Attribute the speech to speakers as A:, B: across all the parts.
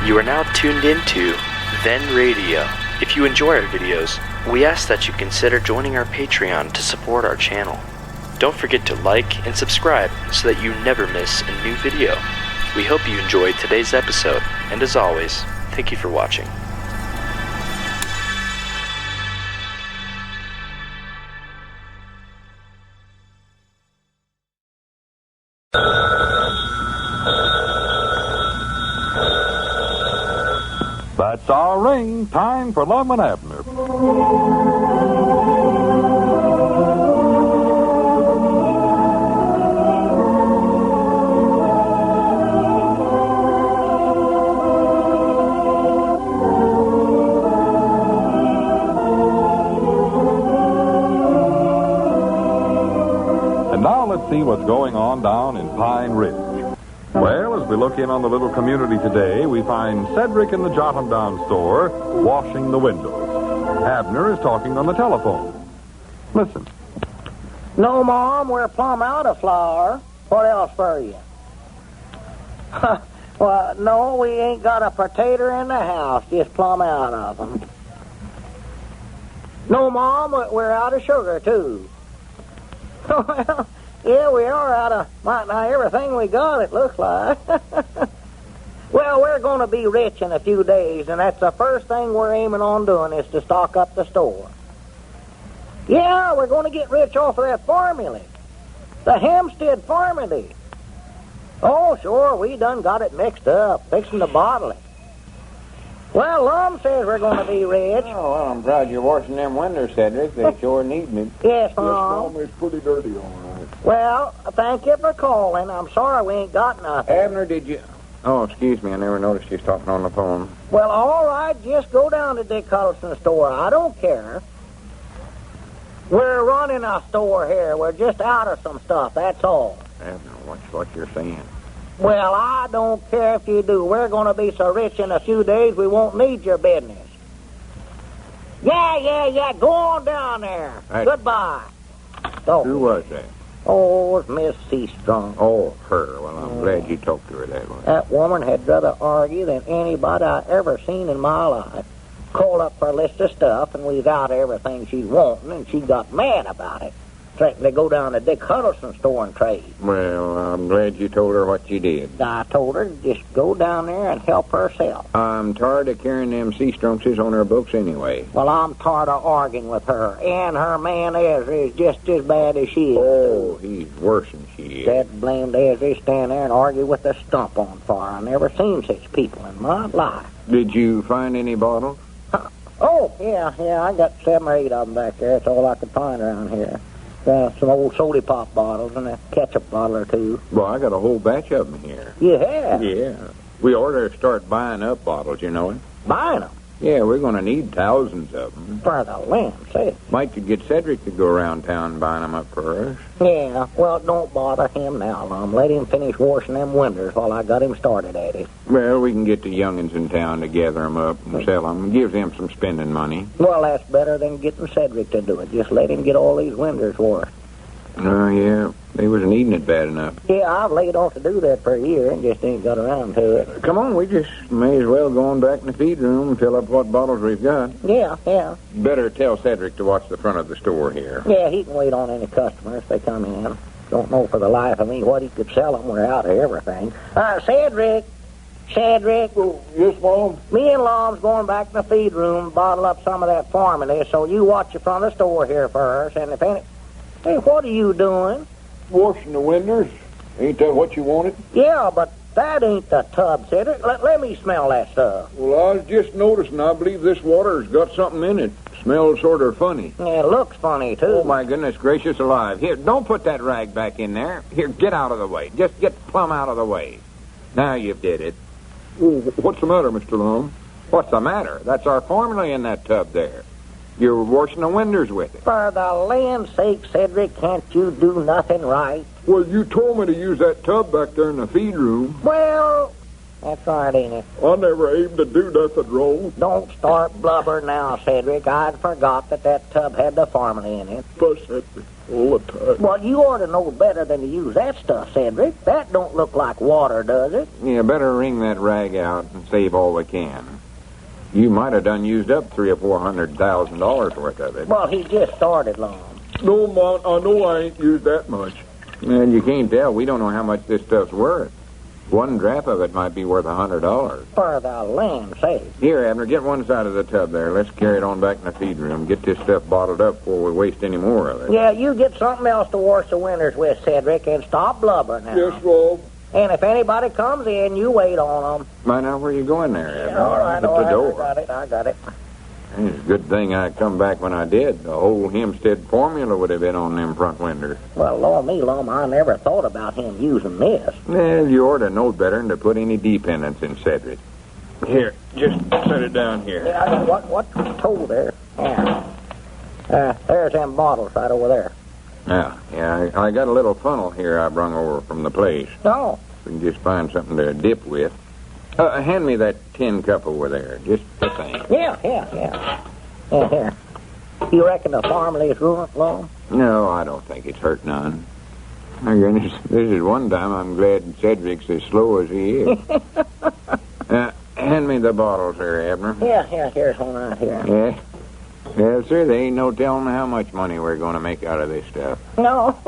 A: You are now tuned into Then Radio. If you enjoy our videos, we ask that you consider joining our Patreon to support our channel. Don't forget to like and subscribe so that you never miss a new video. We hope you enjoyed today's episode, and as always, thank you for watching.
B: That's our ring. Time for Lum and Abner. And now let's see what's going on down in Pine Ridge. Well, as we look in on the little community today, we find Cedric in the Jot 'em Down store washing the windows. Abner is talking on the telephone. Listen.
C: No, Mom, we're plumb out of flour. What else for you? Well, no, we ain't got a potato in the house, just plumb out of them. No, Mom, we're out of sugar, too. Well, yeah, we are out of not everything we got, it looks like. Well, we're going to be rich in a few days, and that's the first thing we're aiming on doing is to stock up the store. Yeah, we're going to get rich off of that formula. The Hempstead formula. Oh, sure, we done got it mixed up, fixing to bottle it. Well, Lum says we're going to be rich.
D: Oh, well, I'm glad you're washing them windows, Cedric. They sure need me.
C: Yes, Mom.
B: It's pretty dirty, all right.
C: Well, thank you for calling. I'm sorry we ain't got nothing.
D: Abner, did you... Oh, excuse me. I never noticed you was talking on the phone.
C: Well, all right, just go down to Dick Huddleston's store. I don't care. We're running a store here. We're just out of some stuff, that's all.
D: Abner, watch what you're saying.
C: Well, I don't care if you do. We're going to be so rich in a few days we won't need your business. Yeah. Go on down there.
D: Hey.
C: Goodbye. Oh.
D: Who was that?
C: Oh, it's Miss Seastrong.
D: Oh, her. Well, I'm glad you talked to her that way.
C: That woman had rather argue than anybody I ever seen in my life. Called up for a list of stuff, and we got everything she's wanting, and she got mad about it. Threatened to go down to Dick Huddleston's store and trade.
D: Well, I'm glad you told her what you did.
C: I told her to just go down there and help herself.
D: I'm tired of carrying them sea strunks on her books anyway.
C: Well, I'm tired of arguing with her. And her man Ezra is just as bad as she is.
D: Oh, he's worse than she is.
C: That blamed Ezra stand there and argue with a stump on fire. I never seen such people in my life.
D: Did you find any bottles?
C: Oh, yeah, I got 7 or 8 of them back there. That's all I could find around here. Some old soda pop bottles and a ketchup bottle or two.
D: Well, I got a whole batch of them here.
C: You have?
D: Yeah. We ought to start buying up bottles, you know it.
C: Buying them?
D: Yeah, we're going to need thousands of them.
C: For the land's sake.
D: Might could get Cedric to go around town buying them up for us.
C: Yeah, well, don't bother him now, Lum. Let him finish washing them windows while I got him started at it.
D: Well, we can get the youngins in town to gather them up and sell them. Give them some spending money.
C: Well, that's better than getting Cedric to do it. Just let him get all these windows washed.
D: Oh, yeah. They was needing it bad enough.
C: Yeah, I've laid off to do that for a year and just ain't got around to it.
D: Come on, we just may as well go on back in the feed room and fill up what bottles we've got.
C: Yeah.
D: Better tell Cedric to watch the front of the store here.
C: Yeah, he can wait on any customers if they come in. Don't know for the life of me what he could sell them. We're out of everything. Cedric.
B: Oh, yes, Mom?
C: Me and Lum's going back to the feed room, bottle up some of that formula, so you watch the front of the store here for us, and if any... Hey, what are you doing?
B: Washing the windows. Ain't that what you wanted?
C: Yeah, but that ain't the tub, Cedric. Let me smell that stuff.
B: Well, I was just noticing. I believe this water's got something in it. Smells sort of funny.
C: Yeah, it looks funny, too.
D: Oh, my goodness gracious alive. Here, don't put that rag back in there. Here, get out of the way. Just get plumb out of the way. Now you've did it.
B: Oh, what's the matter, Mr. Lum?
D: What's the matter? That's our formula in that tub there. You're washing the windows with it.
C: For the land's sake, Cedric, can't you do nothing right?
B: Well, you told me to use that tub back there in the feed room.
C: Well, That's right, ain't it?
B: I never aimed to do nothing wrong.
C: Don't start blubber now, Cedric. I'd forgot that tub had the formula in it.
B: Fuss at me all the time.
C: Well, you ought to know better than to use that stuff, Cedric. That don't look like water, does it?
D: Yeah, better wring that rag out and save all we can. You might have done used up $300,000 or $400,000 worth of it.
C: Well, he just started, Lum.
B: No, Mont, I know I ain't used that much.
D: And you can't tell. We don't know how much this stuff's worth. One drap of it might be worth $100.
C: For the land's sake.
D: Here, Abner, get one side of the tub there. Let's carry it on back in the feed room. Get this stuff bottled up before we waste any more of it.
C: Yeah, you get something else to wash the winters with, Cedric, and stop blubbering now.
B: Yes, Rob.
C: And if anybody comes in, you wait on them.
D: Find out where you going there, Abner.
C: Yeah, all right,
D: At the
C: all right.
D: door.
C: I got it.
D: It's a good thing I come back when I did. The whole Hempstead formula would have been on them front windows.
C: Well, Lord me, Lum, I never thought about him using this.
D: Well, you ought to know better than to put any dependence in Cedric. Here, just set it down here.
C: Yeah, what's told there? Yeah. There's them bottles right over there.
D: Yeah, I got a little funnel here I brung over from the place.
C: Oh.
D: We can just find something to dip with. Hand me that tin cup over there. Just the thing.
C: Yeah. Yeah, here. You reckon the formula is ruined, Lum?
D: No, I don't think it's hurt none. My goodness, this is one time I'm glad Cedric's as slow as he is. Hand me the bottles there, Abner.
C: Yeah, here's one right here.
D: Yeah. Yeah, sir, there ain't no telling how much money we're going to make out of this stuff.
C: No,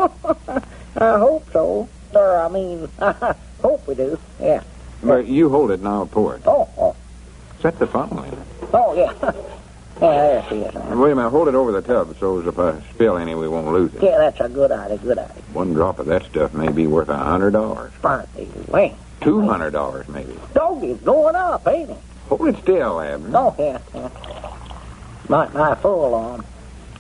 C: I hope so. Or, I mean, I hope we do. Yeah.
D: But you hold it and I'll pour it.
C: Oh.
D: Set the funnel in it.
C: Oh, yeah. Yeah, there she is.
D: Wait a minute, hold it over the tub so as if I spill any, we won't lose it.
C: Yeah, that's a good idea.
D: One drop of that stuff may be worth $100.
C: Bertie, wait.
D: $200 maybe.
C: Doggy's going up, ain't it?
D: Hold it still, Abner.
C: Oh, yeah. My full on.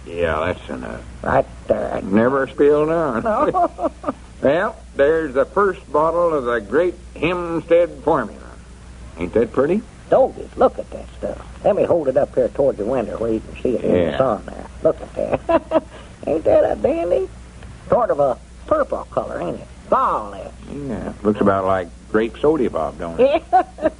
D: Yeah, that's enough.
C: Right there.
D: Never spill none.
C: No.
D: Well, there's the first bottle of the great Hempstead formula. Ain't that pretty?
C: Doggies, look at that stuff. Let me hold it up here towards the window where you can see it in the sun there. Look at that. Ain't that a dandy? Sort of a purple color, ain't it? Violet.
D: Yeah, looks about like grape soda pop, don't it?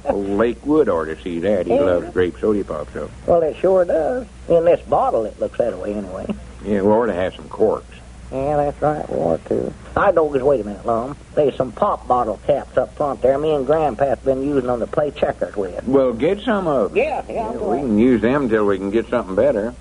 D: Old Lakewood ought to see that. He loves grape soda pop, so.
C: Well, it sure does. In this bottle, it looks that way anyway.
D: Yeah, we ought to have some corks.
C: Yeah, that's right. We ought to. I doggies, wait a minute, Lum. There's some pop bottle caps up front there. Me and Grandpa's been using them to play checkers with.
D: Well, get some of them.
C: Yeah.
D: We can use them till we can get something better.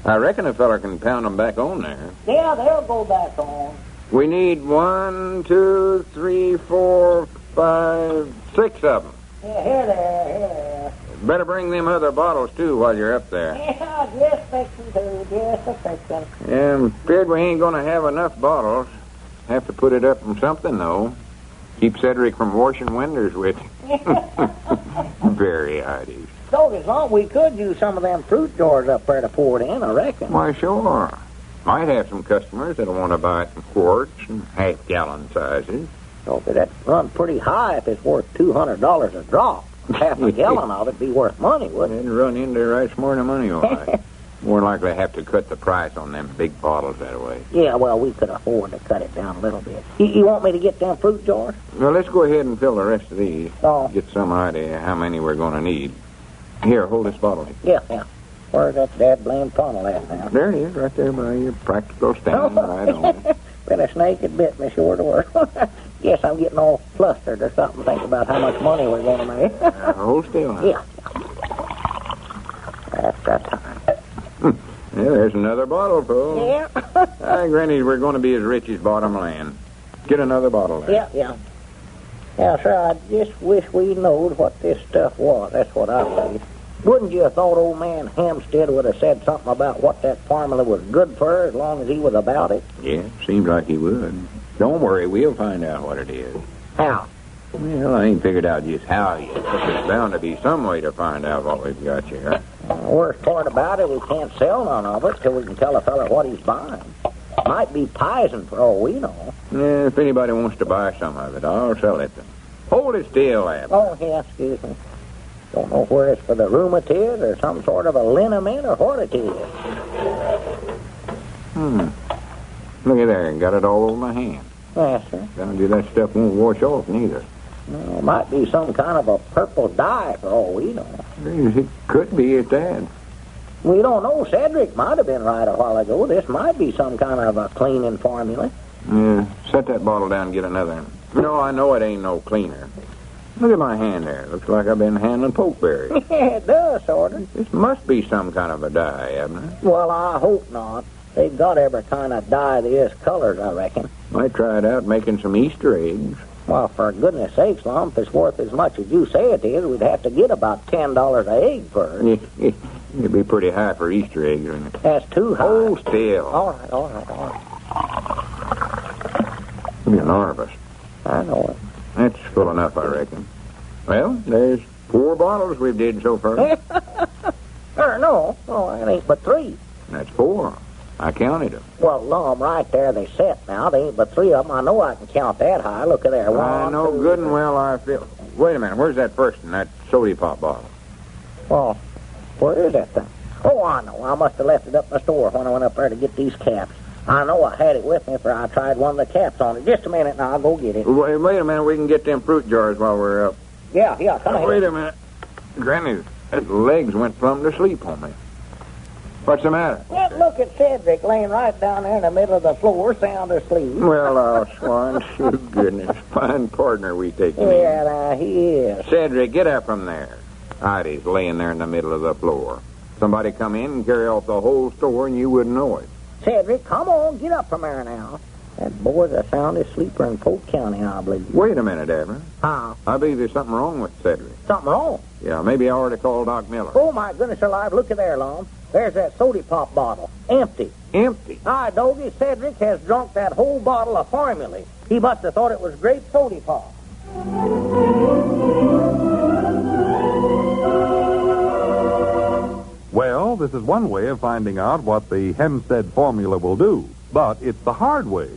D: I reckon a fella can pound them back on there.
C: Yeah, they'll go back on.
D: We need 1, 2, 3, 4, 5, 6 of them.
C: Yeah, here they are.
D: Better bring them other bottles, too, while you're up there.
C: Yeah, just fixing to. Just a fixing.
D: Yeah, I'm afraid we ain't going to have enough bottles. Have to put it up from something, though. Keep Cedric from washing windows with it. Very ideas.
C: So, as long we could use some of them fruit jars up there to pour it in, I reckon.
D: Why, sure. Might have some customers that'll want to buy it in quarts and half-gallon sizes.
C: Okay, that run pretty high if it's worth $200 a drop. Half a gallon of it'd be worth money, wouldn't it?
D: It'd run into right smart of money, all right. More likely have to cut the price on them big bottles that way.
C: Yeah, well, we could afford to cut it down a little bit. You want me to get them fruit jars?
D: Well, let's go ahead and fill the rest of these.
C: Oh.
D: Get some idea how many we're going to need. Here, hold this bottle.
C: Yeah. Where's that dad blame funnel at now?
D: There it is, right there by your practical stand. Right on it.
C: Been a snake that bit me, sure to work. Guess I'm getting all flustered or something, thinking about how much money we're going to make.
D: Hold still. Now.
C: Yeah. That's that time.
D: Yeah, there's another bottle full.
C: Yeah.
D: Granny, we're going to be as rich as bottom land. Get another bottle there.
C: Yeah. Yeah, sir, I just wish we knowed what this stuff was. That's what I believe. Wouldn't you have thought old man Hempstead would have said something about what that formula was good for as long as he was about it?
D: Yeah, seems like he would. Don't worry, we'll find out what it is.
C: How?
D: Well, I ain't figured out just how yet, but there's bound to be some way to find out what we've got here.
C: The worst part about it, we can't sell none of it till we can tell a fella what he's buying. Might be poison for all we know.
D: Yeah, if anybody wants to buy some of it, I'll sell it to them. Hold it still, Abner.
C: Oh, yeah, excuse me. Don't know where it's for the rheumatiz or some sort of a liniment or what it is.
D: Look at there, got it all over my hand.
C: Yes, sir.
D: Gonna do that stuff won't wash off neither.
C: Well, it might be some kind of a purple dye for all we know.
D: It could be at that.
C: We don't know. Cedric might have been right a while ago. This might be some kind of a cleaning formula.
D: Yeah, set that bottle down and get another one. No, I know it ain't no cleaner. Look at my hand there. Looks like I've been handling pokeberries.
C: Yeah, it does, sort of.
D: This must be some kind of a dye, Abner.
C: Well, I hope not. They've got every kind of dye there is colors, I reckon.
D: Might try it out making some Easter eggs.
C: Well, for goodness sakes, Lum, if it's worth as much as you say it is, we'd have to get about $10 an egg for it.
D: It'd be pretty high for Easter eggs, wouldn't it?
C: That's too high.
D: Hold still.
C: All right.
D: You're nervous.
C: I know it.
D: That's full enough, I reckon. Well, there's 4 bottles we've did so far.
C: No, it ain't but 3.
D: That's 4. I counted them.
C: Well, Lum, right there, they set now. They ain't but 3 of them. I know I can count that high. Look at there.
D: I
C: One,
D: know
C: 2,
D: good and well I feel. Wait a minute. Where's that first one? That soda pop bottle?
C: Well, where is that thing? Oh, I know. I must have left it up in the store when I went up there to get these caps. I know I had it with me, for I tried one of the caps on it. Just a minute, now I'll go get it.
D: Wait a minute. We can get them fruit jars while we're up.
C: Yeah, come ahead.
D: Wait a minute. Granny, that legs went plumb to sleep on me. What's the matter?
C: Well, look at Cedric laying right down there in the middle of the floor, sound asleep.
D: Well, Swan, goodness. Fine partner we take him in.
C: Yeah, now he is.
D: Cedric, get up from there. Heidi's laying there in the middle of the floor. Somebody come in and carry off the whole store and you wouldn't know it.
C: Cedric, come on, get up from there now. That boy's the soundest sleeper in Polk County, I believe.
D: Wait a minute, Abner.
C: How?
D: I believe there's something wrong with Cedric.
C: Something wrong?
D: Yeah, maybe I ought to call Doc Miller.
C: Oh, my goodness alive, look at there, Lum. There's that soda pop bottle. Empty.
D: Empty?
C: Aye, Doggy, Cedric has drunk that whole bottle of formula. He must have thought it was grape soda pop.
B: Well, this is one way of finding out what the Hempstead formula will do, but it's the hard way.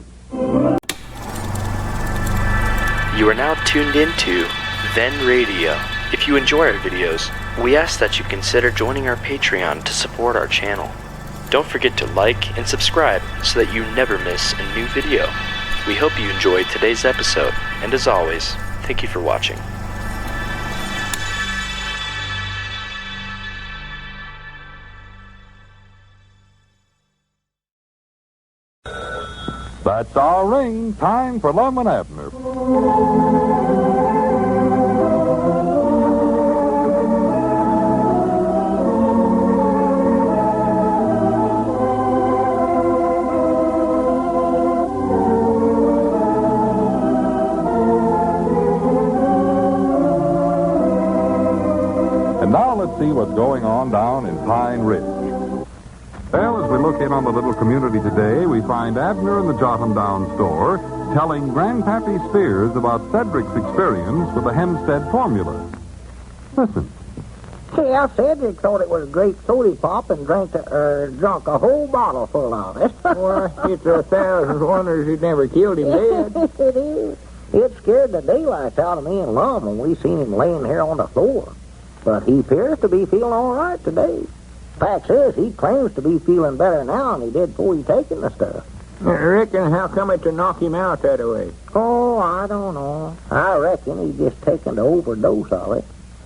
A: You are now tuned into Then Radio. If you enjoy our videos, we ask that you consider joining our Patreon to support our channel. Don't forget to like and subscribe so that you never miss a new video. We hope you enjoyed today's episode, and as always, thank you for watching.
B: That's our ring. Time for Lum and Abner. And now let's see what's going on down in Pine Ridge. Well, as we look in on the little community today, we find Abner in the Jot 'em Down store telling Grandpappy Spears about Cedric's experience with the Hempstead formula. Listen.
C: Yeah, Cedric thought it was grape soda pop and drunk a whole bottle full of it.
D: Well, it's 1,000 wonders it never killed him dead.
C: It is. It scared the daylights out of me and Lum when we seen him laying here on the floor. But he appears to be feeling all right today. Fact is, he claims to be feeling better now than he did before he taken the stuff.
D: I reckon how come it to knock him out that way?
C: Oh, I don't know. I reckon he's just taken the overdose of it.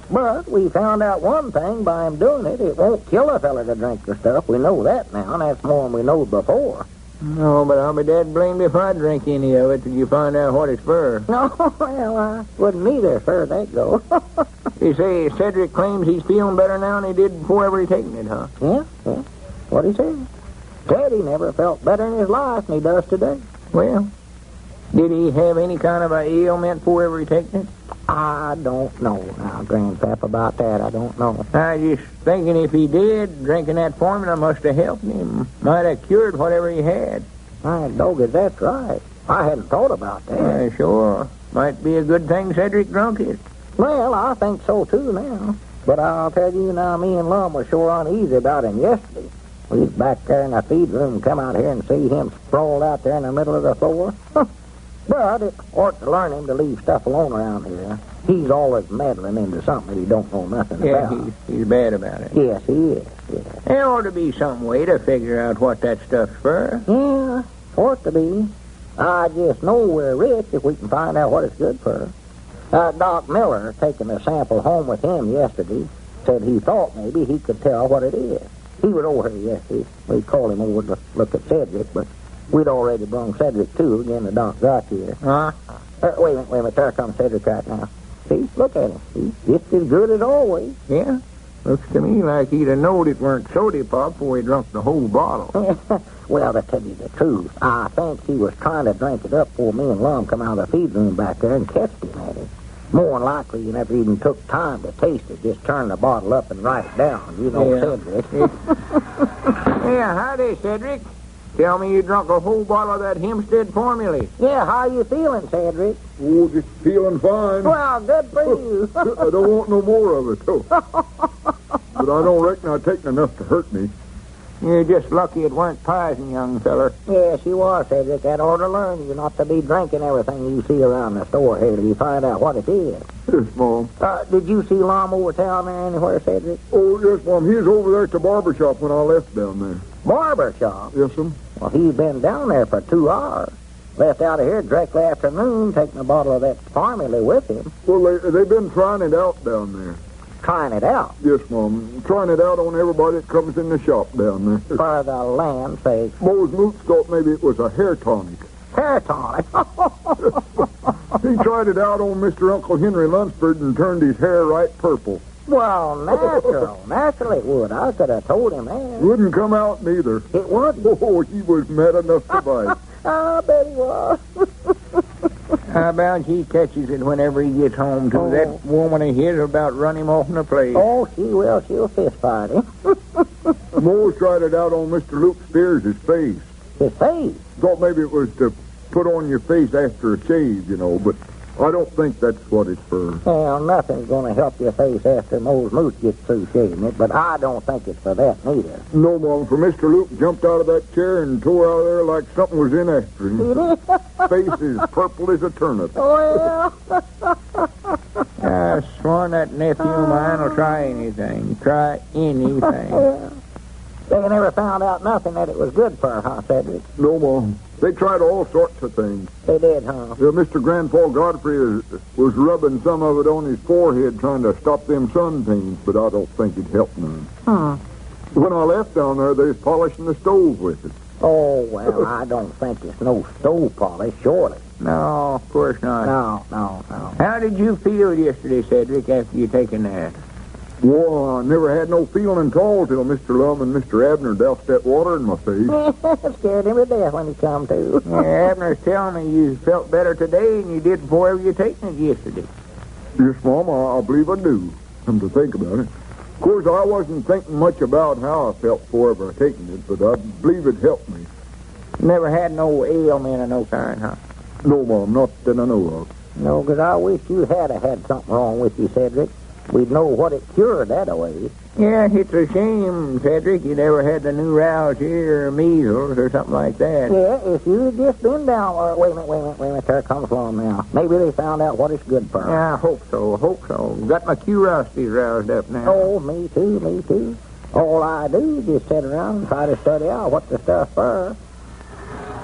C: But we found out one thing by him doing it. It won't kill a fella to drink the stuff. We know that now, and that's more than we knowed before.
D: No, but I'll be dead blamed if I drink any of it till you find out what it's for.
C: No, well, I wouldn't either, sir. That go.
D: You say Cedric claims he's feeling better now than he did before ever he taken it, huh?
C: Yeah. What he said. Said he never felt better in his life than he does today.
D: Well, did he have any kind of a ailment before ever he taken it?
C: I don't know now, Grandpap, about that. I don't know.
D: I just thinking if he did, drinking that formula must have helped him. Might have cured whatever he had.
C: My dog, is that right? I hadn't thought about that.
D: Sure. Might be a good thing Cedric drunk it.
C: Well, I think so, too, now. But I'll tell you now, me and Lum were sure uneasy about him yesterday. We was back there in the feed room, come out here and see him sprawled out there in the middle of the floor. But it ought to learn him to leave stuff alone around here. He's always meddling into something that he don't know nothing about.
D: Yeah, he's bad about it.
C: Yes, he is. Yeah.
D: There ought to be some way to figure out what that stuff's for.
C: Yeah, ought to be. I just know we're rich if we can find out what it's good for. Doc Miller, taking a sample home with him yesterday, said he thought maybe he could tell what it is. He was over here yesterday. We called him over to look at Cedric, but we'd already brung Cedric too again. The doc got here. Wait a minute. There comes Cedric right now. See? Look at him. He's just as good as always.
D: Yeah? Looks to me like he'd have knowed it weren't soda pop before he drunk the whole bottle.
C: Well, to tell you the truth, I think he was trying to drink it up before me and Lum come out of the feed room back there and catched him at it. More than likely, he never even took time to taste it. Just turn the bottle up and write it down. You know, Cedric.
D: Yeah, howdy, Cedric. Tell me you drunk a whole bottle of that Hempstead formula.
C: Yeah, how you feeling, Cedric?
B: Oh, just feeling fine.
C: Well, good for you.
B: I don't want no more of it, though. But I don't reckon I've taken enough to hurt me.
D: You're just lucky it weren't poison, young feller.
C: Yes, you are, Cedric. That ought to learn you not to be drinking everything you see around the store here till you find out what it is.
B: Yes, Mom.
C: Did you see Lum over town there anywhere, Cedric?
B: Oh, yes, Mom. He was over there at the barber shop when I left down there.
C: Barber shop?
B: Yes, ma'am.
C: Well, he's been down there for 2 hours. Left out of here directly after noon, taking a bottle of that formula with him.
B: Well, they've been trying it out down there.
C: Trying it out?
B: Yes, Mom. Trying it out on everybody that comes in the shop down there.
C: For the land's sake.
B: Mose Moots thought maybe it was a hair tonic.
C: Hair tonic?
B: He tried it out on Mr. Uncle Henry Lunsford and turned his hair right purple.
C: Well, natural. Naturally it would. I could have told him that.
B: Wouldn't come out neither.
C: It wouldn't?
B: Oh, he was mad enough to bite.
C: I bet he was.
D: How about he catches it whenever he gets home, too?
C: Oh.
D: That woman of his will about run him off in the place.
C: Oh, she will. She'll fist fight him.
B: Mose tried it out on Mr. Luke Spears' face.
C: His face?
B: Thought maybe it was to put on your face after a shave, you know, but I don't think that's what it's for.
C: Well, nothing's going to help your face after Mose Moose gets through shaving it, but I don't think it's for that neither.
B: No, Mom, for Mr. Luke jumped out of that chair and tore out of there like something was in after him. Face is purple as a turnip.
C: Well,
D: I sworn that nephew of mine will try anything. Try anything.
C: they never found out nothing that it was good for, huh, Cedric?
B: No, Mom. They tried all sorts of things.
C: They did, huh?
B: Mr. Grandpa Godfrey was rubbing some of it on his forehead trying to stop them sun pains, but I don't think it helped none. When I left down there, they was polishing the stove with it.
C: Oh, well, I don't think it's no stove polish, surely.
D: No, of course not.
C: No.
D: How did you feel yesterday, Cedric, after you taken that?
B: Well, I never had no feeling at all till Mr. Lum and Mr. Abner doused that water in my face.
C: Scared him to death when he come to.
D: Yeah, Abner's telling me you felt better today than you did before you taken it yesterday.
B: Yes, Mom, I believe I do. Come to think about it. Of course, I wasn't thinking much about how I felt before ever taking it, but I believe it helped me.
D: Never had no ailment of no kind, huh?
B: No, Mom, not that I know of.
C: No, because I wish you had something wrong with you, Cedric. We'd know what it cured that way.
D: Yeah, it's a shame, Cedric, you never had the new rouse here or measles or something like that.
C: Yeah, if you'd just been down... wait a minute. There comes Lum now. Maybe they found out what it's good for.
D: Yeah, I hope so. Got my curiosity roused up now.
C: Oh, me too. All I do is just sit around and try to study out what the stuff's for.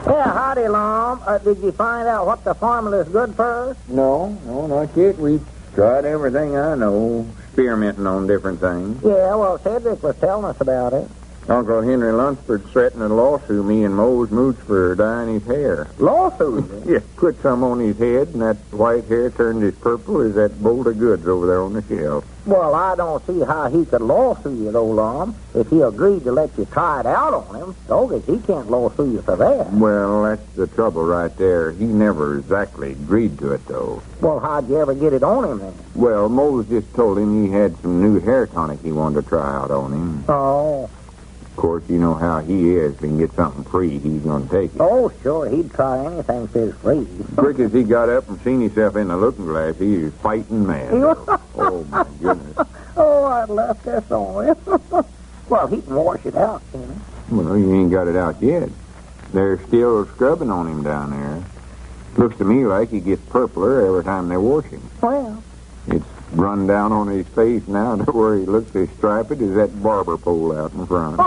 C: Yeah, howdy, Lum. Did you find out what the formula's good for?
D: No, not yet. We've tried everything I know, experimenting on different things.
C: Yeah, well, Cedric was telling us about it.
D: Uncle Henry Lunsford threatened to lawsuit me and Mose Mooch for dyeing his hair.
C: Lawsuit?
D: Yeah, put some on his head, and that white hair turned as purple as that bolt of goods over there on the shelf.
C: Well, I don't see how he could lawsuit you, though, Lum. If he agreed to let you try it out on him, Doggett, he can't lawsuit you for that.
D: Well, that's the trouble right there. He never exactly agreed to it, though.
C: Well, how'd you ever get it on him, then?
D: Well, Mose just told him he had some new hair tonic he wanted to try out on him.
C: Oh.
D: Of course, you know how he is. If he can get something free, he's going to take it.
C: Oh, sure. He'd try anything if it's free.
D: Quick as he got up and seen himself in the looking glass, he was fighting mad. Oh, my goodness.
C: Oh, I'd left this on him. Well, he can wash it out, can he?
D: Well, you ain't got it out yet. They're still scrubbing on him down there. Looks to me like he gets purpler every time they wash him.
C: Well.
D: It's run down on his face now to where he looks as striped as that barber pole out in front.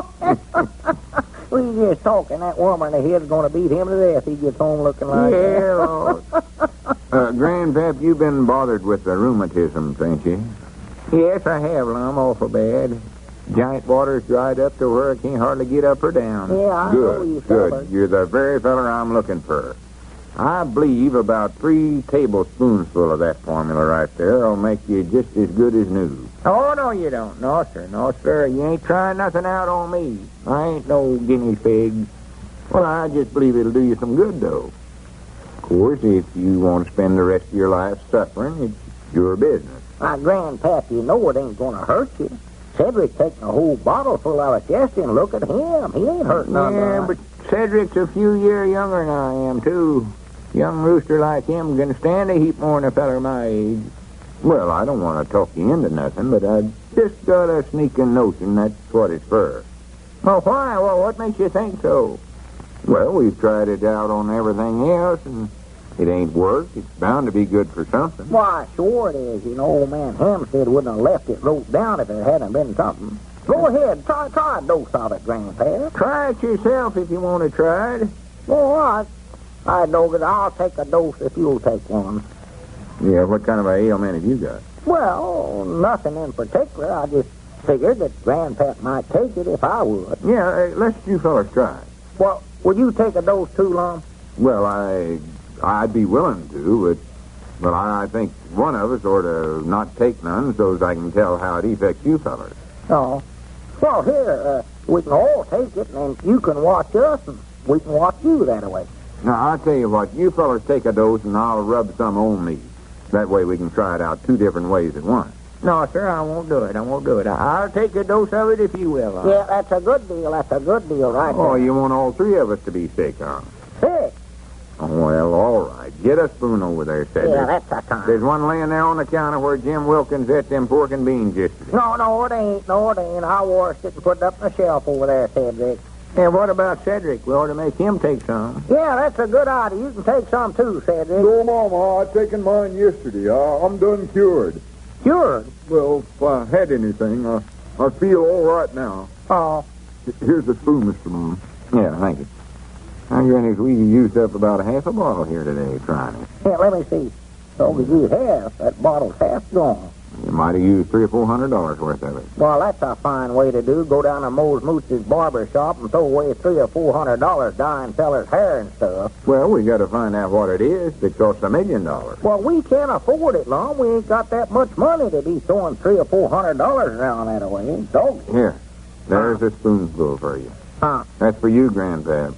C: We just talking. That woman of his going to beat him to death. He gets home looking like
D: Yeah,
C: that.
D: Grandpap, you've been bothered with the rheumatism, ain't you? Yes, I have, Lum, awful bad. Giant water's dried up to where I can't hardly get up or down.
C: Yeah, I know you,
D: Good.
C: fella.
D: You're the very feller I'm looking for. I believe about 3 tablespoonsful of that formula right there will make you just as good as new. Oh, no, you don't. No, sir. No, sir. You ain't trying nothing out on me. I ain't no guinea pig. Well, I just believe it'll do you some good, though. Of course, if you want to spend the rest of your life suffering, it's your business.
C: My grandpap, you know it ain't gonna hurt you. Cedric taking a whole bottle full out of chest and look at him. He ain't hurt none.
D: Yeah, but Cedric's a few years younger than I am, too. Young rooster like him can stand a heap more than a feller my age. Well, I don't want to talk you into nothing, but I just got a sneaking notion that's what it's for. Well, why? Well, what makes you think so? Well, we've tried it out on everything else, and it ain't worked. It's bound to be good for something.
C: Why, sure it is. You know, old man Hampstead wouldn't have left it wrote down if it hadn't been something. Go ahead, try a dose of it, Grandpa.
D: Try it yourself if you want to try it.
C: All right. I know that I'll take a dose if you'll take one.
D: Yeah, what kind of a ailment have you got?
C: Well, nothing in particular. I just figured that Grandpa might take it if I would.
D: Yeah, let's you fellas try it.
C: Well, would you take a dose too, Lum?
D: Well, I'd be willing to, but I think one of us ought to not take none so as I can tell how it affects you fellas.
C: Oh. Well, here, we can all take it, and you can watch us, and we can watch you that way.
D: Now, I'll tell you what, you fellas take a dose and I'll rub some on me. That way we can try it out 2 different ways at once. No, sir, I won't do it. I'll take a dose of it if you will.
C: Yeah, that's a good deal. That's a good deal right
D: Oh,
C: there.
D: you want all 3 of us to be sick, huh?
C: Sick?
D: Oh, well, all right. Get a spoon over there, Cedric.
C: Yeah, that's a time.
D: There's one laying there on the counter where Jim Wilkins ate them pork and beans yesterday.
C: No, it ain't. I washed it and put it up on the shelf over there, Cedric.
D: And what about Cedric? We ought to make him take some.
C: Yeah, that's a good idea. You can take some too, Cedric.
B: No, Mama, I taken mine yesterday. I'm done cured.
C: Cured?
B: Well, if I had anything, I feel all right now.
C: Oh.
B: Here's the spoon, Mr. Moon.
D: Yeah, thank you. I reckon we used up about half a bottle here today trying it.
C: Yeah, let me see. So as you have, that bottle's half gone.
D: You might have used $300 or $400 worth of it.
C: Well, that's a fine way to do. Go down to Mose Moose's barber shop and throw away $300 or $400 dyeing fellas' hair and stuff.
D: Well, we got to find out what it is. It costs $1 million.
C: Well, we can't afford it, Lum. We ain't got that much money to be throwing $300 or $400 around that way. Dog.
D: Here, there's a spoonful for you.
C: Huh?
D: That's for you, Grandpa.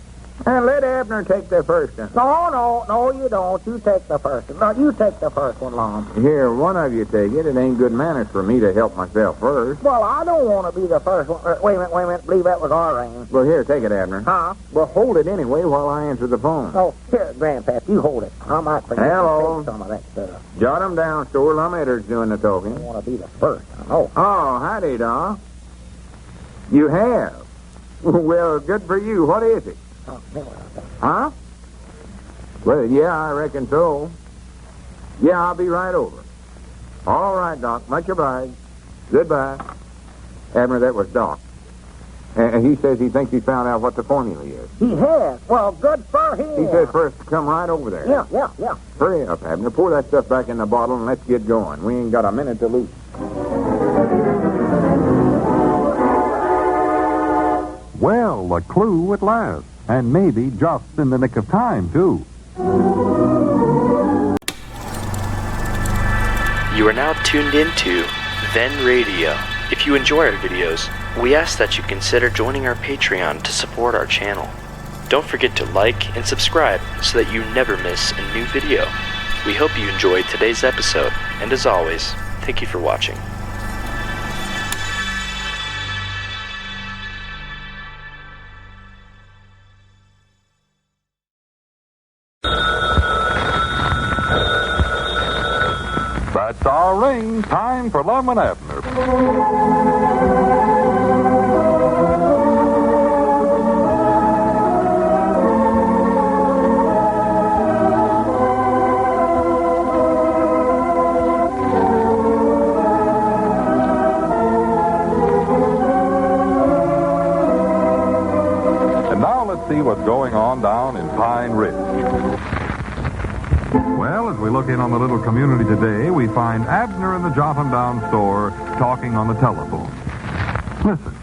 D: And let Abner take the first one.
C: No, you don't. You take the first one. No, you take the first one, Lum.
D: Here, one of you take it. It ain't good manners for me to help myself first.
C: Well, I don't want to be the first one. Wait a minute. Believe that was our range.
D: Well, here, take it, Abner.
C: Huh?
D: Well, hold it anyway while I answer the phone.
C: Oh, here, Grandpa, you hold it. I might forget
D: Hello.
C: to take some of that stuff.
D: Jot 'em down, Store. Lum Edder's doing the
C: I
D: talking.
C: want to be the first. I know.
D: Oh, howdy, Doc. You have? Well, good for you. What is it? Huh? Well, yeah, I reckon so. Yeah, I'll be right over. All right, Doc. Much obliged. Goodbye. Abner, that was Doc. And he says he thinks he found out what the formula is.
C: He has. Well, good for him.
D: He says for us to come right over there.
C: Yeah.
D: Hurry up, Abner. Pour that stuff back in the bottle and let's get going. We ain't got a minute to lose.
B: Well, a clue at last. And maybe just in the nick of time, too.
A: You are now tuned into Then Radio. If you enjoy our videos, we ask that you consider joining our Patreon to support our channel. Don't forget to like and subscribe so that you never miss a new video. We hope you enjoyed today's episode, and as always, thank you for watching.
B: That's our ring. Time for Lum and Abner. And now let's see what's going on down in Pine Ridge. Well, as we look in on the little community today, we find Abner in the Jotham Down store talking on the telephone. Listen.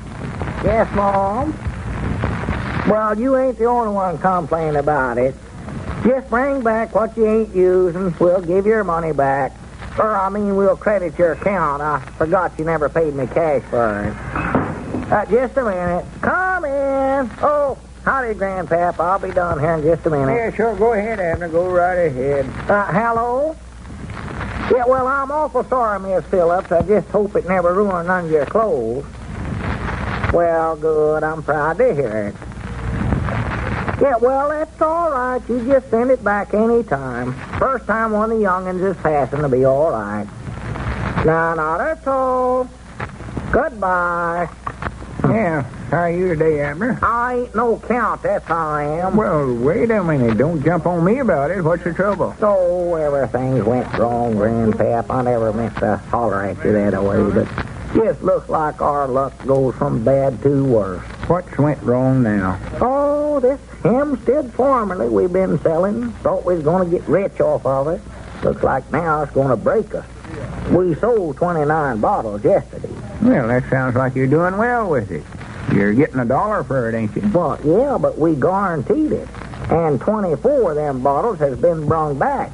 C: Yes, Mom? Well, you ain't the only one complaining about it. Just bring back what you ain't using. We'll give your money back. We'll credit your account. I forgot you never paid me cash for it. Just a minute. Come in. Oh, howdy, Grandpap. I'll be down here in just a minute.
D: Yeah, sure. Go ahead, Abner. Go right ahead.
C: Hello? Yeah, well, I'm awful sorry, Miss Phillips. I just hope it never ruined none of your clothes. Well, good. I'm proud to hear it. Yeah, well, that's all right. You just send it back any time. First time one of the young'uns is passing to be all right. No, that's all. Goodbye.
D: Yeah, how are you today, Abner?
C: I ain't no count, that's how I am.
D: Well, wait a minute. Don't jump on me about it. What's the trouble?
C: Oh, everything's went wrong, Grandpap. I never meant to holler at you that way, but just looks like our luck goes from bad to worse.
D: What's went wrong now?
C: Oh, this Hempstead formula we've been selling. Thought we was going to get rich off of it. Looks like now it's going to break us. We sold 29 bottles yesterday.
D: Well, that sounds like you're doing well with it. You're getting $1 for it, ain't you?
C: Well, yeah, but we guaranteed it. And 24 of them bottles has been brung back.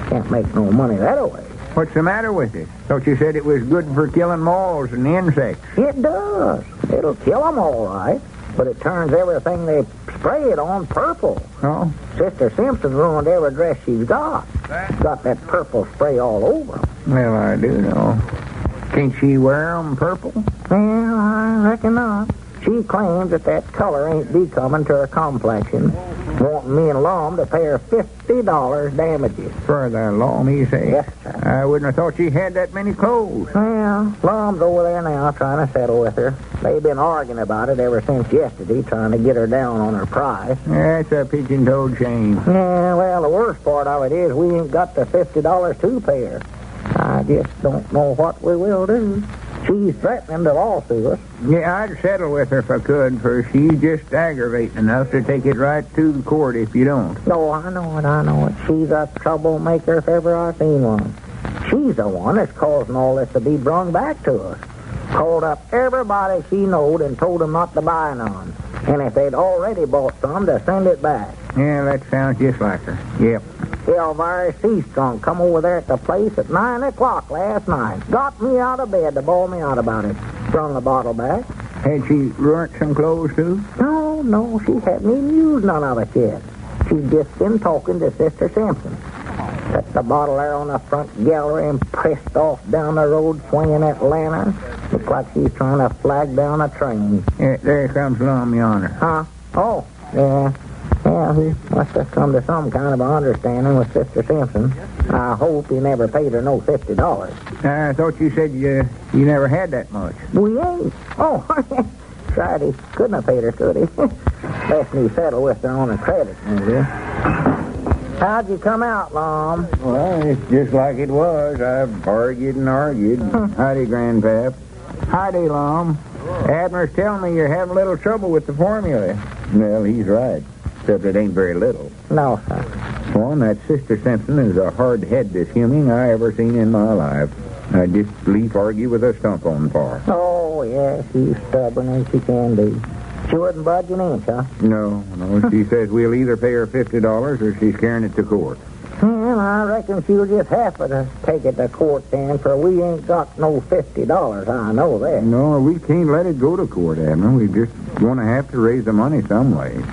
C: Can't make no money that way.
D: What's the matter with it? Thought you said it was good for killing moths and insects.
C: It does. It'll kill them all right. But it turns everything they spray it on purple.
D: Oh?
C: Sister Simpson ruined every dress she's got. Got that purple spray all over 'em.
D: Well, I do know. Can't she wear 'em purple?
C: Well, I reckon not. She claims that color ain't becoming to her complexion. Wanting me and Lum to pay her $50 damages.
D: For the Lum, you say?
C: Yes, sir.
D: I wouldn't have thought she had that many clothes.
C: Well, Lum's over there now trying to settle with her. They've been arguing about it ever since yesterday, trying to get her down on her price.
D: That's a pigeon-toed shame.
C: Yeah, well, the worst part of it is we ain't got the $50 to pay her. I just don't know what we will do. She's threatening to lawsuit us.
D: Yeah, I'd settle with her if I could, for she's just aggravating enough to take it right to the court if you don't.
C: Oh, I know it. She's a troublemaker if ever I seen one. She's the one that's causing all this to be brung back to us. Called up everybody she knowed and told them not to buy none. And if they'd already bought some, to send it back.
D: Yeah, that sounds just like her. Yep.
C: Elvira Seastrong come over there at the place at 9 o'clock last night. Got me out of bed to bawl me out about it. Brung the bottle back.
D: Had she ruined some clothes, too?
C: No, she hadn't even used none of it yet. She's just been talking to Sister Simpson. Set the bottle there on the front gallery and pressed off down the road swinging that lantern. Looks like she's trying to flag down a train.
D: Yeah, there comes Lum yonder.
C: Huh? Oh, yeah. Yeah, he must have come to some kind of understanding with Sister Simpson. I hope he never paid her no $50.
D: I thought you said you never had that much.
C: We ain't. Oh, tried he couldn't have paid her, could he? Best me settle with her on a credit, maybe. How'd you come out, Lum?
D: Well, it's just like it was. I've argued and argued. Howdy, Grandpap. Howdy, Lum. Abner's telling me you're having a little trouble with the formula. Well, he's right. Except it ain't very little.
C: No, sir.
D: One, that Sister Simpson is a hard-headedest human I ever seen in my life. I just believe argue with a stump on par.
C: Oh, yeah, she's stubborn as she can be. She wouldn't budge an inch, huh?
D: No. She says we'll either pay her $50 or she's carrying it to court.
C: Well, I reckon she'll just have to take it to court then, for we ain't got no $50, I know that.
D: No, we can't let it go to court, Abner. We just going to have to raise the money some way.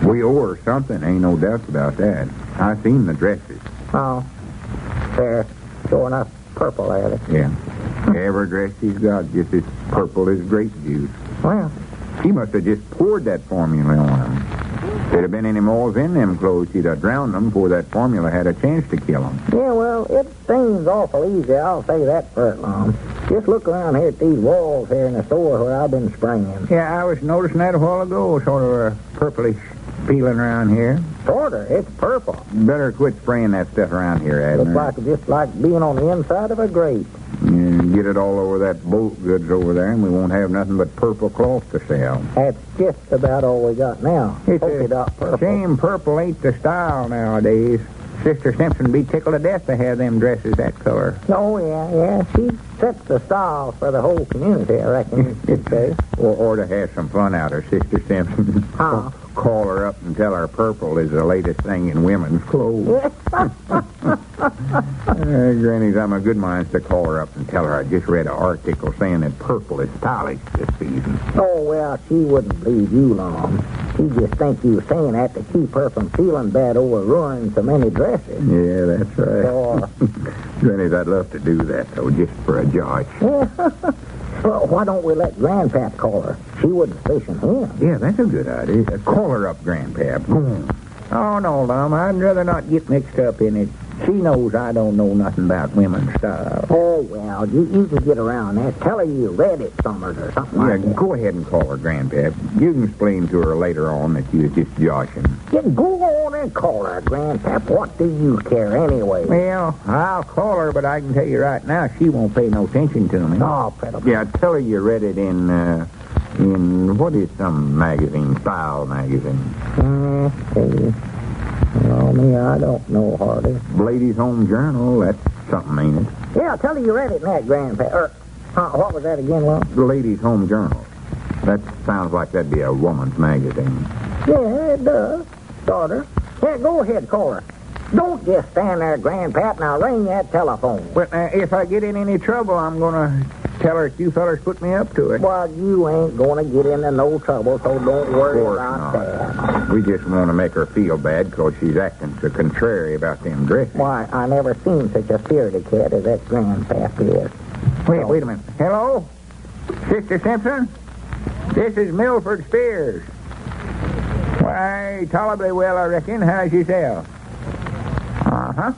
D: We owe her something, ain't no doubt about that. I seen the dresses.
C: Oh, they're sure enough purple at it.
D: Yeah. Every dress she's got just as purple as grape juice.
C: Well,
D: She must have just poured that formula on them. If there'd have been any moles in them clothes, she'd have drowned them before that formula had a chance to kill them.
C: yeah, well, it seems awful easy, I'll say that for it, Lum. Just look around here at these walls here in the store where I've been spraying.
D: Yeah, I was noticing that a while ago, sort of a purplish feeling around here.
C: Sorter, it's purple.
D: Better quit spraying that stuff around here, Abner.
C: Looks just like being on the inside of a grape.
D: Yeah, get it all over that boat goods over there, and we won't have nothing but purple cloth to sell.
C: That's just about all we got now.
D: It's
C: Polka
D: a
C: dot purple.
D: shame purple ain't the style nowadays. Sister Simpson be tickled to death to have them dresses that color.
C: Oh, yeah. She sets the style for the whole community, I reckon you'd say.
D: Or to have some fun out of Sister Simpson.
C: Huh?
D: Call her up and tell her purple is the latest thing in women's clothes. Grannies, I'm a good mind to call her up and tell her I just read an article saying that purple is stylish this season.
C: Oh, well, she wouldn't believe you, Lum. She just think you saying that to keep her from feeling bad over ruining so many dresses.
D: Yeah, that's right.
C: Sure.
D: Grannies, I'd love to do that, though, just for a josh.
C: Well, why don't we let Grandpap call her? She wouldn't station him.
D: Yeah, that's a good idea. Call her up, Grandpap. Oh, no, Lum, I'd rather not get mixed up in it. She knows I don't know nothing about women's style.
C: Oh, well, you can get around that. Tell her you read it somewhere or something like that.
D: Go ahead and call her, Grandpap. You can explain to her later on that you was just joshing.
C: Yeah, go on and call her, Grandpap. What do you care anyway?
D: Well, I'll call her, but I can tell you right now she won't pay no attention to me.
C: Oh, Petal.
D: Yeah, tell her you read it in what is some magazine, Style magazine.
C: See. Well, me, I don't know, Hardy.
D: Ladies' Home Journal, that's something, ain't it?
C: Yeah, tell her you read it in that, Grandpap. What was that again, Lum?
D: The Ladies' Home Journal. That sounds like that'd be a woman's magazine.
C: Yeah, it does. Sorta. Yeah, go ahead, call her. Don't just stand there, Grandpap. Now ring that telephone.
D: Well, if I get in any trouble, I'm going to tell her you fellers put me up to it.
C: Well, you ain't going to get into no trouble, so don't worry about that.
D: We just want to make her feel bad because she's acting so contrary about them dresses.
C: Why, I never seen such a spirited cat as that Grandpap is.
D: Wait a minute. Hello? Sister Simpson? This is Milford Spears. Why, tolerably well, I reckon. How's yourself? Uh-huh.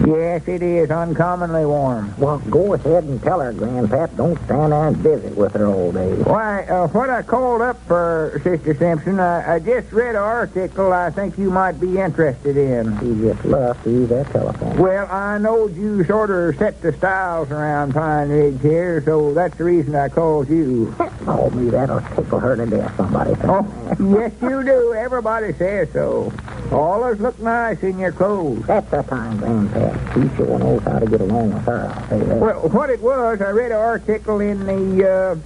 D: Yes, it is uncommonly warm.
C: Well, go ahead and tell her, Grandpap. Don't stand there and visit with her all day.
D: Why, what I called up for, Sister Simpson, I just read an article I think you might be interested in.
C: She just loves to use that telephone.
D: Well, I know you sort of set the styles around Pine Ridge here, so that's the reason I called you.
C: Oh, me, that'll tickle her to death, somebody.
D: Oh, yes, you do. Everybody says so. All us look nice in your clothes.
C: That's the time, Grandpap. He sure knows how to get along with her, I'll say that.
D: Well, what it was, I read an article in the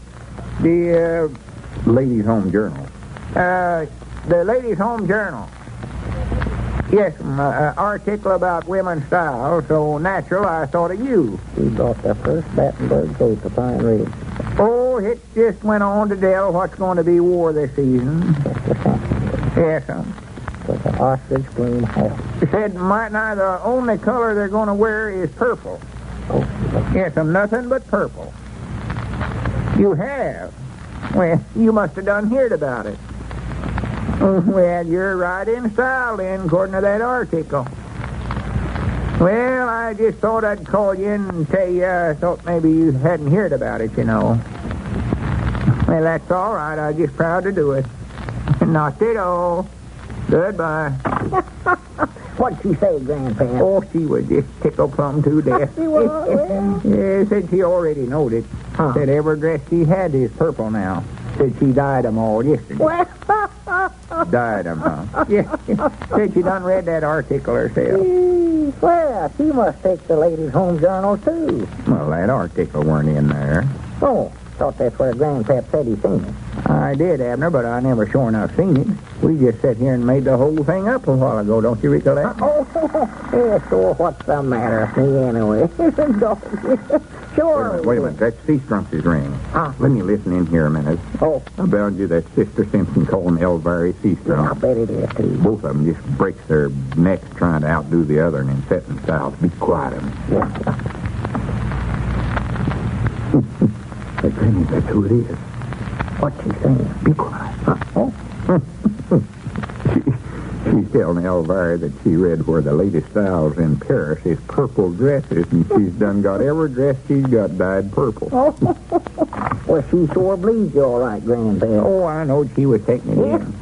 D: Ladies' Home Journal. The Ladies' Home Journal. Yes, an article about women's style, so natural I thought of you.
C: She brought the first Battenberg coat to Pine Ridge.
D: Oh, it just went on to tell what's going to be wore this season.
C: Just the same.
D: Yes,
C: With an ostrich plume hat.
D: He said now the only color they're going to wear is purple.
C: Oh,
D: Yes, nothing but purple. You have? Well, you must have done heard about it. Well, you're right in style then, according to that article. Well, I just thought I'd call you in and tell you I thought maybe you hadn't heard about it, you know. Well, that's all right. I'm just proud to do it. Not at all. Goodbye.
C: What'd she say, Grandpa?
D: Oh, she was just tickled plumb to death.
C: She was?
D: Yeah, said she already knowed it.
C: Huh.
D: Said every dress she had is purple now. Said she dyed them all yesterday.
C: Well,
D: Dyed them, huh? Yeah. Said she done read that article herself.
C: well, she must take the Ladies' Home Journal, too.
D: Well, that article weren't in there.
C: Oh, thought that's where Grandpap said he seen it.
D: I did, Abner, but I never sure enough seen it. We just sat here and made the whole thing up a while ago, don't you recollect?
C: Oh, yeah, sure. What's the matter with me anyway? Sure.
D: Wait a minute. That's Seastrump's ring.
C: Huh?
D: Let me listen in here a minute.
C: Oh,
D: I bound you that Sister Simpson calling Elvary
C: I
D: Seastrump.
C: bet it is, too.
D: Both of them just breaks their necks trying to outdo the other and in setting styles. Be quiet,
C: Yeah.
D: Granny, that's who it is.
C: What's she saying?
D: Be quiet.
C: Oh,
D: She's telling Elvira that she read where the latest styles in Paris is purple dresses, and she's done got every dress she's got dyed purple.
C: well, she sure believes you all right, Grandpa.
D: Oh, I know she was taking it in.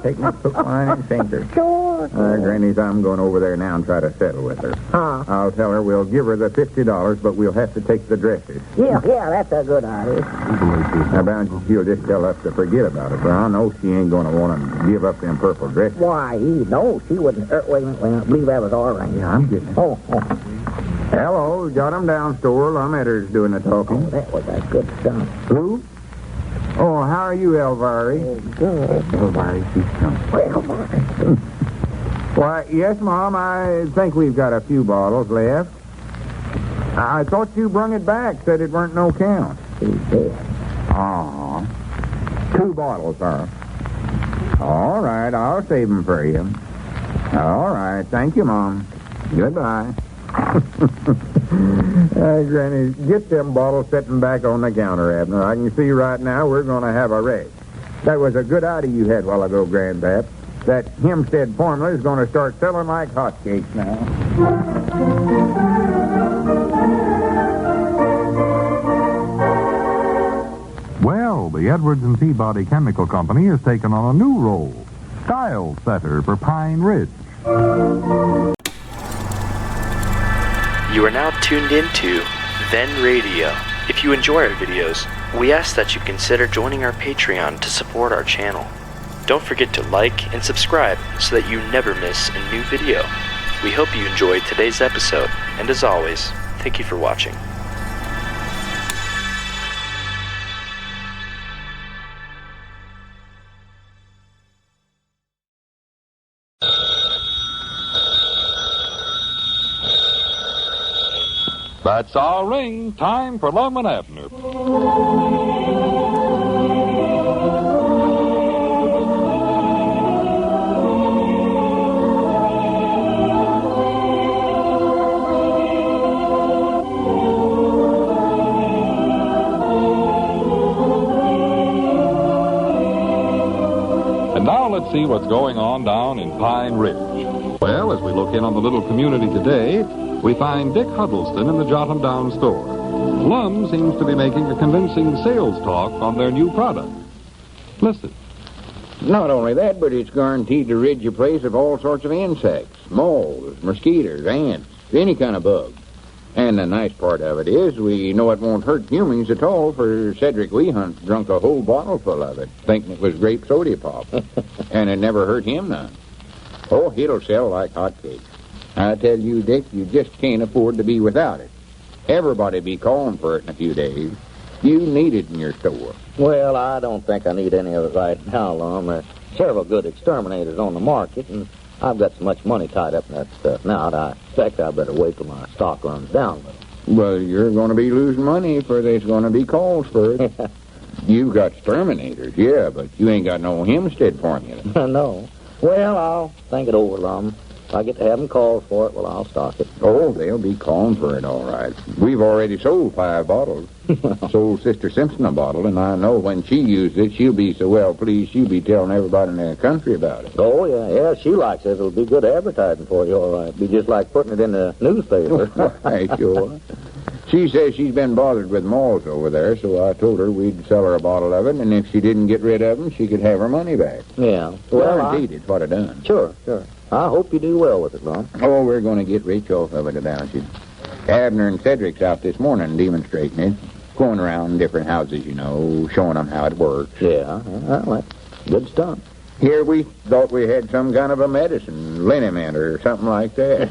D: Taking it hook, line, and sinker.
C: Sure.
D: Granny's, I'm going over there now and try to settle with her.
C: Huh?
D: I'll tell her we'll give her the $50, but we'll have to take the dresses.
C: Yeah, that's a good idea.
D: I bound she'll just tell us to forget about it, but I know she ain't going to want to give up them purple dresses.
C: Why, no, she wouldn't. Wait a minute, I believe that was all right.
D: Yeah, I'm getting it.
C: Oh.
D: Hello, jot 'em down, store. Lum Edder's doing the talking.
C: Oh, that was that good stuff.
D: Who? Oh, how are you, Elvira?
C: Oh, good.
D: Elvira, she's coming.
C: Well, Martin.
D: Why, yes, Mom, I think we've got a few bottles left. I thought you brung it back, said it weren't no count.
C: He did.
D: Aw. 2 bottles, huh? All right, I'll save 'em for you. All right, thank you, Mom. Goodbye. Granny, get them bottles sitting back on the counter, Abner. I can see right now we're going to have a wreck. That was a good idea you had a while ago, Grandpap. That Hempstead formula is going to start selling like hotcakes now.
B: Well, the Edwards and Peabody Chemical Company has taken on a new role, style setter for Pine Ridge.
A: You are now tuned into Then Radio. If you enjoy our videos, we ask that you consider joining our Patreon to support our channel. Don't forget to like and subscribe so that you never miss a new video. We hope you enjoyed today's episode, and as always, thank you for watching.
B: That's our ring. Time for Lum and Abner. And now let's see what's going on down in Pine Ridge. Well, as we look in on the little community today, we find Dick Huddleston in the Jot 'em Down store. Lum seems to be making a convincing sales talk on their new product. Listen.
D: Not only that, but it's guaranteed to rid your place of all sorts of insects, moles, mosquitoes, ants, any kind of bug. And the nice part of it is we know it won't hurt humans at all, for Cedric Weehunt drunk a whole bottle full of it, thinking it was grape soda pop. And it never hurt him none. Oh, it'll sell like hotcakes. I tell you, Dick, you just can't afford to be without it. Everybody be calling for it in a few days. You need it in your store.
C: Well, I don't think I need any of it right now, Lum. There's several good exterminators on the market, and I've got so much money tied up in that stuff now that I expect I better wait till my stock runs down a little.
D: Well, you're going to be losing money, for there's going to be calls for it. You've got exterminators, yeah, but you ain't got no Hempstead formula.
C: No. Well, I'll think it over, Lum. If I get to having calls for it, well, I'll stock it.
D: Oh, they'll be calling for it, all right. We've already sold 5 bottles. Sold Sister Simpson a bottle, and I know when she uses it, she'll be so well pleased she'll be telling everybody in the country about it.
C: Oh, yeah, she likes it. It'll be good advertising for you, all right. Be just like putting it in the newspaper.
D: Right, sure. She says she's been bothered with moths over there, so I told her we'd sell her a bottle of it, and if she didn't get rid of them, she could have her money back.
C: Yeah.
D: Guaranteed it's what I done.
C: Sure. I hope you do well with it, Lum.
D: Oh, we're going to get rich off of it about you. Abner and Cedric's out this morning demonstrating it. Going around different houses, you know, showing them how it works.
C: Yeah, well, that's good stuff.
D: Here we thought we had some kind of a medicine, liniment or something like that.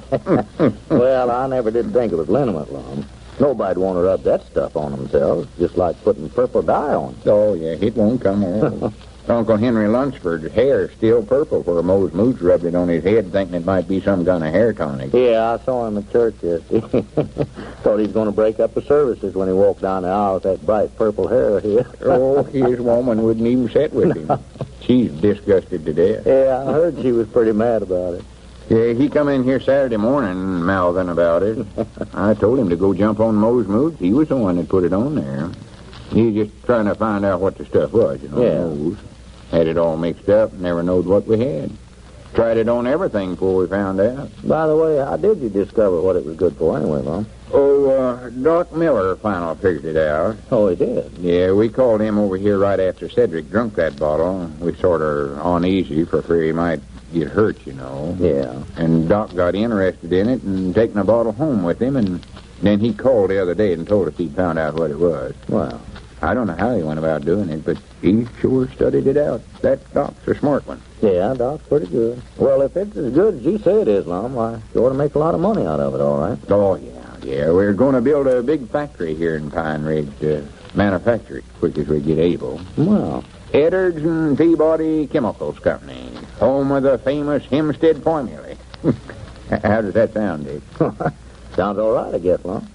C: Well, I never did think it was liniment, Lum. Nobody'd want to rub that stuff on themselves, just like putting purple dye on.
D: Oh, yeah, it won't come off. Uncle Henry Lunsford's hair's still purple where Mose Moose rubbed it on his head thinking it might be some kind of hair tonic.
C: Yeah, I saw him at church yesterday. Thought he was going to break up the services when he walked down the aisle with that bright purple hair of his.
D: Oh, his woman wouldn't even sit with him. She's disgusted to death.
C: Yeah, I heard she was pretty mad about it.
D: Yeah, he come in here Saturday morning mouthing about it. I told him to go jump on Mose Moose. He was the one that put it on there. He was just trying to find out what the stuff was, you know.
C: Yeah.
D: Mose. Had it all mixed up, never knowed what we had. Tried it on everything before we found out.
C: By the way, how did you discover what it was good for anyway, Lum?
D: Oh, Doc Miller finally figured it out.
C: Oh, he did?
D: Yeah, we called him over here right after Cedric drunk that bottle. We sort of uneasy for fear he might get hurt, you know.
C: Yeah.
D: And Doc got interested in it and taken a bottle home with him, and then he called the other day and told us he'd found out what it was.
C: Well,
D: I don't know how he went about doing it, but he sure studied it out. That Doc's a smart one.
E: Yeah, Doc's pretty good. Well, if it's as good as you say it is, Lum, why, you ought to make a lot of money out of it, all right?
D: Oh, yeah. We're going to build a big factory here in Pine Ridge to manufacture it quick as we get able.
E: Well,
D: Edwards and Peabody Chemicals Company, home of the famous Hempstead formula. How does that sound, Dick?
E: sounds all right, I guess, Lum.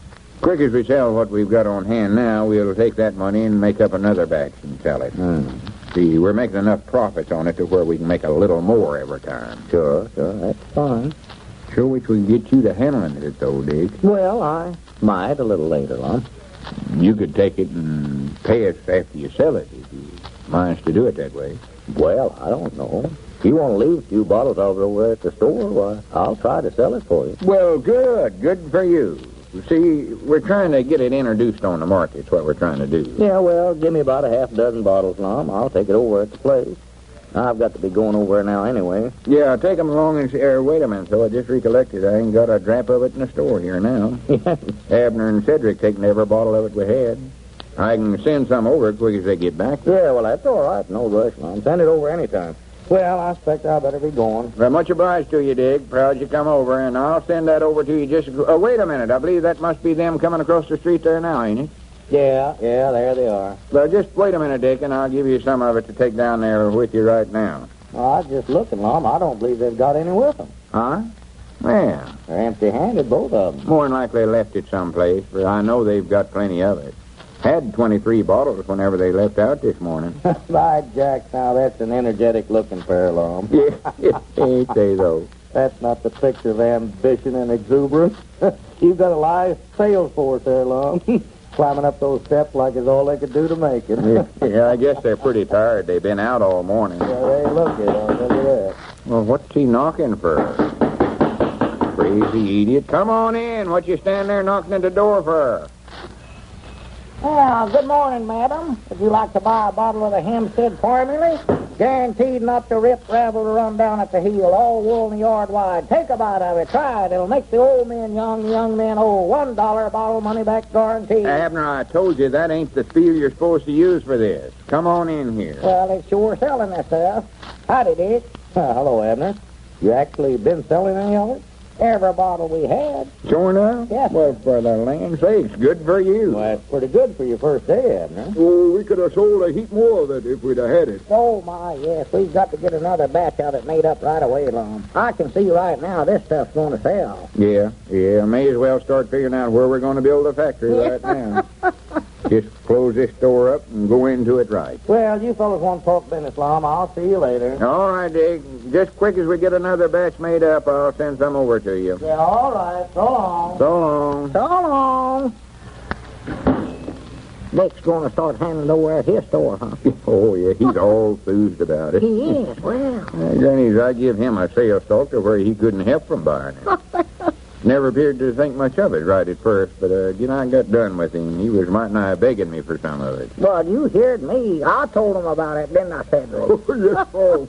D: Quick as we sell what we've got on hand now, we'll take that money and make up another batch and sell it. See, we're making enough profits on it to where we can make a little more every time.
E: Sure, that's fine.
D: Sure wish we could get you to handling it, though, Dick.
E: Well, I might a little later, Lum.
D: You could take it and pay us after you sell it if you manage to do it that way.
E: Well, I don't know. If you want to leave a few bottles over there at the store, why, I'll try to sell it for you.
D: Well, good. Good for you. See, we're trying to get it introduced on the market. That's what we're trying to do.
E: Yeah, well, give me about a half dozen bottles, Lum. I'll take it over at the place. I've got to be going over there now anyway.
D: Yeah, take them along and wait a minute, so I just recollected. I ain't got a drap of it in the store here now. Abner and Cedric taking every bottle of it we had. I can send some over as quick as they get back.
E: Yeah, well, that's all right. No rush, Lum. Send it over anytime. Well, I expect I better be going.
D: Well, much obliged to you, Dick. Proud you come over, and I'll send that over to you just... wait a minute. I believe that must be them coming across the street there now, ain't it?
E: Yeah, there they are.
D: Well, just wait a minute, Dick, and I'll give you some of it to take down there with you right now.
E: Well, I was just looking, Lum. I don't believe they've got any with them.
D: Huh? Well,
E: They're empty-handed, both of them.
D: more than likely left it someplace, for I know they've got plenty of it. Had 23 bottles whenever they left out this morning.
E: By Jack, now that's an energetic-looking pair, Lum.
D: Yeah, ain't they, though?
E: That's not the picture of ambition and exuberance. You've got a live sales force there, Lum. Climbing up those steps like it's all they could do to make it.
D: Yeah, I guess they're pretty tired. They've been out all morning.
E: Yeah, they look it. I'll tell you that.
D: Well, what's he knocking for? Crazy idiot. Come on in. What you stand there knocking at the door for?
C: Well, good morning, madam. Would you like to buy a bottle of the Hempstead formula? Guaranteed not to rip, ravel, or run down at the heel, all wool and yard wide. Take a bite of it. Try it. It'll make the old men young, the young men old. $1 bottle, money back guarantee.
D: Abner, I told you that ain't the spiel you're supposed to use for this. Come on in here.
C: Well, it's sure selling this stuff. Howdy, Dick.
E: Hello, Abner. You actually been selling any of it?
C: Every bottle we had.
D: Sure enough?
C: Yes.
D: Well, for the land's sakes, good for you.
E: Well, that's pretty good for your first day, Abner.
B: Oh, we could have sold a heap more of it if we'd have had it.
C: Oh, my, yes. We've got to get another batch of it made up right away, Lum. I can see right now this stuff's going to sell.
D: Yeah, may as well start figuring out where we're going to build a factory right now. Just close this store up and go into it right.
E: Well, you fellas want to talk business, Lum. I'll see you later.
D: All right, Dick. Just quick as we get another batch made up, I'll send some over to you.
E: Yeah, all right. So long.
D: So long.
C: So long. Dick's going to start handing over at his store, huh?
D: Oh, yeah, he's all enthused about it.
C: He is. Well.
D: Granny's, I give him a sales talk to where he couldn't help from buying it. Never appeared to think much of it right at first, but when I got done with him, he was mighty nigh begging me for some of it.
C: Well, you heard me. I told him about it, didn't I, Cedric?
B: Oh, yes, oh.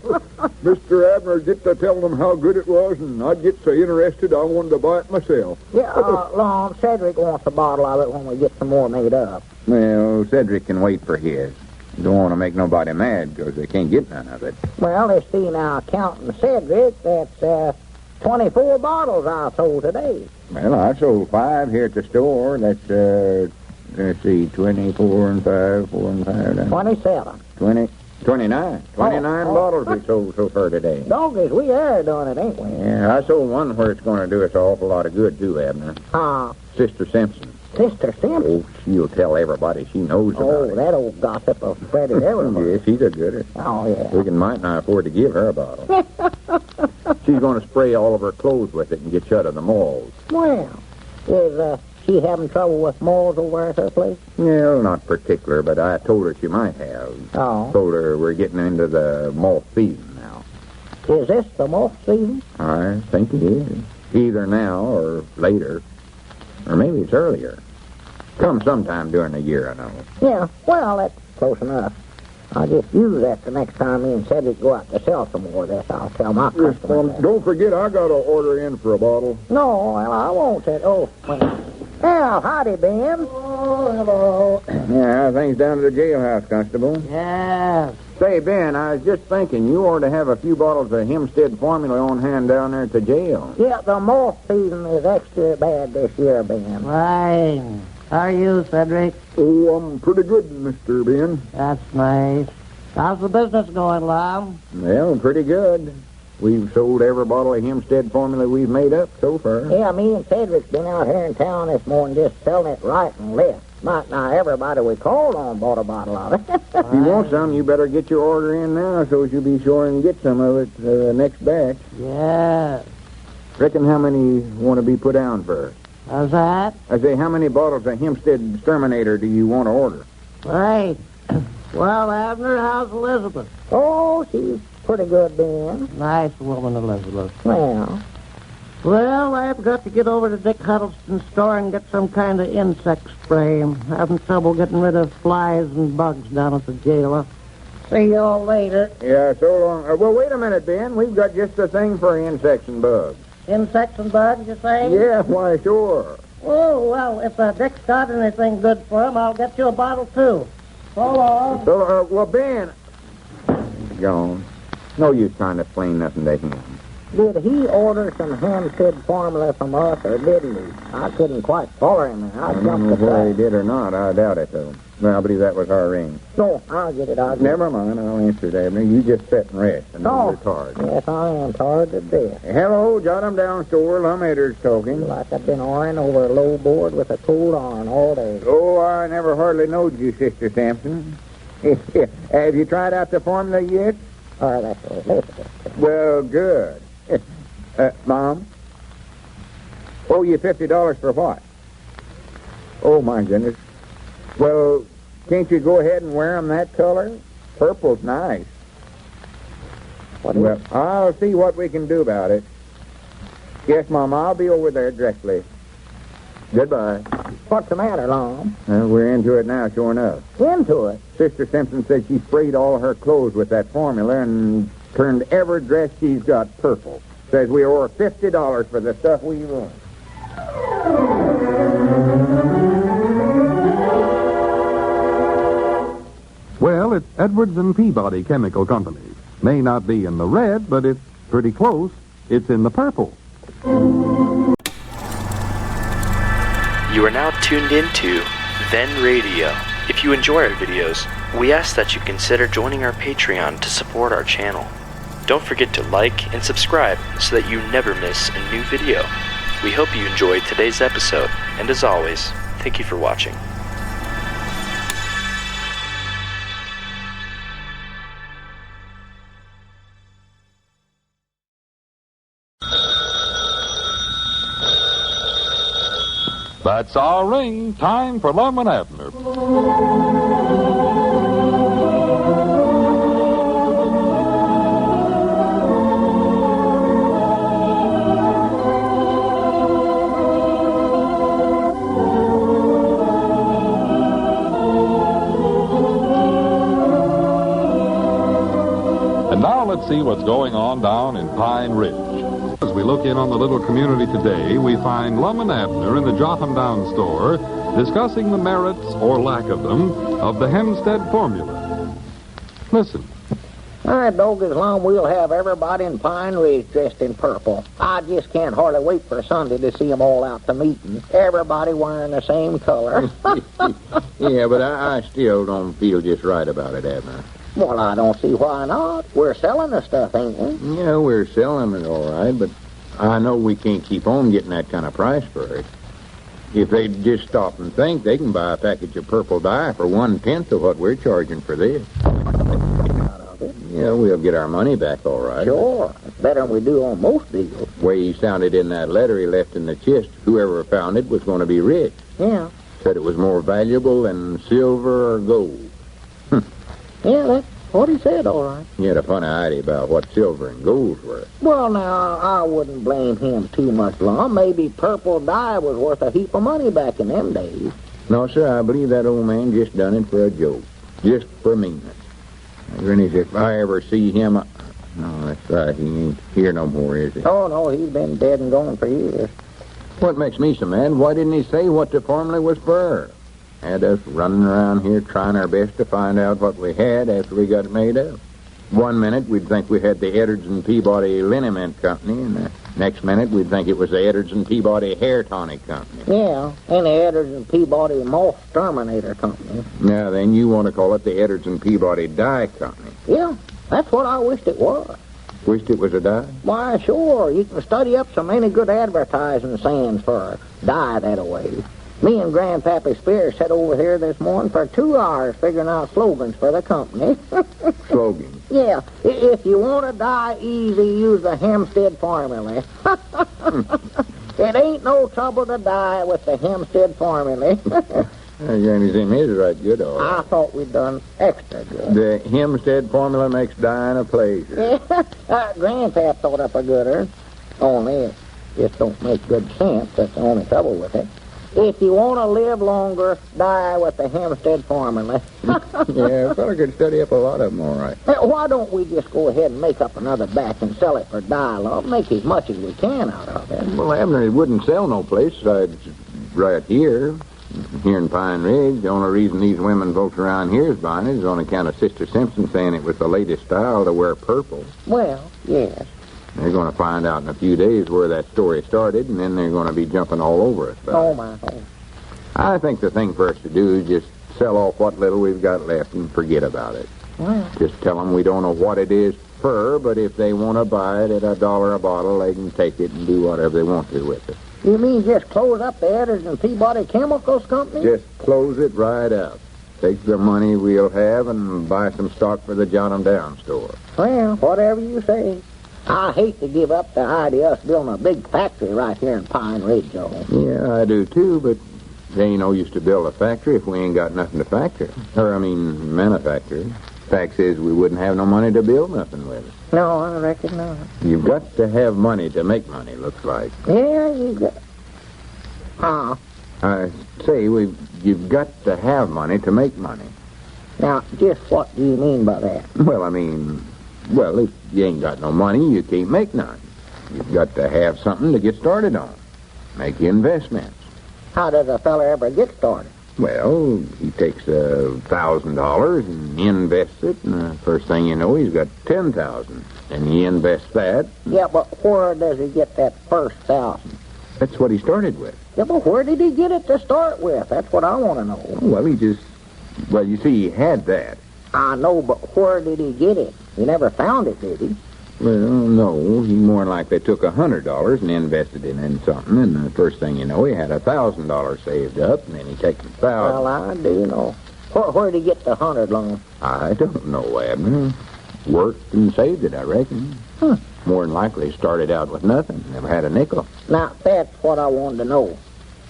B: Mr. Abner get to telling them how good it was, and I'd get so interested I wanted to buy it myself.
C: Yeah, Lum, Cedric wants a bottle of it when we get some more made up.
D: Well, Cedric can wait for his. Don't want to make nobody mad because they can't get none of it.
C: Well, let's see now, counting Cedric, that's 24 bottles I sold today.
D: Well, I sold 5 here at the store. That's, let's see, 24 and 5, 4 and 5.
C: 27.
D: 29. 29 bottles we sold so far today.
C: Doggies, we are doing it, ain't we?
D: Yeah, I sold one where it's going to do us an awful lot of good, too, Abner. Sister Simpson.
C: Sister Skimp?
D: Oh, she'll tell everybody she knows about it.
C: Oh, that old gossip of Freddy everywhere.
D: Yes, she's a gooder.
C: Oh, yeah.
D: We might not afford to give her a bottle. She's going to spray all of her clothes with it and get shut of the moles.
C: Well, is she having trouble with moles over at her place?
D: Well, not particular, but I told her she might have.
C: Oh.
D: Told her we're getting into the moth season now.
C: Is this the moth season?
D: I think it is. Either now or later. Or maybe it's earlier. Come sometime during the year, I know.
C: Yeah, well, that's close enough. I'll just use that the next time me and Cedric go out to sell some more of this. I'll tell my customers that.
B: Don't forget, I got to order in for a bottle.
C: No, well, I won't. Oh, wait. Well, howdy, Ben.
D: Oh, hello. Yeah, how things down to the jailhouse, Constable?
C: Yeah.
D: Say, Ben, I was just thinking you ought to have a few bottles of Hempstead formula on hand down there at the jail.
C: Yeah, the moth season is extra bad this year, Ben. Fine. How are you, Cedric?
D: Oh, I'm pretty good, Mr. Ben.
C: That's nice. How's the business going, Lum?
D: Well, pretty good. We've sold every bottle of Hempstead formula we've made up so far.
C: Yeah, me and Cedric's been out here in town this morning just selling it right and left. Might not everybody we called on bought a bottle of it.
D: If you want some, you better get your order in now so you'll be sure and get some of it next batch.
C: Yeah.
D: Reckon how many want to be put down for?
C: How's that?
D: I say, how many bottles of Hempstead Exterminator do you want to order?
C: Right. Well, Abner, how's Elizabeth? Oh, she's pretty good, Ben. Nice woman, Elizabeth. Well, I've got to get over to Dick Huddleston's store and get some kind of insect spray. I'm having trouble getting rid of flies and bugs down at the jail. See you all later.
D: Yeah, so long. Well, wait a minute, Ben. We've got just the thing for insects and bugs.
C: Insects and bugs, you say?
D: Yeah, why, sure.
C: Oh, well, if Dick's got anything good for him, I'll get you a bottle, too. So long.
D: So, well, Ben... He's gone. No use trying to explain nothing to him.
C: Did he order some Hempstead formula from us, or didn't he? I couldn't quite follow him.
D: I don't know whether he did or not. I doubt it, though. Well, I believe that was our ring.
C: No, I'll get it.
D: Never mind. I'll answer it, Abner. You just sit and rest. I know you're tired.
C: Yes, I am tired to death.
D: Hello, jot 'em down, store. Lum Abner's talking.
C: Like I've been oaring over a low board with a cold iron all day.
D: Oh, I never hardly knowed you, Sister Sampson. Have you tried out the formula yet?
C: Oh, that's Elizabeth.
D: Well, good. Mom? Owe you $50 for what? Oh, my goodness. Well, can't you go ahead and wear 'em that color? Purple's nice. Well, I'll see what we can do about it. Yes, Mom, I'll be over there directly. Goodbye.
C: What's the matter, Lum?
D: We're into it now, sure enough.
C: Into it?
D: Sister Simpson said she sprayed all her clothes with that formula and turned every dress she's got purple. Says we owe her $50 for the stuff we run.
B: Well, it's Edwards and Peabody Chemical Company. May not be in the red, but it's pretty close. It's in the purple.
A: You are now tuned into Then Radio. If you enjoy our videos, we ask that you consider joining our Patreon to support our channel. Don't forget to like and subscribe so that you never miss a new video. We hope you enjoyed today's episode, and as always, thank you for watching.
B: That's our ring. Time for Lum and Abner. And now let's see what's going on down in Pine Ridge. As we look in on the little community today, we find Lum and Abner in the Jot 'em Down store discussing the merits, or lack of them, of the Hempstead formula. Listen.
C: I dog as long we'll have everybody in Pine Ridge dressed in purple. I just can't hardly wait for Sunday to see 'em all out to meeting. Everybody wearing the same color.
D: Yeah, but I still don't feel just right about it, Abner.
C: Well, I don't see why not. We're selling the stuff, ain't we?
D: Yeah, we're selling it all right, but I know we can't keep on getting that kind of price for it. If they just stop and think, they can buy a package of purple dye for 1/10 of what we're charging for this. Yeah, we'll get our money back all right.
C: Sure. It's better than we do on most deals.
D: The way he sounded in that letter he left in the chest, whoever found it was going to be rich.
C: Yeah.
D: Said it was more valuable than silver or gold.
C: Yeah, that's what he said, all right.
D: He had a funny idea about what silver and gold's worth.
C: Well, now, I wouldn't blame him too much, Lum. Maybe purple dye was worth a heap of money back in them days.
D: No, sir, I believe that old man just done it for a joke. Just for meanness. Granny said, if I ever see him... No, that's right, he ain't here no more, is he?
C: Oh, no, he's been dead and gone for years.
D: What makes me so mad, why didn't he say what the formula was for? Had us running around here trying our best to find out what we had after we got it made up. One minute we'd think we had the Edwards and Peabody Liniment Company, and the next minute we'd think it was the Edwards and Peabody Hair Tonic Company.
C: Yeah, and the Edwards and Peabody Moth Terminator Company.
D: Now then, you want to call it the Edwards and Peabody Dye Company.
C: Yeah, that's what I wished it was.
D: Wished it was a dye?
C: Why, sure. You can study up so many good advertising sayings for a dye that-a-way. Me and Grandpappy Spears sat over here this morning for 2 hours figuring out slogans for the company.
D: Slogans?
C: Yeah. If you want to die easy, use the Hempstead formula. It ain't no trouble to die with the Hempstead formula.
D: Granny's him is right good, all right.
C: I thought we'd done extra good.
D: The Hempstead formula makes dying a pleasure.
C: Grandpap thought up a gooder. Only it just don't make good sense. That's the only trouble with it. If you want to live longer, die with the Hempstead formula.
D: Yeah, a fella could study up a lot of them, all right.
C: Why don't we just go ahead and make up another batch and sell it for dialogue? Make as much as we can out of it.
D: Well, Abner, it wouldn't sell no place besides right here. Here in Pine Ridge, the only reason these women folks around here is buying it is on account of Sister Simpson saying it was the latest style to wear purple.
C: Well, yes.
D: They're going to find out in a few days where that story started, and then they're going to be jumping all over us.
C: Oh, my.
D: I think the thing for us to do is just sell off what little we've got left and forget about it.
C: Well.
D: Just tell them we don't know what it is for, but if they want to buy it at $1 a bottle, they can take it and do whatever they want to with it.
C: You mean just close up the Edwards and Peabody Chemicals Company?
D: Just close it right up. Take the money we'll have and buy some stock for the Jot 'em Down store.
C: Well, whatever you say. I hate to give up the idea of us building a big factory right here in Pine Ridge, though.
D: Yeah, I do too, but they ain't no use to build a factory if we ain't got nothing to factor. Manufacture. Fact is, we wouldn't have no money to build nothing with it.
C: No, I reckon not.
D: You've got to have money to make money, looks like.
C: Yeah, you got...
D: I say, you've got to have money to make money.
C: Now, just what do you mean by that?
D: Well, if you ain't got no money, you can't make none. You've got to have something to get started on. Make investments.
C: How does a fella ever get started?
D: Well, he takes $1,000 and invests it, and the first thing you know, he's got $10,000. And he invests that.
C: Yeah, but where does he get that first $1,000?
D: That's what he started with.
C: Yeah, but where did he get it to start with? That's what I want to know.
D: Well, you see, he had that.
C: I know, but where did he get it? He never found it, did he?
D: Well, no. He more than likely took $100 and invested it in something, and the first thing you know, he had $1,000 saved up, and then he takes $1,000.
C: Well, I do know. Where did he get the 100 loan?
D: I don't know, Abner. Worked and saved it, I reckon. More than likely started out with nothing. Never had a nickel.
C: Now, that's what I wanted to know.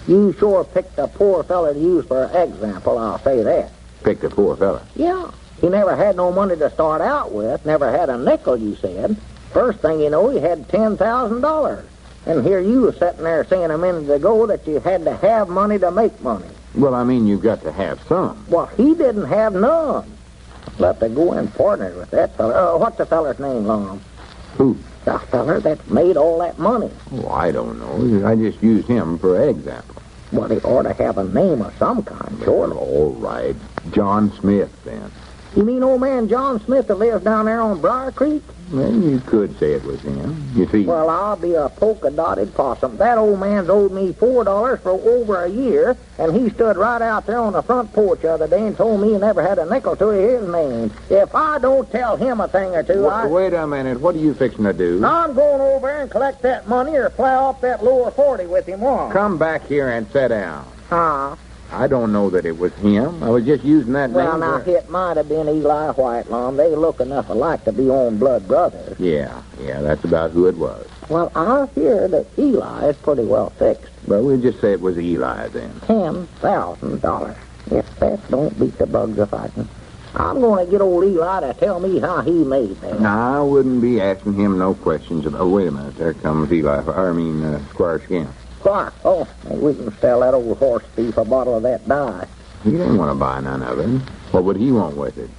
C: You sure picked a poor fella to use for an example, I'll say that.
D: Picked a poor fella.
C: Yeah. He never had no money to start out with, never had a nickel, you said. First thing you know, he had $10,000. And here you were sitting there saying a minute ago that you had to have money to make money.
D: Well, you've got to have some.
C: Well, he didn't have none. Let to go in partner with that fella. What's the feller's name, Lum?
D: Who?
C: The feller that made all that money.
D: Oh, I don't know. I just use him for example.
C: Well, he ought to have a name of some kind, sure.
D: All right. John Smith, then.
C: You mean old man John Smith that lives down there on Briar Creek?
D: Well, you could say it was him. You see...
C: Well, I'll be a polka-dotted possum. That old man's owed me $4 for over a year, and he stood right out there on the front porch the other day and told me he never had a nickel to his name. If I don't tell him a thing or two,
D: Wait a minute. What are you fixing to do?
C: I'm going over there and collect that money or plow up that lower 40 with him on.
D: Come back here and sit down.
C: Huh?
D: I don't know that it was him. I was just using that
C: Well,
D: name.
C: now, it might have been Eli White, Lum. They look enough alike to be own blood brothers.
D: Yeah, that's about who it was.
C: Well, I hear that Eli is pretty well fixed.
D: Well, we'll just say it was Eli then.
C: $10,000. If that don't beat the bugs of fighting. I'm going to get old Eli to tell me how he made that.
D: I wouldn't be asking him no questions about... Oh, wait a minute. There comes Squire Skimp.
C: Why? Oh, we can sell that old horse thief a bottle of that dye.
D: He didn't want to buy none of it. What would he want with it?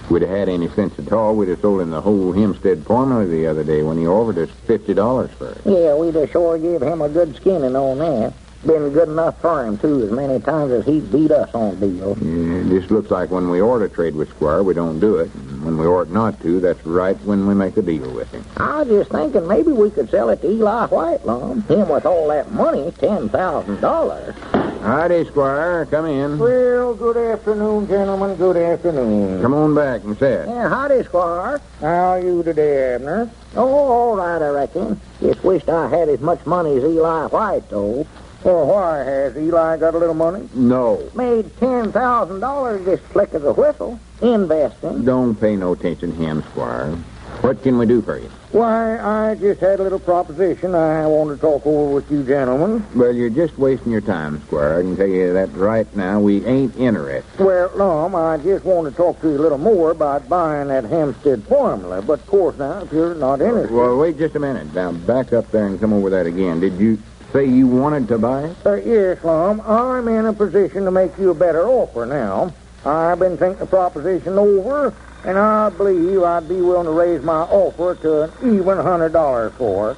D: If we'd have had any sense at all, we'd have sold him the whole Hempstead formula the other day when he offered us $50 for it.
C: Yeah, we'd have sure give him a good skinning on that. Been good enough for him, too, as many times as he's beat us on deals.
D: Yeah, it just looks like when we ought to trade with Squire, we don't do it. And when we ought not to, that's right when we make a deal with him.
C: I was just thinking maybe we could sell it to Eli White, Lum. Him with all that money, $10,000.
D: Howdy, Squire. Come in.
E: Well, good afternoon, gentlemen. Good afternoon.
D: Come on back and sit.
C: Yeah, howdy, Squire.
E: How are you today, Abner?
C: Oh, all right, I reckon. Just wished I had as much money as Eli White, though.
E: Well, why? Has Eli got a little money?
D: No.
C: Made $10,000 this flick of the whistle. Investing.
D: Don't pay no attention to him, Squire. What can we do for you?
E: Why, I just had a little proposition I wanted to talk over with you gentlemen.
D: Well, you're just wasting your time, Squire. I can tell you that right now. We ain't interested.
E: Well, Lum, I just want to talk to you a little more about buying that Hempstead formula. But, of course, now, if you're not interested...
D: Well, wait just a minute. Now, back up there and come over that again. Did you say you wanted to buy it?
E: Yes, Lum. I'm in a position to make you a better offer now. I've been thinking the proposition over, and I believe I'd be willing to raise my offer to an even $100 for it.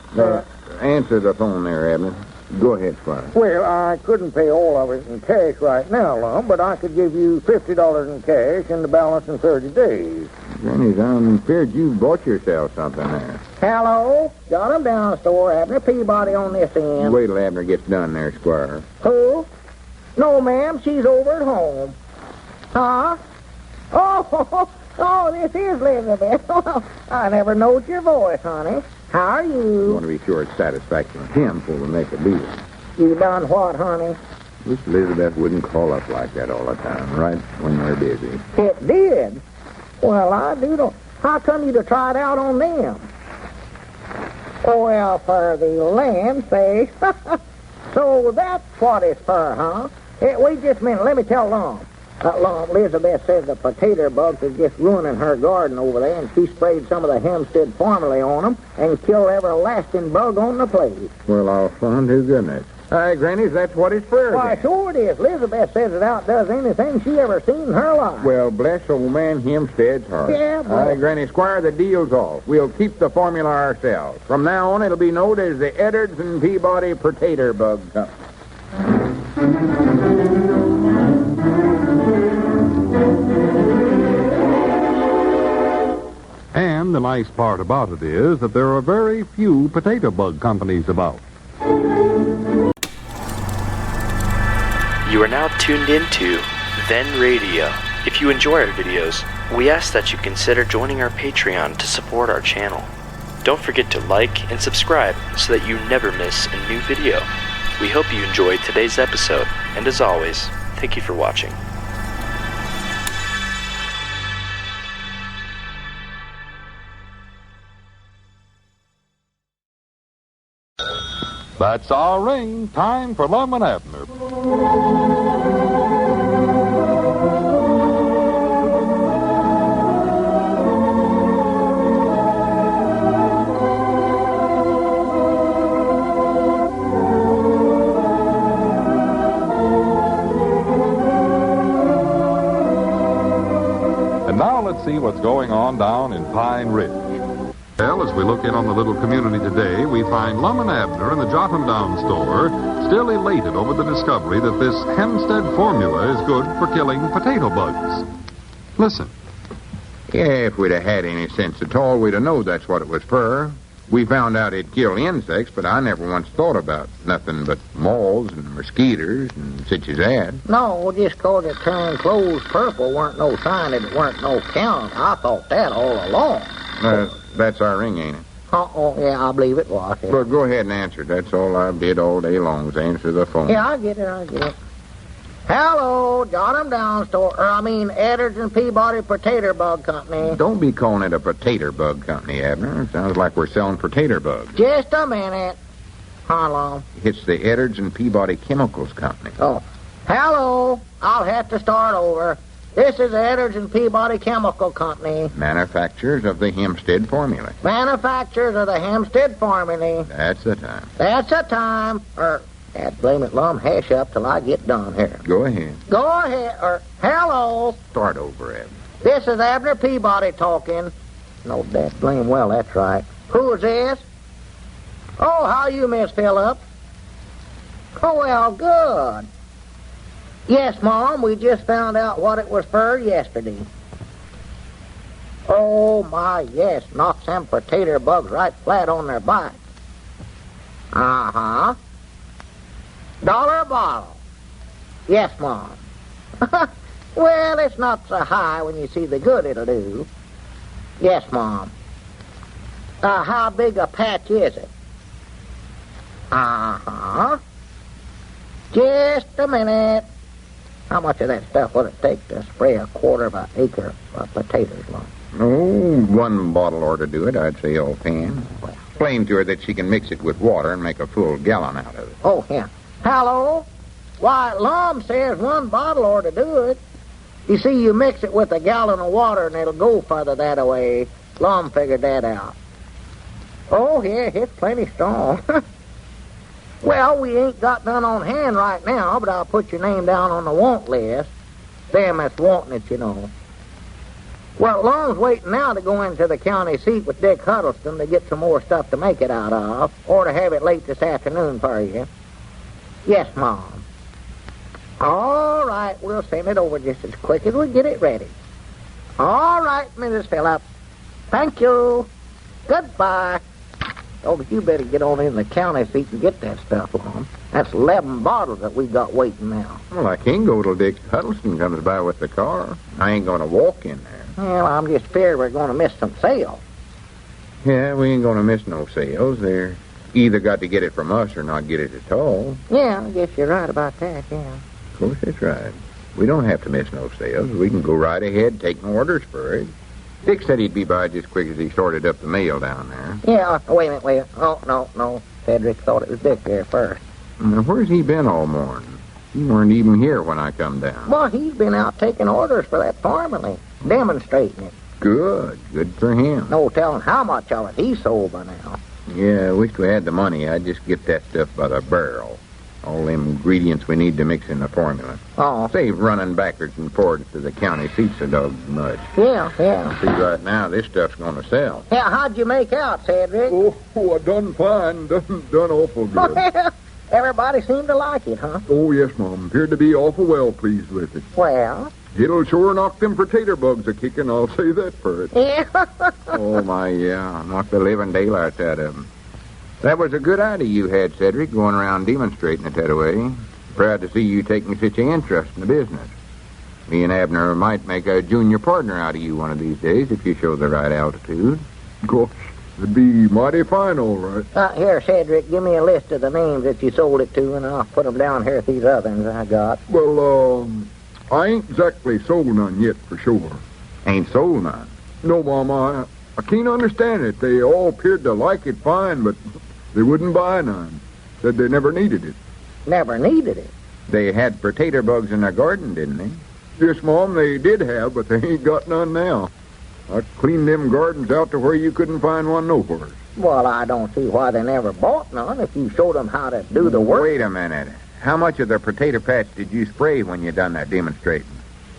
D: Answer the phone there, Abner. Go ahead, Squire.
E: Well, I couldn't pay all of it in cash right now, Lum, but I could give you $50 in cash and the balance in 30 days.
D: Granny's, I'm feared you bought yourself something there.
C: Hello? Got him down, store. Abner Peabody on this end.
D: Wait till Abner gets done there, Squire.
C: Who? No, ma'am. She's over at home. Huh? Oh, this is Elizabeth. I never knowed your voice, honey. How are
D: You
C: you?
D: want to be sure it's satisfaction to him before we make a deal.
C: You done what, honey?
D: Wish Elizabeth wouldn't call up like that all the time, right when we're busy.
C: It did. Well, I do know. How come you to try it out on them? Well, for the land sakes. So that's what it's for, huh? Hey, wait just a minute. Let me tell Lum. Lum, Elizabeth says the potato bugs are just ruining her garden over there, and she sprayed some of the Hempstead formula on them and killed every lasting bug on the place.
D: Well, I'll fond to goodness. Hi, Granny's, that's what it's for.
C: Why, sure it is. Elizabeth says it outdoes anything she ever seen in her life.
D: Well, bless old man Hempstead's heart.
C: Yeah, boy.
D: Hi, Granny Squire, the deal's off. We'll keep the formula ourselves. From now on, it'll be known as the Edwards and Peabody Potato Bug Company.
B: And the nice part about it is that there are very few potato bug companies about.
A: You are now tuned into Then Radio. If you enjoy our videos, we ask that you consider joining our Patreon to support our channel. Don't forget to like and subscribe so that you never miss a new video. We hope you enjoyed today's episode, and as always, thank you for watching.
B: That's our ring. Time for Lum and Abner. And now let's see what's going on down in Pine Ridge. Well, as we look in on the little community today, we find Lum and Abner in the Jotham Down store still elated over the discovery that this Hempstead formula is good for killing potato bugs. Listen.
D: Yeah, if we'd have had any sense at all, we'd have known that's what it was for. We found out it killed insects, but I never once thought about nothing but moths and mosquitoes and such as that.
C: No, just 'cause it turned clothes purple weren't no sign that it weren't no count. I thought that all along.
D: That's our ring, ain't it?
C: Oh, yeah, I believe it was. Yeah.
D: Well, go ahead and answer. That's all I did all day long was answer the phone.
C: Yeah, I get it. Hello, Jotham Down store. Edwards and Peabody Potato Bug Company.
D: Don't be calling it a potato bug company, Abner. It sounds like we're selling potato bugs.
C: Just a minute. Hello.
D: It's the Edwards and Peabody Chemicals Company.
C: Oh, hello. I'll have to start over. This is Edwards and Peabody Chemical Company.
D: Manufacturers of the Hempstead formula.
C: Manufacturers of the Hempstead formula.
D: That's the time.
C: That's the time. Blame it, Lum, hash up till I get done here.
D: Go ahead.
C: Go ahead. Hello.
D: Start over, Abner.
C: This is Abner Peabody talking. No, that blame well, that's right. Who is this? Oh, how you, Miss Phillip? Oh, well, good. Yes, Mom, we just found out what it was for yesterday. Oh, my, yes, knocks them potato bugs right flat on their backs. Uh-huh. $1 a bottle. Yes, Mom. Well, it's not so high when you see the good it'll do. Yes, Mom. How big a patch is it? Uh-huh. Just a minute. How much of that stuff would it take to spray a quarter of an acre of potatoes, Mom?
D: Oh, 1 bottle ought to do it, I'd say, offhand. Explain to her that she can mix it with water and make a full gallon out of it.
C: Oh, yeah. Hello? Why, Lum says 1 bottle ought to do it. You see, you mix it with a gallon of water and it'll go further that away. Lum figured that out. Oh, yeah, it's plenty strong. Well, we ain't got none on hand right now, but I'll put your name down on the want list. Them that's wanting it, you know. Well, Lum's waiting now to go into the county seat with Dick Huddleston to get some more stuff to make it out of, or to have it late this afternoon for you. Yes, Mom. All right, we'll send it over just as quick as we get it ready. All right, Mrs. Phillips. Thank you. Goodbye. Oh, but you better get on in the county seat and get that stuff, Lum. That's 11 bottles that we got waiting now.
D: Well, I can't go till Dick Huddleston comes by with the car. I ain't going to walk in there.
C: Well, I'm just feared we're going to miss some sales.
D: Yeah, we ain't going to miss no sales. They're either got to get it from us or not get it at all.
C: Yeah, I guess you're right about that, yeah.
D: Of course, that's right. We don't have to miss no sales. We can go right ahead taking orders for it. Dick said he'd be by just quick as he sorted up the mail down there.
C: Yeah, wait a minute. Oh, no. Cedric thought it was Dick there first.
D: Now, where's he been all morning? He weren't even here when I come down.
C: Well, he's been out taking orders for that formula, demonstrating it.
D: Good for him.
C: No telling how much of it he sold by now.
D: Yeah, I wish we had the money. I'd just get that stuff by the barrel. All them ingredients we need to mix in the formula.
C: Oh.
D: Save running backwards and forwards to the county seats so dogs much.
C: Yeah.
D: See, right now, this stuff's going to sell.
C: Yeah, how'd you make out, Cedric?
B: Oh, I done fine. Done awful good.
C: Well, everybody seemed to like it, huh?
B: Oh, yes, Mom. Appeared to be awful well pleased with it.
C: Well?
B: It'll sure knock them potato bugs a-kicking, I'll say that for it.
C: Yeah.
D: Oh, my, yeah. Knock the living daylights out of them. That was a good idea you had, Cedric, going around demonstrating it that way. Proud to see you taking such an interest in the business. Me and Abner might make a junior partner out of you one of these days if you show the right altitude.
B: Gosh, it'd be mighty fine, all right.
C: Here, Cedric, give me a list of the names that you sold it to, and I'll put them down here with these other ones I got.
B: Well, I ain't exactly sold none yet, for sure.
D: Ain't sold none.
B: No, Mom, I can't understand it. They all appeared to like it fine, but they wouldn't buy none. Said they never needed it.
C: Never needed it?
D: They had potato bugs in their garden, didn't they?
B: Yes, Mom, they did have, but they ain't got none now. I cleaned them gardens out to where you couldn't find one nowhere.
C: Well, I don't see why they never bought none if you showed them how to do the work.
D: Wait a minute. How much of the potato patch did you spray when you done that demonstrating?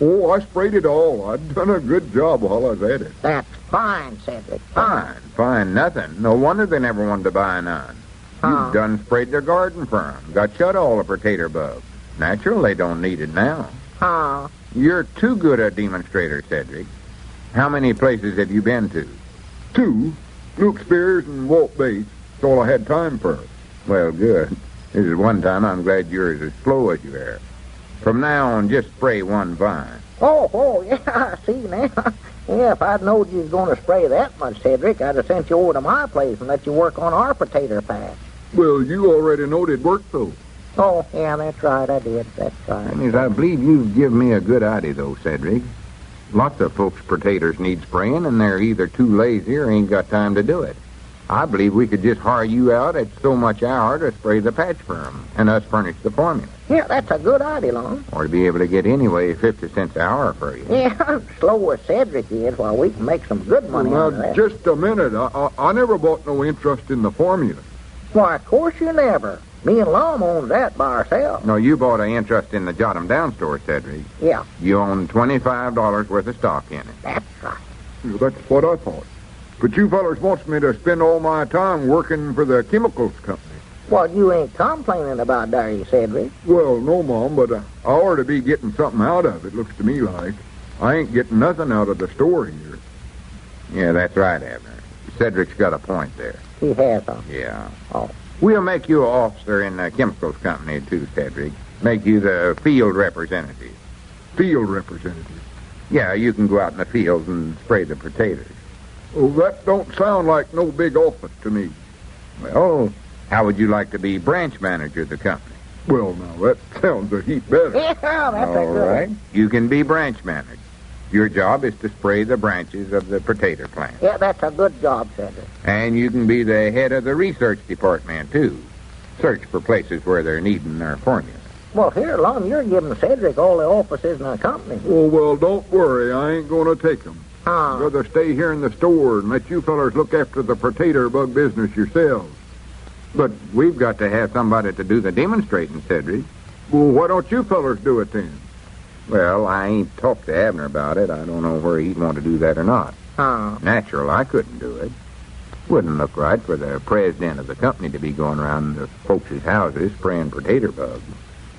B: Oh, I sprayed it all. I'd done a good job while I was at it.
C: That's fine, Cedric.
D: Fine, nothing. No wonder they never wanted to buy none. You've done sprayed their garden for 'em. Got shut all the potato bugs. Natural, they don't need it now. You're too good a demonstrator, Cedric. How many places have you been to?
B: 2. Luke Spears and Walt Bates. That's all I had time for.
D: Well, good. This is one time I'm glad you're as slow as you are. From now on, just spray one vine.
C: Oh, yeah, I see now. Yeah, if I'd known you was going to spray that much, Cedric, I'd have sent you over to my place and let you work on our potato patch.
B: Well, you already knowed it worked, though.
C: Oh, yeah, that's right, I did. That's right.
D: That means I believe you've given me a good idea, though, Cedric. Lots of folks' potatoes need spraying, and they're either too lazy or ain't got time to do it. I believe we could just hire you out at so much hour to spray the patch for 'em, and us furnish the formula.
C: Yeah, that's a good idea, Lum.
D: Or to be able to get anyway 50 cents an hour for you.
C: Yeah, I'm slow as Cedric is, while we can make some good money
B: Now,
C: out of that.
B: just a minute. I never bought no interest in the formula.
C: Why, of course you never. Me and Lum own that by ourselves.
D: No, you bought an interest in the Jot 'em Down store, Cedric.
C: Yeah,
D: You own $25 worth of stock in it.
C: that's right.
B: Well, that's what I thought. But you fellers wants me to spend all my time working for the chemicals company.
E: What you ain't complaining about there, you Cedric?
F: Well, no, Mom, but I ought to be getting something out of it, looks to me like. I ain't getting nothing out of the store here.
D: Yeah, that's right, Abner. Cedric's got a point there.
E: He has, huh?
D: Yeah.
E: Oh.
D: We'll make you an officer in the chemicals company, too, Cedric. Make you the field representative.
F: Field representative.
D: Yeah, you can go out in the fields and spray the potatoes.
F: Oh, that don't sound like no big office to me.
D: Well, how would you like to be branch manager of the company?
F: Well, now, that sounds a heap better.
E: Yeah, that's a
D: All
E: good
D: right. You can be branch manager. Your job is to spray the branches of the potato plant.
E: Yeah, that's a good job, Cedric.
D: And you can be the head of the research department, too. Search for places where they're needing their formula.
E: Well, here, Lum, you're giving Cedric all the offices in the company.
F: Oh, well, don't worry. I ain't going to take them.
E: Huh?
F: I'd rather stay here in the store and let you fellers look after the potato bug business yourselves.
D: But we've got to have somebody to do the demonstrating, Cedric.
F: Well, why don't you fellers do it then?
D: Well, I ain't talked to Abner about it. I don't know where he'd want to do that or not.
E: Huh?
D: Natural, I couldn't do it. Wouldn't look right for the president of the company to be going around to folks' houses spraying potato bugs.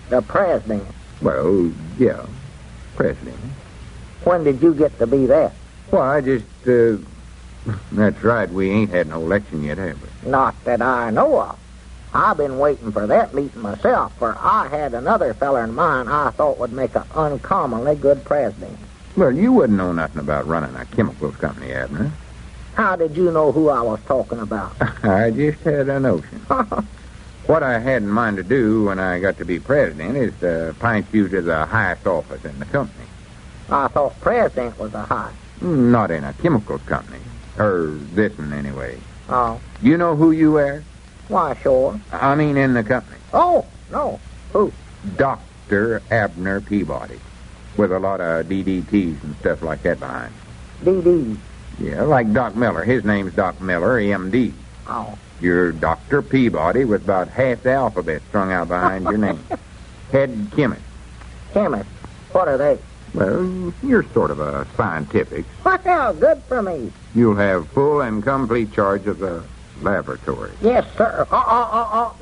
E: The president.
D: Well, yeah, president.
E: When did you get to be that?
D: Well, I just, that's right, we ain't had no election yet, have we?
E: Not that I know of. I've been waiting for that meeting myself, for I had another feller in mind I thought would make an uncommonly good president.
D: Well, you wouldn't know nothing about running a chemicals company, Abner.
E: How did you know who I was talking about?
D: I just had a notion. What I had in mind to do when I got to be president is to appoint you to the highest office in the company.
E: I thought president was a high.
D: Not in a chemicals company. Or this one, anyway.
E: Oh,
D: You know who you are?
E: why, sure.
D: I mean in the company.
E: Oh, no. Who?
D: Dr. Abner Peabody. With a lot of DDTs and stuff like that behind.
E: D.D.
D: Yeah, like Doc Miller. His name's Doc Miller, M.D.
E: Oh.
D: You're Dr. Peabody with about half the alphabet strung out behind your name. Head chemist.
E: Chemist. What are they?
D: Well, you're sort of a scientific.
E: Well, good for me.
D: You'll have full and complete charge of the laboratory.
E: Yes, sir.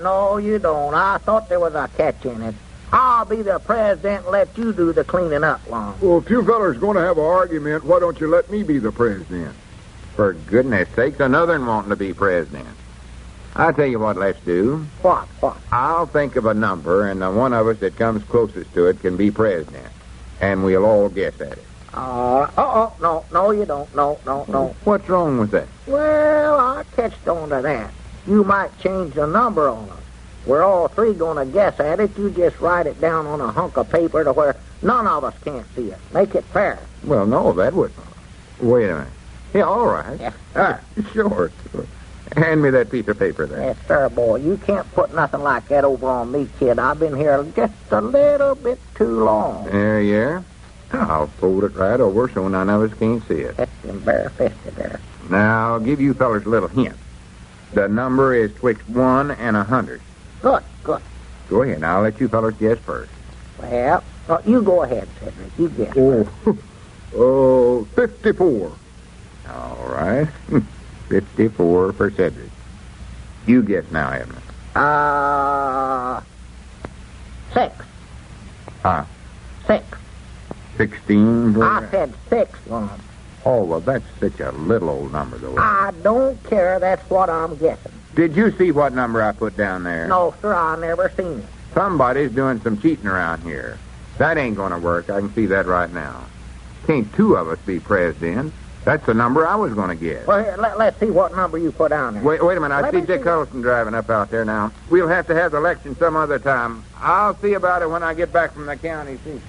E: No, you don't. I thought there was a catch in it. I'll be the president and let you do the cleaning up, Lum.
F: Well, if you fellers going to have an argument, why don't you let me be the president?
D: For goodness sakes, another one wanting to be president. I'll tell you what let's do.
E: What?
D: I'll think of a number, and the one of us that comes closest to it can be president. And we'll all guess at it.
E: No, you don't. No.
D: What's wrong with that?
E: Well, I catched on to that. You might change the number on us. We're all three going to guess at it. You just write it down on a hunk of paper to where none of us can't see it. Make it fair.
D: Well, no, that wouldn't. Wait a minute. Yeah, all right.
E: Yeah.
D: Sure. Hand me that piece of paper there.
E: Yes, sir, boy. You can't put nothing like that over on me, kid. I've been here just a little bit too long.
D: There you are. I'll fold it right over so none of us can see it.
E: That's embarrassed there.
D: Now, I'll give you fellas a little hint. The number is twixt 1 and 100.
E: Good.
D: Go ahead. I'll let you fellas guess first.
E: Well, you go ahead, Cedric. You guess.
F: 54.
D: All right. 54 for Cedric. You guess now, Abner.
E: 6. 6.
D: 16 for...
E: I said 6, Lum.
D: Oh, well, that's such a little old number, though.
E: I don't care. That's what I'm guessing.
D: Did you see what number I put down there?
E: No, sir, I never seen it.
D: Somebody's doing some cheating around here. That ain't going to work. I can see that right now. Can't two of us be president. That's the number I was going to get.
E: Well, here, let's see what number you put down there.
D: Wait a minute. I see Dick Huddleston driving up out there now. We'll have to have the election some other time. I'll see about it when I get back from the county seat.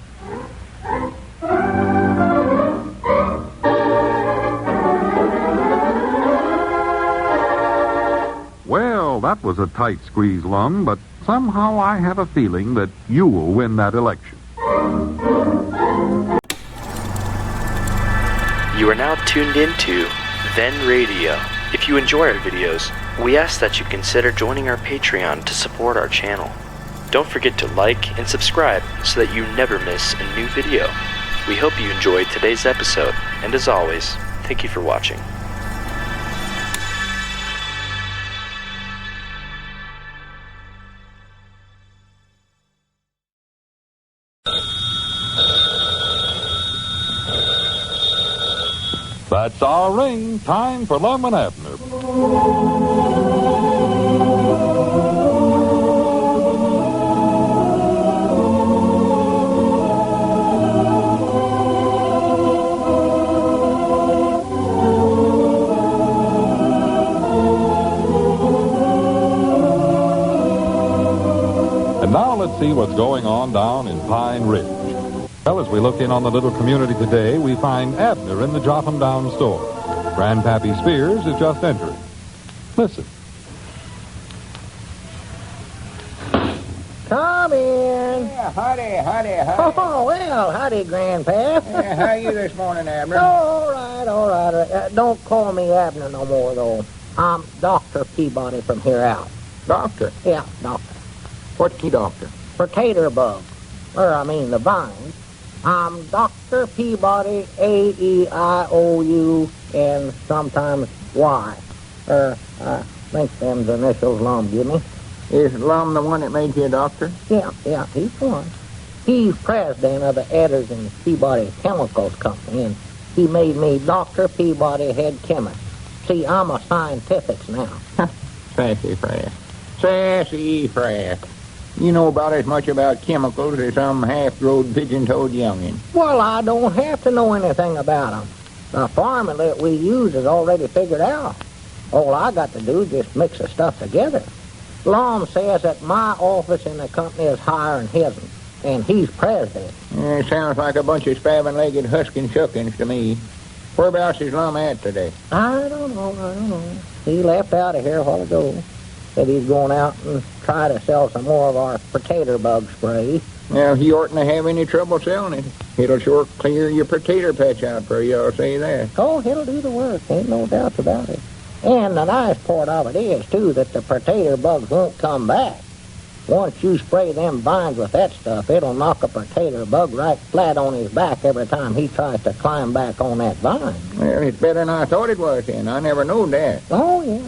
B: Well, that was a tight squeeze, Lum, but somehow I have a feeling that you will win that election.
A: You are now tuned into Then Radio. If you enjoy our videos, we ask that you consider joining our Patreon to support our channel. Don't forget to like and subscribe so that you never miss a new video. We hope you enjoyed today's episode, and as always, thank you for watching.
B: That's our ring. Time for Lum and Abner. And now let's see what's going on down in Pine Ridge. Well, as we look in on the little community today, we find Abner in the Jot 'em Down store. Grandpappy Spears is just entering. Listen.
E: Come in.
D: Yeah, howdy.
E: Oh, well, howdy, Grandpa.
D: Yeah, how are you this morning, Abner?
E: All right. Don't call me Abner no more, though. I'm Dr. Peabody from here out.
D: Doctor?
E: Yeah, doctor.
D: What's the doctor?
E: Potato bug. The vines. I'm Dr. Peabody, A-E-I-O-U, and sometimes Y. I think them's initials Lum give me.
D: Is Lum the one that made you a doctor?
E: Yeah, he's one. He's president of the Editors and Peabody Chemicals Company, and he made me Dr. Peabody head chemist. See, I'm a scientific now.
D: Sassy Frass. You know about as much about chemicals as some half-grown pigeon-toed youngin.
E: Well, I don't have to know anything about them. The formula that we use is already figured out. All I got to do is just mix the stuff together. Lum says that my office in the company is higher than his, and he's president.
D: Yeah, it sounds like a bunch of spabbing-legged huskin' shuckins to me. Whereabouts is Lum at today?
E: I don't know. He left out of here a while ago. Said he's going out and try to sell some more of our potato bug spray.
D: Now, he oughtn't to have any trouble selling it. It'll sure clear your potato patch out for you, I'll say that.
E: Oh, he'll do the work. Ain't no doubt about it. And the nice part of it is, too, that the potato bugs won't come back. Once you spray them vines with that stuff, it'll knock a potato bug right flat on his back every time he tries to climb back on that vine.
D: Well, it's better than I thought it was, then. I never knew that.
E: Oh, yeah.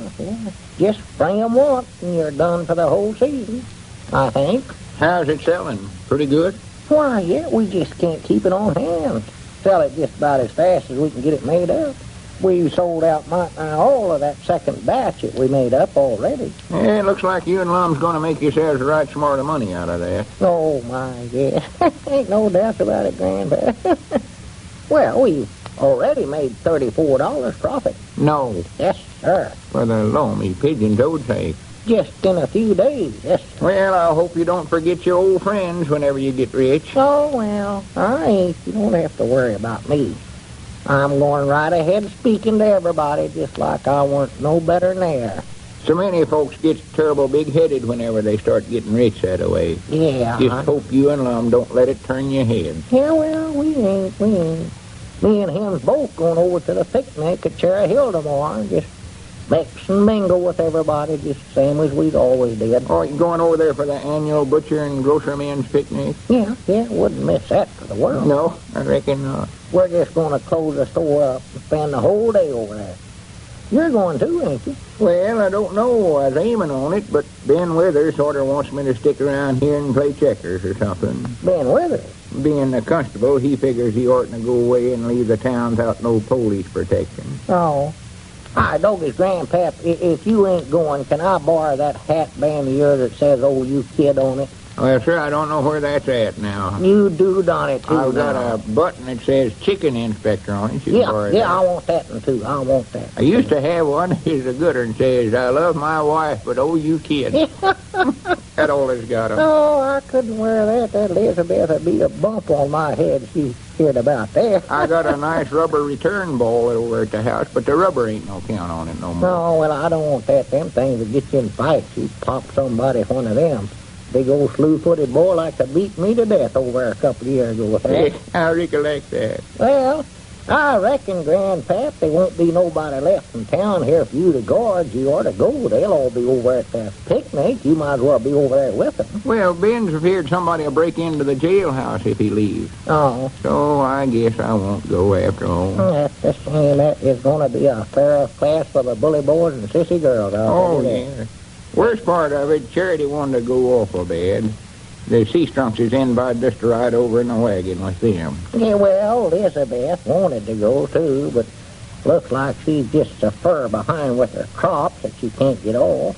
E: Just spray 'em once, and you're done for the whole season, I think.
D: How's it selling? Pretty good?
E: Why, yeah, we just can't keep it on hand. Sell it just about as fast as we can get it made up. We sold out all of that second batch that we made up already.
D: Yeah, it looks like you and Lum's going to make yourselves right smart of money out of that.
E: Oh, my, yeah. Ain't no doubt about it, Grandpa. Well, we've already made $34 profit.
D: No.
E: Yes, sir.
D: For the loamy pigeon-toed sake.
E: Just in a few days, yes, sir.
D: Well, I hope you don't forget your old friends whenever you get rich.
E: Oh, well, I ain't. You don't have to worry about me. I'm going right ahead speaking to everybody just like I weren't no better than there.
D: So many folks get terrible big-headed whenever they start getting rich that way.
E: Yeah.
D: Just hope you and Lum don't let it turn your head.
E: Yeah, well, we ain't. Me and him's both going over to the picnic at Cherry Hill tomorrow and just mix and mingle with everybody just the same as we'd always did.
D: Oh, you going over there for the annual butcher and grocerman's picnic?
E: Yeah, wouldn't miss that for the world.
D: No, I reckon not.
E: We're just going to close the store up and spend the whole day over there. You're going too, ain't you?
D: Well, I don't know. I was aiming on it, but Ben Withers sort of wants me to stick around here and play checkers or something.
E: Ben Withers?
D: Being the constable, he figures he ought to go away and leave the town without no police protection.
E: Oh. Hi, Doggy's Grandpap, if you ain't going, can I borrow that hat band of yours that says, "Oh, you kid" on it?
D: Well, sir, I don't know where that's at now.
E: You do done it, too.
D: I've got a button that says Chicken Inspector on it.
E: Yeah, I want that one, too. I want that.
D: I used to have one. It's a good one. Says, "I love my wife, but oh, you kid." That always got him.
E: Oh, I couldn't wear that. That Elizabeth would be a bump on my head if she heard about that.
D: I got a nice rubber return ball over at the house, but the rubber ain't no count on it no more.
E: No, well, I don't want that. Them things will get you in fights. You pop somebody with one of them. Big old slew-footed boy like to beat me to death over there a couple of years ago with that.
D: I recollect that.
E: Well, I reckon, Grandpap, there won't be nobody left in town here for you to guard. You ought to go. They'll all be over at the picnic. You might as well be over there with them.
D: Well, Ben's feared somebody will break into the jailhouse if he leaves.
E: Oh.
D: So I guess I won't go after all.
E: That's the shame. That is going to be a fair class for the bully boys and sissy girls.
D: Oh, yeah. Worst part of it, Charity wanted to go awful bad. The Seastrunks invited us to ride over in the wagon with them.
E: Yeah, well, Elizabeth wanted to go, too, but
C: Looks like she's just so fur behind with her crops that she can't get off.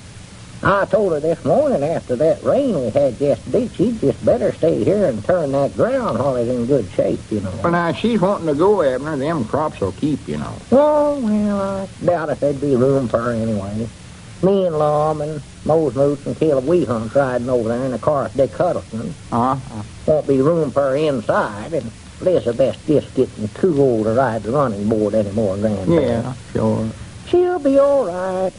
C: I told her this morning after that rain we had yesterday, she'd just better stay here and turn that ground while it's in good shape, you know.
D: Well, now, she's wanting to go, Abner. Them crops will keep, you know.
C: Oh, well, I doubt if there'd be room for her anyway. Me and Lum and Mose Moots and Caleb Wehunt riding over there in the car at Dick Huddleston. Won't be room for her inside, and Elizabeth's just getting too old to ride the running board anymore, Grandpa.
D: Yeah, sure.
C: She'll be all right.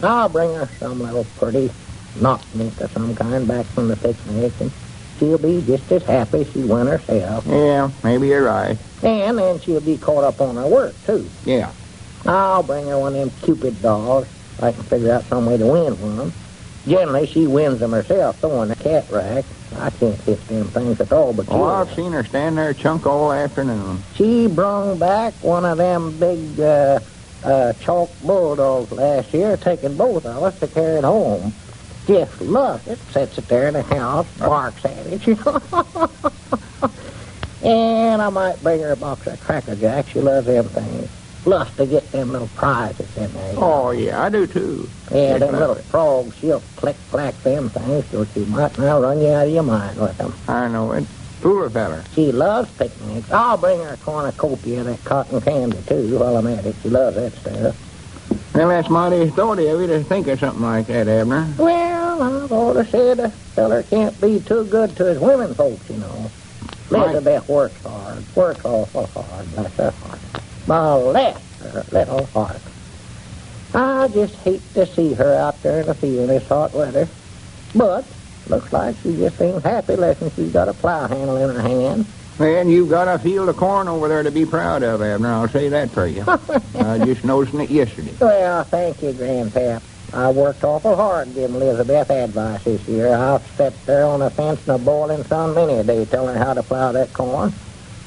C: I'll bring her some little pretty knock-knick of some kind back from the picnic, and she'll be just as happy as she went herself.
D: Yeah, maybe you're right.
C: And then she'll be caught up on her work, too.
D: Yeah.
C: I'll bring her one of them Cupid dolls. I can figure out some way to win one. Generally, she wins them herself, throwing the cat rack. I can't hit them things at all, but
D: Oh, I've seen her stand there chunk all afternoon.
C: she brung back one of them big chalk bulldogs last year, taking both of us to carry it home. Just loves it. Sets it there in the house, barks at it, you know. And I might bring her a box of Cracker Jacks. She loves them things. Loves to get them little prizes in there. You know.
D: Oh, yeah, I do, too.
C: Yeah, them little frogs, she'll click-clack them things so she might now run you out of your mind with them.
D: I know it. Fool a feller.
C: She loves picnics. I'll bring her a cornucopia of that cotton candy, too, while I'm at it. She loves that stuff.
D: Well, that's mighty thoughty of you to think of something like that, Abner.
C: Well, I've always said a feller can't be too good to his women folks, you know. Elizabeth works hard. Works awful hard, bless her heart. Bless her little heart. I just hate to see her out there in the field this hot weather. But looks like she just ain't happy lessing she's got a plow handle in her hand.
D: And you've got a field of corn over there to be proud of, Abner. I'll say that for you. I just noticed it yesterday.
C: Well, thank you, Grandpap. I worked awful hard giving Elizabeth advice this year. I've sat there on the fence in the boiling sun many a day telling her how to plow that corn.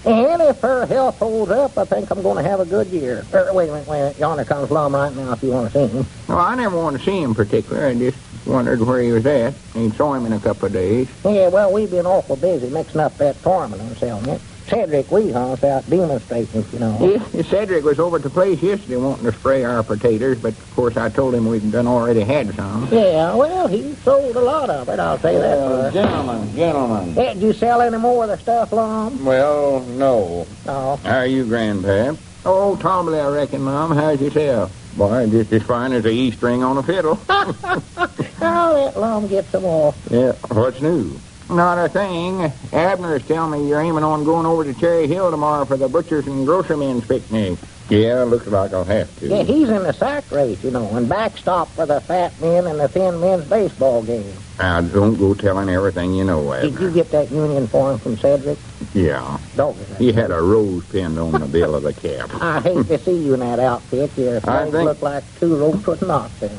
C: And if her health holds up, I think I'm going to have a good year. Wait a minute. Yonder comes Lum right now if you want to see him.
D: Well, I never wanted to see him particular. I just wondered where he was at. Ain't saw him in a couple of days.
C: Yeah, well, we've been awful busy mixing up that formula and selling it. Cedric Wehunt's out demonstrating, you know.
D: Yeah, Cedric was over at the place yesterday wanting to spray our potatoes, but of course I told him we'd done already had some.
C: Yeah, well, he sold a lot of it, I'll say that for
D: Gentlemen.
C: Yeah, did you sell any more of the stuff, Lum?
D: Well, no.
C: Oh.
D: How are you, Grandpap? Oh, tolerably, I reckon, Mom. How's yourself? Boy, just as fine as a E string on a fiddle.
C: I'll let Lum get some more.
D: Yeah, what's new? Not a thing. Abner is telling me you're aiming on going over to Cherry Hill tomorrow for the butchers and grocermen's picnic. Yeah, looks like I'll have to.
C: Yeah, he's in the sack race, you know, and backstop for the fat men and the thin men's baseball game.
D: Now, don't go telling everything you know, Abner.
C: Did you get that union form from Cedric?
D: Yeah.
C: Don't.
D: He had a rose pinned on the bill of the cap.
C: I hate to see you in that outfit. Your legs look like two ropes with knots in them.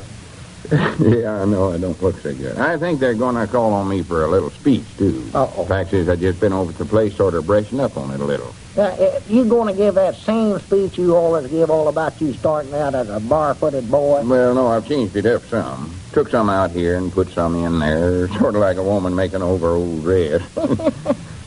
D: Yeah, I know I don't look so good. I think they're going to call on me for a little speech, too.
C: Uh-oh.
D: Fact is, I've just been over to the place sort of brushing up on it a little.
C: You going to give that same speech you always give all about you starting out as a barefooted boy?
D: Well, no, I've changed it up some. Took some out here and put some in there, sort of like a woman making over old dress.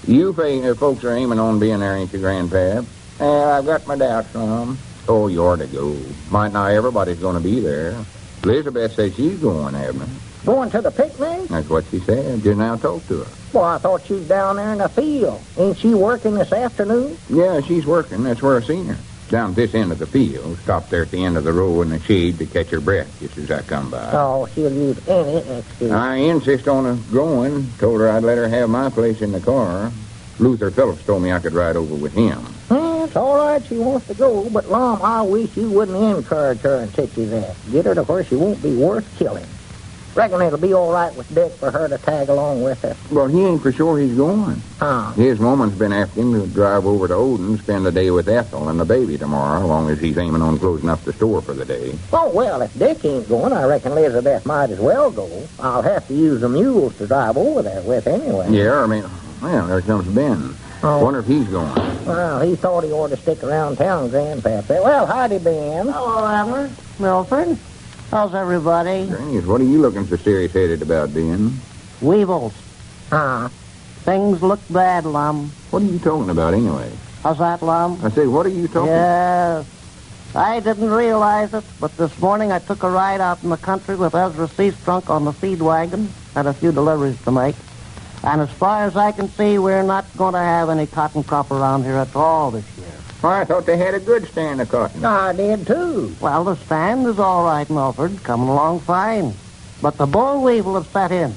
D: You folks are aiming on being there, ain't you, Grandpap? I've got my doubts, Mom. Oh, you ought to go. Might not everybody's going to be there. Elizabeth says she's going, Abner.
C: Going to the picnic?
D: That's what she said. Just now talked to her.
C: Well, I thought she was down there in the field. Ain't she working this afternoon?
D: Yeah, she's working. That's where I seen her. Down at this end of the field. Stopped there at the end of the row in the shade to catch her breath just as I come by.
C: Oh, she'll use any excuse.
D: I insist on her going. Told her I'd let her have my place in the car. Luther Phillips told me I could ride over with him.
C: Well, it's all right she wants to go, but, Lum, I wish you wouldn't encourage her and teach you that. Get her to where she won't be worth killing. Reckon it'll be all right with Dick for her to tag along with her.
D: Well, he ain't for sure he's going.
C: Huh?
D: His woman's been asking him to drive over to Odin, spend the day with Ethel and the baby tomorrow, long as he's aiming on closing up the store for the day.
C: Oh, well, if Dick ain't going, I reckon Elizabeth might as well go. I'll have to use the mules to drive over there with anyway.
D: Yeah, I mean, well, there comes Ben.
C: Oh.
D: Wonder if he's going.
C: Well, he thought he ought to stick around town, Grandpap. Well, howdy, Ben.
G: Hello, Abner. Milford. How's everybody?
D: Grannies, what are you looking so serious-headed about, Ben?
G: Weevils.
C: Huh?
G: Things look bad, Lum.
D: What are you talking about, anyway?
G: How's that, Lum?
D: I said, what are you talking
G: Yes. I didn't realize it, but this morning I took a ride out in the country with Ezra Seastrunk on the feed wagon. Had a few deliveries to make. And as far as I can see, we're not going to have any cotton crop around here at all this year.
D: Well, I thought they had a good stand of cotton.
E: I did, too.
G: Well, the stand is all right, Milford, coming along fine. But the boll weevil has set in.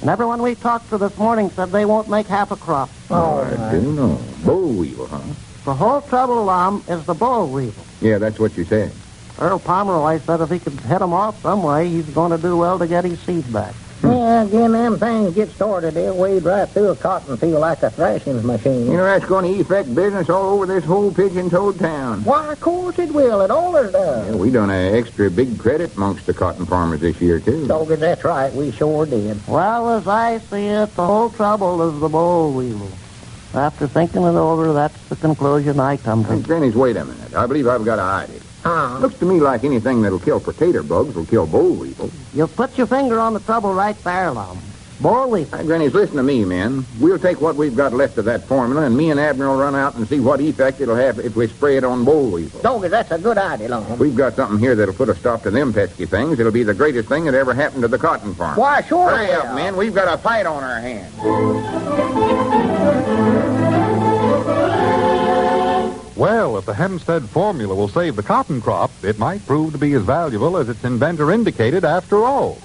G: And everyone we talked to this morning said they won't make half a crop.
D: Oh, I do know. Boll weevil, huh?
G: The whole trouble, Lum, is the boll weevil.
D: Yeah, that's what you said.
G: Earl Pomeroy said if he could head him off some way, he's going to do well to get his seed back.
E: Yeah, again, them things get started, they'll wade right through a cotton field like a thrashing machine.
D: You know, that's going to affect business all over this whole pigeon-toed town.
E: Why, of course it will. It always does.
D: Yeah, we done an extra big credit amongst the cotton farmers this year, too.
E: Doggy, that's right. We sure did.
G: Well, as I see it, the whole trouble is the boll weevil. After thinking it over, that's the conclusion I come to.
D: Hey, Grannies, wait a minute. I believe I've got an idea. Looks to me like anything that'll kill potato bugs will kill boll weevil.
G: You've put your finger on the trouble right there, Lum. Boll weevil.
D: Grannies, listen to me, man. We'll take what we've got left of that formula, and me and Abner will run out and see what effect it'll have if we spray it on boll weevil.
E: Doggy, that's a good idea, Lum.
D: We've got something here that'll put a stop to them pesky things. It'll be the greatest thing that ever happened to the cotton farm.
E: Why, sure.
D: Hurry up, man. We've got a fight on our hands.
B: Well, if the Hempstead formula will save the cotton crop, it might prove to be as valuable as its inventor indicated after all.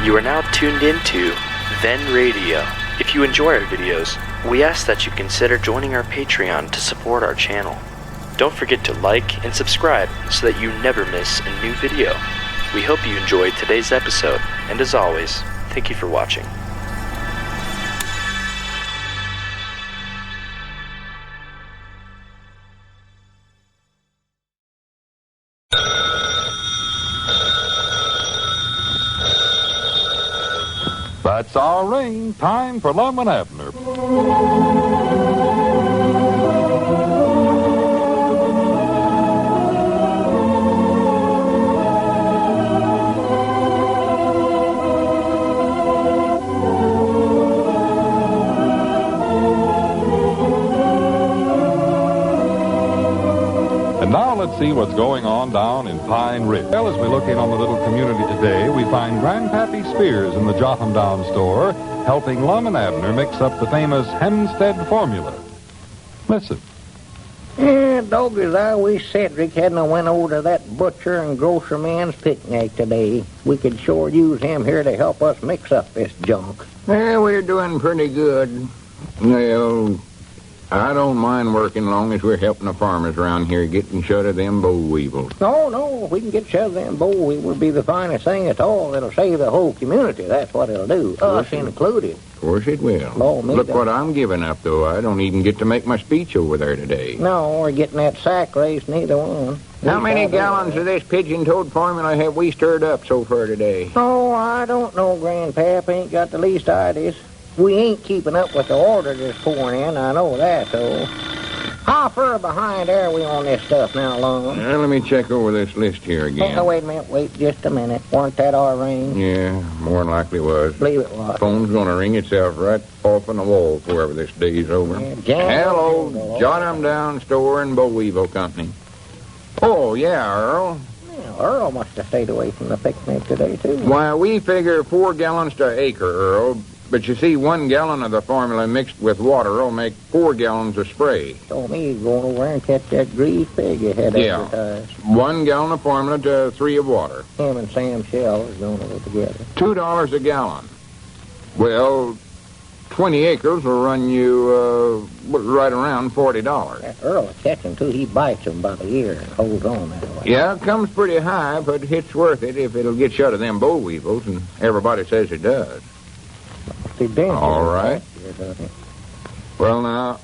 A: You are now tuned into Then Radio. If you enjoy our videos, we ask that you consider joining our Patreon to support our channel. Don't forget to like and subscribe so that you never miss a new video. We hope you enjoyed today's episode, and as always, thank you for watching.
B: That's our ring. Time for Lum and Abner. And now let's see what's going on down in Pine Ridge. Well, as we look in on the little community today, we find Grandpappy Spears in the Jotham Down store helping Lum and Abner mix up the famous Hempstead formula. Listen.
E: Yeah, doggies, I wish Cedric hadn't went over to that butcher and grocer man's picnic today. We could sure use him here to help us mix up this junk.
D: Well, we're doing pretty good. Well, I don't mind working long as we're helping the farmers around here getting shut of them boll weevils.
E: No, if we can get shut of them boll, it would be the finest thing at all. It'll save the whole community. That's what it'll do. Us included.
D: Of course it will.
E: Oh,
D: Look what I'm giving up, though. I don't even get to make my speech over there today.
E: No, we're getting that sack race, neither one.
D: How many gallons of this pigeon-toed formula have we stirred up so far today?
E: Oh, I don't know, Grandpap. Ain't got the least ideas. We ain't keeping up with the order that's pouring in. I know that, though. How far behind are we on this stuff now, Lum?
D: Well, let me check over this list here again.
E: Oh, wait a minute. Wait just a minute. Weren't that our ring?
D: Yeah, more than likely was.
E: Believe it was.
D: Phone's gonna ring itself right off on the wall before this day's over.
E: Yeah,
D: Hello, Jotham Down Store and Boll Weevil Company. Oh, yeah, Earl.
E: Well, Earl must have stayed away from the picnic today, too.
D: Why, we figure 4 gallons to acre, Earl. But you see, 1 gallon of the formula mixed with water will make 4 gallons of spray.
E: Told me he's going over there and catch that greased pig you had advertised.
D: 1 gallon of formula to 3 of water.
E: Him and Sam Shell is going to go together.
D: $2 a gallon. Well, 20 acres will run you right around $40.
E: That Earl is catching, too. He bites them by the ear and holds on that way.
D: Yeah, it comes pretty high, but it's worth it if it'll get shut of them boll weevils, and everybody says it does. All right. Well, now,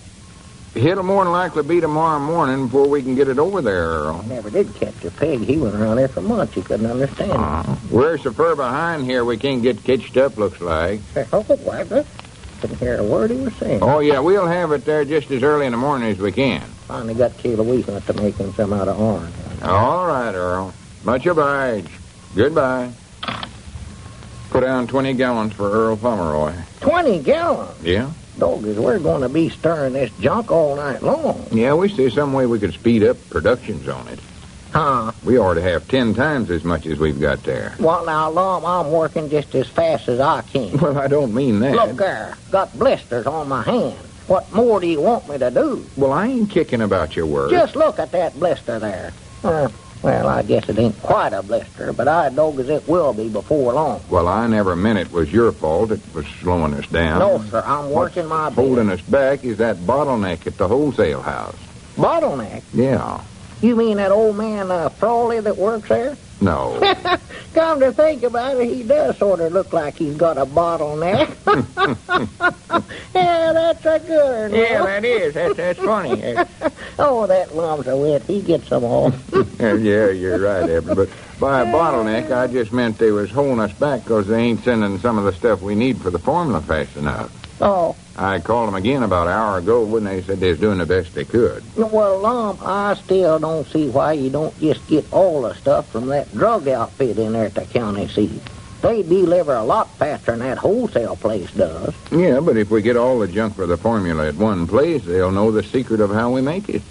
D: it'll more than likely be tomorrow morning before we can get it over there, Earl.
E: Never did catch a pig. He went around there for months. He couldn't understand it.
D: We're so far behind here we can't get catched up, looks like.
E: Oh, why, couldn't hear a word he was saying.
D: Oh, yeah, we'll have it there just as early in the morning as we can.
E: Finally got Kayla Weasel to make him some out of orange.
D: All right, Earl. Much obliged. Goodbye. Put down 20 gallons for Earl Pomeroy.
E: 20 gallons?
D: Yeah.
E: Doggers, we're going to be stirring this junk all night long.
D: Yeah, we see some way we could speed up productions on it.
E: Huh?
D: We ought to have 10 times as much as we've got there.
E: Well, now, Lum, I'm working just as fast as I can.
D: Well, I don't mean that.
E: Look there. Got blisters on my hand. What more do you want me to do?
D: Well, I ain't kicking about your word.
E: Just look at that blister there. Well, I guess it ain't quite a blister, but I doggers it will be before long.
D: Well, I never meant it was your fault. It was slowing us down.
E: No, sir, I'm working my best.
D: Holding us back is that bottleneck at the wholesale house.
E: Bottleneck?
D: Yeah.
E: You mean that old man, Frawley, that works there?
D: No.
E: Come to think about it, he does sort of look like he's got a bottleneck. Yeah, that's a good one.
D: Yeah, that is. That's funny.
E: Oh, that Lum's a wit. He gets them all.
D: Yeah, you're right, Abner. But by a bottleneck, I just meant they was holding us back because they ain't sending some of the stuff we need for the formula fast enough.
E: Oh.
D: I called them again about an hour ago when they said they was doing the best they could.
E: Well, Lum, I still don't see why you don't just get all the stuff from that drug outfit in there at the county seat. They deliver a lot faster than that wholesale place does.
D: Yeah, but if we get all the junk for the formula at one place, they'll know the secret of how we make it.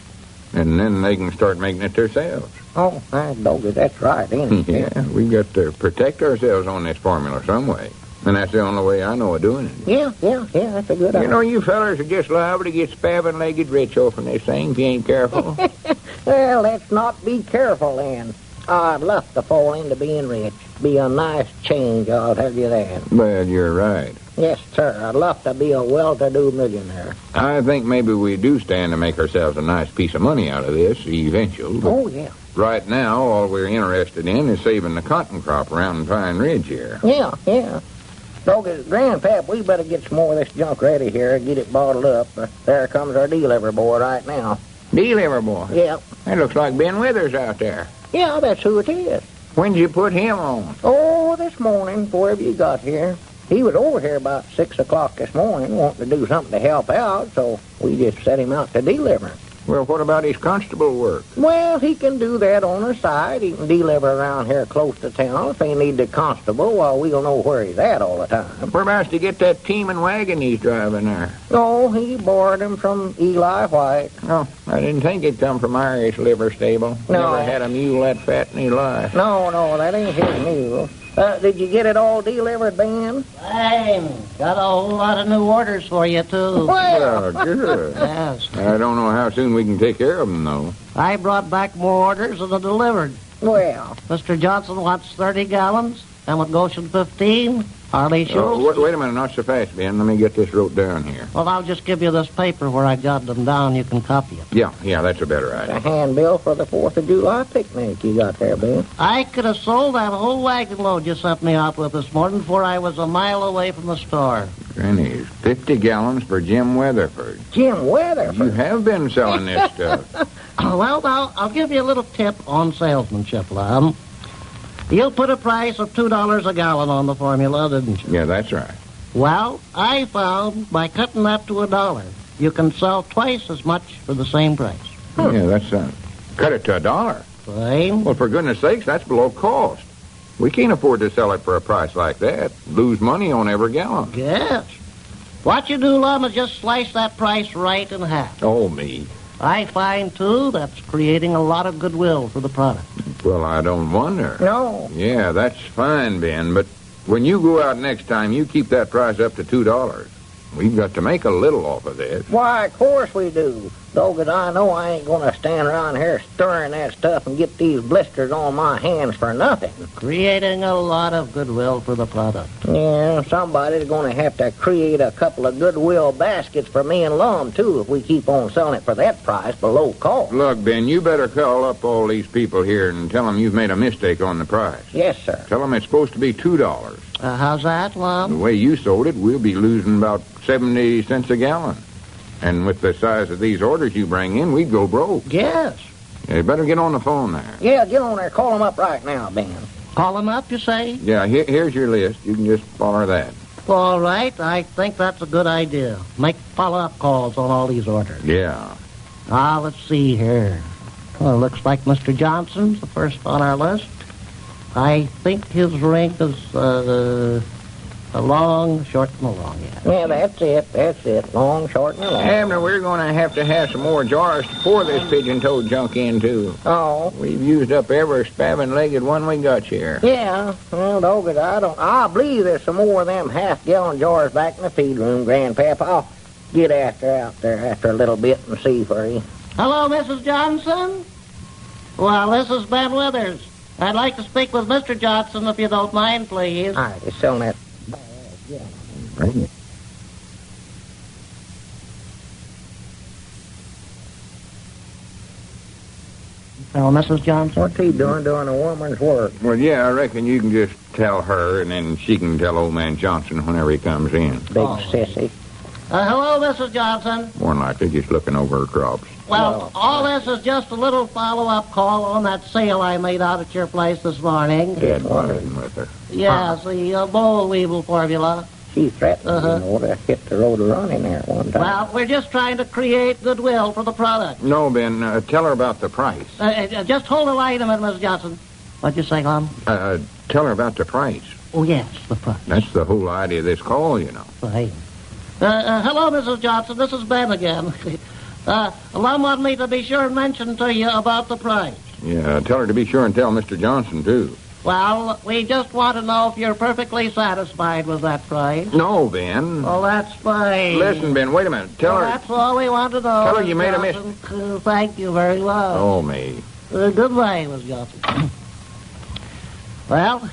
D: And then they can start making it themselves.
E: Oh, doggy, that's right, ain't it?
D: Yeah, we got to protect ourselves on this formula some way. And that's the only way I know of doing it.
E: Yeah, that's a good idea.
D: You know, you fellers are just liable to get spavined-legged rich off in this thing if you ain't careful.
E: Well, let's not be careful, then. I'd love to fall into being rich. Be a nice change, I'll tell you that.
D: Well, you're right.
E: Yes, sir. I'd love to be a well-to-do millionaire.
D: I think maybe we do stand to make ourselves a nice piece of money out of this, eventually.
E: Oh, yeah.
D: Right now, all we're interested in is saving the cotton crop around Pine Ridge here.
E: Yeah. Doggy, Grandpap, we better get some more of this junk ready here and get it bottled up. There comes our delivery boy right now.
D: Delivery boy?
E: Yeah.
D: That looks like Ben Withers out there.
E: Yeah, that's who it is.
D: When'd you put him on?
E: Oh, this morning, before you got here. He was over here about 6 o'clock this morning wanting to do something to help out, so we just set him out to deliver.
D: Well, what about his constable work?
E: Well, he can do that on the side. He can deliver around here close to town. If they need the constable, well, we'll know where he's at all the time.
D: Whereabouts to get that team and wagon he's driving there?
E: Oh, he borrowed him from Eli White.
D: Oh, I didn't think it'd come from Irish liver stable.
E: No.
D: Never had a mule that fat in his life.
E: No, that ain't his mule. Did you get it all delivered, Ben?
G: Fine. Got a whole lot of new orders for you, too.
E: Well,
D: Good.
G: Yes.
D: I don't know how soon we can take care of them, though.
G: I brought back more orders than I delivered.
E: well.
G: Mr. Johnson wants 30 gallons. Emmett Goshen 15. Harley Schultz.
D: Wait a minute, not so fast, Ben. Let me get this wrote down here.
G: Well, I'll just give you this paper where I jotted them down. You can copy it.
D: Yeah, that's a better
E: The
D: idea.
E: handbill for the 4th of July picnic you got there, Ben.
G: I could have sold that whole wagon load you sent me out with this morning before I was a mile away from the store.
D: Granny's 50 gallons for Jim Weatherford.
E: Jim Weatherford.
D: You have been selling this stuff.
G: Well, now, I'll give you a little tip on salesmanship, Lum. You put a price of $2 a gallon on the formula, didn't you?
D: Yeah, that's right.
G: Well, I found by cutting that to $1, you can sell twice as much for the same price.
D: Yeah, that's cut it to $1.
G: Fine.
D: Well, for goodness sakes, that's below cost. We can't afford to sell it for a price like that. Lose money on every gallon.
G: Yes. What you do, Lum, is just slice that price right in half.
D: Oh, me.
G: I find, too, that's creating a lot of goodwill for the product.
D: Well, I don't wonder.
E: No.
D: Yeah, that's fine, Ben, but when you go out next time, you keep that price up to $2. We've got to make a little off of this.
E: Why, of course we do. Dogged, I know I ain't going to stand around here stirring that stuff and get these blisters on my hands for nothing.
G: Creating a lot of goodwill for the product.
E: Yeah, somebody's going to have to create a couple of goodwill baskets for me and Lum, too, if we keep on selling it for that price below cost.
D: Look, Ben, you better call up all these people here and tell them you've made a mistake on the price.
E: Yes, sir.
D: Tell them it's supposed to be $2.
G: How's that,
D: The
G: Lum?
D: way you sold it, we'll be losing about 70 cents a gallon. And with the size of these orders you bring in, we'd go broke.
G: Yes.
D: You better get on the phone there.
E: Yeah, get on there. Call them up right now, Ben.
G: Call them up, you say?
D: Yeah, here's your list. You can just follow that.
G: All right, I think that's a good idea. Make follow-up calls on all these orders.
D: Yeah.
G: Let's see here. Well, looks like Mr. Johnson's the first on our list. I think his rank is, The long, short, and the long, yeah.
E: Yeah, that's it. Long, short, and long.
D: Abner, we're going to have some more jars to pour this pigeon-toed junk into.
E: Oh.
D: We've used up every spavined-legged one we got here.
E: Yeah, well, dog it, I believe there's some more of them half-gallon jars back in the feed room, Grandpap. I'll get out there after a little bit and see for you.
G: Hello, Mrs. Johnson? Well, this is Ben Withers. I'd like to speak with Mr. Johnson, if you don't mind, please.
E: All right, he's selling that. Yeah.
D: Bring it.
G: Hello, Mrs. Johnson?
E: What's he doing a woman's work?
D: Well, yeah, I reckon you can just tell her, and then she can tell old man Johnson whenever he comes in.
E: Big sissy.
G: Hello, Mrs. Johnson.
D: More than likely just looking over her crops.
G: Well, all this is just a little follow-up call on that sale I made out at your place this morning.
D: Dead one with her.
G: Yes, the boll weevil formula.
E: She threatened, to hit the road running there one time.
G: Well, we're just trying to create goodwill for the product.
D: No, Ben, tell her about the price.
G: Just hold the line a minute, Mrs. Johnson. What'd you say, Lum?
D: Tell her about the price.
G: Oh, yes, the price.
D: That's the whole idea of this call, you know.
G: Right. Hello, Mrs. Johnson. This is Ben again. Lum wanted me to be sure and mention to you about the price.
D: Yeah, tell her to be sure and tell Mr. Johnson, too.
G: Well, we just want to know if you're perfectly satisfied with that price.
D: No, Ben.
G: Oh, that's fine.
D: Listen, Ben, wait a minute. Tell her...
G: That's all we want to know.
D: Tell her you made a
G: mistake. Thank you very much.
D: Oh, me.
G: Goodbye, Miss Johnson. Well,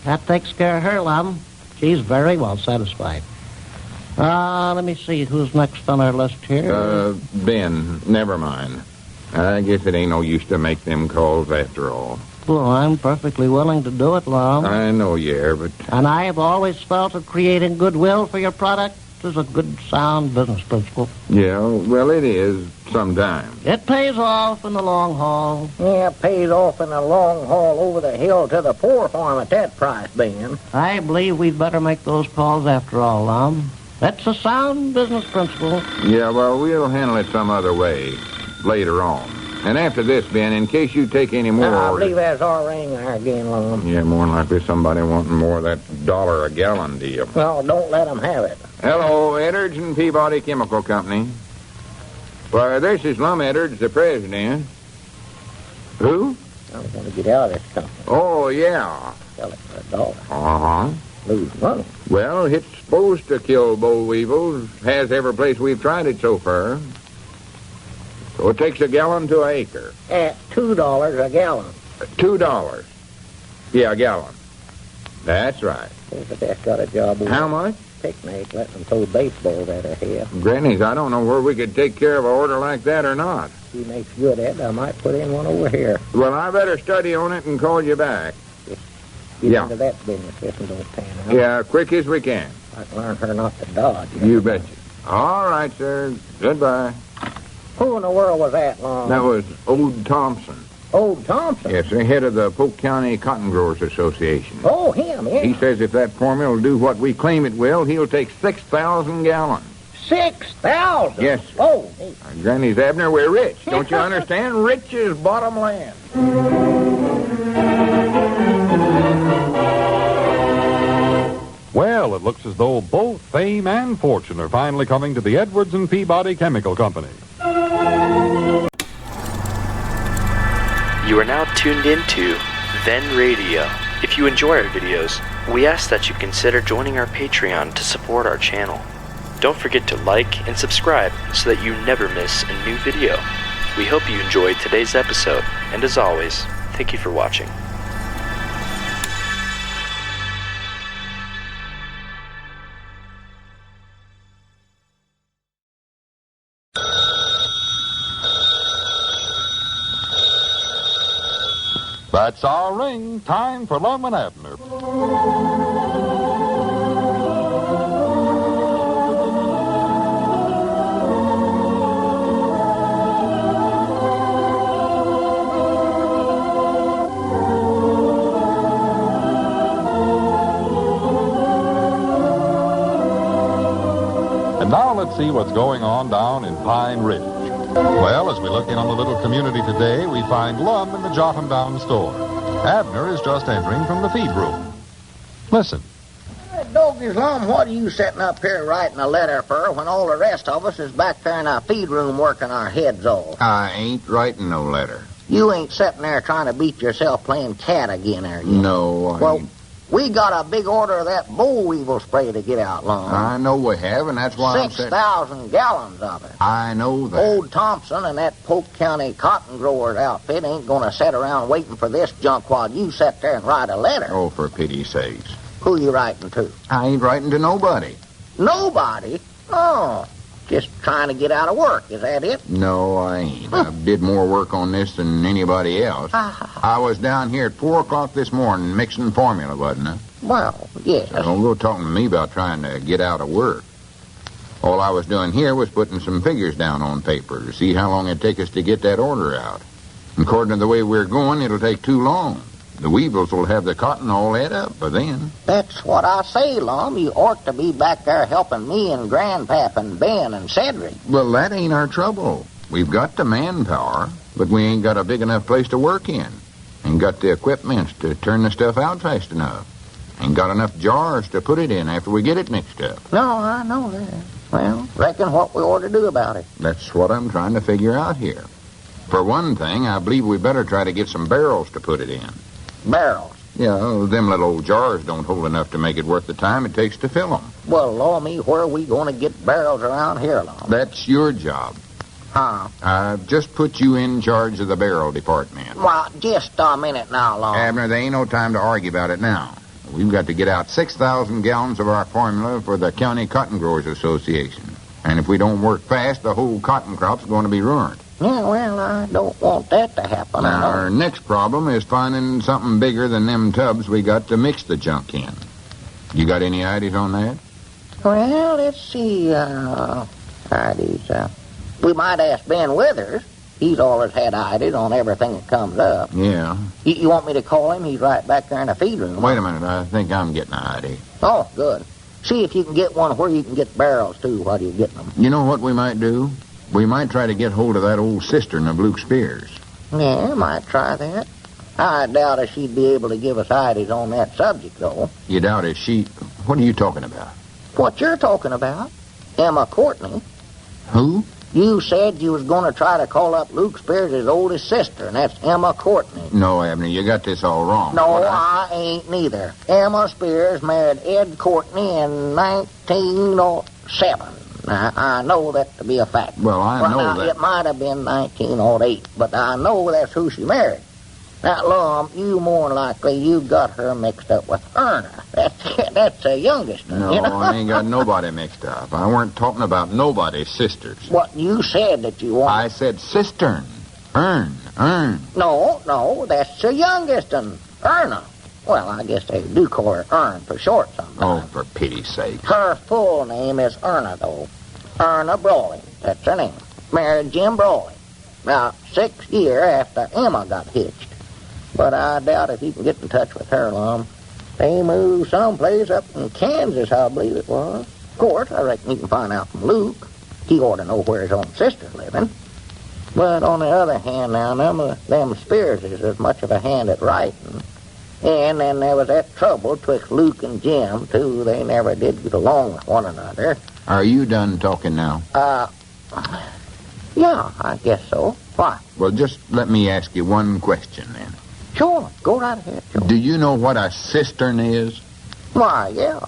G: that takes care of her, Lum. She's very well satisfied. Let me see who's next on our list here.
D: Ben, never mind. I guess it ain't no use to make them calls after all.
G: Well, I'm perfectly willing to do it, Lum.
D: I know you are, but...
G: And I have always felt that creating goodwill for your product is a good, sound business principle.
D: Yeah, well, it is sometimes.
G: It pays off in the long haul.
E: Yeah, it pays off in the long haul over the hill to the poor farm at that price, Ben.
G: I believe we'd better make those calls after all, Lum. That's a sound business principle.
D: Yeah, well, we'll handle it some other way later on. And after this, Ben, in case you take any more
E: I
D: orders...
E: believe that's our ring there again, Lum.
D: Yeah, more than likely somebody wanting more of that $1 a gallon deal.
E: Well, don't let them have it.
D: Hello, Edwards and Peabody Chemical Company. Why, this is Lum Edwards, the president. Who?
E: I'm going to get out of this company.
D: Oh, yeah.
E: Sell it for $1.
D: Uh-huh.
E: Lose money.
D: Well, it's supposed to kill boll weevils. Has every place we've tried it so far. So it takes a gallon to an acre.
E: At $2 a gallon.
D: $2. Yeah, a gallon. That's right.
E: But that's got a job over
D: How much?
E: picnic, letting them throw baseballs at her head.
D: Granny's, I don't know where we could take care of an order like that or not.
E: She makes good at it. I might put in one over here.
D: Well, I better study on it and call you back.
E: Get
D: Yeah.
E: into that business if it don't pan out.
D: Yeah, quick as we can.
E: I can learn her not to dodge.
D: You betcha. All right, sir. Goodbye.
E: Who in the world was that, Lum?
D: That was Old Thompson.
E: Old Thompson?
D: Yes, the head of the Polk County Cotton Growers Association.
E: Oh, him, yeah.
D: He says if that formula will do what we claim it will, he'll take 6,000 gallons.
E: 6,000?
D: Yes, sir.
E: Oh, neat.
D: Granny's Abner, we're rich. Don't you understand? Rich is bottom land.
B: Well, it looks as though both fame and fortune are finally coming to the Edwards and Peabody Chemical Company.
A: You are now tuned into Then Radio. If you enjoy our videos, we ask that you consider joining our Patreon to support our channel. Don't forget to like and subscribe so that you never miss a new video. We hope you enjoyed today's episode, and as always, thank you for watching.
B: That's our ring. Time for Lum and Abner. And now let's see what's going on down in Pine Ridge. Well, as we look in on the little community today, we find Lum in the Jotham Down store. Abner is just entering from the feed room. Listen.
E: Good dogies, Lum, what are you sitting up here writing a letter for when all the rest of us is back there in our feed room working our heads off?
D: I ain't writing no letter.
E: You ain't sitting there trying to beat yourself playing cat again, are you?
D: No, I
E: Well,
D: ain't.
E: we got a big order of that boll weevil spray to get out, Lum.
D: I know we have, and that's why I'm saying...
E: 6,000 gallons of it.
D: I know that.
E: Old Thompson and that Polk County cotton growers outfit ain't going to sit around waiting for this junk while you sit there and write a letter.
D: Oh, for pity's sakes.
E: Who you writing to?
D: I ain't writing to nobody.
E: Nobody? Oh, just trying to get out of work, is that it?
D: No, I ain't. I did more work on this than anybody else. I was down here at 4 o'clock this morning mixing formula, wasn't I?
E: Well, yes.
D: So don't go talking to me about trying to get out of work. All I was doing here was putting some figures down on paper to see how long it'd take us to get that order out. According to the way we're going, it'll take too long. The weevils will have the cotton all ate up by then.
E: That's what I say, Lum. You ought to be back there helping me and Grandpap and Ben and Cedric.
D: Well, that ain't our trouble. We've got the manpower, but we ain't got a big enough place to work in. Ain't got the equipment to turn the stuff out fast enough. Ain't got enough jars to put it in after we get it mixed up.
E: No, I know that. Well, reckon what we ought to do about it.
D: That's what I'm trying to figure out here. For one thing, I believe we better try to get some barrels to put it in.
E: Barrels.
D: Yeah, them little old jars don't hold enough to make it worth the time it takes to fill them.
E: Well, law me, where are we going to get barrels around here, Lum?
D: That's your job.
E: Huh?
D: I've just put you in charge of the barrel department.
E: Well, just a minute now, Lum.
D: Abner, there ain't no time to argue about it now. We've got to get out 6,000 gallons of our formula for the County Cotton Growers Association. And if we don't work fast, the whole cotton crop's going to be ruined.
E: Yeah, well, I don't want that to happen.
D: Now, our next problem is finding something bigger than them tubs we got to mix the junk in. You got any ideas on that?
E: Well, let's see, ideas. We might ask Ben Withers. He's always had ideas on everything that comes up.
D: Yeah.
E: You want me to call him? He's right back there in the feed room.
D: Wait a minute. I think I'm getting an idea.
E: Oh, good. See if you can get one where you can get barrels, too, while you're getting them.
D: You know what we might do? We might try to get hold of that old cistern of Luke Spears.
E: Yeah, might try that. I doubt if she'd be able to give us ideas on that subject, though.
D: You doubt if she... What are you talking about?
E: What you're talking about? Emma Courtney.
D: Who?
E: You said you was going to try to call up Luke Spears' oldest sister, and that's Emma Courtney.
D: No, Abner, you got this all wrong.
E: No, I ain't neither. Emma Spears married Ed Courtney in 1907. Now, I know that to be a fact.
D: Well, I know
E: now,
D: that.
E: It might have been 1908, but I know that's who she married. Now, Lum, you more than likely you got her mixed up with Erna. That's the youngest one.
D: No,
E: you know?
D: I ain't got nobody mixed up. I weren't talking about nobody's sisters.
E: What you said that you wanted.
D: I said cistern. Ern.
E: No, that's the youngest one, Erna. Well, I guess they do call her Ern for short sometimes.
D: Oh, for pity's sake.
E: Her full name is Erna, though. Erna Brawley. That's her name. Married Jim Brawley. Now, 6 years after Emma got hitched. But I doubt if you can get in touch with her, Lum. They moved someplace up in Kansas, I believe it was. Of course, I reckon you can find out from Luke. He ought to know where his own sister's living. But on the other hand, now, none of them Spears is as much of a hand at writing. And then there was that trouble twixt Luke and Jim, too. They never did get along with one another.
D: Are you done talking now?
E: Yeah, I guess so. Why?
D: Well, just let me ask you one question, then.
E: Sure, go right ahead, sure.
D: Do you know what a cistern is?
E: Why, yeah.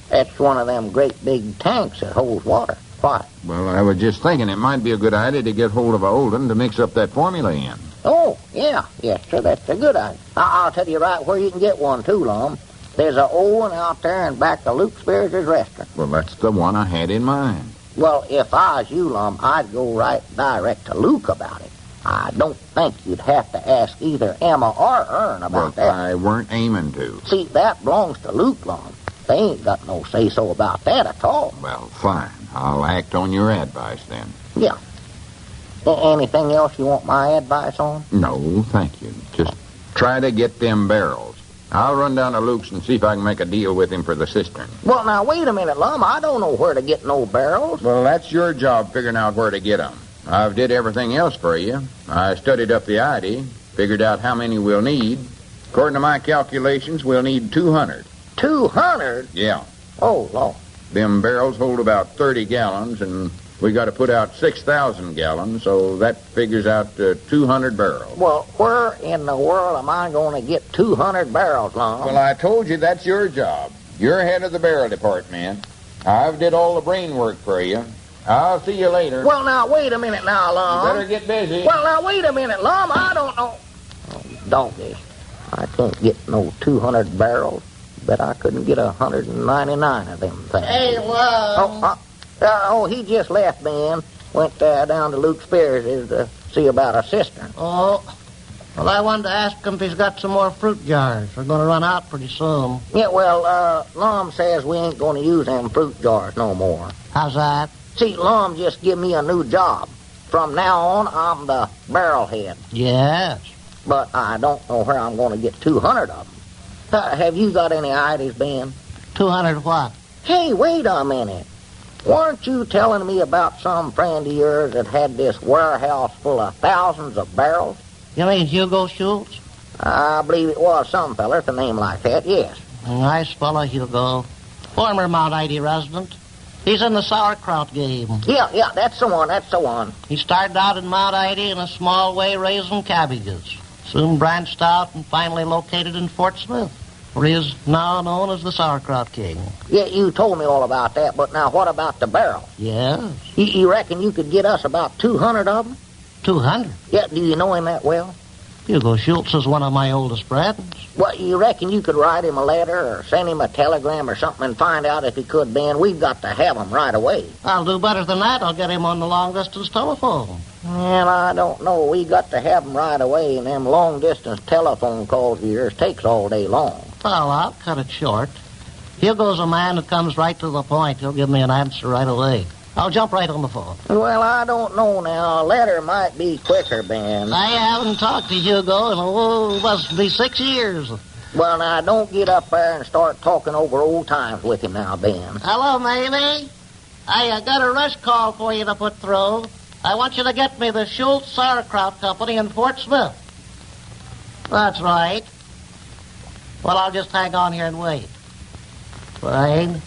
E: That's one of them great big tanks that holds water. Why?
D: Well, I was just thinking it might be a good idea to get hold of a old one to mix up that formula in.
E: Oh, yeah. Yes, sir, that's a good idea. I'll tell you right where you can get one, too, Lum. There's an old one out there in back of Luke Spears' restaurant.
D: Well, that's the one I had in mind.
E: Well, if I was you, Lum, I'd go right direct to Luke about it. I don't think you'd have to ask either Emma or Ern about that.
D: I weren't aiming to.
E: See, that belongs to Luke, Lum. They ain't got no say-so about that at all.
D: Well, fine. I'll act on your advice, then.
E: Yeah. Anything else you want my advice on?
D: No, thank you. Just try to get them barrels. I'll run down to Luke's and see if I can make a deal with him for the cistern.
E: Well, now, wait a minute, Lum. I don't know where to get no barrels.
D: Well, that's your job figuring out where to get them. I've did everything else for you. I studied up the ID, figured out how many we'll need. According to my calculations, we'll need 200.
E: 200?
D: Yeah.
C: Oh, Lord.
D: Them barrels hold about 30 gallons, and we got to put out 6,000 gallons, so that figures out 200 barrels.
C: Well, where in the world am I going to get 200 barrels, Lum?
D: Well, I told you that's your job. You're head of the barrel department. I've did all the brain work for you. I'll see you later.
C: Well, now, wait a minute now, Lum.
D: You better get busy.
C: Well, now, wait a minute, Lum. I don't know. Oh, donkey. I can't get no 200 barrels. Bet I couldn't get 199 of them things.
G: Hey, Lum.
C: He just left, Ben. Went down to Luke Spears' to see about a cistern.
G: Oh, well, I wanted to ask him if he's got some more fruit jars. We're going to run out pretty soon.
C: Yeah, well, Lum says we ain't going to use them fruit jars no more.
G: How's that?
C: See, Lum just give me a new job. From now on, I'm the barrel head.
G: Yes.
C: But I don't know where I'm going to get 200 of them. Have you got any ideas, Ben?
G: 200 what?
C: Hey, wait a minute. Weren't you telling me about some friend of yours that had this warehouse full of thousands of barrels?
G: You mean Hugo Schultz?
C: I believe it was some feller with a name like that, yes.
G: Nice fellow, Hugo. Former Mount Ida resident. He's in the sauerkraut game.
C: Yeah, that's the one.
G: He started out in Mount Ida in a small way raising cabbages. Soon branched out and finally located in Fort Smith, where he is now known as the Sauerkraut King.
C: Yeah, you told me all about that, but now what about the barrels?
G: Yes.
C: You reckon you could get us about 200 of them?
G: 200?
C: Yeah, do you know him that well?
G: Hugo Schultz is one of my oldest friends.
C: Well, you reckon you could write him a letter or send him a telegram or something and find out if he could, Ben? We've got to have him right away.
G: I'll do better than that. I'll get him on the long-distance telephone.
C: Well, I don't know. We got to have him right away, and them long-distance telephone calls of yours takes all day long.
G: Well, I'll cut it short. Hugo's a man that comes right to the point. He'll give me an answer right away. I'll jump right on the phone.
C: Well, I don't know now. A letter might be quicker, Ben.
G: I haven't talked to Hugo in, must be 6 years.
C: Well, now, don't get up there and start talking over old times with him now, Ben.
G: Hello, Mamie. I got a rush call for you to put through. I want you to get me the Schultz Sauerkraut Company in Fort Smith. That's right. Well, I'll just hang on here and wait. Fine.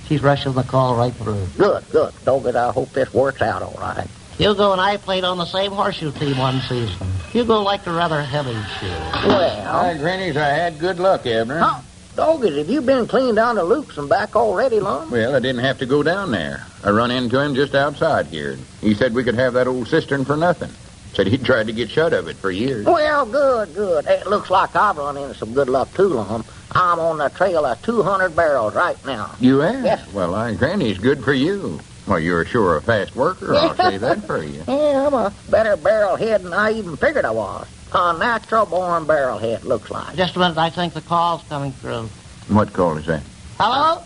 G: She's rushing the call right through.
C: Good. Doggett, I hope this works out all right.
G: Hugo and I played on the same horseshoe team one season. Hugo liked a rather heavy shoe.
C: Well...
D: Hi, Grannies, I had good luck, Abner.
C: Huh? Doggett, have you been clean down to Luke's and back already, Lum?
D: Well, I didn't have to go down there. I run into him just outside here. He said we could have that old cistern for nothing. Said he'd tried to get shut of it for years.
C: Well, good. It looks like I've run into some good luck, too, Lum. I'm on the trail of 200 barrels right now.
D: You have?
C: Yes.
D: Well, Granny's good for you. Well, you're sure a fast worker, I'll say that for you.
C: Yeah, I'm a better barrel head than I even figured I was. A natural-born barrel head, looks like.
G: Just a minute, I think the call's coming through.
D: What call is that?
G: Hello?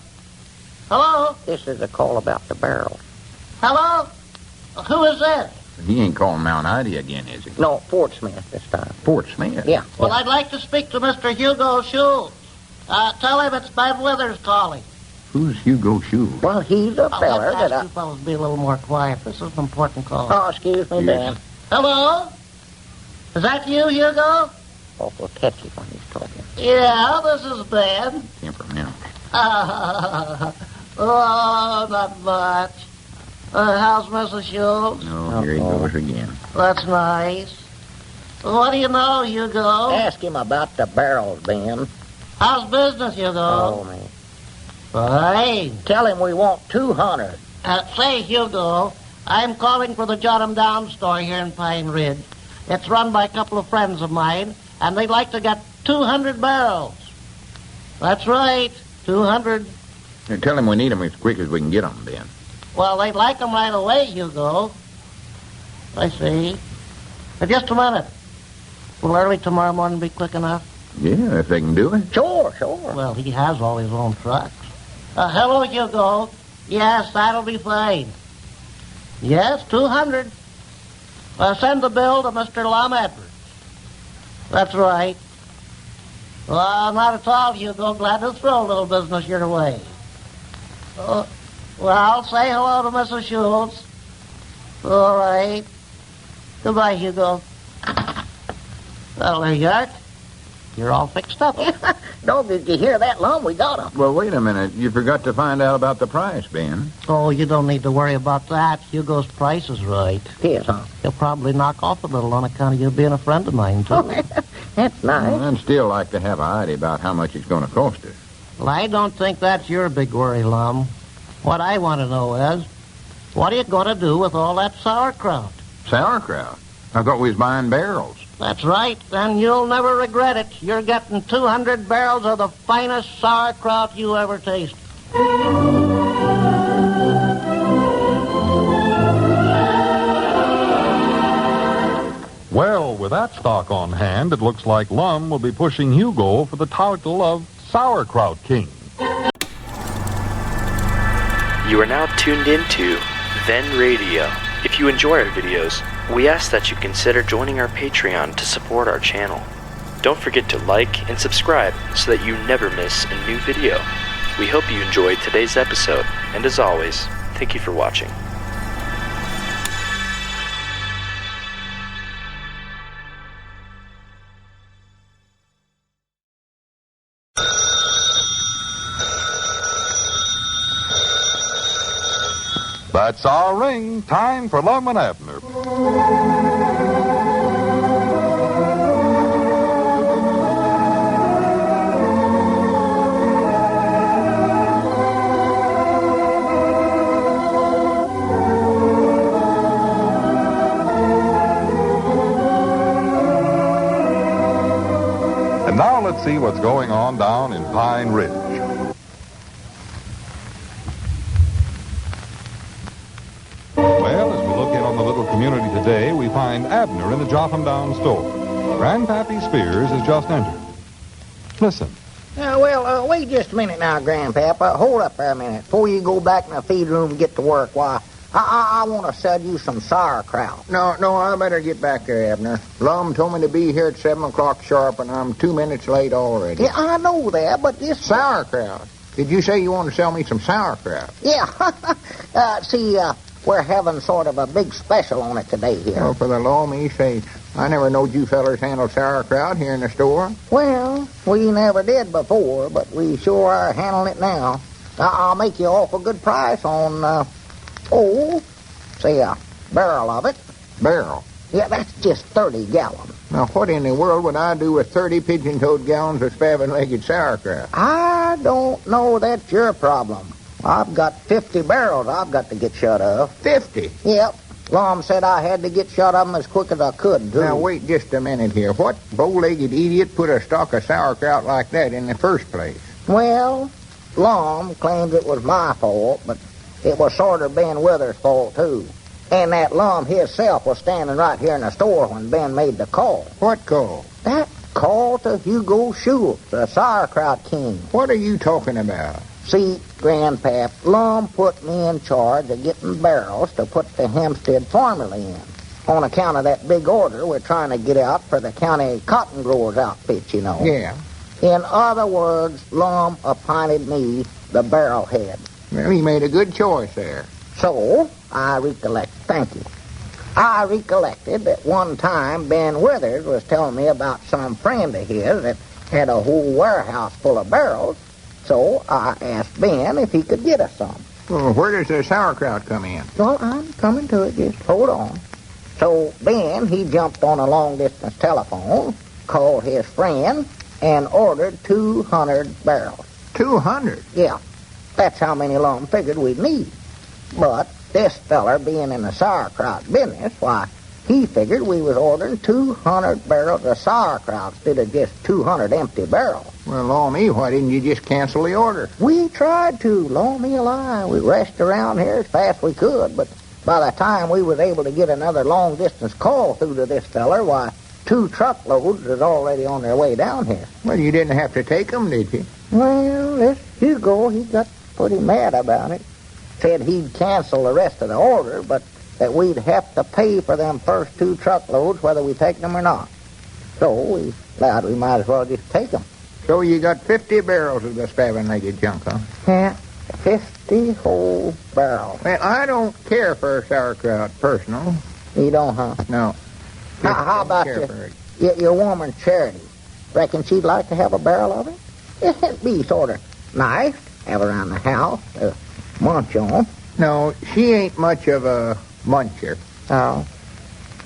G: Hello?
C: This is a call about the barrel.
G: Hello? Who is this?
D: He ain't calling Mount Ida again, is he?
C: No, Fort Smith this time.
D: Fort Smith?
C: Yeah.
G: Well, I'd like to speak to Mr. Hugo Schultz. Tell him it's Ben Withers calling.
D: Who's Hugo Schultz?
C: Well, he's a feller
G: Let's
C: that
G: ask you fellows to be a little more quiet. This is an important call.
C: Oh, excuse me, Ben.
G: Hello? Is that you, Hugo?
C: Awful catchy when he's talking.
G: Yeah, this is Ben.
D: Temperamental.
G: Oh, not much. How's Mrs. Schultz?
D: No, here he goes again.
G: That's nice. What do you know, Hugo?
C: Ask him about the barrels, Ben.
G: How's business, Hugo?
C: Oh, man.
G: Fine.
C: Tell him we want 200.
G: Say, Hugo, I'm calling for the Jot 'em Down store here in Pine Ridge. It's run by a couple of friends of mine, and they'd like to get 200 barrels. That's right, 200.
D: Tell him we need them as quick as we can get them, Ben.
G: Well, they'd like them right away, Hugo. I see. Just a minute. Will early tomorrow morning be quick enough?
D: Yeah, if they can do it.
C: Sure.
G: Well, he has all his own trucks. Hello, Hugo. Yes, that'll be fine. Yes, 200. Send the bill to Mr. Lum Edwards. That's right. Well, not at all, Hugo. Glad to throw a little business your way. Well, say hello to Mrs. Schultz. All right. Goodbye, Hugo. Well, there you are. You're all fixed up.
C: Dog, did you hear that, Lum? We got 'em.
D: Well, wait a minute. You forgot to find out about the price, Ben.
G: Oh, you don't need to worry about that. Hugo's price is right.
C: Yes, huh?
G: He'll probably knock off a little on account of you being a friend of mine, too.
C: That's nice.
D: Well, I'd still like to have an idea about how much it's going to cost us.
G: Well, I don't think that's your big worry, Lum. What I want to know is, what are you going to do with all that sauerkraut?
D: Sauerkraut? I thought we was buying barrels.
G: That's right, and you'll never regret it. You're getting 200 barrels of the finest sauerkraut you ever taste.
B: Well, with that stock on hand, it looks like Lum will be pushing Hugo for the title of Sauerkraut King.
A: You are now tuned into Then Radio. If you enjoy our videos, we ask that you consider joining our Patreon to support our channel. Don't forget to like and subscribe so that you never miss a new video. We hope you enjoyed today's episode, and as always, thank you for watching.
B: That's our ring. Time for Lum and Abner. And now let's see what's going on down in Pine Ridge. Well, as we look in on the little community today, we find Abner in the Jotham Down store. Grandpappy Spears has just entered. Listen.
C: Wait just a minute now, Grandpapa. Hold up there a minute. Before you go back in the feed room and get to work, why, I want to sell you some sauerkraut.
D: No, I better get back there, Abner. Lum told me to be here at 7 o'clock sharp, and I'm 2 minutes late already.
C: Yeah, I know that, but this...
D: Sauerkraut? Did you say you want to sell me some sauerkraut?
C: Yeah. We're having sort of a big special on it today here.
D: Oh, for the law me sakes. I never knowed you fellers handle sauerkraut here in the store.
C: Well, we never did before, but we sure are handling it now. I'll make you off a good price on, say a barrel of it.
D: Barrel?
C: Yeah, that's just 30 gallons.
D: Now, what in the world would I do with 30 pigeon-toed gallons of spaven-legged sauerkraut?
C: I don't know. That's your problem. I've got 50 barrels I've got to get shut of.
D: 50?
C: Yep. Lum said I had to get shut of them as quick as I could, too.
D: Now, wait just a minute here. What bow-legged idiot put a stock of sauerkraut like that in the first place?
C: Well, Lum claims it was my fault, but it was sort of Ben Withers' fault, too. And that Lum himself was standing right here in the store when Ben made the call.
D: What call?
C: That call to Hugo Schultz, the sauerkraut king.
D: What are you talking about?
C: See, Grandpap, Lum put me in charge of getting barrels to put the Hempstead formula in. On account of that big order we're trying to get out for the county cotton growers outfit, you know.
D: Yeah.
C: In other words, Lum appointed me the barrel head.
D: Well, he made a good choice there.
C: So, I recollected that one time Ben Withers was telling me about some friend of his that had a whole warehouse full of barrels. So I asked Ben if he could get us some.
D: Well, where does the sauerkraut come in?
C: Well, I'm coming to it. Just hold on. So Ben, he jumped on a long-distance telephone, called his friend, and ordered 200 barrels.
D: 200?
C: Yeah. That's how many Lum figured we'd need. But this feller, being in the sauerkraut business, why, he figured we was ordering 200 barrels of sauerkraut instead of just 200 empty barrels.
D: Well, law me, why didn't you just cancel the order?
C: We tried to, law me a lie. We rushed around here as fast as we could, but by the time we was able to get another long-distance call through to this feller, why, 2 truckloads was already on their way down here.
D: Well, you didn't have to take them, did you?
C: Well, this Hugo, he got pretty mad about it. Said he'd cancel the rest of the order, but that we'd have to pay for them first 2 truckloads whether we take them or not. So we thought we might as well just take them.
D: So you got 50 barrels of the spaven-legged junk, huh?
C: Yeah, 50 whole barrels.
D: Well, I don't care for sauerkraut, personal.
C: You don't, huh?
D: No.
C: How about your woman Charity?
E: Reckon she'd like to have a barrel of it? It'd be sort of nice to have around the house to munch on.
D: No, she ain't much of a muncher.
E: Oh.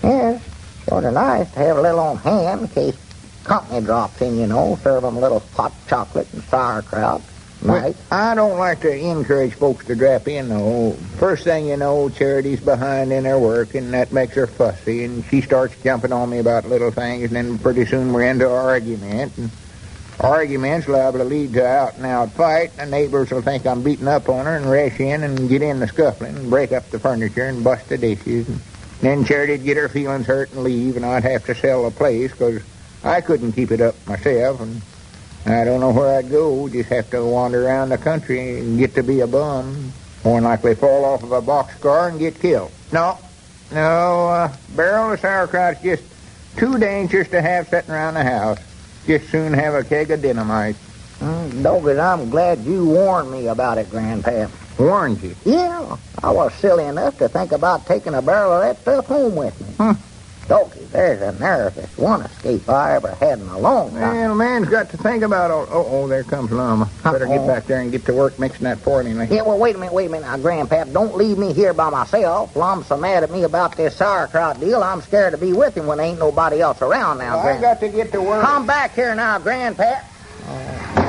E: Yes, sort of nice to have a little on hand in case company drops in, serve 'em a little hot chocolate and sauerkraut. Nice.
D: I don't like to encourage folks to drop in, though. First thing you know, Charity's behind in her work, and that makes her fussy, and she starts jumping on me about little things, and then pretty soon we're into argument, and arguments liable to lead to out-and-out fight, and the neighbors will think I'm beating up on her and rush in and get in the scuffling and break up the furniture and bust the dishes. And then Charity'd get her feelings hurt and leave, and I'd have to sell the place because I couldn't keep it up myself, and I don't know where I'd go. Just have to wander around the country and get to be a bum. More than likely fall off of a boxcar and get killed. No, barrel of sauerkraut's just too dangerous to have sitting around the house. Just soon have a keg of dynamite.
E: Dogged, I'm glad you warned me about it, Grandpap.
D: Warned you?
E: Yeah, I was silly enough to think about taking a barrel of that stuff home with me. Dogged, there's the nervous one escape I ever had in a long time.
D: Well, man's got to think about all... Oh, there comes Lum. Better get back there and get to work mixing that for me.
E: Yeah, well, wait a minute now, Grandpap. Don't leave me here by myself. Lum's so mad at me about this sauerkraut deal, I'm scared to be with him when there ain't nobody else around now,
D: I got to get to work.
E: Come back here now, Grandpap.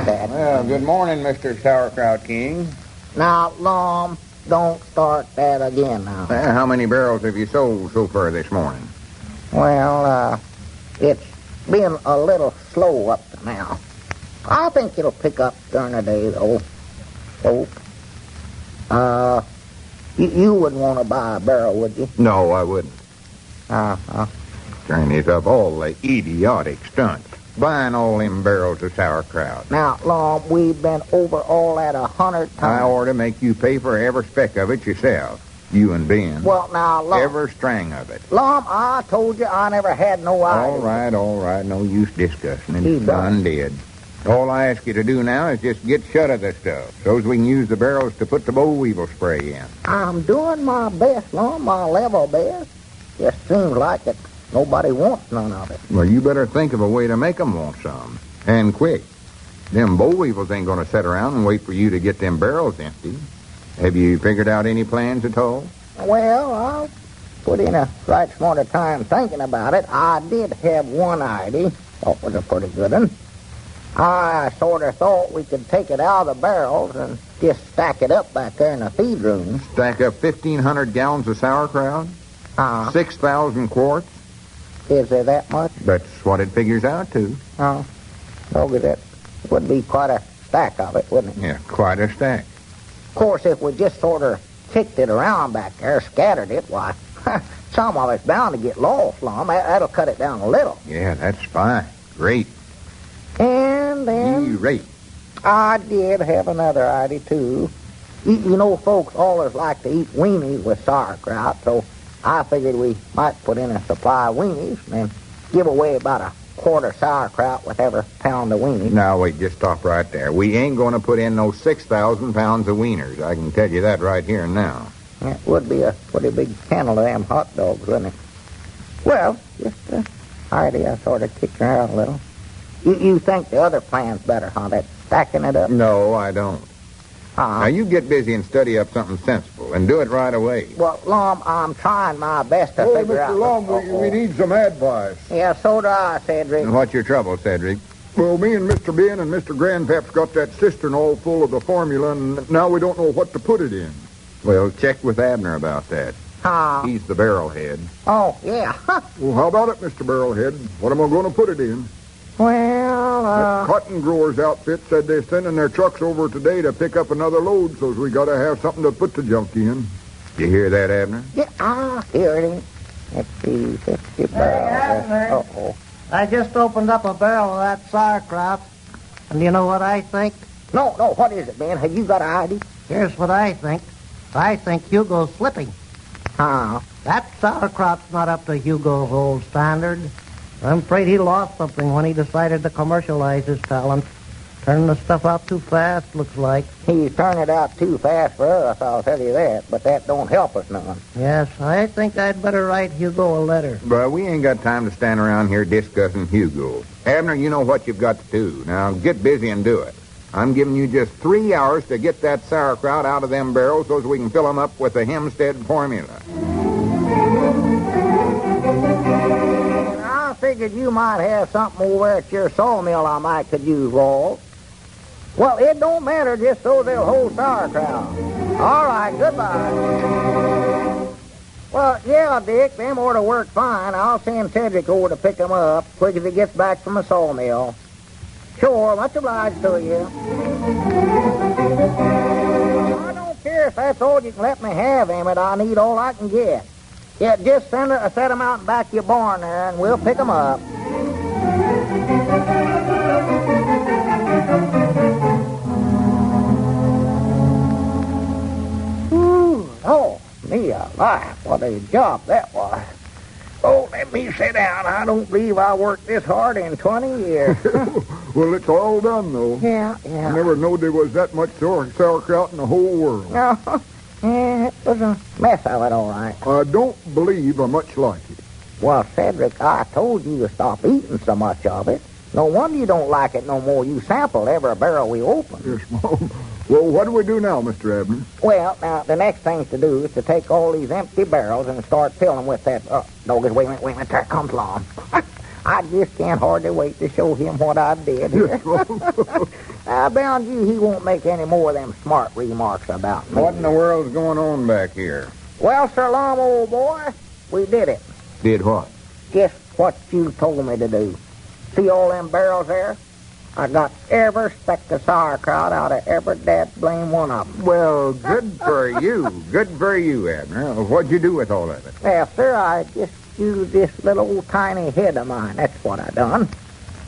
E: Dad.
D: Well, good morning, Mr. Sauerkraut King.
E: Now, Lum, don't start that again now.
D: How many barrels have you sold so far this morning?
E: Well, it's been a little slow up to now. I think it'll pick up during the day, though. You wouldn't want to buy a barrel, would you?
D: No, I wouldn't. Turn this up all the idiotic stunts. Buying all them barrels of sauerkraut.
E: Now, Lum, we've been over all that 100 times.
D: I ought to make you pay for every speck of it yourself. You and Ben.
E: Well, now, Lum.
D: Every string of it.
E: Lum, I told you I never had no idea.
D: All right. No use discussing it. It's done dead. All I ask you to do now is just get shut of the stuff, so as we can use the barrels to put the boll weevil spray in.
E: I'm doing my best, Lum, my level best. Just seems like it. Nobody wants none of it.
D: Well, you better think of a way to make them want some. And quick. Them boll weevils ain't going to sit around and wait for you to get them barrels empty. Have you figured out any plans at all?
E: Well, I'll put in a right smart of time thinking about it. I did have one idea. Thought was a pretty good one. I sort of thought we could take it out of the barrels and just stack it up back there in the feed room.
D: Stack up 1,500 gallons of sauerkraut? 6,000 quarts?
E: Is there that much?
D: That's what it figures out to.
E: Oh, that would be quite a stack of it, wouldn't it?
D: Yeah, quite a stack.
E: Of course, if we just sort of kicked it around back there, scattered it, why, some of it's bound to get lost, Lum. That'll cut it down a little.
D: Yeah, that's fine. Great.
E: And then...
D: Great.
E: I did have another idea, too. You know, folks always like to eat weenies with sauerkraut, so I figured we might put in a supply of weenies and give away about a quarter sauerkraut with every pound of weenies.
D: Now, wait, just stop right there. We ain't going to put in no 6,000 pounds of wieners. I can tell you that right here and now.
E: That would be a pretty big handle of them hot dogs, wouldn't it? Well, just an idea I sort of kicked around a little. You think the other plan's better, huh? That stacking it up?
D: No, I don't. Now, you get busy and study up something sensible, and do it right away.
E: Well, Lum, I'm trying my best to figure out...
F: Mr. Lum, we need some advice.
E: Yeah, so do I, Cedric.
D: And what's your trouble, Cedric?
F: Well, me and Mr. Ben and Mr. Grandpap's got that cistern all full of the formula, and now we don't know what to put it in.
D: Well, check with Abner about that. He's the barrel head.
E: Oh, yeah.
F: Well, how about it, Mr. Barrelhead? What am I going to put it in?
E: Well,
F: That cotton growers outfit said they're sending their trucks over today to pick up another load, so we got to have something to put the junk in.
D: You hear that, Abner?
E: Yeah, I hear it. Let's see, 50 barrels. Uh-oh.
G: I just opened up a barrel of that sauerkraut, and you know what I think?
E: No, what is it, Ben? Have you got an idea?
G: Here's what I think. I think Hugo's slipping. That sauerkraut's not up to Hugo's old standard. I'm afraid he lost something when he decided to commercialize his talent. Turning the stuff out too fast, looks like.
E: He's turning it out too fast for us, I'll tell you that, but that don't help us none.
G: Yes, I think I'd better write Hugo a letter.
D: But we ain't got time to stand around here discussing Hugo. Abner, you know what you've got to do. Now, get busy and do it. I'm giving you just 3 hours to get that sauerkraut out of them barrels so we can fill them up with the Hempstead formula.
E: I figured you might have something over at your sawmill I might could use, Walt. Well, it don't matter just so they'll hold sauerkraut. All right, goodbye. Well, yeah, Dick, them ought to work fine. I'll send Cedric over to pick them up quick as he gets back from the sawmill. Sure, much obliged to you. I don't care if that's all you can let me have, Emmett. I need all I can get. Yeah, just set them out in back of your barn there, and we'll pick them up. Oh, me alive, what a job that was. Oh, let me sit down. I don't believe I worked this hard in 20 years.
F: Well, it's all done, though.
E: Yeah.
F: I never knowed there was that much sauerkraut in the whole world.
E: No, yeah, it was a mess of it, all right.
F: I don't believe I much like it.
E: Well, Cedric, I told you to stop eating so much of it. No wonder you don't like it no more. You sampled every barrel we opened.
F: Yes, Mom. Well, what do we do now, Mr. Abner?
E: Well, now, the next thing to do is to take all these empty barrels and start filling with that... Doggies, wait a minute, there comes Lum. I just can't hardly wait to show him what I did here. I bound you he won't make any more of them smart remarks about me.
D: What in the world's going on back here?
E: Well, Sir Lum, old boy, we did it.
D: Did what?
E: Just what you told me to do. See all them barrels there? I got every speck of sauerkraut out of every dad blame one of them.
D: Well, good for you. Good for you, Abner. What'd you do with all of it?
E: Well, sir, I just used this little old tiny head of mine. That's what I done.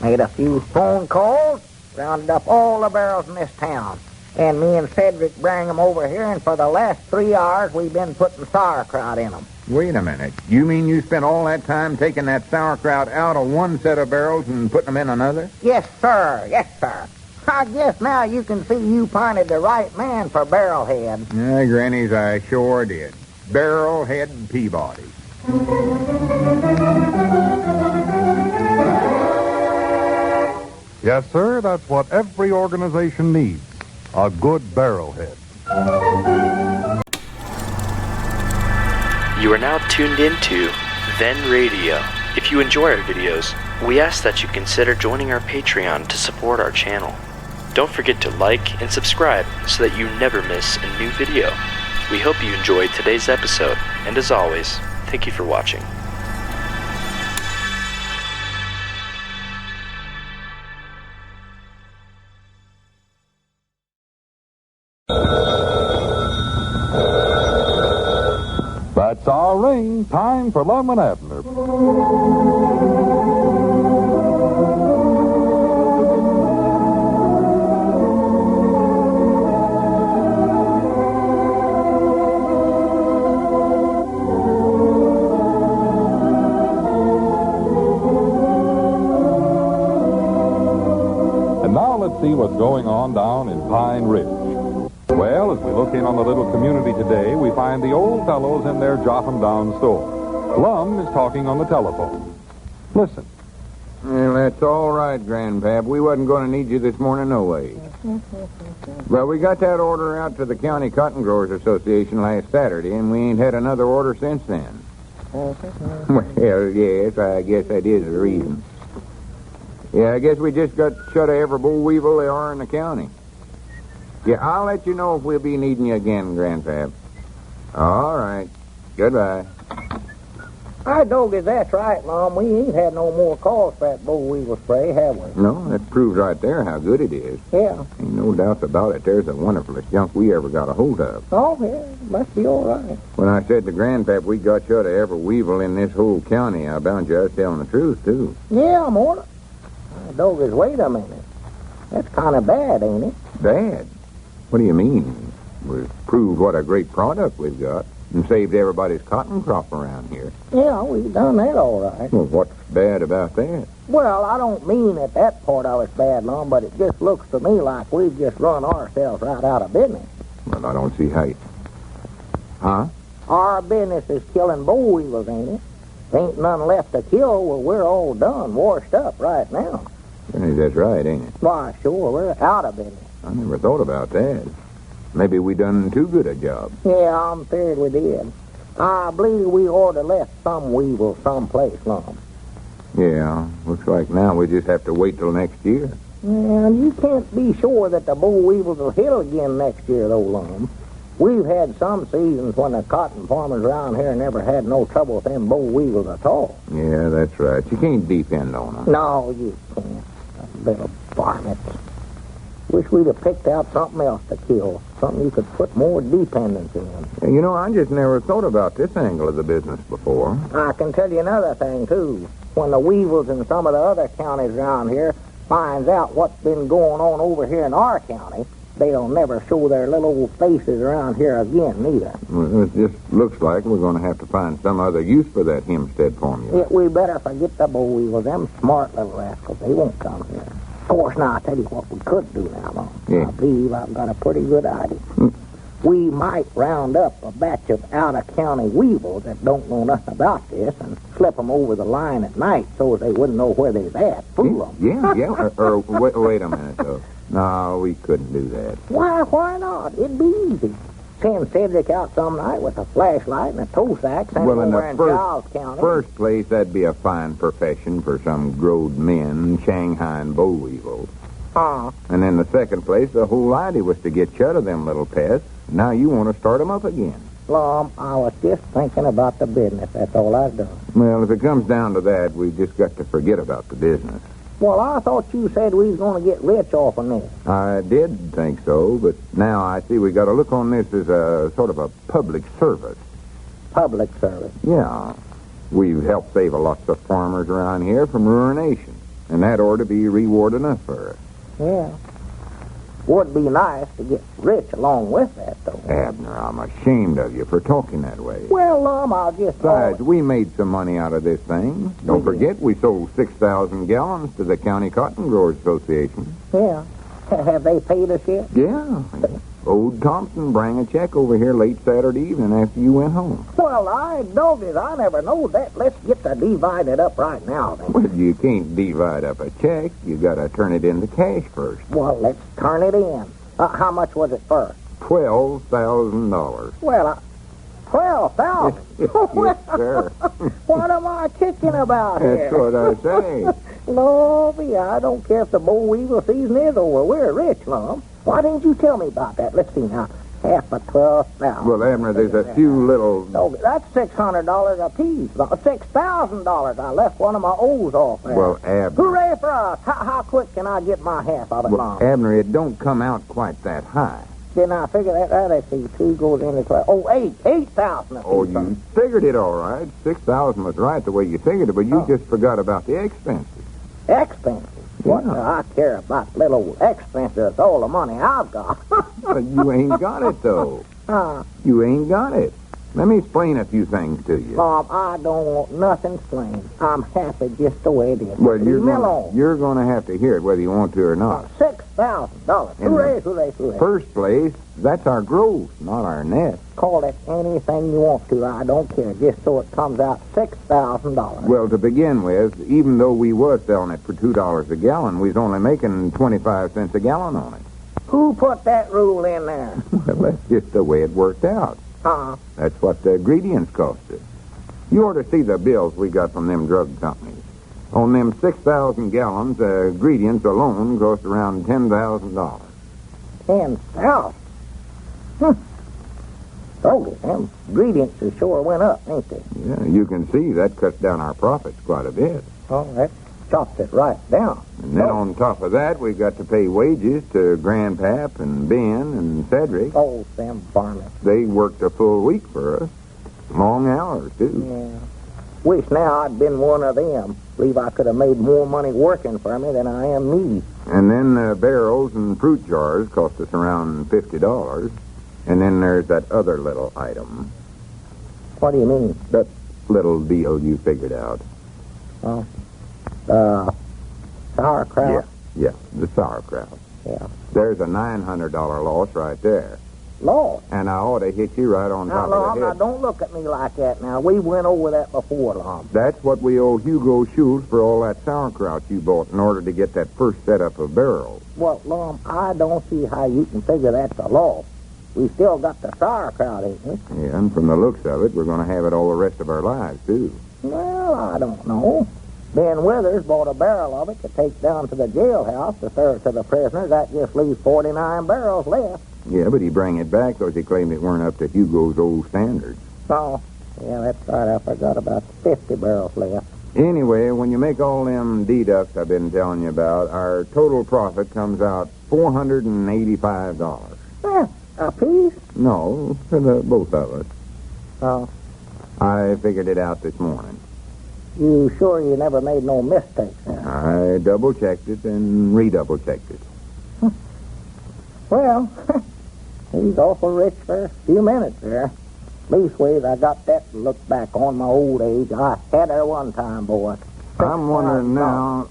E: Made a few phone calls, rounded up all the barrels in this town. And me and Cedric bring them over here, and for the last 3 hours, we've been putting sauerkraut in them.
D: Wait a minute. You mean you spent all that time taking that sauerkraut out of one set of barrels and putting them in another?
E: Yes, sir. Yes, sir. I guess now you can see you pinted the right man for Barrelhead.
D: Yeah, Grannies, I sure did. Barrelhead Peabody.
B: Yes, sir, that's what every organization needs. A good barrelhead.
A: You are now tuned into Then Radio. If you enjoy our videos, we ask that you consider joining our Patreon to support our channel. Don't forget to like and subscribe so that you never miss a new video. We hope you enjoyed today's episode, and as always, thank you for watching.
B: That's our ring. Time for Lum and Abner. And now let's see what's going on down in Pine Ridge. Well, as we look in on the little community today, we find the old fellows in their Jot-'em-Down store. Lum is talking on the telephone. Listen.
D: Well, that's all right, Grandpap. We wasn't going to need you this morning no way. Well, we got that order out to the County Cotton Growers Association last Saturday, and we ain't had another order since then. Well, yes, I guess that is the reason. Yeah, I guess we just got shut of every boll weevil there are in the county. Yeah, I'll let you know if we'll be needing you again, Grandpap. All right. Goodbye.
E: I doggies, that's right, Lum. We ain't had no more calls for that boll weevil spray, have we?
D: No, that proves right there how good it is.
E: Yeah.
D: Ain't no doubts about it. There's the wonderfulest junk we ever got a hold of.
E: Oh, yeah. Must be all right.
D: When I said to Grandpap we got shut of every weevil in this whole county, I bound you I was telling the truth, too.
E: Yeah, I'm on it. Doggies, wait a minute. That's kind of bad, ain't it?
D: Bad? What do you mean? We've proved what a great product we've got. and saved everybody's cotton crop around here.
E: Yeah, we done that all right.
D: Well, what's bad about that?
E: Well, I don't mean that part of it's bad, Lum, but it just looks to me like we've just run ourselves right out of business.
D: Well, I don't see how you... Huh?
E: Our business is killing boll weevils, ain't it? Ain't none left to kill. Well, we're all done, washed up right now.
D: Hey, that's right, ain't it?
E: Why, sure, we're out of business.
D: I never thought about that. Maybe we done too good a job.
E: Yeah, I'm afraid we did. I believe we ought to left some weevil someplace, Lum.
D: Yeah, looks like now we just have to wait till next year.
E: And you can't be sure that the boll weevils will hit again next year, though, Lum. We've had some seasons when the cotton farmers around here never had no trouble with them boll weevils at all.
D: Yeah, that's right. You can't depend on them.
E: No, you can't. Little varmints. Wish we'd have picked out something else to kill. Something you could put more dependence in.
D: You know, I just never thought about this angle of the business before.
E: I can tell you another thing, too. When the weevils in some of the other counties around here finds out what's been going on over here in our county, they'll never show their little old faces around here again, neither.
D: Well, it just looks like we're going to have to find some other use for that Hempstead formula.
E: Yeah, we better forget the boll weevils. Them smart little rascals, they won't come here. Of course, now, I'll tell you what we could do now, Lum.
D: Yeah.
E: I believe I've got a pretty good idea. We might round up a batch of out-of-county weevils that don't know nothing about this and slip them over the line at night so they wouldn't know where they're at. Fool them.
D: Yeah. Wait a minute, though. No, we couldn't do that.
E: Why not? It'd be easy. Send Cedric out some night with a flashlight and a tow sack, send him over in Charles County.
D: First place, that'd be a fine profession for some growed men shanghaiing boll weevils. And in the second place, the whole idea was to get shut of them little pests. Now you want to start them up again.
E: Lum, I was just thinking about the business. That's all I've done.
D: Well, if it comes down to that, we just got to forget about the business.
E: Well, I thought you said we was going to get rich off of this.
D: I did think so, but now I see we got to look on this as a sort of a public service.
E: Public service?
D: Yeah. We've helped save a lot of farmers around here from ruination, and that ought to be reward enough for us.
E: Yeah. Would be nice to get rich along with that, though.
D: Abner, I'm ashamed of you for talking that way.
E: Well, I'll just...
D: Besides, we made some money out of this thing. Don't forget, we sold 6,000 gallons to the County Cotton Growers Association.
E: Yeah. Have they paid us yet?
D: Yeah. Old Thompson brought a check over here late Saturday evening after you went home.
E: Well, I doggies, I never knowed that. Let's get to divide it up right now, then.
D: Well, you can't divide up a check. You got to turn it into cash first.
E: Well, let's turn it in. How much was it first?
D: $12,000.
E: Well, $12,000?
D: Yes, sir.
E: What am I kicking about here?
D: That's what I say.
E: Lovey, I don't care if the boll weevil season is over. We're rich, Lum. Why didn't you tell me about that? Let's see now. Half of $12,000.
D: Well, Abner, there's a few little...
E: No, that's $600 apiece. $6,000. I left one of my O's off there.
D: Well, Abner...
E: Hooray for us. How quick can I get my half of it,
D: Well,
E: Lum?
D: Abner, it don't come out quite that high.
E: Didn't I figure that right? Let's see. 2 goes into 12. Oh, 8,000 apiece.
D: Oh, you figured it all right. 6,000 was right the way you figured it, but you just forgot about the expenses.
E: Expenses? What do I care about little expenses? It's all the money I've got.
D: You ain't got it, though. You ain't got it. Let me explain a few things to you.
E: Mom, I don't want nothing explained. I'm happy just the way it is.
D: Well,
E: Leave me alone.
D: you're going to have to hear it whether you want to or not.
E: $6,000. Hooray.
D: First place, that's our gross, not our net.
E: Call it anything you want to. I don't care. Just so it comes out $6,000.
D: Well, to begin with, even though we was selling it for $2 a gallon, we was only making 25 cents a gallon on it.
E: Who put that rule in there?
D: Well, that's just the way it worked out. That's what the ingredients cost us. You ought to see the bills we got from them drug companies. On them 6,000 gallons, the ingredients alone cost around $10,000.
E: 10,000? Okay, them ingredients sure went up, ain't they?
D: Yeah, you can see that cuts down our profits quite a bit.
E: Oh, that chops it right down.
D: And then on top of that, we got to pay wages to Grandpap and Ben and Cedric.
E: Oh, them varmints.
D: They worked a full week for us. Long hours, too.
E: Yeah. Wish now I'd been one of them. Believe I could have made more money working for me than I am me.
D: And then barrels and fruit jars cost us around $50. And then there's that other little item.
C: What do you mean?
D: That little deal you figured out.
C: Oh, sauerkraut?
D: Yeah, the sauerkraut.
C: Yeah.
D: There's a $900 loss right there.
C: Lord.
D: And I ought to hit you right on top
C: Now,
D: of the head.
C: don't look at me like that now. We went over that before, Lum.
D: That's what we owe Hugo Schultz for all that sauerkraut you bought in order to get that first setup of barrels.
C: Well, Lum, I don't see how you can figure that's a loss. We still got the sauerkraut, ain't we?
D: Yeah, and from the looks of it, we're going to have it all the rest of our lives, too.
C: Well, I don't know. Ben Withers bought a barrel of it to take down to the jailhouse to serve to the prisoners. That just leaves 49 barrels left.
D: Yeah, but he bring it back because he claimed it weren't up to Hugo's old standards.
C: Oh, yeah, that's right. I forgot about 50 barrels left.
D: Anyway, when you make all them deducts I've been telling you about, our total profit comes out $485.
C: A piece?
D: No, for the both of us.
C: Oh,
D: I figured it out this morning.
C: you sure you never made no mistakes there?
D: I double-checked it and redouble-checked it.
C: Well, he's awful rich for a few minutes there. Leastways, I got that to look back on my old age. I had her one time, boy.
D: I'm wondering now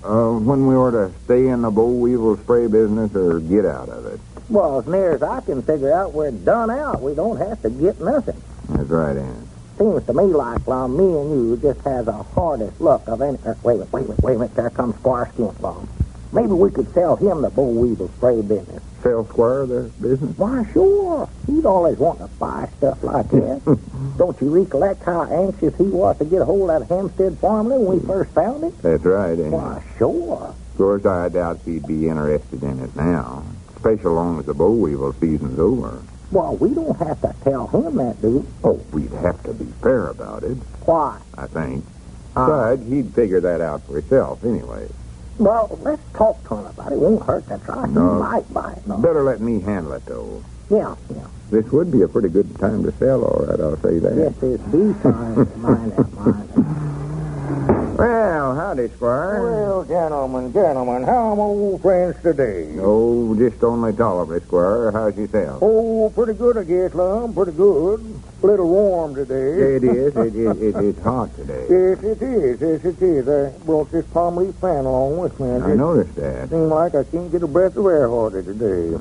D: when we ought to stay in the boll weevil spray business or get out of it.
C: Well, as near as I can figure out, we're done out. We don't have to get nothing.
D: That's right, Ann.
C: Seems to me like, Lum, me and you just has the hardest luck of any... wait a minute. There comes Squire Skimp, Lum. Maybe we could sell him the boll weevil spray business.
D: Sell Squire the business?
C: Why, sure. He'd always want to buy stuff like that. Don't you recollect how anxious he was to get a hold of that Hempstead farmland when we first found it?
D: That's right, Ann.
C: Why, sure.
D: Of course, I doubt he'd be interested in it now, especially long as the boll weevil season's over.
C: Well, we don't have to tell him that, do we?
D: Oh, we'd have to be fair about it,
C: Why?
D: I think. Besides, he'd figure that out for himself anyway.
C: Well, let's talk to him about it. It won't hurt to try. He
D: No.
C: might buy it. No.
D: Better let me handle it, though.
C: Yeah.
D: This would be a pretty good time to sell, all right, I'll say that.
C: Yes, it's the time. Mind that.
D: Well, howdy, Squire.
E: Well, gentlemen, how are my old friends today?
D: Oh, just only tolerably, Squire. How's yourself?
E: Oh, pretty good, I guess, Lum. Pretty good. A little warm today.
D: It is. It's hot today.
E: Yes, it is. Yes, it is. I brought this palm leaf fan along with me.
D: I noticed that.
E: Seems like I can't get a breath of air hardly today.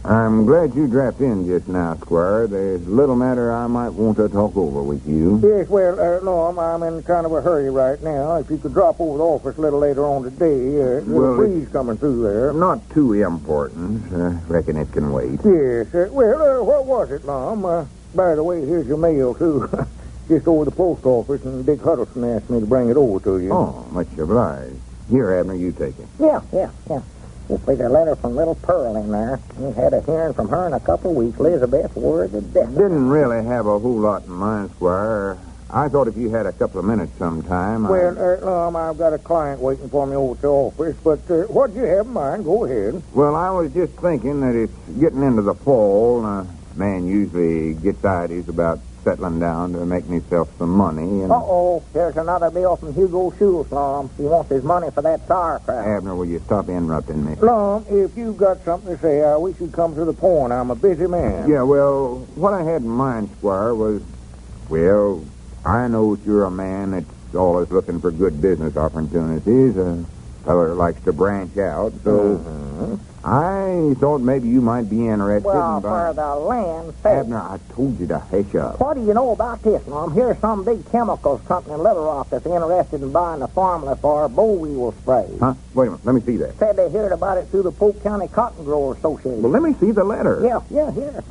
D: I'm glad you dropped in just now, Squire. There's a little matter I might want to talk over with you.
E: Yes, well, Lum, I'm in kind of a hurry right now. If you could drop over the office a little later on today, there's a breeze coming through there.
D: Not too important. Reckon it can wait.
E: Yes, what was it, Lum? By the way, here's your mail, too. Just over the post office, and Dick Huddleston asked me to bring it over to you.
D: Oh, much obliged. Here, Abner, you take it.
C: Yeah. Just like a letter from little Pearl in there. We had a hearing from her in a couple of weeks. Elizabeth worried to death.
D: Didn't really have a whole lot in mind, Squire. I thought if you had a couple of minutes sometime...
E: Well, Lum, I've got a client waiting for me over at the office, but what do you have in mind? Go ahead.
D: Well, I was just thinking that it's getting into the fall. Man usually gets ideas about settling down to making himself some money. And...
C: Uh-oh, there's another bill from Hugo Schultz, Lum. He wants his money for that sauerkraut.
D: Abner, will you stop interrupting me?
E: Lum, if you've got something to say, I wish you'd come to the point. I'm a busy man.
D: Yeah, well, what I had in mind, Squire, was... Well, I know that you're a man that's always looking for good business opportunities. A feller that likes to branch out, so... I thought maybe you might be interested
C: Well,
D: in
C: for
D: buying...
C: the land's sake.
D: Abner, I told you to hush up.
C: What do you know about this, Lum? Here's some big chemicals company in Little Rock that's interested in buying the formula for our boll weevil spray.
D: Huh? Wait a minute. Let me see that.
C: Said they heard about it through the Polk County Cotton Growers Association.
D: Well, let me see the letter.
C: Yeah.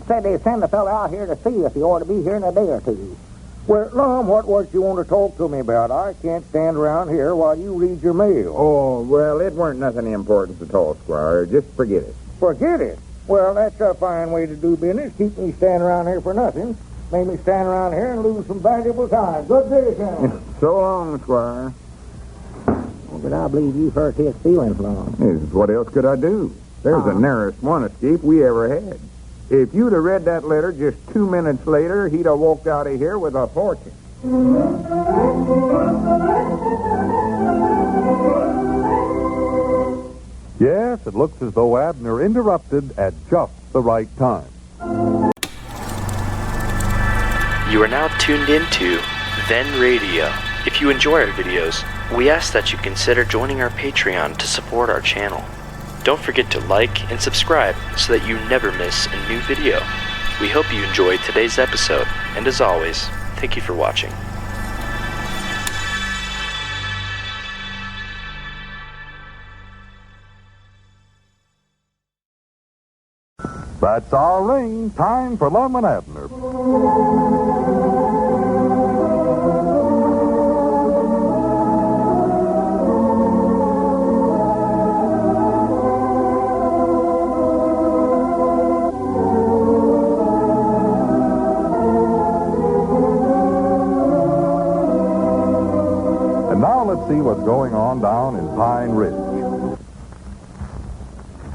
C: Said they'd send a fella out here to see if he ought to be here in a day or two.
E: Well, Lum, what was you want to talk to me about? I can't stand around here while you read your mail.
D: Oh, well, it weren't nothing important at all, Squire. Just forget it.
E: Forget it. Well, that's a fine way to do business. Keep me standing around here for nothing. Make me stand around here and lose some valuable time. Good day, gentlemen.
D: So long, Squire.
C: Well, but I believe you've hurt his feelings, Lum.
D: What else could I do? There's the nearest one escape we ever had. If you'd have read that letter just 2 minutes later, he'd have walked out of here with a fortune.
B: Yes, it looks as though Abner interrupted at just the right time.
A: You are now tuned into Then Radio. If you enjoy our videos, we ask that you consider joining our Patreon to support our channel. Don't forget to like and subscribe so that you never miss a new video. We hope you enjoyed today's episode, and as always, thank you for watching.
B: That's our ring. Time for Lum and Abner. And now let's see what's going on down in Pine Ridge.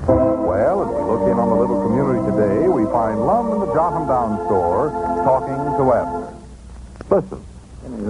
B: Well, as we look in on the little community today, we find Lum in the Jot 'em Down store talking to Abner. Listen.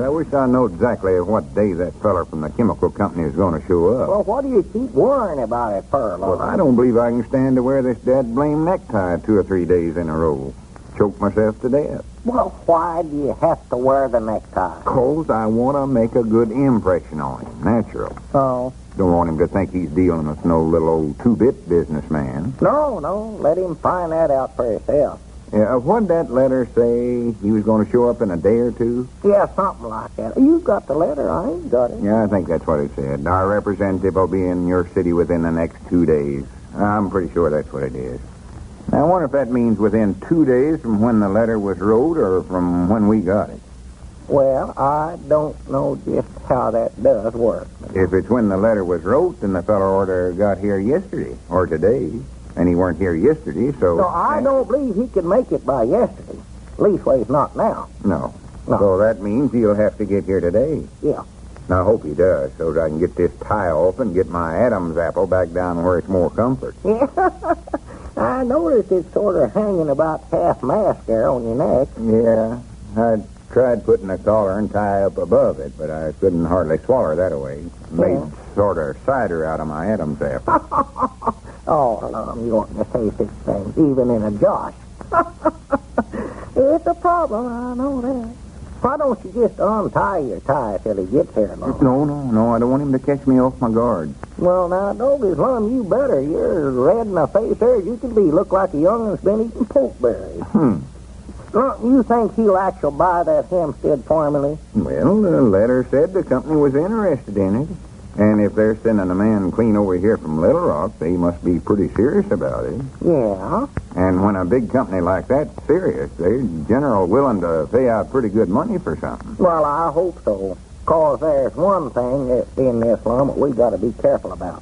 D: I wish I know exactly what day that feller from the chemical company is going to show up.
E: Well, what do you keep worrying about it for, Lum?
D: Well, I don't believe I can stand to wear this dead blame necktie 2 or 3 days in a row. Choke myself to death.
E: Well, why do you have to wear the necktie?
D: 'Cause I want to make a good impression on him, natural.
E: Oh.
D: Don't want him to think he's dealing with no little old 2-bit businessman.
E: No, let him find that out for himself.
D: Yeah, what'd that letter say? He was going to show up in a day or two?
E: Yeah, something like that. You got the letter, I ain't got it.
D: Yeah, I think that's what it said. Our representative will be in your city within the next 2 days. I'm pretty sure that's what it is. Now, I wonder if that means within 2 days from when the letter was wrote or from when we got it.
E: Well, I don't know just how that does work.
D: If it's when the letter was wrote, then the fellow order got here yesterday or today. And he weren't here yesterday, so...
E: No, I don't believe he could make it by yesterday. Leastways not now.
D: No.
E: No.
D: So that means he'll have to get here today.
E: Yeah.
D: Now, I hope he does, so that I can get this tie off and get my Adam's apple back down where it's more comfort.
E: Yeah. I noticed it's sort of hanging about half-mast there on your neck.
D: Yeah. I tried putting a collar and tie up above it, but I couldn't hardly swallow that away. Made sort of cider out of my Adam's apple.
E: Oh, Lum, you oughtn't to say such things, even in a josh. It's a problem, I know that. Why don't you just untie your tie till he gets here, Lum?
D: No, I don't want him to catch me off my guard.
E: Well, now, doggies, Lum, you better. You're red in the face there. You could be. Look like a youngin's been eating pokeberries. Lum, you think he'll actually buy that Hempstead formula?
D: Well, the letter said the company was interested in it. And if they're sending a man clean over here from Little Rock, they must be pretty serious about it.
E: Yeah.
D: And when a big company like that's serious, they're general willing to pay out pretty good money for something.
E: Well, I hope so. 'Cause there's one thing that's in this, Lum, that we got to be careful about.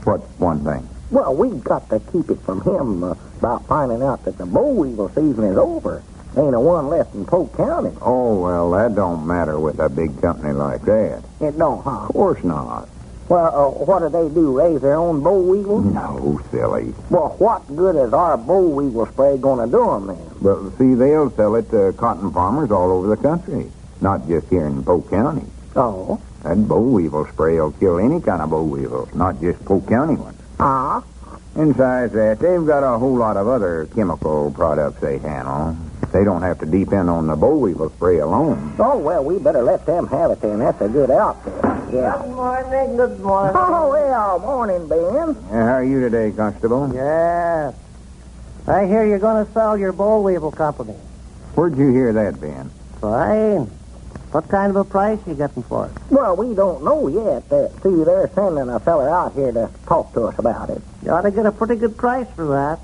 D: What's one thing?
E: Well, we've got to keep it from him about finding out that the boll weevil season is over. Ain't a one left in Polk County.
D: Oh, well, that don't matter with a big company like that.
E: It don't, huh?
D: Of course not.
E: Well, what do they do, raise their own boll weevils?
D: No, silly.
E: Well, what good is our boll weevil spray going to do them then?
D: But, see, they'll sell it to cotton farmers all over the country, not just here in Polk County.
E: Oh?
D: That boll weevil spray will kill any kind of boll weevils, not just Polk County ones.
E: Ah?
D: And besides that, they've got a whole lot of other chemical products they handle. They don't have to depend on the boll weevil spray alone.
E: Oh, well, we better let them have it then. That's a good outfit. Yeah.
G: Good morning.
E: Oh, well, morning, Ben.
D: How are you today, Constable?
G: Yes. I hear you're going to sell your boll weevil company.
D: Where'd you hear that, Ben?
G: Fine. What kind of a price you getting for it?
E: Well, we don't know yet. See, they're sending a feller out here to talk to us about it.
G: You ought to get a pretty good price for that.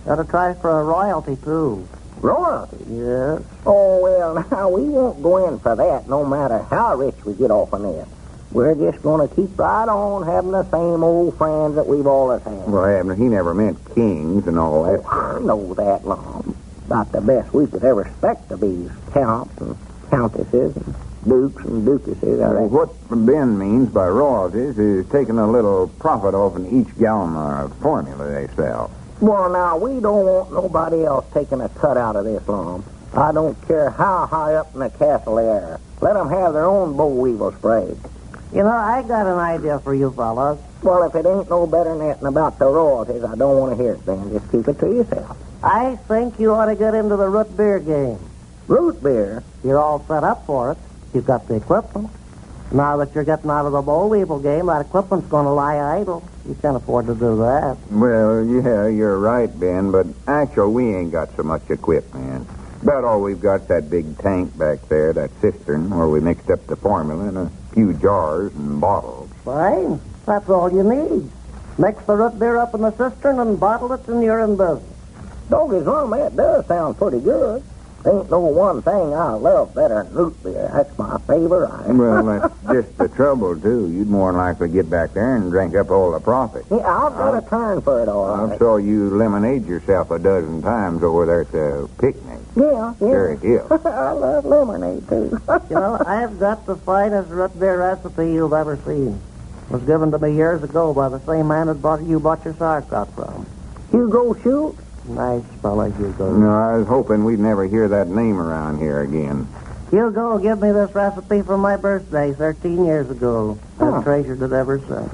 G: You ought to try for a royalty, too.
E: Royalty?
G: Yes.
E: Oh, well, now, we won't go in for that no matter how rich we get off on it. We're just going to keep right on having the same old friends that we've always had.
D: Well, Abner, he never meant kings and all that.
E: I know that, Lum. About the best we could ever expect to be counts and countesses and dukes and duchesses.
D: Well, what Ben means by royalties is taking a little profit off in each gallon of formula they sell.
E: Well, now, we don't want nobody else taking a cut out of this, Lum. I don't care how high up in the castle they are. Let them have their own boll weevil spray.
G: You know, I got an idea for you fellas.
E: Well, if it ain't no better than that about the royalties, I don't want to hear it, Ben. Just keep it to yourself.
G: I think you ought to get into the root beer game.
C: Root beer?
G: You're all set up for it. You've got the equipment. Now that you're getting out of the boll weevil game, that equipment's going to lie idle. You can't afford to do that.
D: Well, yeah, you're right, Ben, but actually we ain't got so much equipment. About all we've got's that big tank back there, that cistern, where we mixed up the formula in a few jars and bottles.
G: Fine. That's all you need. Mix the root beer up in the cistern and bottle it, and you're in business.
C: Doggy's Lum, that does sound pretty good. Ain't no one thing I love better than root beer. That's my favorite.
D: Well, that's just the trouble, too. You'd more than likely get back there and drink up all the profit.
C: Yeah, I've got a turn for it, all right.
D: I saw you lemonade yourself a dozen times over there at the picnic.
C: Yeah.
D: Sure it is.
C: I love lemonade, too.
G: You know, I've got the finest root beer recipe you've ever seen. It was given to me years ago by the same man that you bought your sauerkraut from.
C: Hugo Schultz?
G: Nice fella, Hugo.
D: No, I was hoping we'd never hear that name around here again.
G: Hugo gave me this recipe for my birthday 13 years ago. I've treasured it ever since.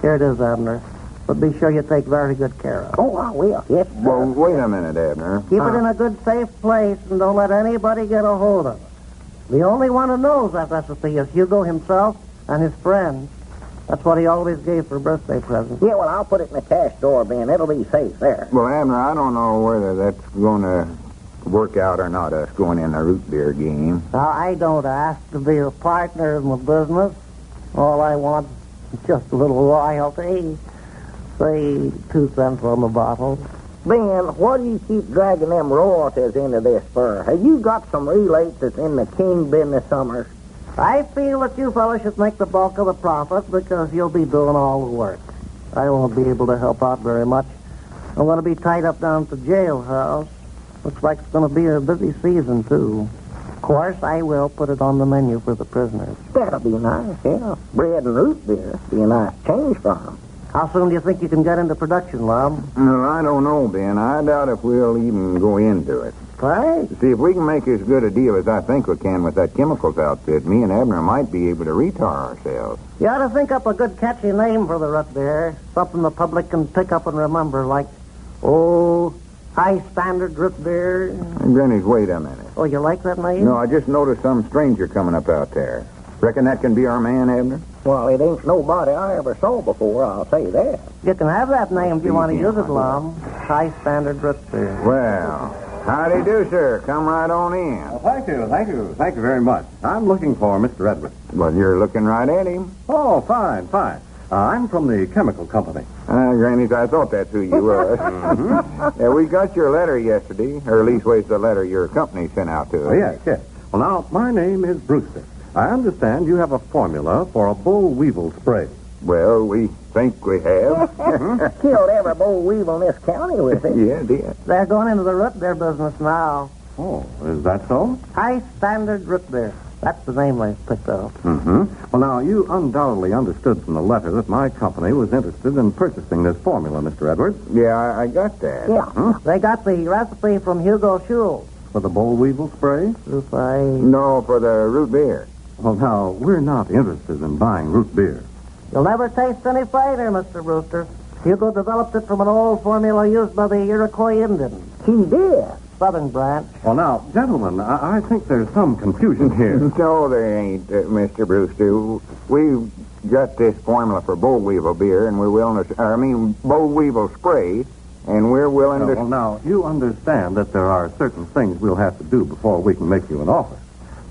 G: Here it is, Abner. But be sure you take very good care of it.
C: Oh, I will. Yes, sir.
D: Well, wait a minute, Abner.
G: Keep it in a good, safe place and don't let anybody get a hold of it. The only one who knows that recipe is Hugo himself and his friends. That's what he always gave for birthday presents.
C: Yeah, well, I'll put it in the cash drawer, Ben. It'll be safe there.
D: Well, Abner, I don't know whether that's going to work out or not, us going in the root beer game.
G: Now, I don't ask to be a partner in my business. All I want is just a little royalty. Say 2 cents on the bottle.
C: Ben, what do you keep dragging them royalties into this for? Have you got some relates that's in the king business summers?
G: I feel that you fellas should make the bulk of the profit because you'll be doing all the work. I won't be able to help out very much. I'm going to be tied up down at the jailhouse. Looks like it's going to be a busy season, too. Of course, I will put it on the menu for the prisoners.
C: That'll be nice, yeah. Bread and root beer. Be a nice change for them.
G: How soon do you think you can get into production, Lum?
D: No, I don't know, Ben. I doubt if we'll even go into it.
G: Right.
D: See, if we can make as good a deal as I think we can with that chemicals outfit, me and Abner might be able to retar ourselves.
G: You ought to think up a good, catchy name for the root beer. Something the public can pick up and remember, like, High Standard Root Beer.
D: Granny, wait a minute.
G: Oh, you like that name?
D: No, I just noticed some stranger coming up out there. Reckon that can be our man, Abner?
C: Well, it ain't nobody I ever saw before, I'll say that.
G: You can have that name if you want to use it, Lum. High Standard Root Beer.
D: Well, howdy do, sir. Come right on in.
H: Thank you very much. I'm looking for Mr. Edwards.
D: Well, you're looking right at him.
H: Oh, fine. I'm from the chemical company.
D: Granny, I thought that's who you were. Yeah, we got your letter yesterday, or at least was the letter your company sent out to us.
H: Yes. Well, now, my name is Brewster. I understand you have a formula for a boll weevil spray.
D: Well, we think we have.
C: Killed every boll weevil in this county with it.
D: Yeah, dear.
G: They're going into the root beer business now.
H: Oh, is that so?
G: High Standard Root Beer. That's the name they picked up.
H: Mm-hmm. Well, now, you undoubtedly understood from the letter that my company was interested in purchasing this formula, Mr. Edwards.
D: Yeah, I got that.
G: Yeah. They got the recipe from Hugo Schultz.
H: For the boll weevil spray?
D: No, for the root beer.
H: Well, now, we're not interested in buying root beer.
G: You'll never taste any finer, Mr. Brewster. Hugo developed it from an old formula used by the Iroquois Indians.
C: He did.
G: Southern branch.
H: Well, now, gentlemen, I think there's some confusion here.
D: No, there ain't, Mr. Brewster. We've got this formula for boll weevil beer, and we're willing to... boll weevil spray, and we're willing to...
H: Well, now, you understand that there are certain things we'll have to do before we can make you an offer.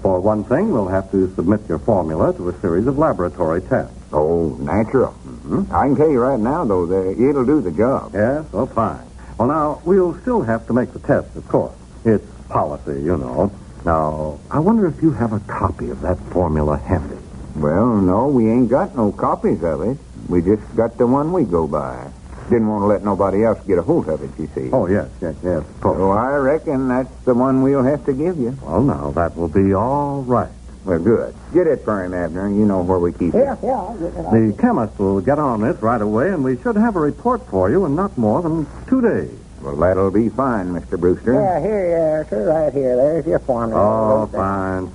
H: For one thing, we'll have to submit your formula to a series of laboratory tests.
D: Oh, natural. Mm-hmm. I can tell you right now, though, that it'll do the job.
H: Yes, well, fine. Well, now, we'll still have to make the test, of course. It's policy, you know. Now, I wonder if you have a copy of that formula handy.
D: Well, no, we ain't got no copies of it. We just got the one we go by. Didn't want to let nobody else get a hold of it, you see.
H: Oh, yes, of course.
D: So I reckon that's the one we'll have to give you.
H: Well, now, that will be all right.
D: Well, good. Get it for him, Abner. You know where we keep it.
C: Yeah, I'll get it.
H: The chemist will get on this right away, and we should have a report for you in not more than 2 days.
D: Well, that'll be fine, Mr. Brewster.
C: Yeah, here you are, sir, right here. There's your formula.
H: Oh, fine.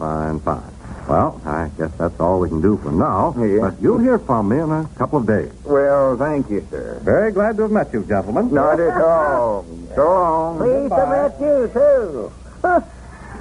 H: Well, I guess that's all we can do for now.
D: Yeah.
H: But you'll hear from me in a couple of days.
D: Well, thank you, sir.
H: Very glad to have met you, gentlemen.
D: Not at all. So long.
C: Pleased to meet you, too.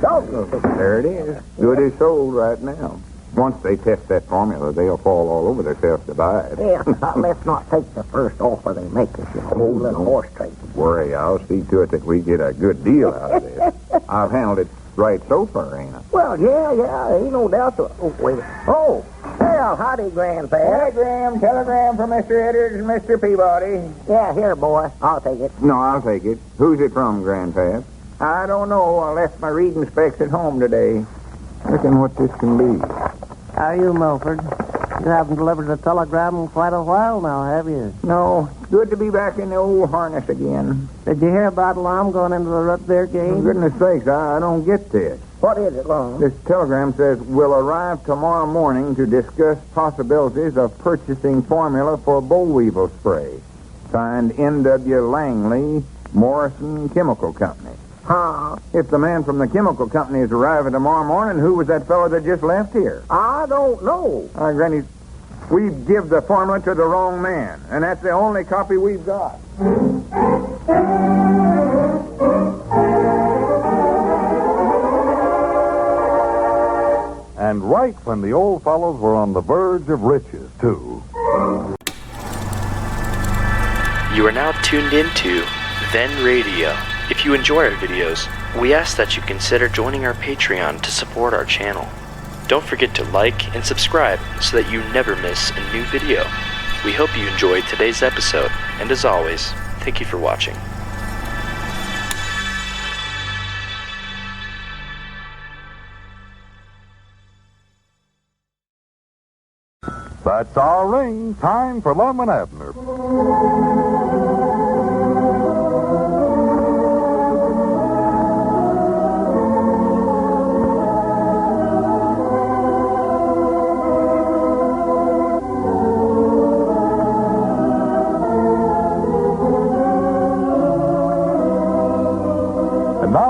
D: There it is. Good as sold right now. Once they test that formula, they'll fall all over themselves to buy it.
E: Yeah, now let's not take the first offer they make us, you know. Old little horse trading.
D: Worry, I'll see to it that we get a good deal out of this. I've handled it right so far, ain't I?
E: Well, yeah, ain't no doubt. Oh, wait. Oh, well, howdy, Grandpa.
D: Telegram from Mr. Edwards and Mr. Peabody.
E: Yeah, here, boy. I'll take it.
D: No, I'll take it. Who's it from, Grandpa? I don't know. I left my reading specs at home today. Reckon what this can be.
G: How are you, Milford? You haven't delivered a telegram in quite a while now, have you?
D: No, good to be back in the old harness again.
G: Did you hear about Lum going into the root beer game?
D: For goodness sakes, I don't get this.
E: What is it, Lum?
D: This telegram says, we'll arrive tomorrow morning to discuss possibilities of purchasing formula for boll weevil spray. Signed N.W. Langley, Morrison Chemical Company.
E: Huh?
D: If the man from the chemical company is arriving tomorrow morning, who was that fellow that just left here?
E: I don't know.
D: Granny, we give the formula to the wrong man, and that's the only copy we've got.
B: And right when the old fellows were on the verge of riches, too.
A: You are now tuned into Then Radio. If you enjoy our videos, we ask that you consider joining our Patreon to support our channel. Don't forget to like and subscribe so that you never miss a new video. We hope you enjoyed today's episode, and as always, thank you for watching.
B: That's our ring. Time for Lum and Abner.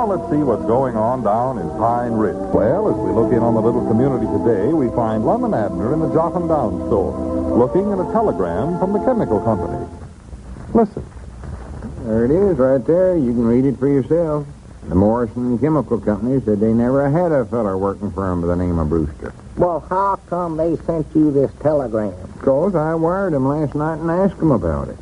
B: Let's see what's going on down in Pine Ridge. Well, as we look in on the little community today, we find Lum and Abner in the Jotham Down store, looking at a telegram from the chemical company. Listen.
D: There it is, right there. You can read it for yourself. The Morrison Chemical Company said they never had a feller working for them by the name of Brewster.
E: Well, how come they sent you this telegram?
D: Because I wired them last night and asked them about it.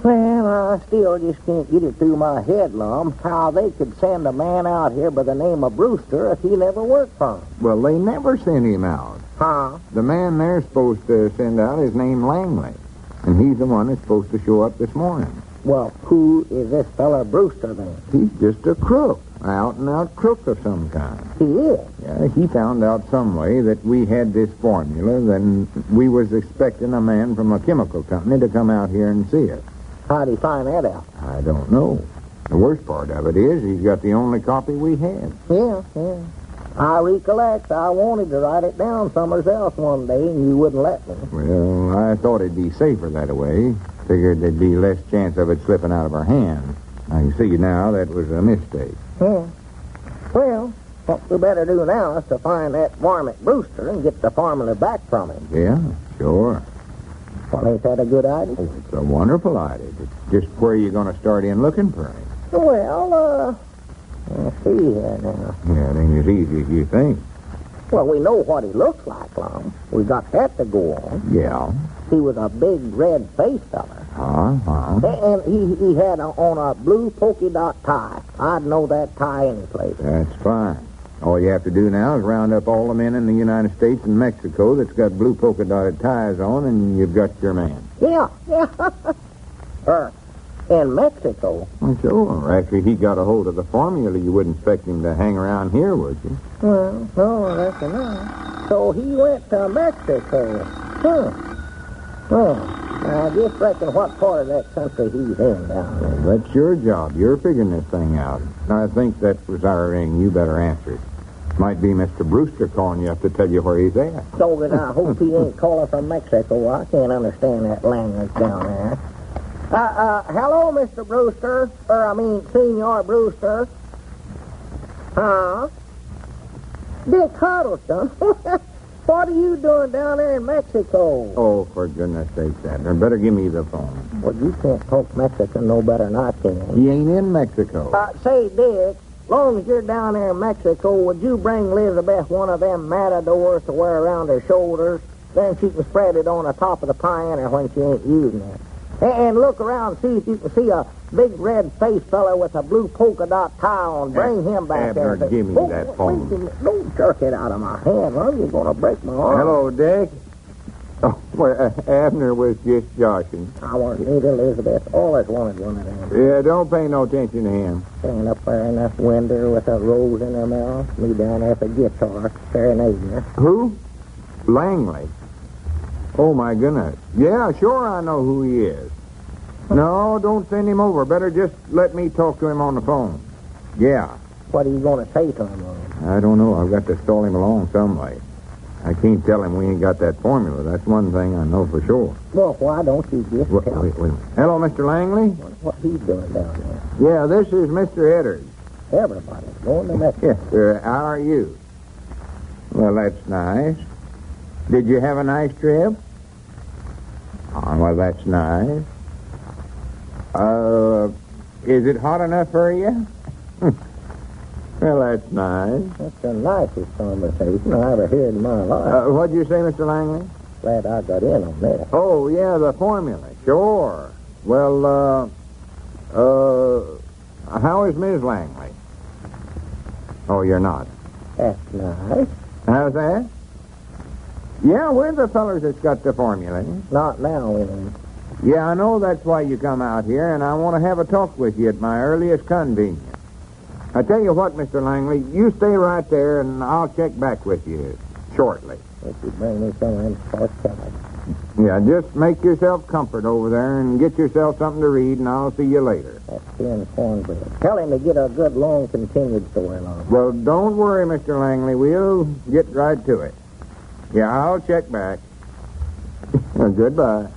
E: Well, I still just can't get it through my head, Lum, how they could send a man out here by the name of Brewster if he never worked for them.
D: Well, they never sent him out.
E: Huh?
D: The man they're supposed to send out is named Langley, and he's the one that's supposed to show up this morning.
E: Well, who is this fella Brewster, then?
D: He's just a crook, an out-and-out crook of some kind.
E: He is?
D: Yeah, he found out some way that we had this formula, then we was expecting a man from a chemical company to come out here and see it.
E: How'd he find that out?
D: I don't know. The worst part of it is he's got the only copy we had.
E: Yeah. I recollect I wanted to write it down somewhere else one day, and you wouldn't let me.
D: Well, I thought it'd be safer that way. Figured there'd be less chance of it slipping out of our hands. I can see now that was a mistake.
E: Yeah. Well, what we better do now is to find that varmint Brewster and get the formula back from him.
D: Yeah, sure.
E: Well, ain't that a good idea?
D: Oh, it's a wonderful idea. It's just where you going to start in looking for him.
E: Well, let's see here now.
D: Yeah, it ain't as easy as you think.
E: Well, we know what he looks like, Lum. We got that to go on.
D: Yeah.
E: He was a big red-faced feller. And he had on a blue polka dot tie. I'd know that tie any place.
D: That's fine. All you have to do now is round up all the men in the United States and Mexico that's got blue polka dotted ties on, and you've got your man.
E: Yeah. In Mexico?
D: Well, sure. After he got a hold of the formula, you wouldn't expect him to hang around here, would you?
E: Well, no, I reckon not. So he went to Mexico. Well, I just reckon what part of that country he's in down there.
D: Well, that's your job. You're figuring this thing out. I think that was our ring. You better answer it. Might be Mr. Brewster calling you up to tell you where he's at.
E: So that I hope he ain't calling from Mexico. I can't understand that language down there. Hello, Mr. Brewster. Senor Brewster. Huh? Dick Huddleston. What are you doing down there in Mexico?
D: Oh, for goodness sakes, Abner. Better give me the phone.
E: Well, you can't talk Mexican no better than I can.
D: He ain't in Mexico.
E: Say, Dick,
C: long as you're down there in Mexico, would you bring Elizabeth one of them matadors to wear around her shoulders? Then she can spread it on the top of the piano when she ain't using it. And look around, see if you can see a big red-faced fella with a blue polka dot tie on. Bring him back
D: Abner,
C: there.
D: give me that phone.
C: Don't jerk it out of my hand, or you're going to break my arm.
D: Hello, Dick. Oh, well, Abner was just joshing.
C: I want to meet Elizabeth. Always wanted one of them.
D: Yeah, don't pay no attention to him.
C: Standing up there in that window with a rose in her mouth. Me down there with a guitar, serenading her.
D: Who? Langley. Oh, my goodness. Yeah, sure I know who he is. No, don't send him over. Better just let me talk to him on the phone. Yeah.
C: What are you going to say to him, Lum?
D: I don't know. I've got to stall him along some way. I can't tell him we ain't got that formula. That's one thing I know for sure.
C: Well, why don't you just tell
D: Wait. Hello, Mr. Langley?
C: what he's doing down there?
D: Yeah, this is Mr. Edders.
C: Everybody's going to Mexico.
D: Yes, sir. How are you? Well, that's nice. Did you have a nice trip? Oh, well, that's nice. Is it hot enough for you? Well, that's nice.
C: That's the nicest conversation I ever heard in my life.
D: What'd you say, Mr. Langley?
C: Glad I got in on that.
D: Oh, yeah, the formula. Sure. Well, how is Ms. Langley? Oh, you're not.
C: That's nice.
D: How's that? Yeah, we're the fellers that's got the formula.
C: Not now, anyway.
D: Yeah, I know that's why you come out here, and I want to have a talk with you at my earliest convenience. I tell you what, Mr. Langley, you stay right there, and I'll check back with you shortly.
C: If you bring me some of them tortillas.
D: Yeah, just make yourself comfort over there and get yourself something to read, and I'll see you later.
C: That's thin cornbread. Tell him to get a good, long, continued story long.
D: Well, don't worry, Mr. Langley. We'll get right to it. Yeah, I'll check back. Goodbye.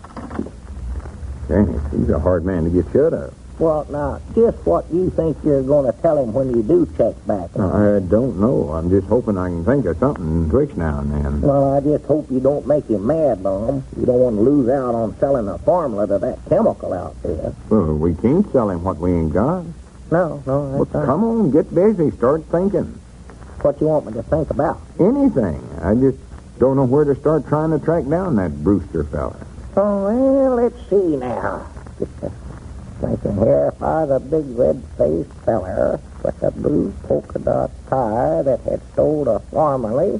D: Dang, he's a hard man to get shut up.
C: Well, now, just what you think you're going to tell him when you do check back.
D: I don't know. I'm just hoping I can think of something twitch now and then.
C: Well, I just hope you don't make him mad, Lum. You don't want to lose out on selling a formula to that chemical out there.
D: Well, we can't sell him what we ain't got.
C: No,
D: Well,
C: that's
D: come on, get busy. Start thinking.
C: What you want me to think about?
D: Anything. I just don't know where to start trying to track down that Brewster fella.
C: Oh, well, let's see now. Thinking here, if I was a big red-faced feller with a blue polka dot tie that had stole a formally,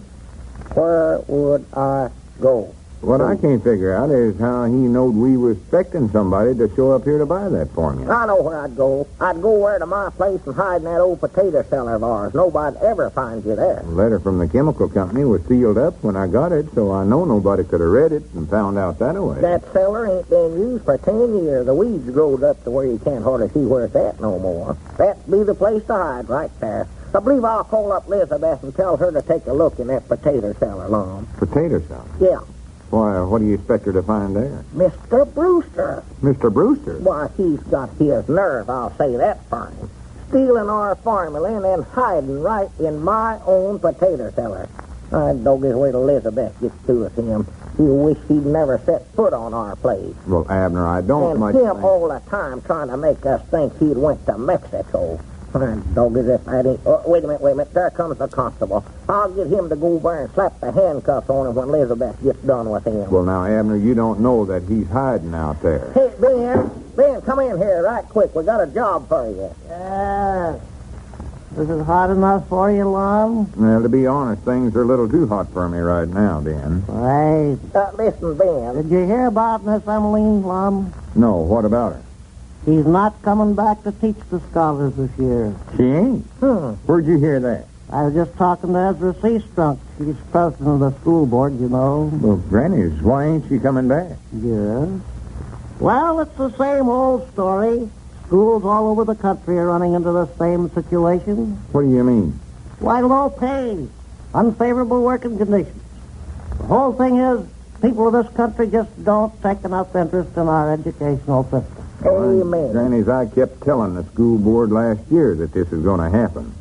C: where would I go?
D: What I can't figure out is how he knowed we was expecting somebody to show up here to buy that formula.
C: I know where I'd go. I'd go where to my place and hide in that old potato cellar of ours. Nobody'd ever find you there.
D: The letter from the chemical company was sealed up when I got it, so I know nobody could have read it and found out that way.
C: That cellar ain't been used for 10 years. The weeds growed up to where you can't hardly see where it's at no more. That'd be the place to hide right there. I believe I'll call up Elizabeth and tell her to take a look in that potato cellar, Lum.
D: Potato salad?
C: Yeah.
D: Why, what do you expect her to find there?
C: Mr. Brewster.
D: Mr. Brewster?
C: Why, he's got his nerve, I'll say that for him. Stealing our formula and then hiding right in my own potato cellar. I'd dog his way till Elizabeth gets through with him. He'll wish he'd never set foot on our place.
D: Well, Abner, I don't
C: And
D: much
C: him
D: think...
C: all the time trying to make us think he'd went to Mexico. Dog as if that ain't... Oh, wait a minute. There comes the constable. I'll get him to go over and slap the handcuffs on him when Elizabeth gets done with him.
D: Well, now, Abner, you don't know that he's hiding out there.
C: Hey, Ben, come in here right quick. We got a job for you.
G: Is it hot enough for you, Lum?
D: Well, to be honest, things are a little too hot for me right now, Ben.
G: Right.
C: Listen, Ben.
G: Did you hear about Miss Emmeline, Lum?
D: No, what about her?
G: She's not coming back to teach the scholars this year.
D: She ain't? Where'd you hear that?
G: I was just talking to Ezra Seastrunk. She's president of the school board, you know.
D: Well, Granny's, why ain't she coming back?
G: Yes. Well, it's the same old story. Schools all over the country are running into the same situation.
D: What do you mean?
G: Why, low pay, unfavorable working conditions. The whole thing is, people of this country just don't take enough interest in our educational system.
C: Amen.
D: Granny's, I kept telling the school board last year that this was going to happen.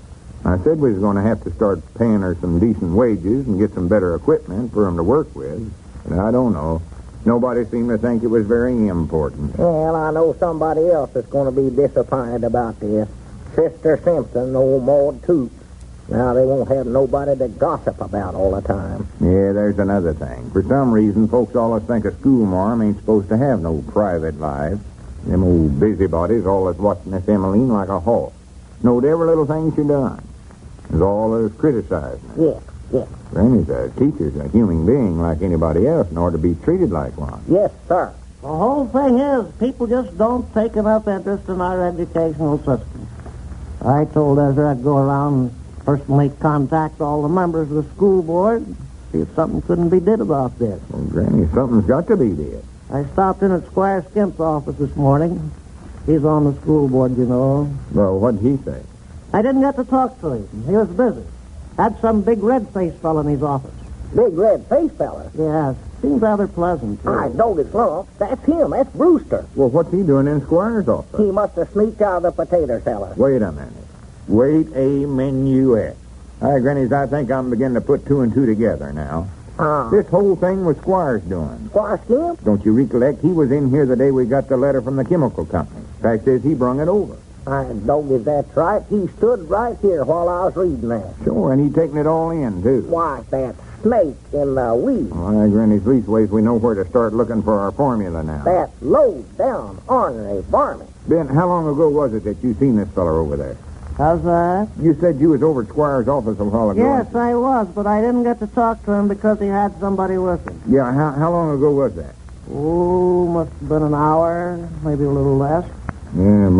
D: I said we was going to have to start paying her some decent wages and get some better equipment for them to work with. But I don't know. Nobody seemed to think it was very important.
C: Well, I know somebody else is going to be disappointed about this.
E: Sister Simpson, old Maud Toops. Now they won't have nobody to gossip about all the time.
D: Yeah, there's another thing. For some reason, folks always think a schoolmarm ain't supposed to have no private life. Them old busybodies always watching this Emmeline like a hawk. Knowed every little thing she done. Is all there's criticizing her.
E: Yes, yes.
D: Granny's a teacher's a human being like anybody else in order to be treated like one.
E: Yes, sir.
G: The whole thing is, people just don't take enough interest in our educational system. I told Ezra I'd go around and personally contact all the members of the school board, see if something couldn't be did about this.
D: Well, Granny, something's got to be did.
G: I stopped in at Squire Skimp's office this morning. He's on the school board, you know.
D: Well, what'd he say?
G: I didn't get to talk to him. He was busy. Had some big red-faced fella in his office.
E: Big red-faced fella.
G: Yeah, seems rather pleasant, too.
E: I dog his lump. That's him. That's Brewster.
D: Well, what's he doing in Squire's office?
E: He must have sneaked out of the potato cellar.
D: Wait a minute. Wait a minuet. All right, Grannies, I think I'm beginning to put two and two together now. This whole thing was Squire's doing.
E: Squire Skimp?
D: Don't you recollect? He was in here the day we got the letter from the chemical company. Fact is, he brung it over.
E: I dog it, that's right. He stood right here while I was reading that.
D: Sure, and he taken it all in, too.
E: Why, that snake in the weeds.
D: All right, Grannies, leastways we know where to start looking for our formula now.
E: That low-down, ornery varmint.
D: Ben, how long ago was it that you seen this feller over there?
G: How's that?
D: You said you was over at Squire's office a while ago.
G: Yes, I was, but I didn't get to talk to him because he had somebody with him.
D: Yeah, how long ago was that?
G: Oh, must have been an hour, maybe a little less.
D: Yeah,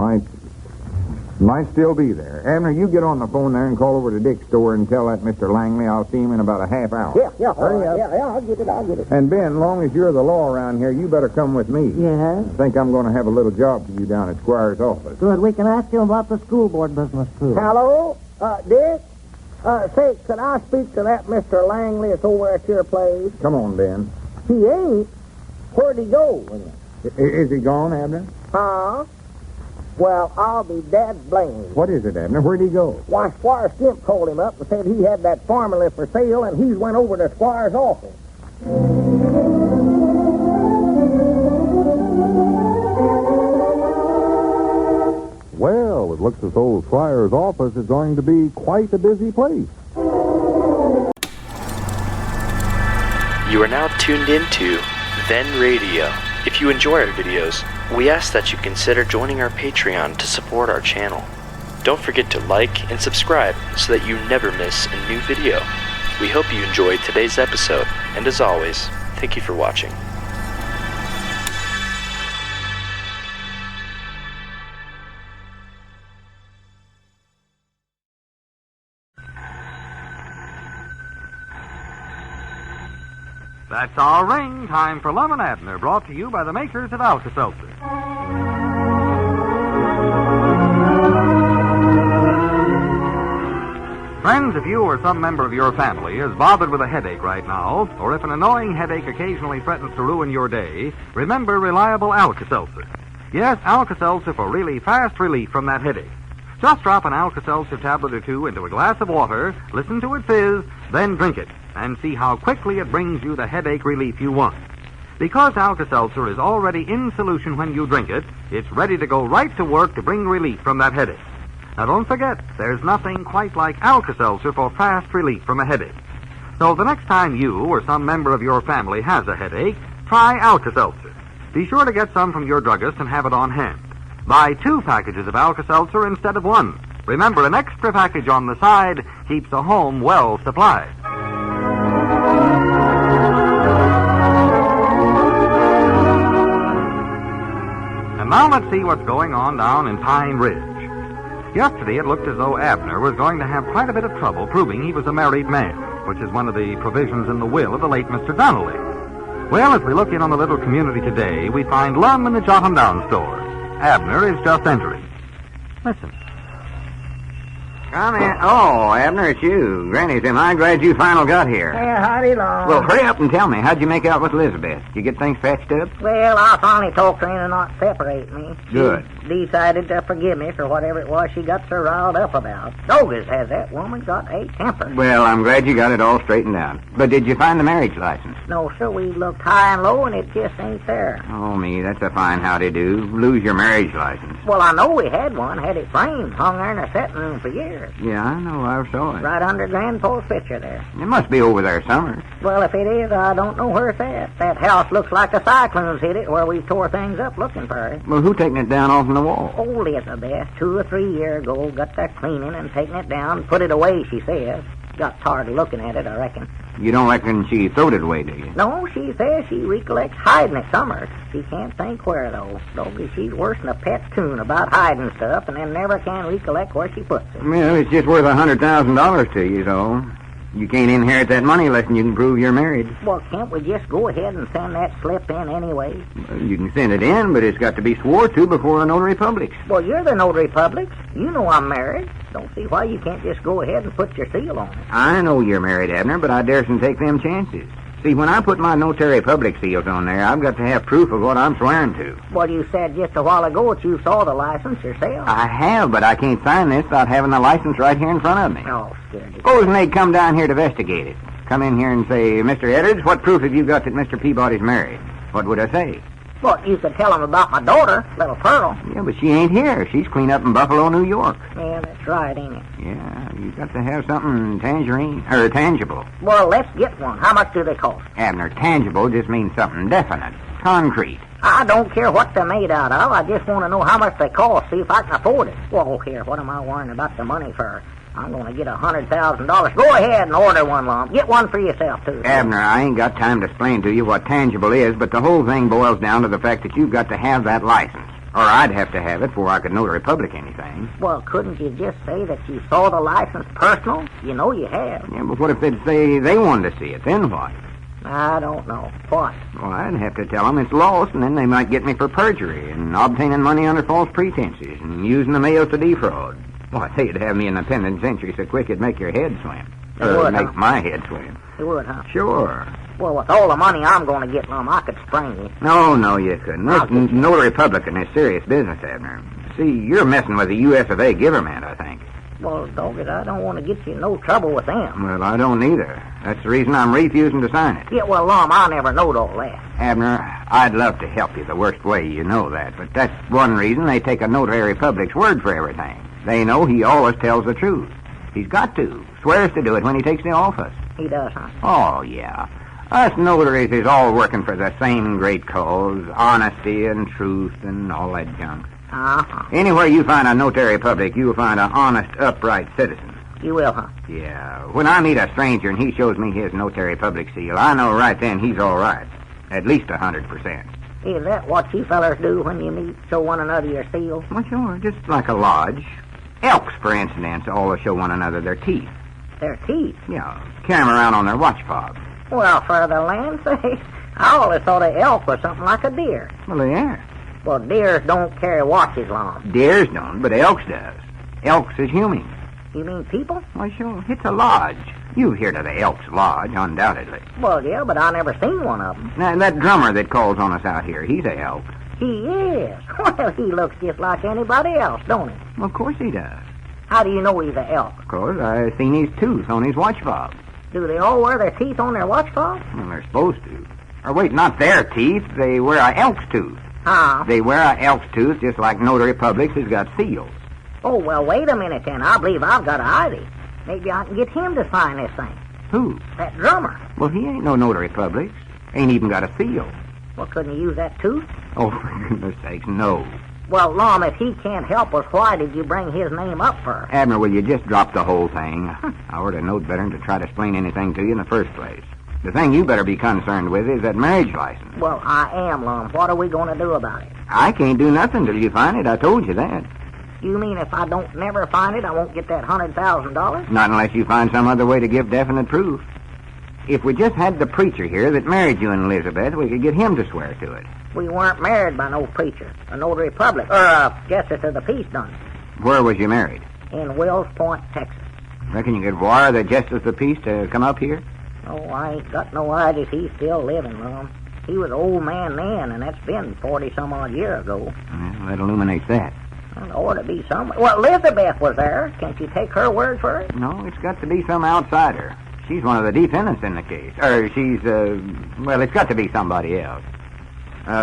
D: might still be there. Abner, you get on the phone there and call over to Dick's store and tell that Mr. Langley I'll see him in about a half hour.
E: Yeah,
D: Hurry up.
E: yeah, I'll get it.
D: And Ben, long as you're the law around here, you better come with me.
G: Yes?
D: I think I'm going to have a little job for you down at Squire's office.
G: Good, we can ask him about the school board business, too.
E: Hello? Dick? Say, could I speak to that Mr. Langley that's over at your place?
D: Come on, Ben.
E: He ain't. Where'd he go?
D: Is he gone, Abner?
E: Huh? Well, I'll be dad blamed.
D: What is it, Abner? Where'd he go?
E: Why, Squire Skimp called him up and said he had that formula for sale, and he went over to Squire's office.
B: Well, it looks as though Squire's office is going to be quite a busy place.
A: You are now tuned into Then Radio. If you enjoy our videos, we ask that you consider joining our Patreon to support our channel. Don't forget to like and subscribe so that you never miss a new video. We hope you enjoyed today's episode, and as always, thank you for watching.
I: That's our ring. Time for Lum and Abner, brought to you by the makers of Alka-Seltzer. Friends, if you or some member of your family is bothered with a headache right now, or if an annoying headache occasionally threatens to ruin your day, remember reliable Alka-Seltzer. Yes, Alka-Seltzer for really fast relief from that headache. Just drop an Alka-Seltzer tablet or two into a glass of water, listen to it fizz, then drink it, and see how quickly it brings you the headache relief you want. Because Alka-Seltzer is already in solution when you drink it, it's ready to go right to work to bring relief from that headache. Now don't forget, there's nothing quite like Alka-Seltzer for fast relief from a headache. So the next time you or some member of your family has a headache, try Alka-Seltzer. Be sure to get some from your druggist and have it on hand. Buy 2 packages of Alka-Seltzer instead of 1. Remember, an extra package on the side keeps a home well supplied. And now let's see what's going on down in Pine Ridge. Yesterday, it looked as though Abner was going to have quite a bit of trouble proving he was a married man, which is one of the provisions in the will of the late Mr. Donnelly. Well, as we look in on the little community today, we find Lum in the Jot 'em Down store. Abner is just entering. Listen.
J: Come in. Oh, Abner, it's you. Granny's am I glad you finally got here.
C: Yeah, howdy, Lum.
J: Well, hurry up and tell me. How'd you make out with Elizabeth? Did you get things patched up?
C: Well, I finally talked her into not separate me.
J: Good.
C: She decided to forgive me for whatever it was she got so riled up about. Doggers has that woman got a temper.
J: Well, I'm glad you got it all straightened out. But did you find the marriage license?
C: No, sir, we looked high and low, and it just ain't there.
J: Oh, me, that's a fine howdy-do. Lose your marriage license.
C: Well, I know we had one, had it framed, hung there in a setting room for years.
J: Yeah, I know. I saw it.
C: Right under Grandpa's picture there.
J: It must be over there somewhere.
C: Well, if it is, I don't know where it's at. That house looks like a cyclone's hit it, where we tore things up looking for it.
J: Well, who taking it down off the wall?
C: Oh, Elizabeth, 2 or 3 years ago, got that cleaning and taking it down, put it away, she says. Got tired of looking at it, I reckon.
J: You don't reckon she throwed it away, do you?
C: No, she says she recollects hiding it somewhere. She can't think where, though. Doggy, she's worse than a pet coon about hiding stuff, and then never can recollect where she puts it.
J: Well, it's just worth $100,000 to you, though. You can't inherit that money unless you can prove you're married.
C: Well, can't we just go ahead and send that slip in anyway?
J: Well, you can send it in, but it's got to be swore to before a notary publics.
C: Well, you're the notary public. You know I'm married. Don't see why you can't just go ahead and put your seal on it.
J: I know you're married, Abner, but I daresn't take them chances. See, when I put my notary public seals on there, I've got to have proof of what I'm swearing to.
C: Well, you said just a while ago that you saw the license yourself.
J: I have, but I can't sign this without having the license right here in front of me.
C: Oh, scared you.
J: Supposing they'd come down here to investigate it. Come in here and say, Mr. Edwards, what proof have you got that Mr. Peabody's married? What would I say?
C: Well, you could tell them about my daughter, little Pearl.
J: Yeah, but she ain't here. She's clean up in Buffalo, New York.
C: Yeah, that's right, ain't it?
J: Yeah, you got to have something tangible.
C: Well, let's get one. How much do they cost?
J: Abner, tangible just means something definite, concrete.
C: I don't care what they're made out of. I just want to know how much they cost, see if I can afford it. Well, here, what am I worrying about the money for? I'm going to get $100,000. Go ahead and order one, Lum. Get one for yourself, too.
J: Abner, I ain't got time to explain to you what tangible is, but the whole thing boils down to the fact that you've got to have that license. Or I'd have to have it before I could notary public anything.
C: Well, couldn't you just say that you saw the license personal? You know you have.
J: Yeah, but what if they'd say they wanted to see it? Then what?
C: I don't know. What?
J: Well, I'd have to tell them it's lost, and then they might get me for perjury and obtaining money under false pretenses and using the mail to defraud. Well, they'd have me in the penitentiary so quick it'd make your head swim.
C: Would,
J: make
C: huh?
J: my head swim.
C: You would, huh?
J: Sure.
C: Well, with all the money I'm going to get, Lum, I could spring you.
J: No, you couldn't. This notary public is serious business, Abner. See, you're messing with the U.S. of A. government, I think.
C: Well, dogged, I don't want to get you in no trouble with them.
J: Well, I don't either. That's the reason I'm refusing to sign it.
C: Yeah, well, Lum, I never knowed all that.
J: Abner, I'd love to help you the worst way, you know that. But that's one reason they take a notary public's word for everything. They know he always tells the truth. He's got to. Swears to do it when he takes the office.
C: He does, huh?
J: Oh, yeah. Us notaries is all working for the same great cause, honesty and truth and all that junk.
C: Uh-huh.
J: Anywhere you find a notary public, you'll find an honest, upright citizen.
C: You will, huh?
J: Yeah. When I meet a stranger and he shows me his notary public seal, I know right then he's all right. At least 100%.
C: Is that what you fellers do when you meet, show one another your seal?
J: Well, sure, just like a lodge. Elks, for instance, always show one another their teeth.
C: Their teeth?
J: Yeah, carry 'em around on their watch fob.
C: Well, for the land's sake, I always thought an elk was something like a deer.
J: Well, they are.
C: Well, deers don't carry watches long.
J: Deers don't, but elks does. Elks is human.
C: You mean people?
J: Why, sure, it's a lodge. You've heard of the Elks Lodge, undoubtedly.
C: Well, yeah, but I never seen one of them.
J: Now, that drummer that calls on us out here, he's a elk.
C: He is. Well, he looks just like anybody else, don't he?
J: Well, of course he does.
C: How do you know he's a elk?
J: Of course, I seen his tooth on his watch fob.
C: Do they all wear their teeth on their watch fob?
J: Well, they're supposed to. Or wait, not their teeth. They wear a elk's tooth.
C: Huh?
J: They wear a elk's tooth just like notary publics has got seals.
C: Oh, well, wait a minute then. I believe I've got an idea. Maybe I can get him to sign this thing.
J: Who?
C: That drummer.
J: Well, he ain't no notary publics. Ain't even got a seal.
C: Well, couldn't he use that tooth?
J: Oh, for goodness sakes, no.
C: Well, Lum, if he can't help us, why did you bring his name up for?
J: Abner, will you just drop the whole thing? I ought to know better than to try to explain anything to you in the first place. The thing you better be concerned with is that marriage license.
C: Well, I am, Lum. What are we going to do about it?
J: I can't do nothing till you find it. I told you that.
C: You mean if I don't never find it, I won't get that $100,000?
J: Not unless you find some other way to give definite proof. If we just had the preacher here that married you and Elizabeth, we could get him to swear to it.
C: We weren't married by no preacher, a notary public, or a justice of the peace done it.
J: Where was you married?
C: in Wells Point, Texas.
J: Reckon you could wire the Justice of the Peace to come up here?
C: Oh, I ain't got no idea if he's still living, Lum. He was an old man then, and that's been 40-some-odd years ago.
J: Well, that illuminates that.
C: Well, there ought to be some... Well, Elizabeth was there. Can't you take her word for it?
J: No, it's got to be some outsider. She's one of the defendants in the case. Or she's, well, it's got to be somebody else.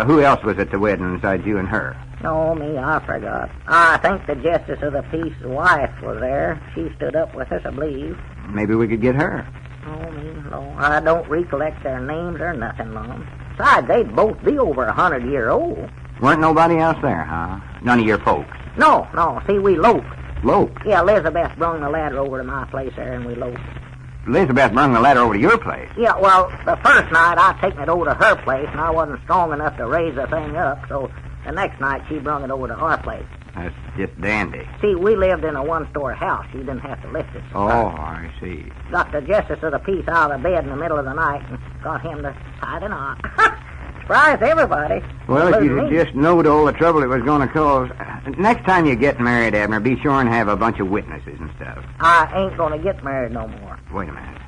J: Who else was at the wedding besides you and her?
C: No, me, I forgot. I think the Justice of the Peace's wife was there. She stood up with us, I believe.
J: Maybe we could get her.
C: Oh, me, no, I don't recollect their names or nothing, Lum. Besides, they'd both be over 100 years old.
J: Weren't nobody else there, huh? None of your folks?
C: No. See, we loped.
J: Loped?
C: Yeah, Elizabeth brung the ladder over to my place there, and we loped.
J: Elizabeth brung the ladder over to your place?
C: Yeah, well, the first night I'd taken it over to her place, and I wasn't strong enough to raise the thing up, so the next night she brung it over to our place.
J: That's just dandy.
C: See, we lived in a one-story house. You didn't have to lift it.
J: Oh, I see.
C: Got the Justice of the Peace out of the bed in the middle of the night and got him to tie the knot. Surprised everybody.
J: Well, if you'd just knowed all the trouble it was going to cause. Next time you get married, Abner, be sure and have a bunch of witnesses and stuff.
C: I ain't going to get married no more.
J: Wait a minute.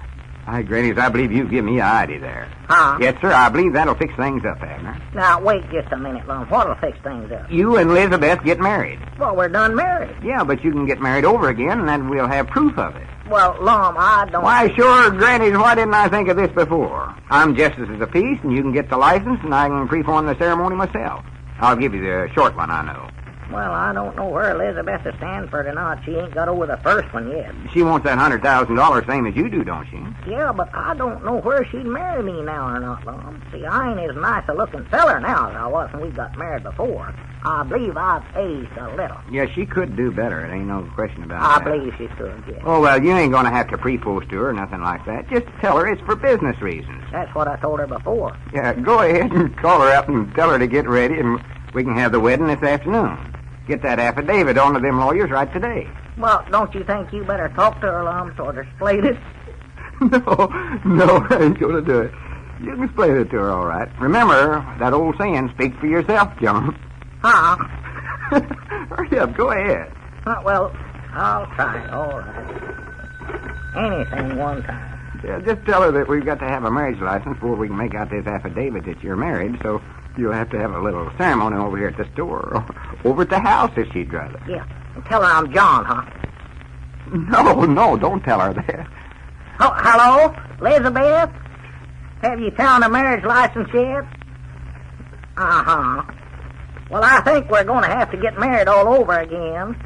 J: Hi, Grannies, I believe you give me an idea there.
C: Huh?
J: Yes, sir, I believe that'll fix things up, Abner.
C: Now, wait just a minute, Lum. What'll fix things up?
J: You and Elizabeth get married.
C: Well, we're done married.
J: Yeah, but you can get married over again, and then we'll have proof of it.
C: Well, Lum, I don't...
J: Why, sure, Grannies, why didn't I think of this before? I'm Justice of the Peace, and you can get the license, and I can perform the ceremony myself. I'll give you the short one I know.
C: Well, I don't know where Elizabeth is standing for tonight. She ain't got over the first one yet.
J: She wants that $100,000 same as you do, don't she?
C: Yeah, but I don't know where she'd marry me now or not, Lum. See, I ain't as nice a looking feller now as I was when we got married before. I believe I've aged a little.
J: Yeah, she could do better. It ain't no question about
C: I
J: that.
C: believe she could, yes.
J: Oh, well, you ain't going to have to pre-post to her or nothing like that. Just tell her it's for business reasons.
C: That's what I told her before.
J: Yeah, go ahead and call her up and tell her to get ready, and we can have the wedding this afternoon. Get that affidavit on to them lawyers right today.
C: Well, don't you think you better talk to her, Lum, sort of explain it?
J: No, I ain't going to do it. You can explain it to her, all right. Remember, that old saying, speak for yourself, John.
C: Huh?
J: Hurry up, go ahead.
C: Well, I'll try it, all right. Anything one time.
J: Yeah, just tell her that we've got to have a marriage license before we can make out this affidavit that you're married, so you'll have to have a little ceremony over here at the store. Or over at the house, if she'd rather.
C: Yeah, and tell her I'm John, huh?
J: No, don't tell her that.
C: Oh, hello? Elizabeth? Have you found a marriage license yet? Uh-huh. Well, I think we're going to have to get married all over again.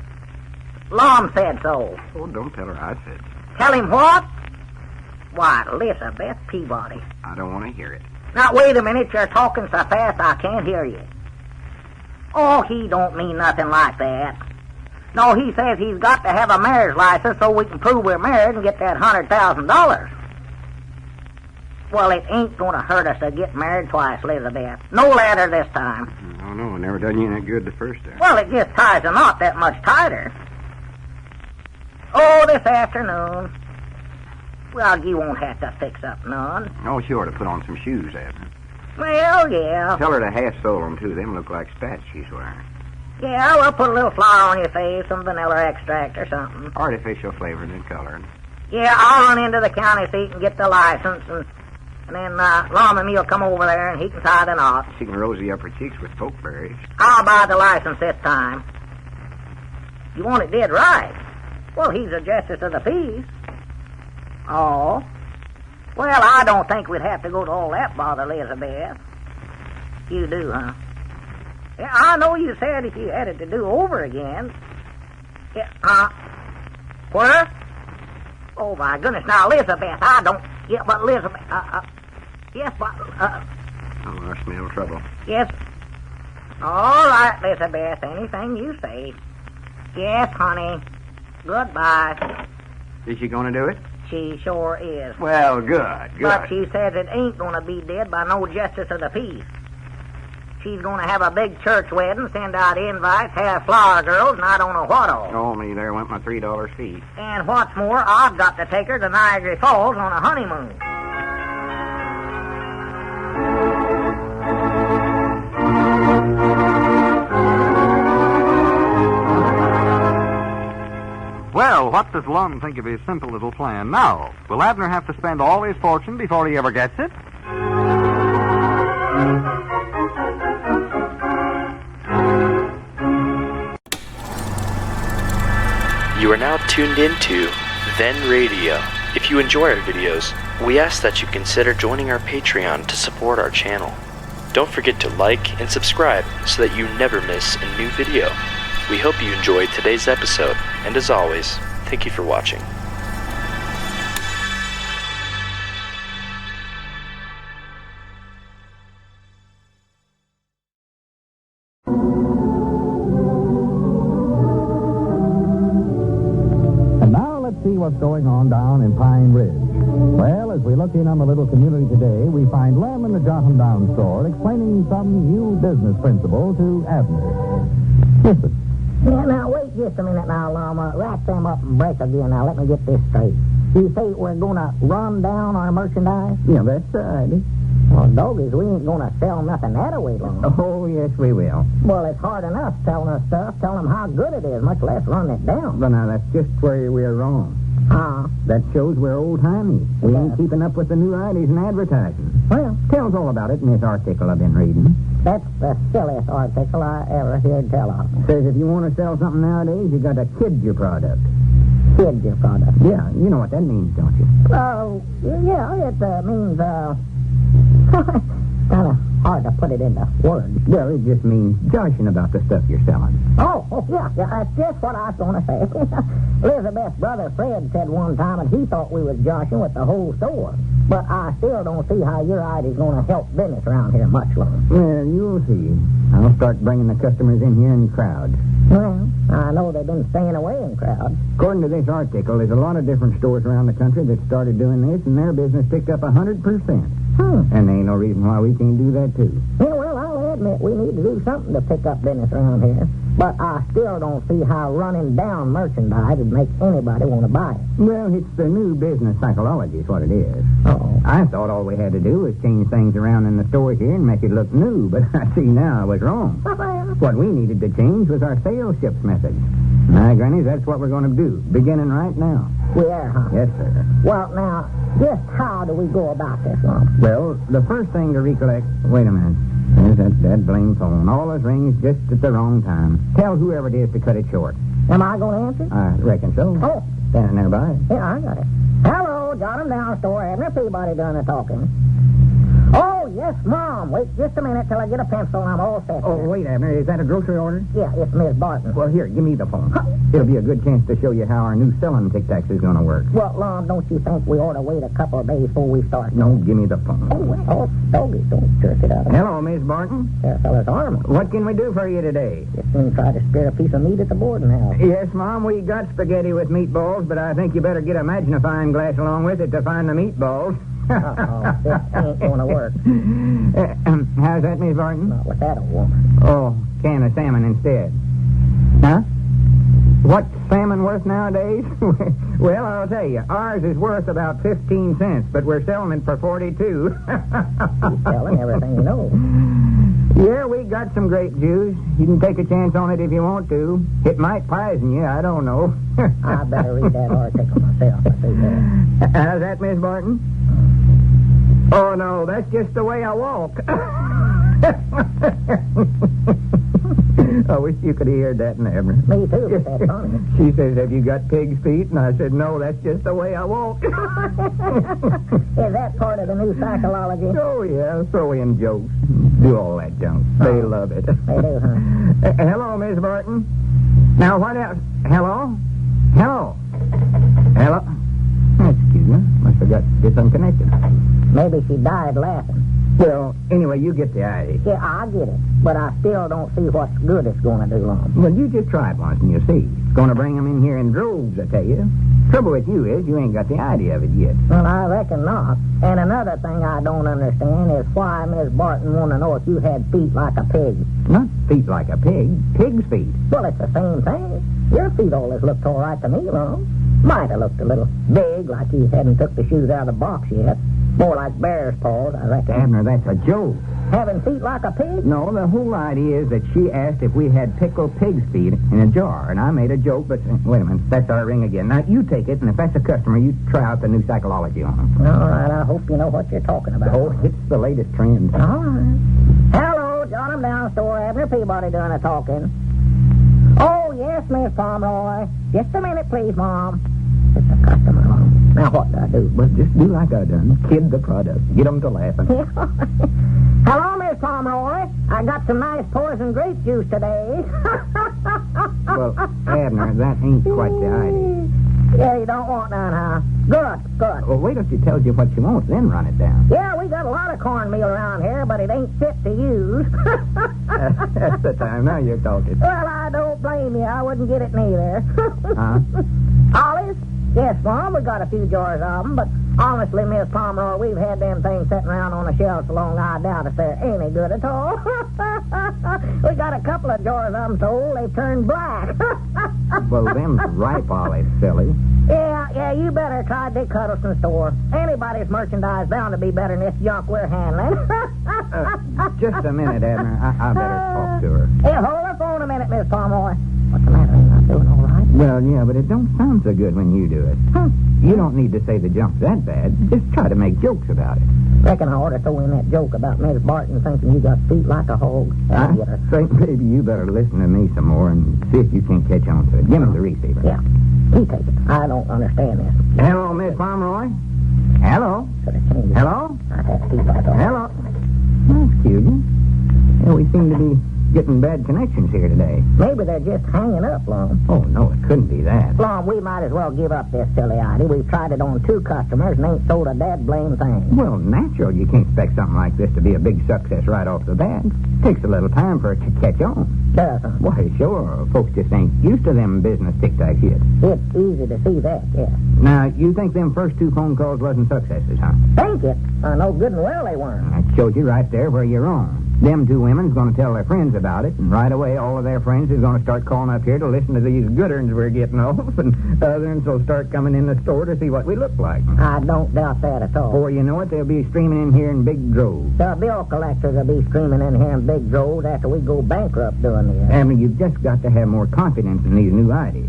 C: Lum said so.
J: Oh, don't tell her I said.
C: Tell him what? Why, Elizabeth Peabody.
J: I don't want to hear it.
C: Now, wait a minute. You're talking so fast I can't hear you. Oh, he don't mean nothing like that. No, he says he's got to have a marriage license so we can prove we're married and get that $100,000. Well, it ain't going to hurt us to get married twice, Elizabeth. No ladder this time.
J: No, it never done you any good the first time.
C: Well, it just ties the knot that much tighter. Oh, this afternoon. Well, you won't have to fix up none.
J: Oh, she ought to put on some shoes, Abner.
C: Well, yeah.
J: Tell her to half-sole them, too. Them look like spats she's wearing.
C: Yeah, we'll put a little flour on your face, some vanilla extract or something.
J: Artificial flavoring and coloring.
C: Yeah, I'll run into the county seat and get the license, and then Lum and me'll come over there and he can tie the knot.
J: She can rosy up her cheeks with pokeberries.
C: I'll buy the license this time. You want it dead right. Well, he's a justice of the peace. Oh. Well, I don't think we'd have to go to all that bother, Elizabeth. You do, huh? Yeah, I know you said if you had it to do over again. Yeah, where? Oh, my goodness. Now, Elizabeth, I don't... Yeah, but Elizabeth, yes, but,
J: Oh, I smell trouble.
C: Yes. All right, Elizabeth, anything you say. Yes, honey. Goodbye.
J: Is she going to do it?
C: She sure is.
J: Well, good.
C: But she says it ain't going to be dead by no justice of the peace. She's going to have a big church wedding, send out invites, have flower girls, and I don't know what all.
J: Oh, me, there went my $3 fee.
C: And what's more, I've got to take her to Niagara Falls on a honeymoon.
I: Well, what does Lum think of his simple little plan now? Will Abner have to spend all his fortune before he ever gets it?
A: You are now tuned into Then Radio. If you enjoy our videos, we ask that you consider joining our Patreon to support our channel. Don't forget to like and subscribe so that you never miss a new video. We hope you enjoyed today's episode, and as always, thank you for watching.
K: And now let's see what's going on down in Pine Ridge. Well, as we look in on the little community today, we find Lum in the Jotham Down store explaining some new business principle to Abner. Listen.
C: Yeah, now, wait just a minute now, Lum. Wrap them up and break again. Now, let me get this straight. You say we're going to run down our merchandise?
D: Yeah, that's right.
C: Well, doggies, we ain't going to sell nothing that away, Lum.
D: Oh, yes, we will.
C: Well, it's hard enough telling us stuff, telling them how good it is, much less run it down.
D: But now, that's just where we're wrong. That shows we're old-timey. We ain't keeping up with the new ideas in advertising.
C: Well,
D: Tell us all about it in this article I've been reading.
C: that's the silliest article I ever heard tell of.
D: Says if you want to sell something nowadays, you got to kid your product.
C: Kid your product.
D: Yeah, you know what that means, don't you?
C: Oh, yeah, it means, kind of hard to put it into words.
D: Well, it just means joshing about the stuff you're selling.
C: Oh, yeah, that's just what I was going to say. Elizabeth's brother Fred said one time that he thought we was joshing with the whole store. But I still don't see how your idea's going to help business around here much longer.
D: Well, you'll see. I'll start bringing the customers in here in crowds.
C: Well, I know they've been staying away in crowds.
D: According to this article, there's a lot of different stores around the country that started doing this, and their business picked up 100%. And there ain't no reason why we can't do that, too.
C: Yeah, well, I'll admit we need to do something to pick up business around here. But I still don't see how running down merchandise would make anybody want to buy it.
D: Well, it's the new business psychology is what it is.
C: Oh.
D: I thought all we had to do was change things around in the store here and make it look new, but I see now I was wrong. What we needed to change was our sales ships method. My grannies, that's what we're going to do, beginning right now.
C: We are, huh?
D: Yes, sir.
C: Well, now, just how do we go about this, Lum?
D: Well, the first thing to recollect... Wait a minute. There's that blame phone. All those rings just at the wrong time. Tell whoever it is to cut it short.
C: Am I going to answer?
D: I reckon so.
C: Oh.
D: Standing there by it.
C: Yeah, I got it. Hello, Jotham Down store. Abner Peabody doing the talking. Oh, yes, Mom. Wait just a minute till I get a pencil and I'm all set.
D: Oh, wait, Abner. Is that a grocery order?
C: Yeah, it's Miss Barton.
D: Well, here, give me the phone. It'll be a good chance to show you how our new selling tic-tacs is going to work.
C: Well, Lum, don't you think we ought to wait a couple of days before we start?
D: No, give me the phone.
C: Oh, well, doggies, don't jerk it out.
D: Hello, Miss Barton.
C: There, fella's arm.
D: What can we do for you today?
C: Just didn't try to spare a piece of meat at the boarding house.
D: Yes, Mom, we got spaghetti with meatballs, but I think you better get a magnifying glass along with it to find the meatballs.
C: Uh-oh, this ain't going to work.
D: How's that, Miss Barton?
C: Not with that old woman.
D: Oh, can of salmon instead. Huh? What's salmon worth nowadays? Well, I'll tell you, ours is worth about 15 cents, but we're selling it for 42.
C: You're telling everything you know.
D: Yeah, we got some grape juice. You can take a chance on it if you want to. It might poison you, I don't know.
C: I better read that article myself, I see that.
D: How's that, Miss Barton? Oh, no, that's just the way I walk. I wish you could have heard that in Abner.
C: Me too, but that's funny.
D: She says, have you got pig's feet? And I said, no, that's just the way I walk.
C: Is that part of the new psychology?
D: Oh, yeah, throw in jokes. Do all that junk. They love it.
C: They do, huh?
D: Hello, Miss Barton. Now, what else? Hello? Hello? Hello? Excuse me. Must have got disconnected.
C: Maybe she died laughing.
D: Well, anyway, you get the idea.
C: Yeah, I get it. But I still don't see what's good it's going to do, Lum.
D: Well, you just try it once and you'll see. It's going to bring them in here in droves, I tell you. Trouble with you is you ain't got the idea of it yet.
C: Well, I reckon not. And another thing I don't understand is why Miss Barton want to know if you had feet like a pig.
D: Not feet like a pig. Pig's feet.
C: Well, it's the same thing. Your feet always looked all right to me, Lum. Might have looked a little big, like you hadn't took the shoes out of the box yet. More like bear's paws, I reckon.
D: Abner, that's a joke.
C: having feet like a pig?
D: No, the whole idea is that she asked if we had pickled pig's feet in a jar, and I made a joke, but wait a minute, that's our ring again. Now, you take it, and if that's a customer, you try out the new psychology on them.
C: All right, I hope you know what you're talking about.
D: Oh, it's the latest trend.
C: All right. Hello, John and Down Store, Abner Peabody doing the talking. Oh, yes, Miss Pomeroy. Just a minute, please, Mom. It's a customer, Mom. Now, what do I do?
D: Well, just do like I done. Kid the product. Get them to laughing.
C: Hello, Miss Pomeroy. I got some nice poison grape juice today.
D: Well, Abner, that ain't quite the idea.
C: Yeah, you don't want none, huh? Good.
D: Well, wait till she tells you what she wants, then run it down.
C: Yeah, we got a lot of cornmeal around here, but it ain't fit to use.
D: That's the time. Now you're talking.
C: Well, I don't blame you. I wouldn't get it neither.
D: Huh?
C: Olives? Yes, Mom, we got a few jars of them, but honestly, Miss Pomeroy, we've had them things sitting around on the shelves so long, I doubt if they're any good at all. We got a couple of jars of them sold. They've turned black.
D: Well, them's ripe olives, silly.
C: Yeah, you better try Dick Huddleston's store. Anybody's merchandise bound to be better than this junk we're handling.
D: Just a minute, Abner. I better talk to her.
C: Hey, hold the phone a minute, Miss Pomeroy. What's the matter? Ain't I doing all right?
D: Well, yeah, but it don't sound so good when you do it. You don't need to say the junk's that bad. Just try to make jokes about it.
C: Reckon I ought to throw in that joke about Miss Barton thinking you got feet like a hog.
D: I think maybe you better listen to me some more and see if you can catch on to it. Give me the receiver.
C: Yeah. You take it. I don't understand this.
D: Hello, Miss Pomeroy. Hello. Hello.
C: I had feet like a hog.
D: Hello. That's cute. Well, we seem to be getting bad connections here today.
C: Maybe they're just hanging up, Lum.
D: Oh, no, it couldn't be that.
C: Lum, we might as well give up this silly idea. We've tried it on 2 customers and ain't sold a dead blame thing.
D: Well, natural. You can't expect something like this to be a big success right off the bat. Takes a little time for it to catch on.
C: Doesn't?
D: Why, sure. Folks just ain't used to them business tic-tacs yet.
C: It's easy to see that, yeah.
D: Now, you think them first 2 phone calls wasn't successes, huh?
C: Think it? I know good and well they weren't.
D: I showed you right there where you're wrong. Them 2 women's going to tell their friends about it, and right away all of their friends is going to start calling up here to listen to these good uns we're getting off, and others will start coming in the store to see what we look like.
C: I don't doubt that at all.
D: Before you know it, they'll be streaming in here in big droves.
C: The bill collectors will be streaming in here in big droves after we go bankrupt doing this.
D: I mean, you've just got to have more confidence in these new ideas.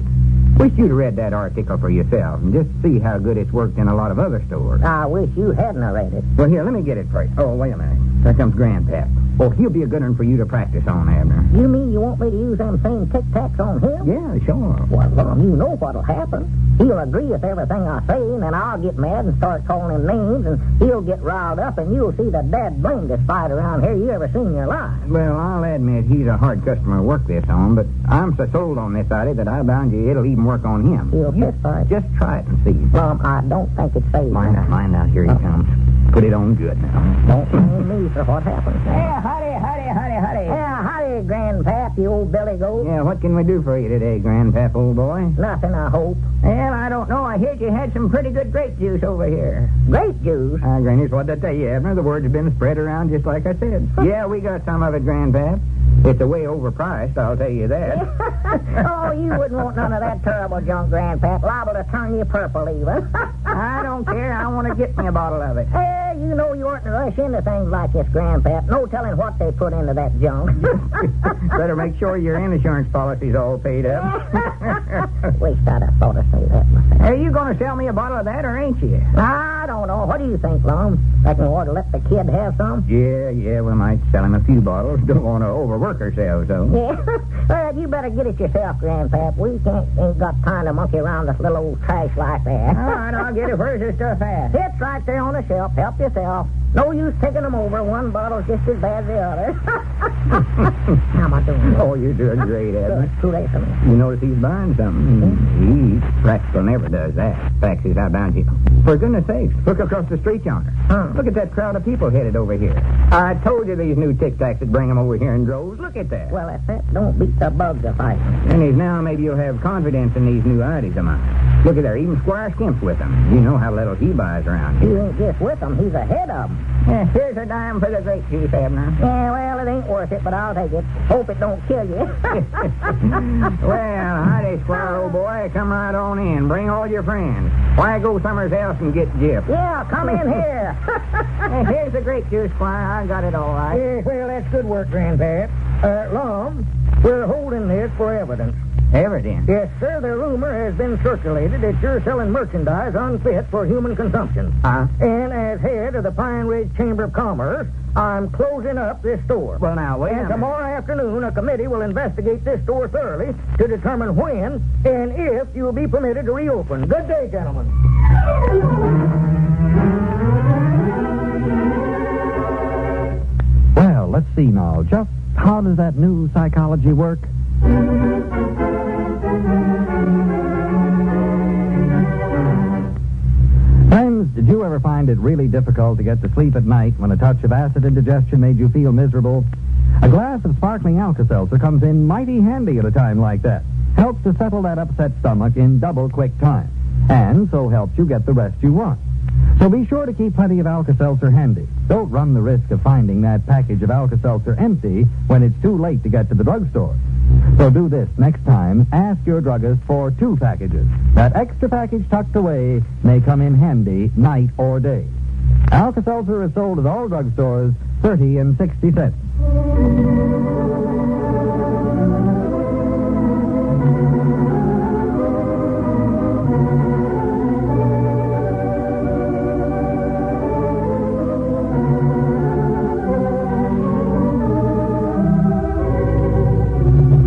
D: Wish you'd read that article for yourself and just see how good it's worked in a lot of other stores.
C: I wish you hadn't read it.
D: Well, here, let me get it first. Oh, wait a minute. There comes Grandpap. Oh, he'll be a good one for you to practice on, Abner.
C: You mean you want me to use them same tic-tacs on him?
D: Yeah, sure.
C: Well, Lum, you know what'll happen. He'll agree with everything I say, and then I'll get mad and start calling him names, and he'll get riled up, and you'll see the dead blamedest fight around here you ever seen in your life.
D: Well, I'll admit he's a hard customer to work this on, but I'm so sold on this idea that I bound you it'll even work on him.
C: You'll fist fight?
D: Just try it and see.
C: Lum, I don't think it's safe.
D: Mind out. Here he comes. Put it on good now.
C: Don't blame me for what happens.
D: Yeah, howdy.
C: Yeah, howdy, Grandpap, you old billy goat.
D: Yeah, what can we do for you today, Grandpap, old boy?
C: Nothing, I hope.
D: Well, I don't know. I heard you had some pretty good grape juice over here.
C: Grape juice?
D: Granny's what I tell you, Abner. The word's been spread around just like I said. Yeah, we got some of it, Grandpap. It's a way overpriced, I'll tell you that.
C: Oh, you wouldn't want none of that terrible junk, Grandpap. Liable to turn you purple, even.
D: I don't care. I want to get me a bottle of it.
C: Hey, you know you oughtn't to rush into things like this, Grandpap. No telling what they put into that junk.
D: Better make sure your insurance policy's all paid up.
C: Wish I'd have thought to say that myself.
D: Are you going to sell me a bottle of that, or ain't you?
C: I don't know. What do you think, Lum? Reckon we ought to let the kid have some?
D: Yeah, we might sell him a few bottles. Don't want to overwork ourselves, though.
C: Yeah? Well, you better get it yourself, Grandpap. We ain't got time to monkey around this little old trash like that.
D: All right, I'll get it. Where's this stuff at?
C: It's right there on the shelf. Help yourself. No use taking them over. One bottle's just as bad as the other. How am I doing?
D: Oh, you're doing great, Abner.
C: Too late for me.
D: You notice he's buying something. He practical never does that. Fact is, I bound you. For goodness sakes, look across the street yonder. Look at that crowd of people headed over here. I told you these new tic-tacs would bring them over here in droves. Look at that.
C: Well, if that don't beat the bugs a fight.
D: And now maybe you'll have confidence in these new ideas of mine. Look at there, even Squire Skimp's with him. You know how little he buys around
E: He
D: here.
E: ain't just with them, he's ahead of them.
D: Yeah, here's a dime for the grape juice, Abner.
E: Yeah, well, it ain't worth it, but I'll take it. Hope it don't kill you.
D: Well, howdy, Squire, old boy. Come right on in. Bring all your friends. Why go somewhere else and get gypped?
E: Yeah, come in here.
D: Hey, here's the grape juice, Squire. I got it all right.
E: Yeah, well, that's good work, Grandpap. Lum, we're holding this for evidence.
D: Evidence.
E: Yes, sir, the rumor has been circulated that you're selling merchandise unfit for human consumption. And as head of the Pine Ridge Chamber of Commerce, I'm closing up this store.
D: Well, now, wait a
E: And
D: minute.
E: tomorrow afternoon, a committee will investigate this store thoroughly to determine when and if you'll be permitted to reopen. Good day, gentlemen.
K: Well, let's see now. Just how does that new psychology work? Friends, did you ever find it really difficult to get to sleep at night when a touch of acid indigestion made you feel miserable? A glass of sparkling Alka-Seltzer comes in mighty handy at a time like that. Helps to settle that upset stomach in double quick time. And so helps you get the rest you want. So be sure to keep plenty of Alka-Seltzer handy. Don't run the risk of finding that package of Alka-Seltzer empty when it's too late to get to the drugstore. So do this next time. Ask your druggist for 2 packages. That extra package tucked away may come in handy night or day. Alka-Seltzer is sold at all drugstores, 30 and 60 cents.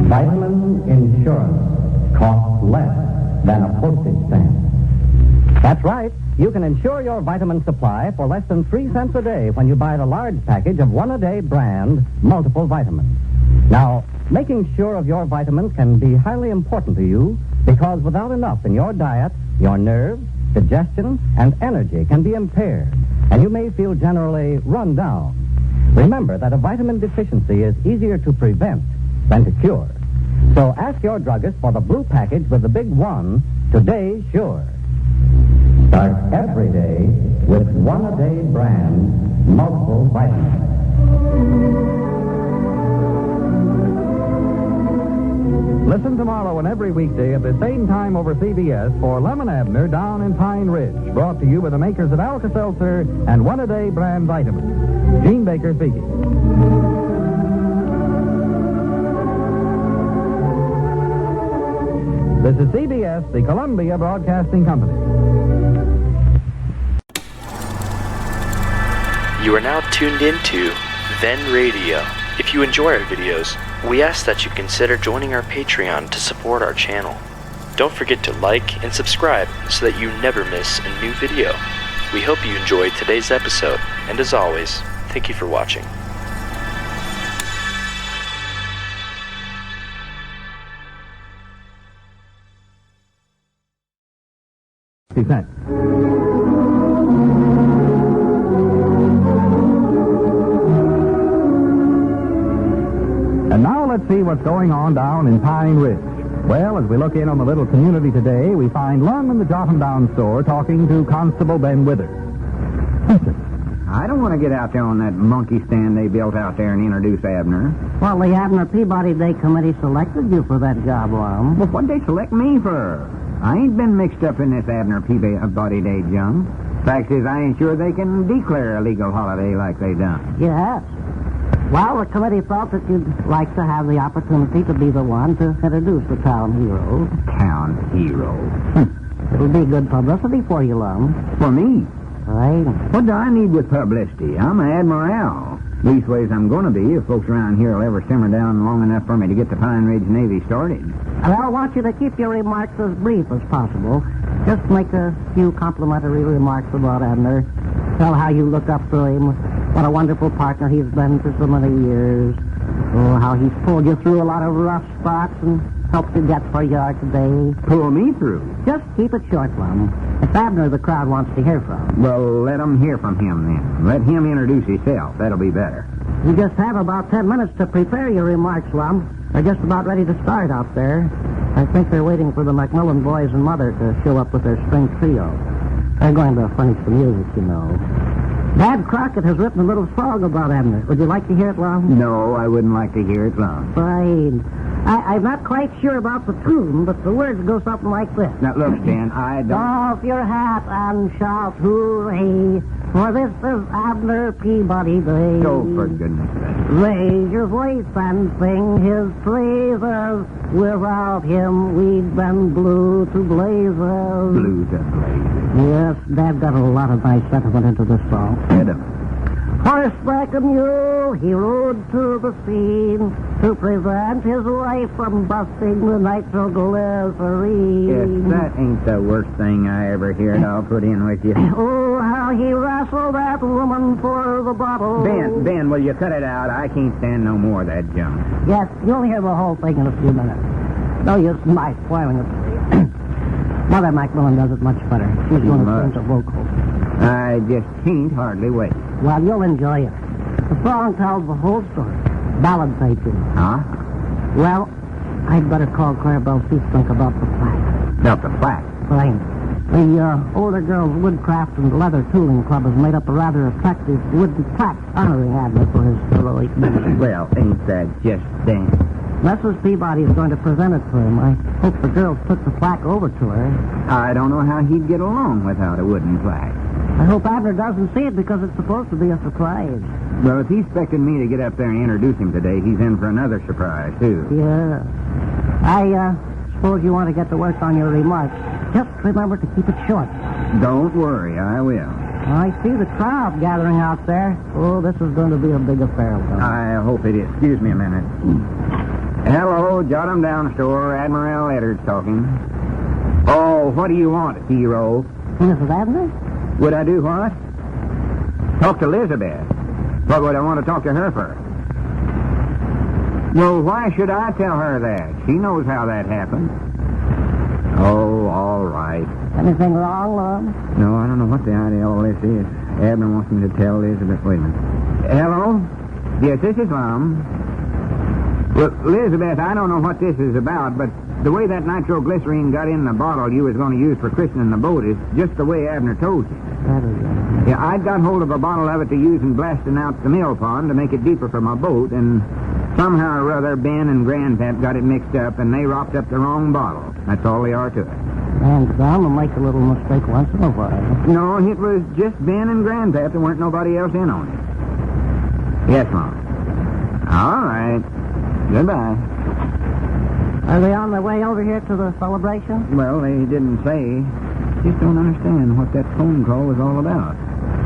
G: Vitamin insurance costs less than a postage stamp. That's right. You can insure your vitamin supply for less than 3 cents a day when you buy the large package of one-a-day brand multiple vitamins. Now, making sure of your vitamins can be highly important to you because without enough in your diet, your nerves, digestion, and energy can be impaired, and you may feel generally run down. Remember that a vitamin deficiency is easier to prevent than to cure. So ask your druggist for the blue package with the big 1, Today's Sure. Start every day with one-a-day brand multiple vitamins.
K: Listen tomorrow and every weekday at the same time over CBS for Lum and Abner down in Pine Ridge. Brought to you by the makers of Alka-Seltzer and one-a-day brand vitamins. Gene Baker speaking. This is CBS, the Columbia Broadcasting Company.
A: You are now tuned into Then Radio. If you enjoy our videos, we ask that you consider joining our Patreon to support our channel. Don't forget to like and subscribe so that you never miss a new video. We hope you enjoyed today's episode, and as always, thank you for watching.
K: Cents. And now let's see what's going on down in Pine Ridge. Well, as we look in on the little community today, we find Lum in the Jotham Down store talking to Constable Ben Withers. Listen.
J: I don't want to get out there on that monkey stand they built out there and introduce Abner.
G: Well, the Abner Peabody Day Committee selected you for that job, Lum.
J: Well, what'd they select me for? I ain't been mixed up in this Abner Peabody Day junk. Fact is, I ain't sure they can declare a legal holiday like they done.
G: Yes. Well, the committee thought that you'd like to have the opportunity to be the one to introduce the town hero.
J: Town hero.
G: It'll be good publicity for you, Lum.
J: For me?
G: Right.
J: What do I need with publicity? I'm an admiral. Leastways, I'm going to be if folks around here will ever simmer down long enough for me to get the Pine Ridge Navy started.
G: And I want you to keep your remarks as brief as possible. Just make a few complimentary remarks about Abner. Tell how you look up to him, what a wonderful partner he's been for so many years. Oh, how he's pulled you through a lot of rough spots and helped you get where you are today.
J: Pull me through?
G: Just keep it short, Lum. It's Abner the crowd wants to hear from.
J: Well, let them hear from him then. Let him introduce himself. That'll be better.
G: You just have about 10 minutes to prepare your remarks, Lum. They're just about ready to start out there. I think they're waiting for the Macmillan boys and Mother to show up with their string trio. They're going to furnish the music, you know. Dad Crockett has written a little song about Abner. Would you like to hear it, Lum?
J: No, I wouldn't like to hear it, Lum.
G: Fine. I'm not quite sure about the tune, but the words go something like this.
J: Now, look, Stan, I don't...
G: Off your hat and shout hooray, for this is Abner Peabody Day.
J: Oh, for goodness sake.
G: Raise your voice and sing his praises. Without him, we'd been blue to blazes.
J: Blue to blazes.
G: Yes, Dad got a lot of nice sentiment into this song.
J: Get him.
G: Horseback and mule, he rode to the scene to prevent his wife from busting the nitroglycerine.
J: Yes, that ain't the worst thing I ever heard. I'll put in with you.
G: Oh, how he wrestled that woman for the bottle.
J: Ben, will you cut it out? I can't stand no more of that junk.
G: Yes, you'll hear the whole thing in a few minutes. No use in my spoiling it. Mother Macmillan does it much better. She's going to change the vocals.
J: I just can't hardly wait.
G: Well, you'll enjoy it. The song tells the whole story. Ballad type thing.
J: Huh?
G: Well, I'd better call Clarabelle Seastrunk about the plaque.
J: About the plaque?
G: Fine. The Older Girls Woodcraft and Leather Tooling Club has made up a rather attractive wooden plaque honoring Abner for his heroic deeds.
J: Well, ain't that just damn?
G: Mrs. Peabody is going to present it for him. I hope the girls took the plaque over to her.
J: I don't know how he'd get along without a wooden plaque.
G: I hope Abner doesn't see it because it's supposed to be a surprise.
J: Well, if he's expecting me to get up there and introduce him today, he's in for another surprise, too.
G: Yeah. I suppose you want to get to work on your remarks. Just remember to keep it short.
J: Don't worry, I will.
G: I see the crowd gathering out there. Oh, this is going to be a big affair.
J: I hope it is. Excuse me a minute. Hello, Jot 'em Down store. Admiral Edwards talking. Oh, what do you want, hero?
G: Mrs. Abner?
J: Would I do what? Talk to Elizabeth. What would I want to talk to her for? Well, why should I tell her that? She knows how that happened. Oh, all right.
G: Anything wrong, Lum?
J: No, I don't know what the idea of all this is. Abner wants me to tell Elizabeth. Wait a minute. Hello? Yes, this is Lum. Well, Elizabeth, I don't know what this is about, but the way that nitroglycerine got in the bottle you was going to use for christening the boat is just the way Abner told you. Yeah, I'd got hold of a bottle of it to use in blasting out the mill pond to make it deeper for my boat, and somehow or other Ben and Grandpap got it mixed up, and they wropped up the wrong bottle. That's all they are to it.
G: And Sam will make a little mistake once in a while.
J: No, it was just Ben and Grandpap. There weren't nobody else in on it. Yes, Mom. All right. Goodbye.
G: Are they on their way over here to the celebration?
J: Well, they didn't say. Just don't understand what that phone call was all about.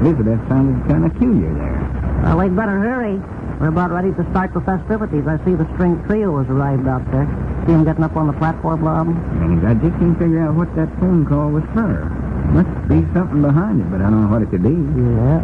J: Elizabeth sounded kind of peculiar there.
G: Well, they'd better hurry. We're about ready to start the festivities. I see the string trio has arrived out there. See them getting up on the platform, Bob?
J: I just can't figure out what that phone call was for. Must be something behind it, but I don't know what it could be.
G: Yes.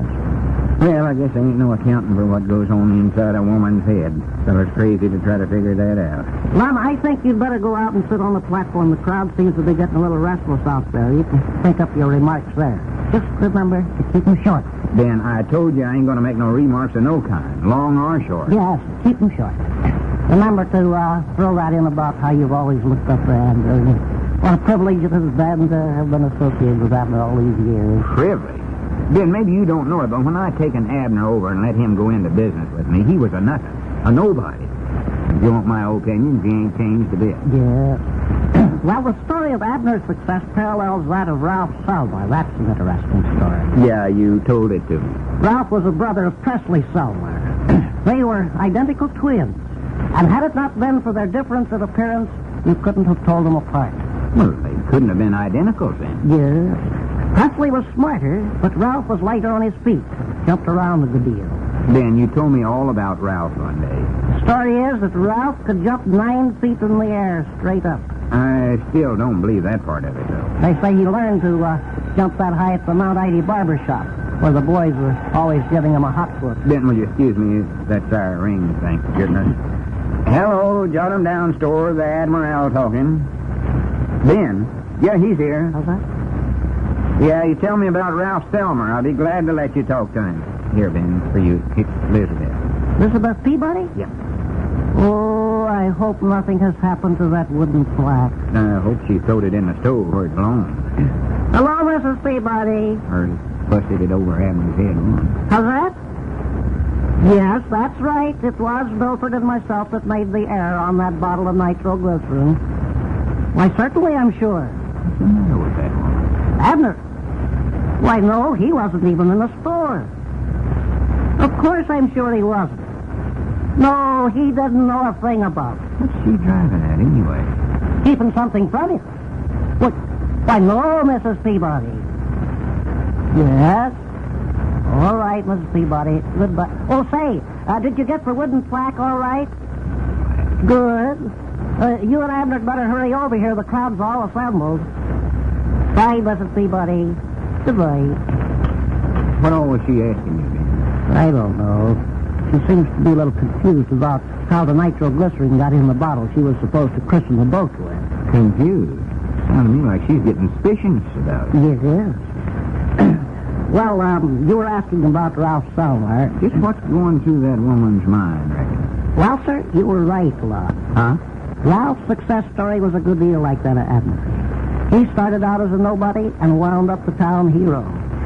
J: Well, I guess there ain't no accounting for what goes on inside a woman's head. Feller's crazy to try to figure that out.
G: Lum, I think you'd better go out and sit on the platform. The crowd seems to be getting a little restless out there. You can think up your remarks there. Just remember to keep them short.
J: Ben, I told you I ain't going to make no remarks of no kind, long or short.
G: Yes, keep them short. Remember to throw that in about how you've always looked up to Abner. What a privilege it has been to have been associated with Abner all these years.
J: Privilege? Ben, maybe you don't know it, but when I taken Abner over and let him go into business with me, he was a nothing, a nobody. If you want my opinion, he ain't changed a bit.
G: Yes. Well, the story of Abner's success parallels that of Ralph Selmer. That's an interesting story.
J: Yeah, you told it to me.
G: Ralph was a brother of Presley Selmer. They were identical twins. And had it not been for their difference of appearance, you couldn't have told them apart.
J: Well, they couldn't have been identicals then.
G: Yes. Presley was smarter, but Ralph was lighter on his feet. Jumped around a good deal.
J: Ben, you told me all about Ralph one day.
G: The story is that Ralph could jump 9 feet in the air straight up.
J: I still don't believe that part of it, though.
G: They say he learned to jump that high at the Mount Ida barber shop, where the boys were always giving him a hot foot.
J: Ben, will you excuse me? That's our ring, thank goodness. Hello, Jot 'em Down store, the Admiral talking. Ben? Yeah, he's here.
G: How's that?
J: Yeah, you tell me about Ralph Selmer. I'll be glad to let you talk to him. Here, Ben, for you. It's Elizabeth.
G: Elizabeth Peabody?
J: Yeah.
G: Oh, I hope nothing has happened to that wooden plaque.
J: I hope she throwed it in the stove where it belongs.
G: Hello, Mrs. Peabody.
J: Or busted it over Abner's head.
G: How's that? Yes, that's right. It was Milford and myself that made the error on that bottle of nitroglycerin. Why, certainly I'm sure.
J: What's the matter with that woman?
G: Abner? Why, no, he wasn't even in the store. Of course I'm sure he wasn't. No, he doesn't know a thing about it.
J: What's she driving at anyway?
G: Keeping something from you. What? Why, no, Mrs. Peabody. Yes? All right, Mrs. Peabody. Goodbye. Oh, say, did you get the wooden plaque all right? Good. You and Abner better hurry over here. The crowd's all assembled. Bye, Mrs. Peabody. Goodbye.
J: What all was she asking you, Ben?
G: I don't know. She seems to be a little confused about how the nitroglycerin got in the bottle she was supposed to christen the boat with.
J: Confused? Sounds to me like she's getting suspicious about it.
G: Yes. Well, you were asking about Ralph Selmer.
J: Just what's going through that woman's mind, reckon?
G: Well, sir, you were right a lot.
J: Huh?
G: Ralph's success story was a good deal like that of Abner. He started out as a nobody and wound up the town hero.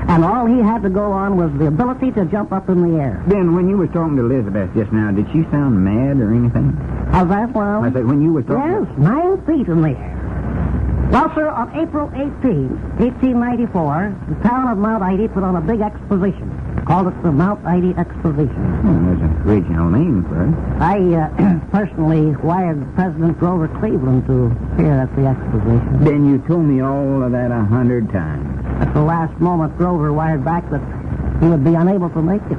G: And all he had to go on was the ability to jump up in the air.
J: Ben, when you was talking to Elizabeth just now, did she sound mad or anything?
G: How's that, well?
J: I said, when you was talking...
G: Yes, 9 feet in the air. Well, sir, on April 18, 1894, the town of Mount Ida put on a big exposition. Called it the Mount Ida Exposition.
J: There's an original name for it.
G: I personally wired President Grover Cleveland to appear at the exposition.
J: Ben, you told me all of that 100 times.
G: At the last moment, Grover wired back that he would be unable to make it.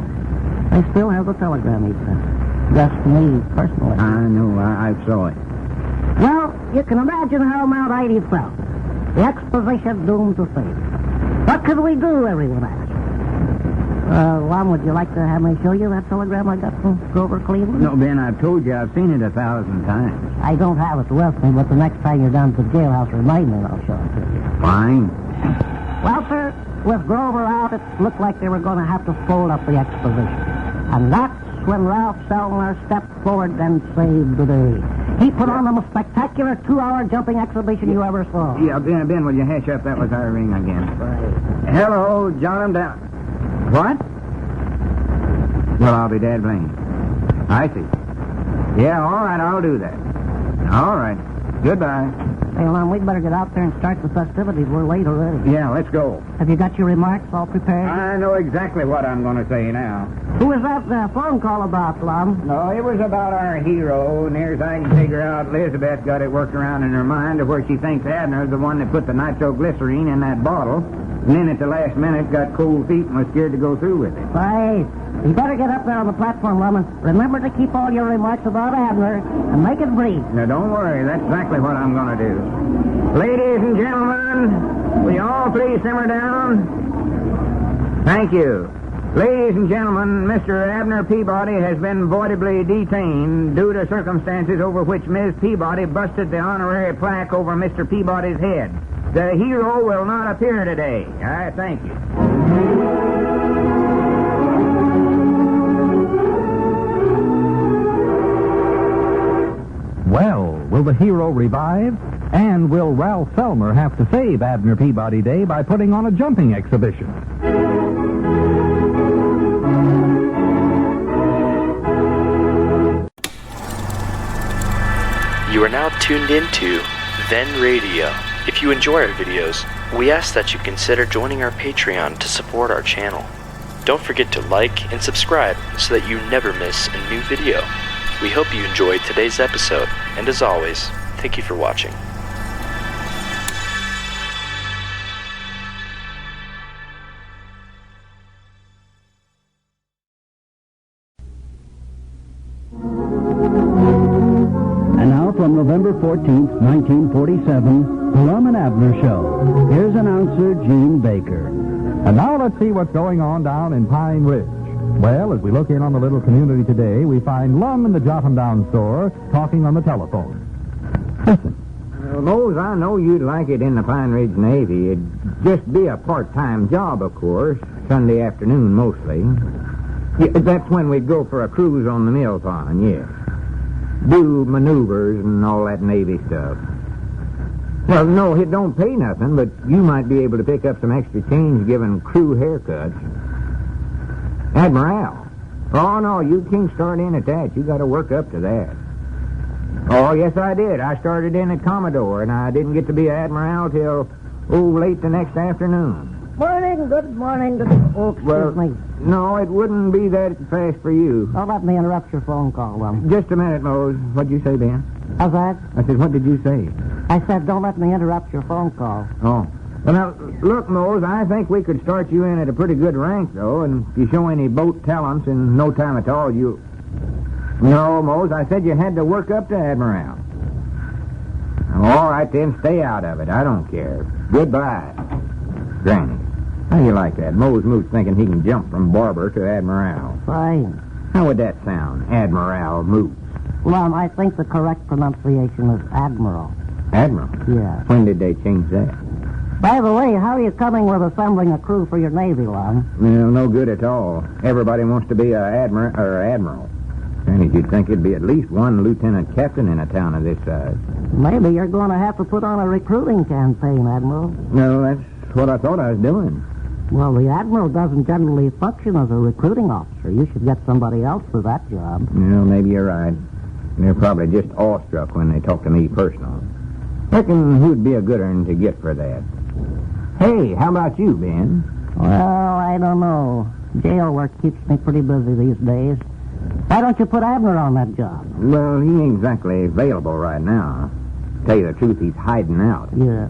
G: I still have the telegram he sent. Just to me, personally.
J: I know. I saw it.
G: Well, you can imagine how Mount Ida felt. The exposition doomed to failure. What could we do, everyone asked. Lum, would you like to have me show you that telegram I got from Grover Cleveland?
J: No, Ben, I've told you I've seen it 1,000 times.
G: I don't have it with me, but the next time you're down to the jailhouse, remind me and I'll show it to you.
J: Fine.
G: Well, sir, with Grover out, it looked like they were going to have to fold up the exposition. And that's when Ralph Selmer stepped forward and saved the day. He put on the most spectacular 2-hour jumping exhibition you ever saw.
J: Yeah, Ben, will you hash up? That was our ring again.
G: Right.
J: Hello, John down. What? Well, I'll be dead blamed. I see. Yeah, all right, I'll do that. All right. Goodbye.
G: Hey, Lum, we'd better get out there and start the festivities. We're late already.
J: Yeah, let's go.
G: Have you got your remarks all prepared?
J: I know exactly what I'm going to say now.
G: Who was that phone call about, Lum?
J: No, it was about our hero. Near as I can figure out, Elizabeth got it worked around in her mind to where she thinks Abner's the one that put the nitroglycerine in that bottle. And then at the last minute got cold feet and was scared to go through with it.
G: Right. You better get up there on the platform, Lum, and remember to keep all your remarks about Abner and make it brief.
J: Now, don't worry. That's exactly what I'm going to do. Ladies and gentlemen, will you all please simmer down? Thank you. Ladies and gentlemen, Mr. Abner Peabody has been voidably detained due to circumstances over which Ms. Peabody busted the honorary plaque over Mr. Peabody's head. The hero will not appear today. I thank you.
K: Well, will the hero revive? And will Ralph Selmer have to save Abner Peabody Day by putting on a jumping exhibition?
A: You are now tuned into Then Radio. If you enjoy our videos, we ask that you consider joining our Patreon to support our channel. Don't forget to like and subscribe so that you never miss a new video. We hope you enjoyed today's episode, and as always, thank you for watching.
K: And now from November 14th, 1947, the Lum and Abner Show. Here's announcer Gene Baker. And now let's see what's going on down in Pine Ridge. Well, as we look in on the little community today, we find Lum in the Jot 'em Down store talking on the telephone. Listen.
J: Mose, I know you'd like it in the Pine Ridge Navy. It'd just be a part-time job, of course. Sunday afternoon, mostly. Yeah, that's when we'd go for a cruise on the mill pond, yes.
D: do maneuvers and all that Navy stuff. Well, no, it don't pay nothing, but you might be able to pick up some extra change giving crew haircuts. Admiral. Oh, no, you can't start in at that. You got to work up to that. Oh, yes, I did. I started in at Commodore, and I didn't get to be Admiral till, late the next afternoon.
G: Good morning. Oh, excuse me.
D: No, it wouldn't be that fast for you.
G: Don't let me interrupt your phone call, Lum.
D: Just a minute, Mose. What'd you say, Ben?
G: How's that?
D: I said, what did you say?
G: I said, don't let me interrupt your phone call.
D: Oh. Well, now, look, Mose, I think we could start you in at a pretty good rank, though, and if you show any boat talents in no time at all, you... No, Mose, I said you had to work up to Admiral. All right, then, stay out of it. I don't care. Goodbye. Granny. How do you like that? Mose Moot's thinking he can jump from barber to Admiral.
G: Fine.
D: How would that sound, Admiral Moot?
G: Lum, I think the correct pronunciation is Admiral.
D: Admiral?
G: Yeah.
D: When did they change that?
G: By the way, how are you coming with assembling a crew for your Navy, Lum?
D: Well, no good at all. Everybody wants to be a admiral. And you'd think it'd be at least one lieutenant captain in a town of this size.
G: Maybe you're going to have to put on a recruiting campaign, Admiral.
D: No, that's what I thought I was doing.
G: Well, the Admiral doesn't generally function as a recruiting officer. You should get somebody else for that job.
D: Well, maybe you're right. They're probably just awestruck when they talk to me personal. Reckon who'd be a good one to get for that? Hey, how about you, Ben?
G: Well, I don't know. Jail work keeps me pretty busy these days. Why don't you put Abner on that job?
D: Well, he ain't exactly available right now. Tell you the truth, he's hiding out.
G: Yeah,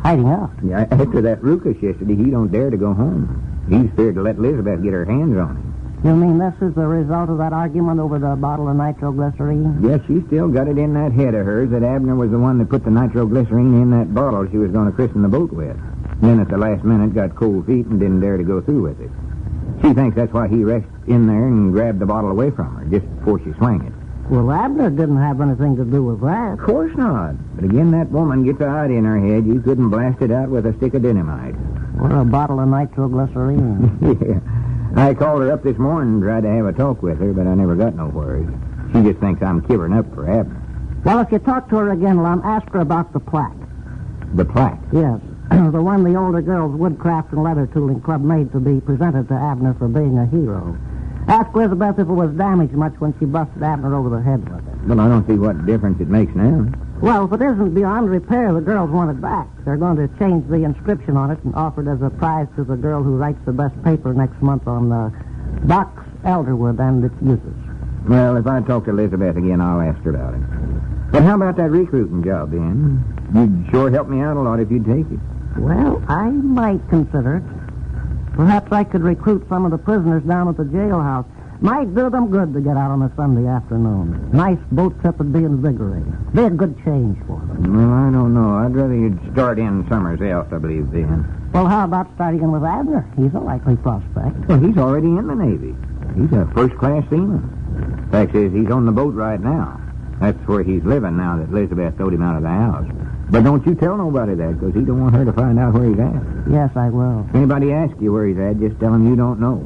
G: hiding out?
D: Yeah, after that ruckus yesterday, he don't dare to go home. He's feared to let Elizabeth get her hands on him.
G: You mean this is the result of that argument over the bottle of nitroglycerine?
D: Yes, she still got it in that head of hers that Abner was the one that put the nitroglycerine in that bottle she was going to christen the boat with. Then at the last minute got cold feet and didn't dare to go through with it. She thinks that's why he rushed in there and grabbed the bottle away from her, just before she swung it.
G: Well, Abner didn't have anything to do with that.
D: Of course not. But again, that woman gets a idea in her head, you couldn't blast it out with a stick of dynamite.
G: Or a bottle of nitroglycerine.
D: Yeah. I called her up this morning and tried to have a talk with her, but I never got nowhere. She just thinks I'm kivering up for Abner.
G: Well, if you talk to her again, Lum, ask her about the plaque.
D: The plaque?
G: Yes. The one the older girls' Woodcraft and Leather Tooling Club made to be presented to Abner for being a hero. Ask Elizabeth if it was damaged much when she busted Abner over the head with it.
D: Well, I don't see what difference it makes now.
G: Well, if it isn't beyond repair, the girls want it back. They're going to change the inscription on it and offer it as a prize to the girl who writes the best paper next month on Box Elderwood and its uses.
D: Well, if I talk to Elizabeth again, I'll ask her about it. But how about that recruiting job, then? You'd sure help me out a lot if you'd take it.
G: Well, I might consider it. Perhaps I could recruit some of the prisoners down at the jailhouse. Might do them good to get out on a Sunday afternoon. Nice boat trip would be invigorating. Be a good change for them.
D: Well, I don't know. I'd rather you'd start in somewhere else, I believe, then.
G: Well, how about starting in with Abner? He's a likely prospect.
D: Well, he's already in the Navy. He's a first-class seaman. Fact is, he's on the boat right now. That's where he's living now that Elizabeth throwed him out of the house. But don't you tell nobody that, because he don't want her to find out where he's at.
G: Yes, I will.
D: If anybody asks you where he's at, just tell him you don't know.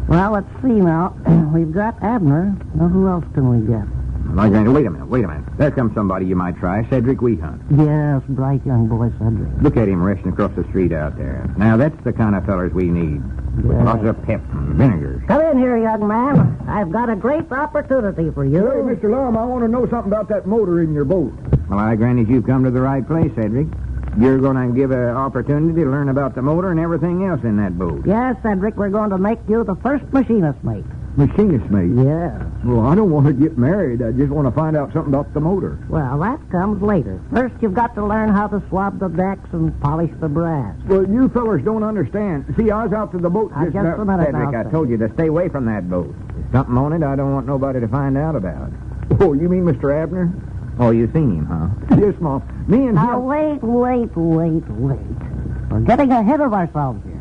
G: Well, let's see now. We've got Abner. Now, who else can we get?
D: Wait a minute. There comes somebody you might try, Cedric Wehunt.
G: Yes, bright young boy Cedric.
D: Look at him rushing across the street out there. Now, that's the kind of fellers we need.
G: Yes.
D: Lots of pep and vinegars.
G: Come in here, young man. I've got a great opportunity for you.
F: Hey, Mr. Lum, I want to know something about that motor in your boat.
D: Well, I grant you've come to the right place, Cedric. You're going to give an opportunity to learn about the motor and everything else in that boat.
G: Yes, Cedric, we're going to make you the first machinist mate.
F: Machinist mate?
G: Yes.
F: Well, I don't want to get married. I just want to find out something about the motor.
G: Well, that comes later. First, you've got to learn how to swab the decks and polish the brass.
F: Well, you fellers don't understand. See, I was out to the boat
G: Just a minute
D: Cedric,
G: now,
D: I told you to stay away from that boat. There's something on it I don't want nobody to find out about.
F: Oh, you mean Mr. Abner?
D: Oh, you seen him, huh?
F: Yes, Mom. Me and
G: Now,
F: him...
G: wait. We're getting ahead of ourselves here.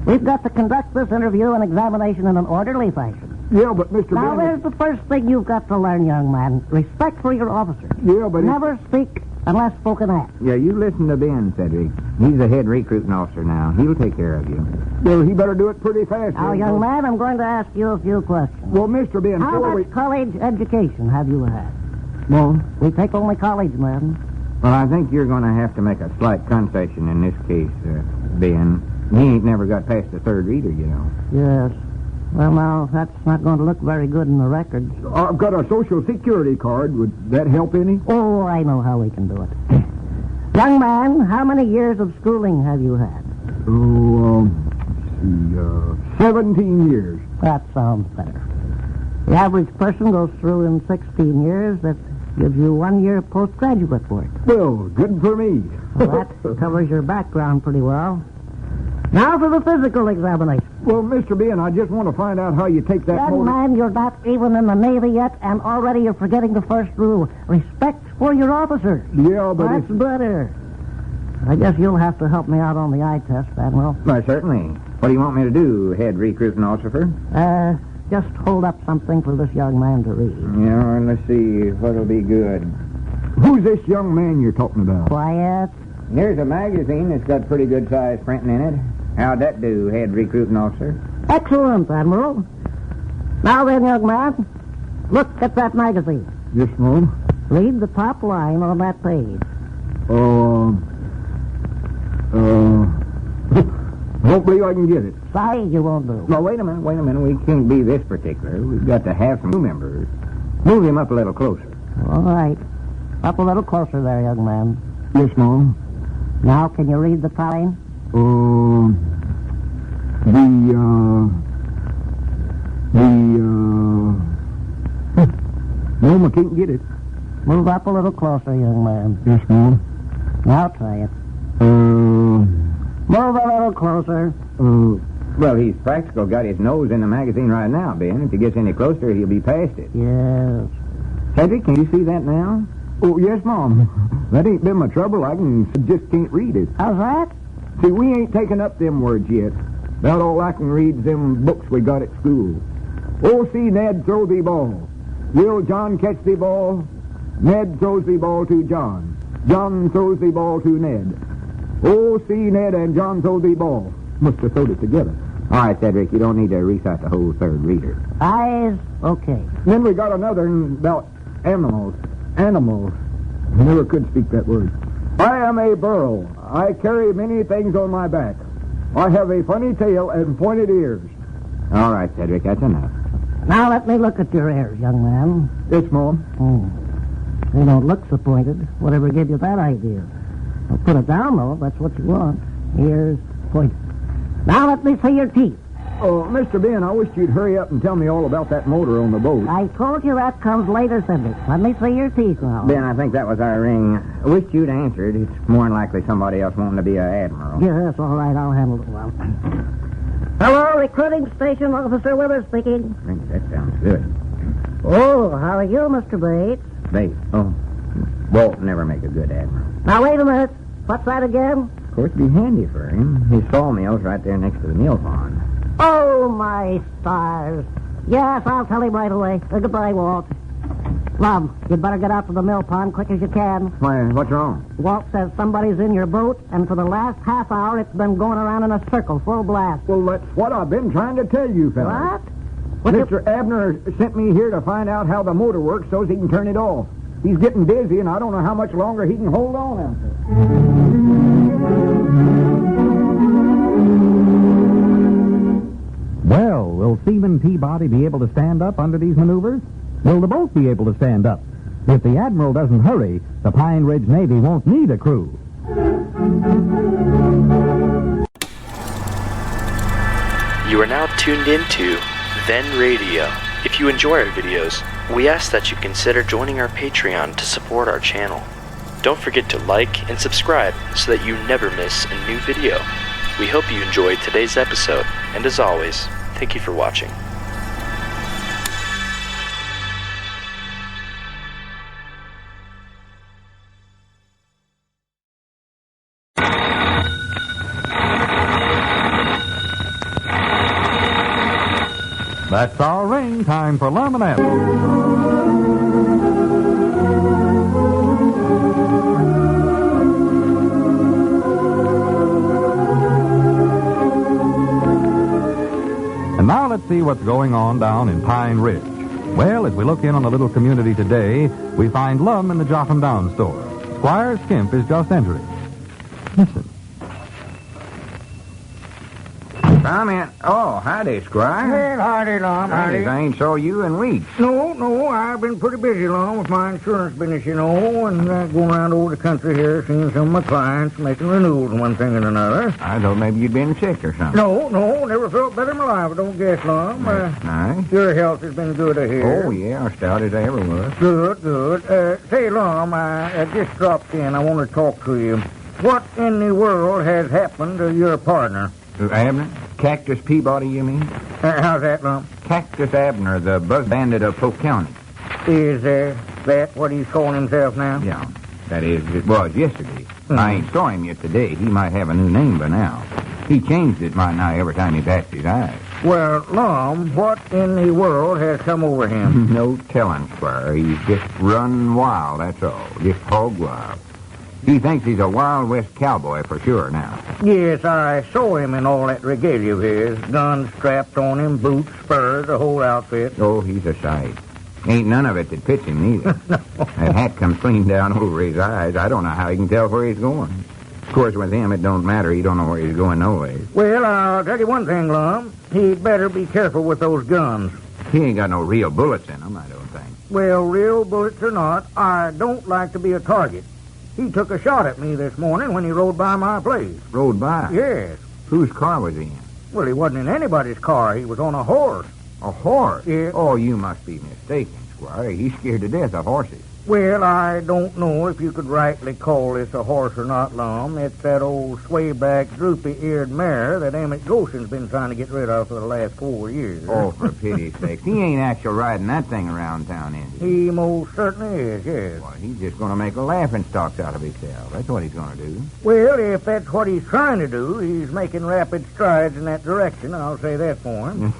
G: We've got to conduct this interview and examination in an orderly fashion.
F: Yeah, but Mr.
G: Now,
F: Bennett...
G: there's the first thing you've got to learn, young man. Respect for your officers.
F: Yeah, but...
G: Never speak unless spoken at.
D: Yeah, you listen to Ben, Cedric. He's the head recruiting officer now. He'll take care of you.
F: Well, he better do it pretty fast.
G: Now, young man, I'm going to ask you a few questions.
F: Well, Mr. Ben,
G: How
F: before
G: much college education have you had?
D: Well,
G: We take only college men.
D: well, I think you're going to have to make a slight concession in this case, Ben. He ain't never got past the third reader, you know.
G: Yes. Well, now, that's not going to look very good in the records.
F: I've got a Social Security card. Would that help any?
G: Oh, I know how we can do it. Young man, how many years of schooling have you had?
F: Oh, let's see, 17 years.
G: That sounds better. The average person goes through in 16 years. That gives you 1 year postgraduate work.
F: Well, good for me.
G: Well, that covers your background pretty well. Now for the physical examination.
F: Well, Mr. Ben, I just want to find out how you take that
G: Young
F: motor...
G: man, you're not even in the Navy yet, and already you're forgetting the first rule. Respect for your officers.
F: Yeah, but
G: That's better. I guess you'll have to help me out on the eye test, Admiral.
D: Why, certainly. What do you want me to do, head recruiting officer?
G: Just hold up something for this young man to read.
D: Yeah, and let's see what'll be good.
F: Who's this young man you're talking about?
G: Quiet.
D: Here's a magazine that's got pretty good size printing in it. How'd that do, head recruiting officer?
G: Excellent, Admiral. Now then, young man, look at that magazine.
F: Yes, Mom.
G: Read the top line on that page.
F: Don't believe I can get it.
G: Sorry, you won't do.
D: Well, wait a minute. We can't be this particular. We've got to have some new members. Move him up a little closer.
G: All right. Up a little closer there, young man.
F: Yes, Mom.
G: Now, can you read the top line?
F: Mom, I can't get it.
G: Move up a little closer, young man.
F: Yes, Mom.
G: Now try it. Move a little closer.
D: Well, he's practical got his nose in the magazine right now, Ben. If he gets any closer, he'll be past it.
G: Yes.
D: Cedric, can you see that now?
F: Oh, yes, Mom. That ain't been my trouble. I just can't read it.
G: How's that?
F: See, we ain't taken up them words yet. About all I can read's them books we got at school. Oh, see Ned throw the ball. Will John catch the ball? Ned throws the ball to John. John throws the ball to Ned. Oh, see Ned and John throw the ball. Must have thrown it together.
D: All right, Cedric, you don't need to recite the whole third reader.
G: Eyes, okay.
F: Then we got another about animals. Animals. I never could speak that word. I am a burro. I carry many things on my back. I have a funny tail and pointed ears.
D: All right, Cedric, that's enough.
G: Now let me look at your ears, young man.
F: Yes, Mom.
G: They don't look so pointed. Whatever gave you that idea? I'll put it down, though, if that's what you want. Ears pointed. Now let me see your teeth.
F: Oh, Mr. Ben, I wish you'd hurry up and tell me all about that motor on the boat.
G: I told you that comes later, Cedric. Let me see your teeth now.
D: Ben, I think that was our ring. I wish you'd answered. It's more than likely somebody else wanting to be an admiral.
G: Yes, all right, I'll handle it well. Hello, recruiting station officer Withers speaking.
D: I think that sounds good.
G: Oh, how are you, Mr. Bates?
D: Bates. Oh, Walt never make a good admiral.
G: Now, wait a minute. What's that again?
D: Of course, it'd be handy for him. His sawmill's right there next to the mill pond.
G: Oh, my stars. Yes, I'll tell him right away. Goodbye, Walt. Lum, you'd better get out to the mill pond quick as you can.
D: Why, what's wrong?
G: Walt says somebody's in your boat, and for the last half hour it's been going around in a circle, full blast.
F: Well, that's what I've been trying to tell you, fellas.
G: What?
F: Mr. Abner sent me here to find out how the motor works so he can turn it off. He's getting dizzy, and I don't know how much longer he can hold on out there.
K: Well, will Seaman Peabody be able to stand up under these maneuvers? Will the boat be able to stand up? If the Admiral doesn't hurry, the Pine Ridge Navy won't need a crew.
A: You are now tuned into Then Radio. If you enjoy our videos, we ask that you consider joining our Patreon to support our channel. Don't forget to like and subscribe so that you never miss a new video. We hope you enjoyed today's episode, and as always, thank you for watching.
K: That's our ring. Time for Lum and Abner. And now let's see what's going on down in Pine Ridge.
B: Well, as we look in on the little community today, we find Lum in the Jotham Down store. Squire Skimp is just entering. Listen.
D: Come in. Oh, howdy, Squire.
E: Well, howdy, Lum, howdy.
D: I ain't saw you in weeks.
E: No, I've been pretty busy, Lum, with my insurance business, you know, and going around over the country here, seeing some of my clients, making renewals and one thing and another.
D: I thought maybe you'd been sick or something.
E: No, never felt better in my life, I don't guess, Lum.
D: That's nice.
E: Your health has been good, I hear.
D: Oh, yeah, stout as I ever was.
E: Good. Say, Lum, I just dropped in. I want to talk to you. What in the world has happened to your partner?
D: Abner? Cactus Peabody, you mean?
E: How's that, Lum?
D: Cactus Abner, the buzz bandit of Polk County.
E: Is that what he's calling himself now?
D: Yeah, that is, it was yesterday. I ain't saw him yet today. He might have a new name by now. He changed it, might now, every time he bats his eyes.
E: Well, Lum, what in the world has come over him?
D: No telling, Squire. He's just run wild, that's all. Just hog wild. He thinks he's a Wild West cowboy for sure now.
E: Yes, I saw him in all that regalia of his. Guns strapped on him, boots, spurs, the whole outfit.
D: Oh, he's a sight. Ain't none of it that fits him neither.
E: No.
D: That hat comes clean down over his eyes. I don't know how he can tell where he's going. Of course, with him, it don't matter. He don't know where he's going no way.
E: Well, I'll tell you one thing, Lum. He'd better be careful with those guns.
D: He ain't got no real bullets in him, I don't think.
E: Well, real bullets or not, I don't like to be a target. He took a shot at me this morning when he rode by my place.
D: Rode by?
E: Yes.
D: Whose car was he in?
E: Well, he wasn't in anybody's car. He was on a horse.
D: A horse?
E: Yeah.
D: Oh, you must be mistaken, Squire. He's scared to death of horses.
E: Well, I don't know if you could rightly call this a horse or not, Lum. It's that old swayback, droopy-eared mare that Emmett Goshen's been trying to get rid of for the last 4 years.
D: Oh, for pity's sake. He ain't actually riding that thing around town, is he?
E: He most certainly is, yes.
D: Well, he's just going to make a laughingstock out of himself. That's what he's going to do.
E: Well, if that's what he's trying to do, he's making rapid strides in that direction. I'll say that for him.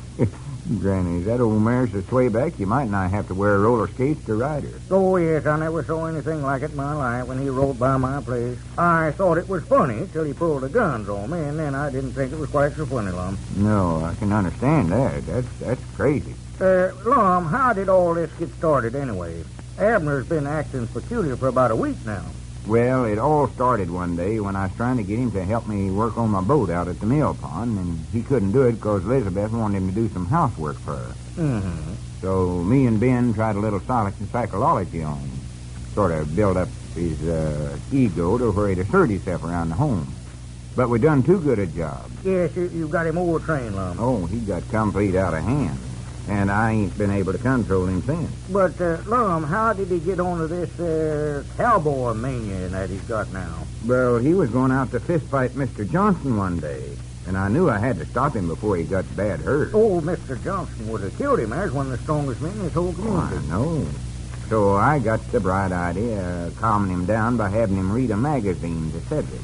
D: Granny, that old mare's a swayback. You might not have to wear roller skates to ride her.
E: Oh, yes, I never saw anything like it in my life when he rode by my place. I thought it was funny till he pulled the guns on me, and then I didn't think it was quite so funny, Lum.
D: No, I can understand that. That's crazy.
E: Lum, how did all this get started anyway? Abner's been acting peculiar for about a week now.
D: Well, it all started one day when I was trying to get him to help me work on my boat out at the mill pond, and he couldn't do it because Elizabeth wanted him to do some housework for her.
E: Mm-hmm.
D: So me and Ben tried a little psychology on him, sort of build up his ego to where he'd assert himself around the home. But we done too good a job.
E: Yes, you've got him overtrained, Lum.
D: Oh, he got complete out of hand. And I ain't been able to control him since.
E: But, Lum, how did he get onto this cowboy mania that he's got now?
D: Well, he was going out to fistfight Mr. Johnson one day, and I knew I had to stop him before he got bad hurt.
E: Oh, Mr. Johnson would have killed him. There's one of the strongest men in his whole community.
D: I know. So I got the bright idea of calming him down by having him read a magazine to Cedric.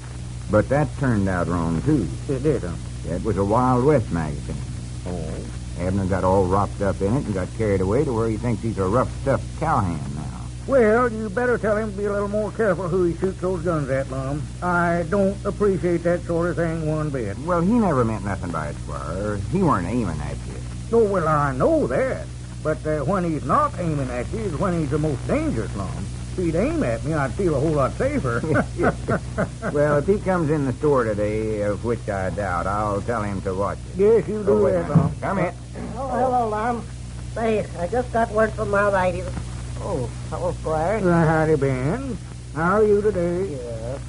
D: But that turned out wrong, too.
E: It did, huh?
D: It was a Wild West magazine.
E: Oh.
D: Abner got all wrapped up in it and got carried away to where he thinks he's a rough-stuffed cowhand now.
E: Well, you better tell him to be a little more careful who he shoots those guns at, Lum. I don't appreciate that sort of thing one bit.
D: Well, he never meant nothing by it, Squire. He weren't aiming at you.
E: Oh, well, I know that. But when he's not aiming at you is when he's the most dangerous, Lum. If he'd aim at me, I'd feel a whole lot safer.
D: Well, if he comes in the store today, of which I doubt, I'll tell him to watch it.
E: Yes, you do
D: wait a
E: that,
D: minute.
E: Lum.
D: Come in.
G: Oh, hello, Lum. Say, I just got word from my lady. Oh, hello, Squire.
E: Howdy, Ben. How are you today?
G: Yes.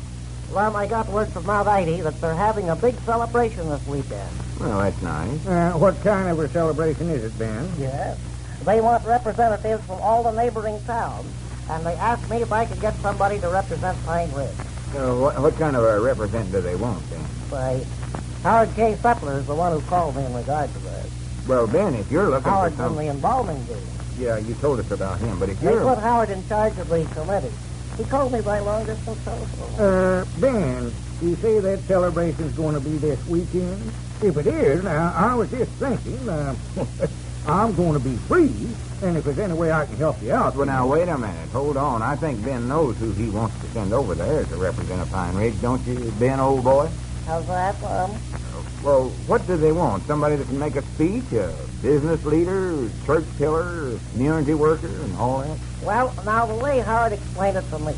G: Lum, I got word from my lady that they're having a big celebration this weekend.
D: Well, that's nice.
E: What kind of a celebration is it, Ben?
G: Yes. They want representatives from all the neighboring towns, and they asked me if I could get somebody to represent Pine Ridge.
D: What kind of a representative they want, then?
G: Say, Howard K. Sutler is the one who called me in regard to this.
D: Well, Ben, if you're looking
G: Howard's
D: for
G: from the embalming business.
D: Yeah, you told us about him, but if
G: They
D: you're...
G: put Howard in charge of the committee. He called me by long-distance telephone.
E: Ben, you say that celebration's going to be this weekend? If it is, now, I was just thinking, I'm going to be free, and if there's any way I can help you out...
D: Well, now, wait a minute. Hold on. I think Ben knows who he wants to send over there to represent a Pine Ridge, don't you, Ben, old boy?
G: How's that, Lum?
D: Well, what do they want? Somebody that can make a speech? Business leader, church pillar, community worker, and all that?
G: Well, now, the way Howard explained it to me,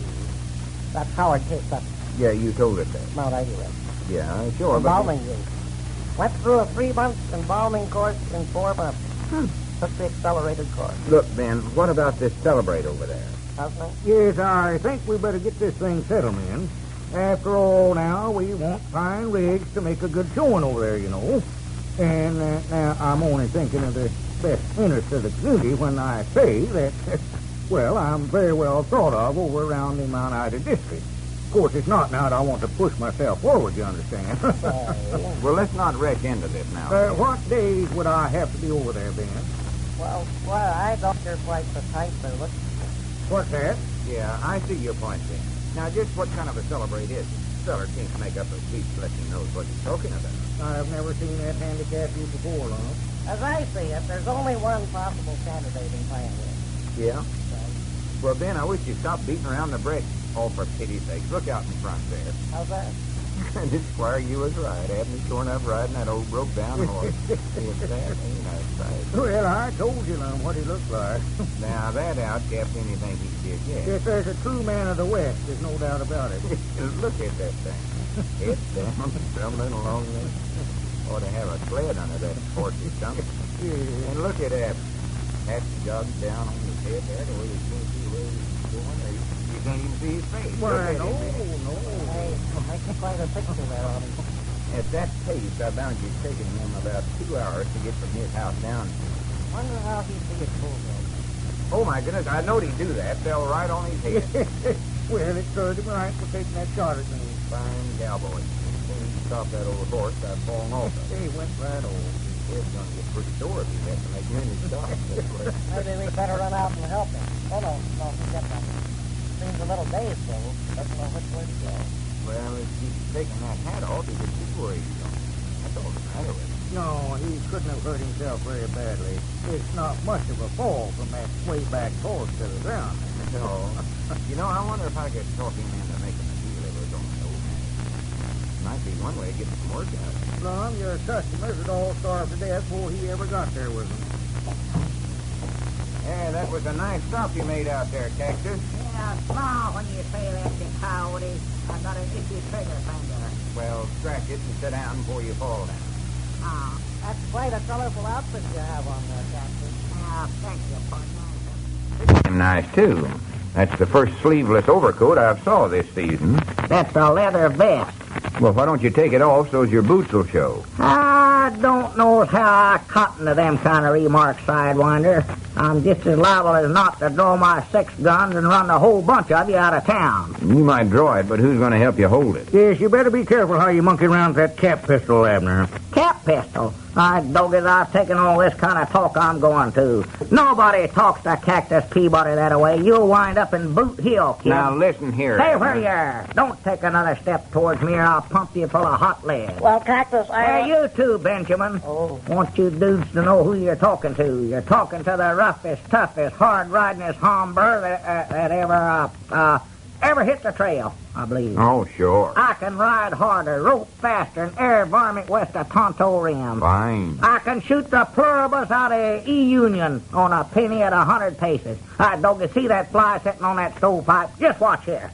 G: that's Howard K. Sutton,
D: Yeah, you told us that.
G: Mount Ida Red.
D: Yeah, sure.
G: Embalming unit. Went through a 3-month embalming course in 4 months. Took the accelerated course.
D: Look, Ben, what about this celebrate over there?
G: Doesn't it?
E: Yes, I think we better get this thing settled, man. After all, now, we want Pine Ridge to make a good showing over there, you know. And now, I'm only thinking of the best interest of the community when I say that, well, I'm very well thought of over around the Mount Ida district. Of course, it's not now that I want to push myself forward, you understand.
D: Well, let's not wreck into this now.
E: What days would I have to be over there, Ben?
G: Well, I don't hear quite the type of it.
E: What's that?
D: Yeah, I see your point, Ben. Now, just what kind of a celebrate is it? Feller can't make up a speech unless he knows what he's talking about.
E: I've never seen that handicap you before, Lum.
G: As I see it, there's only one possible candidate in Pine Ridge.
D: Yeah? Well, Ben, I wish you'd stop beating around the bush. Oh, for pity's sake, look out in front there.
G: How's that?
D: This Squire, you was right. Abner's torn up riding that old broke-down horse. If that ain't a sight.
E: Well, I told you, Lum, what he looked like.
D: Now, that outcapped anything he did yet.
E: Yes, there's a true man of the West, there's no doubt about it.
D: Look at that thing. Head down, stumbling along there. Ought to have a sled under that horse's stomach. And look at Abner. That's jogging down on his head there, the way you can't see where he's going. You can't even see his face.
E: Why, no.
G: Hey, makes quite a picture there on him.
D: At that pace, I bound you taking him about 2 hours to get from his house down here.
G: Wonder how he'd be at Bullhead.
D: Oh, my goodness, I knowed he'd do that. Fell right on his head.
E: Well, it served him right for taking that shot at me.
D: Fine cowboy. When he stopped that old horse, I'd fallen off of
E: He went right over.
D: His head's going to get pretty sore if he has to make many stops.
G: Maybe we'd better run out and help him. No, forget that. Seems a little dazed, though. Doesn't know which way to go.
D: Well, if he's taking that hat off, he could see where he's going. That's all the matter with him.
E: No, he couldn't have hurt himself very badly. It's not much of a fall from that way back horse to the ground.
D: No. You know, I wonder if I could talk him into making a deal of his own old man. Might be one way of getting some work out of him.
E: Lum, your customers would all starve to death before he ever got there with them.
D: Yeah, that was a nice stop you made out there, Cactus.
C: Yeah, small when you say that, you coyote. I got an itchy trigger finger.
D: Well, scratch it and sit down before you fall down.
C: Ah,
G: That's quite a colorful outfit you have on there, Captain.
C: thank you, partner.
D: Nice, too. That's the first sleeveless overcoat I've saw this season.
C: That's a leather vest.
D: Well, why don't you take it off so's your boots will show?
C: I don't know how I cotton to them kind of remarks, Sidewinder. I'm just as liable as not to draw my 6 guns and run the whole bunch of you out of town.
D: You might draw it, but who's going to help you hold it?
E: Yes, you better be careful how you monkey around with that cap pistol, Abner.
C: Cap pistol? Dogged, I've taken all this kind of talk I'm going to. Nobody talks to Cactus Peabody that way. You'll wind up in Boot Hill, kid.
D: Now, listen here.
C: Hey, where you are? Don't take another step towards me or I'll pump you full of hot lead.
G: Well, Cactus,
C: Hey, you too, Benjamin.
G: Oh.
C: Want you dudes to know who you're talking to. You're talking to the roughest, toughest, hard-ridingest hombre that ever hit the trail, I believe.
D: Oh, sure.
C: I can ride harder, rope faster, and air varmint west of Tonto Rim.
D: Fine.
C: I can shoot the pluribus out of E-Union on a penny at 100 paces. Doggy, see that fly sitting on that stovepipe? Just watch here.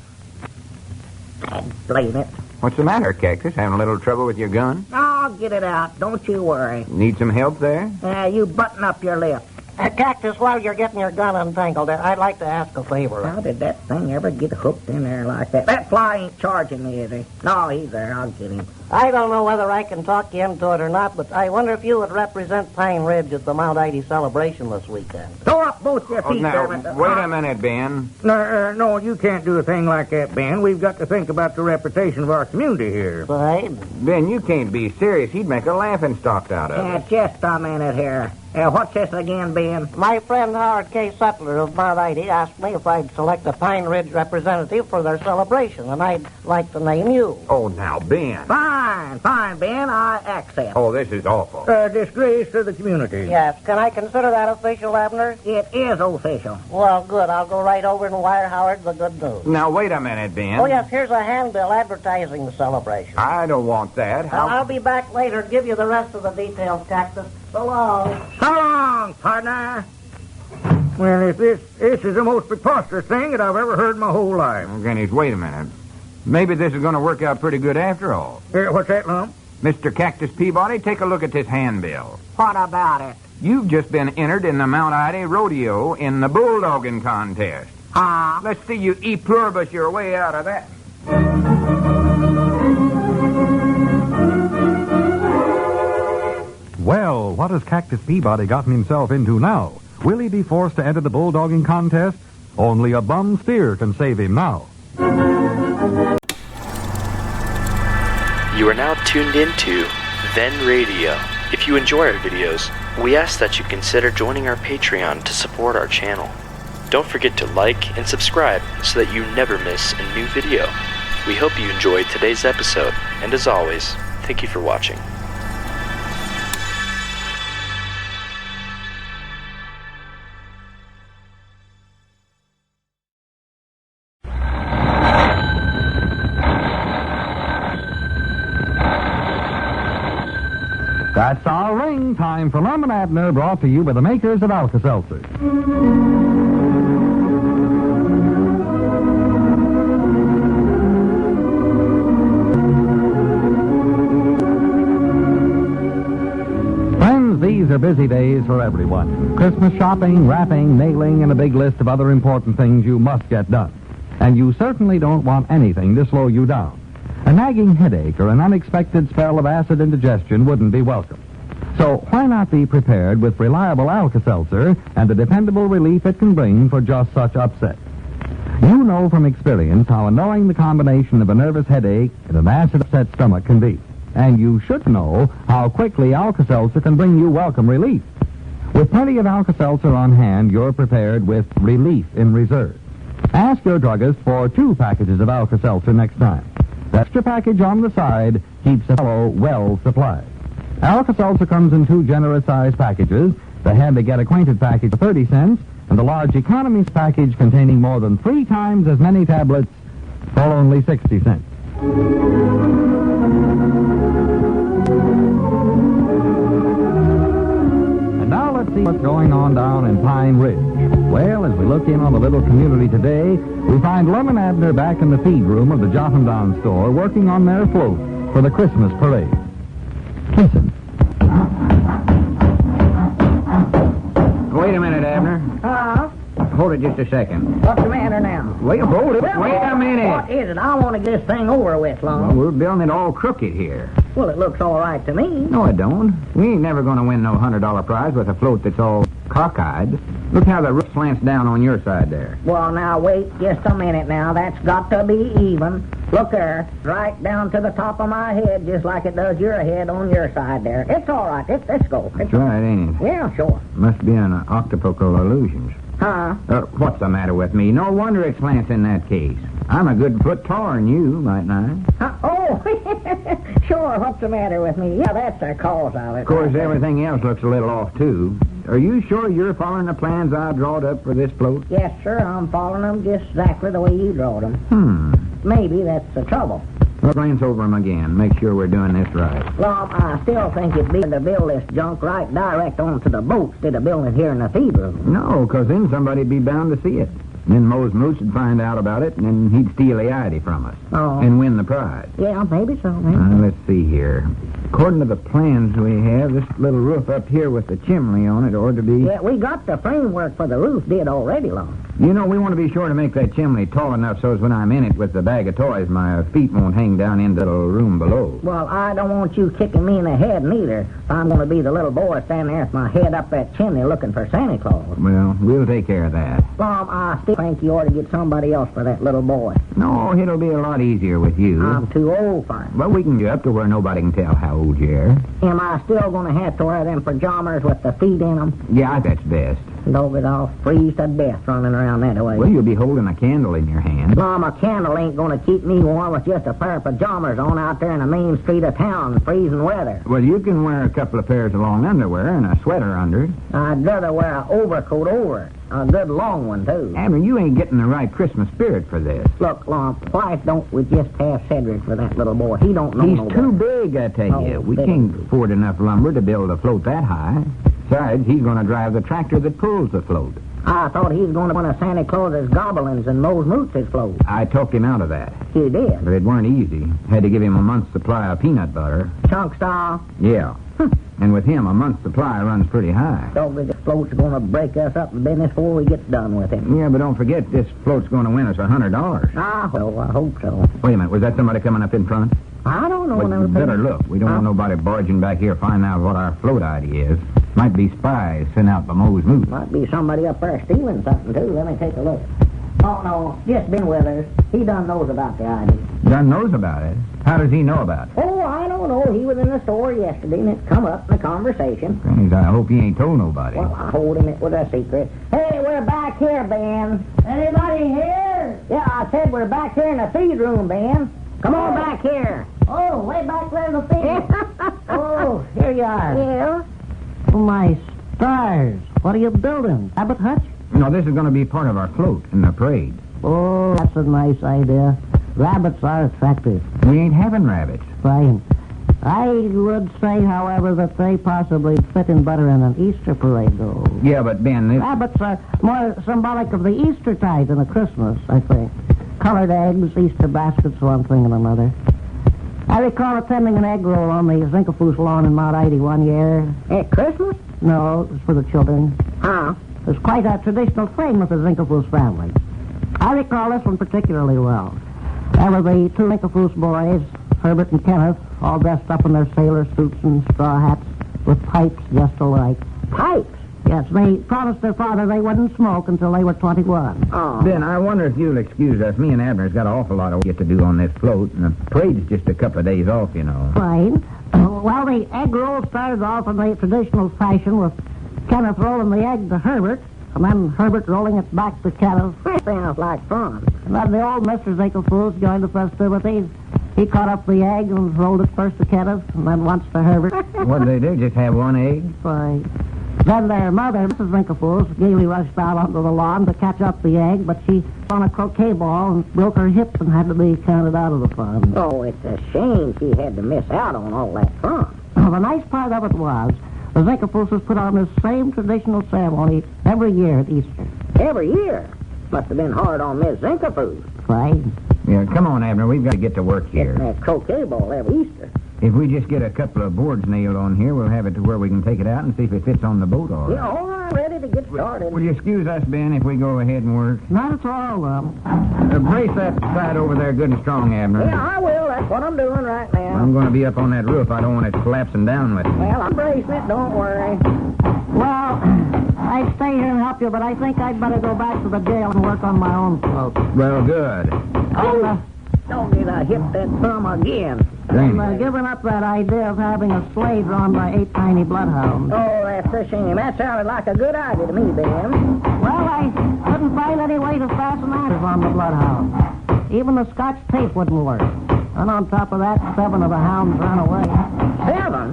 C: Blame it.
D: What's the matter, Cactus? Having a little trouble with your gun?
C: I'll get it out. Don't you worry.
D: Need some help there?
C: You button up your lip.
G: Cactus, while you're getting your gun untangled, I'd like to ask a favor.
C: How did that thing ever get hooked in there like that? That fly ain't charging me, is he? No, he's there. I'll get him.
G: I don't know whether I can talk you into it or not, but I wonder if you would represent Pine Ridge at the Mount Ida celebration this weekend.
C: Throw up both your feet,
D: now,
C: Dermot.
D: wait a minute, Ben.
E: No, you can't do a thing like that, Ben. We've got to think about the reputation of our community here.
G: Right?
D: Ben, you can't be serious. He'd make a laughingstock out of it.
C: Just a minute here. What's this again, Ben?
G: My friend Howard K. Sutler of Mount Ida asked me if I'd select a Pine Ridge representative for their celebration, and I'd like to name you.
D: Oh, now, Ben.
C: Fine, Ben. I accept.
D: Oh, this is awful.
E: Disgrace to the community.
G: Yes. Can I consider that official, Abner?
C: It is official.
G: Well, good. I'll go right over and wire Howard the good news.
D: Now, wait a minute, Ben.
G: Oh, yes. Here's a handbill advertising the celebration.
D: I don't want that.
G: I'll be back later to give you the rest of the details, Cactus.
C: So long.
E: So long, partner. Well, this is the most preposterous thing that I've ever heard in my whole life.
J: Okay, wait a minute. Maybe this is going to work out pretty good after all.
E: What's that, Lum?
J: Mr. Cactus Peabody, take a look at this handbill.
G: What about it?
J: You've just been entered in the Mount Ida Rodeo in the bulldogging contest. Let's see you e-pluribus your way out of that.
L: Well, what has Cactus Peabody gotten himself into now? Will he be forced to enter the bulldogging contest? Only a bum steer can save him now.
A: You are now tuned into Then Radio. If you enjoy our videos, we ask that you consider joining our Patreon to support our channel. Don't forget to like and subscribe so that you never miss a new video. We hope you enjoyed today's episode, and as always, thank you for watching.
L: That's our ring. Time for Lum and Abner, brought to you by the makers of Alka-Seltzer. Friends, these are busy days for everyone. Christmas shopping, wrapping, mailing, and a big list of other important things you must get done. And you certainly don't want anything to slow you down. A nagging headache or an unexpected spell of acid indigestion wouldn't be welcome. So why not be prepared with reliable Alka-Seltzer and the dependable relief it can bring for just such upset? You know from experience how annoying the combination of a nervous headache and an acid-upset stomach can be. And you should know how quickly Alka-Seltzer can bring you welcome relief. With plenty of Alka-Seltzer on hand, you're prepared with relief in reserve. Ask your druggist for 2 packages of Alka-Seltzer next time. The extra package on the side keeps the fellow well supplied. Alka-Seltzer comes in 2 generous-sized packages, the Handy Get Acquainted package for 30 cents, and the large economy package containing more than 3 times as many tablets for only 60 cents. And now let's see what's going on down in Pine Ridge. Well, as we look in on the little community today, we find Lum and Abner back in the feed room of the Jotham Down store working on their float for the Christmas parade. Listen.
J: Wait a minute, Abner. Hold it just a second.
C: What's the matter now?
J: Wait, hold it. Wait a minute.
C: What is it? I want to get this thing over with, Lum.
J: Well, we're building it all crooked here.
C: Well, it looks all right to me.
J: No, it don't. We ain't never going to win no $100 prize with a float that's all cockeyed. Look how the roof slants down on your side there.
C: Well, now, wait just a minute now. That's got to be even. Look there, right down to the top of my head, just like it does your head on your side there. It's all right. Let's go.
J: That's right, ain't it?
C: Yeah, sure.
J: Must be an octopical illusions.
C: Huh?
J: What's the matter with me? No wonder it slants in that case. I'm a good foot taller than you, mightn't I?
C: Oh, sure. What's the matter with me? Yeah, that's the cause of it.
J: Of course, everything else looks a little off, too. Are you sure you're following the plans I drawed up for this float?
C: Yes, sir. I'm following them just exactly the way you drawed them. Maybe that's the trouble.
J: Well, glance over them again. Make sure we're doing this right.
C: Lum, I still think it'd be to build this junk right direct onto the boat instead of building it here in the feed room.
J: No, because then somebody'd be bound to see it. Then Mose Moose would find out about it, and then he'd steal the ID from us.
C: Oh.
J: And win the prize.
C: Yeah, maybe so.
J: Let's see here. According to the plans we have, this little roof up here with the chimney on it ought to be...
C: Yeah, we got the framework for the roof did already, Lum.
J: You know, we want to be sure to make that chimney tall enough so as when I'm in it with the bag of toys, my feet won't hang down into the little room below.
C: Well, I don't want you kicking me in the head neither. If I'm going to be the little boy standing there with my head up that chimney looking for Santa Claus.
J: Well, we'll take care of that.
C: Lum, I still think you ought to get somebody else for that little boy.
J: No, it'll be a lot easier with you.
C: I'm too old for him.
J: But we can get up to where nobody can tell how old you are.
C: Am I still going to have to wear them pajamas with the feet in them?
J: Yeah, that's best.
C: Dog it, I'll freeze to death running around around that way.
D: Well, you'll be holding a candle in your hand.
C: Mom, a candle ain't going to keep me warm with just a pair of pajamas on out there in the main street of town in freezing weather.
D: Well, you can wear a couple of pairs of long underwear and a sweater under it.
C: I'd rather wear an overcoat over it. A good long one, too.
D: Abner, you ain't getting the right Christmas spirit for this.
C: Look, Lump, why don't we just have Cedric for that little boy? He don't know
D: He's
C: no
D: too
C: better.
D: big, I tell you.
C: Oh,
D: We
C: big.
D: can't afford enough lumber to build a float that high. Besides, he's going to drive the tractor that pulls the float.
C: I thought he was going to one of Santa Claus's goblins and Mose Moose's float.
D: I talked him out of that.
C: You did?
D: But it weren't easy. Had to give him a month's supply of peanut butter.
C: Chunk style?
D: Yeah. And with him, a month's supply runs pretty high.
C: So this float's going to break us up in business before we get done with him.
D: Yeah, but don't forget, this float's going to win us $100.
C: Ah, well, I hope so.
D: Wait a minute, was that somebody coming up in front?
C: I don't know.
D: Well,
C: never
D: you better
C: paid-
D: look. We don't want nobody barging back here finding out what our float idea is. Might be spies sent out by Mose Moose.
C: Might be somebody up there stealing something, too. Let me take a look. Oh, no, just Ben Withers. He done knows about the idea.
D: Dunn knows about it. How does he know about it?
C: Oh, I don't know. He was in the store yesterday, and it come up in the conversation.
D: Grannies, I hope he ain't told nobody.
C: Well, I told him it was a secret. Hey, we're back here, Ben. Anybody here? Yeah, I said we're back here in the feed room, Ben. Come on back here. Oh, way back there in the feed. Oh, here you are.
G: Yeah? Oh, my stars. What are you building? Abbott Hutch?
D: No, this is going to be part of our float in the parade.
G: Oh, that's a nice idea. Rabbits are attractive.
D: We ain't having rabbits.
G: Fine. I would say, however, that they possibly fit in better in an Easter parade, though.
D: Yeah, but Ben, this...
G: Rabbits are more symbolic of the Eastertide than a Christmas, I think. Colored eggs, Easter baskets, one thing and another. I recall attending an egg roll on the Zinkerfoos lawn in Mount Ida one year.
C: At Christmas?
G: No, it was for the children.
C: Huh?
G: It was quite a traditional thing with the Zinkerfoos family. I recall this one particularly well. There were the two Zinkerfoos boys, Herbert and Kenneth, all dressed up in their sailor suits and straw hats with pipes just alike.
C: Pipes?
G: Yes, they promised their father they wouldn't smoke until they were 21.
C: Oh.
D: Ben, I wonder if you'll excuse us. Me and Abner's got an awful lot of work to do on this float, and the parade's just a couple of days off, you know.
G: Fine. Well, the egg roll started off in the traditional fashion with Kenneth rolling the egg to Herbert, and then Herbert rolling it back to Kenneth.
C: That sounds like fun.
G: And then the old Mr. Zinkerfoos joined the festivities. He caught up the egg and rolled it first to Kenneth, and then once to Herbert.
D: What'd they do, just have one egg?
G: Fine. Then their mother, Mrs. Zinkerfoos, gaily rushed out onto the lawn to catch up the egg, but she on a croquet ball and broke her hip and had to be counted out of the fun.
C: Oh, it's a shame she had to miss out on all that fun.
G: Well, the nice part of it was the Zinkerfooses put on this same traditional ceremony every year at Easter.
C: Every year. Must have been hard on Miss Zinkerfoos.
G: Right?
D: Yeah, come on, Abner. We've got to get to work here.
C: Getting that croquet ball every Easter.
D: If we just get a couple of boards nailed on here, we'll have it to where we can take it out and see if it fits on the boat all right.
C: Yeah, all right, ready to get started.
D: Will you excuse us, Ben, if we go ahead and work?
G: Not at all,
D: Brace that side over there good and strong, Abner.
C: Yeah, I will. That's what I'm doing right now.
D: I'm going to be up on that roof. I don't want it collapsing down with me.
C: Well, I'm bracing it. Don't worry.
G: Well, I'd stay here and help you, but I think I'd better go back to the jail and work on my own float.
D: Well, good.
C: Don't get a hip that thumb again.
G: I'm giving up that idea of having a sleigh drawn by 8 tiny bloodhounds.
C: Oh, that's a shame. That sounded like a good idea to me, Ben.
G: Well, I couldn't find any way to fasten anchors on the bloodhound. Even the Scotch tape wouldn't work. And on top of that, 7 of the hounds ran away.
C: 7?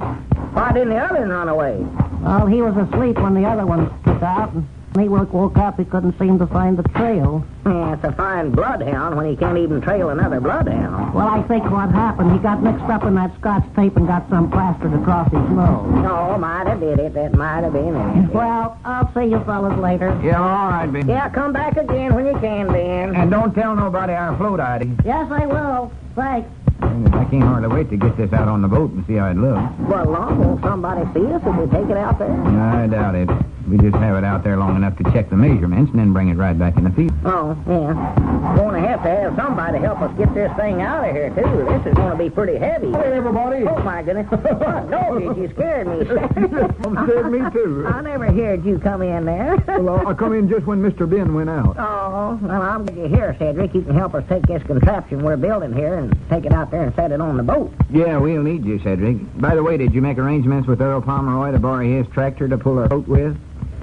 C: Why didn't the other one run away?
G: Well, he was asleep when the other ones took out, and when he woke up, he couldn't seem to find the trail.
C: Yeah, it's a fine bloodhound when he can't even trail another bloodhound.
G: Well, I think what happened, he got mixed up in that Scotch tape and got some plastered across his nose.
C: No, might have did it. That might have been it.
G: Well, I'll see you fellas later.
D: Yeah, all right, Ben.
C: Yeah, come back again when you can, Ben.
D: And don't tell nobody our float idea.
G: Yes, I will. Thanks.
D: I can't hardly wait to get this out on the boat and see how it looks.
C: Well, long won't somebody see us if we take it out there?
D: I doubt it. We just have it out there long enough to check the measurements and then bring it right back in the field.
C: Oh, yeah. Going to have somebody help us get this thing out of here, too. This is going to be pretty heavy.
F: Hey, everybody.
C: Oh, my goodness. Doggy, you scared me.
F: Scared me, too.
C: I never heard you come in there.
F: Well, I come in just when Mr. Ben went out.
C: Oh, well, I'm glad you're here, Cedric. You can help us take this contraption we're building here and take it out there and set it on the boat.
D: Yeah, we'll need you, Cedric. By the way, did you make arrangements with Earl Pomeroy to borrow his tractor to pull our boat with?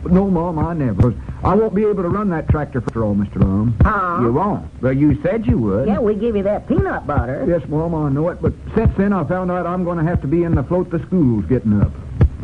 F: No, Mom, I never. I won't be able to run that tractor for all, Mr. Lum.
D: You won't. Well, you said you would.
C: Yeah, we give you that peanut butter.
F: Yes, Mom, I know it, but since then I found out I'm going to have to be in the float the school's getting up.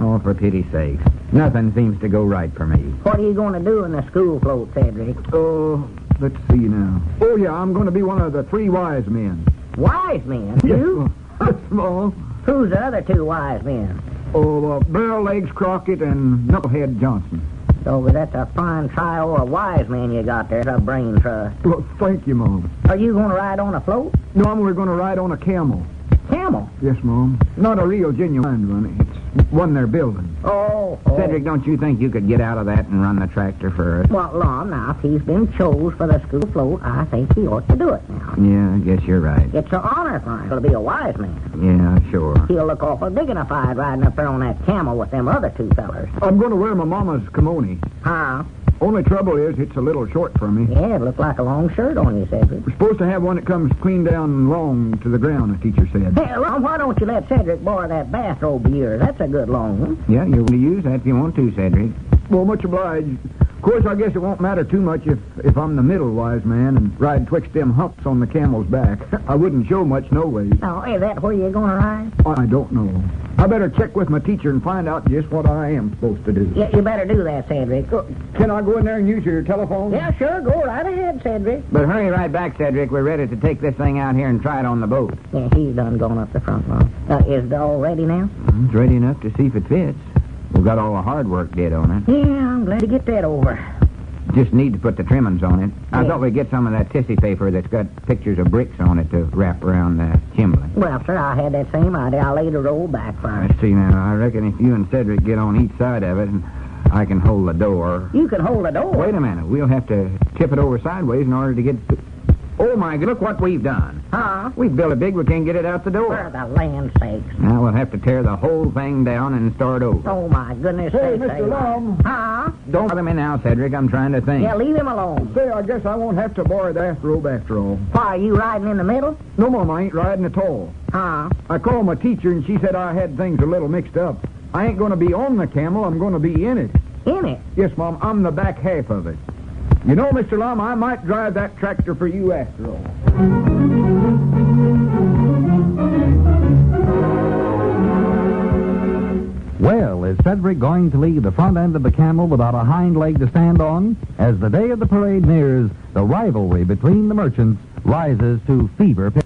D: Oh, for pity's sake. Nothing seems to go right for me.
C: What are you going to do in the school float, Cedric?
F: Oh, let's see now. Oh, yeah, I'm going to be one of the 3 wise men.
C: Wise men? You?
F: Yes, Mom.
C: Who's the other 2 wise men?
F: Oh, Barrel Legs Crockett and Knucklehead Johnson.
C: So that's a fine trio of wise men you got there, a brain trust.
F: Well, thank you, Mom.
C: Are you going to ride on a float?
F: No, we're going to ride on a camel.
C: Camel?
F: Yes, Mom. Not a real genuine one. It's one they're building.
C: Oh.
D: Cedric, don't you think you could get out of that and run the tractor for us?
C: Well, Lum, now, if he's been chose for the school float, I think he ought to do it now.
D: Yeah, I guess you're right.
C: It's an honor for him to be a wise man.
D: Yeah, sure.
C: He'll look awful dignified riding up there on that camel with them other 2 fellers.
F: I'm going to wear my mama's kimono.
C: Huh?
F: Only trouble is it's a little short for me.
C: Yeah, it looks like a long shirt on you, Cedric.
F: We're supposed to have one that comes clean down long to the ground, the teacher said.
C: Hey, Lum, why don't you let Cedric borrow that bathrobe of yours? That's a good long one.
D: Yeah, you're going to use that if you want to, Cedric.
F: Well, much obliged. Of course, I guess it won't matter too much if I'm the middle wise man and ride twixt them humps on the camel's back. I wouldn't show much no way.
C: Oh, is that where you're going to ride?
F: I don't know. I better check with my teacher and find out just what I am supposed to do.
C: Yeah, you better do that, Cedric.
F: Can I go in there and use your telephone?
C: Yeah, sure. Go right ahead, Cedric.
D: But hurry right back, Cedric. We're ready to take this thing out here and try it on the boat.
C: Yeah, he's done gone up the front lawn. Is it all ready now?
D: It's ready enough to see if it fits. We've got all the hard work did on it.
C: Yeah, I'm glad to get that over.
D: Just need to put the trimmings on it. I
C: Yeah.
D: thought we'd get some of that tissue paper that's got pictures of bricks on it to wrap around the chimney.
C: Well, sir, I had that same idea. I laid a roll back first.
D: Let's see now. I reckon if you and Cedric get on each side of it, and I can hold the door.
C: You can hold the door.
D: Wait a minute. We'll have to tip it over sideways in order to get... Oh, my God. Look what we've done.
C: Huh?
D: We've built it big. We can't get it out the door.
C: For the land's sakes.
D: Now we'll have to tear the whole thing down and start over.
C: Oh, my goodness.
F: Hey,
C: sakes,
F: Mr. Lum.
C: Huh?
D: Don't bother me now, Cedric. I'm trying to think.
C: Yeah, leave him alone.
F: Say, I guess I won't have to borrow the bathrobe after all.
C: Why, are you riding in the middle?
F: No, Mom, I ain't riding at all.
C: Huh?
F: I called my teacher, and she said I had things a little mixed up. I ain't going to be on the camel. I'm going to be in it.
C: In it?
F: Yes, Mom, I'm the back half of it. You know, Mr. Lum, I might drive that tractor for you after all.
L: Well, is Cedric going to leave the front end of the camel without a hind leg to stand on? As the day of the parade nears, the rivalry between the merchants rises to fever pitch.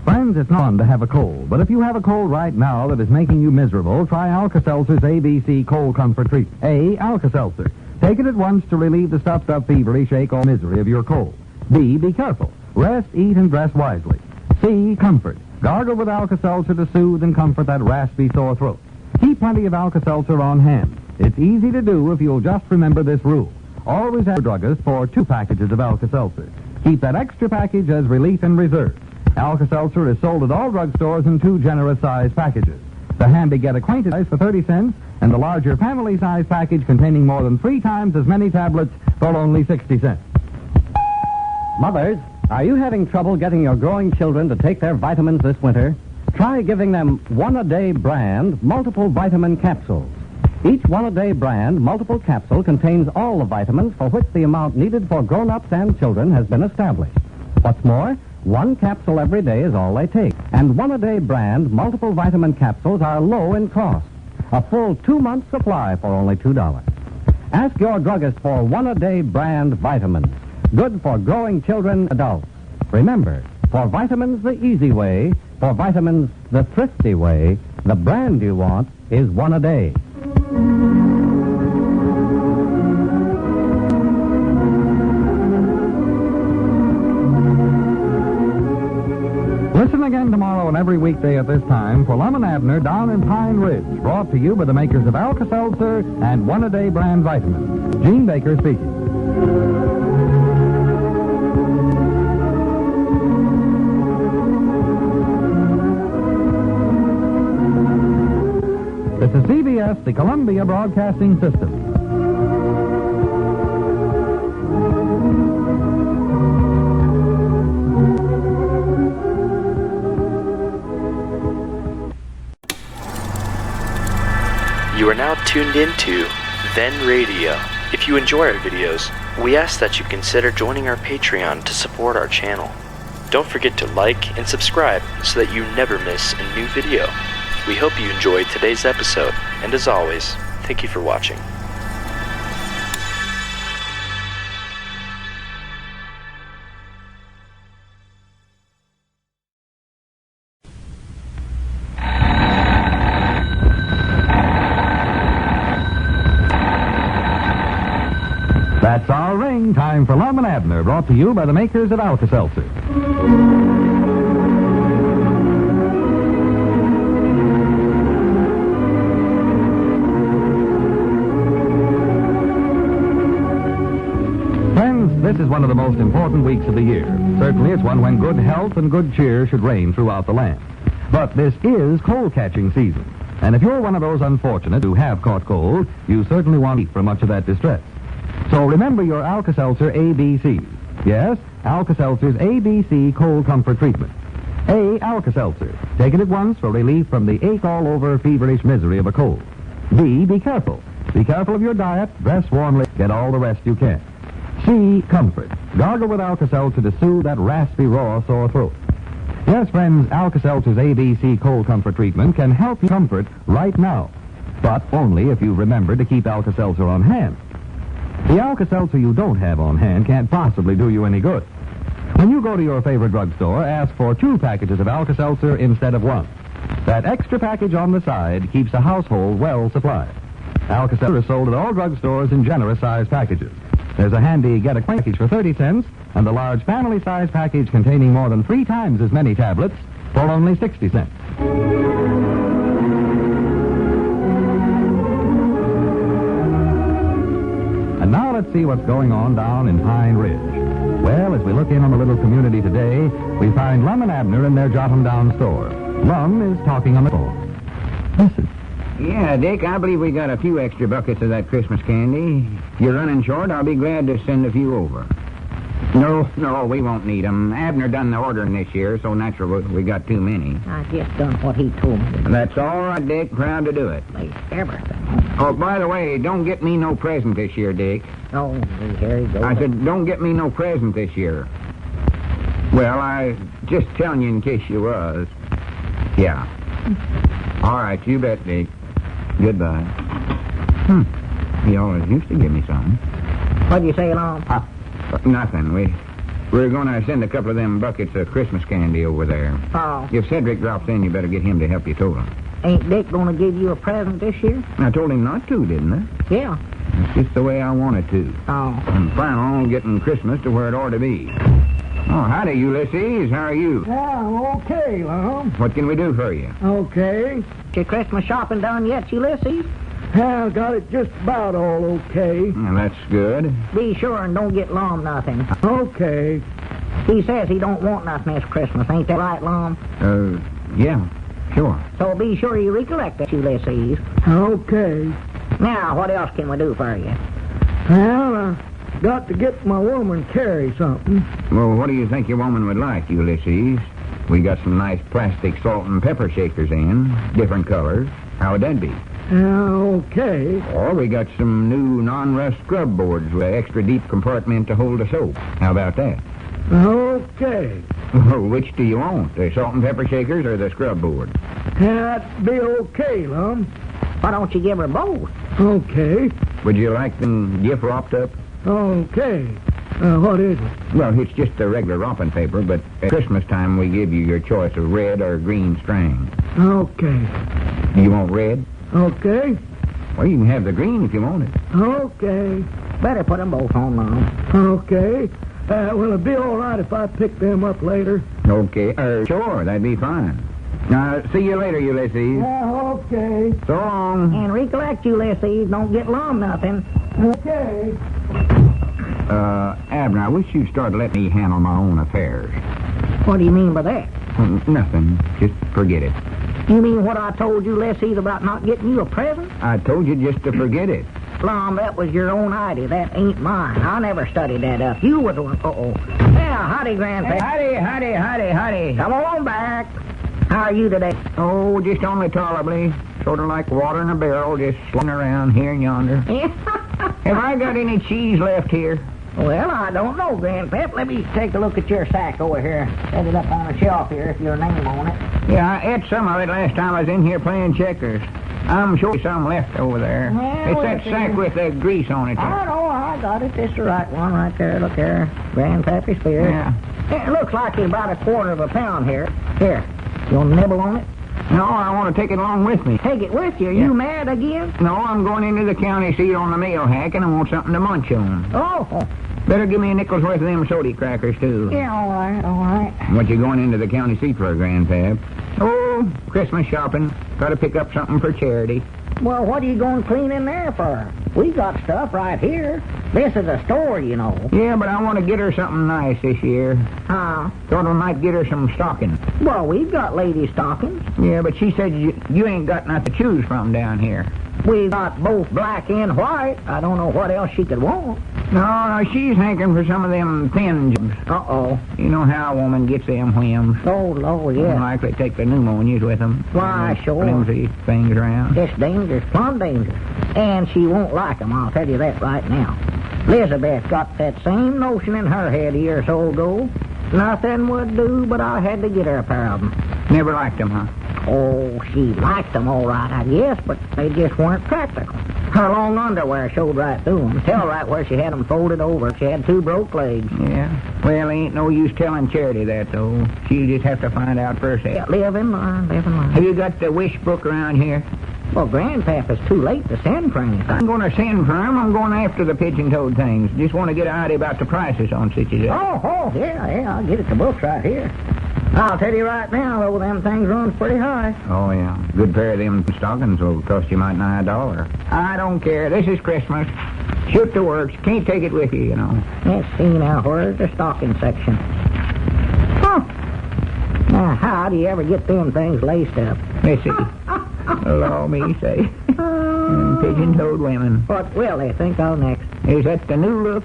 L: Friends, it's not fun to have a cold, but if you have a cold right now that is making you miserable, try Alka-Seltzer's ABC Cold Comfort Treatment. A. Alka-Seltzer. Take it at once to relieve the stuffed-up feverish ache or misery of your cold. B. Be careful. Rest, eat, and dress wisely. C. Comfort. Gargle with Alka-Seltzer to soothe and comfort that raspy sore throat. Keep plenty of Alka-Seltzer on hand. It's easy to do if you'll just remember this rule. Always ask your druggist for 2 packages of Alka-Seltzer. Keep that extra package as relief and reserve. Alka-Seltzer is sold at all drugstores in 2 generous-sized packages. The handy Get Acquainted size for 30 cents, and the larger family-size package containing more than 3 times as many tablets for only 60 cents.
K: Mothers, are you having trouble getting your growing children to take their vitamins this winter? Try giving them One-A-Day brand multiple vitamin capsules. Each One-A-Day brand multiple capsule contains all the vitamins for which the amount needed for grown-ups and children has been established. What's more, 1 capsule every day is all they take. And One-A-Day brand multiple vitamin capsules are low in cost. A full 2-month supply for only $2. Ask your druggist for One-A-Day brand vitamins. Good for growing children, adults. Remember, for vitamins the easy way, for vitamins the thrifty way, the brand you want is One-A-Day.
L: Listen again tomorrow and every weekday at this time for Lum and Abner down in Pine Ridge, brought to you by the makers of Alka-Seltzer and One-A-Day brand vitamins. Gene Baker speaking. This is CBS, the Columbia Broadcasting System.
A: You are now tuned into Then Radio. If you enjoy our videos, we ask that you consider joining our Patreon to support our channel. Don't forget to like and subscribe so that you never miss a new video. We hope you enjoyed today's episode, and as always, thank you for watching.
L: That's our ring. Time for Lum and Abner, brought to you by the makers of Alka-Seltzer. Friends, this is one of the most important weeks of the year. Certainly it's one when good health and good cheer should reign throughout the land. But this is cold-catching season. And if you're one of those unfortunate who have caught cold, you certainly want to eat for much of that distress. So remember your Alka-Seltzer ABC. Yes, Alka-Seltzer's ABC Cold Comfort Treatment. A, Alka-Seltzer. Take it at once for relief from the ache-all-over feverish misery of a cold. B, be careful. Be careful of your diet, dress warmly, get all the rest you can. C, comfort. Gargle with Alka-Seltzer to soothe that raspy, raw, sore throat. Yes, friends, Alka-Seltzer's ABC Cold Comfort Treatment can help you comfort right now. But only if you remember to keep Alka-Seltzer on hand. The Alka-Seltzer you don't have on hand can't possibly do you any good. When you go to your favorite drugstore, ask for 2 packages of Alka-Seltzer instead of 1. That extra package on the side keeps the household well supplied. Alka-Seltzer is sold at all drugstores in generous-sized packages. There's a handy get-a package for 30 cents, and the large family-sized package containing more than 3 times as many tablets for only 60 cents. And now let's see what's going on down in Pine Ridge. Well, as we look in on the little community today, we find Lum and Abner in their Jot-'em-Down store. Lum is talking on the phone. Listen.
J: Yeah, Dick, I believe we got a few extra buckets of that Christmas candy. If you're running short, I'll be glad to send a few over. No, we won't need 'em. Abner done the ordering this year, so natural we got too many.
G: I just done what he told me to do.
J: That's all right, Dick. Proud to do it.
G: Makes everything.
J: Oh, by the way, don't get me no present this year, Dick.
G: Oh, here he goes.
J: I said, don't get me no present this year. Well, I just telling you in case you was. Yeah. All right, you bet, Dick. Goodbye. He always used to give me something.
G: What'd you say, Lum?
J: Nothing. We're going to send a couple of them buckets of Christmas candy over there.
G: Oh.
J: If Cedric drops in, you better get him to help you tote 'em.
G: Ain't Dick going to give you a present this year?
J: I told him not to, didn't I?
G: Yeah.
J: It's just the way I wanted to.
G: Oh.
J: I'm planning on getting Christmas to where it ought to be. Oh, howdy, Ulysses. How are you?
E: Yeah, I'm okay, Lum.
J: What can we do for you?
E: Okay.
G: Your Christmas shopping done yet, Ulysses?
E: Yeah, I got it just about all okay.
J: Well, that's good.
G: Be sure and don't get Lum nothing.
E: Okay.
G: He says he don't want nothing this Christmas. Ain't that right, Lum?
J: Yeah, sure.
G: So be sure you recollect that, Ulysses.
E: Okay.
G: Now, what else can we do for you?
E: Well, I got to get my woman Carrie something.
J: Well, what do you think your woman would like, Ulysses? We got some nice plastic salt and pepper shakers in, different colors. How would that be?
E: Okay.
J: Or we got some new non-rust scrub boards with an extra deep compartment to hold the soap. How about that?
E: Okay.
J: Which do you want, the salt and pepper shakers or the scrub board?
E: That'd be okay, Lum.
G: Why don't you give her both?
E: Okay.
J: Would you like them gift wrapped up?
E: Okay. What is it?
J: Well, it's just the regular wrapping paper, but at Christmas time we give you your choice of red or green string.
E: Okay.
J: Do you want red?
E: Okay.
J: Well, you can have the green if you want it.
E: Okay.
G: Better put them both on, Lum.
E: Okay. Will it be all right if I pick them up later?
J: Okay. Sure, that'd be fine. Now, see you later, Ulysses.
E: Okay.
J: So long.
G: And recollect, Ulysses, don't get Lum nothing.
E: Okay.
J: Abner, I wish you'd start letting me handle my own affairs.
G: What do you mean by that?
J: Nothing. Just forget it.
G: You mean what I told you, Ulysses, about not getting you a present?
J: I told you just to forget it.
G: Lum, that was your own idea. That ain't mine. I never studied that up. You was the one. Uh-oh. Yeah, howdy, Grandpa.
J: Howdy.
G: Come on back. How are you today?
J: Oh, just only tolerably.
D: sort of like water in a barrel, just slung around here and yonder. Have I got any cheese left here?
E: Well, I don't know, Grandpap. Let me take a look at your sack over here. Set it up on a shelf here with your name on it.
D: Yeah, I ate some of it last time I was in here playing checkers. I'm sure there's some left over there.
E: Well,
D: it's that sack with the grease on it.
E: I know, I got it. It's the right one right there. Look there. Grandpappy's spear.
D: Yeah.
E: It looks like it's about a quarter of a pound here. Here. You want to nibble on it?
D: No, I want to take it along with me.
E: Take it with you? You mad again?
D: No, I'm going into the county seat on the mail hack, and I want something to munch on.
E: Oh.
D: Better give me a nickel's worth of them sody crackers, too.
E: Yeah, all right.
D: What you going into the county seat for, Grandpap? Oh, Christmas shopping. Got to pick up something for charity.
E: Well, what are you going to clean in there for? We got stuff right here. This is a store, you know.
D: Yeah, but I want to get her something nice this year.
E: Huh?
D: Thought I might get her some stockings.
E: Well, we've got lady stockings.
D: Yeah, but she said you ain't got nothing to choose from down here.
E: We got both black and white. I don't know what else she could want.
D: No, she's hankering for some of them thin jobs.
E: Uh-oh.
D: You know how a woman gets them whims.
E: Oh, Lord, yeah.
D: Don't likely take the pneumonias with them.
E: Why, sure.
D: Flimsy things around.
E: It's dangerous, plumb dangerous. And she won't like them, I'll tell you that right now. Elizabeth got that same notion in her head a year or so ago. Nothing would do, but I had to get her a pair of them.
D: Never liked them, huh?
E: Oh, she liked them all right, I guess, but they just weren't practical. Her long underwear showed right through them. Tell right where she had them folded over. She had 2 broke legs.
D: Yeah. Well, ain't no use telling Charity that, though. She'll just have to find out for herself.
E: Yeah, live and learn.
D: Have you got the wish book around here?
E: Well, Grandpap, it's too late to send for anything.
D: I'm going to send for them. I'm going after the pigeon-toed things. Just want to get an idea about the prices on such as that.
E: Oh, yeah, I'll get it. The book's right here. I'll tell you right now, though, them things runs pretty high.
D: Oh, yeah. Good pair of them stockings will cost you might nigh $1. I don't care. This is Christmas. Shoot the works. Can't take it with you, you know.
E: Let's see now. Where's the stocking section? Huh. Now, how do you ever get them things laced up?
D: Let's see. Allow me, say. Pigeon-toed women.
E: What will they think of next?
D: Is that the new look?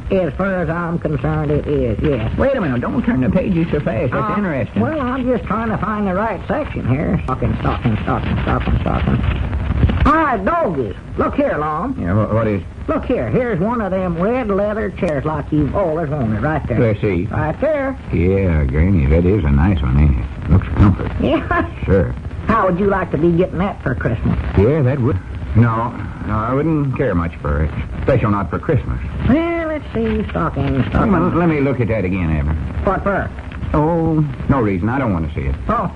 E: As far as I'm concerned, it is, yes.
D: Wait a minute. Don't turn the pages so fast. That's interesting.
E: Well, I'm just trying to find the right section here. Stocking. Hi, doggies. Look here, Lum.
D: Yeah, what is?
E: Look here. Here's one of them red leather chairs like you've always wanted right there.
D: Let's see.
E: Right there.
D: Yeah, Granny, that is a nice one, ain't it? Looks comfort.
E: Yeah.
D: Sure.
E: How would you like to be getting that for Christmas?
D: Yeah, that would. No, I wouldn't care much for it. Especially not for Christmas.
E: Well, let's see. Stocking.
D: Let me look at that again, Abner.
E: What for?
D: Oh, no reason. I don't want to see it.
E: Oh.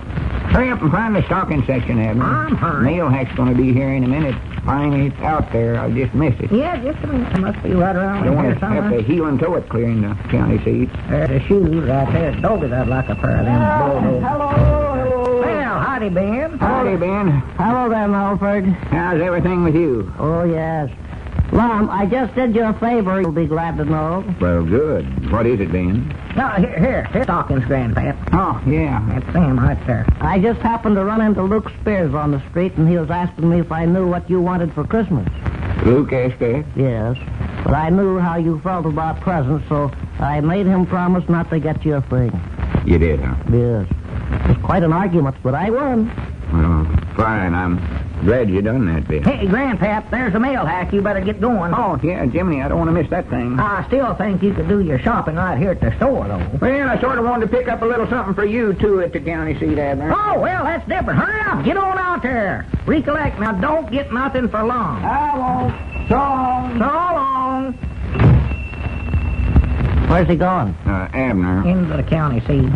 D: Hurry up and find the stocking section, Abner.
E: I'm hurrying.
D: Mail hack's going to be here in a minute. Finally, it's out there. I'll just miss it.
E: Yeah, just a minute. It must be right around
D: I don't
E: here
D: want to
E: somewhere.
D: have to heel and toe it clearing the county seats.
E: There's the shoes right there. Doggies, I'd like a pair of them. Hello. Well, howdy, Ben.
D: Howdy, Ben.
G: Hello there, Melford.
D: How's everything with you?
G: Oh, yes. Lum, I just did you a favor, you'll be glad to know.
D: Well, good. What is it, Ben?
E: No, here, stockings, Grandpap.
D: Oh, yeah.
E: That's them right there.
G: I just happened to run into Luke Spears on the street, and he was asking me if I knew what you wanted for Christmas.
D: Luke asked that?
G: Yes. But I knew how you felt about presents, so I made him promise not to get you a thing.
D: You did, huh?
G: Yes. It was quite an argument, but I won.
D: Well, fine. I'm glad you done that, Ben.
E: Hey, Grandpap, there's a mail hack. You better get going.
D: Oh, yeah, Jiminy, I don't want to miss that thing.
E: I still think you could do your shopping right here at the store, though.
D: Well, I sort of wanted to pick up a little something for you, too, at the county seat, Abner.
E: Oh, well, that's different. Hurry up. Get on out there. Recollect, now, don't get nothing for long.
D: I won't. So long.
E: So long.
G: Where's he going?
D: Abner.
E: Into the county seat.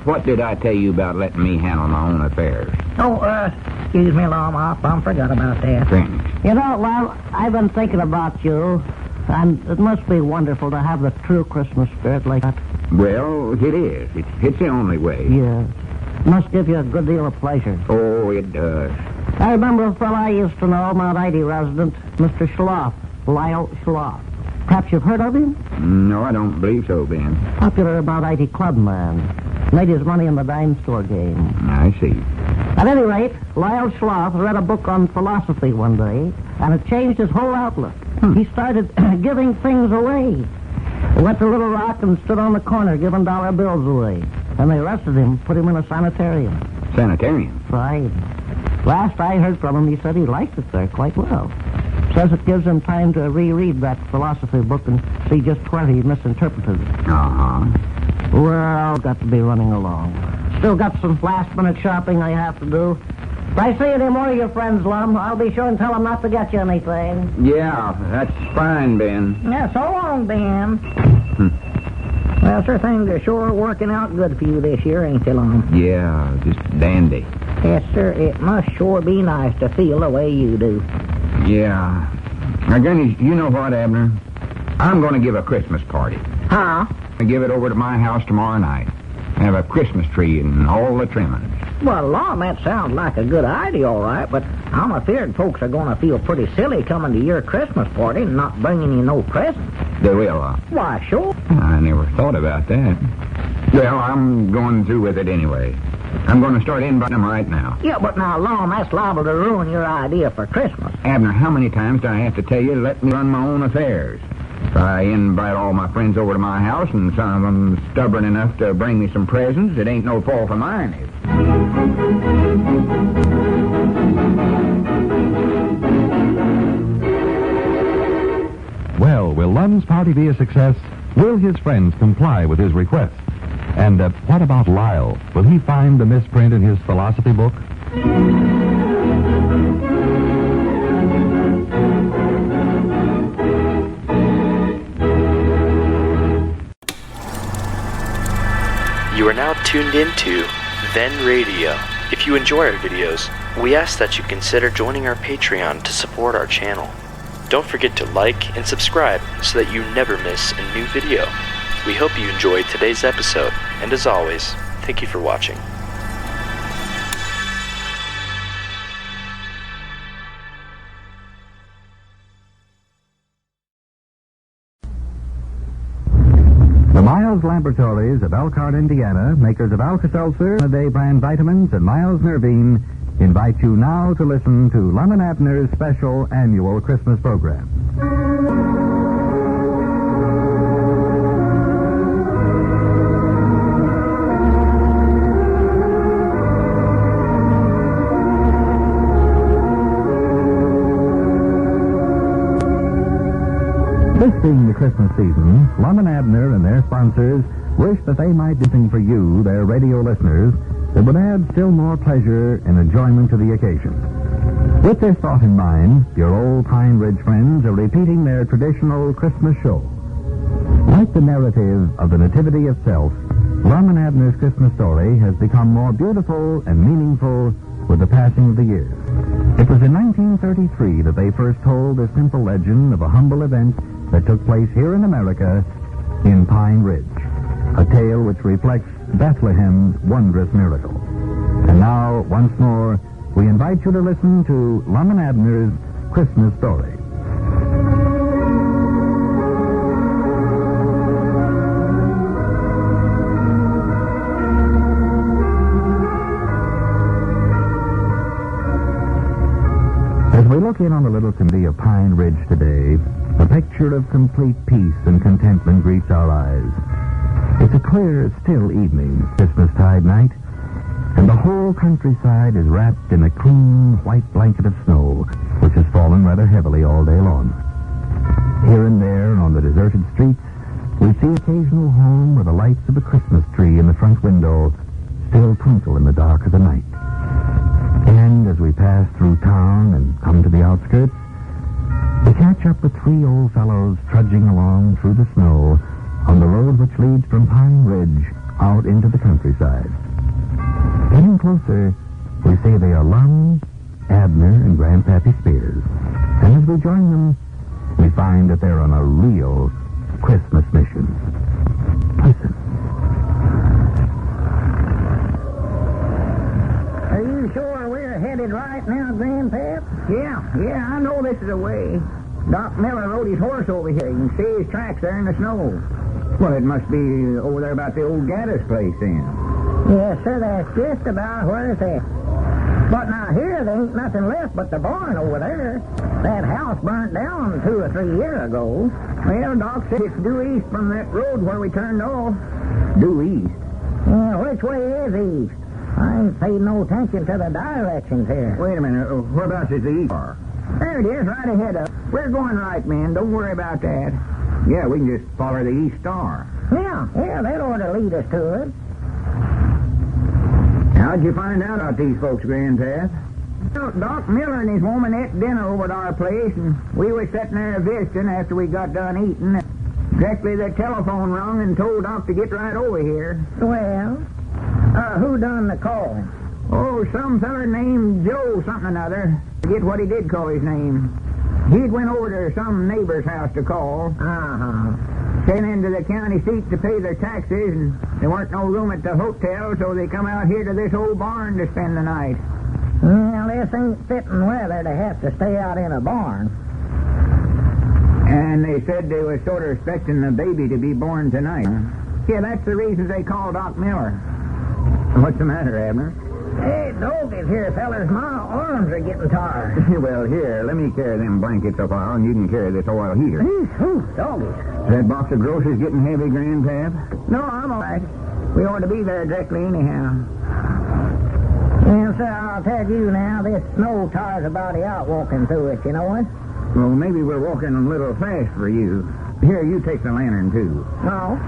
D: What did I tell you about letting me handle my own affairs?
E: Oh, excuse me, Lum. I forgot about that.
D: Phenix.
G: You know, Lum, I've been thinking about you, and it must be wonderful to have the true Christmas spirit like that.
D: Well, it is. It's the only way.
G: Yes. Must give you a good deal of pleasure.
D: Oh, it does.
G: I remember a fellow I used to know, Mount Ida resident, Mr. Schloff, Lyle Schloff. Perhaps you've heard of him?
D: No, I don't believe so, Ben.
G: Popular Mount Ida club man. Made his money in the dime store game.
D: I see.
G: At any rate, Lyle Schloff read a book on philosophy one day, and it changed his whole outlook. He started giving things away. He went to Little Rock and stood on the corner giving dollar bills away. And they arrested him, put him in a sanitarium.
D: Sanitarium?
G: Right. Last I heard from him, he said he liked it there quite well. Says it gives him time to reread that philosophy book and see just where he misinterpreted it.
J: Uh-huh.
G: Well, got to be running along. Still got some last-minute shopping I have to do. If I see any more of your friends, Lum, I'll be sure and tell them not to get you anything.
J: Yeah, that's fine, Ben.
C: Yeah, so long, Ben. Well, sir, things are sure working out good for you this year, ain't they, Lum?
J: Yeah, just dandy.
C: Yes, sir, it must sure be nice to feel the way you do.
J: Yeah. Now, Gunny, you know what, Abner? I'm going to give a Christmas party.
C: Huh?
J: I give it over to my house tomorrow night. Have a Christmas tree and all the trimmings.
C: Well, Lum, that sounds like a good idea, all right, but I'm afeard folks are going to feel pretty silly coming to your Christmas party and not bringing you no presents.
J: They will,
C: Why, sure.
J: I never thought about that. Well, I'm going through with it anyway. I'm going to start inviting them right now.
C: Yeah, but now, Lum, that's liable to ruin your idea for Christmas.
J: Abner, how many times do I have to tell you to let me run my own affairs? If I invite all my friends over to my house and some of them stubborn enough to bring me some presents, it ain't no fault of mine.
L: Well, will Lum's party be a success? Will his friends comply with his request? And what about Lyle? Will he find the misprint in his philosophy book?
A: You are now tuned into Then Radio. If you enjoy our videos, we ask that you consider joining our Patreon to support our channel. Don't forget to like and subscribe so that you never miss a new video. We hope you enjoyed today's episode, and as always, thank you for watching.
L: The Miles Laboratories of Elkhart, Indiana, makers of Alka-Seltzer, Day brand vitamins, and Miles Nervine, invite you now to listen to Lum and Abner's special annual Christmas program. This being the Christmas season, Lum and Abner and their sponsors wish that they might do something for you, their radio listeners, that would add still more pleasure and enjoyment to the occasion. With this thought in mind, your old Pine Ridge friends are repeating their traditional Christmas show. Like the narrative of the Nativity itself, Lum and Abner's Christmas story has become more beautiful and meaningful with the passing of the years. It was in 1933 that they first told the simple legend of a humble event that took place here in America in Pine Ridge, a tale which reflects Bethlehem's wondrous miracle. And now, once more, we invite you to listen to Lum and Abner's Christmas story. As we look in on the little community of Pine Ridge today, a picture of complete peace and contentment greets our eyes. It's a clear, still evening, Christmastide night, and the whole countryside is wrapped in a clean, white blanket of snow, which has fallen rather heavily all day long. Here and there, on the deserted streets, we see occasional home where the lights of a Christmas tree in the front window still twinkle in the dark of the night. And as we pass through town and come to the outskirts, we catch up with three old fellows trudging along through the snow on the road which leads from Pine Ridge out into the countryside. Getting closer, we see they are Lum, Abner, and Grandpappy Spears. And as we join them, we find that they're on a real Christmas mission. Listen.
C: Are you sure we're headed right now, Grandpap? Yeah, I know this is the way. Doc Miller rode his horse over here. You can see his tracks there in the snow.
J: Well, it must be over there about the old Gaddis place then.
C: Yes, sir, that's just about where it's at. But now here, there ain't nothing left but the barn over there. That house burnt down 2 or 3 years ago. Well, Doc said it's due east from that road where we turned off.
J: Due east?
C: Yeah, which way is east?
E: I ain't paid no attention to the directions here.
D: Wait a minute. Whereabouts is the east bar?
E: There it is, right ahead of us. We're going right, men. Don't worry about that.
D: Yeah, we can just follow the east star.
E: Yeah, that ought to lead us to it.
D: How'd you find out about these folks, Grandpap?
E: Well, Doc Miller and his woman ate dinner over at our place, and we was sitting there visiting after we got done eating. Directly the telephone rung and told Doc to get right over here. Well, who done the calling? Oh, some feller named Joe something or another. Forget what he did call his name. He'd went over to some neighbor's house to call. Came into the county seat to pay their taxes, and there weren't no room at the hotel, so they come out here to this old barn to spend the night. Well, this ain't fitting weather to have to stay out in a barn. And they said they was sort of expecting the baby to be born tonight. Yeah, that's the reason they called Doc Miller.
D: What's the matter, Abner?
E: Hey, doggies here, fellers. My arms are getting tired.
D: Well, here, let me carry them blankets a while, and you can carry this oil heater.
E: Doggies.
D: Is that box of groceries getting heavy, Grandpap?
E: No, I'm all right. We ought to be there directly anyhow. Well, sir, I'll tell you now, this snow tires a body out walking through it, you know it?
D: Well, maybe we're walking a little fast for you. Here, you take the lantern, too.
E: No.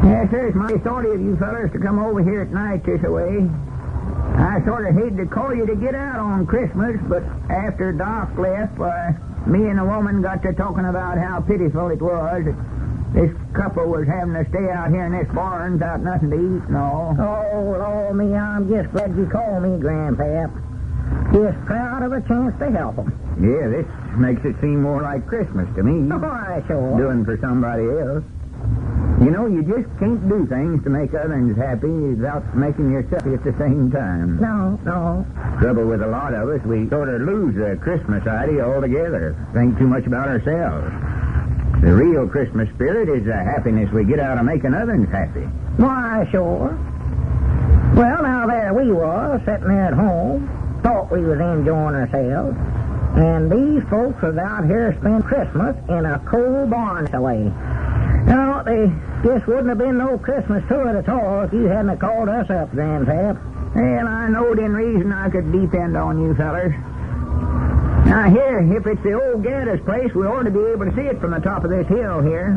E: Yes, sir, it's mighty sorry of you fellers to come over here at night this way. I sort of hate to call you to get out on Christmas, but after Doc left, me and the woman got to talking about how pitiful it was that this couple was having to stay out here in this barn without nothing to eat and all. Oh, Lord, me, I'm just glad you called me, Grandpap. Just proud of a chance to help them.
D: Yeah, this makes it seem more like Christmas to me.
E: Oh, I sure.
D: Doing for somebody else. You know, you just can't do things to make others happy without making yourself happy at the same time.
E: No.
D: Trouble with a lot of us, we sort of lose the Christmas idea altogether. Think too much about ourselves. The real Christmas spirit is the happiness we get out of making others happy.
E: Why, sure. Well, now there we was, sitting there at home, thought we was enjoying ourselves, and these folks was out here spending Christmas in a cold barn away. Now, they just wouldn't have been no Christmas to it at all if you hadn't have called us up, Grandpap. Well, I knowed in reason I could depend on you fellers. Now, here, if it's the old Gadda's place, we ought to be able to see it from the top of this hill here.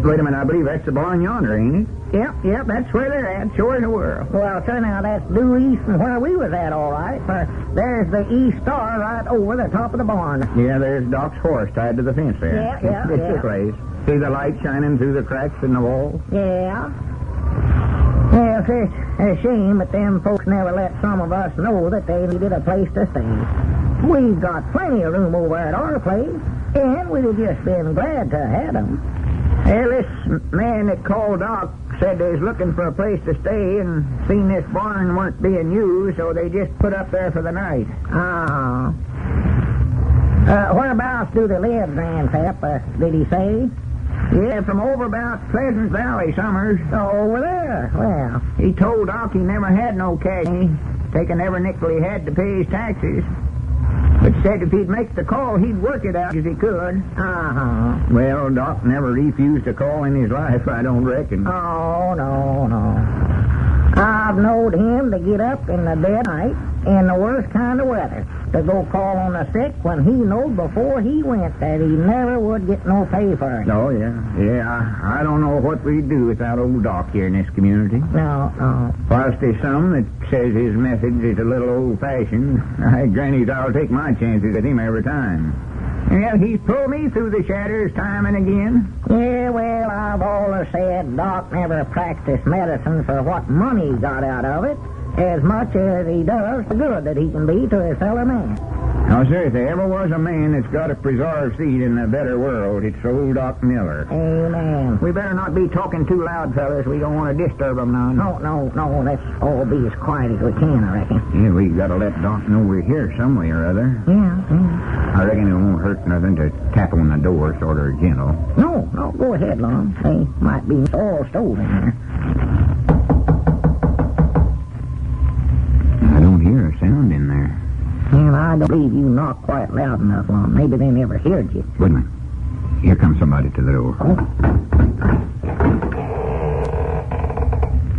D: Wait a minute, I believe that's the barn yonder, ain't it?
E: Yep, that's where they're at, sure in the world. Well, sir, now, that's due east from where we was at, all right, for there's the east star right over the top of the barn.
D: Yeah, there's Doc's horse tied to the fence there.
E: Yeah.
D: It's the place. See the light shining through the cracks in the wall?
E: Yeah. Well, it's a shame that them folks never let some of us know that they needed a place to stay. We've got plenty of room over at our place, and we've just been glad to have them. Well, this man that called Doc said they was looking for a place to stay and seen this barn weren't being used, so they just put up there for the night. Whereabouts do they live, Grandpap? Did he say? Yeah, from over about Pleasant Valley, Summers. Oh, over there? Well, he told Doc he never had no cash, taking every nickel he had to pay his taxes. But said if he'd make the call, he'd work it out as he could.
D: Well, Doc never refused a call in his life, I don't reckon.
E: Oh, no. I've knowed him to get up in the dead night in the worst kind of weather to go call on the sick when he knowed before he went that he never would get no pay for it.
D: Oh, yeah. I don't know what we'd do without old Doc here in this community.
E: No.
D: Whilst there's some that says his message is a little old-fashioned, I grannies I'll take my chances with him every time.
E: Well, he's pulled me through the shadows time and again. Yeah, well, I've always said Doc never practiced medicine for what money he got out of it, as much as he does the good that he can be to his fellow man.
D: Now, sir, if there ever was a man that's got a preserved seed in a better world, it's old Doc Miller.
E: Amen. We better not be talking too loud, fellas. We don't want to disturb them none. No. Let's all be as quiet as we can, I reckon.
D: Yeah, we gotta let Doc know we're here some way or other.
E: Yeah.
D: I reckon it won't hurt nothing to tap on the door sort of gentle.
E: No, go ahead, Lum. They might be all stove in here.
D: I don't hear a sound in there.
E: Well, I don't believe you knocked quite loud enough, Lum. Maybe they never heard you.
D: Wait a minute. Here comes somebody to the door.
E: Oh.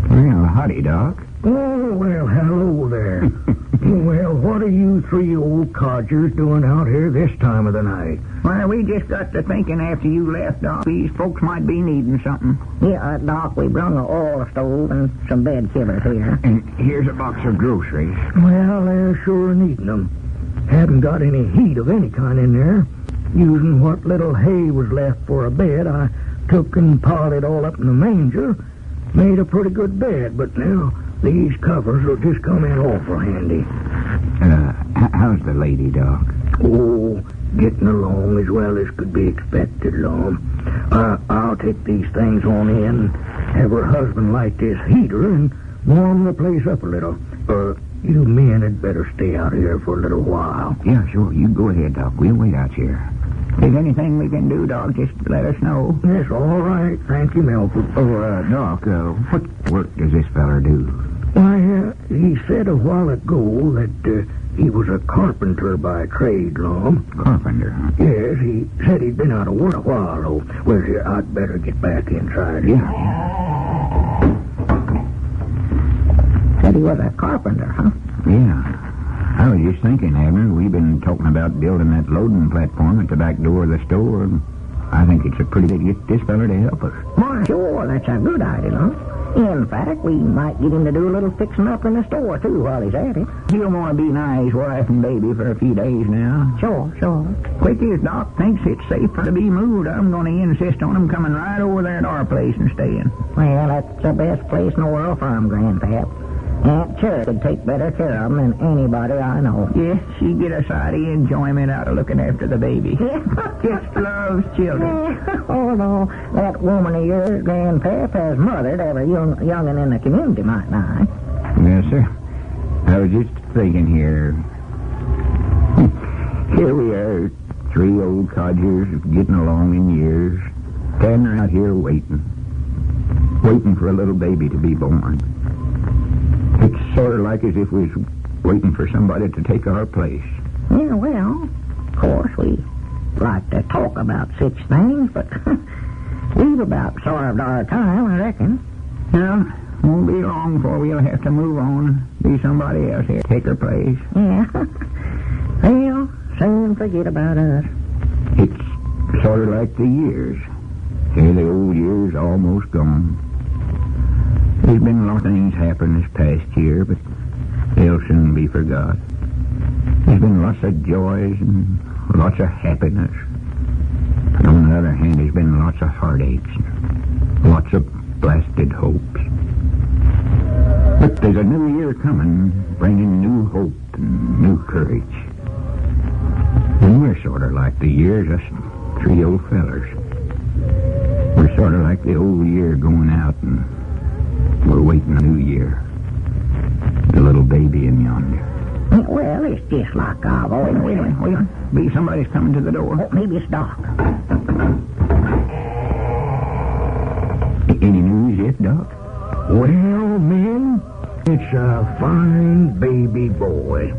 D: Well, howdy, Doc.
E: Oh, well, hello there. Well, what are you three old codgers doing out here this time of the night?
M: Well, we just got to thinking after you left, Doc, these folks might be needing something.
G: Yeah, Doc, we brung a oil stove and some bed kivers here.
M: And here's a box of groceries.
E: Well, they're sure needing them. Haven't got any heat of any kind in there. Using what little hay was left for a bed, I took and piled it all up in the manger. Made a pretty good bed, but now these covers will just come in awful handy.
M: How's the lady, Doc?
E: Oh, getting along as well as could be expected, Lum. I'll take these things on in, have her husband light this heater, and warm the place up a little. You men had better stay out here for a little while.
M: Yeah, sure. You go ahead, Doc. We'll wait out here. If there's anything we can do, Doc, just let us know.
E: Yes, all right. Thank you, Milford.
M: Doc, what work does this feller do?
E: Why, he said a while ago that he was a carpenter by trade, Lum.
M: Carpenter, huh?
E: Yes, he said he'd been out of work a while, though. Well, here, I'd better get back inside.
M: Yeah. Said he was a carpenter, huh?
J: Yeah. I was just thinking, Abner, we've been talking about building that loading platform at the back door of the store, and I think it's a pretty good to get this fella to help us.
G: Why, sure, that's a good idea, huh? In fact, we might get him to do a little fixing up in the store, too, while he's at it.
M: He'll want to be nigh his wife and baby for a few days now.
G: Sure.
M: Quick as Doc thinks it's safer to be moved, I'm going to insist on him coming right over there at our place and staying.
G: Well, that's the best place in the world for him, Grandpap. Aunt Cherry could take better care of him than anybody I know.
M: Yeah, she'd get a sight of enjoyment out of looking after the baby. Just loves children.
G: Oh, no, that woman of yours, Grandpap, has mothered every young'un in the community, might I?
J: Yes, sir. I was just thinking here. Here we are, three old codgers getting along in years, standing out here waiting for a little baby to be born. It's sort of like as if we was waiting for somebody to take our place.
G: Yeah, well, of course, we like to talk about such things, but we've about served our time, I reckon.
M: Yeah, won't be long before we'll have to move on. Be somebody else here. Take her place.
G: Yeah. They'll soon forget about us.
J: It's sort of like the years. Here the old years almost gone. There's been a lot of things happen this past year, but they'll soon be forgot. There's been lots of joys and lots of happiness. But on the other hand, there's been lots of heartaches and lots of blasted hopes. But there's a new year coming, bringing new hope and new courage. And we're sort of like the year, just three old fellers. We're sort of like the old year going out, and we're waiting a new year. The little baby in yonder.
G: Well, it's just like I've always...
M: Wait a minute. Be somebody's coming to the door.
G: Oh, maybe it's Doc.
J: Any news yet, Doc?
E: Well, men, it's a fine baby boy.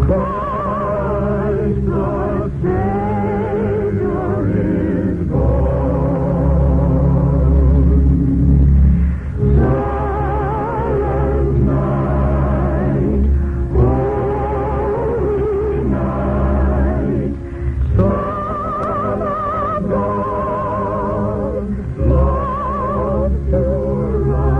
E: Christ the Savior is born. Silent night, holy night, Son of God, lost to light,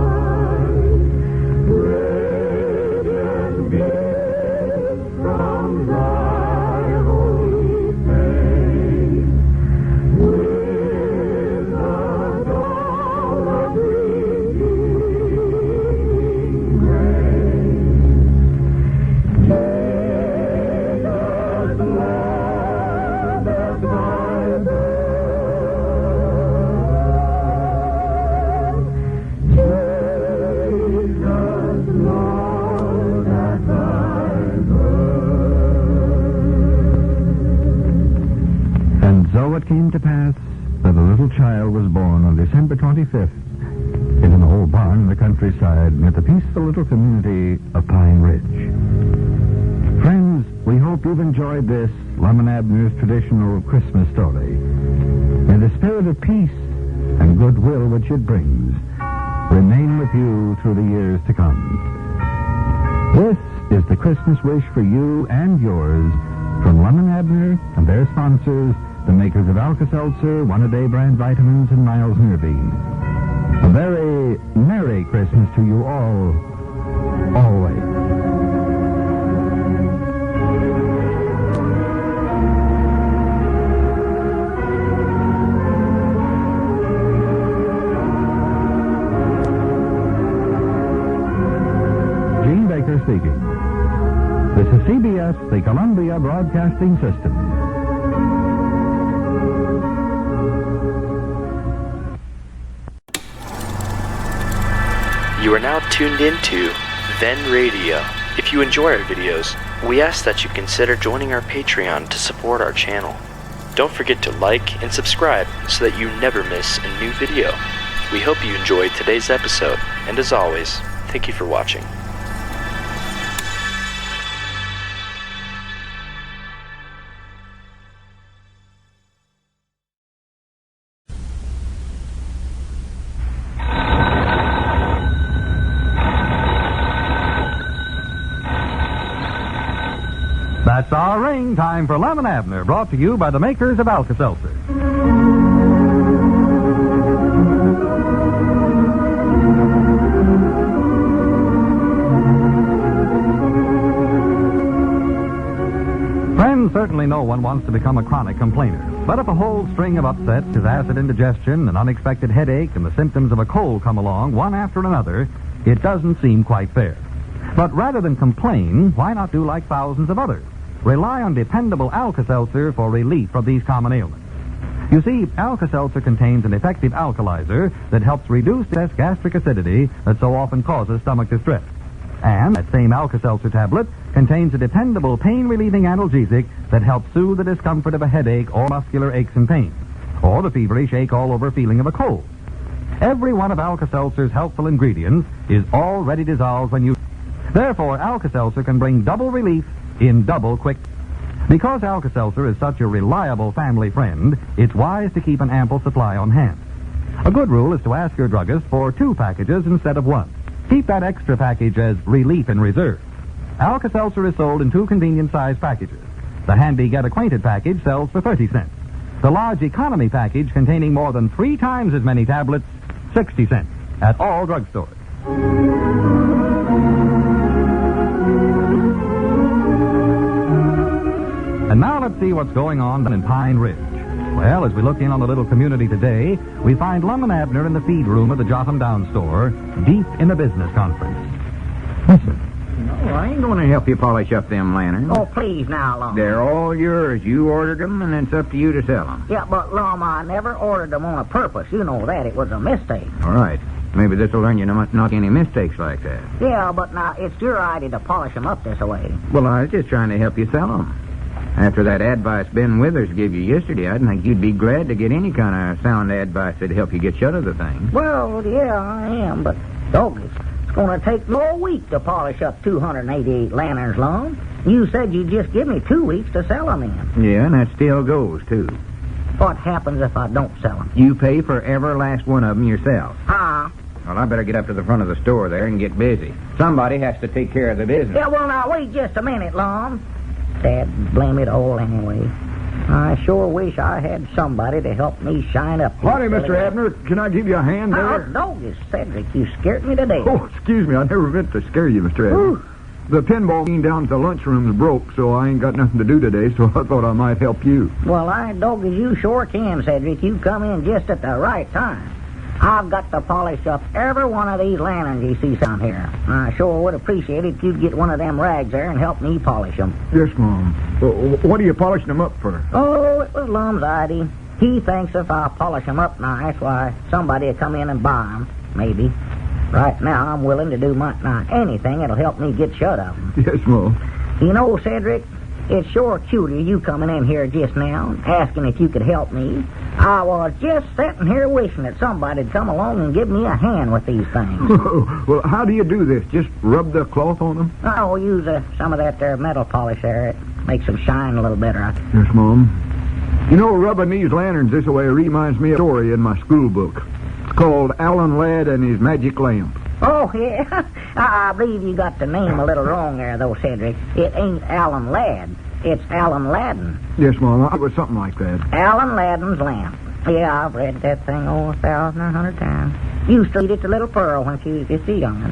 E: radiant gift from thy holy face, with the dawn of redeeming grace. Jesus, Lord, at thy birth. Jesus, Lord, at thy birth.
L: And so it came to pass that a little child was born on December 25th in an old barn in the countryside near the peaceful little community of Pine Ridge. Friends, we hope you've enjoyed this Lum and Abner's traditional Christmas story. May the spirit of peace and goodwill which it brings remain with you through the years to come. This is the Christmas wish for you and yours from Lum and Abner and their sponsors, the makers of Alka-Seltzer, One-A-Day brand vitamins, and Miles Nervine. A very Merry Christmas to you all, always. Gene Baker speaking. This is CBS, the Columbia Broadcasting System.
A: You are now tuned into Then Radio. If you enjoy our videos, we ask that you consider joining our Patreon to support our channel. Don't forget to like and subscribe so that you never miss a new video. We hope you enjoyed today's episode, and as always, thank you for watching.
L: That's our ring. Time for Lum and Abner, brought to you by the makers of Alka-Seltzer. Friends, certainly no one wants to become a chronic complainer. But if a whole string of upsets, his acid indigestion, an unexpected headache, and the symptoms of a cold come along one after another, it doesn't seem quite fair. But rather than complain, why not do like thousands of others? Rely on dependable Alka-Seltzer for relief from these common ailments. You see, Alka-Seltzer contains an effective alkalizer that helps reduce the gastric acidity that so often causes stomach distress. And that same Alka-Seltzer tablet contains a dependable pain-relieving analgesic that helps soothe the discomfort of a headache or muscular aches and pains, or the feverish ache-all-over feeling of a cold. Every one of Alka-Seltzer's helpful ingredients is already dissolved when you... Therefore, Alka-Seltzer can bring double relief in double quick. Because Alka-Seltzer is such a reliable family friend, it's wise to keep an ample supply on hand. A good rule is to ask your druggist for 2 packages instead of 1. Keep that extra package as relief in reserve. Alka-Seltzer is sold in 2 convenient-sized packages. The handy Get Acquainted package sells for 30 cents. The large economy package containing more than 3 times as many tablets, 60 cents at all drugstores. And now let's see what's going on in Pine Ridge. Well, as we look in on the little community today, we find Lum and Abner in the feed room of the Jot 'em Down store, deep in a business conference.
D: Listen. No, I ain't going to help you polish up them lanterns.
C: Oh, please now, Lum.
D: They're all yours. You ordered them, and it's up to you to sell them.
C: Yeah, but, Lum, I never ordered them on a purpose. You know that. It was a mistake.
D: All right. Maybe this will learn you not any mistakes like that.
C: Yeah, but now, it's your idea to polish them up this way.
D: Well, I was just trying to help you sell them. After that advice Ben Withers gave you yesterday, I didn't think you'd be glad to get any kind of sound advice that'd help you get shut of the thing.
C: Well, yeah, I am, but, doggone, it's going to take me a week to polish up 288 lanterns, Lum. You said you'd just give me 2 weeks to sell them in.
D: Yeah, and that still goes, too.
C: What happens if I don't sell them?
D: You pay for every last one of them yourself.
C: Ah.
D: Well, I better get up to the front of the store there and get busy. Somebody has to take care of the business.
C: Yeah, well, now, wait just a minute, Lum. Dad, blame it all anyway. I sure wish I had somebody to help me shine up.
F: Howdy, Mr. Abner. Can I give you a hand there?
C: Oh, doggone, Cedric, you scared me to death.
F: Oh, excuse me. I never meant to scare you, Mr. Abner.
C: Ooh.
F: The pinball machine down at the lunchroom's broke, so I ain't got nothing to do today, so I thought I might help you.
C: Well, doggone, you sure can, Cedric. You come in just at the right time. I've got to polish up every one of these lanterns you see down here. I sure would appreciate it if you'd get one of them rags there and help me polish them.
F: Yes, Mom. What are you polishing them up for?
C: Oh, it was Lum's idea. He thinks if I polish them up nice, why, somebody will come in and buy them, maybe. Right now, I'm willing to do anything that'll help me get shut of them.
F: Yes, Mom.
C: You know, Cedric, it's sure cute of you coming in here just now, asking if you could help me. I was just sitting here wishing that somebody'd come along and give me a hand with these things.
F: Well, how do you do this? Just rub the cloth on them?
C: I'll use some of that there metal polish there. It makes them shine a little better.
F: Yes, Mom. You know, rubbing these lanterns this way reminds me of a story in my school book. It's called Alan Ladd and His Magic Lamp.
C: Oh, yeah. I believe you got the name a little wrong there, though, Cedric. It ain't Alan Ladd. It's Alan Aladdin.
F: Yes, Mom. It was something like that.
C: Alan Aladdin's lamp. Yeah, I've read that thing 1,100 times. Used to read it to little Pearl when she was just a young'un.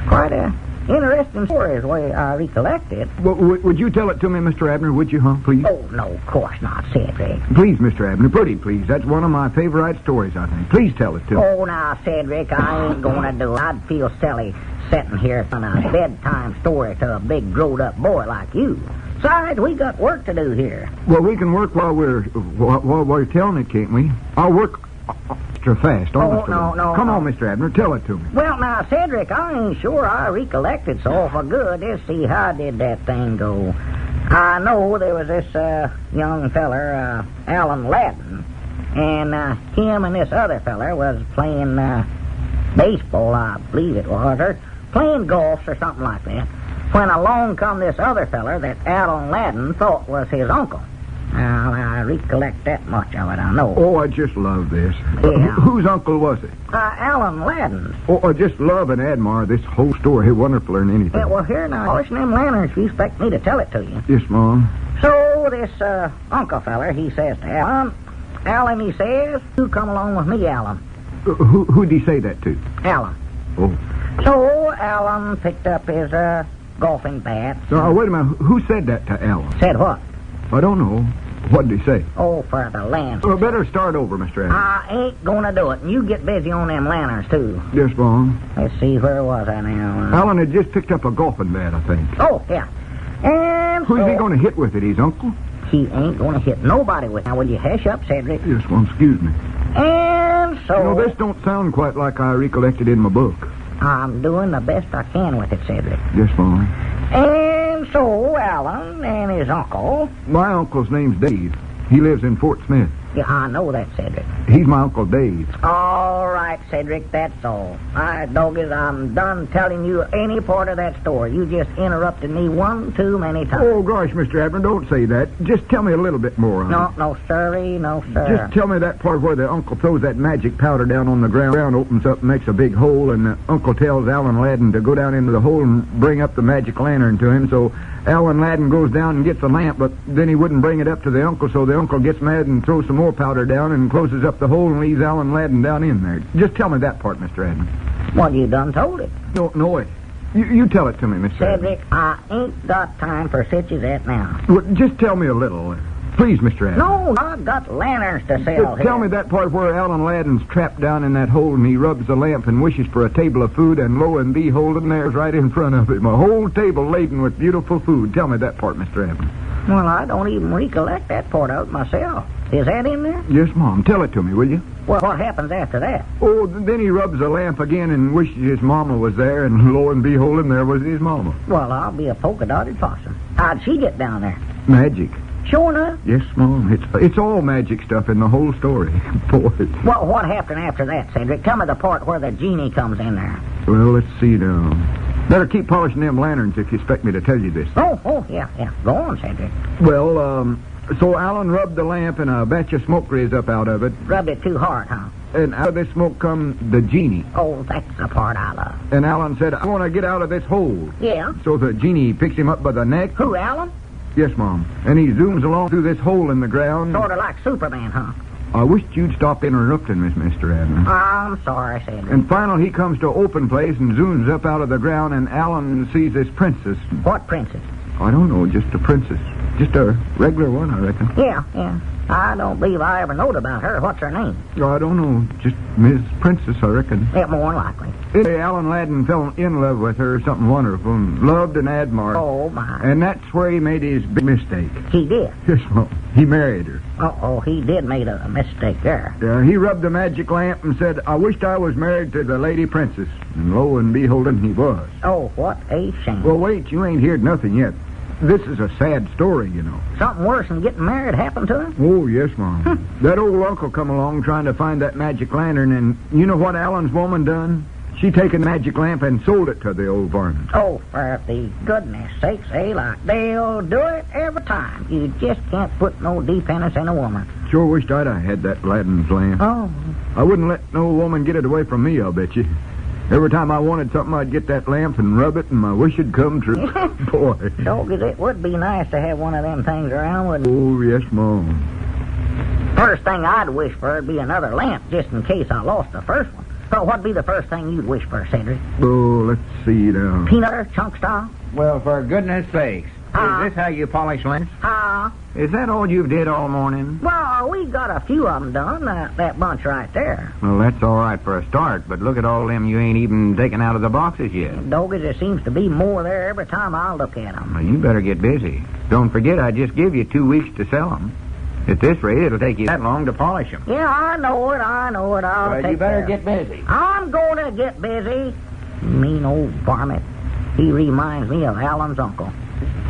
C: Quite a interesting story is the way I recollect it.
F: Well, would you tell it to me, Mr. Abner, would you, huh, please?
C: Oh, no, of course not, Cedric.
F: Please, Mr. Abner, pretty please. That's one of my favorite stories, I think. Please tell it to me.
C: Oh, now, Cedric, I ain't gonna do it. I'd feel silly sitting here telling a bedtime story to a big growed-up boy like you. Besides, we got work to do here.
F: Well, we can work while we're telling it, can't we? I'll work extra fast.
C: No.
F: Come on, Mr. Abner, tell it to me.
C: Well, now, Cedric, I ain't sure I recollect it so for good. Let's see, how did that thing go? I know there was this young feller, Alan Aladdin, and him and this other feller was playing baseball, I believe it was, or playing golf or something like that, when along come this other feller that Alan Aladdin thought was his uncle. Now, I recollect that much of it, I know.
F: Oh, I just love this.
C: Yeah.
F: Whose uncle was it?
C: Alan Aladdin.
F: Oh, I just love and admire this whole story. Wonderful than anything.
C: Yeah, well, here now, polishing them lanterns, you expect me to tell it to you.
F: Yes, Mom.
C: So, this uncle feller, he says to Alan, he says, you come along with me, Alan.
F: Who'd he say that to?
C: Alan.
F: Oh.
C: So, Alan picked up his golfing bat.
F: No, wait a minute. Who said that to Alan?
C: Said what?
F: I don't know. What did he say?
C: Oh, for the land.
F: Well, better start over, Mr. Adams.
C: I ain't gonna do it, and you get busy on them lanterns, too.
F: Yes, Mom.
C: Let's see, where was I now?
F: Alan had just picked up a golfing bat, I think.
C: Oh, yeah. And
F: who's he going to hit with it, his uncle?
C: He ain't gonna hit nobody with it. Now, will you hush up, Cedric?
F: Yes, Mom, excuse me.
C: And so...
F: You know, this don't sound quite like I recollected in my book.
C: I'm doing the best I can with it, Cedric.
F: Yes, Mom.
C: And so, Alan and his uncle...
F: My uncle's name's Dave. He lives in Fort Smith.
C: Yeah, I know that, Cedric.
F: He's my Uncle Dave.
C: All right, Cedric, that's all. Doggies, I'm done telling you any part of that story. You just interrupted me one too many times.
F: Oh, gosh, Mr. Abner, don't say that. Just tell me a little bit more.
C: No, sirree, no, sir.
F: Just tell me that part where the uncle throws that magic powder down on the ground, opens up and makes a big hole, and the uncle tells Alan Aladdin to go down into the hole and bring up the magic lantern to him, so Alan Aladdin goes down and gets the lamp, but then he wouldn't bring it up to the uncle, so the uncle gets mad and throws some more powder down and closes up the hole and leaves Alan Aladdin down in there. Just tell me that part, Mr. Adams.
C: Well, you done told it.
F: No, you tell it to me, Mr.
C: Cedric, I ain't got time for such as that now.
F: Well, just tell me a little. Please, Mr. Adams.
C: No, I've got lanterns to sell here.
F: Tell me that part where Alan Aladdin's trapped down in that hole and he rubs the lamp and wishes for a table of food, and lo and behold, and there's right in front of him a whole table laden with beautiful food. Tell me that part, Mr. Adams.
C: Well, I don't even recollect that part of it myself. Is that in there?
F: Yes, Mom. Tell it to me, will you?
C: Well, what happens after that?
F: Oh, then he rubs the lamp again and wishes his mama was there, and lo and behold, and there was his mama.
C: Well, I'll be a polka-dotted possum. How'd she get down there?
F: Magic.
C: Sure enough?
F: Yes, Mom. It's all magic stuff in the whole story. Boy.
C: Well, what happened after that, Cedric? Tell me the part where the genie comes in there.
F: Well, let's see now. Better keep polishing them lanterns if you expect me to tell you this.
C: Oh, yeah. Go on, Cedric.
F: Well, so Alan rubbed the lamp and a batch of smoke raised up out of it.
C: Rubbed it too hard, huh?
F: And out of this smoke come the genie.
C: Oh, that's the part I love.
F: And Alan said, I want to get out of this hole.
C: Yeah?
F: So the genie picks him up by the neck.
C: Who, Alan?
F: Yes, Mom. And he zooms along through this hole in the ground.
C: Sort of like Superman, huh?
F: I wished you'd stop interrupting, Mr. Abner.
C: I'm sorry, Cedric.
F: And finally he comes to an open place and zooms up out of the ground, and Alan sees this princess.
C: What princess?
F: I don't know, just a princess. Just a regular one, I reckon.
C: Yeah. I don't believe I ever knowed about her. What's her name?
F: I don't know. Just Miss Princess, I reckon.
C: Yeah, more than likely.
F: Anyway, Alan Aladdin fell in love with her, something wonderful, and loved and admired.
C: Oh, my.
F: And that's where he made his big mistake.
C: He did?
F: Yes, Mom. He married her.
C: Oh, he did make a mistake there.
F: Yeah, he rubbed the magic lamp and said, I wished I was married to the lady princess. And lo and behold, he was.
C: Oh, what a shame.
F: Well, wait, you ain't heard nothing yet. This is a sad story, you know.
C: Something worse than getting married happened to him?
F: Oh, yes, Mom. That old uncle come along trying to find that magic lantern, and you know what Alan's woman done? She taken the magic lamp and sold it to the old varmint.
E: Oh, for the goodness sakes, like they'll do it every time. You just can't put no dependence in a woman.
F: Sure wished I'd have had that Aladdin's lamp.
E: Oh.
F: I wouldn't let no woman get it away from me, I'll bet you. Every time I wanted something, I'd get that lamp and rub it, and my wish would come true. Boy.
E: Doggies, it would be nice to have one of them things around, wouldn't it?
F: Oh, yes, Mom.
E: First thing I'd wish for would be another lamp, just in case I lost the first one. So what'd be the first thing you'd wish for, Cedric?
F: Oh, let's see now.
E: Peanut or chunk style?
D: Well, for goodness sakes. Is this how you polish lamps? Is that all you've did all morning?
E: Well, we got a few of them done, that bunch right there.
D: Well, that's all right for a start, but look at all them you ain't even taken out of the boxes yet.
E: Doggies, there seems to be more there every time I look at them.
D: Well, you better get busy. Don't forget I just give you 2 weeks to sell them. At this rate, it'll take you that long to polish them.
E: Yeah, I know it. I'll
D: Well,
E: take
D: you better
E: care.
D: get busy.
E: I'm going to get busy. Mean old varmint. He reminds me of Alan's uncle.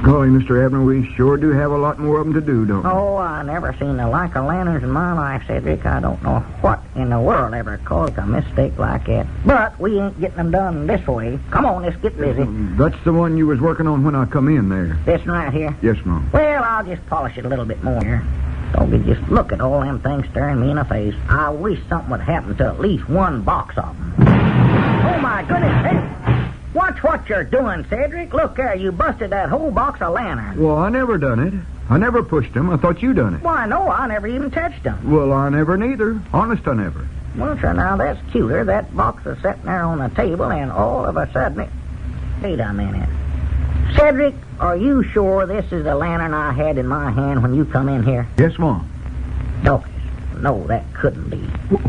F: Golly, Mr. Abner, we sure do have a lot more of them to do, don't we?
E: Oh, I never seen the like of lanterns in my life, Cedric. I don't know what in the world ever caused a mistake like that. But we ain't getting them done this way. Come on, let's get busy.
F: That's the one you was working on when I come in there.
E: This one right here?
F: Yes, Mom.
E: Well, I'll just polish it a little bit more here. Don't just look at all them things staring me in the face. I wish something would happen to at least one box of them. Oh, my goodness. Hey, watch what you're doing, Cedric. Look there, you busted that whole box of lanterns.
F: Well, I never done it. I never pushed them. I thought you done it.
E: Why, no, I never even touched them.
F: Well, I never neither. Honest, I never.
E: Well, sure, now that's cuter. That box is sitting there on the table, and all of a sudden it... Wait a minute. Cedric, are you sure this is the lantern I had in my hand when you come in here?
F: Yes, Mom.
E: No, that couldn't be.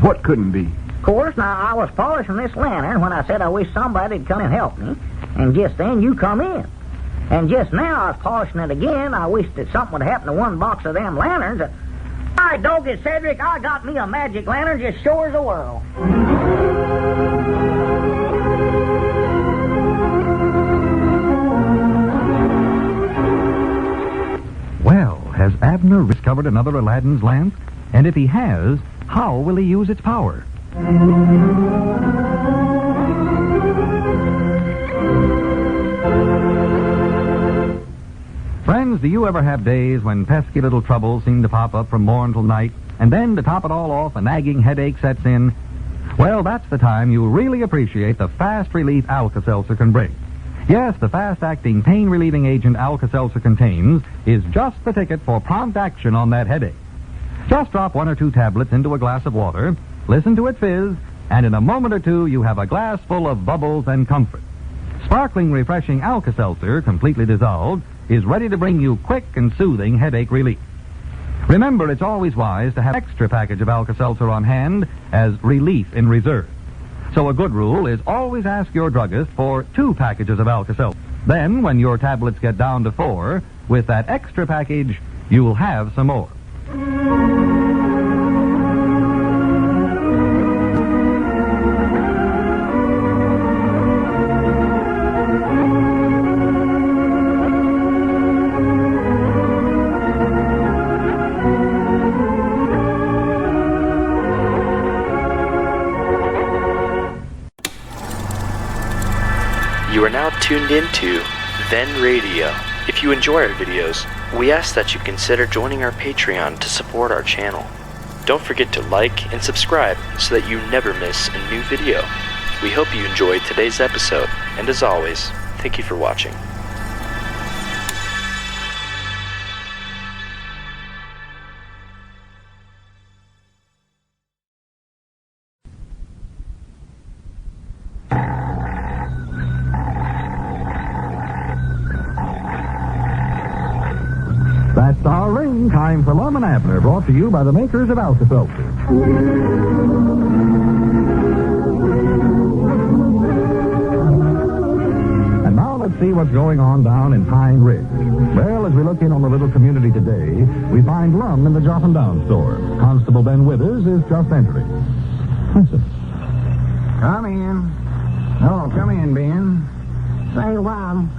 F: What couldn't be?
E: Of course, now, I was polishing this lantern when I said I wish somebody'd come and help me, and just then you come in. And just now I was polishing it again. I wished that something would happen to one box of them lanterns. All right, doggy Cedric, I got me a magic lantern just sure as the world.
L: Well, has Abner discovered another Aladdin's lamp? And if he has, how will he use its power? Friends, do you ever have days when pesky little troubles seem to pop up from morn till night, and then to top it all off, a nagging headache sets in? Well, that's the time you'll really appreciate the fast relief Alka-Seltzer can bring. Yes, the fast-acting pain-relieving agent Alka-Seltzer contains is just the ticket for prompt action on that headache. Just drop 1 or 2 tablets into a glass of water, listen to it fizz, and in a moment or two you have a glass full of bubbles and comfort. Sparkling, refreshing Alka-Seltzer, completely dissolved, is ready to bring you quick and soothing headache relief. Remember, it's always wise to have an extra package of Alka-Seltzer on hand as relief in reserve. So a good rule is always ask your druggist for 2 packages of Alka-Seltzer. Then, when your tablets get down to 4, with that extra package, you'll have some more.
A: You are now tuned into Then Radio. If you enjoy our videos, we ask that you consider joining our Patreon to support our channel. Don't forget to like and subscribe so that you never miss a new video. We hope you enjoyed today's episode, and as always, thank you for watching.
L: That's our ring. Time for Lum and Abner, brought to you by the makers of Alka-Seltzer. And now let's see what's going on down in Pine Ridge. Well, as we look in on the little community today, we find Lum in the Jot 'em Down store. Constable Ben Withers is just entering. Listen.
D: Come in. Oh, come in, Ben.
G: Say, Lum,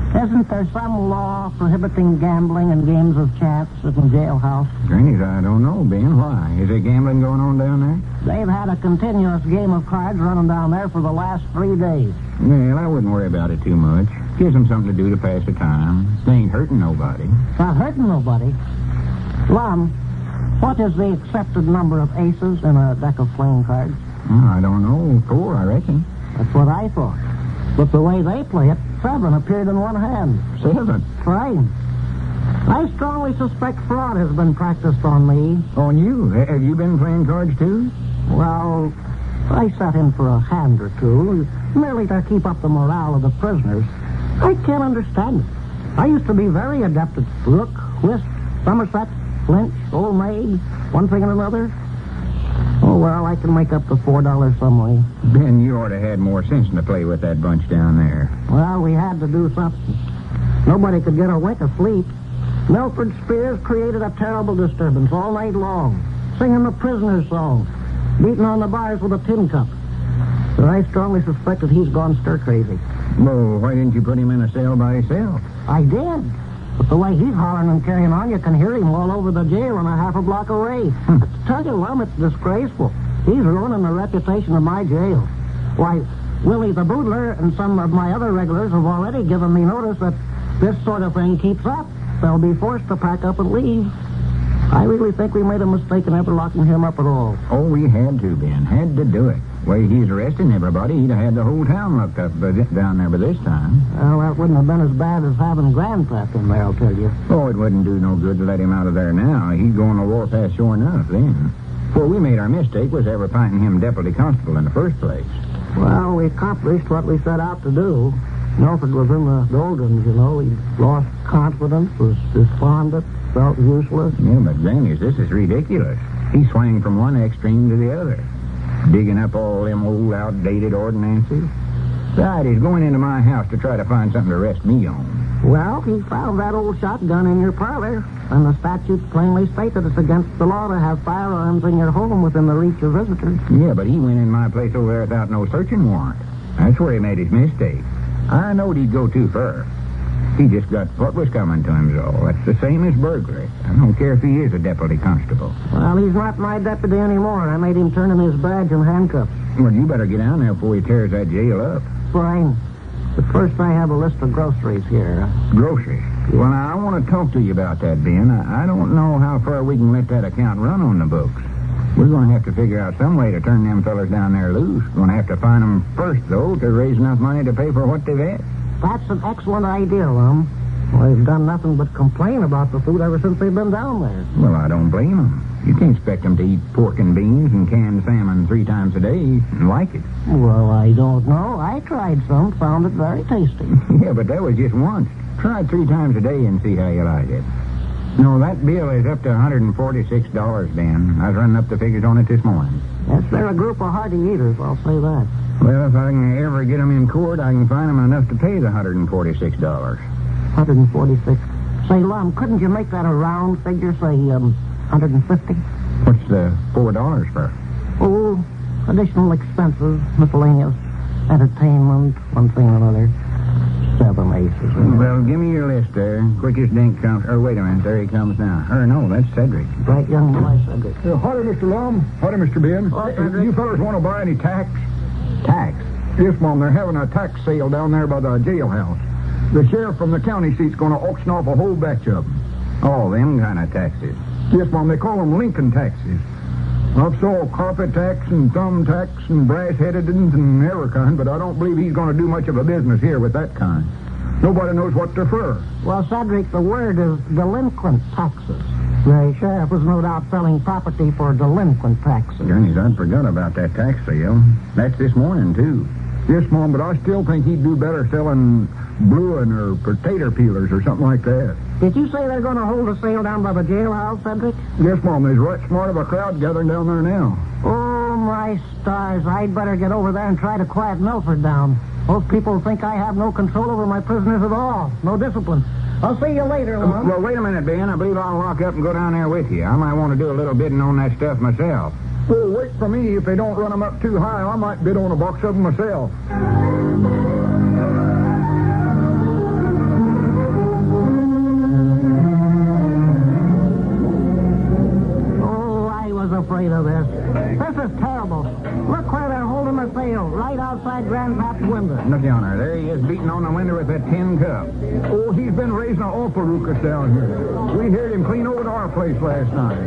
G: Isn't there some law prohibiting gambling and games of chance at the jailhouse?
D: Granny's, I don't know, Ben. Why? Is there gambling going on down there?
G: They've had a continuous game of cards running down there for the last 3 days.
D: Well, I wouldn't worry about it too much. Gives them something to do to pass the time. They ain't hurting nobody.
G: Not hurting nobody. Lum, what is the accepted number of aces in a deck of playing cards?
D: Oh, I don't know. 4, I reckon.
G: That's what I thought. But the way they play it, 7 appeared in one hand.
D: 7?
G: Trying. I strongly suspect fraud has been practiced on me.
D: On you? Have you been playing cards, too?
G: Well, I sat in for a hand or two, merely to keep up the morale of the prisoners. I can't understand it. I used to be very adept at rook, whist, somerset, flinch, old maid, one thing and another. Oh, well, I can make up the $4 some way.
D: Ben, you ought to have had more sense than to play with that bunch down there.
G: Well, we had to do something. Nobody could get a wink of sleep. Milford Spears created a terrible disturbance all night long, singing the prisoner's song, beating on the bars with a tin cup. But I strongly suspect that he's gone stir-crazy.
D: Well, why didn't you put him in a cell by himself?
G: I did. But the way he's hollering and carrying on, you can hear him all over the jail and a half a block away. I tell you, Lum, it's disgraceful. He's ruining the reputation of my jail. Why, Willie the Boodler and some of my other regulars have already given me notice that this sort of thing keeps up. They'll be forced to pack up and leave. I really think we made a mistake in ever locking him up at all.
D: Oh, we had to, Ben. Had to do it. The way he's arresting everybody, he'd have had the whole town locked up down there by this time.
G: Well, that wouldn't have been as bad as having Grandpap in there, I'll tell you.
D: Oh, it wouldn't do no good to let him out of there now. He'd go on the warpath sure enough then. Before we made our mistake was ever appointing him deputy constable in the first place.
G: Well, we accomplished what we set out to do. Milford was in the doldrums, you know. He lost confidence, was despondent, felt useless.
D: Yeah, but Granny's, this is ridiculous. He swung from one extreme to the other, digging up all them old outdated ordinances. Besides, he's going into my house to try to find something to arrest me on.
G: Well, he found that old shotgun in your parlor, and the statutes plainly state that it's against the law to have firearms in your home within the reach of visitors.
D: Yeah, but he went in my place over there without no searching warrant. That's where he made his mistake. I knowed he'd go too far. He just got what was coming to him, so that's the same as burglary. I don't care if he is a deputy constable.
G: Well, he's not my deputy anymore. I made him turn in his badge and handcuffs.
D: Well, you better get down there before he tears that jail up.
G: Fine. But first I have a list of groceries here.
D: Groceries? Yeah. Well, now, I want to talk to you about that, Ben. I don't know how far we can let that account run on the books. We're going to have to figure out some way to turn them fellers down there loose. We're going to have to find them first, though, to raise enough money to pay for what they've had.
G: That's an excellent idea, Lum. Well, they've done nothing but complain about the food ever since they've been down there.
D: Well, I don't blame them. You can't expect them to eat pork and beans and canned salmon 3 times a day and like it.
G: Well, I don't know. I tried some, found it very tasty.
D: Yeah, but that was just once. Try it 3 times a day and see how you like it. No, that bill is up to $146, Ben. I was running up the figures on it this morning.
G: Yes, they're a group of hearty eaters, I'll say that.
D: Well, if I can ever get them in court, I can find them enough to pay the $146.
G: 146. Say, Lum, couldn't you make that a round figure, say, 150?
D: What's the $4 for?
G: Oh, additional expenses, miscellaneous, entertainment, one thing or another. 7 aces.
D: Well, give me your list there. Quickest dink comes... Or, wait a minute. There he comes now. Or, no, that's Cedric.
G: Bright young boy, Cedric.
F: Howdy, Mr. Lum. Howdy, Mr. Ben.
G: Oh, Cedric.
F: You fellas want to buy any tacks?
D: Tax?
F: Yes, Mom. They're having a tax sale down there by the jailhouse. The sheriff from the county seat's going to auction off a whole batch of them.
D: Oh, them kind of taxes.
F: Yes, Mom. They call them Lincoln taxes. I've saw carpet tax and thumb tax and brass-headed ones and every kind, but I don't believe he's going to do much of a business here with that kind. Nobody knows what they're for.
G: Well, Cedric, the word is delinquent taxes. The sheriff was no doubt selling property for delinquent taxes.
D: Johnny's, I forgot about that tax sale. That's this morning, too.
F: Yes, Mom, but I still think he'd do better selling blueing or potato peelers or something like that.
G: Did you say they're going to hold a sale down by the jailhouse, Cedric?
F: Yes, Mom. There's right smart of a crowd gathering down there now.
G: Oh, my stars. I'd better get over there and try to quiet Milford down. Most people think I have no control over my prisoners at all. No discipline. I'll see you later, Lum.
D: Well, wait a minute, Ben. I believe I'll walk up and go down there with you. I might want to do a little bidding on that stuff myself.
F: Well, wait for me. If they don't run them up too high, I might bid on a box of them myself.
G: is terrible. Look where they're holding the sale, right outside Grandpap's window.
F: Look yonder. There he is beating on the window with that tin cup. Oh, he's been raising an awful ruckus down here. We heard him clean over to our place last night.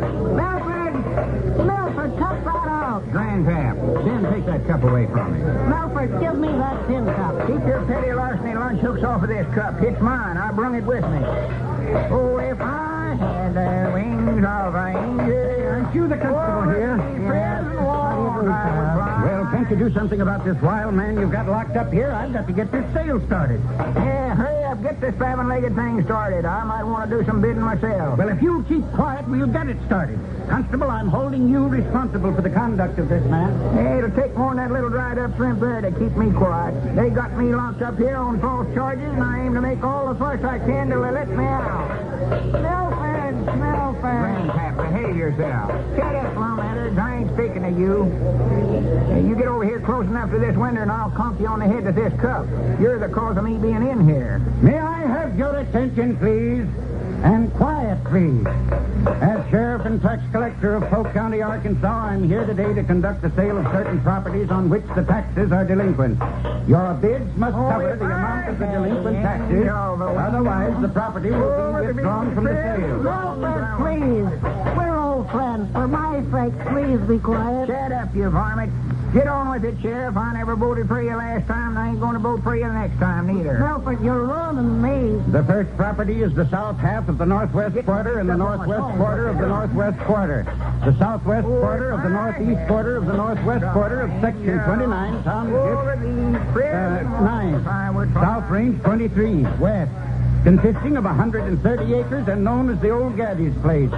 G: Milford, cut that out.
F: Grandpap, Jen, take that cup away from me.
G: Milford, give me that tin cup.
M: Keep your petty larceny lunch hooks off of this cup. It's mine. I brung it with me. Oh, if I had the wings of an angel.
F: Aren't you the constable here? Well, can't you do something about this wild man you've got locked up here? I've got to get this sale started.
M: Yeah, hurry up. Get this 7-legged thing started. I might want to do some bidding myself.
F: Well, if you'll keep quiet, we'll get it started. Constable, I'm holding you responsible for the conduct of this man.
M: Hey, it'll take more than that little dried-up shrimp there to keep me quiet. They got me locked up here on false charges, and I aim to make all the fuss I can till they let me out. Milford.
F: Grandpap, behave yourself.
M: Shut up, Lum Abner. I ain't speaking to you. You get over here close enough to this window, and I'll conk you on the head with this cup. You're the cause of me being in here.
F: May I have your attention, please? And quiet, please. As Sheriff and Tax Collector of Polk County, Arkansas, I'm here today to conduct the sale of certain properties on which the taxes are delinquent. Your bids must cover the amount of the delinquent taxes. Otherwise, the property will be withdrawn from the sale.
G: Milford, please. We're old friends. For my sake, please be quiet.
M: Shut up, you varmint. Get on with it, Sheriff. I never voted for you last time, and I ain't going to vote for you the next time, neither.
G: Milford, you're ruining me.
F: The first property is the south half of the northwest quarter and the northwest quarter of the northwest quarter. The southwest quarter of the northeast quarter of the northwest quarter of Section 29, Township 9, South Range 23, west, consisting of 130 acres and known as the Old Gaddy's Place,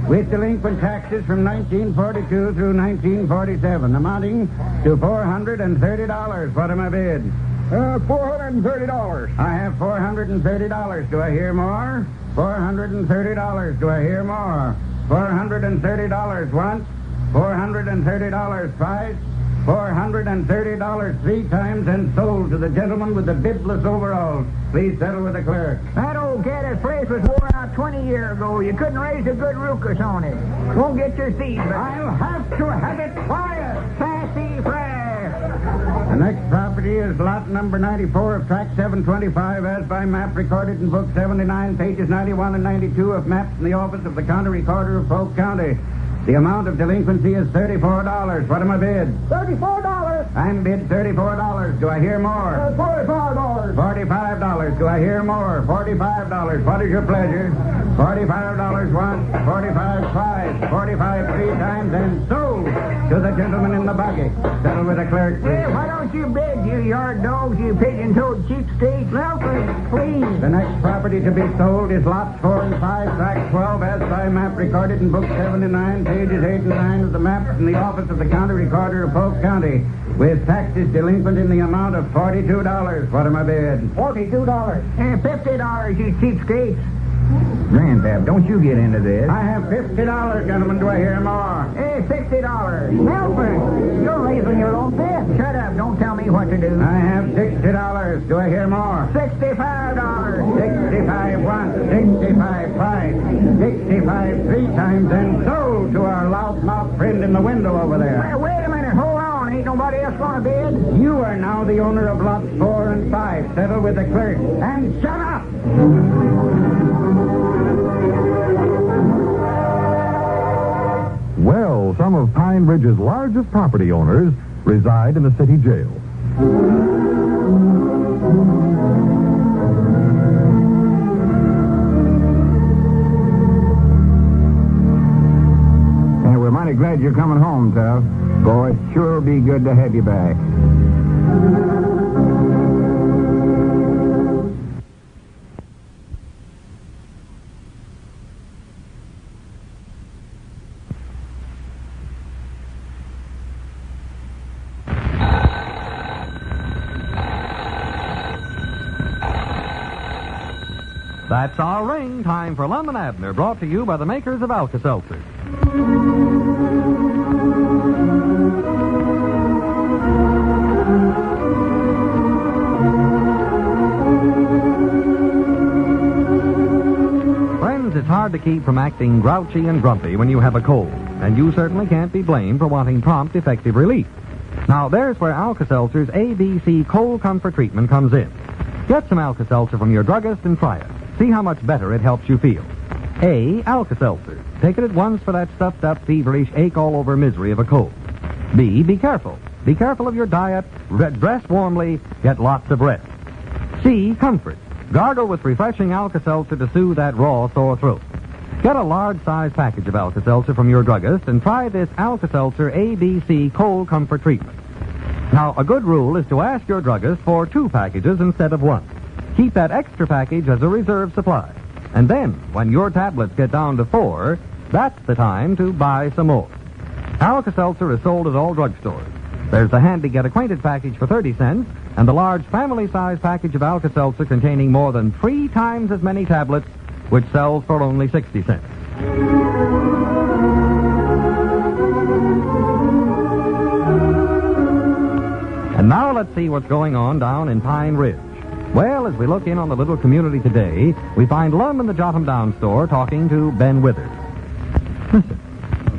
F: with delinquent taxes from 1942 through 1947, amounting to $430. What am I bid?
E: $430.
F: I have $430. Do I hear more? $430. Do I hear more? $430 once, $430 twice, $430 three times, and sold to the gentleman with the bibless overalls. Please settle with the clerk.
M: That old Gaddis place was wore out 20 years ago. You couldn't raise a good ruckus on it. Won't get your seat, but
F: I'll have to have it quiet.
M: sassy fresh.
F: The next property is lot number 94 of tract 725, as by map recorded in book 79, pages 91 and 92 of maps in the office of the county recorder of Polk County. The amount of delinquency is $34. What am I bid?
E: $34.
F: I'm bid $34. Do I hear more?
E: $45.
F: $45. Do I hear more? $45. What is your pleasure? $45 once, $45 twice, $45 three times, and sold to the gentleman in the buggy. Settle with the clerk,
M: Hey,
F: please.
M: why don't you bid, you yard dogs, you pigeon-toed cheapskate?
G: Milford, please.
F: The next property to be sold is lots 4 and 5, tract 12, as by map recorded in book 79, pages 8 and 9 of the maps in the office of the county recorder of Polk County, with taxes delinquent in the amount of $42. What am I bid?
E: $42.
M: Hey, $50, you cheapskates.
F: Grandpap, don't you get into this. I have $50, gentlemen. Do I hear more?
M: Hey, $60.
G: Milford, you're raising your own bid.
M: Shut up. Don't tell me what to do.
F: I have $60. Do I hear more?
M: $65.
F: 65 once, 65 twice, 65 three times, and sold to our loudmouth friend in the window over
M: Hey,
F: there.
M: wait a minute. Hold on. Ain't nobody else going to bid?
F: You are now the owner of lots 4 and 5. Settle with the clerk. And shut up!
B: Well, some of Pine Ridge's largest property owners reside in the city jail.
F: And we're mighty glad you're coming home, Tuff. Boy, it sure be good to have you back.
L: That's our ring. Time for Lum and Abner, brought to you by the makers of Alka-Seltzer. Friends, it's hard to keep from acting grouchy and grumpy when you have a cold. and you certainly can't be blamed for wanting prompt, effective relief. Now, there's where Alka-Seltzer's ABC Cold Comfort Treatment comes in. Get some Alka-Seltzer from your druggist and try it. See how much better it helps you feel. A, Alka-Seltzer. Take it at once for that stuffed up, feverish, ache-all-over misery of a cold. B, be careful. Be careful of your diet. Dress warmly. Get lots of rest. C, comfort. Gargle with refreshing Alka-Seltzer to soothe that raw, sore throat. Get a large-size package of Alka-Seltzer from your druggist and try this Alka-Seltzer ABC Cold Comfort Treatment. Now, a good rule is to ask your druggist for 2 packages instead of 1. Keep that extra package as a reserve supply. And then, when your tablets get down to 4, that's the time to buy some more. Alka-Seltzer is sold at all drugstores. There's the handy Get Acquainted package for 30 cents and the large family-size package of Alka-Seltzer containing more than 3 times as many tablets, which sells for only 60 cents. And now let's see what's going on down in Pine Ridge. Well, as we look in on the little community today, we find Lum in the Jot 'em Down store talking to Ben Withers. Listen.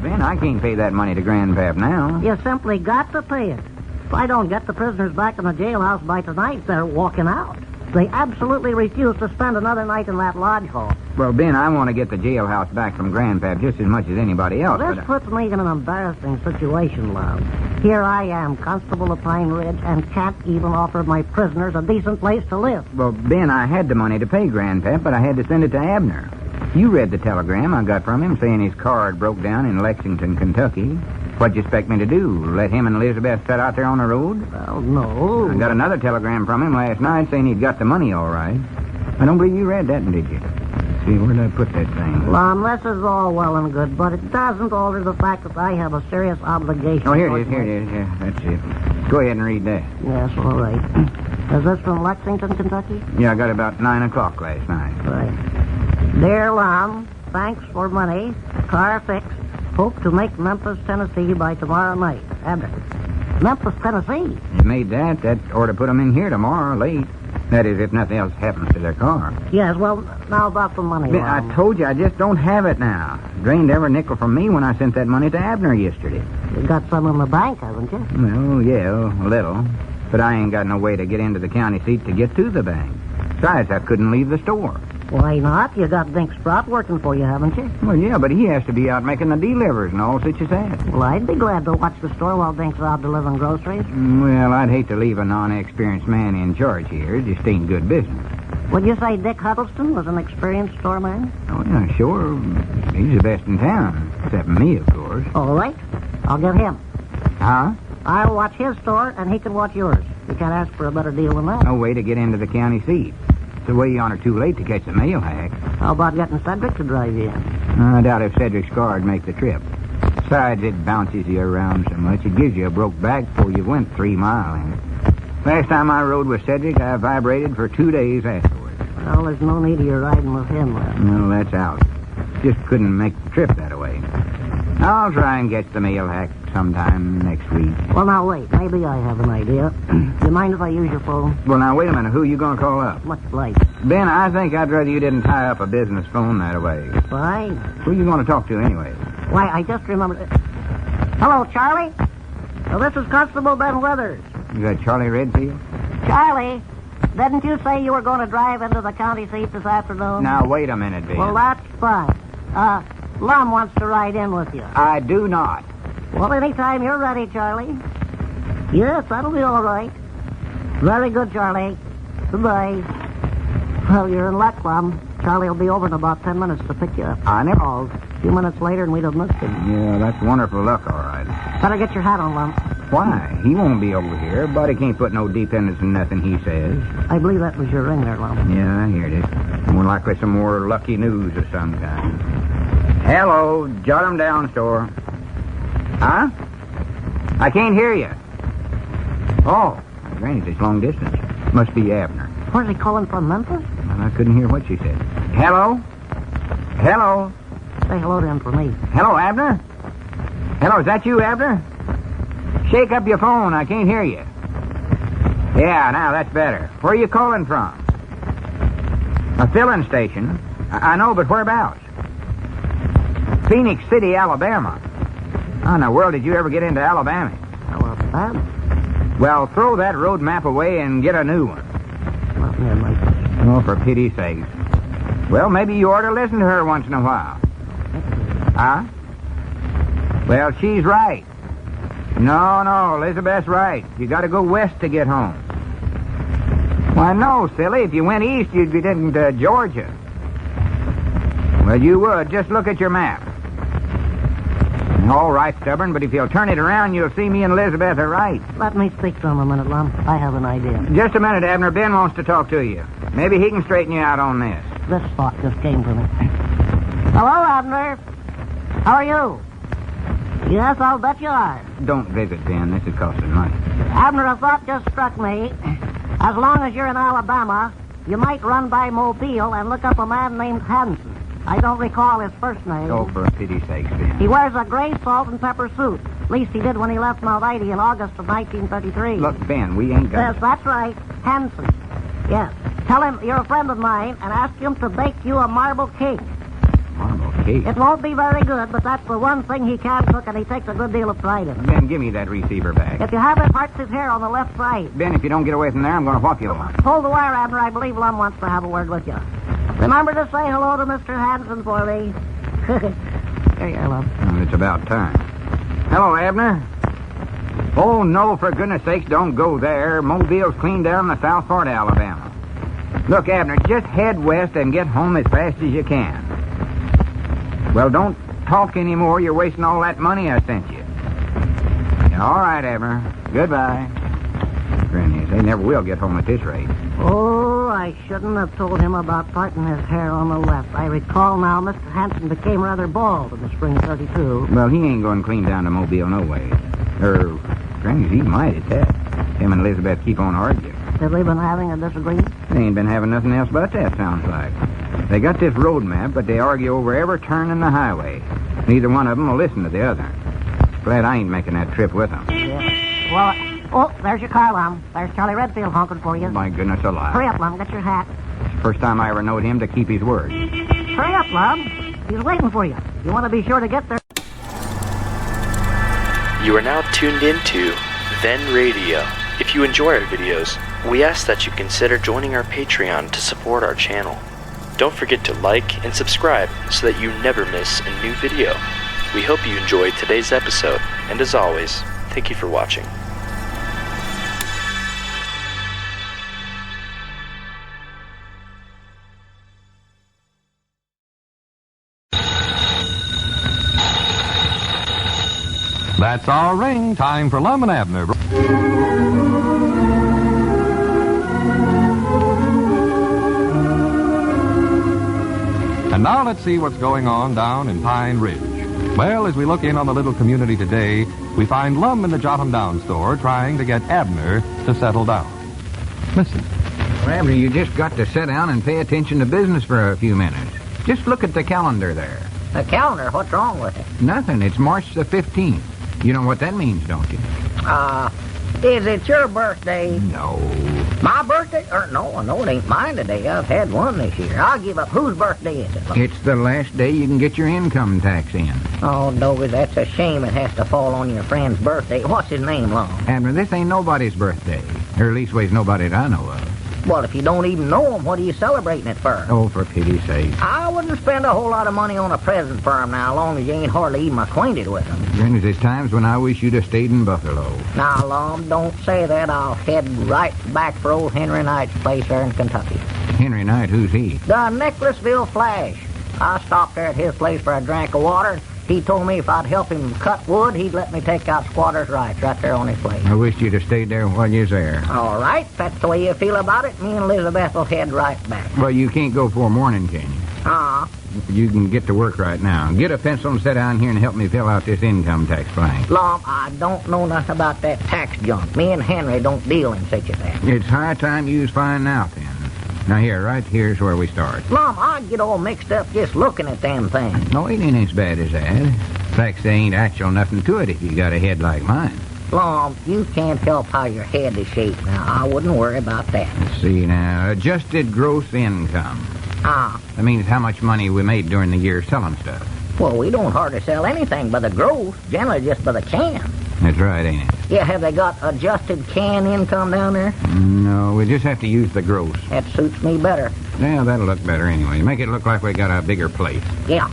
J: Ben, I can't pay that money to Grandpap now.
G: You simply got to pay it. If I don't get the prisoners back in the jailhouse by tonight, they're walking out. They absolutely refuse to spend another night in that lodge hall.
J: Well, Ben, I want to get the jailhouse back from Grandpap just as much as anybody else.
G: This puts me in an embarrassing situation, Lum. Here I am, constable of Pine Ridge, and can't even offer my prisoners a decent place to live.
J: Well, Ben, I had the money to pay Grandpap, but I had to send it to Abner. You read the telegram I got from him saying his car had broke down in Lexington, Kentucky. What'd you expect me to do? Let him and Elizabeth sit out there on the road?
G: Well, no.
J: I got another telegram from him last night saying he'd got the money all right. I don't believe you read that, did you? See, where did I put that thing?
G: Lum, this is all well and good, but it doesn't alter the fact that I have a serious obligation.
J: Oh, here it is. Yeah, that's it. Go ahead and read that.
G: Yes, all right. Is this from Lexington, Kentucky?
J: Yeah, I got it about 9 o'clock last night.
G: Right. Dear Lum, thanks for money. Car fixed. Hope to make Memphis, Tennessee by tomorrow night. Abner. Memphis, Tennessee?
J: You made that. That ought to put them in here tomorrow, late. That is, if nothing else happens to their car.
G: Yes, well, now about the money,
J: Ben, I told you, I just don't have it now. Drained every nickel from me when I sent that money to Abner yesterday.
G: You got some in the bank, haven't you?
J: Well, yeah, a little. But I ain't got no way to get into the county seat to get to the bank. Besides, I couldn't leave the store.
G: Why not? You got Dink Sprout working for you, haven't you?
J: Well, yeah, but he has to be out making the delivers and all such as that.
G: Well, I'd be glad to watch the store while Dink's out delivering groceries.
J: Well, I'd hate to leave a non-experienced man in charge here. It just ain't good business.
G: Would you say Dick Huddleston was an experienced storeman?
J: Oh, yeah, sure. He's the best in town. Except me, of course.
G: All right. I'll get him.
J: Huh?
G: I'll watch his store, and he can watch yours. You can't ask for a better deal than that.
J: No way to get into the county seat. It's a way on or too late to catch the mail hack.
G: How about getting Cedric to drive you in?
J: I doubt if Cedric's car'd make the trip. Besides, it bounces you around so much, it gives you a broke back before you went 3 miles. Last time I rode with Cedric, I vibrated for 2 days afterwards.
G: Well, there's no need of you riding with him, then.
J: Well, that's out. Just couldn't make the trip that way. I'll try and catch the mail hack sometime next week.
G: Well, now, wait. Maybe I have an idea. You mind if I use your phone?
J: Well, now, wait a minute. Who you going to call up?
G: Much like.
J: Ben, I think I'd rather you didn't tie up a business phone that way.
G: Fine.
J: Who you going to talk to anyway?
G: Why, I just remembered. Hello, Charlie? Well, this is Constable Ben Withers.
J: You got Charlie Redfield?
G: Charlie, didn't you say you were going to drive into the county seat this afternoon?
J: Now, wait a minute, Ben.
G: Well, that's fine. Lum wants to ride in with you.
J: I do not.
G: Well, anytime you're ready, Charlie. Yes, that'll be all right. Very good, Charlie. Goodbye. Well, you're in luck, Lum. Charlie will be over in about 10 minutes to pick you up.
J: I never...
G: A few minutes later and we'd have missed him.
J: Yeah, that's wonderful luck, all right.
G: Better get your hat on, Lum.
J: Why? He won't be over here. Everybody can't put no dependence in nothing he says.
G: I believe that was your ring there, Lum.
J: Yeah, I heard it. More likely some more lucky news of some kind. Hello, Jot 'em Down store. Huh? I can't hear you. Oh, granted, it's long distance. Must be Abner.
G: Where's he calling from, Memphis?
J: Well, I couldn't hear what she said. Hello? Hello?
G: Say hello to him for me.
J: Hello, Abner? Hello, is that you, Abner? Shake up your phone. I can't hear you. Yeah, now that's better. Where are you calling from? A filling station? I know, but whereabouts? Phenix City, Alabama.
M: How in the world did you ever get into Alabama?
G: Alabama?
M: Well, throw that road map away and get a new one.
G: Well, never mind.
M: Oh, for pity's sakes. Well, maybe you ought to listen to her once in a while. Huh? Well, she's right. No, Elizabeth's right. You got to go west to get home. Why, no, silly. If you went east, you'd get into Georgia. Well, you would. Just look at your map. All right, stubborn, but if you'll turn it around, you'll see me and Elizabeth are right.
G: Let me speak to him a minute, Lum. I have an idea.
M: Just a minute, Abner. Ben wants to talk to you. Maybe he can straighten you out on this.
G: This thought just came to me. Hello, Abner. How are you? Yes, I'll bet you are.
M: Don't visit, Ben. This is costing money.
G: Abner, a thought just struck me. As long as you're in Alabama, you might run by Mobile and look up a man named Hanson. I don't recall his first name.
M: Oh, for pity's sake, Ben.
G: He wears a gray salt and pepper suit. At least he did when he left Mount Ida in August of 1933.
M: Look, Ben, we ain't got...
G: Yes, that's right. Hanson. Yes. Tell him you're a friend of mine and ask him to bake you a marble cake.
M: Marble cake?
G: It won't be very good, but that's the one thing he can cook, and he takes a good deal of pride in it.
M: Ben, give me that receiver back.
G: If you have it, parts his hair on the left side.
M: Ben, if you don't get away from there, I'm going to whop you.
G: Hold the wire, Abner. I believe Lum wants to have a word with you. Remember to say hello to Mr. Hanson for me. Here you are, Lum.
M: Well, it's about time. Hello, Abner. Oh, no, for goodness sakes, don't go there. Mobile's clean down the south part of Alabama. Look, Abner, just head west and get home as fast as you can. Well, don't talk anymore. You're wasting all that money I sent you. All right, Abner. Goodbye. Granny, they never will get home at this rate.
G: Oh, I shouldn't have told him about parting his hair on the left. I recall now Mr. Hanson became rather bald in the spring of 32.
M: Well, he ain't going clean down to Mobile no way. Granny, he might at that. Him and Elizabeth keep on arguing.
G: Have they been having a disagreement?
M: They ain't been having nothing else but that, sounds like. They got this road map, but they argue over every turn in the highway. Neither one of them will listen to the other. Glad I ain't making that trip with them.
G: Yeah. Well, there's your car, Lum. There's Charlie Redfield honking for you.
M: My goodness alive.
G: Hurry up, Lum. Get your hat.
M: It's the first time I ever knowed him to keep his word.
G: Hurry up, Lum. He's waiting for you. You want to be sure to get there.
A: You are now tuned into Then Radio. If you enjoy our videos, we ask that you consider joining our Patreon to support our channel. Don't forget to like and subscribe so that you never miss a new video. We hope you enjoyed today's episode, and as always, thank you for watching.
L: That's our ring. Time for Lum and Abner. And now let's see what's going on down in Pine Ridge. Well, as we look in on the little community today, we find Lum in the Jot 'em Down store trying to get Abner to settle down. Listen.
M: Well, Abner, you just got to sit down and pay attention to business for a few minutes. Just look at the calendar there.
C: The calendar? What's wrong with it?
M: Nothing. It's March the 15th. You know what that means, don't you?
C: Is it your birthday?
M: No.
C: My birthday? No, it ain't mine today. I've had one this year. I'll give up. Whose birthday is it?
M: It's the last day you can get your income tax in.
C: Oh, Dogie, that's a shame it has to fall on your friend's birthday. What's his name, Lum?
M: Abner, this ain't nobody's birthday. Or at leastways nobody that I know of.
C: Well, if you don't even know him, what are you celebrating it for?
M: Oh, for pity's sake.
C: I wouldn't spend a whole lot of money on a present for him now, as long as you ain't hardly even acquainted with him.
M: Granny, there's times when I wish you'd have stayed in Buffalo.
C: Now, Lum, don't say that. I'll head right back for old Henry Knight's place there in Kentucky.
M: Henry Knight, who's he?
C: The Nicholasville Flash. I stopped there at his place for a drink of water. He told me if I'd help him cut wood, he'd let me take out squatters' rights right there on his place.
M: I wish you'd have stayed there while you was there.
C: All right, if that's the way you feel about it, me and Elizabeth will head right back.
M: Well, you can't go before morning, can you? You can get to work right now. Get a pencil and sit down here and help me fill out this income tax blank.
C: Lum, I don't know nothing about that tax junk. Me and Henry don't deal in such a thing.
M: It's high time you was finding out then. Now here, right here's where we start.
C: Lum, I get all mixed up just looking at them things.
M: No, it ain't as bad as that. Fact, there ain't actual nothing to it if you got a head like mine.
C: Lum, you can't help how your head is shaped now. I wouldn't worry about that.
M: Let's see now. Adjusted gross income. That means how much money we made during the year selling stuff.
C: Well, we don't hardly sell anything by the gross, generally just by the can.
M: That's right, ain't it?
C: Yeah, have they got adjusted can income down there?
M: No, we just have to use the gross.
C: That suits me better.
M: Yeah, that'll look better anyway. Make it look like we got a bigger place.
C: Yeah.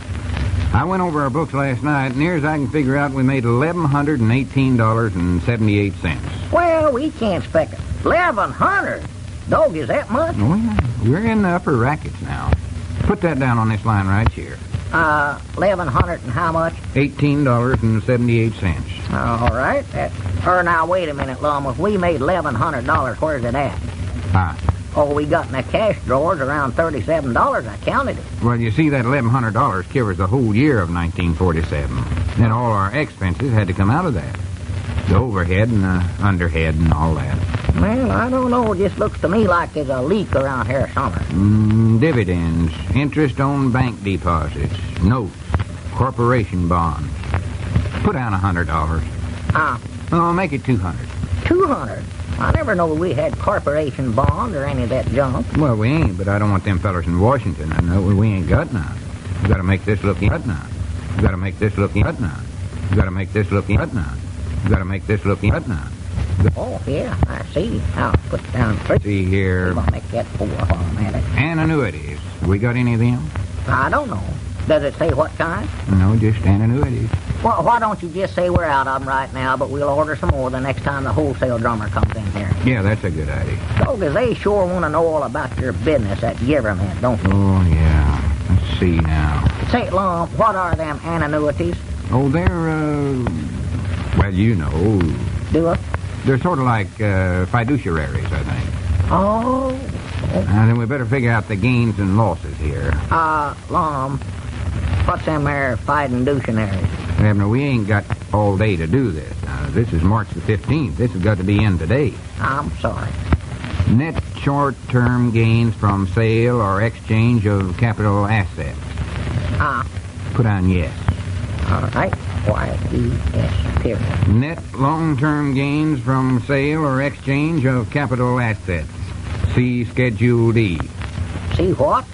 M: I went over our books last night, and near as I can figure out, we made $1,118.78.
C: Well, we can't spec it. 1,100? Dog, is that much?
M: Oh, yeah. We're in the upper rackets now. Put that down on this line right here.
C: 1,100 and how much?
M: $18.78.
C: All right. Now, wait a minute, Lum. If we made $1,100, where's it at? Oh, we got in the cash drawers around $37. I counted it.
M: Well, you see, that $1,100 covers the whole year of 1947. Then all our expenses had to come out of that. The overhead and the underhead and all that.
C: Well, I don't know. It just looks to me like there's a leak around here somewhere.
M: Dividends, interest on bank deposits, notes, corporation bonds. Put down $100. Oh, make it $200.
C: $200? I never know we had corporation bonds or any of that junk.
M: Well, we ain't, but I don't want them fellers in Washington to know we ain't got none. We gotta make this look good now. We gotta make this look good now. We gotta make this look good now. We gotta make this look good now.
C: Oh, yeah, I see. I'll put down 3.
M: See here.
C: I'll make that 4 while I'm at it.
M: Annuities. We got any of them?
C: I don't know. Does it say what kind?
M: No, just annuities.
C: Well, why don't you just say we're out of them right now, but we'll order some more the next time the wholesale drummer comes in here?
M: Yeah, that's a good idea.
C: Because they sure want to know all about your business at government, don't they?
M: Oh, yeah. Let's see now.
C: Say, Lum, what are them annuities?
M: Oh, they're, well, you know.
C: Do it?
M: They're sort of like fiduciaries, I think.
C: Oh.
M: Then we better figure out the gains and losses here.
C: Lum, what's them there fiduciaries?
M: Abner, we ain't got all day to do this. This is March the 15th. This has got to be in today.
C: I'm sorry.
M: Net short-term gains from sale or exchange of capital assets. Put on yes.
C: All right. Y-E-S, period.
M: Net long-term gains from sale or exchange of capital assets. See Schedule D.
C: See what?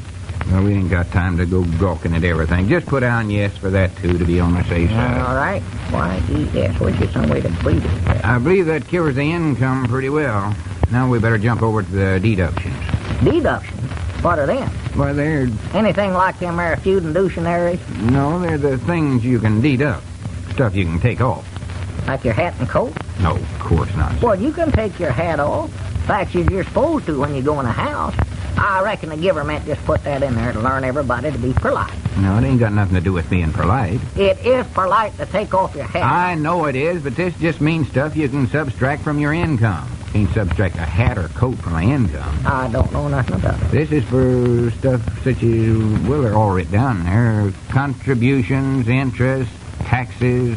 M: Well, we ain't got time to go gawking at everything. Just put down yes for that, too, to be on the safe side.
C: All right. Y-E-S. We'll get some way to breathe it.
M: I believe that covers the income pretty well. Now we better jump over to the deductions.
C: Deductions? What are them?
M: Well, they're...
C: Anything like them there fiduciaries?
M: No, they're the things you can deduct. Stuff you can take off.
C: Like your hat and coat?
M: No, of course not.
C: Well, you can take your hat off. Fact is, you're supposed to when you go in a house. I reckon the government just put that in there to learn everybody to be polite.
M: No, it ain't got nothing to do with being polite.
C: It is polite to take off your hat.
M: I know it is, but this just means stuff you can subtract from your income. You can't subtract a hat or coat from my income.
C: I don't know nothing about it.
M: This is for stuff such as, well, they're all written down there. Contributions, interest, taxes,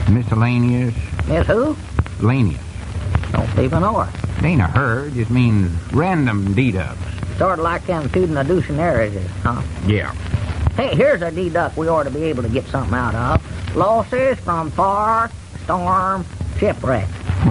M: miscellaneous.
C: Miss who?
M: Miscellaneous.
C: Don't even know her.
M: It ain't a her, it just means random deducts.
C: Sort of like them fiduciaries is, huh?
M: Yeah.
C: Hey, here's a deduct we ought to be able to get something out of. Losses from fire, storm, shipwreck.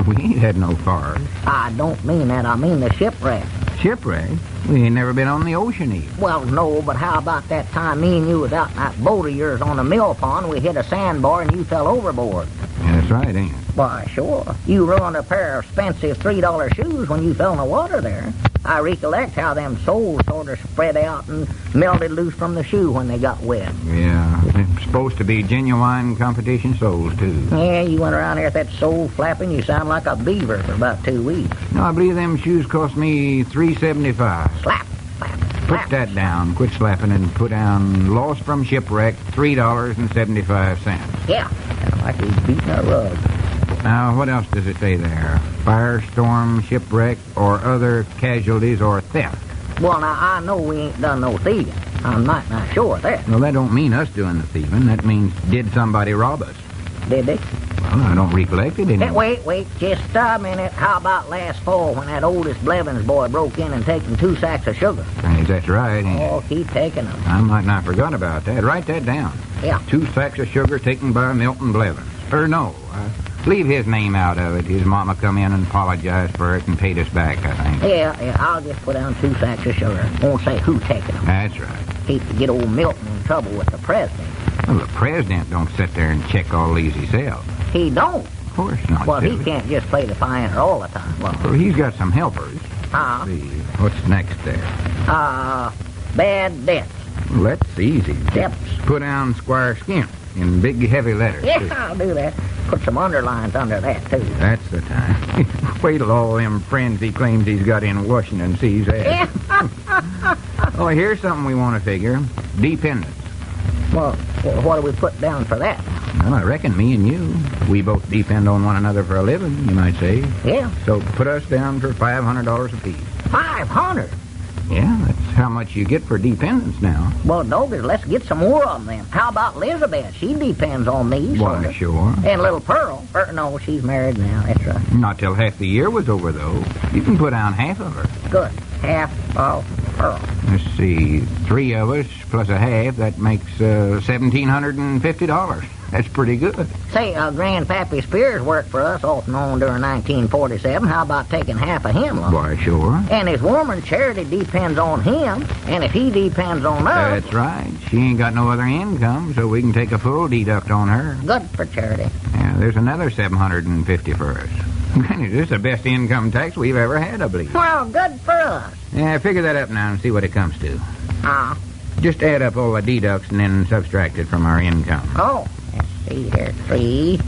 M: We ain't had no fires.
C: I don't mean that. I mean the shipwreck.
M: Shipwreck? We ain't never been on the ocean even.
C: Well, no, but how about that time me and you was out in that boat of yours on the mill pond, we hit a sandbar and you fell overboard?
M: Yeah, that's right, ain't it?
C: Why, sure. You ruined a pair of expensive $3 shoes when you fell in the water there. I recollect how them soles sort of spread out and melted loose from the shoe when they got wet.
M: Yeah, they're supposed to be genuine competition soles, too.
C: Yeah, you went around here with that sole flapping, you sound like a beaver for about 2 weeks.
M: No, I believe them shoes cost me $3.75.
C: Slap.
M: Put that down. Quit slapping and put down loss from shipwreck, $3.75.
C: Yeah, sound like he's beating a rug.
M: Now, what else does it say there? Firestorm, shipwreck, or other casualties or theft.
C: Well, now, I know we ain't done no thieving. I'm not sure of that.
M: Well, that don't mean us doing the thieving. That means did somebody rob us?
C: Did they?
M: Well, I don't recollect it anymore.
C: Wait, just a minute. How about last fall when that oldest Blevins boy broke in and taken 2 sacks of sugar?
M: That's right.
C: Oh, keep taking them.
M: I might not have forgot about that. Write that down.
C: Yeah.
M: 2 sacks of sugar taken by Milton Blevins. Leave his name out of it. His mama come in and apologized for it and paid us back, I think.
C: Yeah, I'll just put down 2 sacks of sugar. Won't say who taking them.
M: That's right.
C: Hate to get old Milton in trouble with the president.
M: Well, the president don't sit there and check all these himself.
C: He don't.
M: Of course not.
C: Well,
M: silly.
C: he can't just play the pioneer all the time.
M: Well, he's got some helpers.
C: Uh-huh.
M: Let's see, what's next there?
C: Bad debts.
M: Well, that's easy.
C: Yep.
M: Just put down Squire Skimp in big, heavy letters.
C: Yeah,
M: too.
C: I'll do that. Put some underlines under that, too.
M: That's the time. Wait till all them friends he claims he's got in Washington sees that.
C: Yeah.
M: Oh, here's something we want to figure. Dependence.
C: Well, what do we put down for that?
M: Well, I reckon me and you, we both depend on one another for a living, you might say.
C: Yeah.
M: So put us down for $500 apiece.
C: 500?
M: Yeah, that's how much you get for dependence now.
C: Well, Doggers, let's get some more of them then. How about Elizabeth? She depends on me.
M: Why,
C: sorta.
M: sure.
C: And little Pearl. No, she's married now. That's right.
M: Not till half the year was over, though. You can put down half of her.
C: Good. Half of Pearl.
M: Let's see, 3 of us plus a half, that makes $1,750. That's pretty good.
C: Say, Grandpappy Spears worked for us off and on during 1947. How about taking half of him, Lum?
M: Why, sure.
C: And his woman, Charity, depends on him. And if he depends on us...
M: That's right. She ain't got no other income, so we can take a full deduct on her.
C: Good for Charity.
M: Yeah, there's another $750 for us. This is the best income tax we've ever had, I believe.
C: Well, good for us.
M: Yeah, figure that up now and see what it comes to.
C: Just
M: add up all the deducts and then subtract it from our income.
C: Oh, let's see here. 3,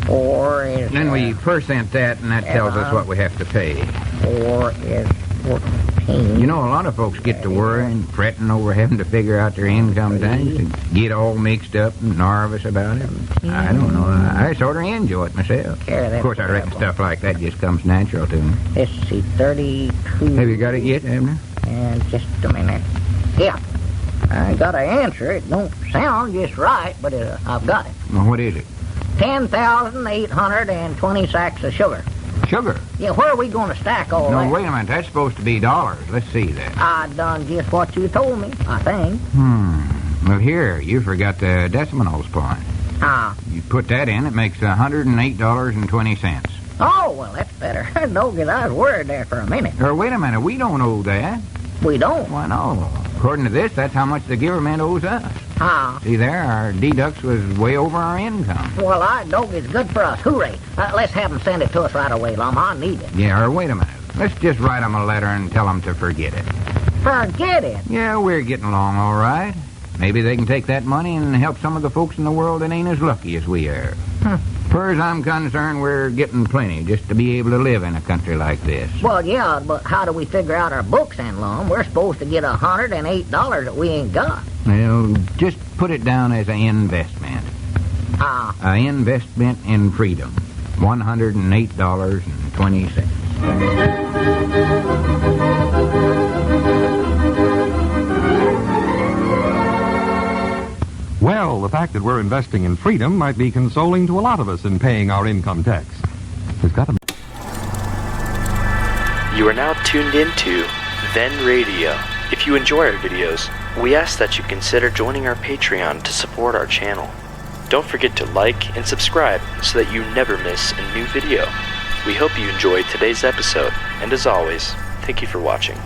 C: 4 is...
M: Then we percent that, and that tells us what we have to pay.
C: 4 is 14.
M: You know, a lot of folks get to worrying, fretting over having to figure out their income tax and get all mixed up and nervous about it. I don't know. I sort of enjoy it myself. Of course, I reckon stuff like that just comes natural to me.
C: Let's see, 32...
M: Have you got it yet, Abner?
C: And just a minute. Yeah. I got to answer. It don't sound just right, but I've got it.
M: Well, what is it?
C: 10,820 sacks of sugar.
M: Sugar?
C: Yeah, where are we going to stack all that?
M: No, wait a minute. That's supposed to be dollars. Let's see that.
C: I done just what you told me, I think.
M: Well, here, you forgot the decimals point. You put that in, it makes $108.20.
C: Oh, well, that's better. Don't get I was worried there for a minute.
M: Or wait a minute. We don't owe that.
C: We don't?
M: Why, no. According to this, that's how much the government owes us. See there, our deducts was way over our income.
C: Well, Dog, it's good for us. Hooray. Let's have them send it to us right away, Lum. I need it.
M: Yeah, or wait a minute. Let's just write them a letter and tell them to forget it.
C: Forget it?
M: Yeah, we're getting along all right. Maybe they can take that money and help some of the folks in the world that ain't as lucky as we are. Far as I'm concerned, we're getting plenty just to be able to live in a country like this.
C: Well, yeah, but how do we figure out our books, then, Lum? We're supposed to get $108 that we ain't got.
M: Well, just put it down as an investment. An investment in freedom. $108.20.
B: Well, the fact that we're investing in freedom might be consoling to a lot of us in paying our income tax. There's got to be...
A: You are now tuned into Then Radio. If you enjoy our videos, we ask that you consider joining our Patreon to support our channel. Don't forget to like and subscribe so that you never miss a new video. We hope you enjoyed today's episode, and as always, thank you for watching.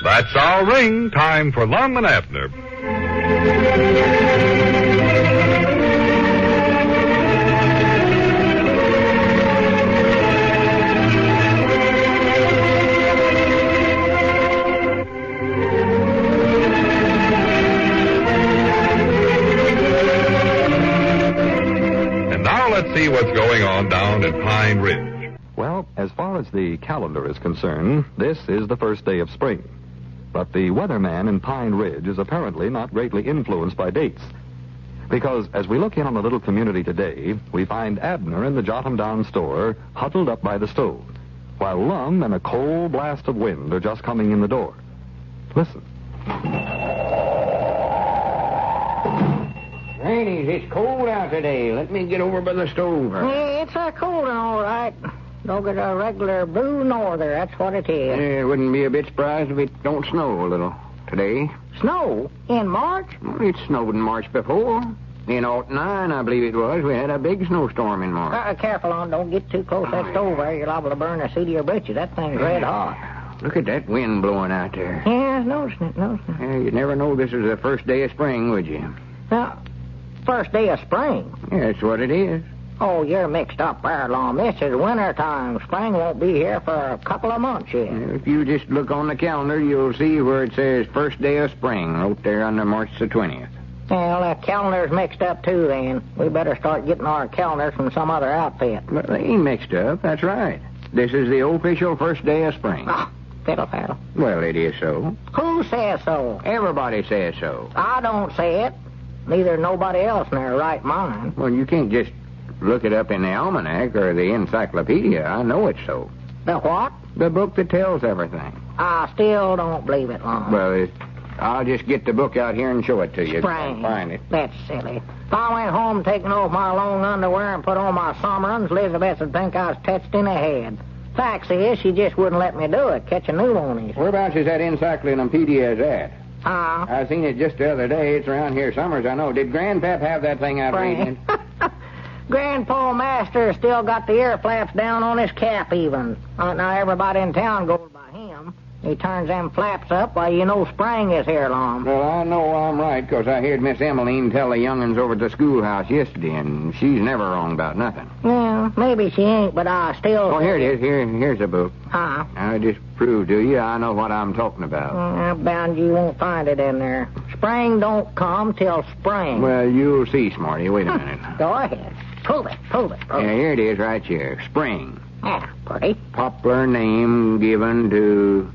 B: That's our ring. Time for Lum and Abner. And now let's see what's going on down at Pine Ridge. Well, as far as the calendar is concerned, this is the first day of spring. But the weatherman in Pine Ridge is apparently not greatly influenced by dates. Because as we look in on the little community today, we find Abner in the Jot-'em Down store, huddled up by the stove, while Lum and a cold blast of wind are just coming in the door. Listen.
M: Grannies, it's cold out today. Let me get over by the stove.
C: Yeah, it's cold and all right. Don't get a regular blue norther, that's what it is.
M: Yeah, wouldn't be a bit surprised if it don't snow a little.
D: today.
E: Snow? In March?
D: Well, it snowed in March before. In '09, I believe it was, we had a big snowstorm in March.
E: Careful, on. Don't get too close to that stove there. You're liable to burn the seat of your britches. That thing's red hot.
D: Look at that wind blowing out there.
E: Yeah, noticing it.
D: Yeah, you'd never know this is the first day of spring, would you?
E: Now, first day of spring?
D: Yeah, that's what it is.
E: Oh, you're mixed up there, Lum. This is winter time. Spring won't be here for a couple of months yet.
D: If you just look on the calendar, you'll see where it says first day of spring, right there under March the 20th.
E: Well, that calendar's mixed up, too, then. We better start getting our calendars from some other outfit.
D: But they ain't mixed up, that's right. This is the official first day of spring.
E: Oh, fiddle-faddle.
D: Well, it is so.
E: Who says so?
D: Everybody says so.
E: I don't say it. Neither nobody else in their right mind.
D: Well, you can't just look it up in the almanac or the encyclopedia. I know it's so.
E: The what?
D: The book that tells everything.
E: I still don't believe it, Lum.
D: Well, I'll just get the book out here and show it to you.
E: Spring.
D: Find it.
E: That's silly. If I went home taking off my long underwear and put on my summerins, Elizabeth would think I was touched in the head. Facts is, she just wouldn't let me do it. Catch a pneumonia.
D: Whereabouts is that encyclopedia at?
E: I
D: seen it just the other day. It's around here summers, I know. Did Grandpap have that thing out reading?
E: Postmaster still got the ear flaps down on his cap even. Now everybody in town goes by him. He turns them flaps up while you know spring is here, Lum.
D: Well, I know I'm right, because I heard Miss Emmeline tell the young'uns over at the schoolhouse yesterday, and she's never wrong about nothing.
E: Well, maybe she ain't, but I still...
D: Oh, here it is. Here's the book.
E: Huh?
D: I just proved to you I know what I'm talking about.
E: I'm bound you won't find it in there. Spring don't come till spring.
D: Well, you'll see, Smarty. Wait a minute.
E: Go ahead. Prove it.
D: Yeah, here it is right here. Spring.
E: Yeah, pretty.
D: Popular name given to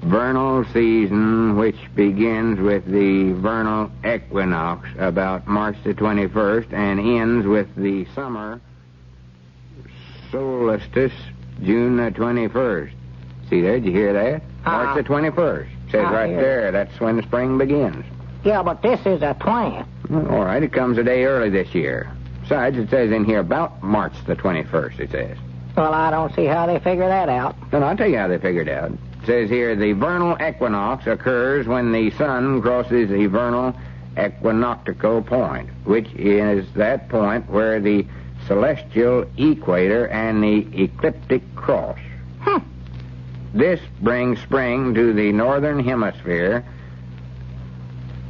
D: vernal season, which begins with the vernal equinox about March the 21st and ends with the summer solstice, June the 21st. See there? Did you hear that? March the 21st. Says right there. That's when the spring begins.
E: Yeah, but this is a 20th.
D: All right, it comes a day early this year. Besides, it says in here about March the 21st, it says.
E: Well, I don't see how they figure that out.
D: Well, I'll tell you how they figured it out. It says here, the vernal equinox occurs when the sun crosses the vernal equinoctial point, which is that point where the celestial equator and the ecliptic cross. This brings spring to the northern hemisphere,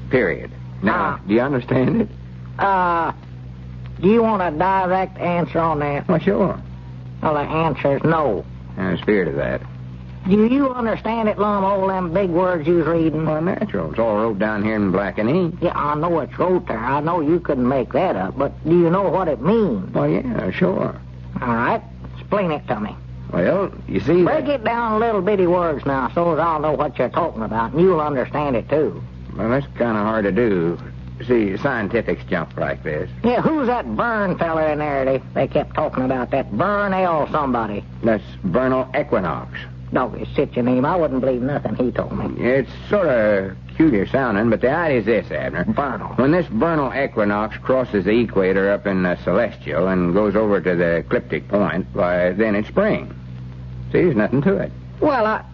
D: period. Now, do you understand it?
E: Do you want a direct answer on that?
D: Well, sure.
E: Well, the answer's no.
D: I'm scared of that.
E: Do you understand it, Lum, all them big words you was reading?
D: Well, natural. It's all wrote down here in black and ink.
E: Yeah, I know it's wrote there. I know you couldn't make that up, but do you know what it means?
D: Well, yeah, sure.
E: All right. Explain it to me.
D: Well, you see...
E: Break it down in little bitty words now, so as I'll know what you're talking about, and you'll understand it, too.
D: Well, that's kind of hard to do. See, scientifics jump like this.
E: Yeah, who's that Byrne fella in there? They kept talking about that Byrne L. somebody.
D: That's vernal equinox.
E: Doggy, sit your name. I wouldn't believe nothing he told me.
D: It's sort of peculiar sounding, but the idea is this, Abner.
E: Vernal.
D: When this vernal equinox crosses the equator up in the celestial and goes over to the ecliptic point, why, then it's spring. See, there's nothing to it.
E: Well,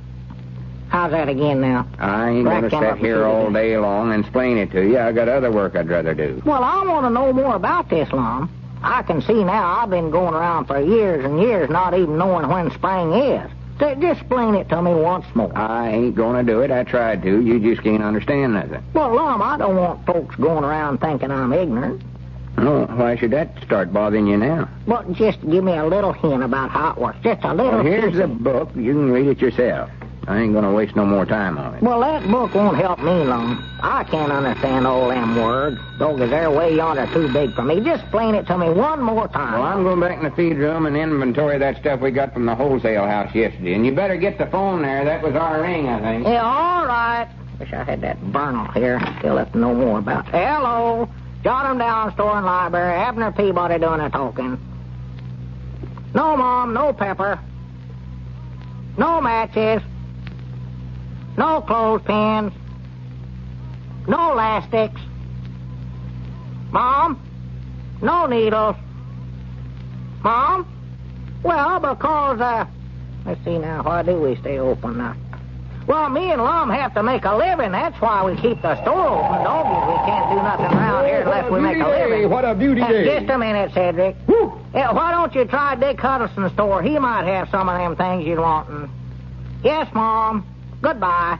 E: how's that again now?
D: I ain't going to sit here all day long and explain it to you. I got other work I'd rather do.
E: Well, I want to know more about this, Lum. I can see now I've been going around for years and years not even knowing when spring is. Just explain it to me once more.
D: I ain't going to do it. I tried to. You just can't understand nothing.
E: Well, Lum, I don't want folks going around thinking I'm ignorant.
D: No, why should that start bothering you now?
E: Well, just give me a little hint about how it works. Just a little.
D: Well, here's the book. You can read it yourself. I ain't going to waste no more time on it.
E: Well, that book won't help me, Lum. I can't understand all them words. Those they're way yonder too big for me. Just explain it to me one more time.
D: Well, I'm going back in the feed room and inventory that stuff we got from the wholesale house yesterday. And you better get the phone there. That was our ring, I think.
E: Yeah, all right. Wish I had that Vernal here. Still have to know more about it. Hello. Jot 'em down, store and library. Abner Peabody doing the talking. No, Mom. No pepper. No matches. No clothespins. No elastics. Mom? No needles. Mom? Well, because, let's see now, why do we stay open now?
C: Well, me and Lum have to make a living. That's why we keep the store open, doggies. We can't do nothing around here unless we make a living.
E: What a beauty day.
C: Just a minute, Cedric. Yeah, why don't you try Dick Huddleston's store? He might have some of them things you'd want. Yes, Mom. Goodbye.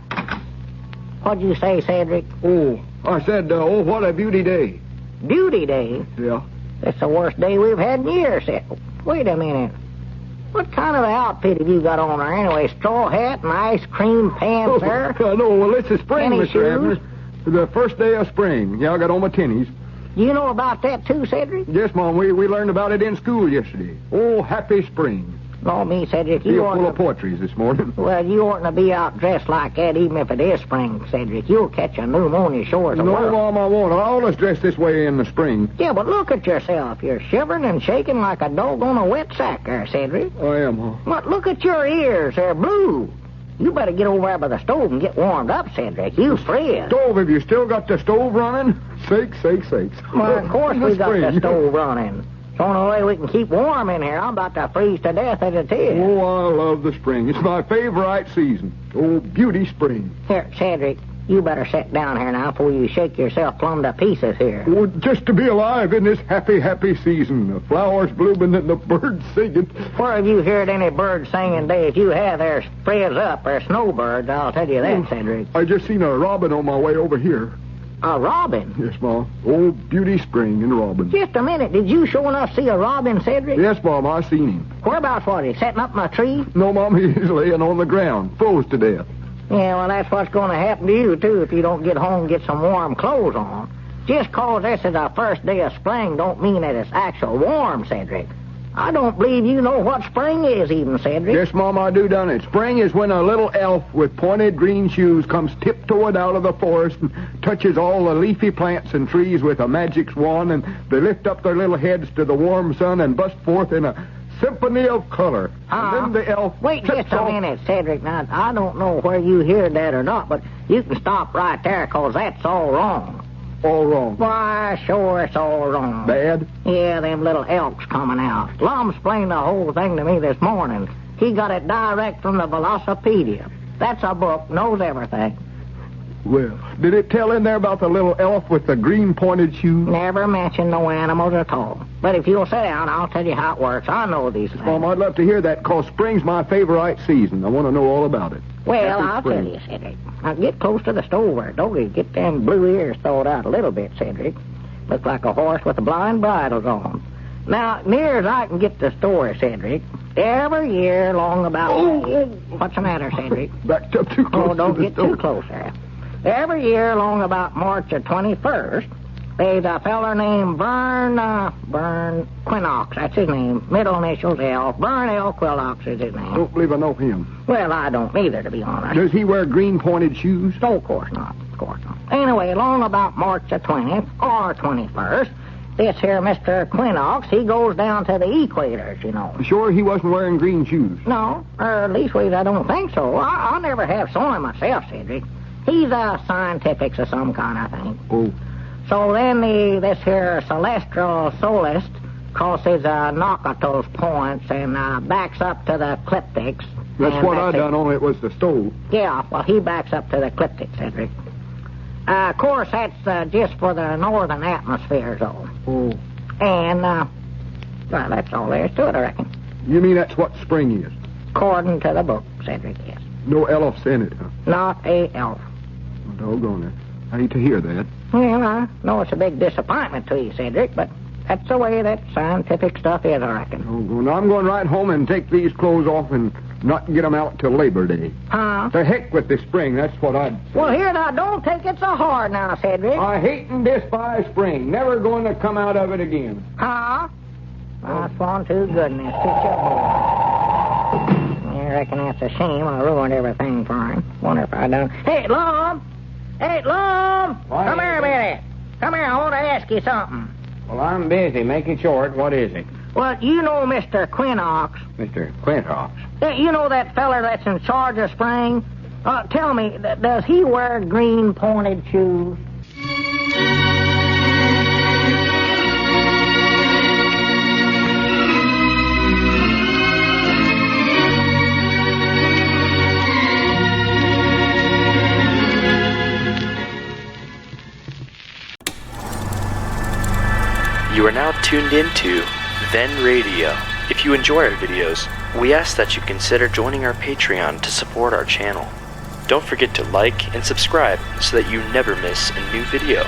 C: What'd you say, Cedric?
E: Oh, I said, what a beauty day.
C: Beauty day?
E: Yeah.
C: That's the worst day we've had in years. Wait a minute. What kind of outfit have you got on there anyway? Straw hat and ice cream pants, sir?
E: No, well, it's a spring,
C: Any
E: Mr.
C: shoes?
E: Abner. The first day of spring. Yeah, I got on my tennies.
C: You know about that too, Cedric?
E: Yes, Mom, we learned about it in school yesterday. Oh, happy spring.
C: No, me, Cedric, you
E: You're
C: ought
E: full
C: to...
E: of poetries this morning.
C: Well, you oughtn't to be out dressed like that even if it is spring, Cedric. You'll catch a pneumonia sure as a
E: No,
C: world.
E: Mom, I won't. I always dress this way in the spring.
C: Yeah, but look at yourself. You're shivering and shaking like a dog on a wet sack there, Cedric.
E: I am, huh?
C: But look at your ears. They're blue. You better get over there by the stove and get warmed up, Cedric. You freeze.
E: Stove, have you still got the stove running? Sakes.
C: Well, of course we got the
E: spring.
C: stove running. It's the only way we can keep warm in here. I'm about to freeze to death as it is.
E: Oh, I love the spring. It's my favorite season. Oh, beauty spring.
C: Here, Cedric, you better sit down here now before you shake yourself plumb to pieces here.
E: Oh, just to be alive in this happy season. The flowers blooming and the birds singing.
C: Where have you heard any birds singing, Dave? If you have, they're spreads up. They're snowbirds, I'll tell you that, Cedric.
E: I just seen a robin on my way over here.
C: A robin?
E: Yes, Ma. Oh, beauty spring and robin.
C: Just a minute. Did you sure enough see a robin, Cedric?
E: Yes, Mom, I seen him.
C: Whereabouts was he? Setting up in a tree?
E: No, Mom, he's laying on the ground, froze to death.
C: Yeah, well, that's what's going to happen to you, too, if you don't get home and get some warm clothes on. Just 'cause this is the first day of spring don't mean that it's actual warm, Cedric. I don't believe you know what spring is even, Cedric.
E: Yes, Mom, I do done it. Spring is when a little elf with pointed green shoes comes tiptoeing out of the forest and touches all the leafy plants and trees with a magic wand, and they lift up their little heads to the warm sun and burst forth in a symphony of color. And then the elf...
C: Wait just a minute, Cedric. Now, I don't know where you heard that or not, but you can stop right there, 'cause that's all wrong.
E: All wrong.
C: Why, sure, it's all wrong.
E: Bad?
C: Yeah, them little elks coming out. Lum explained the whole thing to me this morning. He got it direct from the Velocipedia. That's a book, knows everything.
E: Well, did it tell in there about the little elf with the green pointed shoes?
C: Never mentioned no animals at all. But if you'll sit down, I'll tell you how it works. I know these things.
E: Mom, I'd love to hear that, 'cause spring's my favorite season. I want to know all about it.
C: Well,
E: Happy
C: I'll
E: spring.
C: tell you, Cedric. Now, get close to the stove there, Doggy. Get them blue ears thawed out a little bit, Cedric. Looks like a horse with the blind bridles on. Now, near as I can get the story, Cedric, every year along about... What's the matter, Cedric?
E: Backed up too close.
C: Oh, don't
E: to the
C: get too
E: stove.
C: close there. Every year along about March the 21st, there's a feller named Vern Quinox. That's his name. Middle initials L. Vern L. Quinox is his name.
E: Don't believe I know him.
C: Well, I don't either, to be honest.
E: Does he wear green pointed shoes?
C: No, of course not. Of course not. Anyway, along about March the 20th or 21st, this here Mr. Quinox, he goes down to the equators, you know.
E: Sure he wasn't wearing green shoes?
C: No, or at least I don't think so. I never have saw him myself, Cedric. He's a scientifics of some kind, I think.
E: Oh.
C: So then this here celestial solist crosses Nakatos points and backs up to the ecliptics.
E: That's what I done, only it was the stove.
C: Yeah, well, he backs up to the ecliptics, Cedric. Of course, that's just for the northern atmosphere, though.
E: Oh.
C: And, well, that's all there is to it, I reckon.
E: You mean that's what spring is?
C: According to the book, Cedric, yes.
E: No elves in it, huh?
C: Not a elf.
E: Doggone it. I hate to hear that.
C: Well, I know it's a big disappointment to you, Cedric, but that's the way that scientific stuff is, I reckon.
E: Oh, I'm going right home and take these clothes off and not get them out till Labor Day.
C: Huh?
E: To heck with this spring, that's what I'd...
C: Well, here, now, don't take it so hard now, Cedric.
E: I hate and despise spring. Never going to come out of it again.
C: Huh? That's one too good, and that's too I reckon that's a shame. I ruined everything for him. Wonder if I done... Hey, Lum! Hey, Lum! Come here a minute. Come here, I want to ask you something.
D: Well, I'm busy. Make it short. What is it?
C: Well, you know Mr. Quinox.
D: Mr. Quintox.
C: You know that feller that's in charge of spring? Tell me, does he wear green pointed shoes?
A: You are now tuned into Then Radio. If you enjoy our videos, we ask that you consider joining our Patreon to support our channel. Don't forget to like and subscribe so that you never miss a new video.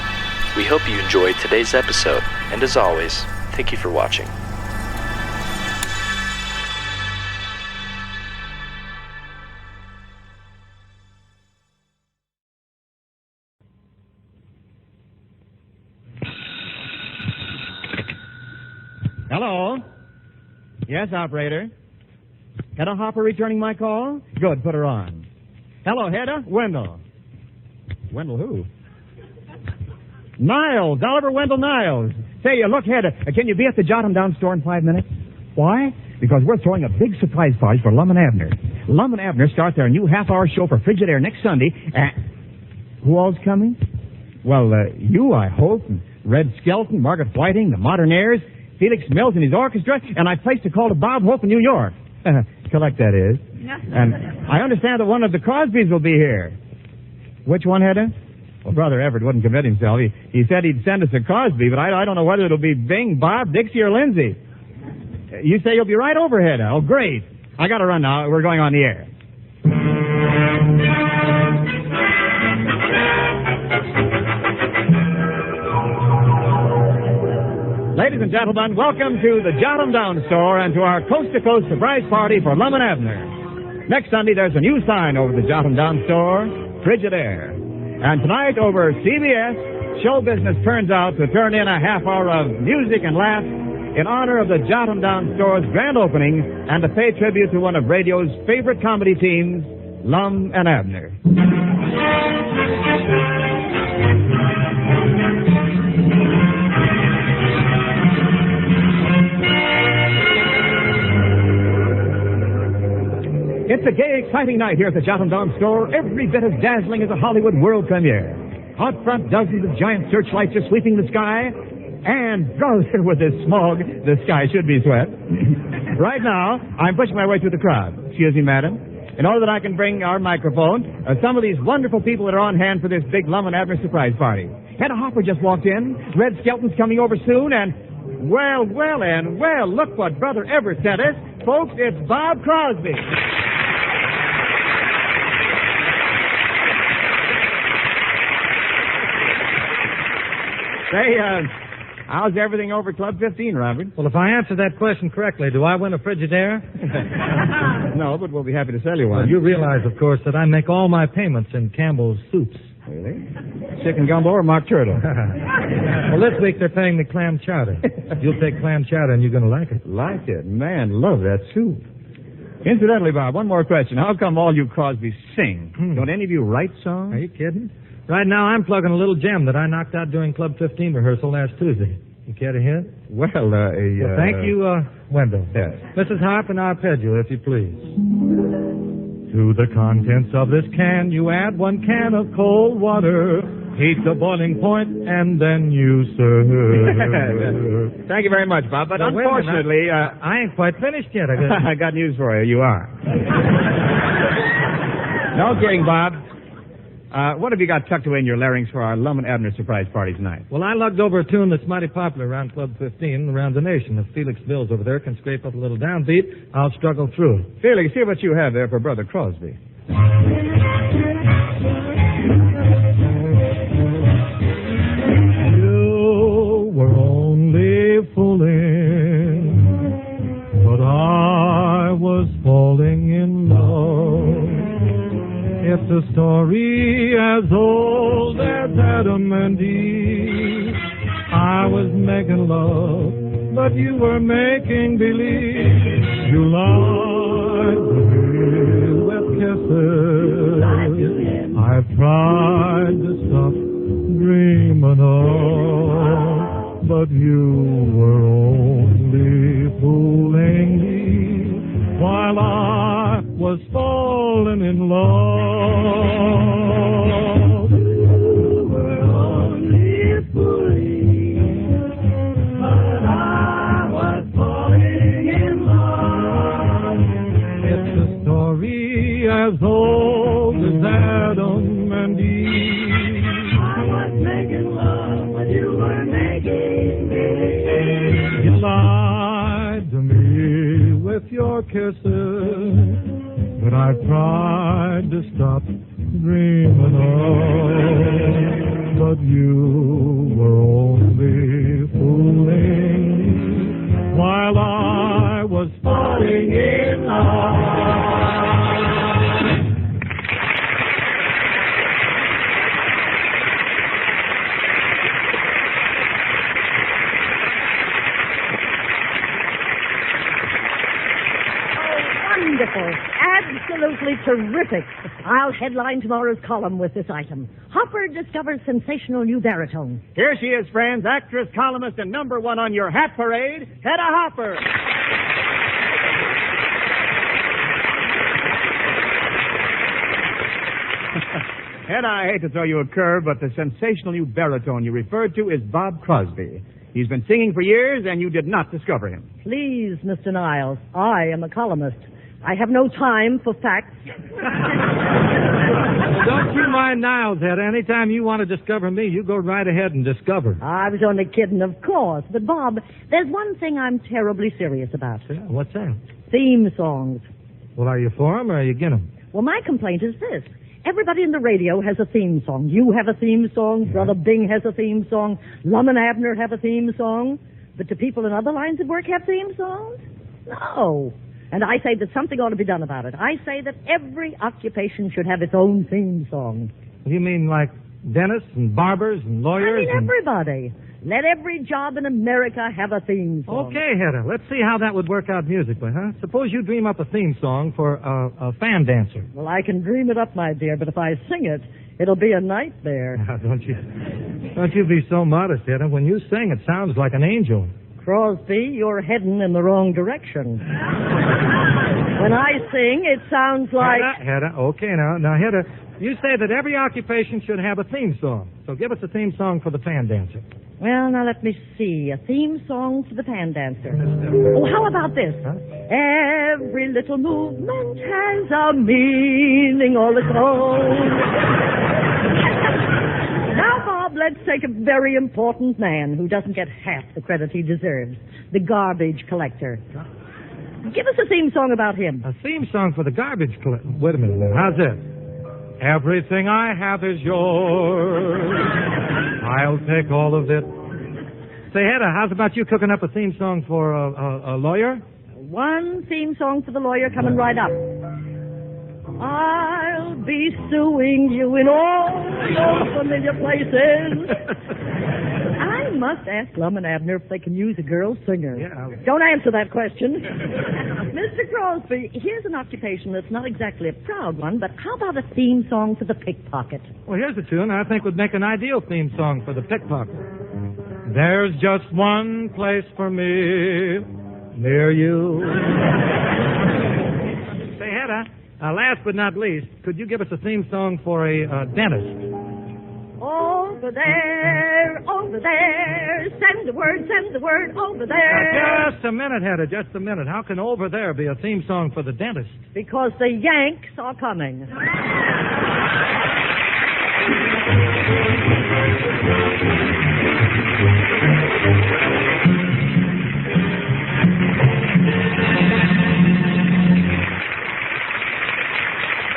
A: We hope you enjoyed today's episode, and as always, thank you for watching.
N: Hello? Yes, operator. Hedda Hopper returning my call? Good, put her on. Hello, Hedda? Wendell. Wendell who? Niles, Oliver Wendell Niles. Say, look, Hedda, can you be at the Jot 'em Down store in 5 minutes? Why? Because we're throwing a big surprise party for Lum and Abner. Lum and Abner start their new half-hour show for Frigidaire next Sunday, and... Who all's coming? Well, you, I hope, and Red Skelton, Margaret Whiting, the Modernaires, Felix Mills and his orchestra, and I placed a call to Bob Hope in New York. Collect, that is. And I understand that one of the Crosbys will be here. Which one, Hedda? Well, Brother Everett wouldn't commit himself. He said he'd send us a Crosby, but I don't know whether it'll be Bing, Bob, Dixie, or Lindsay. You say you'll be right over, Hedda. Oh, great. I got to run now. We're going on the air. Ladies and gentlemen, welcome to the Jot 'em Down store and to our coast-to-coast surprise party for Lum and Abner. Next Sunday, there's a new sign over the Jot 'em Down store, Frigidaire. And tonight, over CBS, show business turns out to turn in a half hour of music and laughs in honor of the Jot 'em Down store's grand opening and to pay tribute to one of radio's favorite comedy teams, Lum and Abner. It's a gay, exciting night here at the Jot 'em Down store, every bit as dazzling as a Hollywood world premiere. Out front, dozens of giant searchlights are sweeping the sky, and brother, with this smog, the sky should be swept. Right now, I'm pushing my way through the crowd. Excuse me, madam. In order that I can bring our microphone, some of these wonderful people that are on hand for this big Lum and Abner surprise party. Hedda Hopper just walked in. Red Skelton's coming over soon, and well, look what Brother Everett sent us. Folks, it's Bob Crosby. Say, how's everything over Club 15, Robert?
O: Well, if I answer that question correctly, do I win a Frigidaire?
N: No, but we'll be happy to sell you one.
O: Well, you realize, of course, that I make all my payments in Campbell's soups.
N: Really? Chicken gumbo or mock turtle?
O: Well, this week they're paying me clam chowder. You'll take clam chowder and you're going to like it.
N: Like it? Man, love that soup. Incidentally, Bob, one more question. How come all you Crosbys sing? Don't any of you write songs?
O: Are you kidding? Right now, I'm plugging a little gem that I knocked out during Club 15 rehearsal last Tuesday. You care to hear it?
N: Well,
O: thank you, Wendell.
N: Yes.
O: Mrs. Harp and arpeggio, if you please. To the contents of this can, you add 1 can of cold water. Heat the boiling point, and then you serve.
N: Thank you very much, Bob. But unfortunately...
O: I ain't quite finished yet.
N: I got news for you. You are. No kidding, Bob. What have you got tucked away in your larynx for our Lum and Abner surprise party tonight?
O: Well, I lugged over a tune that's mighty popular around Club 15, around the nation. If Felix Mills over there can scrape up a little downbeat, I'll struggle through.
N: Felix, see what you have there for Brother Crosby.
O: You were only fooling, but I was falling in love. It's a story as old as Adam and Eve. I was making love, but you were making believe. You lied to me with kisses. I've tried to stop dreaming of, but you were only fooling me while I was falling in love. You were only fooling me, but I was falling in love. It's a story as old as Adam and Eve. I was making love, but you were making me. your kisses that I've tried to stop dreaming of, but you were only fooling while I was falling in love.
P: Wonderful. Absolutely terrific. I'll headline tomorrow's column with this item. Hopper discovers sensational new baritone.
N: Here she is, friends, actress, columnist, and number one on your hat parade, Hedda Hopper. Hedda, I hate to throw you a curve, but the sensational new baritone you referred to is Bob Crosby. He's been singing for years, and you did not discover him.
P: Please, Mr. Niles, I am a columnist. I have no time for facts.
O: Don't you mind Niles, Hedda. Anytime you want to discover me, you go right ahead and discover.
P: I was only kidding, of course. But, Bob, there's one thing I'm terribly serious about.
O: What's that?
P: Theme songs.
O: Well, are you for them or are you against them?
P: Well, my complaint is this. Everybody in the radio has a theme song. You have a theme song. Brother Bing has a theme song. Lum and Abner have a theme song. But do people in other lines of work have theme songs? No. And I say that something ought to be done about it. I say that every occupation should have its own theme song.
O: You mean like dentists and barbers and lawyers?
P: I mean everybody. Let every job in America have a theme song.
O: Okay, Hedda, let's see how that would work out musically, huh? Suppose you dream up a theme song for a fan dancer.
P: Well, I can dream it up, my dear, but if I sing it, it'll be a nightmare.
O: Now, don't you be so modest, Hedda. When you sing, it sounds like an angel.
P: Crosby, you're heading in the wrong direction. When I sing, it sounds like...
O: Hedda, okay, now, Hedda, you say that every occupation should have a theme song. So give us a theme song for the fan dancer.
P: Well, now let me see. A theme song for the fan dancer. Oh, how about this?
O: Huh?
P: Every little movement has a meaning all its own. Now, Bob, let's take a very important man who doesn't get half the credit he deserves. The garbage collector. Give us a theme song about him.
O: A theme song for the garbage collector? Wait a minute now. How's this? Everything I have is yours. I'll take all of it. Say, Hedda, how's about you cooking up a theme song for a lawyer?
P: One theme song for the lawyer coming right up. I'll be suing you in all your familiar places. I must ask Lum and Abner if they can use a girl singer.
O: Yeah.
P: Don't answer that question. Mr. Crosby, here's an occupation that's not exactly a proud one, but how about a theme song for the pickpocket?
O: Well, here's a tune I think would make an ideal theme song for the pickpocket. There's just one place for me near you. Say, Hedda, last but not least, could you give us a theme song for a dentist?
P: Over there, send the word, over there.
O: Just a minute, Hedda, just a minute. How can over there be a theme song for the dentist?
P: Because the Yanks are coming.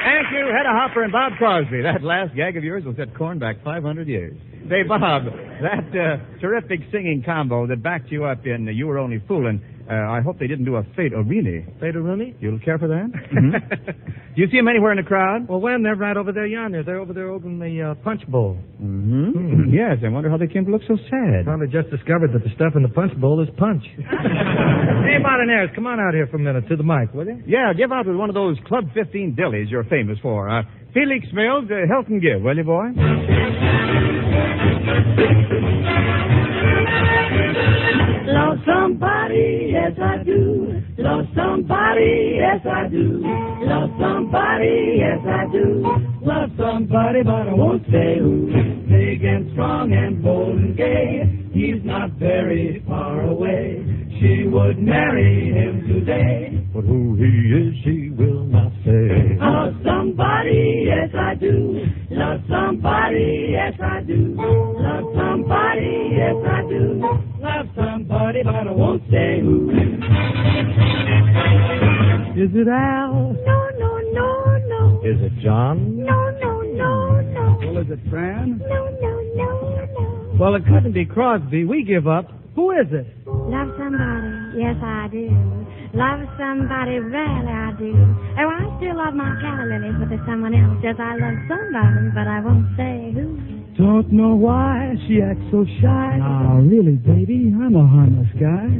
N: Thank you, Hedda Hopper and Bob Crosby. That last gag of yours will set corn back 500 years. Say, Bob, that terrific singing combo that backed you up in You Were Only Foolin', I hope they didn't do a Fate O'Reilly.
O: Fate O'Reilly?
N: You'll care for that? Mm-hmm. Do you see them anywhere in the crowd?
O: Well, when? They're right over there yonder. They're over there in the punch bowl.
N: Mm-hmm. Yes, I wonder how they came to look so sad.
O: Probably just discovered that the stuff in the punch bowl is punch. Hey, Martinez, come on out here for a minute to the mic, will you?
N: Yeah, give out with one of those Club 15 delis you're famous for. Felix Mills, help and give, will you, boy?
Q: Love somebody, yes I do. Love somebody, yes I do. Love somebody, yes I do. Love somebody, but I won't say who. Big and strong and bold and gay. He's not very far away. She would marry him today.
O: But who he is, she will not say.
Q: Love somebody, yes I do. Love somebody, yes I do. Love somebody, yes I do. Love somebody, but I won't say who.
O: Is it Al?
Q: No, no, no, no.
O: Is it John?
Q: No, no, no, no.
O: Well, is it Fran?
Q: No, no, no, no.
O: Well, it couldn't be Crosby. We give up. Who is it?
Q: Love somebody, yes I do. Love somebody, really I do. Oh, I still love my calla lilies, but there's someone else. Yes, I love somebody, but I won't say who.
O: Don't know why she acts so shy. Nah, really, baby, I'm a harmless guy.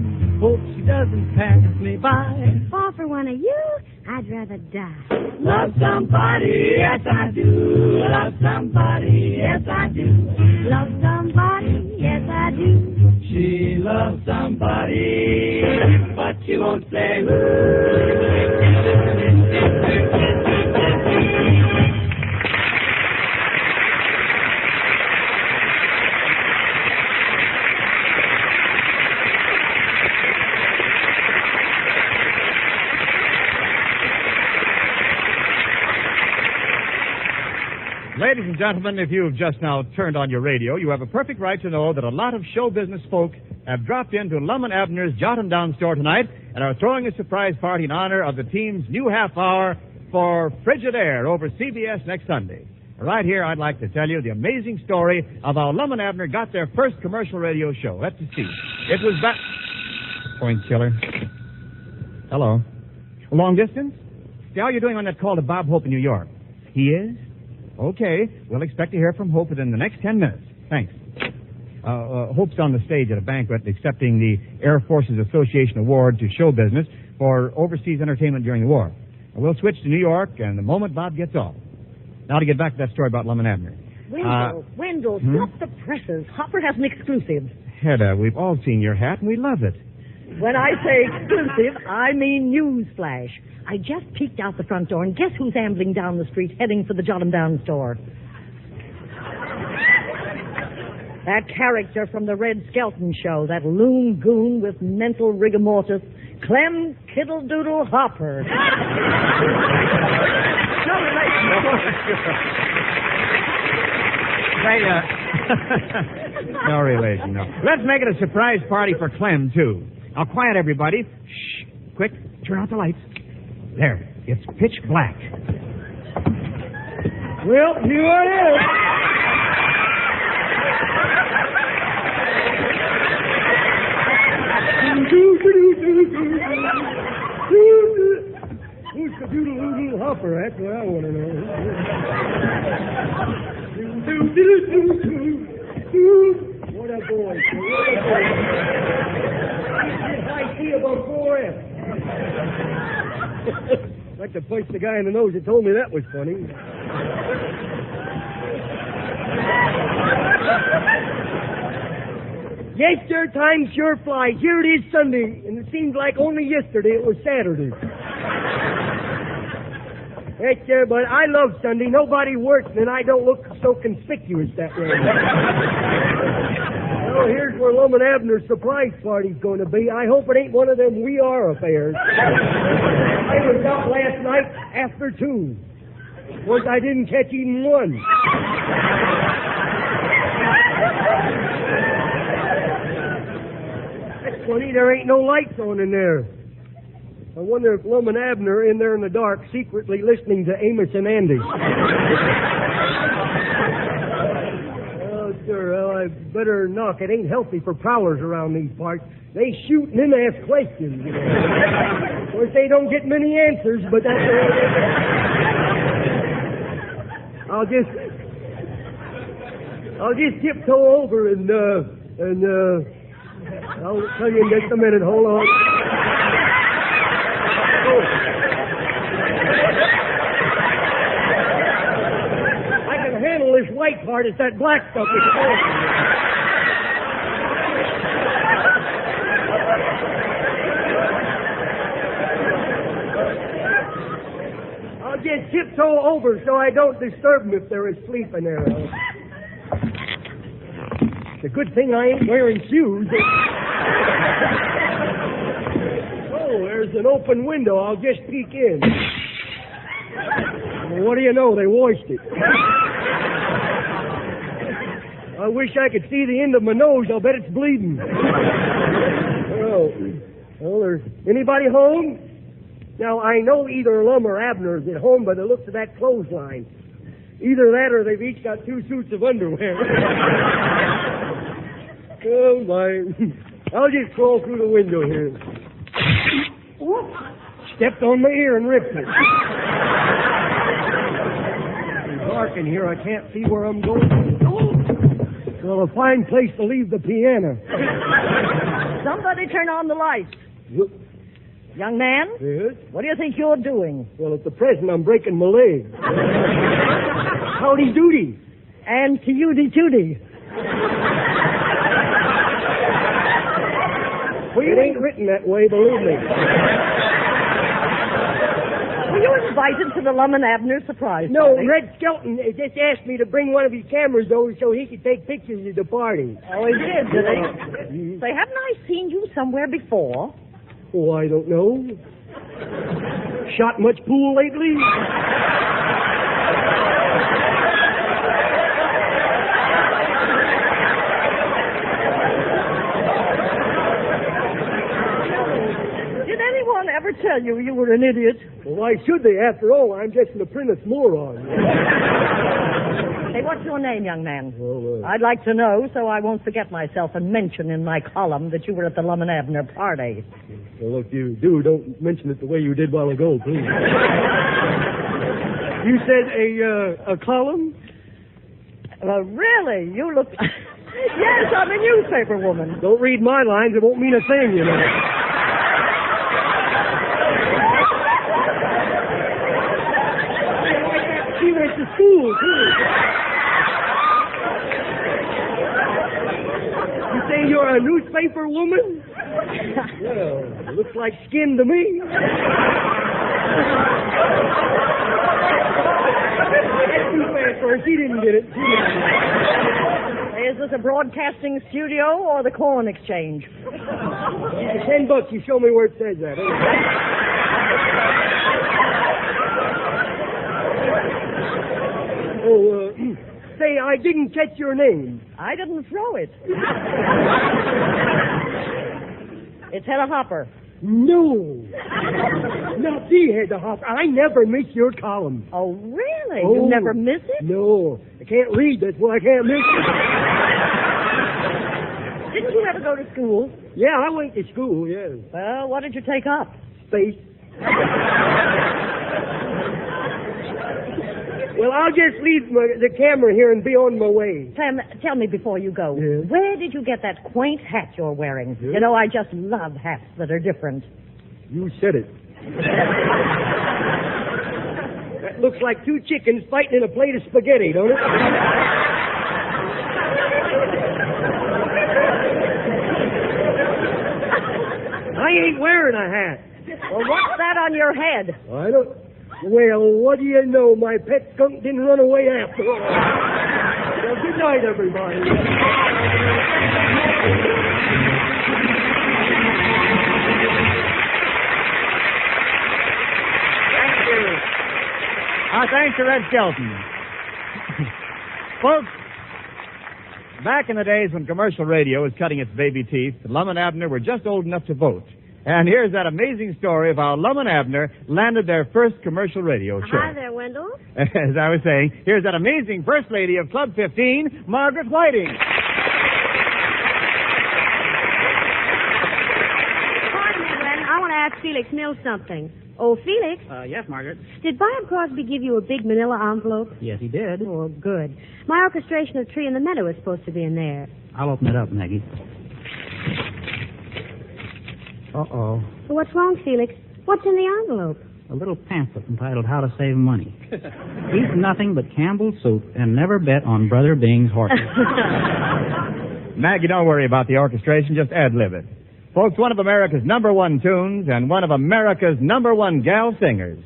O: Hope she doesn't pass me by.
Q: Fall for one of you, I'd rather die.
R: Love somebody, yes I do. Love somebody, yes I do.
Q: Love somebody, yes I do.
R: She loves somebody, but she won't say who.
N: Ladies and gentlemen, if you've just now turned on your radio, you have a perfect right to know that a lot of show business folk have dropped into Lum and Abner's Jot 'em Down store tonight and are throwing a surprise party in honor of the team's new half hour for Frigid Air over CBS next Sunday. Right here, I'd like to tell you the amazing story of how Lum and Abner got their first commercial radio show. Let's see. It was back... Point killer. Hello. Long distance? See, how are you doing on that call to Bob Hope in New York? He is? Okay. We'll expect to hear from Hope within the next 10 minutes. Thanks. Hope's on the stage at a banquet accepting the Air Forces Association Award to show business for overseas entertainment during the war. We'll switch to New York and the moment Bob gets off. Now to get back to that story about Lum and Abner.
P: Wendell, stop the presses. Hopper has an exclusive.
N: Hedda, we've all seen your hat and we love it.
P: When I say exclusive, I mean newsflash. I just peeked out the front door, and guess who's ambling down the street heading for the Jot 'em Down store? That character from the Red Skelton show, that loon goon with mental rigor mortis, Clem Kiddle-Doodle Hopper.
N: No relation, no. Let's make it a surprise party for Clem, too. Now, quiet, everybody. Shh. Quick, turn out the lights. There. It's pitch black.
O: Well, here it is. Who's the doodle hopper? That's what I want to know. What a boy. I see about 4F. I'd like to punch the guy in the nose that told me that was funny. Yes, sir, time sure flies. Here it is Sunday, and it seems like only yesterday it was Saturday. Yes, sir, but I love Sunday. Nobody works, and I don't look so conspicuous that way. Well, here's where Lum and Abner's surprise party's going to be. I hope it ain't one of them We Are affairs. I was out last night after 2. Of course, I didn't catch even one. That's funny, there ain't no lights on in there. I wonder if Lum and Abner are in there in the dark secretly listening to Amos and Andy. Oh, sure, well, I better knock. It ain't healthy for prowlers around these parts. They shoot and then ask questions. You know. Of course, they don't get many answers, but that's the way they go. I'll just tiptoe over and I'll tell you in just a minute. Hold on. I can handle this white part. It's that black stuff that's I'll just tiptoe over so I don't disturb them if they're asleep in there. It's a good thing I ain't wearing shoes. Oh, there's an open window. I'll just peek in. Well, what do you know? They washed it. I wish I could see the end of my nose. I'll bet it's bleeding. Oh, well, there's anybody home?
S: Now, I know either Lum or Abner is at home by the looks of that clothesline. Either that or they've each got 2 suits of underwear. Oh, my. I'll just crawl through the window here. Whoop. Stepped on my ear and ripped it. It's dark in here. I can't see where I'm going. Oh. Well, a fine place to leave the piano.
P: Somebody turn on the lights.
S: Yep.
P: Young man?
S: Yes?
P: What do you think you're doing?
S: Well, at the present, I'm breaking my leg. Howdy doody.
P: And to Tooty.
S: Well, it ain't written that way, believe me.
P: Were you invited to the Lum and Abner surprise
S: No,
P: party?
S: Red Skelton just asked me to bring one of his cameras over so he could take pictures of the party.
P: Oh, he did he? Say, haven't I seen you somewhere before?
S: Oh, I don't know. Shot much pool lately?
P: Did anyone ever tell you you were an idiot?
S: Well, why should they? After all, I'm just an apprentice moron.
P: Hey, what's your name, young man?
S: Well,
P: I'd like to know so I won't forget myself and mention in my column that you were at the Lum and Abner party.
S: Well, if you do, don't mention it the way you did while ago, please. You said a column?
P: Really? You look... Yes, I'm a newspaper woman.
S: Don't read my lines. It won't mean a thing, you know. She went to school, too. You say you're a newspaper woman? Well, it looks like skin to me. That's too fast for her. She didn't get it.
P: Is this a broadcasting studio or the corn exchange?
S: $10, you show me where it says that. Oh, say, I didn't catch your name.
P: I didn't throw it. It's Hedda Hopper.
S: No. Not the Hedda Hopper. I never miss your column.
P: Oh, really?
S: Oh,
P: You never miss it?
S: No. I can't read. That's why I can't miss it.
P: Didn't you ever go to school?
S: Yeah, I went to school, yes.
P: Well, what did you take up?
S: Space. Well, I'll just leave the camera here and be on my way.
P: Sam, tell me before you go,
S: Yes?
P: where did you get that quaint hat you're wearing?
S: Yes?
P: You know, I just love hats that are different.
S: You said it. That looks like 2 chickens fighting in a plate of spaghetti, don't it? I ain't wearing a hat.
P: Well, what's that on your head?
S: I don't... Well, what do you know? My pet skunk didn't run away after all. Well, good night, everybody.
N: Thank you. Thanks to Red Skelton. Folks, back in the days when commercial radio was cutting its baby teeth, Lum and Abner were just old enough to vote. And here's that amazing story of how Lum and Abner landed their first commercial radio show.
T: Hi there, Wendell.
N: As I was saying, here's that amazing First Lady of Club 15, Margaret Whiting.
T: Pardon me, Len. I want to ask Felix Mills something. Oh, Felix,
U: Yes, Margaret.
T: did Bob Crosby give you a big manila envelope?
U: Yes, he did.
T: Oh, good. My orchestration of Tree in the Meadow is supposed to be in there.
U: I'll open it up, Maggie. Uh-oh.
T: So what's wrong, Felix? What's in the envelope?
U: A little pamphlet entitled How to Save Money. Eat nothing but Campbell's soup and never bet on Brother Bing's horses.
N: Maggie, don't worry about the orchestration. Just ad-lib it. Folks, one of America's #1 tunes and one of America's #1 gal singers.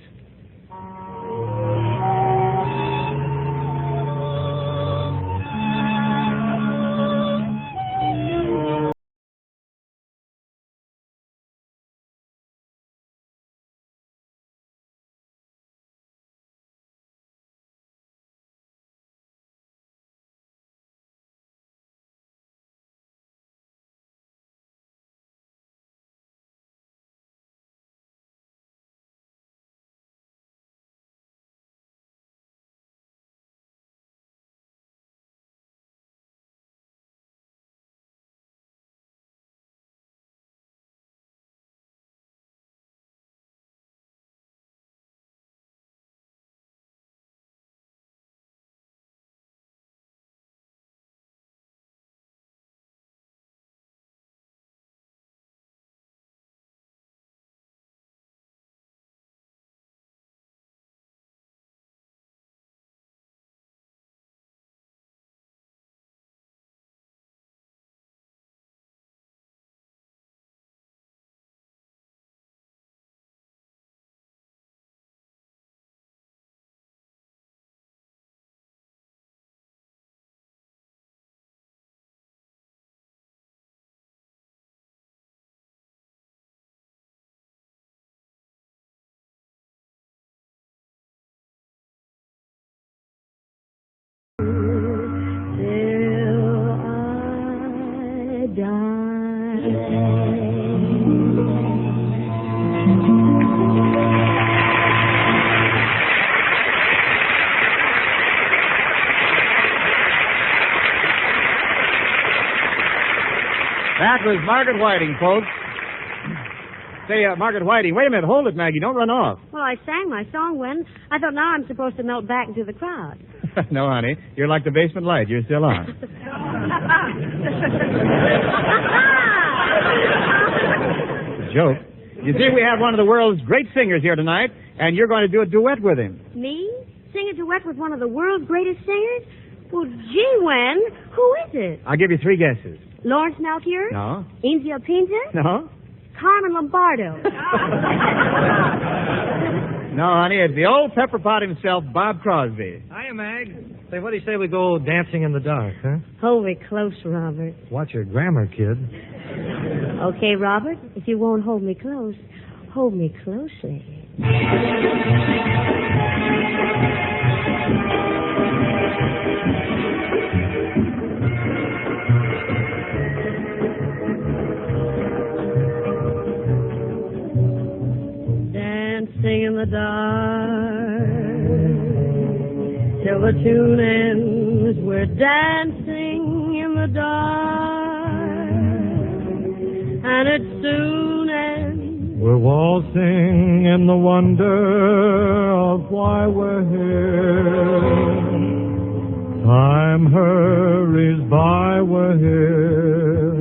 N: That was Margaret Whiting, folks. Say, Margaret Whiting, wait a minute. Hold it, Maggie. Don't run off.
T: Well, I sang my song, Wen. I thought now I'm supposed to melt back into the crowd.
N: No, honey. You're like the basement light. You're still on. Joke. You see, we have one of the world's great singers here tonight, and you're going to do a duet with him.
T: Me? Sing a duet with one of the world's greatest singers? Well, gee, Wen, who is it?
N: I'll give you 3 guesses.
T: Lawrence Melchior?
N: No.
T: India Pinta?
N: No.
T: Carmen Lombardo?
N: No, honey, it's the old pepper pot himself, Bob Crosby.
H: Hiya, Mag. Say, what do you say we go dancing in the dark, huh?
T: Hold me close, Robert.
H: Watch your grammar, kid.
T: Okay, Robert, if you won't hold me close, hold me closely. Dancing in the dark till the tune ends. We're dancing in the dark, and it soon ends.
O: We're waltzing in the wonder of why we're here. Time hurries by, we're here,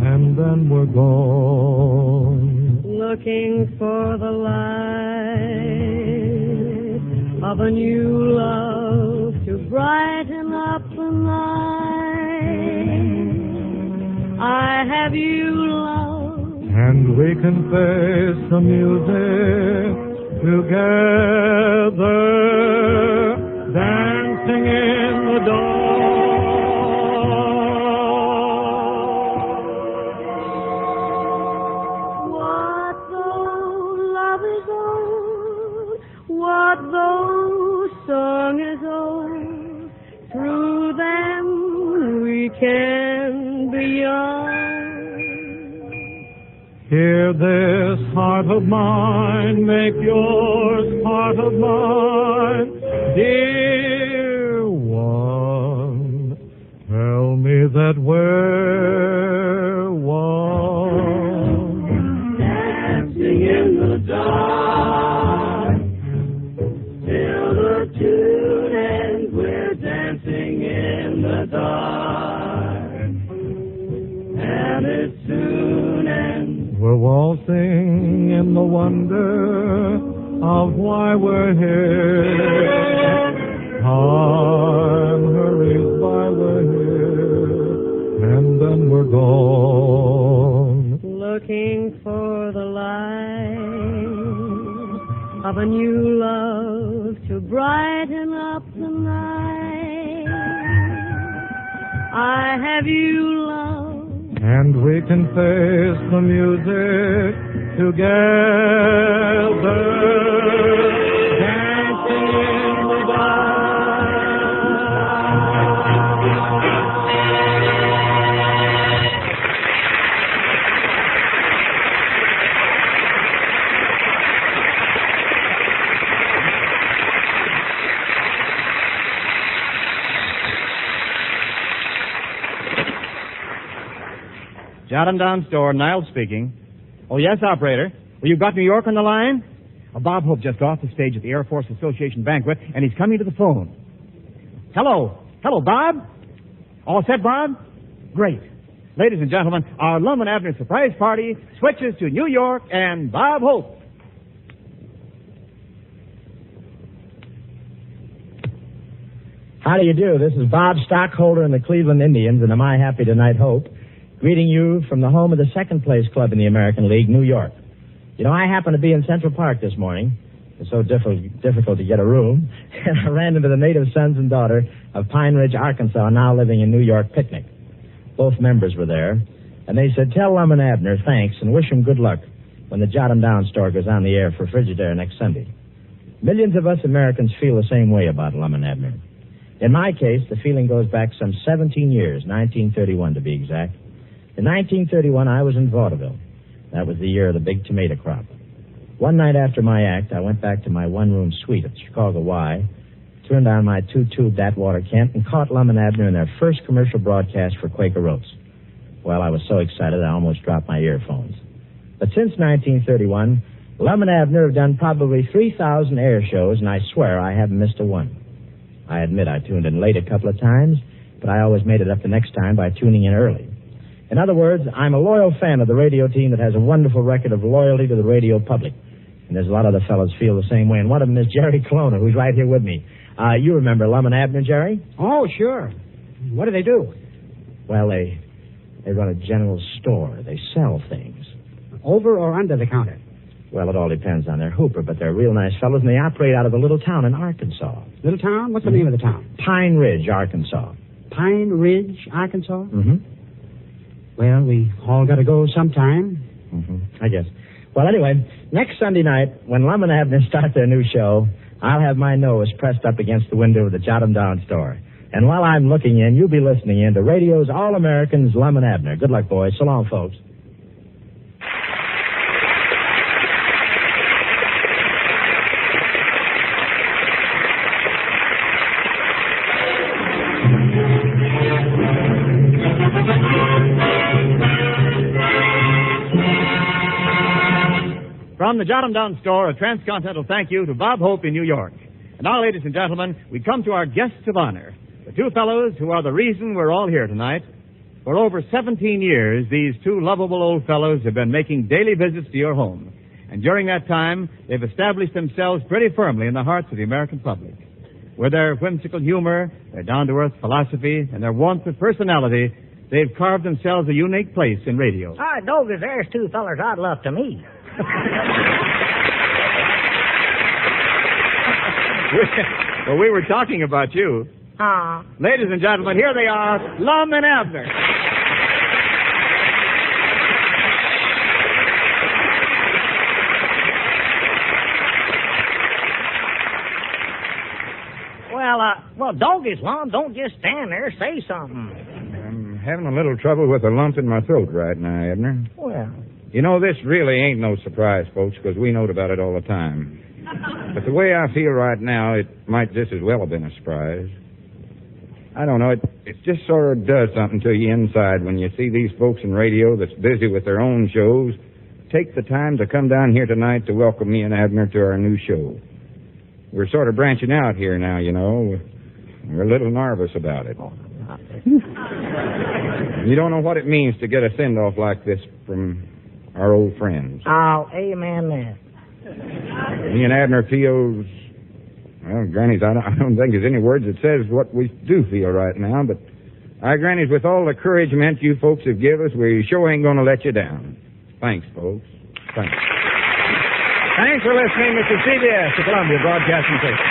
O: and then we're gone.
T: Looking for the light of a new love to brighten up the night. I have you, love,
O: And we can face the music together, dancing in the dark.
T: What though song is old, through them we can be young.
O: Hear this heart of mine, make yours part of mine, dear one. Tell me that we're one.
Q: Dancing in the dark. Tune and we're dancing in the dark, and it soon ends.
O: We're waltzing in the wonder of why we're here. Time hurries by, we're here, and then we're gone.
T: Looking for the light of a new love to brighten up the night. I have you, love,
O: And we can face the music together, dancing in the dark.
N: Jot 'em down store, Niles speaking. Oh, yes, operator. Well, you got New York on the line? Bob Hope just got off the stage at the Air Force Association banquet, and he's coming to the phone. Hello. Hello, Bob? All set, Bob? Great. Ladies and gentlemen, our Lum and Abner surprise party switches to New York and Bob Hope.
V: How do you do? This is Bob Stockholder and the Cleveland Indians, and am I happy tonight, Hope? Greeting you from the home of the second-place club in the American League, New York. You know, I happened to be in Central Park this morning. It's so difficult to get a room. And I ran into the native sons and daughter of Pine Ridge, Arkansas, now living in New York, picnic. Both members were there. And they said, tell Lum and Abner thanks and wish them good luck when the Jot 'em Down store goes on the air for Frigidaire next Sunday. Millions of us Americans feel the same way about Lum and Abner. In my case, the feeling goes back some 17 years, 1931 to be exact. In 1931, I was in vaudeville. That was the year of the big tomato crop. One night after my act, I went back to my one-room suite at the Chicago Y, turned on my two-tube Atwater Kent, and caught Lum and Abner in their first commercial broadcast for Quaker Oats. Well, I was so excited I almost dropped my earphones. But since 1931, Lum and Abner have done probably 3,000 air shows, and I swear I haven't missed a one. I admit I tuned in late a couple of times, but I always made it up the next time by tuning in early. In other words, I'm a loyal fan of the radio team that has a wonderful record of loyalty to the radio public. And there's a lot of other fellows feel the same way, and one of them is Jerry Colonna, who's right here with me. You remember Lum and Abner, Jerry?
I: Oh, sure. What do they do?
V: Well, they run a general store. They sell things.
I: Over or under the counter?
V: Well, it all depends on their hooper, but they're real nice fellows, and they operate out of a little town in Arkansas.
I: Little town? What's the name of the town?
V: Pine Ridge, Arkansas.
I: Pine Ridge, Arkansas?
V: Mm-hmm.
I: Well, we all got to go sometime.
V: Mm-hmm. I guess. Well, anyway, next Sunday night, when Lum and Abner start their new show, I'll have my nose pressed up against the window of the Jot 'em Down store. And while I'm looking in, you'll be listening in to radio's All-Americans, Lum and Abner. Good luck, boys. So long, folks.
N: From the Jot 'em Down store, a transcontinental thank you to Bob Hope in New York. And now, ladies and gentlemen, we come to our guests of honor, the two fellows who are the reason we're all here tonight. For over 17 years, these two lovable old fellows have been making daily visits to your home. And during that time, they've established themselves pretty firmly in the hearts of the American public. With their whimsical humor, their down-to-earth philosophy, and their warmth of personality, they've carved themselves a unique place in radio.
C: Dogus, there's two fellers I'd love to meet.
N: Well, we were talking about you. Ladies and gentlemen, here they are, Lum and Abner.
C: Well, Dogus, Lum, don't just stand there. Say something.
M: I'm having a little trouble with a lump in my throat right now, Abner.
C: Well,
M: You know, this really ain't no surprise, folks, because we know about it all the time. But the way I feel right now, it might just as well have been a surprise. I don't know, it just sort of does something to you inside when you see these folks in radio that's busy with their own shows take the time to come down here tonight to welcome me and Abner to our new show. We're sort of branching out here now, you know. We're a little nervous about it. You don't know what it means to get a send-off like this from our old friends.
C: Oh, amen that.
M: Me and Abner feels... Well, Granny's, I don't think there's any words that says what we do feel right now, but Granny's, with all the encouragement you folks have given us, we sure ain't going to let you down. Thanks, folks. Thanks.
N: Thanks for listening. This is CBS, the Columbia Broadcasting System.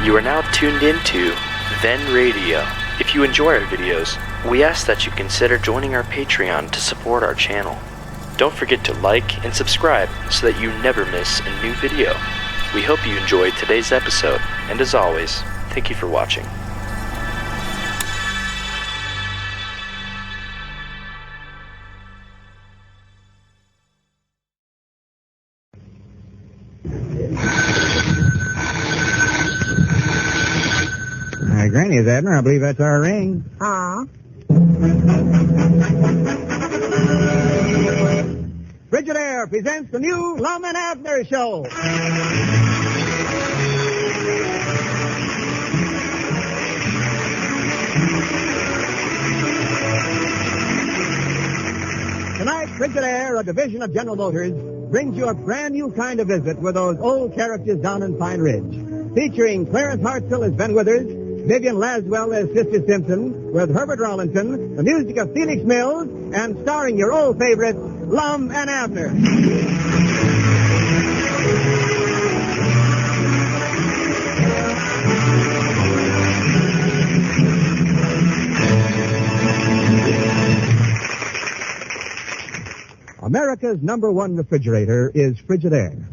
A: You are now tuned into Then Radio. If you enjoy our videos, we ask that you consider joining our Patreon to support our channel. Don't forget to like and subscribe so that you never miss a new video. We hope you enjoyed today's episode, and as always, thank you for watching.
M: Granny, is Abner? I believe that's our ring.
K: Frigidaire presents the new Lum and Abner Show. Tonight, Frigidaire, a division of General Motors, brings you a brand new kind of visit with those old characters down in Pine Ridge. Featuring Clarence Hartsell as Ben Withers, Vivian Laswell as Sister Simpson, with Herbert Rollinson, the music of Phenix Mills, and starring your old favorite, Lum and Abner. America's #1 refrigerator is Frigidaire.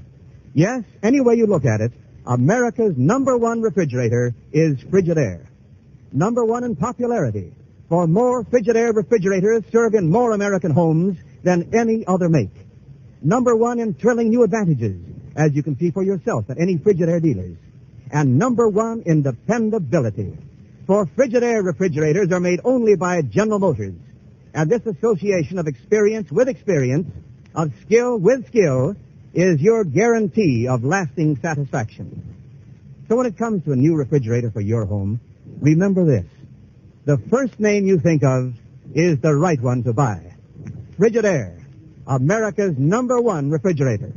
K: Yes, any way you look at it, America's #1 refrigerator is Frigidaire. #1 in popularity, for more Frigidaire refrigerators serve in more American homes than any other make. #1 in thrilling new advantages, as you can see for yourself at any Frigidaire dealers. And #1 in dependability, for Frigidaire refrigerators are made only by General Motors. And this association of experience with experience, of skill with skill, is your guarantee of lasting satisfaction. So when it comes to a new refrigerator for your home, remember this. The first name you think of is the right one to buy. Frigidaire, America's #1 refrigerator.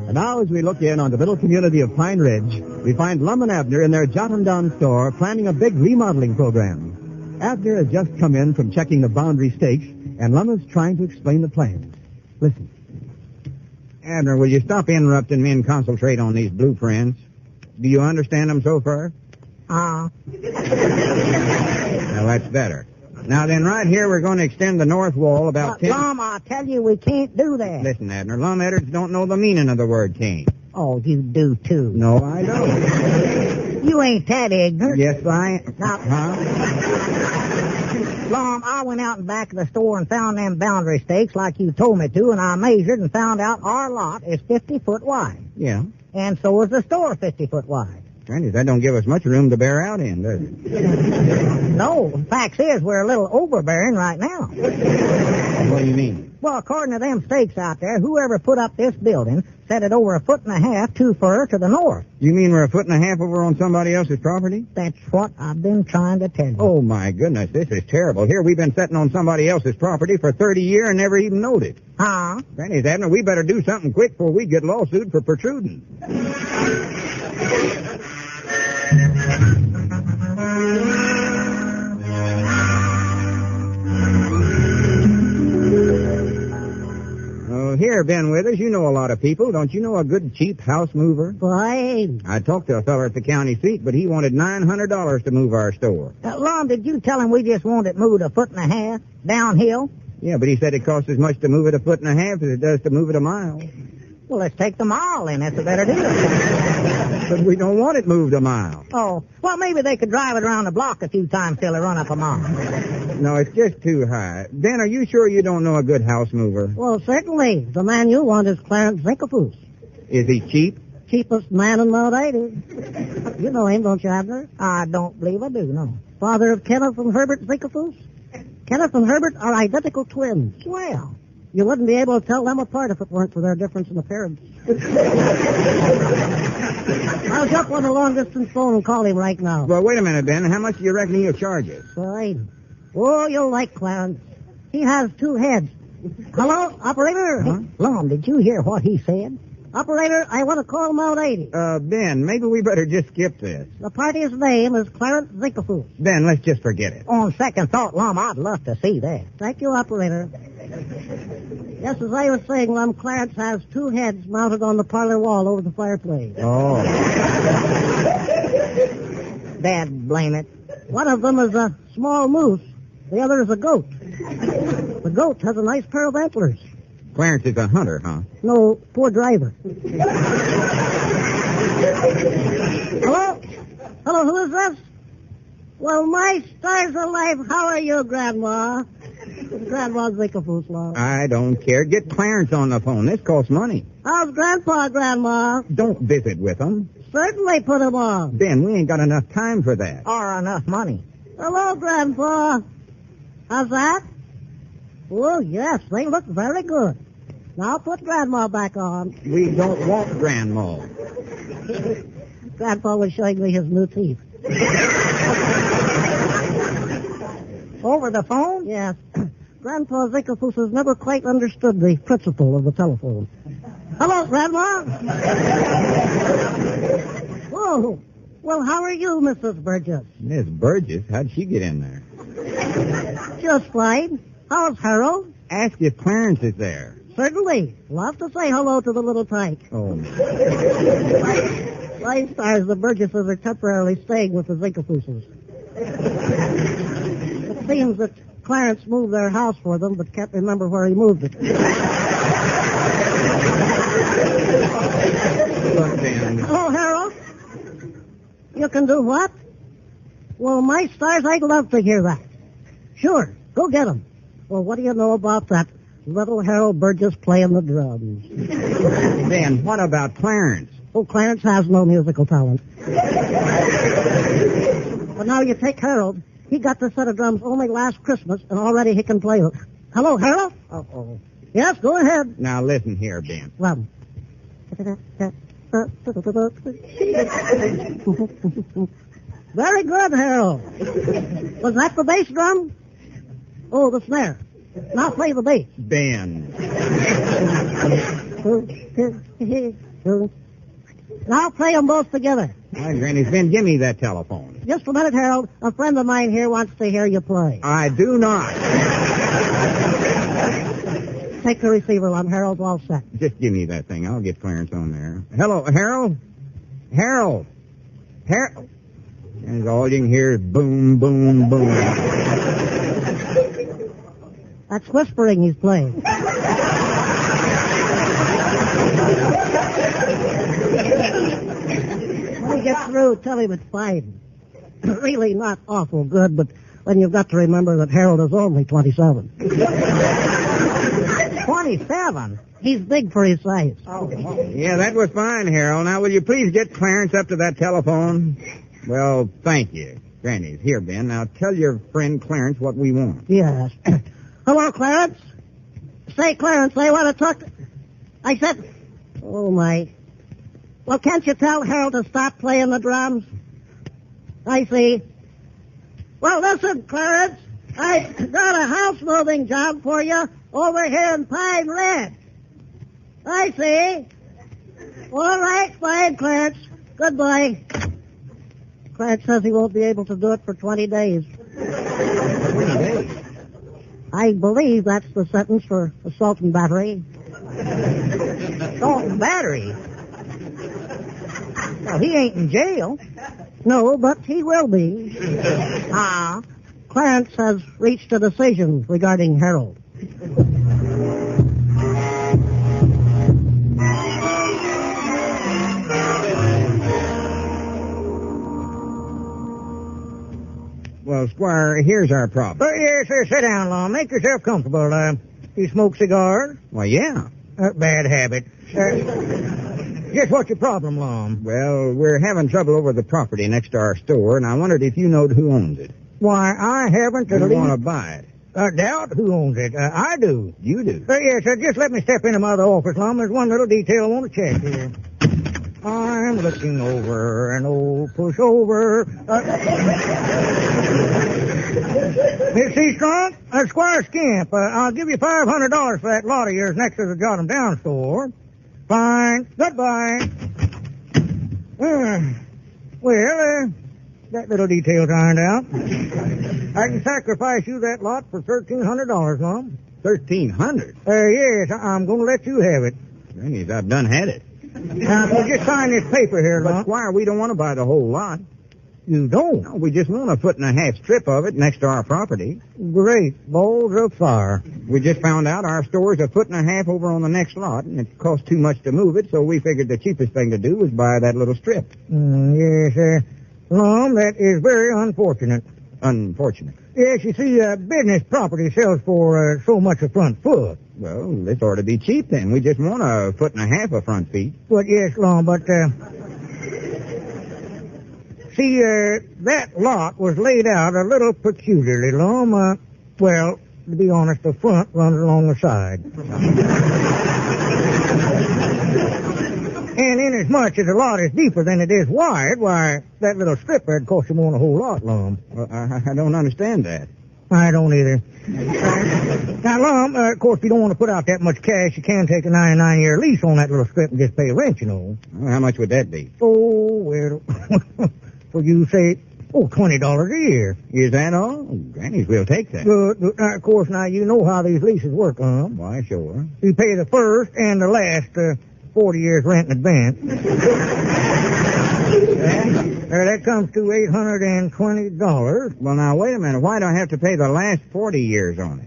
K: And now, as we look in on the little community of Pine Ridge, we find Lum and Abner in their Jotundown store planning a big remodeling program. Abner has just come in from checking the boundary stakes, and Lum is trying to explain the plans. Listen.
D: Abner, will you stop interrupting me and concentrate on these blueprints? Do you understand them so far? Well, that's better. Now then, right here, we're going to extend the north wall about 10...
E: Lum, I tell you, we can't do that.
D: Listen, Abner, Lum Edwards don't know the meaning of the word can't.
E: Oh, you do, too.
D: No, I don't.
E: You ain't that ignorant.
D: Yes, I...
E: Now, Lum, I went out in back of the store and found them boundary stakes like you told me to, and I measured and found out our lot is 50 foot wide.
D: Yeah.
E: And so is the store 50 foot wide.
D: Granny, that don't give us much room to bear out in, does it?
E: No. The fact is, we're a little overbearing right now.
D: What do you mean?
E: Well, according to them stakes out there, whoever put up this building set it over 1.5 feet too far to the north.
D: You mean we're 1.5 feet over on somebody else's property?
E: That's what I've been trying to tell you.
D: Oh, my goodness, this is terrible. Here we've been sitting on somebody else's property for 30 years and never even noticed.
E: Huh?
D: Granny, Abner, we better do something quick before we get lawsuit for protruding. Oh, here, Ben Withers, you know a lot of people. Don't you know a good, cheap house mover?
E: Why?
D: I talked to a feller at the county seat, but he wanted $900 to move our store.
E: Lum, did you tell him we just want it moved 1.5 feet downhill?
D: Yeah, but he said it costs as much to move it 1.5 feet as it does to move it a mile.
E: Well, let's take the mile, then. That's a better deal.
D: But we don't want it moved a mile.
E: Oh, well, maybe they could drive it around the block a few times till they run up a mile.
D: No, it's just too high. Ben, are you sure you don't know a good house mover?
E: Well, certainly. The man you want is Clarence Zinkerfoos.
D: Is he cheap?
E: Cheapest man in Mount 80. You know him, don't you, Abner? I don't believe I do, no. Father of Kenneth and Herbert Zinkerfoos. Kenneth and Herbert are identical twins. Well, you wouldn't be able to tell them apart if it weren't for their difference in appearance. I'll jump on the long-distance phone and call him right now.
D: Well, wait a minute, Ben. How much do you reckon he'll charge us?
E: Fine. Oh, you'll like Clarence. He has 2 heads. Hello, operator?
D: Huh?
E: Lum, did you hear what he said? Operator, I want to call Mount 80.
D: Ben, maybe we better just skip this.
E: The party's name is Clarence Zinkerfoos.
D: Ben, let's just forget it.
E: On second thought, Lum, I'd love to see that. Thank you, operator. Yes, as I was saying, Lum, Clarence has 2 heads mounted on the parlor wall over the fireplace.
D: Oh.
E: Dad, blame it. One of them is a small moose. The other is a goat. The goat has a nice pair of antlers.
D: Clarence is a hunter, huh?
E: No, poor driver. Hello? Hello, who is this? Well, my stars alive, how are you, Grandma? Grandma's Zinkerfoos, Lum.
D: I don't care. Get Clarence on the phone. This costs money.
E: How's Grandpa, Grandma?
D: Don't visit with him.
E: Certainly put him on.
D: Ben, we ain't got enough time for that.
E: Or enough money. Hello, Grandpa. How's that? Oh, yes, they look very good. Now put Grandma back on.
D: We don't want Grandma.
E: Grandpa was showing me his new teeth. Over the phone? Yes. Grandpa Zinkerfoos has never quite understood the principle of the telephone. Hello, Grandma. Whoa. Well, how are you, Mrs. Burgess?
D: Miss Burgess? How'd she get in there?
E: Just fine. How's Harold?
D: Ask if Clarence is there.
E: Certainly. Love to say hello to the little tyke.
D: Oh.
G: My stars, the Burgesses are temporarily staying with the Zinkafuses. It seems that Clarence moved their house for them, but can't remember where he moved it. Oh, Harold? You can do what? Well, my stars, I'd love to hear that. Sure, go get him. Well, what do you know about that little Harold Burgess playing the drums?
M: Then what about Clarence?
G: Oh, Clarence has no musical talent. But now you take Harold. He got the set of drums only last Christmas, and already he can play it. Hello, Harold? Uh-oh. Yes, go ahead.
M: Now listen here, Ben.
G: Well. Very good, Harold. Was that the bass drum? Oh, the snare. Now play the bass.
M: Ben.
G: Now play them both together.
M: All right, Granny, Ben, give me that telephone.
G: Just a minute, Harold. A friend of mine here wants to hear you play.
M: I do not.
G: Take the receiver, Lum. Harold's all set.
M: Just give me that thing. I'll get Clarence on there. Hello, Harold? Harold? Harold? And all you can hear is boom, boom, boom.
G: That's whispering he's playing. When he gets through, tell him it's fine. Really not awful good, but then you've got to remember that Harold is only 27. 27? He's big for his size.
M: Yeah, that was fine, Harold. Now, will you please get Clarence up to that telephone? Well, thank you. Granny, here, Ben. Now, tell your friend Clarence what we want.
G: Yes. Hello, Clarence. Say, Clarence, I want to talk to... I said... Oh, my... Well, can't you tell Harold to stop playing the drums? I see. Well, listen, Clarence. I got a house-moving job for you over here in Pine Ridge. I see. All right, fine, Clarence. Goodbye. Clarence says he won't be able to do it for 20 days.
M: 20 days?
G: I believe that's the sentence for assault and battery.
E: Assault and battery? Well, he ain't in jail.
G: No, but he will be. Clarence has reached a decision regarding Harold.
M: Well, Squire, here's our problem.
E: Yes, sir, sit down, Lum. Make yourself comfortable. You smoke cigars?
M: Well, yeah.
E: Bad habit. Just what's your problem, Lum?
M: Well, we're having trouble over the property next to our store, and I wondered if you knowed who owns it.
E: Why, I haven't...
M: You want to buy it.
E: Doubt who owns it. I do.
M: You do?
E: Yes, sir, just let me step into my other office, Lum. There's one little detail I want to check here. I'm looking over an old pushover. Miss Seastrong, Squire Skimp, I'll give you $500 for that lot of yours next to the Jot 'em Down store. Fine. Goodbye. That little detail's ironed out. I can sacrifice you that lot for $1,300, Lum.
M: $1,300?
E: Yes, I'm going to let you have it.
M: Granny, I've done had it.
E: Now, so just sign this paper here, Lum.
M: But, Squire, we don't want to buy the whole lot.
E: You don't?
M: No, we just want a 1.5 strip of it next to our property.
E: Great balls of fire.
M: We just found out our store's 1.5 over on the next lot, and it costs too much to move it, so we figured the cheapest thing to do was buy that little strip.
E: Yes, sir. Lum, that is very unfortunate.
M: Unfortunate?
E: Yes, you see, business property sells for so much a front foot.
M: Well, this ought to be cheap then. We just want 1.5 of front feet.
E: Well, yes, Lum, but, see, that lot was laid out a little peculiarly, Lum. Well, to be honest, the front runs along the side. And inasmuch as the lot is deeper than it is wide, why, that little strip there'd cost you more than a whole lot, Lum.
M: Well, I don't understand that.
E: I don't either. Now, Lum, of course, if you don't want to put out that much cash, you can take a 99-year lease on that little strip and just pay rent, you know.
M: Well, how much would that be?
E: Oh, well, for you say, $20 a year.
M: Is that all? Granny's will take that.
E: Good. Of course, now, you know how these leases work, Lum.
M: Why, sure.
E: You pay the first and the last 40 years rent in advance. That comes to $820.
M: Well, now, wait a minute. Why do I have to pay the last 40 years on it?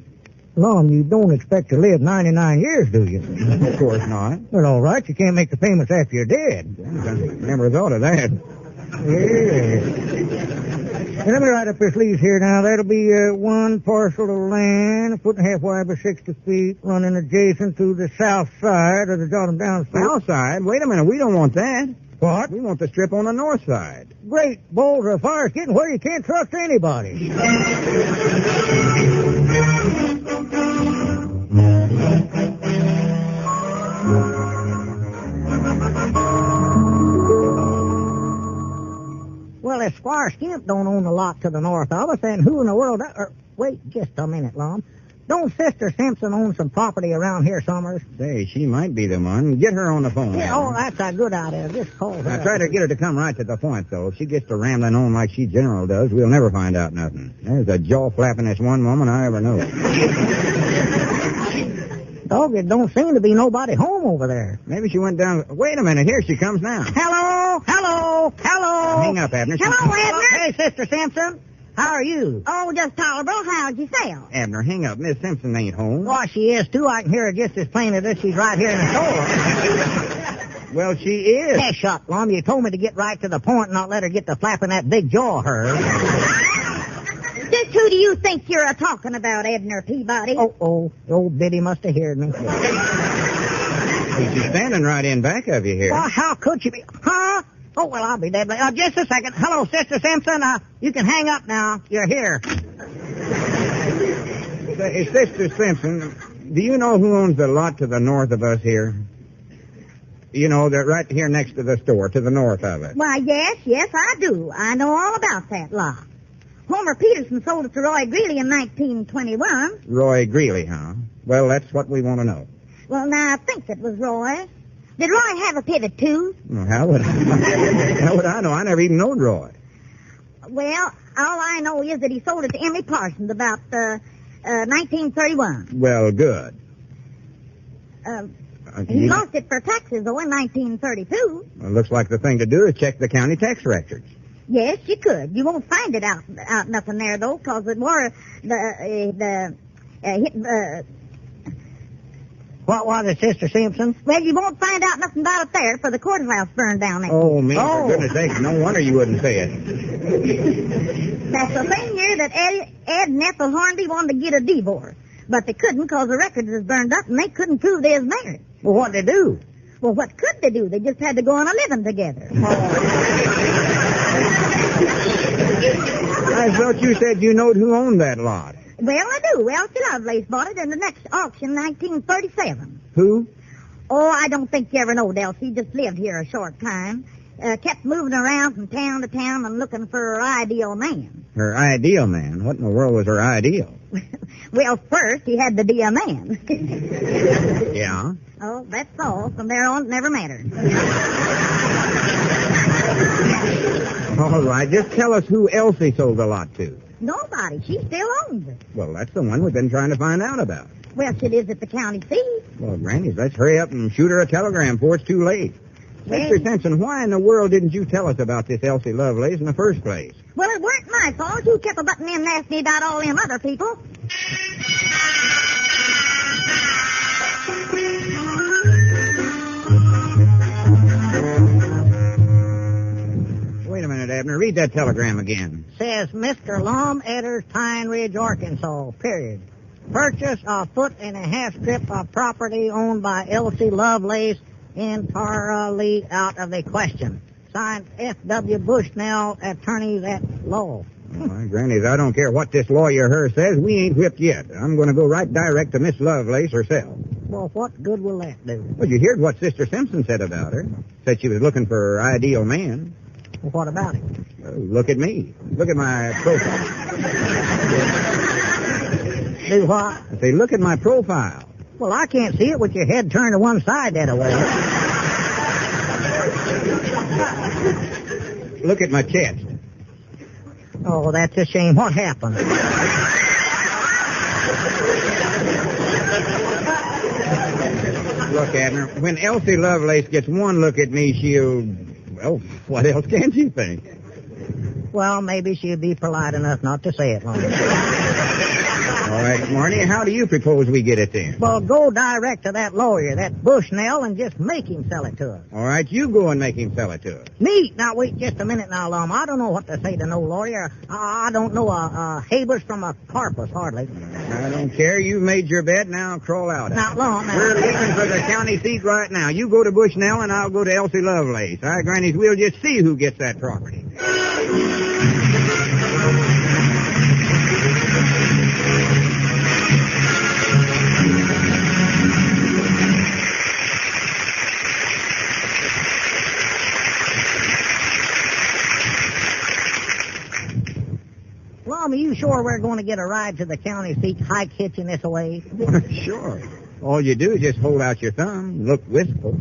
E: Lum, you don't expect to live 99 years, do you?
M: Of course not.
E: Well, all right. You can't make the payments after you're dead.
M: Never thought of that.
E: Yeah. Let me write up this lease here now. That'll be one parcel of land, a foot and a half wide by 60 feet, running adjacent to the south side of the Jotham Down Strip.
M: South side? Wait a minute. We don't want that.
E: What?
M: We want the strip on the north side.
E: Great balls of fire getting where you can't trust anybody. Well, if Squire Skimp don't own the lot to the north of us, then who in the world... wait just a minute, Lum. Don't Sister Simpson own some property around here, Summers?
M: Say, she might be the one. Get her on the phone.
E: Yeah, that's a good idea. Just call her.
M: Now, try to get her to come right to the point, though. If she gets to rambling on like she general does, we'll never find out nothing. There's a jaw-flappingest one woman I ever know.
E: Dog, it don't seem to be nobody home over there.
M: Maybe she went down... Wait a minute. Here she comes now.
E: Hello?
M: Hang up, Abner.
T: Hello, Abner.
E: Hey, Sister Simpson. How are you?
T: Oh, just tolerable. How'd you sail?
M: Abner, hang up. Miss Simpson ain't home.
E: Why, she is, too. I can hear her just as plain as if she's right here in the store.
M: Well, she is.
E: Hey, shut, Lum. You told me to get right to the point and not let her get to flapping that big jaw of hers.
T: Just who do you think you're a-talking about, Abner Peabody?
E: Oh, old Biddy must have heard me.
M: She's standing right in back of you here.
E: Well, how could she be? Huh? Oh, well, I'll be dead. Just a second. Hello, Sister Simpson. You can hang up now. You're here.
M: Say, Sister Simpson, do you know who owns the lot to the north of us here? You know, they're right here next to the store, to the north of it.
T: Why, yes, I do. I know all about that lot. Homer Peterson sold it to Roy Greeley in 1921.
M: Roy Greeley, huh? Well, that's what we want to know.
T: Well, now, I think it was Roy. Did Roy have a pivot, too?
M: Well, how would I know? I never even knowed Roy.
T: Well, all I know is that he sold it to Emmy Parsons about 1931.
M: Well, good.
T: He lost it for taxes, though, in 1932.
M: Well, looks like the thing to do is check the county tax records.
T: Yes, you could. You won't find it out nothing there, though, because it were
E: What was it, Sister Simpson?
T: Well, you won't find out nothing about it there, for the courthouse burned down there.
M: Oh, me, for goodness sake, no wonder you wouldn't say it.
T: That's the same year that Ed and Ethel Hornby wanted to get a divorce. But they couldn't because the records was burned up and they couldn't prove they was married.
E: Well, what'd they do?
T: Well, what could they do? They just had to go on a living together.
M: I thought you said you knowed who owned that lot.
T: Well, I do. Elsie Lovelace bought it in the next auction in 1937.
M: Who?
T: Oh, I don't think you ever knowed Elsie. Just lived here a short time. Kept moving around from town to town and looking for her ideal man.
M: Her ideal man? What in the world was her ideal?
T: Well, first, he had to be a man.
M: Yeah?
T: Oh, that's all. From there on, it never mattered.
M: All right, just tell us who Elsie sold the lot to.
T: Nobody. She still owns it.
M: Well, that's the one we've been trying to find out about.
T: Well, she lives at the county seat.
M: Well, Granny, let's hurry up and shoot her a telegram before it's too late. Mr. Simpson, why in the world didn't you tell us about this Elsie Lovelace in the first place?
T: Well, it weren't my fault. You kept a-butting in and asking me about all them other people.
M: Wait a minute, Abner. Read that telegram again.
E: Says Mr. Lum, Edders, Pine Ridge, Arkansas, period. Purchase a foot and a half strip of property owned by Elsie Lovelace entirely out of the question. Signed F.W. Bushnell, attorneys at law.
M: Well, Granny, I don't care what this lawyer her says. We ain't whipped yet. I'm going to go right direct to Miss Lovelace herself.
E: Well, what good will that do?
M: Well, you heard what Sister Simpson said about her. Said she was looking for her ideal man.
E: Well, what about it?
M: Well, look at me. Look at my profile.
E: Do what?
M: I say, look at my profile.
E: Well, I can't see it with your head turned to one side that way.
M: Look at my chest.
E: Oh, that's a shame. What happened?
M: Look, Abner, when Elsie Lovelace gets one look at me, she'll...
K: Well, what else can she think?
E: Well, maybe she'd be polite enough not to say it, Lum.
K: All right, Marnie, how do you propose we get it then?
E: Well, go direct to that lawyer, that Bushnell, and just make him sell it to us.
K: All right, you go and make him sell it to us.
E: Me? Now, wait just a minute now, Lum. I don't know what to say to no lawyer. I don't know a Habers from a Carpus, hardly.
K: I don't care. You've made your bed. Now crawl out.
E: Now, Lum,
K: we're leaving for the county seat right now. You go to Bushnell, and I'll go to Elsie Lovelace. All right, Grannies, we'll just see who gets that property.
E: Lum, are you sure we're going to get a ride to the county seat hike hitching this away?
K: Sure. All you do is just hold out your thumb, look wistful.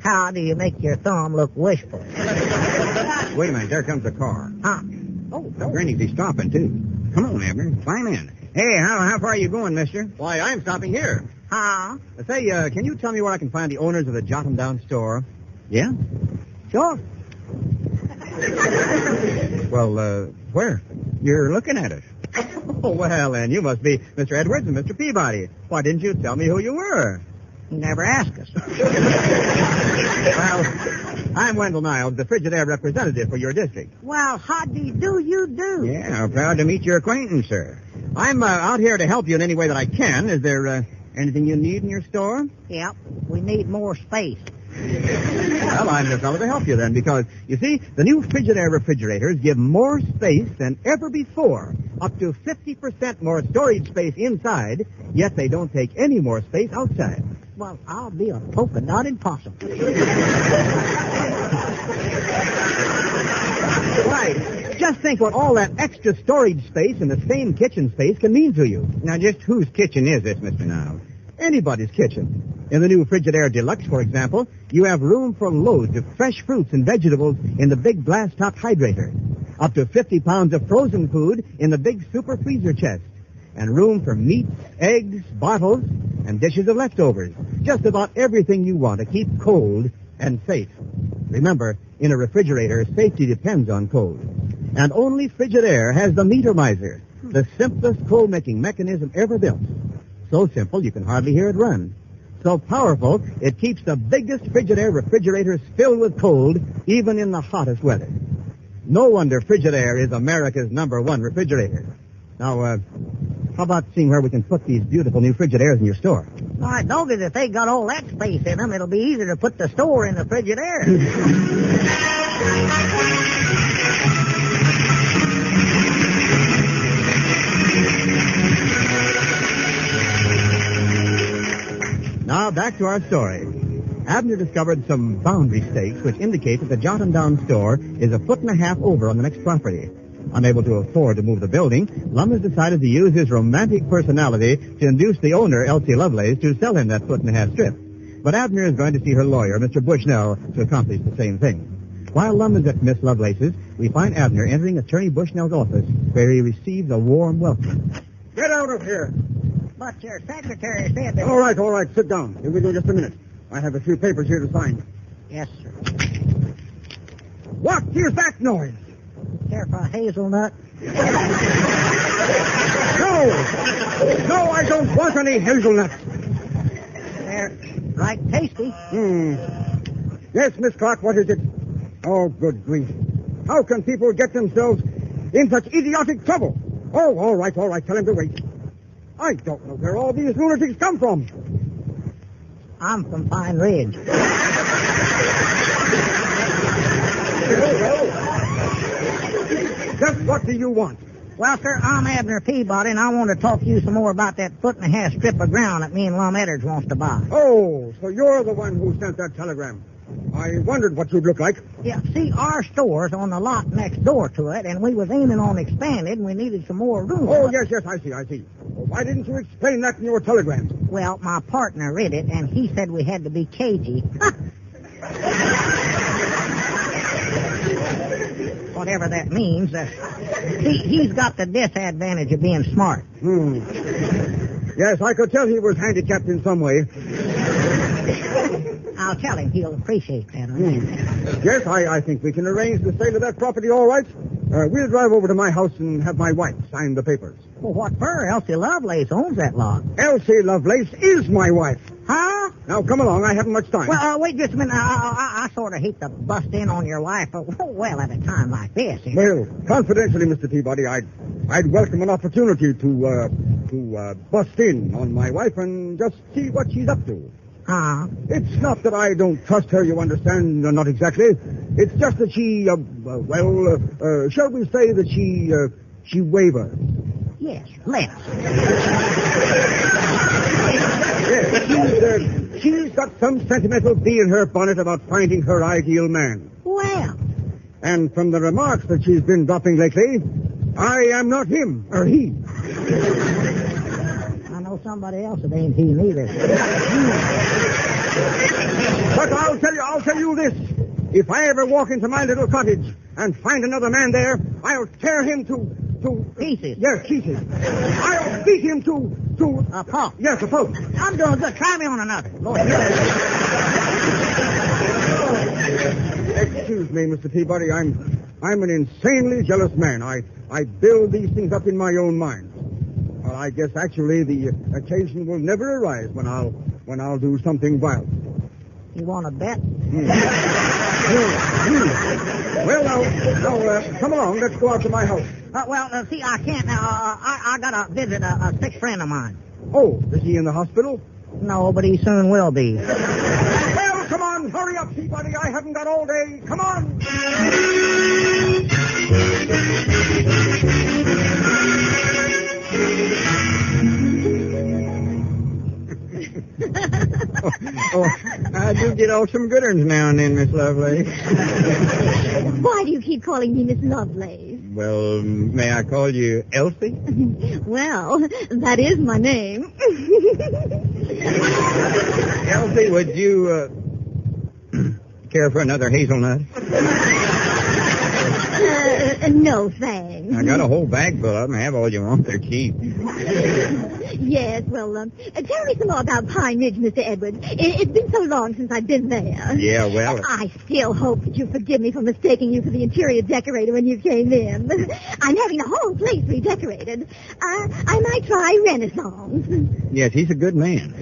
E: How do you make your thumb look wishful?
K: Wait a minute, there comes a car.
E: Huh?
K: Oh, Granny's he's stopping, too. Come on, Abner, climb in. Hey, how far are you going, mister? Why, I'm stopping here.
E: Huh?
K: Say, can you tell me where I can find the owners of the Jot 'em Down store? Yeah?
E: Sure.
K: Well, where? You're looking at us. Oh, well, then, you must be Mr. Edwards and Mr. Peabody. Why didn't you tell me who you were?
E: You never asked us.
K: Well, I'm Wendell Niles, the Frigidaire representative for your district.
E: Well, how do you do?
K: Yeah, proud to meet your acquaintance, sir. I'm out here to help you in any way that I can. Is there anything you need in your store?
E: Yep, we need more space.
K: Well, I'm the fellow to help you then, because, you see, the new Frigidaire refrigerators give more space than ever before, up to 50% more storage space inside, yet they don't take any more space outside.
E: Well, I'll be a polka-dotted possum.
K: Right. Just think what all that extra storage space in the same kitchen space can mean to you. Now, just whose kitchen is this, Mr. Niles? Anybody's kitchen. In the new Frigidaire Deluxe, for example, you have room for loads of fresh fruits and vegetables in the big glass-top hydrator. Up to 50 pounds of frozen food in the big super freezer chest. And room for meats, eggs, bottles, and dishes of leftovers. Just about everything you want to keep cold and safe. Remember, in a refrigerator, safety depends on cold. And only Frigidaire has the Metermizer, the simplest cold-making mechanism ever built. So simple you can hardly hear it run. So powerful, it keeps the biggest Frigidaire refrigerators filled with cold, even in the hottest weather. No wonder Frigidaire is America's #1 refrigerator. Now, how about seeing where we can put these beautiful new Frigidaires in your store?
E: All right, doggies, if they got all that space in them, it'll be easier to put the store in the Frigidaire.
K: Now, back to our story. Abner discovered some boundary stakes which indicate that the Jot 'em Down store is a 1.5 feet over on the next property. Unable to afford to move the building, Lum has decided to use his romantic personality to induce the owner, Elsie Lovelace, to sell him that 1.5 foot strip. But Abner is going to see her lawyer, Mr. Bushnell, to accomplish the same thing. While Lum is at Miss Lovelace's, we find Abner entering Attorney Bushnell's office, where he receives a warm welcome.
S: Get out of here.
E: But your secretary said that...
S: All right, sit down. You'll be there just a minute. I have a few papers here to sign.
E: Yes, sir.
S: What is that noise?
E: Care for a hazelnut?
S: No, I don't want any hazelnuts.
E: They're right tasty.
S: Yes, Miss Clark, what is it? Oh, good grief. How can people get themselves in such idiotic trouble? Oh, all right, tell him to wait. I don't know where all these lunatics come from.
E: I'm from Pine Ridge.
S: Just what do you want?
E: Well, sir, I'm Abner Peabody, and I want to talk to you some more about that 1.5 foot strip of ground that me and Lum Edwards wants to buy.
S: Oh, so you're the one who sent that telegram. I wondered what you'd look like.
E: Yeah, see, our store's on the lot next door to it, and we was aiming on expanding, and we needed some more room.
S: Oh, yes, I see. Well, why didn't you explain that in your telegram?
E: Well, my partner read it, and he said we had to be cagey. Whatever that means. He's got the disadvantage of being smart.
S: Yes, I could tell he was handicapped in some way.
E: Now, I'll tell him. He'll appreciate that.
S: Yes, I think we can arrange the sale of that property all right. We'll drive over to my house and have my wife sign the papers.
E: Well, what for? Elsie Lovelace owns that lot.
S: Elsie Lovelace is my wife.
E: Huh?
S: Now, come along. I haven't much time.
E: Well, wait just a minute. I sort of hate to bust in on your wife, well, at a time like this.
S: Well, confidentially, Mr. Peabody, I'd welcome an opportunity to bust in on my wife and just see what she's up to. It's not that I don't trust her, you understand, not exactly. It's just that she, shall we say that she wavers.
E: Yes, less.
S: Yes, she's got some sentimental bee in her bonnet about finding her ideal man.
E: Well.
S: And from the remarks that she's been dropping lately, I am not him, or he.
E: I know somebody else that ain't he neither.
S: But I'll tell you this. If I ever walk into my little cottage and find another man there, I'll tear him to
E: pieces.
S: Yes, pieces. I'll beat him to
E: a pulp.
S: Yes, a pulp.
E: I'm doing good. Try me on another. Lord,
S: excuse me, Mr. Peabody. I'm an insanely jealous man. I build these things up in my own mind. Well, I guess actually the occasion will never arise when I'll do something wild.
E: You want to bet?
S: Well, now, come along. Let's go out to my house.
E: See, I can't now. I got to visit a sick friend of mine.
S: Oh, is he in the hospital?
E: No, but he soon will be.
S: Well, come on. Hurry up, Peabody. I haven't got all day. Come on.
M: I do get off some good ones now and then, Miss Lovelace.
F: Why do you keep calling me Miss Lovelace?
M: Well, may I call you Elsie?
F: Well, that is my name.
M: Elsie, would you care for another hazelnut?
F: No, thanks.
M: I got a whole bag full of them. Have all you want. They're cheap.
F: Yes, well, tell me some more about Pine Ridge, Mr. Edwards. It's been so long since I've been there.
M: Yeah, well...
F: I still hope that you forgive me for mistaking you for the interior decorator when you came in. I'm having the whole place redecorated. I might try Renaissance.
M: Yes, he's a good man.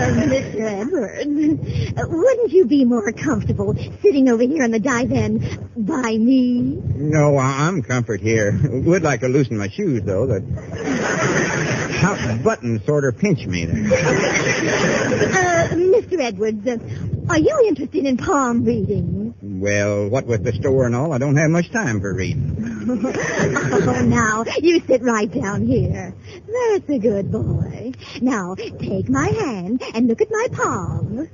F: Mr. Edwards, wouldn't you be more comfortable sitting over here on the divan by me?
M: No, I'm comfort here. Would like to loosen my shoes, though. The top button sort of pinch me there.
F: Mr. Edwards, are you interested in palm reading?
M: Well, what with the store and all, I don't have much time for reading.
F: Oh, now, you sit right down here. That's a good boy. Now, take my hand and look at my palm.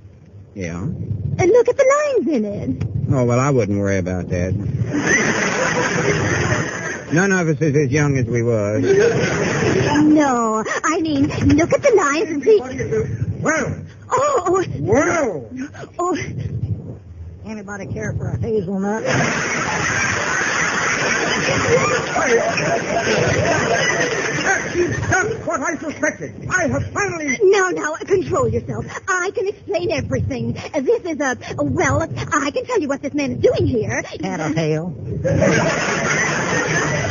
M: Yeah?
F: And look at the lines in it.
M: Oh, well, I wouldn't worry about that. None of us is as young as we was.
F: No, I mean, look at the lines and see...
S: Well!
F: Oh!
S: Well!
F: Oh!
E: Anybody care for a hazelnut?
S: That's what I suspected. I have finally...
F: Now, control yourself. I can explain everything. This is I can tell you what this man is doing here.
E: Tattletale.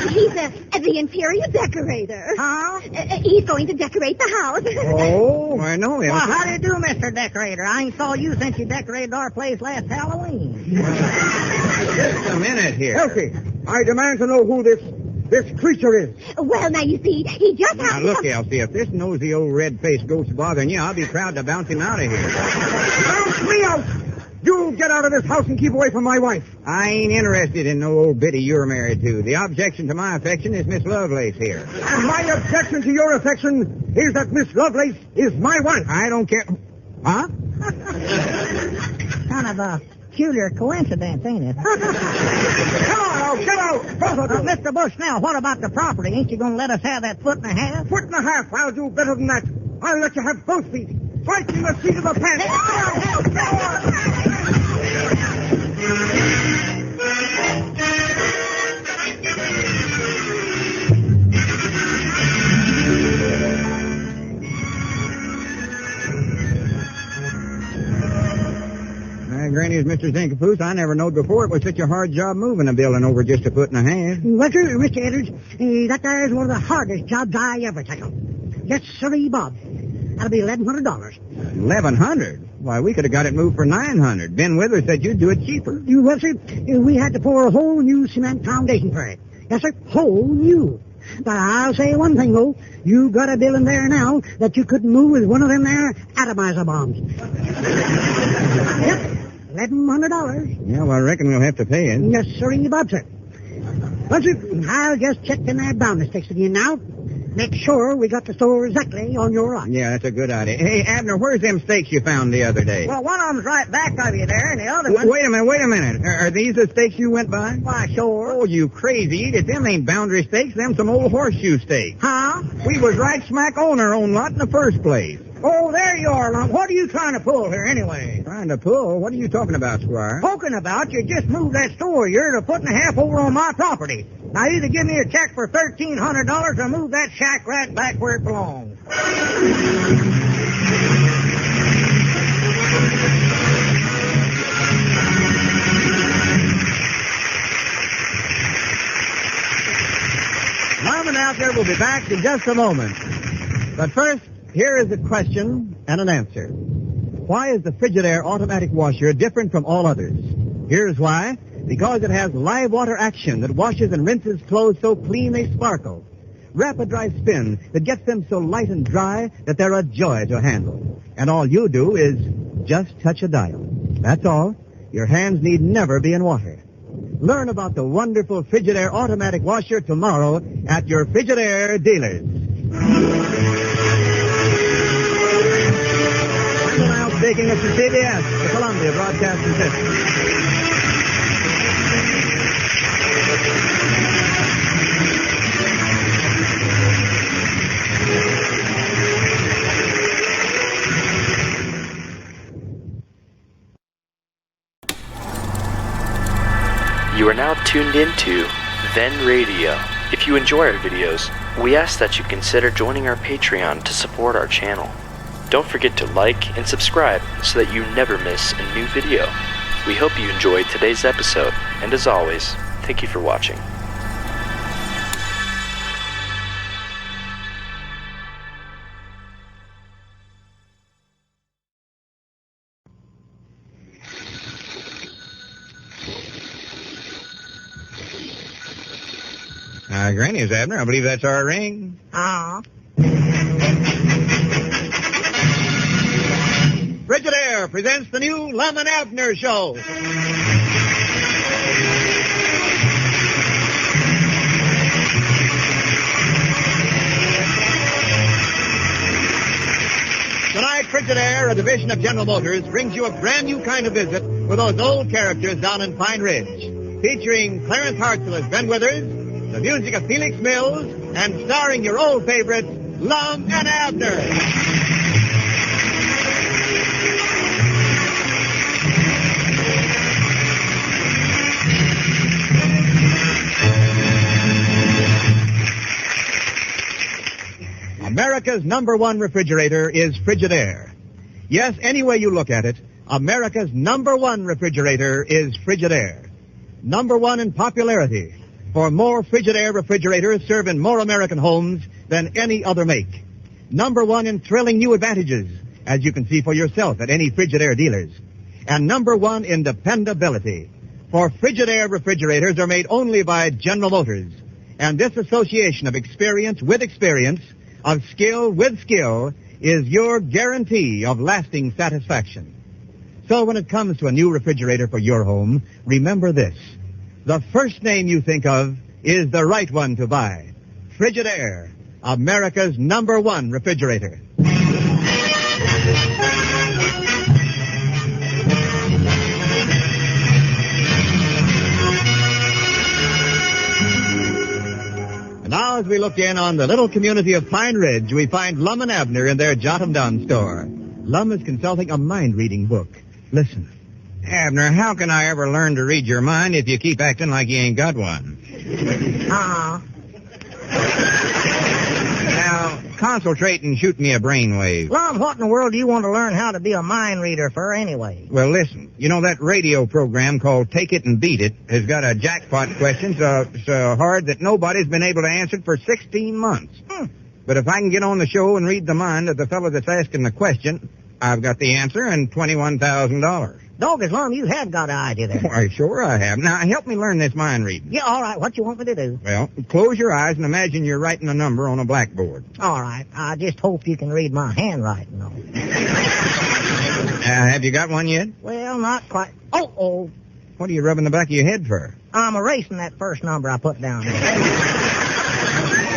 F: He's the interior decorator.
E: Huh?
F: He's going to decorate the house.
M: Oh, I know him.
E: Well, how do you do, Mr. Decorator? I ain't saw you since you decorated our place last Halloween.
M: Just a minute here.
S: Elsie, I demand to know who this creature is.
F: Well, now, you see, he just
M: Now, look, Elsie, if this nosy old red-faced ghost's bothering you, I'll be proud to bounce him out of here.
S: Bounce me out! You get out of this house and keep away from my wife.
M: I ain't interested in no old biddy you're married to. The objection to my affection is Miss Lovelace here.
S: And my objection to your affection is that Miss Lovelace is my wife.
M: I don't care. Huh?
E: Kind of a peculiar coincidence, ain't it?
S: Come on, now, get out!
E: Mr. Bushnell, what about the property? Ain't you going to let us have that foot and a half?
S: Foot and a half? I'll do better than that. I'll let you have both feet. Right in the seat of the pants. Here's Mr. Zincapoose. I never knowed before it was such a hard job moving a building over just a foot and a half.
E: Well, sir, Mr. Edwards, that there is one of the hardest jobs I ever tackled. Yes, sirree, Bob. That'll be $1,100.
S: $1,100? Why, we could have got it moved for $900. Ben Withers said you'd do it cheaper.
E: Well, sir, we had to pour a whole new cement foundation for it. Yes, sir, whole new. But I'll say one thing, though. You got a building there now that you couldn't move with one of them there atomizer bombs. Yep, $1,100.
S: Yeah, well, I reckon we'll have to pay it.
E: Yes, sirree, Bob, sir. Well, sir, I'll just check in that boundary sticks again now. Make sure we got the store exactly on your lot.
S: Yeah, that's a good idea. Hey, Abner, where's them stakes you found the other day?
E: Well, one of them's right back of you there, and the other one...
S: Wait a minute. Are these the stakes you went by?
E: Why, sure.
S: Oh, you crazy idiot. Them ain't boundary stakes. Them some old horseshoe stakes.
E: Huh?
S: We was right smack on our own lot in the first place.
E: Oh, there you are, Lum. What are you trying to pull here, anyway?
S: Trying to pull? What are you talking about, Squire?
E: Poking about? You just moved that store of yours a foot and a half over on my property. Now, either give me a check for $1,300 or move that shack right back where it belongs.
K: Lum and Abner will be back in just a moment. But first, here is a question and an answer. Why is the Frigidaire automatic washer different from all others? Here's why. Because it has live water action that washes and rinses clothes so clean they sparkle. Rapid dry spin that gets them so light and dry that they're a joy to handle. And all you do is just touch a dial. That's all. Your hands need never be in water. Learn about the wonderful Frigidaire automatic washer tomorrow at your Frigidaire dealers. And now speaking of the CBS, the Columbia Broadcasting System.
A: You are now tuned into Then Radio. If you enjoy our videos, we ask that you consider joining our Patreon to support our channel. Don't forget to like and subscribe so that you never miss a new video. We hope you enjoyed today's episode, and as always, thank you for watching.
S: Granny, is Abner. I believe that's our ring. Frigidaire presents the new Lum and Abner show. Tonight, Frigidaire, a division of General Motors, brings you a brand new kind of visit with those old characters down in Pine Ridge. Featuring Clarence Hartzell as Ben Withers, the music of Felix Mills, and starring your old favorites, Lum and Abner. America's #1 refrigerator is Frigidaire. Yes, any way you look at it, America's #1 refrigerator is Frigidaire. #1 in popularity, for more Frigidaire refrigerators serve in more American homes than any other make. #1 in thrilling new advantages, as you can see for yourself at any Frigidaire dealers. And #1 in dependability, for Frigidaire refrigerators are made only by General Motors. And this association of experience with experience, of skill with skill, is your guarantee of lasting satisfaction. So when it comes to a new refrigerator for your home, remember this. The first name you think of is the right one to buy. Frigidaire, America's #1 refrigerator. And now as we look in on the little community of Pine Ridge, we find Lum and Abner in their Jot-'em-Down store. Lum is consulting a mind-reading book. Listen. Abner, how can I ever learn to read your mind if you keep acting like you ain't got one?
M: Now, concentrate and shoot me a brainwave.
C: Lum, what in the world do you want to learn how to be a mind reader for anyway?
M: Well, listen. You know that radio program called Take It and Beat It has got a jackpot question so hard that nobody's been able to answer it for 16 months. But if I can get on the show and read the mind of the fellow that's asking the question, I've got the answer and $21,000.
C: Doggers, Lum, you have got an idea there.
M: Why, sure I have. Now, help me learn this mind reading.
C: Yeah, all right. What you want me to do?
M: Well, close your eyes and imagine you're writing a number on a blackboard.
C: All right. I just hope you can read my handwriting, though.
M: Have you got one yet?
C: Well, not quite. Oh.
M: What are you rubbing the back of your head for?
C: I'm erasing that first number I put down there.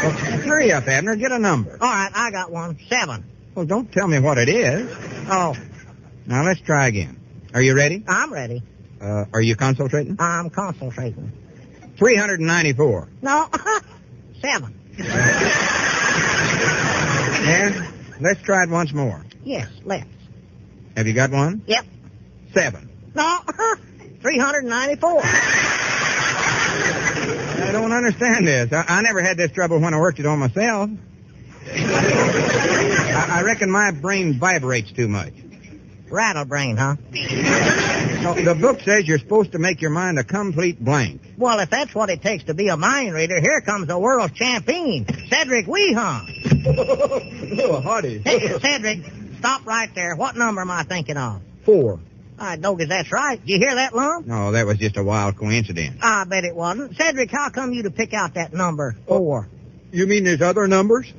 M: Well, hurry up, Abner. Get a number.
C: All right, I got one. 7.
M: Well, don't tell me what it is.
C: Oh.
M: Now, let's try again. Are you ready?
C: I'm ready.
M: Are you concentrating?
C: I'm concentrating.
M: 394.
C: No, 7.
M: And let's try it once more.
C: Yes, let's.
M: Have you got one?
C: Yep.
M: 7.
C: No, 394.
M: I don't understand this. I never had this trouble when I worked it on myself. I reckon my brain vibrates too much.
C: Rattle brain, huh?
M: So the book says you're supposed to make your mind a complete blank.
C: Well, if that's what it takes to be a mind reader, here comes the world's champion, Cedric Weehon.
M: Oh, howdy.
C: Hey, Cedric, stop right there. What number am I thinking of?
M: 4.
C: I Doggers, that's right. Did you hear that, Lum?
M: No, that was just a wild coincidence.
C: I bet it wasn't. Cedric, how come you to pick out that number 4?
M: You mean there's other numbers?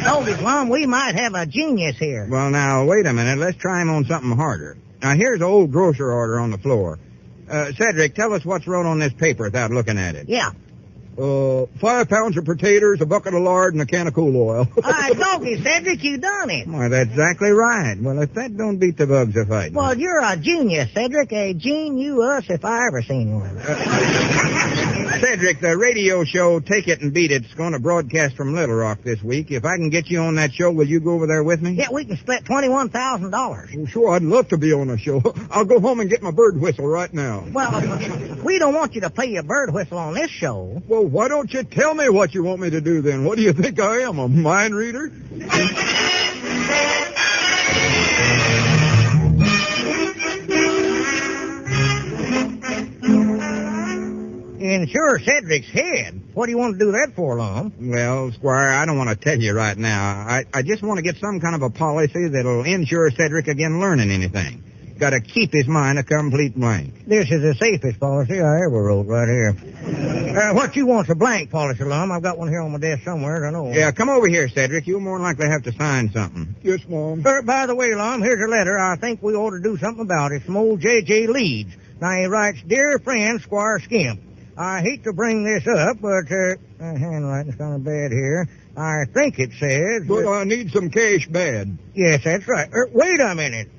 C: Doggers, Lum, we might have a genius here.
M: Well, now, wait a minute. Let's try him on something harder. Now, here's an old grocer order on the floor. Cedric, tell us what's wrote on this paper without looking at it.
C: Yeah.
M: 5 pounds of potatoes, a bucket of lard, and a can of cool oil.
C: Doggers, Cedric, you done it.
M: Why, that's exactly right. Well, if that don't beat the bugs a fighting.
C: Well, you're a genius, Cedric. A genius if I ever seen one.
M: Cedric, the radio show Take It and Beat It's going to broadcast from Little Rock this week. If I can get you on that show, will you go over there with me?
C: Yeah, we can split $21,000.
M: Well, sure, I'd love to be on the show. I'll go home and get my bird whistle right now.
C: Well, we don't want you to play your bird whistle on this show.
M: Well, why don't you tell me what you want me to do then? What do you think I am, a mind reader?
C: Insure Cedric's head. What do you want to do that for, Lum?
M: Well, Squire, I don't want to tell you right now. I just want to get some kind of a policy that'll insure Cedric again learning anything. Got to keep his mind a complete blank.
C: This is the safest policy I ever wrote right here. What you want's a blank policy, Lum. I've got one here on my desk somewhere, I know.
M: Yeah, come over here, Cedric. You'll more than likely have to sign something. Yes, Mom.
C: By the way, Lum, here's a letter. I think we ought to do something about it. From old J.J. Leeds. Now, he writes, Dear friend, Squire Skimp, I hate to bring this up, but my handwriting's kind of bad here. I think it says...
M: But I need some cash bad.
C: Yes, that's right. Wait a minute.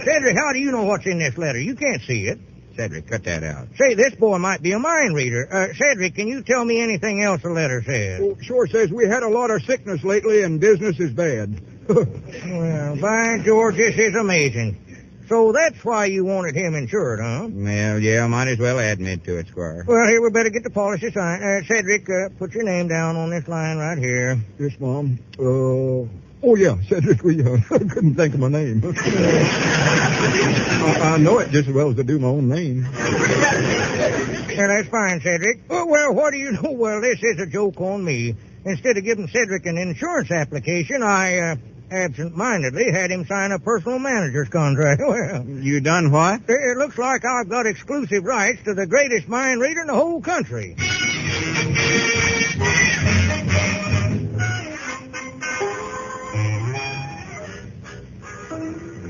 C: Cedric, how do you know what's in this letter? You can't see it.
M: Cedric, cut that out.
C: Say, this boy might be a mind reader. Cedric, can you tell me anything else the letter says?
M: Well, sure says we had a lot of sickness lately and business is bad.
C: Well, by George, this is amazing. So that's why you wanted him insured, huh?
M: Well, yeah, might as well admit to it, Squire.
C: Well, here, we better get the policy signed. Cedric, put your name down on this line right here.
M: Yes, Mom. Oh, yeah, Cedric, I couldn't think of my name. I know it just as well as I do my own name.
C: Yeah, that's fine, Cedric. Oh, well, what do you know? Well, this is a joke on me. Instead of giving Cedric an insurance application, I, absent-mindedly had him sign a personal manager's contract. Well,
M: you done what?
C: It looks like I've got exclusive rights to the greatest mind reader in the whole country.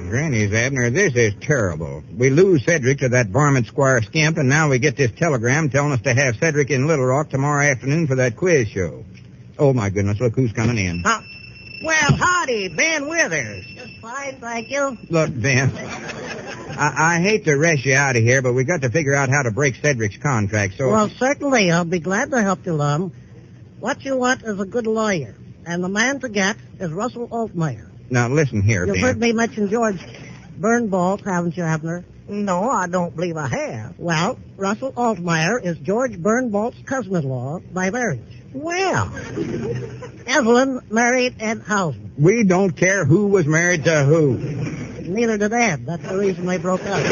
M: Granny's, Abner, this is terrible. We lose Cedric to that varmint Squire Skimp, and now we get this telegram telling us to have Cedric in Little Rock tomorrow afternoon for that quiz show. Oh, my goodness, look who's coming in.
C: Well, howdy, Ben Withers. Just fine, thank you.
M: Look, Ben, I hate to rush you out of here, but we've got to figure out how to break Cedric's contract, so...
G: Well, certainly, I'll be glad to help you, Lum. What you want is a good lawyer, and the man to get is Russell Altmeyer.
M: Now, listen here,
G: You've
M: Ben.
G: heard me mention George Bernbald, haven't you, Abner?
E: No, I don't believe I have. Well, Russell Altmeyer is George Bernbalt's cousin-in-law by marriage. Well, Evelyn married Ed Housen.
M: We don't care who was married to who.
E: Neither did Ed. That's the reason they broke up.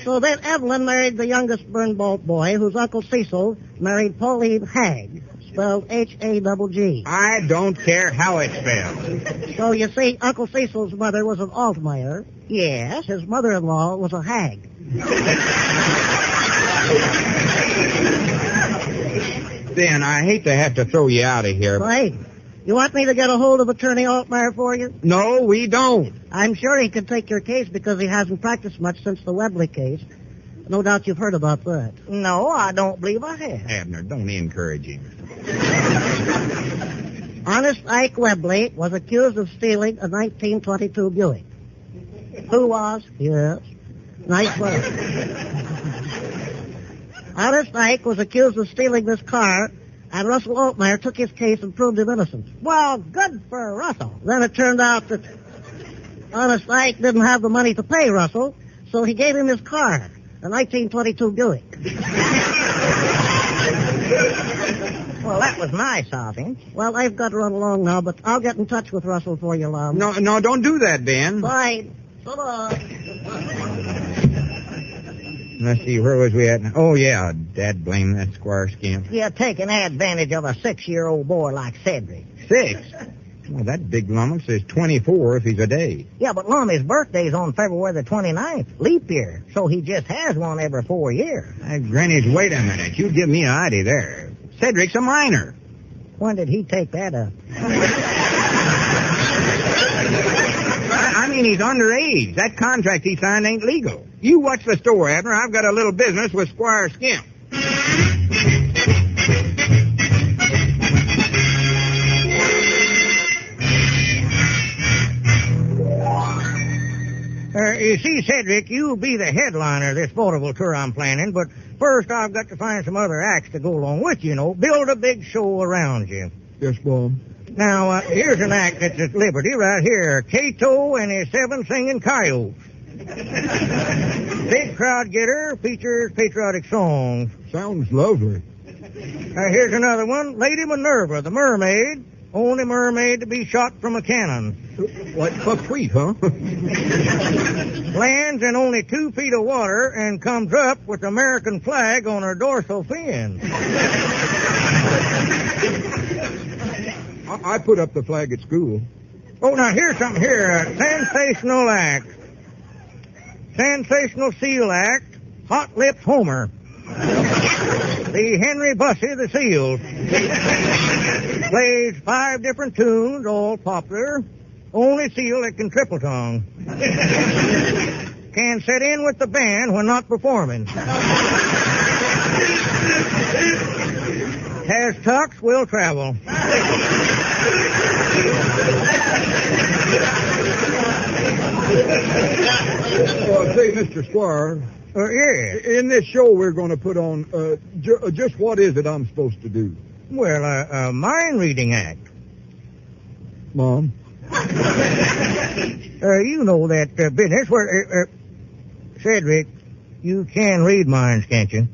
E: So then Evelyn married the youngest Bernbalt boy, whose Uncle Cecil married Pauline Hagg, spelled H-A-G-G.
M: I don't care how it's spelled.
E: So you see, Uncle Cecil's mother was an Altmeyer. Yes, his mother-in-law was a Hagg.
M: Ben, I hate to have to throw you out of here.
E: Right. You want me to get a hold of Attorney Altmeyer for you?
M: No, we don't.
E: I'm sure he can take your case because he hasn't practiced much since the Webley case. No doubt you've heard about that. No, I don't believe I have.
M: Abner, don't encourage him.
E: Honest Ike Webley was accused of stealing a 1922 Buick. Who was? Yes. Nice work. Honest Ike was accused of stealing this car, and Russell Altmeyer took his case and proved him innocent. Well, good for Russell. Then it turned out that Honest Ike didn't have the money to pay Russell, so he gave him his car, a 1922 Buick. Well, that was nice of him. Well, I've got to run along now, but I'll get in touch with Russell for you, Lum.
M: No, don't do that, Ben.
E: Bye. So long.
M: Let's see, where was we at now? Oh, yeah, dad blame that Squire Skimp.
E: You're taking advantage of a 6-year-old boy like Cedric.
M: 6? Well, that big lummox is 24 if he's a day.
E: Yeah, but Lum, his birthday's on February the 29th, leap year, so he just has one every 4 years.
M: Granny, wait a minute. You give me an idea there. Cedric's a minor.
E: When did he take that up?
M: I mean, he's underage. That contract he signed ain't legal. You watch the store, Abner. I've got a little business with Squire Skimp.
E: You see, Cedric, you'll be the headliner of this vaudeville tour I'm planning, but first I've got to find some other acts to go along with, you know. Build a big show around you.
S: Yes, Mom.
E: Now, here's an act that's at Liberty right here. Cato and his 7 singing coyotes. Big crowd getter, features patriotic songs.
S: Sounds lovely.
E: Here's another one. Lady Minerva, the mermaid. Only mermaid to be shot from a cannon.
S: Like buckwheat, huh?
E: Lands in only 2 feet of water and comes up with the American flag on her dorsal fin.
S: I put up the flag at school.
E: Oh, now here's something here. Sensational act. Sensational seal act. Hot Lips Homer. The Henry Bussey the Seal. Plays 5 different tunes, all popular. Only seal that can triple tongue. Can sit in with the band when not performing. Has tux, will travel.
S: Say, Mr. Squire.
E: Yeah.
S: In this show we're going to put on, just what is it I'm supposed to do?
E: Well, a mind reading act.
S: Mom?
E: You know that business where, Cedric, you can read minds, can't you?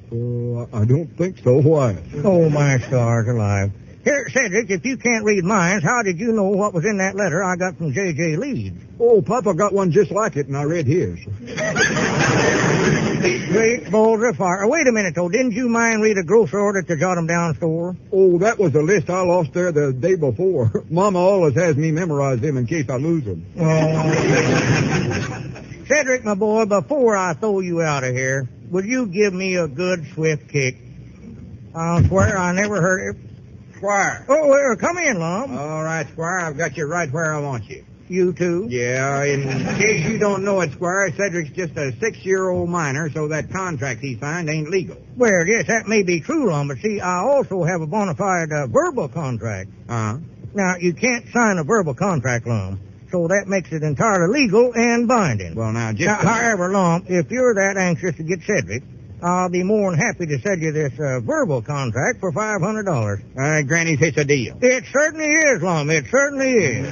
S: I don't think so. Why?
E: Oh, my stars alive. Here, Cedric, if you can't read minds, how did you know what was in that letter I got from J.J. Leeds?
S: Oh, Papa got one just like it, and I read his.
E: Great boulder of fire. Wait a minute, though. Didn't you mind read a grocery order at the Jot 'em Down store?
S: Oh, that was a list I lost there the day before. Mama always has me memorize them in case I lose them.
E: Oh. Cedric, my boy, before I throw you out of here, will you give me a good swift kick? I'll swear I never heard it.
M: Squire.
E: Oh, come in, Lum.
M: All right, Squire, I've got you right where I want you.
E: You too?
M: Yeah, in case you don't know it, Squire, Cedric's just a 6-year-old minor, so that contract he signed ain't legal.
E: Well, yes, that may be true, Lum, but see, I also have a bona fide verbal contract.
M: Uh-huh.
E: Now, you can't sign a verbal contract, Lum, so that makes it entirely legal and binding.
M: Well, now,
E: however, Lum, if you're that anxious to get Cedric, I'll be more than happy to sell you this verbal contract for $500.
M: Granny, it's a deal.
E: It certainly is, Lum. It certainly is.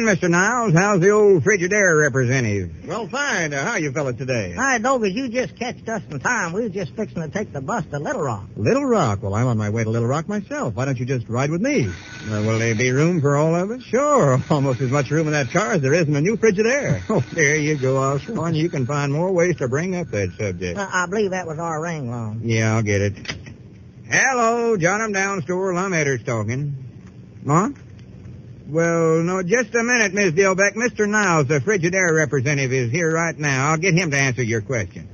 M: in, Mr. Niles. How's the old Frigidaire representative?
K: Well, fine. How you fellas today?
C: Hi, Dogas, you just catched us in time. We was just fixing to take the bus to Little Rock.
K: Little Rock? Well, I'm on my way to Little Rock myself. Why don't you just ride with me?
M: Will there be room for all of us?
K: Sure. Almost as much room in that car as there is in a new Frigidaire.
M: Oh, there you go, Osborne. You can find more ways to bring up that subject.
C: I believe that was our ring, Lum.
M: Yeah, I'll get it. Hello, John 'em Down Store. Lum Edder's talking. Huh? Well, no, just a minute, Miss Dilbeck. Mr. Niles, the Frigidaire representative, is here right now. I'll get him to answer your question.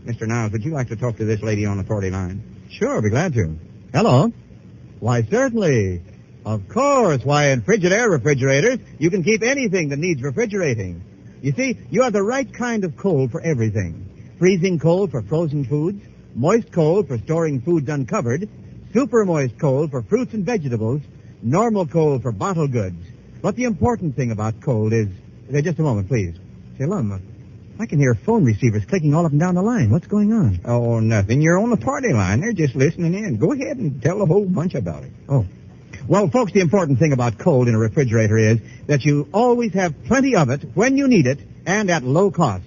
M: Mr. Niles, would you like to talk to this lady on the party line?
K: Sure, I'll be glad to. Hello? Why, certainly. Of course. Why, in Frigidaire refrigerators, you can keep anything that needs refrigerating. You see, you have the right kind of cold for everything. Freezing cold for frozen foods, moist cold for storing foods uncovered, super moist cold for fruits and vegetables, normal cold for bottled goods. But the important thing about cold is... Just a moment, please. Say, Lum, I can hear phone receivers clicking all up and down the line. What's going on?
M: Oh, nothing. You're on the party line. They're just listening in. Go ahead and tell a whole bunch about it.
K: Oh. Well, folks, the important thing about cold in a refrigerator is that you always have plenty of it when you need it and at low cost.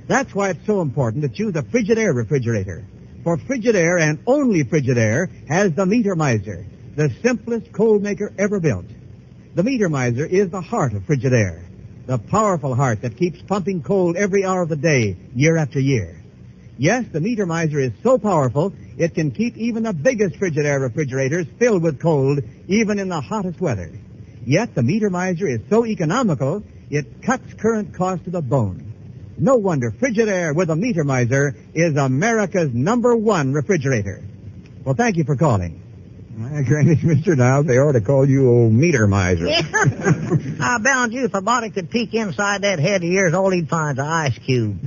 K: That's why it's so important to choose a Frigidaire refrigerator. For Frigidaire and only Frigidaire has the Meter Miser, the simplest cold maker ever built. The Meter Miser is the heart of Frigidaire, the powerful heart that keeps pumping cold every hour of the day, year after year. Yes, the Meter Miser is so powerful, it can keep even the biggest Frigidaire refrigerators filled with cold, even in the hottest weather. Yet the Meter Miser is so economical, it cuts current cost to the bone. No wonder Frigidaire with a Meter Miser is America's #1 refrigerator. Well, thank you for calling.
M: Granny, Mr. Niles, they ought to call you old Meter Miser.
C: Yeah. I bound you if a body could peek inside that head of yours, all he'd find's an ice cube.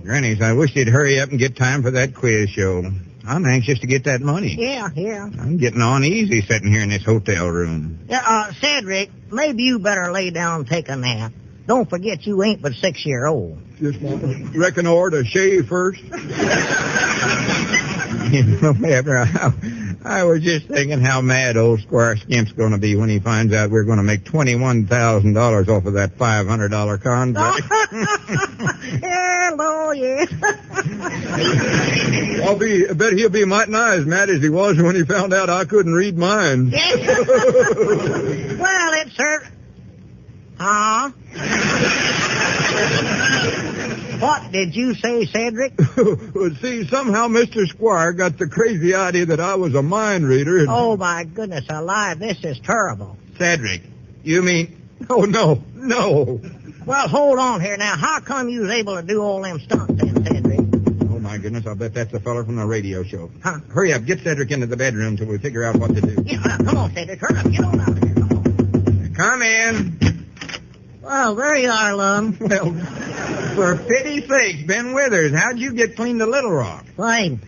M: Grannies, I wish they'd hurry up and get time for that quiz show. I'm anxious to get that money.
C: Yeah.
M: I'm getting on easy sitting here in this hotel room.
C: Yeah, Cedric, maybe you better lay down and take a nap. Don't forget you ain't but 6-year-old.
M: Just reckon or to shave first. You know, Abner, I was just thinking how mad old Squire Skimp's going to be when he finds out we're going to make $21,000 off of that $500 contract.
C: Hello, yes.
M: I bet he'll be mighty nigh as mad as he was when he found out I couldn't read mine.
C: Well, it's sir. Huh? What did you say, Cedric?
M: Well, see, somehow Mr. Squire got the crazy idea that I was a mind reader. And...
C: Oh, my goodness alive, this is terrible.
M: Cedric, you mean... Oh, no.
C: Well, hold on here now. How come you was able to do all them stunts then, Cedric?
M: Oh, my goodness, I'll bet that's the feller from the radio show.
C: Huh?
M: Hurry up, get Cedric into the bedroom till we figure out what to do.
C: Yeah, come on, Cedric, hurry up, get on out there, come on.
M: Come in.
C: Well, there you are, Lum.
M: Well, for pity's sake, Ben Withers, how'd you get clean to Little Rock?
C: Fine.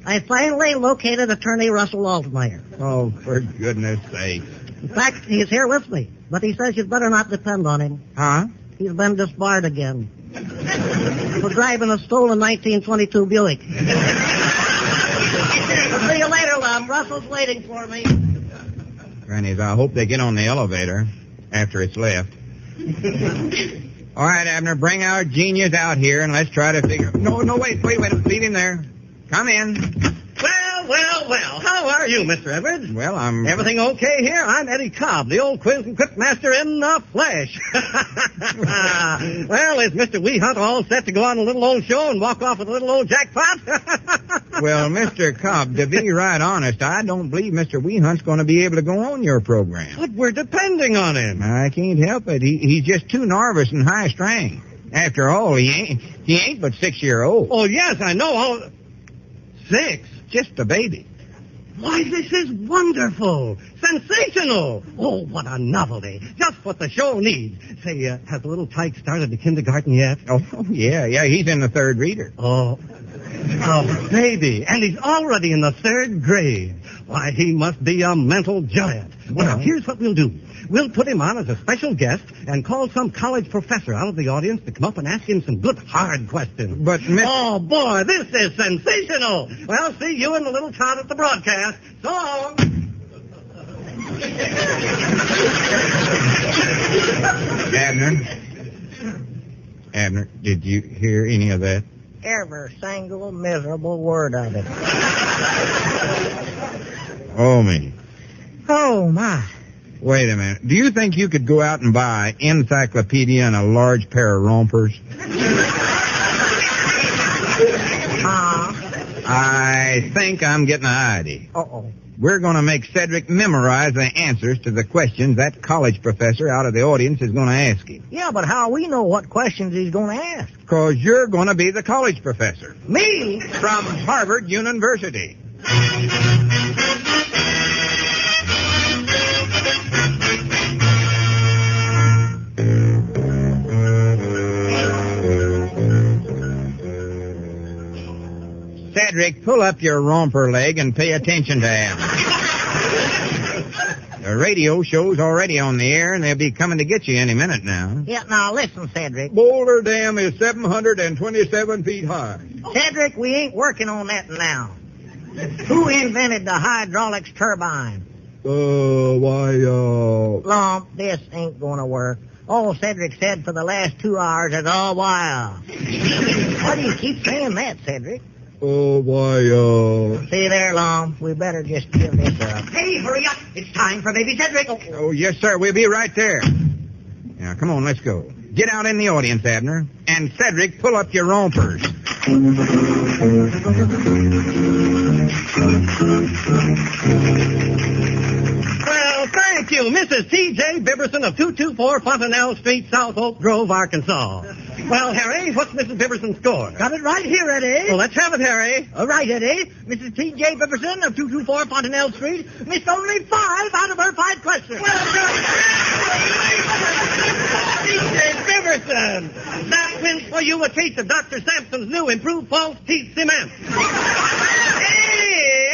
C: I finally located Attorney Russell Altmeyer.
M: Oh, for goodness sake.
C: In fact, he's here with me, but he says you'd better not depend on him.
M: Huh?
C: He's been disbarred again. For driving a stolen 1922 Buick. I'll see you later, Lum. Russell's waiting for me.
M: Grannies, I hope they get on the elevator after it's left. All right, Abner, bring our genius out here and let's try to figure... No, wait. Leave him there. Come in.
K: Well. How are you, Mr. Edwards?
M: Well, I'm...
K: Everything okay here? I'm Eddie Cobb, the old quiz and quip master in the flesh. Well, is Mr. Weehunt all set to go on a little old show and walk off with a little old jackpot?
M: Well, Mr. Cobb, to be right honest, I don't believe Mr. Weehunt's going to be able to go on your program.
K: But we're depending on him.
M: I can't help it. He's just too nervous and high-strung. After all, he ain't but 6-year-old.
K: Oh, yes, I know. 6?
M: Just a baby.
K: Why, this is wonderful. Sensational. Oh, what a novelty. Just what the show needs. Say, has the little tyke started the kindergarten yet?
M: Oh, yeah, he's in the 3rd reader.
K: Oh, baby. And he's already in the 3rd grade. Why, he must be a mental giant. Well, here's what we'll do. we'll put him on as a special guest and call some college professor out of the audience to come up and ask him some good, hard questions.
M: But,
K: Oh, boy, this is sensational. Well, see you and the little tot at the broadcast. So long.
M: Abner, did you hear any of that?
C: Every single miserable word of it.
M: Oh, me.
C: Oh, my.
M: Wait a minute. Do you think you could go out and buy encyclopedia and a large pair of rompers? I think I'm getting an idea.
C: Uh-oh.
M: We're going to make Cedric memorize the answers to the questions that college professor out of the audience is going to ask him.
C: Yeah, but how we know what questions he's going to ask?
M: Because you're going to be the college professor.
C: Me?
M: From Harvard University. Cedric, pull up your romper leg and pay attention to him. The radio show's already on the air, and they'll be coming to get you any minute now.
C: Yeah, now listen, Cedric.
M: Boulder Dam is 727 feet high.
C: Cedric, we ain't working on that now. Who invented the hydraulics turbine? Lump, this ain't gonna work. All Cedric said for the last 2 hours is, oh, wow. Why do you keep saying that, Cedric? See there, Lum, we better just give this up.
K: Hey, hurry up. It's time for baby Cedric.
M: Oh, yes, sir. We'll be right there. Now, come on, let's go. Get out in the audience, Abner. And Cedric, pull up your rompers.
K: Well, thank you, Mrs. T.J. Biberson of 224 Fontanelle Street, South Oak Grove, Arkansas. Well, Harry, what's Mrs. Biberson's score?
C: Got it right here, Eddie.
K: Well, let's have it, Harry.
C: All right, Eddie. Mrs. T.J. Biberson of 224 Fontanelle Street missed only 5 out of her 5 questions.
K: T.J. Biberson! That wins for you a case of Dr. Sampson's new improved false teeth cement.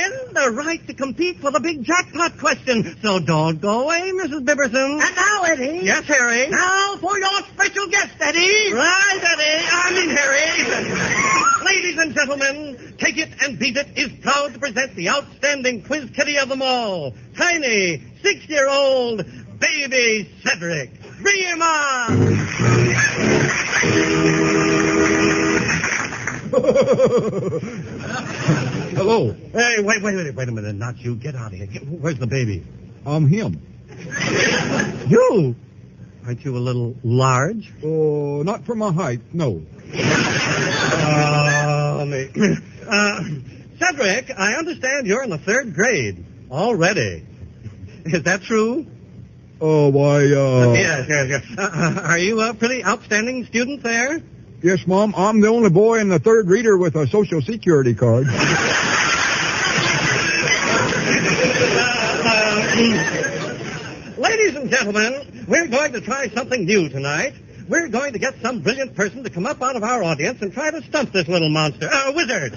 K: And the right to compete for the big jackpot question. So don't go away, Mrs. Biberson.
C: And now, Eddie.
K: Yes, Harry.
C: Now for your special guest, Eddie.
K: Right, Eddie. I mean, Harry. Ladies and gentlemen, Take It and Beat It is proud to present the outstanding quiz kitty of them all, tiny 6-year-old baby Cedric. Bring him on!
B: Hello.
K: Hey, wait a minute. Not you. Get out of here. Where's the baby?
B: I'm him.
K: You? Aren't you a little large?
B: Oh, not for my height, no.
K: Cedric, I understand you're in the 3rd grade already. Is that true?
B: Oh, why,
K: Yes. Are you a pretty outstanding student there?
B: Yes, Mom. I'm the only boy in the 3rd reader with a Social Security card.
K: Ladies and gentlemen, we're going to try something new tonight. We're going to get some brilliant person to come up out of our audience and try to stump this little monster. Wizard.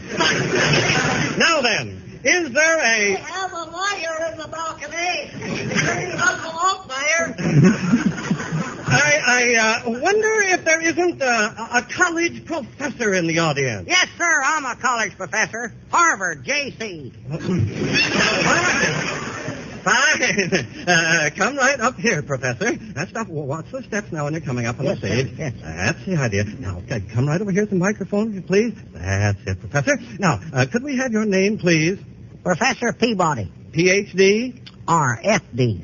K: Now then, is there
C: I have a liar in the balcony. Uncle Oak there.
K: I wonder if there isn't a college professor in the audience.
C: Yes, sir, I'm a college professor. Harvard, J.C.
K: Fine. Come right up here, Professor. That's not. Watch the steps now when you're coming up on the stage.
C: Yes.
K: That's the idea. Now, come right over here to the microphone, please. That's it, Professor. Now, could we have your name, please?
C: Professor Peabody.
K: Ph.D.?
C: R.F.D.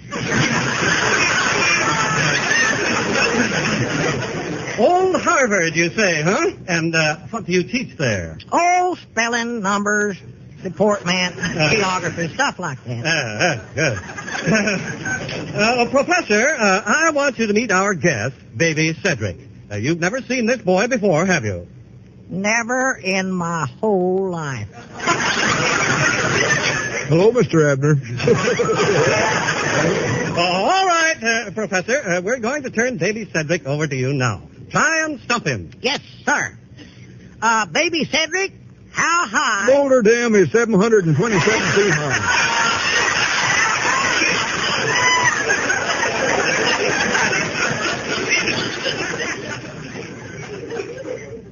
K: Old Harvard, you say, huh? And what do you teach there?
C: Oh, spelling, numbers, deportment, geography, stuff like that.
K: Good. Professor, I want you to meet our guest, baby Cedric. You've never seen this boy before, have you?
C: Never in my whole life.
B: Hello, Mr. Abner.
K: All right, Professor. We're going to turn baby Cedric over to you now. Try and stump him.
C: Yes, sir. Baby Cedric, how high?
B: Boulder Dam is 727 feet high.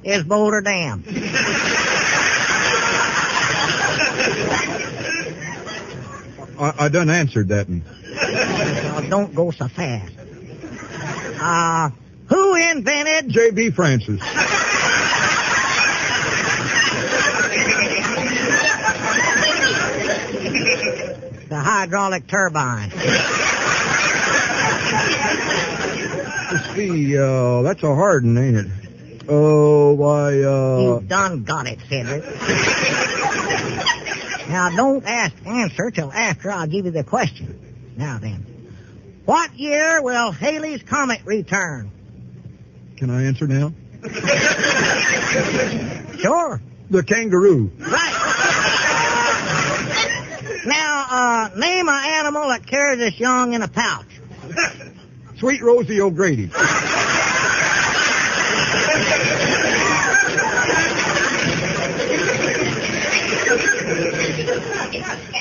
C: is Boulder Dam.
S: I done answered that one.
C: Now, don't go so fast. Who invented...
S: J.B. Francis.
C: The hydraulic turbine.
S: See, that's a hard one, ain't it? Oh, why,
C: You done got it, Cedric. Now, don't answer till after I'll give you the question. Now then, what year will Halley's Comet return?
S: Can I answer now?
C: Sure.
S: The kangaroo.
C: Right. Now, name an animal that carries its young in a pouch.
S: Sweet Rosie O'Grady.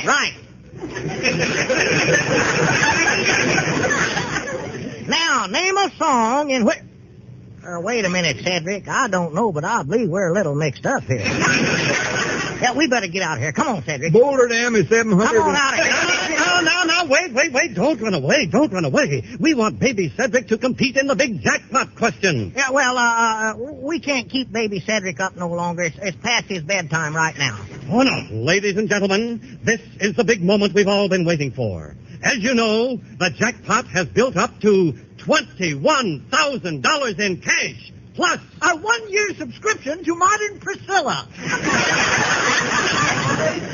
C: Right. Now, name a song in which... wait a minute, Cedric. I don't know, but I believe we're a little mixed up here. Yeah, we better get out of here. Come on, Cedric.
S: Boulder Dam is 700...
C: Come on out of here.
K: No, wait. Don't run away. We want baby Cedric to compete in the big jackpot question.
C: Yeah, well, we can't keep baby Cedric up no longer. It's past his bedtime right now.
K: Oh, no. Ladies and gentlemen, this is the big moment we've all been waiting for. As you know, the jackpot has built up to $21,000 in cash, plus
C: a one-year subscription to Modern Priscilla.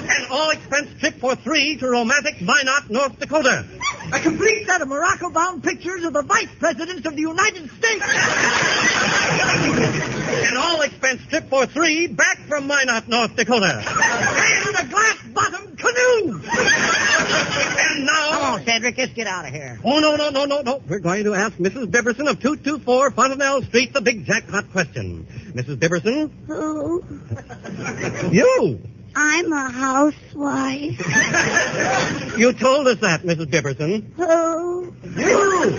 K: An all-expense trip for 3 to romantic Minot, North Dakota.
C: A complete set of Morocco-bound pictures of the vice presidents of the United States.
K: An all-expense trip for 3 back from Minot, North Dakota.
C: And a glass-bottomed canoe.
K: And now...
C: Come on, Cedric, let's get out of here.
K: Oh, no. We're going to ask Mrs. Bibberson of 224 Fontanelle Street the big jackpot question. Mrs. Bibberson?
F: Who?
K: You.
F: I'm a housewife.
K: You told us that, Mrs. Bibberson.
F: Who?
K: You.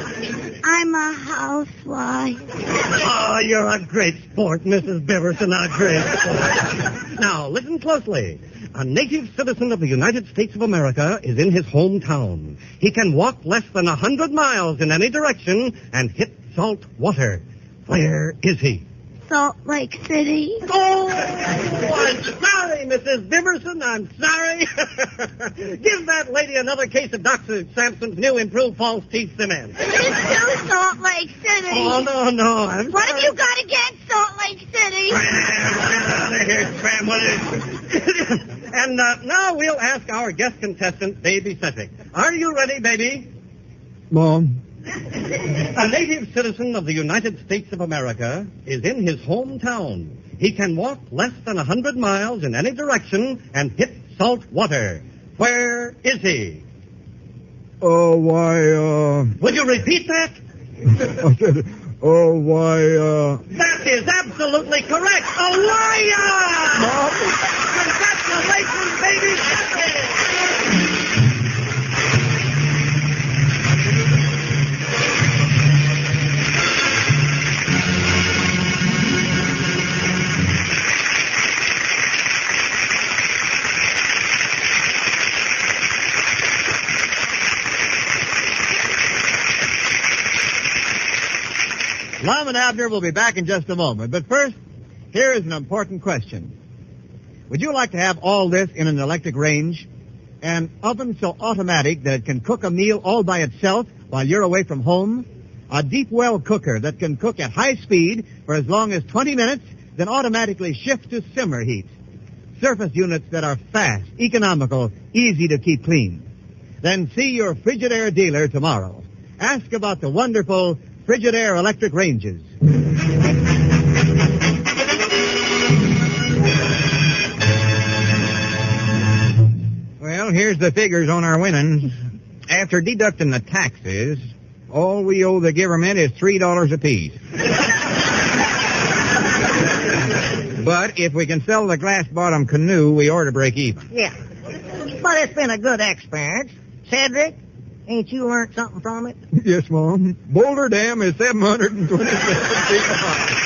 F: I'm a housewife.
K: Oh, you're a great sport, Mrs. Bibberson, a great sport. Now, listen closely. A native citizen of the United States of America is in his hometown. He can walk less than 100 miles in any direction and hit salt water. Where is he?
F: Salt Lake City.
K: Oh, I'm sorry, Mrs. Bibberson. I'm sorry. Give that lady another case of Dr. Sampson's new improved false teeth cement.
F: It's still Salt Lake City.
K: Oh, no.
F: What have you got against Salt Lake City?
K: Get out of here, Scram. What is... And now we'll ask our guest contestant, Baby Cedric. Are you ready, baby?
S: Mom.
K: A native citizen of the United States of America is in his hometown. He can walk less than 100 miles in any direction and hit salt water. Where is he?
S: Oh, why,
K: Would you repeat that?
S: I said, oh, why,
K: That is absolutely correct. A liar!
S: Mom.
K: Congratulations, baby Cedric! Lum and Abner will be back in just a moment. But first, here is an important question. Would you like to have all this in an electric range? An oven so automatic that it can cook a meal all by itself while you're away from home? A deep well cooker that can cook at high speed for as long as 20 minutes, then automatically shift to simmer heat. Surface units that are fast, economical, easy to keep clean. Then see your Frigidaire dealer tomorrow. Ask about the wonderful Frigidaire electric ranges.
M: Well, here's the figures on our winnings. After deducting the taxes, all we owe the government is $3 apiece. But if we can sell the glass-bottom canoe, we ought to break even.
C: Yeah. But it's been a good experience. Cedric, ain't you learned something from it?
S: Yes, Mom. Boulder Dam is 727 feet high.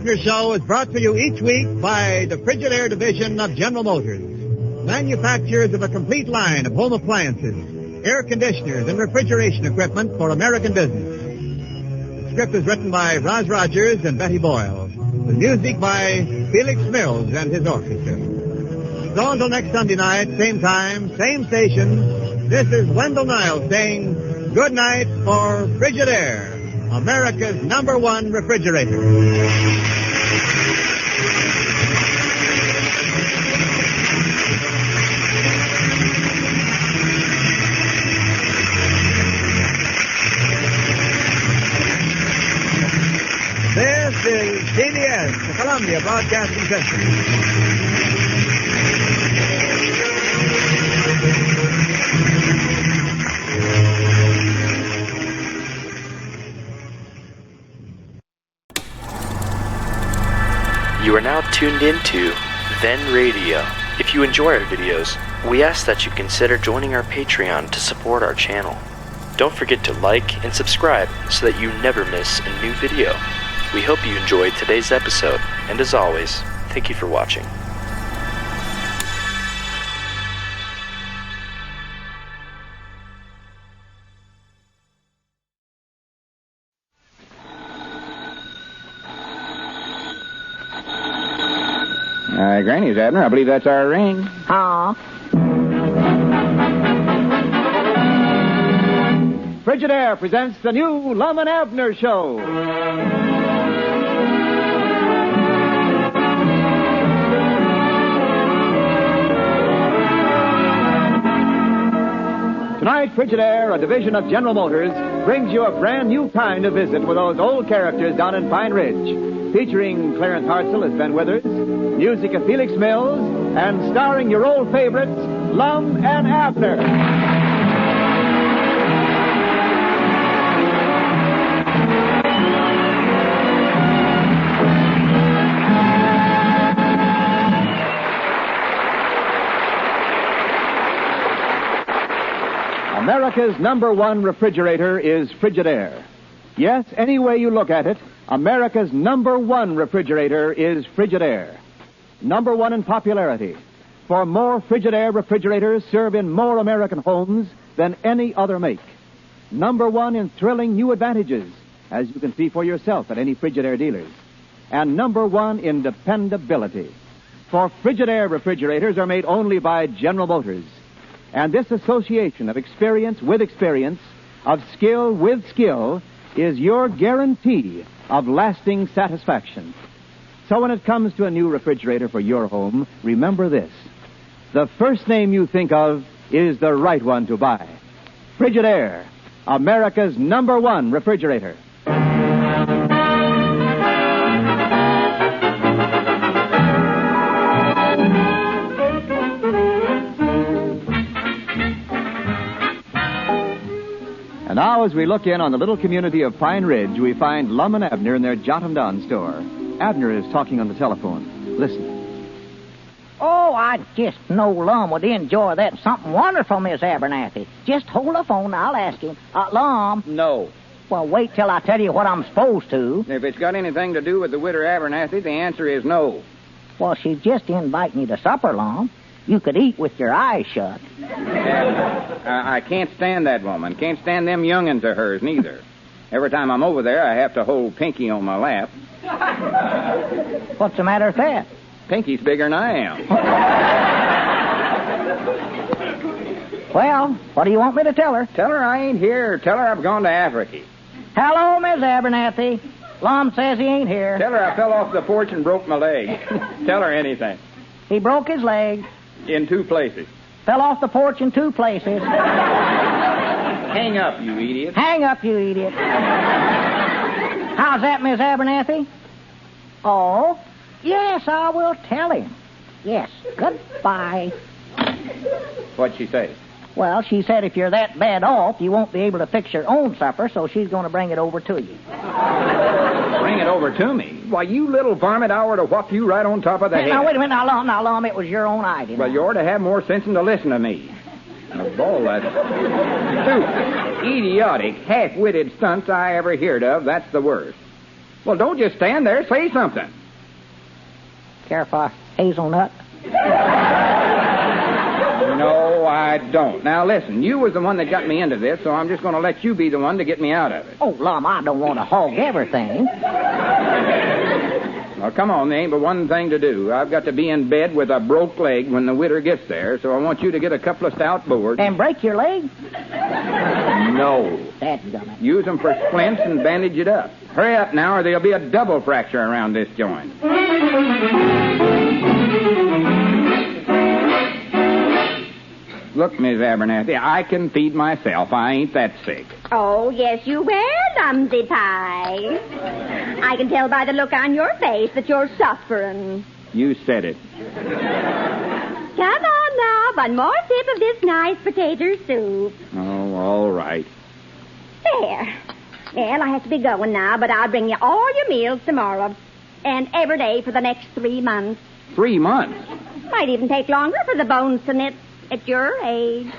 K: Abner Show is brought to you each week by the Frigidaire division of General Motors, manufacturers of a complete line of home appliances, air conditioners, and refrigeration equipment for American business. The script is written by Roz Rogers and Betty Boyle, with music by Felix Mills and his orchestra. So until next Sunday night, same time, same station, this is Wendell Niles saying good night for Frigidaire, America's #1 refrigerator. This is CBS, the Columbia Broadcasting System.
A: You are now tuned into Then Radio. If you enjoy our videos, we ask that you consider joining our Patreon to support our channel. Don't forget to like and subscribe so that you never miss a new video. We hope you enjoyed today's episode, and as always, thank you for watching.
M: Granny's, Abner. I believe that's our ring.
T: Aw.
J: Frigidaire presents the new Lum and Abner Show. Tonight, Frigidaire, a division of General Motors, brings you a brand new kind of visit with those old characters down in Pine Ridge, featuring Clarence Hartzell as Ben Withers, music of Felix Mills, and starring your old favorites, Lum and Abner. America's #1 refrigerator is Frigidaire. Yes, any way you look at it, America's #1 refrigerator is Frigidaire. #1 in popularity. For more Frigidaire refrigerators serve in more American homes than any other make. #1 in thrilling new advantages, as you can see for yourself at any Frigidaire dealers. And #1 in dependability. For Frigidaire refrigerators are made only by General Motors. And this association of experience with experience, of skill with skill, is your guarantee of lasting satisfaction. So when it comes to a new refrigerator for your home, remember this. The first name you think of is the right one to buy. Frigidaire, America's #1 refrigerator. And now, as we look in on the little community of Pine Ridge, we find Lum and Abner in their Jot-'em-Down store. Abner is talking on the telephone. Listen.
T: Oh, I just know Lum would enjoy that. Something wonderful, Miss Abernathy. Just hold the phone and I'll ask him. Lum.
M: No.
T: Well, wait till I tell you what I'm supposed to.
M: If it's got anything to do with the widow Abernathy, the answer is no.
T: Well, she's just inviting you to supper, Lum. You could eat with your eyes shut.
M: I can't stand that woman. Can't stand them young'uns of hers, neither. Every time I'm over there, I have to hold Pinky on my lap.
T: What's the matter with that?
M: Pinky's bigger than I am.
T: Well, what do you want me to tell her?
M: Tell her I ain't here. Tell her I've gone to Africa.
T: Hello, Miss Abernathy. Lum says he ain't here.
M: Tell her I fell off the porch and broke my leg. Tell her anything.
T: He broke his leg.
M: In 2 places.
T: Fell off the porch in 2 places.
M: Hang up, you idiot.
T: Hang up, you idiot. How's that, Miss Abernathy? Oh, yes, I will tell him. Yes, goodbye.
M: What'd she say?
T: Well, she said if you're that bad off, you won't be able to fix your own supper, so she's going to bring it over to you.
M: Bring it over to me? Why, you little varmint, I ought to whop you right on top of the head.
T: Now, wait a minute. Now, Lum, it was your own idea.
M: Well, you ought to have more sense than to listen to me. Of all that stupid, idiotic, half-witted stunts I ever heard of, that's the worst. Well, don't just stand there. Say something.
C: Care for hazelnut?
M: No, I don't. Now, listen, you was the one that got me into this, so I'm just going to let you be the one to get me out of it.
C: Oh, Lum, I don't want to hog everything.
M: Well, come on, there ain't but one thing to do. I've got to be in bed with a broke leg when the widder gets there, so I want you to get a couple of stout boards.
C: And break your leg?
M: No.
C: Dadgummit.
M: Use them for splints and bandage it up. Hurry up now, or there'll be a double fracture around this joint. Look, Miss Abernathy, I can feed myself. I ain't that sick.
L: Oh, yes, you will, Lumsy Pie. I can tell by the look on your face that you're suffering.
M: You said it.
L: Come on now, one more sip of this nice potato soup.
M: Oh, all right.
L: There. Well, I have to be going now, but I'll bring you all your meals tomorrow. And every day for the next 3 months.
M: 3 months?
L: Might even take longer for the bones to knit at your age.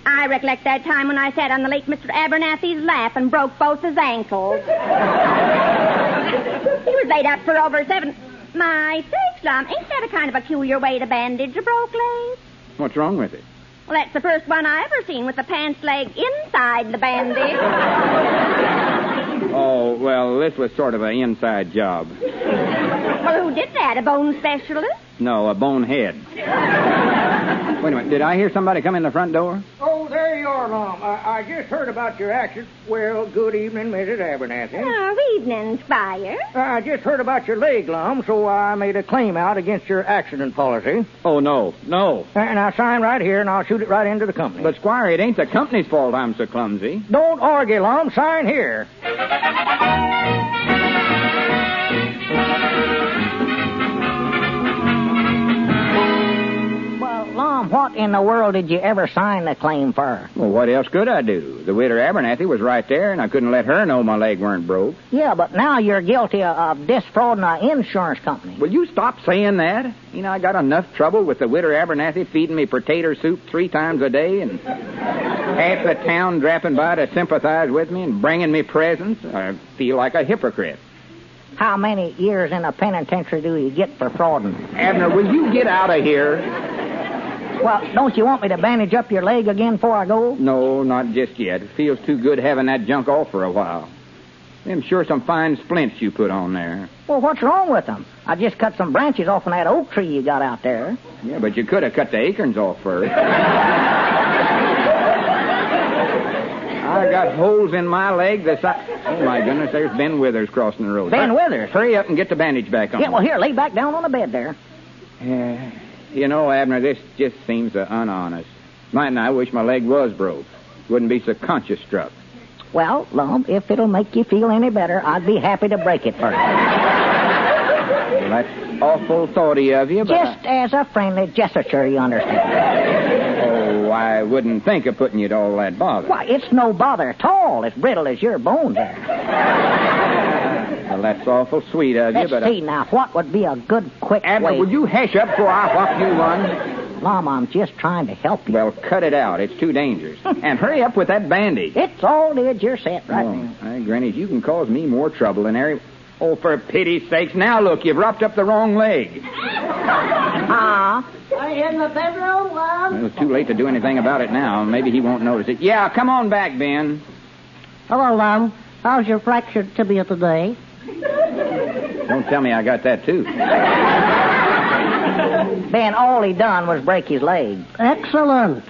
L: I recollect that time when I sat on the late Mr. Abernathy's lap and broke both his ankles. He was laid up for over 7... My sakes, Lum, ain't that a kind of a peculiar way to bandage a broke leg?
M: What's wrong with it?
L: Well, that's the first one I ever seen with the pants leg inside the bandage.
M: Oh, well, this was sort of an inside job.
L: Well, who did that? A bone specialist?
M: No, a bonehead. Wait a minute. Did I hear somebody come in the front door?
E: Oh, there you are, Lum. I just heard about your accident. Well, good evening, Mrs. Abernathy.
L: Oh, evening, Squire.
E: I just heard about your leg, Lum, so I made a claim out against your accident policy.
M: Oh, no.
E: And I'll sign right here, and I'll shoot it right into the company.
M: But, Squire, it ain't the company's fault I'm so clumsy.
E: Don't argue, Lum. Sign here.
C: Lum, what in the world did you ever sign the claim for?
M: Well, what else could I do? The widow Abernathy was right there, and I couldn't let her know my leg weren't broke.
C: Yeah, but now you're guilty of defrauding an insurance company.
M: Will you stop saying that? You know, I got enough trouble with the widow Abernathy feeding me potato soup 3 times a day, and half the town dropping by to sympathize with me and bringing me presents. I feel like a hypocrite.
C: How many years in a penitentiary do you get for frauding?
M: Abner, will you get out of here?
C: Well, don't you want me to bandage up your leg again before I go?
M: No, not just yet. It feels too good having that junk off for a while. Them sure some fine splints you put on there.
C: Well, what's wrong with them? I just cut some branches off of that oak tree you got out there.
M: Yeah, but you could have cut the acorns off first. I got holes in my leg the size... Oh, my goodness, there's Ben Withers crossing the road.
C: Ben Withers?
M: Hurry up and get the bandage back on.
C: Yeah, well, here, lay back down on the bed there.
M: Yeah. You know, Abner, this just seems unhonest. Mightn't I wish my leg was broke. Wouldn't be so conscience struck.
C: Well, Lum, if it'll make you feel any better, I'd be happy to break it for you.
M: Well, that's awful thoughty of you, but...
C: Just as a friendly gesture, you understand.
M: Oh, I wouldn't think of putting you to all that bother.
C: Why, it's no bother at all, as brittle as your bones are.
M: Well, that's awful sweet of you, but...
C: Let's see, now, what would be a good, quick
M: Abner,
C: way...
M: would you hush up before I whop you one?
C: Lum, I'm just trying to help you.
M: Well, cut it out. It's too dangerous. And hurry up with that bandage.
C: It's all did. You're set right now.
M: Granny, you can cause me more trouble than Harry... Oh, for pity's sakes. Now, look, you've wrapped up the wrong leg.
G: Are you in the bedroom, Lum?
M: Well, it's too late to do anything about it now. Maybe he won't notice it. Yeah, come on back, Ben.
G: Hello, Lum. How's your fractured tibia today?
M: Don't tell me I got that, too.
C: Ben, all he done was break his leg.
G: Excellent.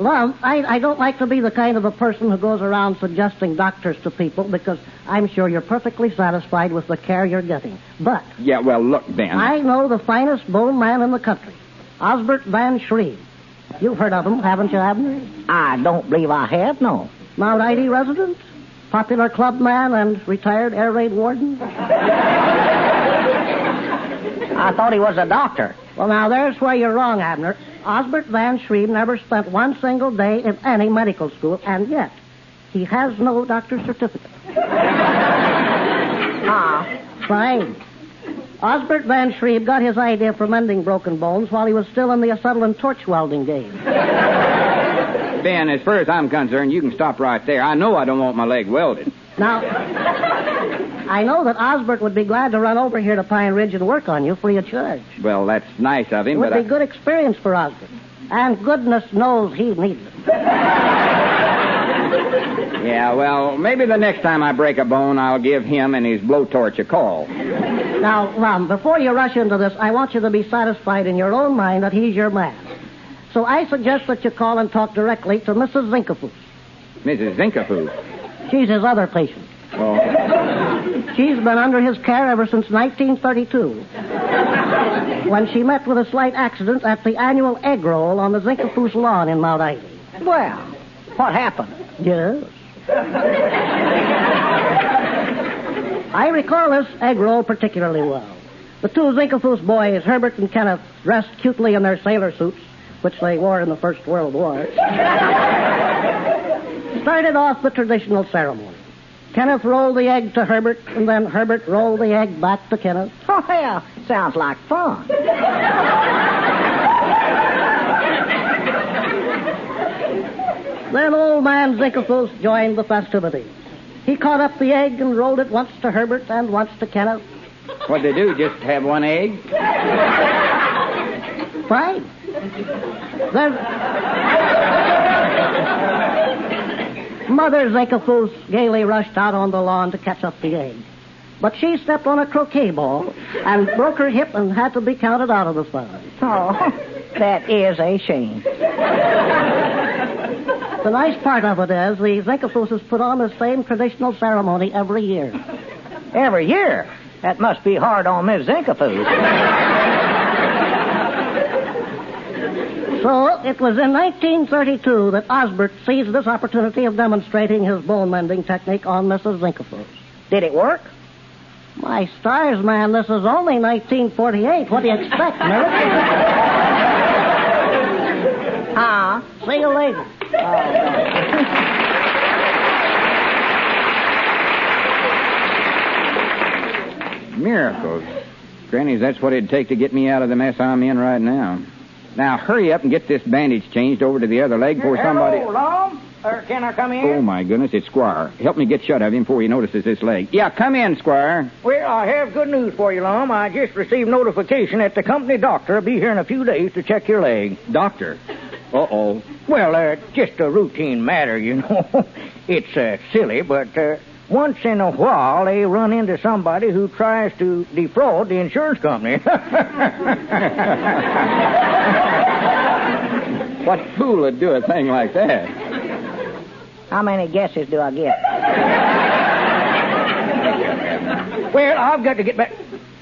G: Lum, I don't like to be the kind of a person who goes around suggesting doctors to people because I'm sure you're perfectly satisfied with the care you're getting. But...
M: Yeah, well, look, Ben.
G: I know the finest bone man in the country, Osbert Van Shreve. You've heard of him, haven't you, Abner?
C: I don't believe I have, no.
G: Mount Ida resident, popular club man, and retired air raid warden?
C: I thought he was a doctor.
G: Well, now, there's where you're wrong, Abner. Osbert Van Shreve never spent one single day in any medical school, and yet he has no doctor's certificate. Fine. Osbert Van Shreve got his idea for mending broken bones while he was still in the acetylene torch welding game.
M: Ben, as far as I'm concerned, you can stop right there. I know I don't want my leg welded.
G: Now, I know that Osbert would be glad to run over here to Pine Ridge and work on you free of charge.
M: Well, that's nice of
G: It
M: him,
G: would
M: but
G: be good experience for Osbert. And goodness knows he needs it.
M: Yeah, well, maybe the next time I break a bone, I'll give him and his blowtorch a call.
G: Now, Lum, before you rush into this, I want you to be satisfied in your own mind that he's your man. So I suggest that you call and talk directly to Mrs. Zinkafoos.
M: Mrs. Zinkafoos?
G: She's his other patient.
M: Oh.
G: She's been under his care ever since 1932, when she met with a slight accident at the annual egg roll on the Zinkafoos lawn in Mount Ivy.
C: Well, what happened?
G: Yes. I recall this egg roll particularly well. The two Zinkafoos boys, Herbert and Kenneth, dressed cutely in their sailor suits, which they wore in the First World War, started off the traditional ceremony. Kenneth rolled the egg to Herbert, and then Herbert rolled the egg back to Kenneth.
C: Oh, yeah, sounds like fun.
G: Then old man Zinkafoos joined the festivities. He caught up the egg and rolled it once to Herbert and once to Kenneth.
M: What'd they do, just have one egg?
G: Right. Then Mother Zinkafoos gaily rushed out on the lawn to catch up the egg. But she stepped on a croquet ball and broke her hip and had to be counted out of the fun.
C: Oh, that is a shame.
G: The nice part of it is the Zinkafooses put on the same traditional ceremony every year.
C: Every year? That must be hard on Miss Zinkafoos.
G: So it was in 1932 that Osbert seized this opportunity of demonstrating his bone-mending technique on Mrs. Zinkafoos.
C: Did it work?
G: My stars, man, this is only 1948. What do you expect, Miller? See you later.
M: Miracles. Grannies, that's what it'd take to get me out of the mess I'm in right now. Now, hurry up and get this bandage changed over to the other leg before somebody...
C: Hello, Lum. Can I come in?
M: Oh, my goodness, it's Squire. Help me get shut of him before he notices this leg. Yeah, come in, Squire.
C: Well, I have good news for you, Lum. I just received notification that the company doctor will be here in a few days to check your leg.
M: Doctor? Uh-oh.
C: Well, just a routine matter, you know. It's silly, but once in a while they run into somebody who tries to defraud the insurance company.
M: What fool would do a thing like that?
C: How many guesses do I get? Well, I've got to get back.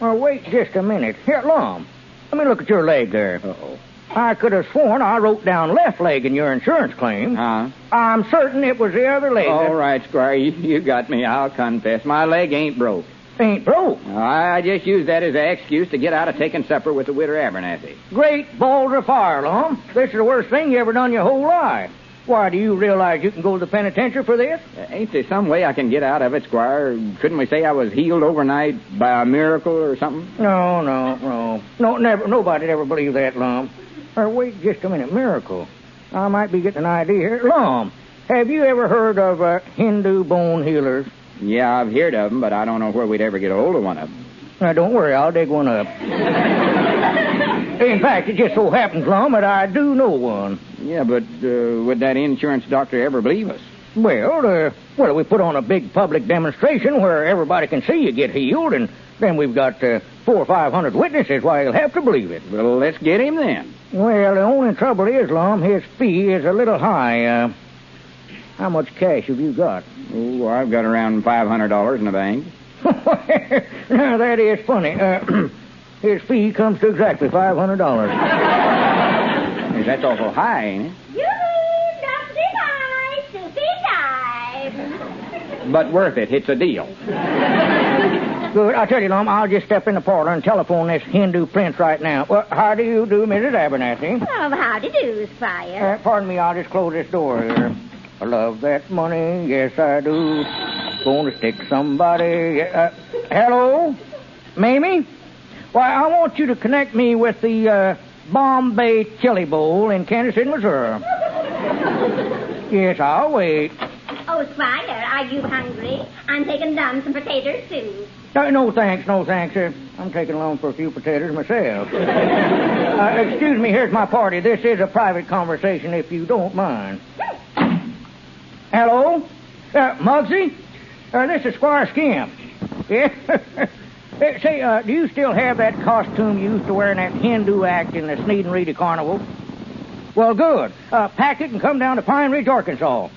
C: Oh, wait just a minute. Here, Lum, let me look at your leg there.
M: Uh-oh.
C: I could have sworn I wrote down left leg in your insurance claim. I'm certain it was the other leg.
M: All right, Squire, you got me. I'll confess. My leg ain't broke.
C: Ain't broke?
M: I just used that as an excuse to get out of taking supper with the widow Abernathy.
C: Great balls of fire, Lum. This is the worst thing you ever done your whole life. Why, do you realize you can go to the penitentiary for this?
M: Ain't there some way I can get out of it, Squire? Couldn't we say I was healed overnight by a miracle or something?
C: No, never. Nobody'd ever believe that, Lum. Or wait just a minute, miracle. I might be getting an idea here. Lum, have you ever heard of Hindu bone healers?
M: Yeah, I've heard of them, but I don't know where we'd ever get a hold of one of them.
C: Now, don't worry, I'll dig one up. In fact, it just so happens, Lum, that I do know one.
M: Yeah, but would that insurance doctor ever believe us?
C: Well, we put on a big public demonstration where everybody can see you get healed, and then we've got 400 or 500 witnesses. Why, he'll have to believe it.
M: Well, let's get him then.
C: Well, the only trouble is, Lum, his fee is a little high. How much cash have you got?
M: Oh, I've got around $500 in the bank.
C: Now, that is funny. His fee comes to exactly $500.
M: That's awful high, ain't it? But worth it. It's a deal.
C: Good. I'll tell you, Lum, I'll just step in the parlor and telephone this Hindu prince right now. Well, how do you do, Mrs. Abernathy?
L: Oh, how do you do, Squire?
C: Pardon me, I'll just close this door here. I love that money, yes I do. Gonna stick somebody... hello? Mamie? Why, I want you to connect me with the Bombay Chili Bowl in Kansas City, Missouri. Yes, I'll wait.
L: Oh, Squire, are you hungry? I'm taking down some potatoes, too.
E: No, thanks. I'm taking along for a few potatoes myself. Excuse me, here's my party. This is a private conversation, if you don't mind. Hello? Muggsy? This is Squire Skimp. Yeah? Say, do you still have that costume you used to wear in that Hindu act in the Sneed and Reedy Carnival? Well, good. Pack it and come down to Pine Ridge, Arkansas.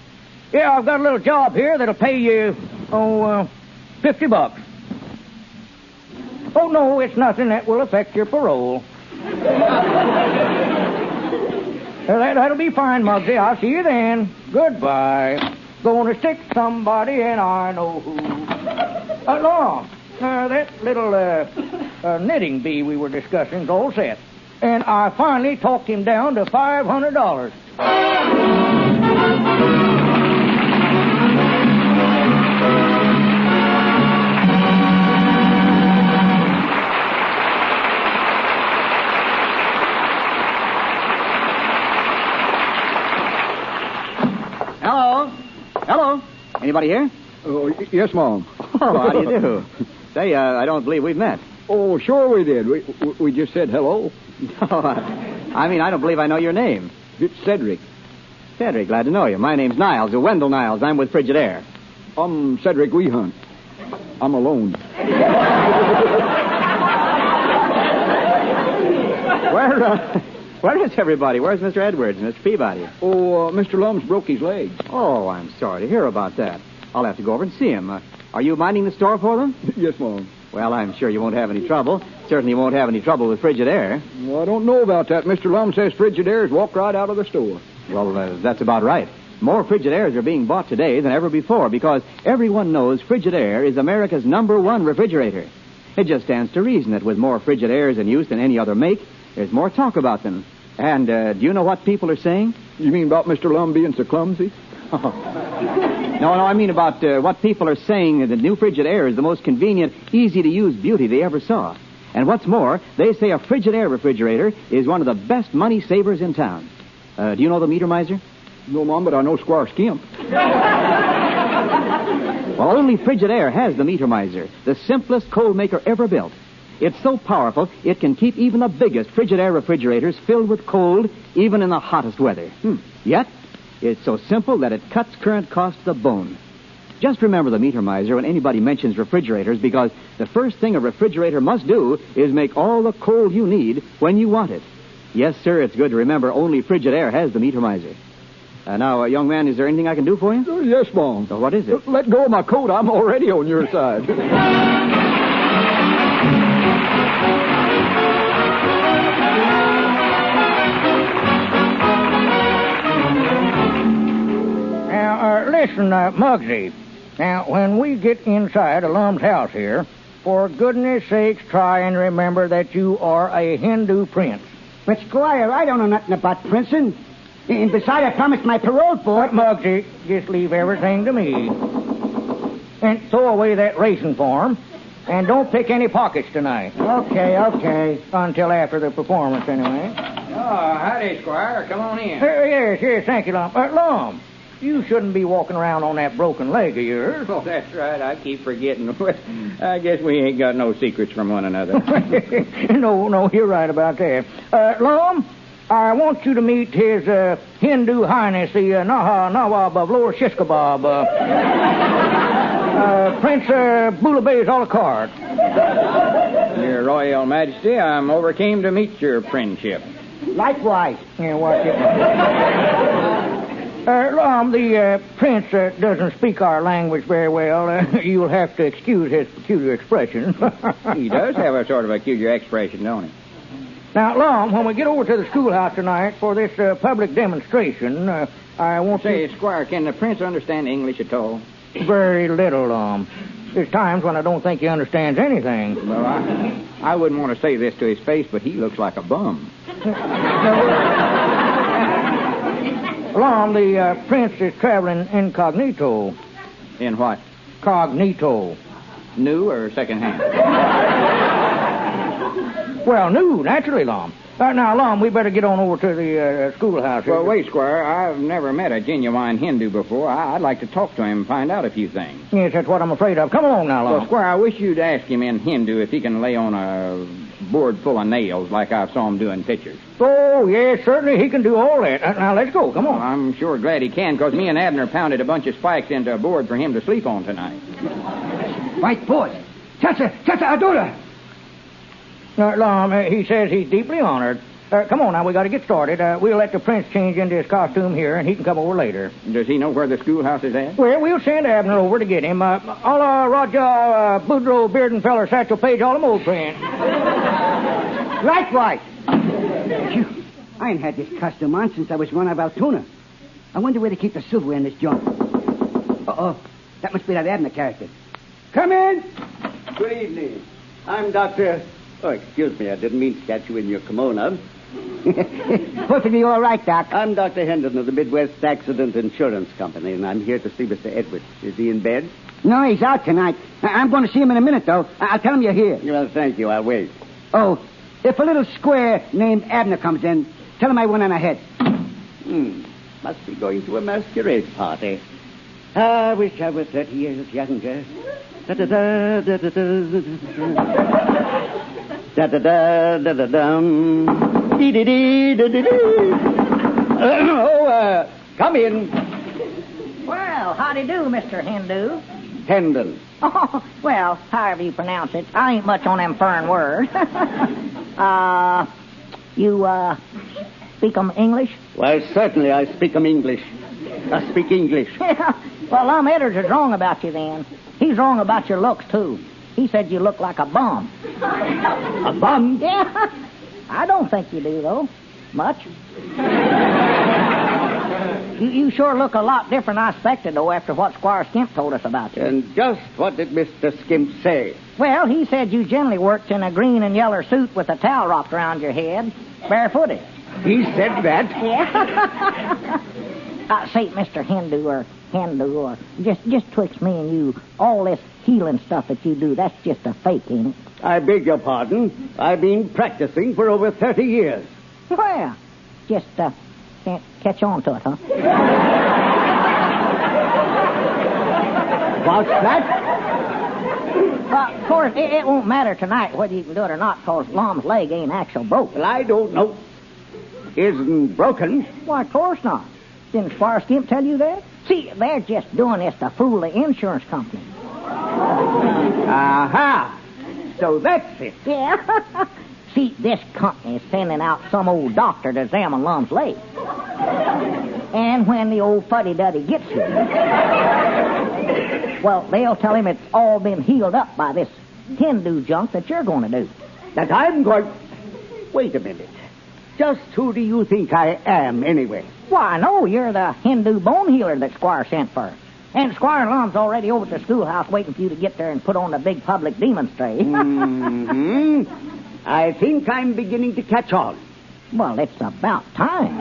E: Yeah, I've got a little job here that'll pay you, $50. Oh, no, it's nothing that will affect your parole. That'll be fine, Muggsy. I'll see you then. Goodbye. Gonna stick somebody, and I know who. Laura, that little knitting bee we were discussing is all set. And I finally talked him down to $500.
J: Hello. Anybody here?
P: Oh, yes, Mom.
J: Oh, how do you do? Say, I don't believe we've met.
P: Oh, sure we did. We just said hello.
J: No, I don't believe I know your name.
P: It's Cedric.
J: Cedric, glad to know you. My name's Niles, Wendell Niles. I'm with Frigidaire.
P: I'm Cedric Weehunt. I'm alone.
J: Where is everybody? Where's Mr. Edwards and Mr. Peabody?
P: Oh, Mr. Lum's broke his legs.
J: Oh, I'm sorry to hear about that. I'll have to go over and see him. Are you minding the store for them?
P: Yes, Mom.
J: Well, I'm sure you won't have any trouble. Certainly you won't have any trouble with Frigidaire.
P: Well, I don't know about that. Mr. Lum says Frigidaire's walked right out of the store.
J: Well, that's about right. More Frigidaires are being bought today than ever before because everyone knows Frigidaire is America's #1 refrigerator. It just stands to reason that with more Frigidaires in use than any other make, there's more talk about them. And do you know what people are saying?
P: You mean about Mr. Lum being so clumsy?
J: No, I mean about what people are saying that the new Frigidaire is the most convenient, easy-to-use beauty they ever saw. And what's more, they say a Frigidaire refrigerator is one of the best money savers in town. Do you know the meter miser?
P: No, Mom, but I know Squire Skimp.
J: Well, only Frigidaire has the meter miser, the simplest cold maker ever built. It's so powerful, it can keep even the biggest Frigidaire refrigerators filled with cold, even in the hottest weather. Yet, it's so simple that it cuts current costs to the bone. Just remember the meter miser when anybody mentions refrigerators, because the first thing a refrigerator must do is make all the cold you need when you want it. Yes, sir, it's good to remember only Frigidaire has the meter miser. Now, young man, is there anything I can do for you?
P: Yes, Mom.
J: So what is it?
P: Let go of my coat. I'm already on your side.
E: Now, listen, Muggsy. Now, when we get inside of Lum's house here, for goodness sakes, try and remember that you are a Hindu prince.
I: But, Squire, I don't know nothing about princing. And besides, I promised my parole for it.
E: Muggsy, just leave everything to me. And throw away that racing form. And don't pick any pockets tonight.
I: Okay.
E: Until after the performance, anyway.
M: Oh, howdy, Squire. Come on in.
E: Yes, thank you, Lum. Lum, you shouldn't be walking around on that broken leg of yours.
M: Oh, that's right. I keep forgetting. I guess we ain't got no secrets from one another.
E: No, you're right about that. Lum, I want you to meet His Hindu Highness, the Nawab of Lower Shishkabab, Prince Boulabez a la carte.
M: Your Royal Majesty, I'm overcame to meet your friendship.
I: Likewise.
E: Yeah, watch it. Lum, the prince doesn't speak our language very well. You'll have to excuse his peculiar expression.
M: He does have a sort of a peculiar expression, don't he?
E: Now, Lum, when we get over to the schoolhouse tonight for this public demonstration, I want
M: to... Say, Squire, can the prince understand English at all?
E: Very little, Lum. There's times when I don't think he understands anything.
M: Well, I wouldn't want to say this to his face, but he looks like a bum.
E: Lum, the prince is traveling incognito.
M: In what?
E: Cognito.
M: New or secondhand?
E: Well, new, naturally, Lum.
I: Now, Lum, we better get on over to the schoolhouse.
M: Well, wait, Squire. I've never met a genuine Hindu before. I'd like to talk to him and find out a few things.
I: Yes, that's what I'm afraid of. Come along now, Lum.
M: Well, Squire, I wish you'd ask him in Hindu if he can lay on a board full of nails like I saw him doing pictures.
I: Oh, yes, certainly he can do all that. Now, let's go. Come on.
M: Well, I'm sure glad he can, because me and Abner pounded a bunch of spikes into a board for him to sleep on tonight.
I: White boy. Chacha, Adora. Lum, he says he's deeply honored. Come on now, we got to get started. We'll let the prince change into his costume here, and he can come over later.
M: Does he know where the schoolhouse is at?
I: Well, we'll send Abner over to get him. Roger, Boudreaux, Beardenfeller, Satchel Page, all them old friends. Right. Phew.
R: I ain't had this costume on since I was run of Altoona. I wonder where to keep the silverware in this junk. Uh-oh. That must be that Abner character. Come in.
U: Good evening. I'm Dr. Oh, excuse me. I didn't mean to catch you in your kimono.
R: Perfectly all right, Doc.
U: I'm Dr. Hendon of the Midwest Accident Insurance Company, and I'm here to see Mr. Edwards. Is he in bed?
R: No, he's out tonight. I'm going to see him in a minute, though. I'll tell him you're here.
U: Well, thank you. I'll wait.
R: Oh, if a little square named Abner comes in, tell him I went on ahead.
U: Must be going to a masquerade party. I wish I were 30 years younger. Come in.
G: Well, howdy do, Mr. Hindu.
U: Hendon.
G: Oh, well, however you pronounce it. I ain't much on them foreign words. You speak 'em English?
U: Why, certainly I speak 'em English. I speak English.
G: Well, Lum Edwards is wrong about you then. He's wrong about your looks, too. He said you look like a bum.
U: A bum?
G: Yeah. I don't think you do, though. Much. You sure look a lot different I expected, though, after what Squire Skimp told us about you.
U: And just what did Mr. Skimp say?
G: Well, he said you generally worked in a green and yellow suit with a towel wrapped around your head, barefooted.
U: He said that?
G: Yeah. Say, Mr. Hindu, or just twixt me and you, all this healing stuff that you do, that's just a fake, ain't it?
U: I beg your pardon. I've been practicing for over 30 years.
G: Well, just can't catch on to it, huh?
U: What's that?
G: Of course, it won't matter tonight whether you can do it or not, because Lum's leg ain't actual broke.
U: Well, I don't know. Isn't broken.
G: Why, of course not. Didn't Squire Skimp tell you that? See, they're just doing this to fool the insurance company.
U: Aha! So that's it.
G: Yeah. See, this company is sending out some old doctor to examine Lum's leg. And when the old fuddy-duddy gets here, well, they'll tell him it's all been healed up by this Hindu junk that you're going to do.
U: That I'm going... Wait a minute. Just who do you think I am, anyway?
G: Why, no, you're the Hindu bone healer that Squire sent for. And Squire Lum's already over at the schoolhouse waiting for you to get there and put on a big public demonstration.
U: Mm-hmm. I think I'm beginning to catch on.
G: Well, it's about time.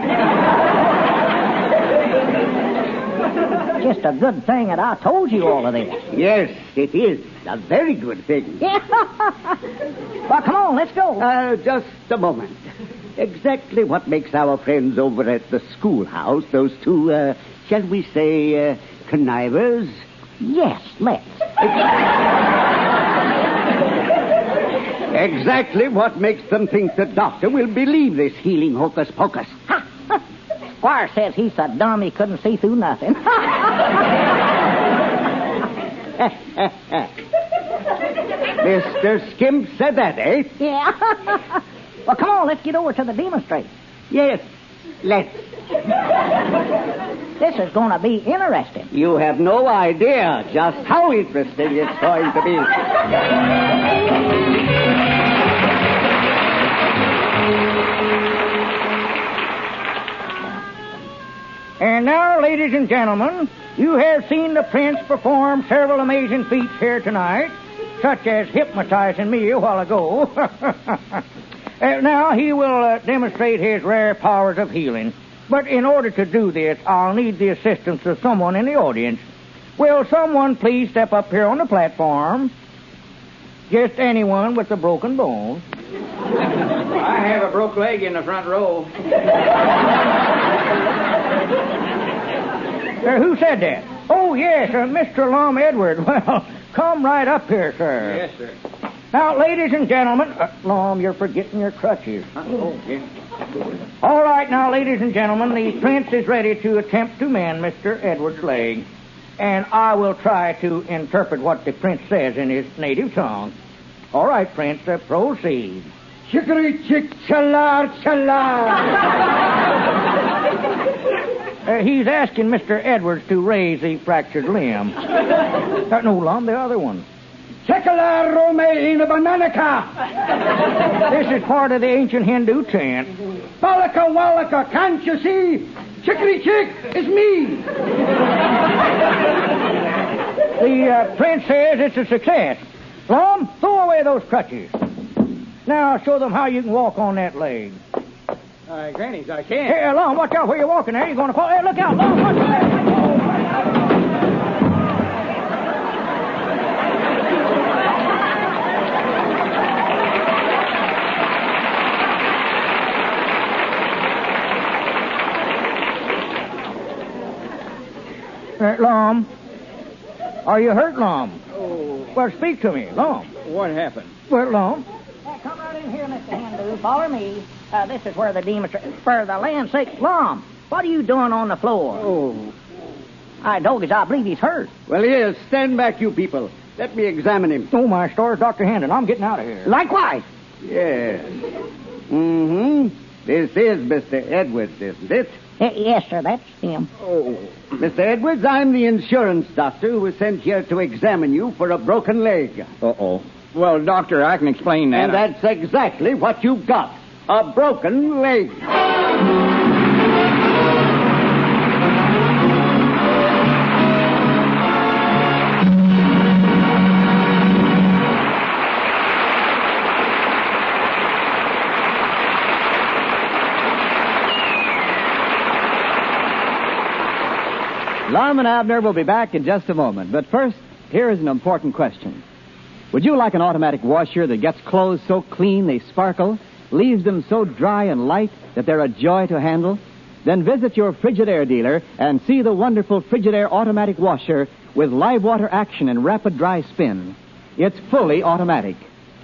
G: Just a good thing that I told you all of this.
U: Yes, it is. A very good thing.
G: Yeah. Well, come on, let's go.
U: Just a moment. Exactly what makes our friends over at the schoolhouse, those two, shall we say, connivers?
G: Yes, let's.
U: Exactly what makes them think the doctor will believe this healing hocus pocus.
G: Squire says he's so dumb he couldn't see through nothing.
U: Mr. Skimp said that, eh?
G: Yeah. Well, come on, let's get over to the demonstration.
U: Yes, let's.
G: This is going to be interesting.
U: You have no idea just how interesting it's going to be.
I: And now, ladies and gentlemen, you have seen the prince perform several amazing feats here tonight, such as hypnotizing me a while ago. Now, he will demonstrate his rare powers of healing. But in order to do this, I'll need the assistance of someone in the audience. Will someone please step up here on the platform? Just anyone with a broken bone. I have a broke leg in the front row. Who said that? Oh, yes, Mr. Lum Edward. Well, come right up here, sir.
P: Yes, sir.
I: Now, ladies and gentlemen, Lum, you're forgetting your crutches.
P: Oh, yes.
I: All right, now, ladies and gentlemen, the prince is ready to attempt to mend Mr. Edward's leg. And I will try to interpret what the prince says in his native tongue. All right, Prince, proceed.
R: Chicory chick chalar chalar.
I: He's asking Mr. Edwards to raise the fractured limb. No, Lum, the other one.
R: Chekala romaine bananaca.
I: This is part of the ancient Hindu chant.
R: Balaka walaka, can't you see? Chicory chick is me.
I: The prince says it's a success. Lum, throw away those crutches. Now show them how you can walk on that leg.
P: Grannies, I can't.
I: Hey, Lum, watch out where you're walking there. You're going to fall. Hey, look out, Lum, watch out. Lum, are you hurt, Lum?
P: Oh.
I: Well, speak to me, Lum.
P: What happened?
I: Well, Lum.
L: Come right in here, Mr. Hindu. Follow me. This is where the demons are. For the land's sake, Lum, what are you doing on the floor?
P: Oh.
L: I told you, I believe he's hurt.
P: Well, here, stand back, you people. Let me examine him.
I: Oh, my stars, Dr. Hendon, I'm getting out of here.
L: Likewise.
P: Yes. Mm-hmm. This is Mr. Edwards, isn't it?
L: Yes, sir, that's him.
P: Oh. Mr. Edwards, I'm the insurance doctor who was sent here to examine you for a broken leg.
M: Uh-oh. Well, doctor, I can explain that.
P: And that's exactly what you've got. A broken leg.
J: Lum and Abner will be back in just a moment. But first, here is an important question. Would you like an automatic washer that gets clothes so clean they sparkle, leaves them so dry and light that they're a joy to handle? Then visit your Frigidaire dealer and see the wonderful Frigidaire automatic washer with live water action and rapid dry spin. It's fully automatic.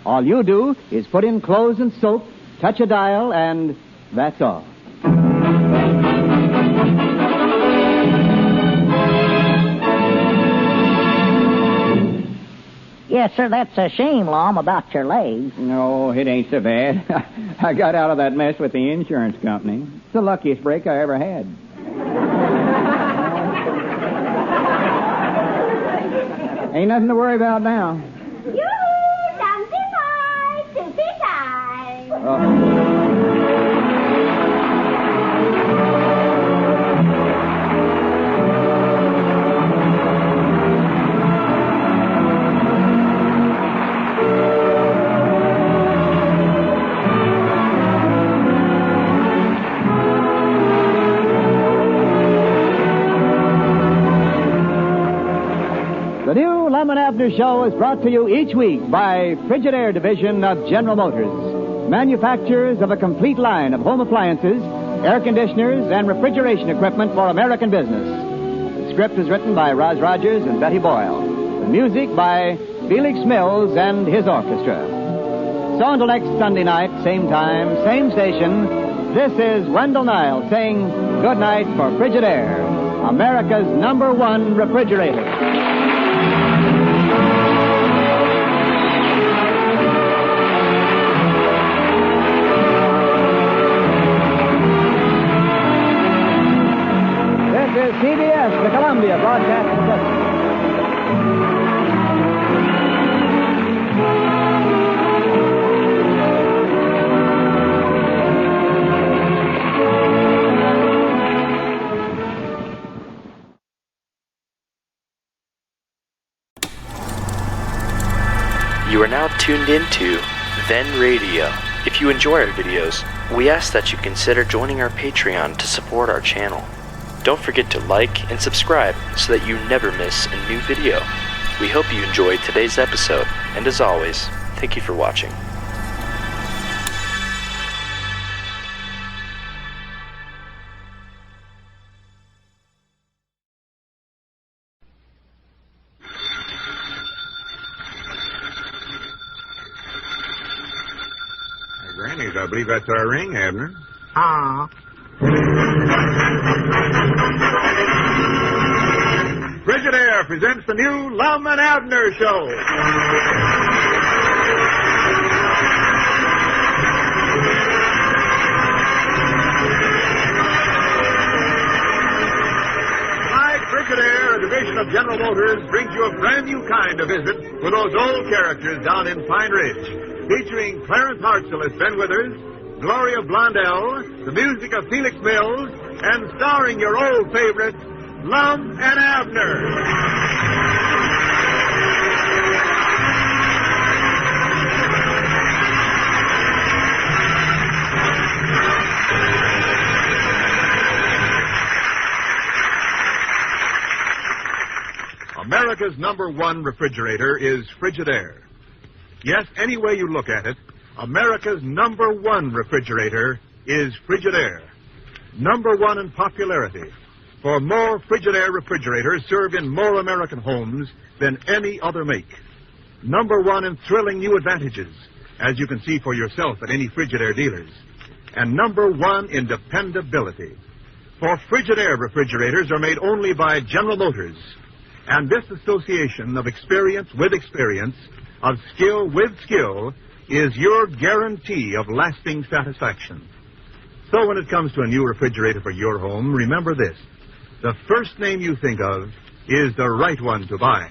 J: All you do is put in clothes and soap, touch a dial, and that's all.
L: Yes, sir, that's a shame, Lum, about your legs.
M: No, it ain't so bad. I got out of that mess with the insurance company. It's the luckiest break I ever had. Ain't nothing to worry about now.
F: Yoo-hoo! Dumpty time!
J: The new Lum and Abner show is brought to you each week by Frigidaire Division of General Motors, manufacturers of a complete line of home appliances, air conditioners, and refrigeration equipment for American business. The script is written by Roz Rogers and Betty Boyle. The music by Felix Mills and his orchestra. So until next Sunday night, same time, same station, this is Wendell Niles saying good night for Frigidaire, America's #1 refrigerator. This is CBS, the Columbia Broadcasting System.
A: You are now tuned into Then Radio. If you enjoy our videos, we ask that you consider joining our Patreon to support our channel. Don't forget to like and subscribe so that you never miss a new video. We hope you enjoyed today's episode, and as always, thank you for watching.
D: please. I believe that's our ring, Abner.
B: Frigidaire presents the new Lum and Abner show. Frigidaire, a division of General Motors, brings you a brand new kind of visit with those old characters down in Pine Ridge. Featuring Clarence Hartzell as Ben Withers, Gloria Blondell, the music of Felix Mills, and starring your old favorites, Lum and Abner. America's #1 refrigerator is Frigidaire. Yes, any way you look at it, America's #1 refrigerator is Frigidaire. #1 in popularity. For more Frigidaire refrigerators serve in more American homes than any other make. #1 in thrilling new advantages, as you can see for yourself at any Frigidaire dealers. And #1 in dependability. For Frigidaire refrigerators are made only by General Motors. And this association of experience with experience, of skill with skill, is your guarantee of lasting satisfaction. So when it comes to a new refrigerator for your home, remember this. The first name you think of is the right one to buy.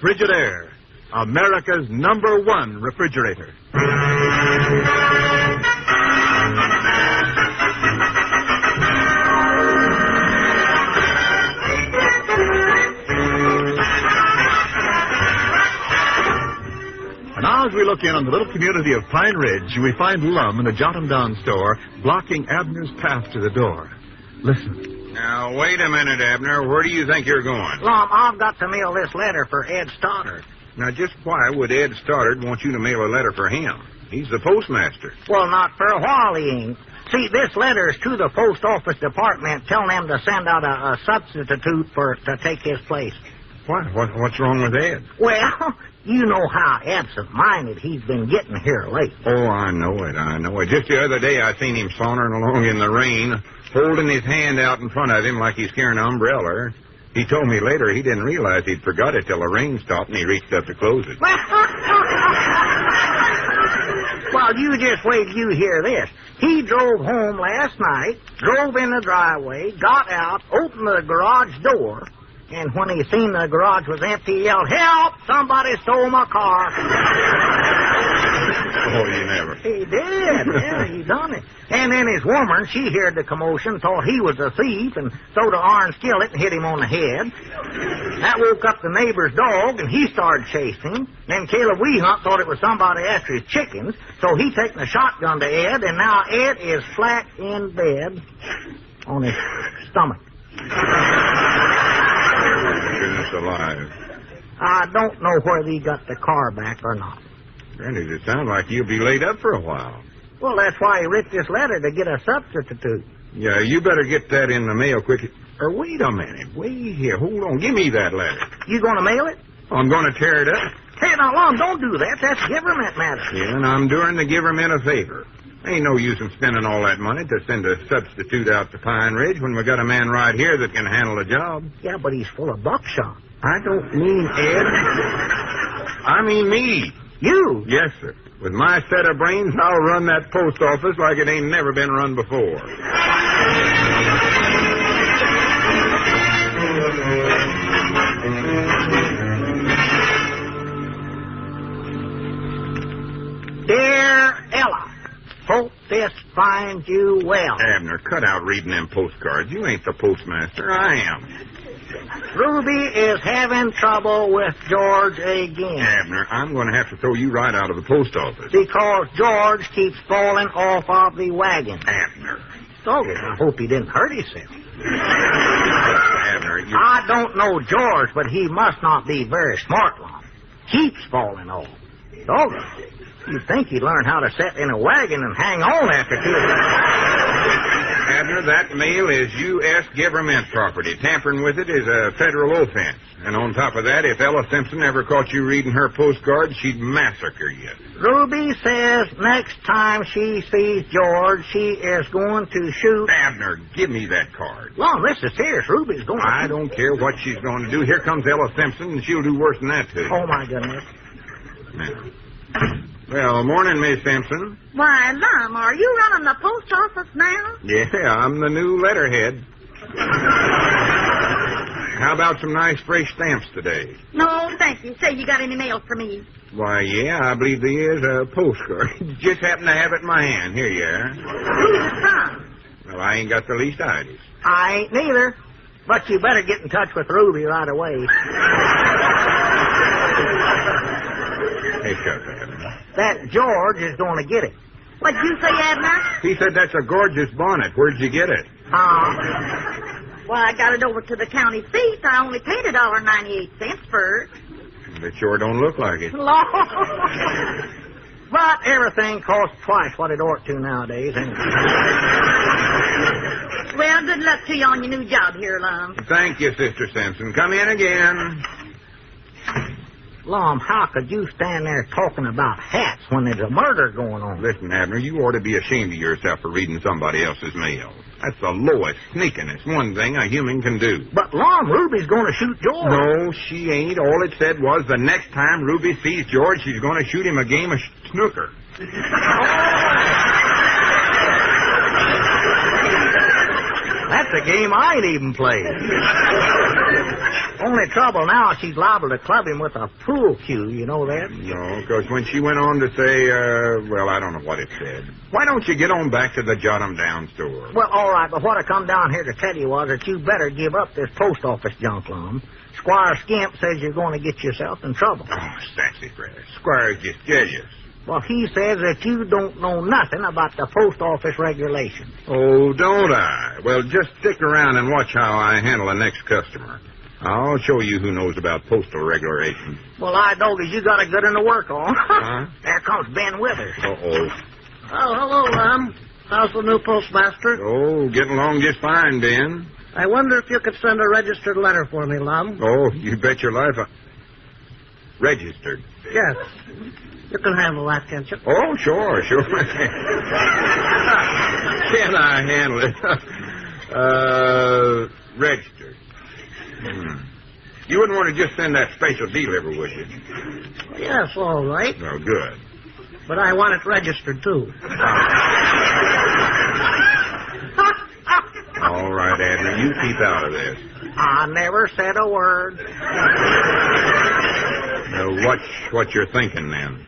B: Frigidaire, America's #1 refrigerator. Now, as we look in on the little community of Pine Ridge, we find Lum in the Jot-'em-Down store blocking Abner's path to the door. Listen.
D: Now, wait a minute, Abner. Where do you think you're going?
C: Lum, I've got to mail this letter for Ed Stoddard.
D: Now, just why would Ed Stoddard want you to mail a letter for him? He's the postmaster.
C: Well, not for a while, he ain't. See, this letter is to the post office department telling them to send out a substitute to take his place.
D: What? What's wrong with Ed?
C: Well, you know how absent-minded he's been getting here late.
D: Oh, I know it. Just the other day I seen him sauntering along in the rain, holding his hand out in front of him like he's carrying an umbrella. He told me later he didn't realize he'd forgot it till the rain stopped and he reached up to close it.
C: Well, you just wait till you hear this. He drove home last night, drove in the driveway, got out, opened the garage door, and when he seen the garage was empty, he yelled, "Help! Somebody stole my car."
D: Oh, you never.
C: He did. Yeah, he done it. And then his woman, she heard the commotion, thought he was a thief, and throwed an iron skillet and hit him on the head. That woke up the neighbor's dog, and he started chasing him. Then Caleb Weehunt thought it was somebody after his chickens, so he taken a shotgun to Ed, and now Ed is flat in bed on his stomach.
D: Goodness alive.
C: I don't know whether he got the car back or not.
D: Granny, it sounds like you'll be laid up for a while.
C: Well, that's why he writ this letter, to get a substitute.
D: Yeah, you better get that in the mail quick. Or wait a minute. Wait here. Hold on. Give me that letter.
C: You going to mail it?
D: I'm going to tear it up.
C: Hey, now, Lum, don't do that. That's government matter.
D: Yeah, and I'm doing the government a favor. Ain't no use in spending all that money to send a substitute out to Pine Ridge when we got a man right here that can handle the job.
C: Yeah, but he's full of buckshot.
D: I don't mean Ed. I mean me.
C: You?
D: Yes, sir. With my set of brains, I'll run that post office like it ain't never been run before.
C: Dear Ella, hope this finds you well.
D: Abner, cut out reading them postcards. You ain't the postmaster. I am.
C: Ruby is having trouble with George again.
D: Abner, I'm going to have to throw you right out of the post office.
C: Because George keeps falling off of the wagon.
D: Abner.
C: Doggy, I hope he didn't hurt himself.
D: Abner, you...
C: I don't know George, but he must not be very smart, Lum. Keeps falling off. Doggy, you'd think he'd learn how to sit in a wagon and hang on after 2
D: Abner,
H: Abner, that mail is U.S. government property. Tampering with it is a federal offense. And on top of that, if Ella Simpson ever caught you reading her postcard, she'd massacre you.
C: Ruby says next time she sees George, she is going to shoot...
H: Abner, give me that card.
C: Well, this is serious. Ruby's going to...
H: I don't care what she's going to do. Here comes Ella Simpson, and she'll do worse than that to you.
C: Oh, my goodness.
H: Now. Well, morning, Miss Simpson.
T: Why, Lum, are you running the post office now?
H: Yeah, I'm the new letterhead. How about some nice fresh stamps today?
T: No, thank you. Say, you got any mail for me?
H: Why, yeah, I believe there is a postcard. Just happen to have it in my hand. Here you are.
T: Who's it from?
H: Well, I ain't got the least idea.
C: I ain't neither. But you better get in touch with Ruby right away.
H: Hey, shut up, Abner.
C: That George is going to get it.
T: What'd you say, Abner?
H: He said that's a gorgeous bonnet. Where'd you get it?
T: Well, I got it over to the county seat. I only paid $1.98 for it.
H: It sure don't look like it.
T: Lord.
C: But everything costs twice what it ought to nowadays. Anyway.
T: Well, good luck to you on your new job here, Lum.
H: Thank you, Sister Simpson. Come in again.
C: Lum, how could you stand there talking about hats when there's a murder going on?
H: Listen, Abner, you ought to be ashamed of yourself for reading somebody else's mail. That's the lowest, sneakingest one thing a human can do.
C: But, Lum, Ruby's going to shoot George.
H: No, she ain't. All it said was the next time Ruby sees George, she's going to shoot him a game of snooker.
C: That's a game I ain't even played. Only trouble now, she's liable to club him with a pool cue. You know that?
H: No, because when she went on to say, well, I don't know what it said. Why don't you get on back to the Jot 'em Down store?
C: Well, all right, but what I come down here to tell you was that you better give up this post office junk, Lum. Squire Skimp says you're going to get yourself in trouble.
H: Oh, sassafras. Squire's just jealous.
C: Well, he says that you don't know nothing about the post office regulations.
H: Oh, don't I? Well, just stick around and watch how I handle the next customer. I'll show you who knows about postal regulations.
C: Well, I know that you got a good one to work on.
H: Huh?
C: There comes Ben Withers.
H: Uh-oh.
Q: Oh, hello, Lum. How's the new postmaster?
H: Oh, getting along just fine, Ben.
Q: I wonder if you could send a registered letter for me, Lum.
H: Oh, you bet your life. Registered?
Q: Yes. You can handle that, can't you?
H: Oh, sure. Can I handle it? Registered. You wouldn't want to just send that special deliver, would you?
Q: Yes, all right.
H: Oh, good.
Q: But I want it registered, too.
H: All right, Abner, you keep out of this.
C: I never said a word.
H: What you're thinking, then?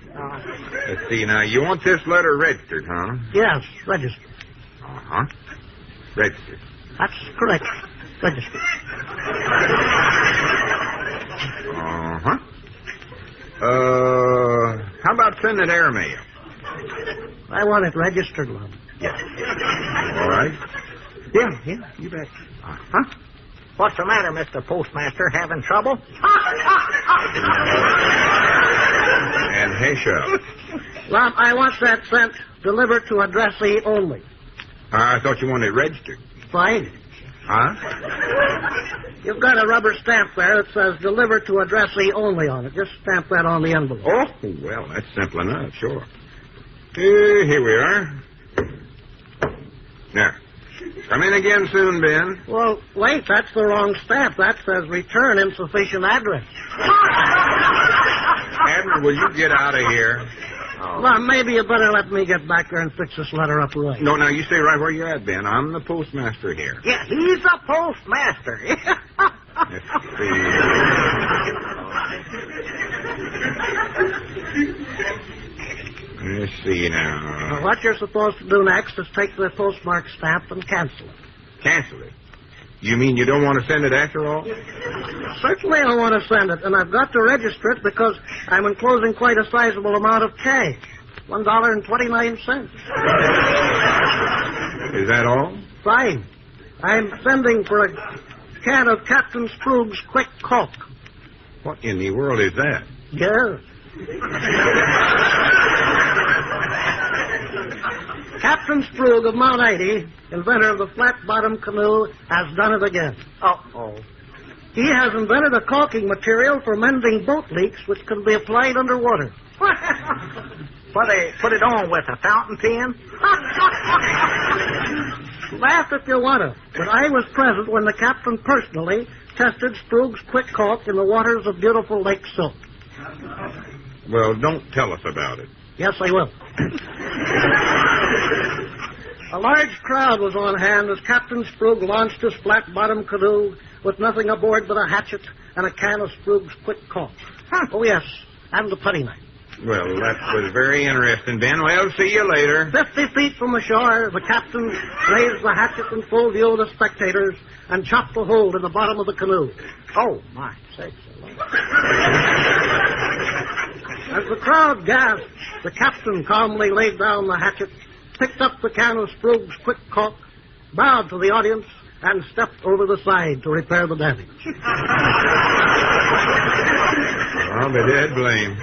H: Let's see, now, you want this letter registered, huh?
Q: Yes, registered.
H: Uh-huh. Registered.
Q: That's correct. Registered.
H: Uh-huh. How about sending airmail?
Q: I want it registered, Lum.
H: Yeah. All right.
Q: Yeah, you bet.
C: Huh? What's the matter, Mr. Postmaster? Having trouble?
H: And hush up.
Q: Lum, I want that sent delivered to addressee only.
H: I thought you wanted it registered.
Q: Fine.
H: Huh?
Q: You've got a rubber stamp there that says delivered to addressee only on it. Just stamp that on the envelope.
H: Oh, well, that's simple enough, sure. Here we are. Now, come in again soon, Ben.
Q: Well, wait, that's the wrong stamp. That says return insufficient address.
H: Abner, will you get out of here?
Q: Well, maybe you better let me get back there and fix this letter up right.
H: No, now, you stay right where you're at, Ben. I'm the postmaster here.
C: Yeah, he's the postmaster.
H: Let's see now.
Q: Well, what you're supposed to do next is take the postmark stamp and cancel it.
H: Cancel it? You mean you don't want to send it after all?
Q: Certainly I want to send it, and I've got to register it because I'm enclosing quite a sizable amount of cash. $1.29.
H: Is that all?
Q: Fine. I'm sending for a can of Captain Sprug's Quick Coke.
H: What in the world is that?
Q: Yes. Captain Sprugg of Mount 80, inventor of the flat-bottom canoe, has done it again.
M: Uh-oh.
Q: He has invented a caulking material for mending boat leaks which can be applied underwater.
M: Put it on with a fountain pen?
Q: Laugh if you want to, but I was present when the captain personally tested Sprugg's quick caulk in the waters of beautiful Lake Silk.
H: Well, don't tell us about it.
Q: Yes, I will. A large crowd was on hand as Captain Sprugg launched his flat-bottom canoe with nothing aboard but a hatchet and a can of Sprugg's quick caulk. Oh, yes, and the putty knife.
H: Well, that was very interesting, Ben. Well, see you later.
Q: 50 feet from the shore, the captain raised the hatchet in full view of the spectators and chopped a hole in the bottom of the canoe.
M: Oh, my sakes.
Q: As the crowd gasped, the captain calmly laid down the hatchet, picked up the can of Sprugg's quick caulk, bowed to the audience, and stepped over the side to repair the damage.
H: I'll be dead blamed.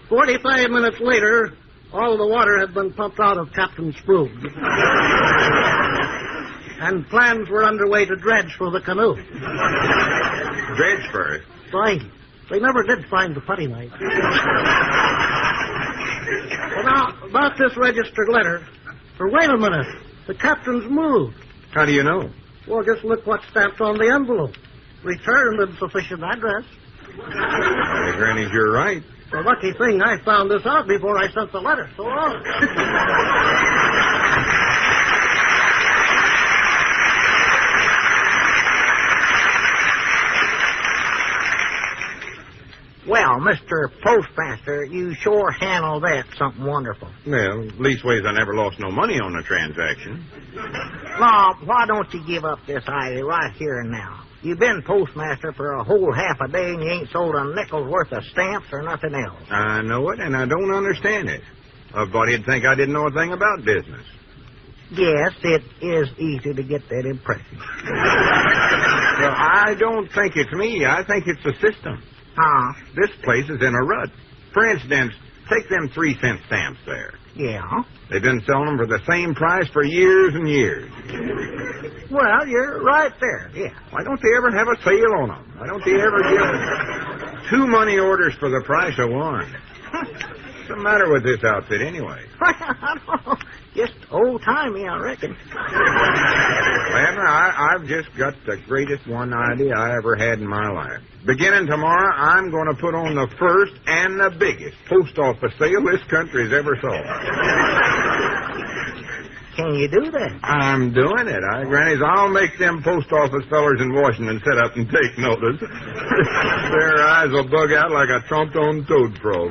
Q: 45 minutes later, all the water had been pumped out of Captain Sprugg. And plans were underway to dredge for the canoe.
H: Dredge for it?
Q: Right. They never did find the putty knife. Well, now, about this registered letter. Wait a minute. The captain's moved.
H: How do you know?
Q: Well, just look what's stamped on the envelope. Returned in sufficient address.
H: Hey, Granny, you're right.
Q: The lucky thing I found this out before I sent the letter. So long.
M: Well, Mr. Postmaster, you sure handled that something wonderful.
H: Well, leastways I never lost no money on the transaction.
M: Now, why don't you give up this idea right here and now? You've been postmaster for a whole half a day and you ain't sold a nickel's worth of stamps or nothing else.
H: I know it, and I don't understand it. A body'd think I didn't know a thing about business.
M: Yes, it is easy to get that impression.
H: Well, I don't think it's me. I think it's the system.
M: Huh?
H: This place is in a rut. For instance, take them 3-cent stamps there.
M: Yeah?
H: They've been selling them for the same price for years and years.
M: Well, you're right there, yeah.
H: Why don't they ever have a sale on them? Why don't they ever give 2 money orders for the price of one? What's the matter with this outfit, anyway?
M: I don't know. Just old-timey, I reckon.
H: Abner, I've just got the greatest one idea I ever had in my life. Beginning tomorrow, I'm going to put on the first and the biggest post office sale this country's ever saw.
M: Can you do that?
H: I'm doing it. Grannies, I'll make them post office fellers in Washington sit up and take notice. Their eyes will bug out like a trumped-on toad frog.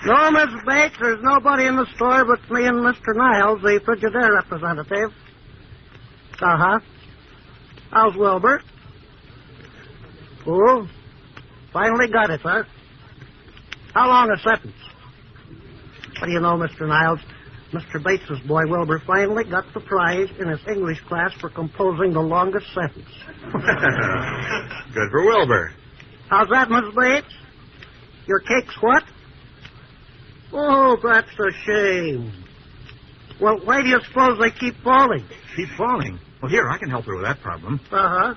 Q: No, Miss Bates, there's nobody in the store but me and Mr. Niles, the Frigidaire representative. Uh-huh. How's Wilbur? Oh, finally got it, huh? How long a sentence? What do you know, Mr. Niles? Mr. Bates's boy, Wilbur, finally got the prize in his English class for composing the longest sentence.
H: Good for Wilbur.
Q: How's that, Miss Bates? Your cake's what? Oh, that's a shame. Well, why do you suppose they keep falling?
O: Keep falling? Well, here, I can help her with that problem.
Q: Uh-huh.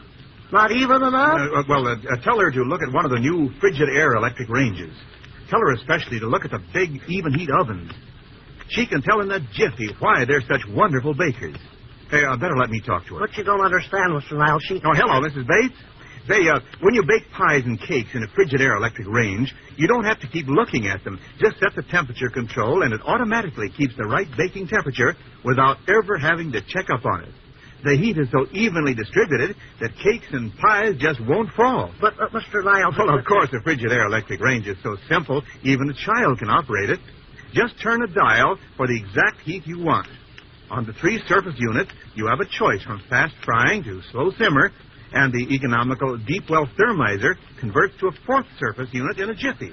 Q: Not even enough?
O: Tell her to look at one of the new Frigidaire electric ranges. Tell her especially to look at the big even heat ovens. She can tell in a jiffy why they're such wonderful bakers. Hey, better let me talk to her.
Q: But you don't understand, Mr. Niles.
O: Oh, hello, Mrs. Bates. Say, when you bake pies and cakes in a Frigidaire electric range, you don't have to keep looking at them. Just set the temperature control, and it automatically keeps the right baking temperature without ever having to check up on it. The heat is so evenly distributed that cakes and pies just won't fall.
Q: But, Mr. Niles...
O: Well, of course, the Frigidaire electric range is so simple, even a child can operate it. Just turn a dial for the exact heat you want. On the 3 surface units, you have a choice from fast frying to slow simmer, and the economical deep well thermizer converts to a 4th surface unit in a jiffy.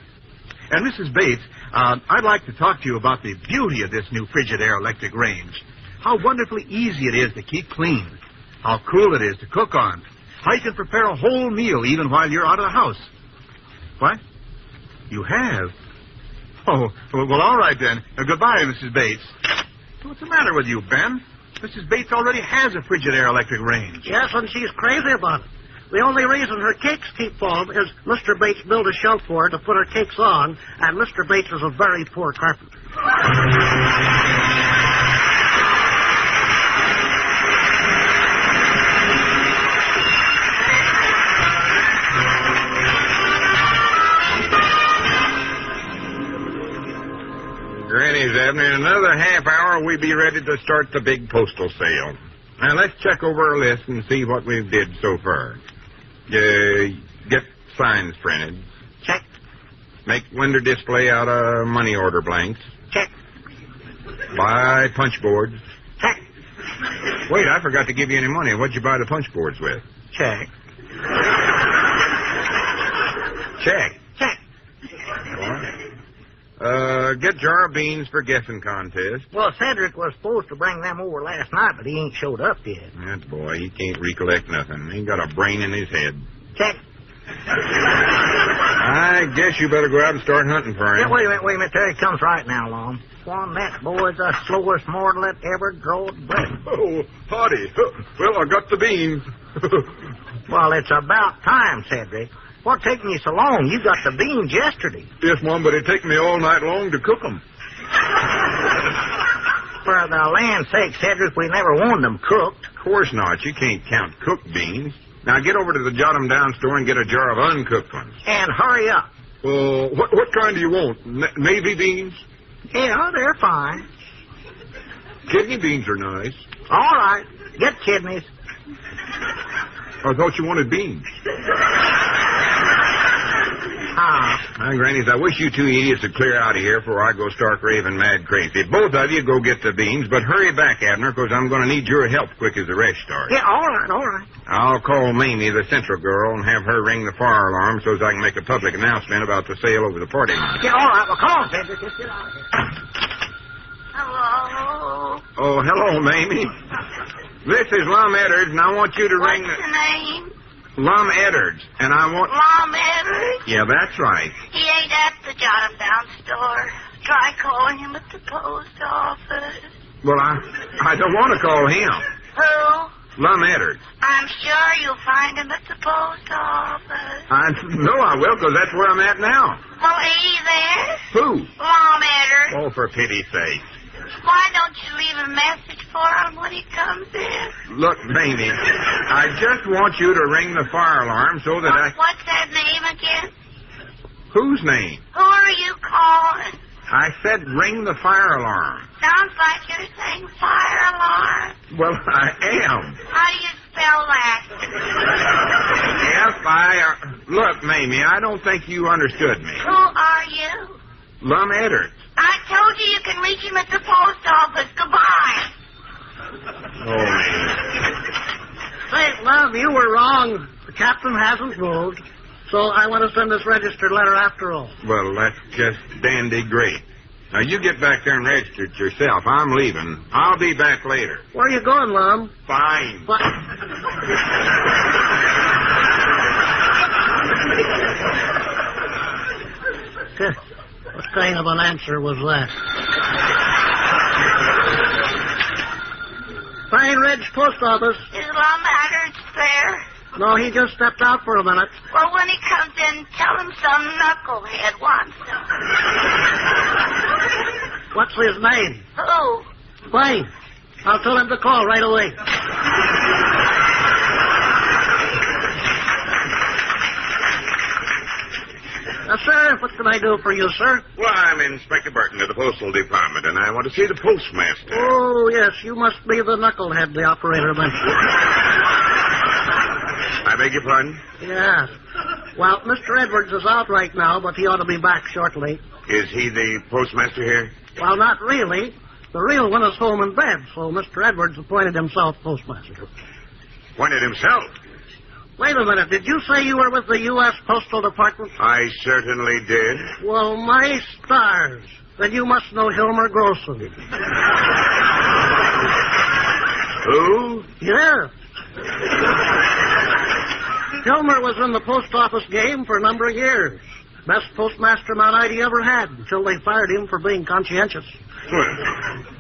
O: And Mrs. Bates, I'd like to talk to you about the beauty of this new Frigidaire electric range. how wonderfully easy it is to keep clean, how cool it is to cook on, how you can prepare a whole meal even while you're out of the house. What? You have? Oh, well, all right then. Goodbye, Mrs. Bates. What's the matter with you, Ben? Mrs. Bates already has a Frigidaire electric range.
Q: Yes, and she's crazy about it. The only reason her cakes keep falling is Mr. Bates built a shelf for her to put her cakes on, and Mr. Bates is a very poor carpenter.
H: Granny's, Abner, in another half hour, we'll be ready to start the big postal sale. Now, let's check over our list and see what we've did so far. Get signs printed.
Q: Check.
H: Make window display out of money order blanks.
Q: Check.
H: Buy punch boards.
Q: Check.
H: Wait, I forgot to give you any money. What'd you buy the punch boards with?
Q: Check.
H: Check.
Q: Check.
H: All right. Get jar of beans for guessing contest.
C: Well, Cedric was supposed to bring them over last night, but he ain't showed up yet.
H: That boy, he can't recollect nothing. He ain't got a brain in his head.
C: Check.
H: I guess you better go out and start hunting for him.
C: Yeah, wait a minute. There he comes right now, Lum. One, that boy's the slowest mortal that ever drawed breath.
H: Oh, howdy. Well, I got the beans.
C: Well, it's about time, Cedric. What taking you so long? You got the beans yesterday.
H: Yes, Mom, but it took me all night long to cook them.
C: For the land's sake, Cedric, we never wanted them cooked.
H: Of course not. You can't count cooked beans. Now get over to the Jot 'em Down store and get a jar of uncooked ones.
C: And hurry up.
H: Well, what kind do you want? Navy beans?
C: Yeah, they're fine.
H: Kidney beans are nice.
C: All right. Get kidneys.
H: I thought you wanted beans. Now, Grannies, I wish you two idiots would clear out of here before I go stark raving mad crazy. Both of you go get the beans, but hurry back, Abner, because I'm going to need your help quick as the rest starts.
C: Yeah, all right.
H: I'll call Mamie, the central girl, and have her ring the fire alarm so as I can make a public announcement about the sale over the party line.
C: Yeah, all right. Well, come on, Cedric. Just get out of here.
N: Hello?
H: Oh, hello, Mamie. This is Lum Eddards, and I want you to ring the...
N: What's your name?
H: Lum Eddards, and I want...
N: Lum Edwards?
H: Yeah, that's right.
N: He ain't at the Jot 'em Down store. Try calling him at the post office.
H: Well, I don't want to call him.
N: Who?
H: Lum Eddards.
N: I'm sure you'll find him at the post office.
H: I know I will, because that's where I'm at now.
N: Well, ain't he there?
H: Who?
N: Lum Edwards.
H: Oh, for pity's sake.
N: Why don't you leave a message for him when he comes in?
H: Look, Mamie, I just want you to ring the fire alarm so that
N: What's that name again?
H: Whose name?
N: Who are you calling?
H: I said ring the fire alarm.
N: Sounds like you're saying fire alarm.
H: Well, I am.
N: How do you spell that?
H: Look, Mamie, I don't think you understood me.
N: Who are you?
H: Lum Eddards.
N: I told you you can reach him at the post office. Goodbye.
H: Oh,
Q: Say, Lum, you were wrong. The captain hasn't moved, so I want to send this registered letter after all.
H: well, that's just dandy great. Now, you get back there and register it yourself. I'm leaving. I'll be back later.
Q: Where are you going, Lum?
H: Fine.
Q: What kind of an answer was that? Pine Ridge Post Office.
N: Is Lum Edwards there?
Q: No, he just stepped out for a minute.
N: Well, when he comes in, tell him some knucklehead wants him.
Q: What's his name?
N: Who?
Q: Wayne. I'll tell him to call right away. Sir, what can I do for you, sir?
H: Well, I'm Inspector Burton of the Postal Department, and I want to see the Postmaster.
Q: Oh, yes, you must be the knucklehead the operator mentioned.
H: I beg your pardon?
Q: Yes. Well, Mr. Edwards is out right now, but he ought to be back shortly.
H: Is he the Postmaster here?
Q: Well, not really. The real one is home in bed, so Mr. Edwards appointed himself postmaster.
H: Appointed himself?
Q: Wait a minute. Did you say you were with the U.S. Postal Department?
H: I certainly did.
Q: Well, my stars. Then you must know Hilmer Grossen.
H: Who?
Q: Yeah. Hilmer was in the post office game for a number of years. Best postmaster Mount Ida ever had until they fired him for being conscientious.
H: Well,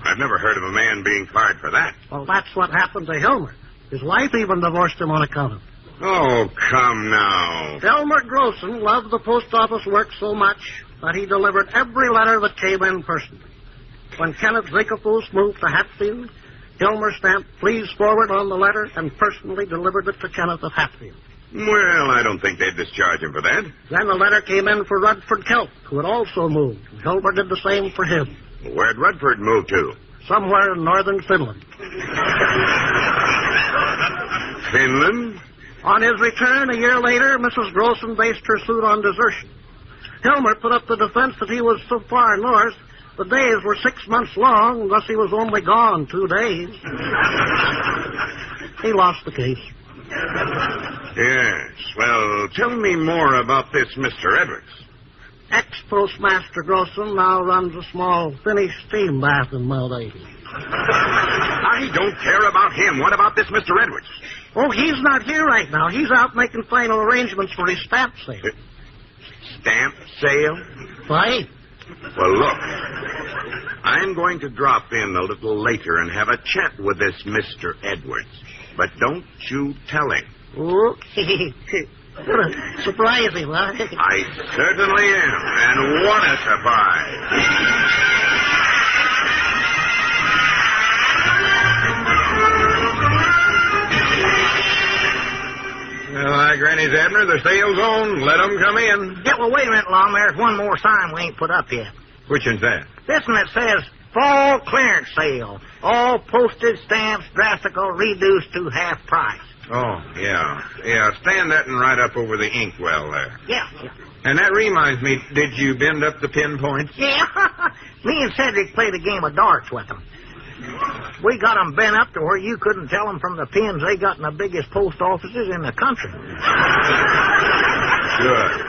H: I've never heard of a man being fired for that.
Q: Well, that's what happened to Hilmer. His wife even divorced him on account of it.
H: Oh, come now.
Q: Elmer Grossen loved the post office work so much that he delivered every letter that came in personally. When Kenneth Zinkelfuss moved to Hatfield, Hilmer stamped "Please forward" on the letter and personally delivered it to Kenneth at Hatfield.
H: Well, I don't think they'd discharge him for that.
Q: Then the letter came in for Rutherford Kelp, who had also moved. Hilmer did the same for him.
H: Where'd Rutherford move to?
Q: Somewhere in northern Finland.
H: Finland?
Q: On his return a year later, Mrs. Grossen based her suit on desertion. Hilmer put up the defense that he was so far north, the days were 6 months long, thus he was only gone 2 days. He lost the case.
H: Yes. Well, tell me more about this Mr. Edwards.
Q: Ex-Postmaster Grossen now runs a small Finnish steam bath in Mount Ida.
H: I don't care about him. What about this Mr. Edwards?
Q: Oh, he's not here right now. He's out making final arrangements for his stamp sale.
H: Stamp sale?
Q: Right.
H: Well, look, I'm going to drop in a little later and have a chat with this Mr. Edwards. But don't you tell him.
Q: Oh, surprise him, huh?
H: I certainly am. And what a surprise. Well, hi, Granny's Abner. The sale's on. Let 'em come in.
C: Yeah, well, wait a minute, Lum. There's one more sign we ain't put up yet.
H: Which one's that?
C: This one that says Fall Clearance Sale. All postage stamps drastical reduced to half price.
H: Oh, yeah. Yeah, stand that and right up over the inkwell there.
C: Yeah.
H: And that reminds me, did you bend up the pinpoints?
C: Yeah. Me and Cedric played a game of darts with them. We got them bent up to where you couldn't tell them from the pins they got in the biggest post offices in the country.
H: Good.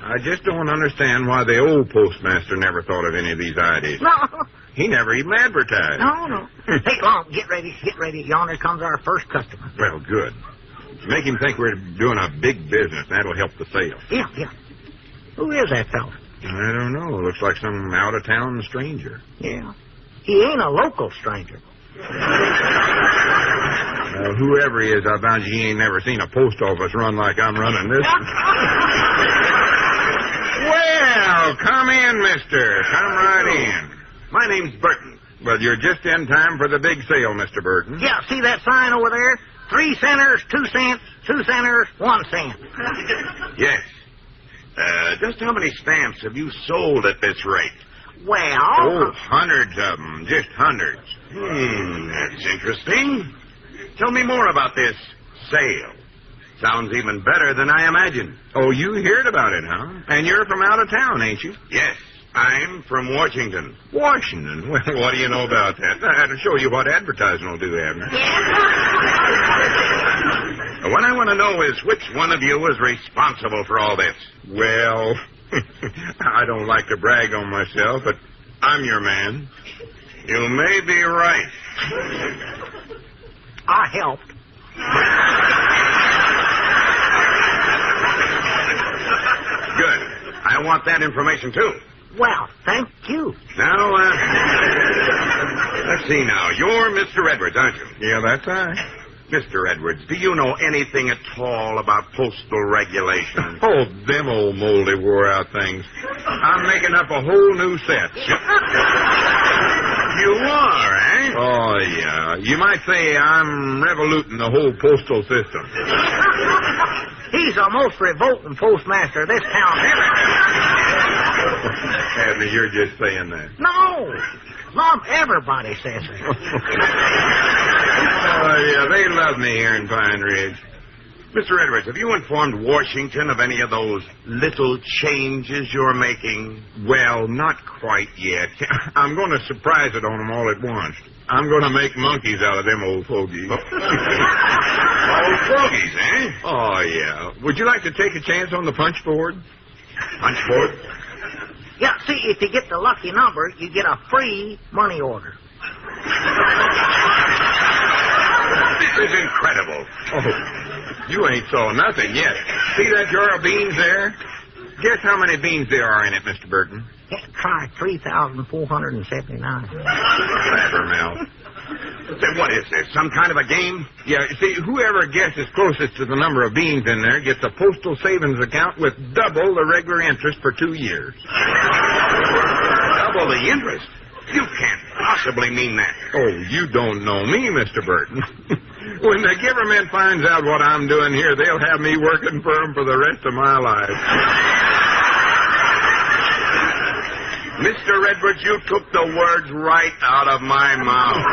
H: I just don't understand why the old postmaster never thought of any of these ideas.
C: No.
H: He never even advertised.
C: No. Hey, Lum, get ready. Yonder comes our first customer.
H: Well, good. Make him think we're doing a big business. That'll help the sale.
C: Yeah. Who is that fella?
H: I don't know. Looks like some out-of-town stranger.
C: Yeah. He ain't a local stranger.
H: Whoever he is, I bound you he ain't never seen a post office run like I'm running this. Well, come in, mister. Come right in. My name's Burton. Well, you're just in time for the big sale, Mr. Burton.
C: Yeah, see that sign over there? 3 centers, 2 cents, 2 centers, 1 cent.
H: Yes. Just how many stamps have you sold at this rate?
C: Well...
H: Oh, hundreds of them. Just hundreds. That's interesting. Tell me more about this sale. Sounds even better than I imagined. Oh, you heard about it, huh? And you're from out of town, ain't you? Yes. I'm from Washington. Washington? Well, what do you know about that? That'll show you what advertising will do, Abner. What I want to know is which one of you is responsible for all this. Well, I don't like to brag on myself, but I'm your man. You may be right.
C: I helped.
H: Good. I want that information, too.
C: Well, thank you.
H: Now, let's see now. You're Mr. Edwards, aren't you? Yeah, that's right. Mr. Edwards, do you know anything at all about postal regulations? Oh, them old moldy wore-out things. I'm making up a whole new set. You are, eh? Oh, yeah. You might say I'm revoluting the whole postal system.
C: He's the most revolting postmaster this town ever had.
H: Abner, you're just saying that.
C: No. Lum, everybody says it.
H: Oh, yeah, they love me here in Pine Ridge. Mr. Edwards, have you informed Washington of any of those little changes you're making? Well, not quite yet. I'm going to surprise it on them all at once. I'm going to make monkeys out of them old fogies. Old fogies, eh? Oh, yeah. Would you like to take a chance on the punch board? Punch board?
C: Yeah, see, if you get the lucky number, you get a free money order.
H: is incredible. Oh, you ain't saw nothing yet. See that jar of beans there? Guess how many beans there are in it, Mr. Burton?
Q: Try 3,479.
H: Blabbermouth. Say, what is this, some kind of a game? Yeah, see, whoever guesses closest to the number of beans in there gets a postal savings account with double the regular interest for 2 years. Double the interest? You can't possibly mean that. Oh, you don't know me, Mr. Burton. When the government finds out what I'm doing here, they'll have me working for them for the rest of my life. Mr. Redwood, you took the words right out of my mouth.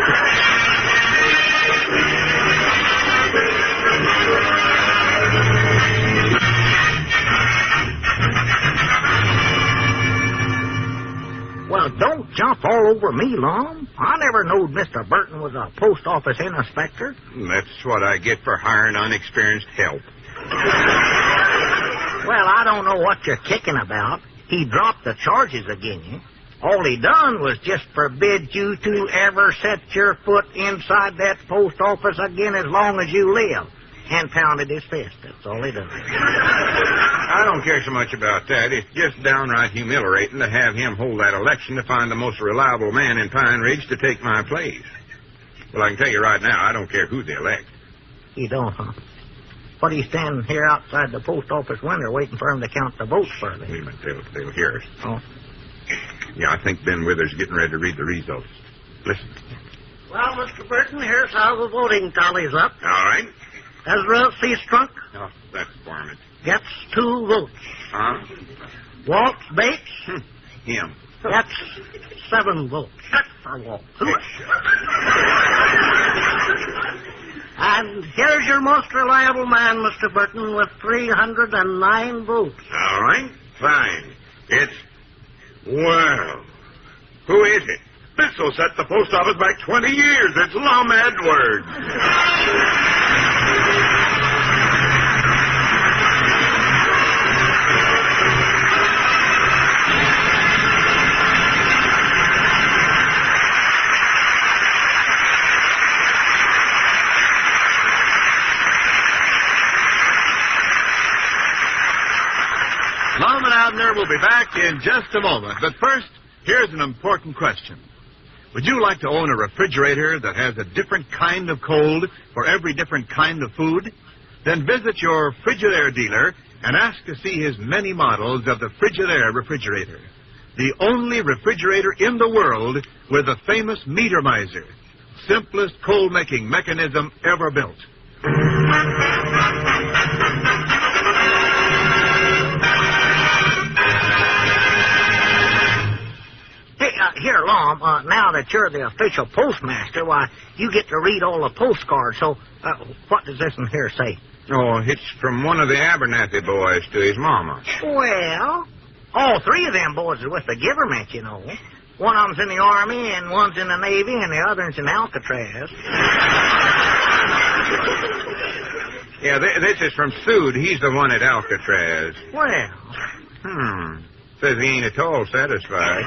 Q: Well, don't jump all over me, Lum. I never knowed Mr. Burton was a post office inspector.
H: That's what I get for hiring unexperienced help.
Q: Well, I don't know what you're kicking about. He dropped the charges against you. All he done was just forbid you to ever set your foot inside that post office again as long as you live. And pounded his fist. That's all he done.
H: I don't care so much about that. It's just downright humiliating to have him hold that election to find the most reliable man in Pine Ridge to take my place. Well, I can tell you right now, I don't care who they elect.
Q: You don't, huh? What are you standing here outside the post office window waiting for him to count the votes for me?
H: Wait a minute, they'll hear us.
Q: Oh.
H: Yeah, I think Ben Withers is getting ready to read the results. Listen.
Q: Well, Mr. Burton, here's how the voting tally's up.
H: All right.
Q: Ezra C. Strunk
H: Oh, that's varmint.
Q: gets 2 votes.
H: Huh?
Q: Walt Bates
H: Him.
Q: gets 7 votes. That's for Walt. And here's your most reliable man, Mr. Burton, with 309 votes.
H: All right. Fine. It's... Well, who is it? This will set the post office back 20 years. It's Lum Edwards.
J: Lum and Abner will be back in just a moment. But first, here's an important question. Would you like to own a refrigerator that has a different kind of cold for every different kind of food? Then visit your Frigidaire dealer and ask to see his many models of the Frigidaire refrigerator. The only refrigerator in the world with a famous meter miser. Simplest cold-making mechanism ever built.
Q: Here, Lum, now that you're the official postmaster, why, you get to read all the postcards. So, what does this one here say?
H: Oh, it's from one of the Abernathy boys to his mama.
Q: Well, all 3 of them boys are with the government, you know. One of them's in the Army, and one's in the Navy, and the other's in Alcatraz.
H: Yeah, this is from Sood. He's the one at Alcatraz.
Q: Well.
H: Says he ain't at all satisfied.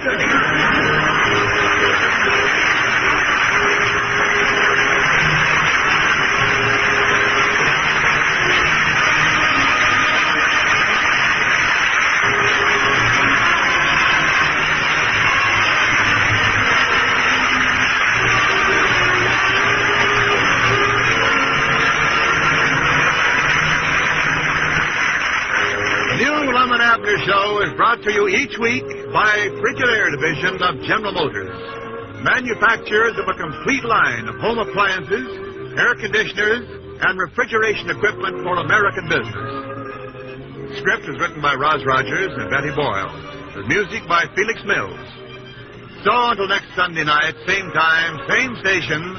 J: Lum and Abner Show is brought to you each week by Frigidaire Division of General Motors, manufacturers of a complete line of home appliances, air conditioners, and refrigeration equipment for American business. Script is written by Roz Rogers and Betty Boyle, with music by Felix Mills. So until next Sunday night, same time, same station,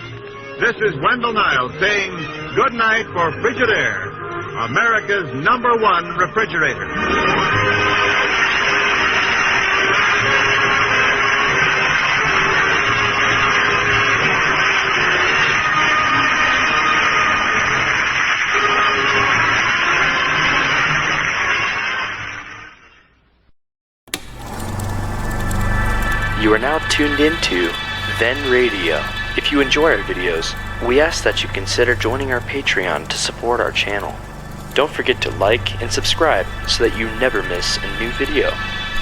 J: this is Wendell Niles saying good night for Frigidaire, America's #1 refrigerator.
A: You are now tuned into Then Radio. If you enjoy our videos, we ask that you consider joining our Patreon to support our channel. Don't forget to like and subscribe so that you never miss a new video.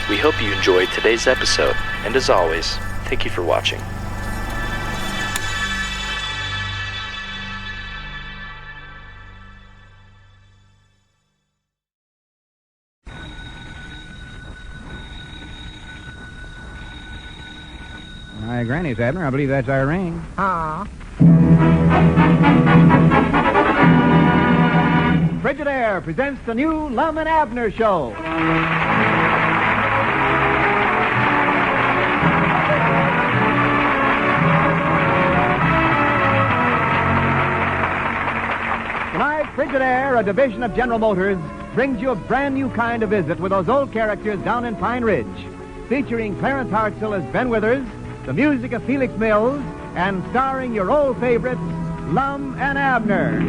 A: We hope you enjoyed today's episode, and as always, thank you for watching.
M: My granny's, Abner. I believe that's our ring.
J: Frigidaire presents the new Lum and Abner show. Tonight, Frigidaire, a division of General Motors, brings you a brand new kind of visit with those old characters down in Pine Ridge, featuring Clarence Hartzell as Ben Withers, the music of Felix Mills, and starring your old favorites, Lum and Abner.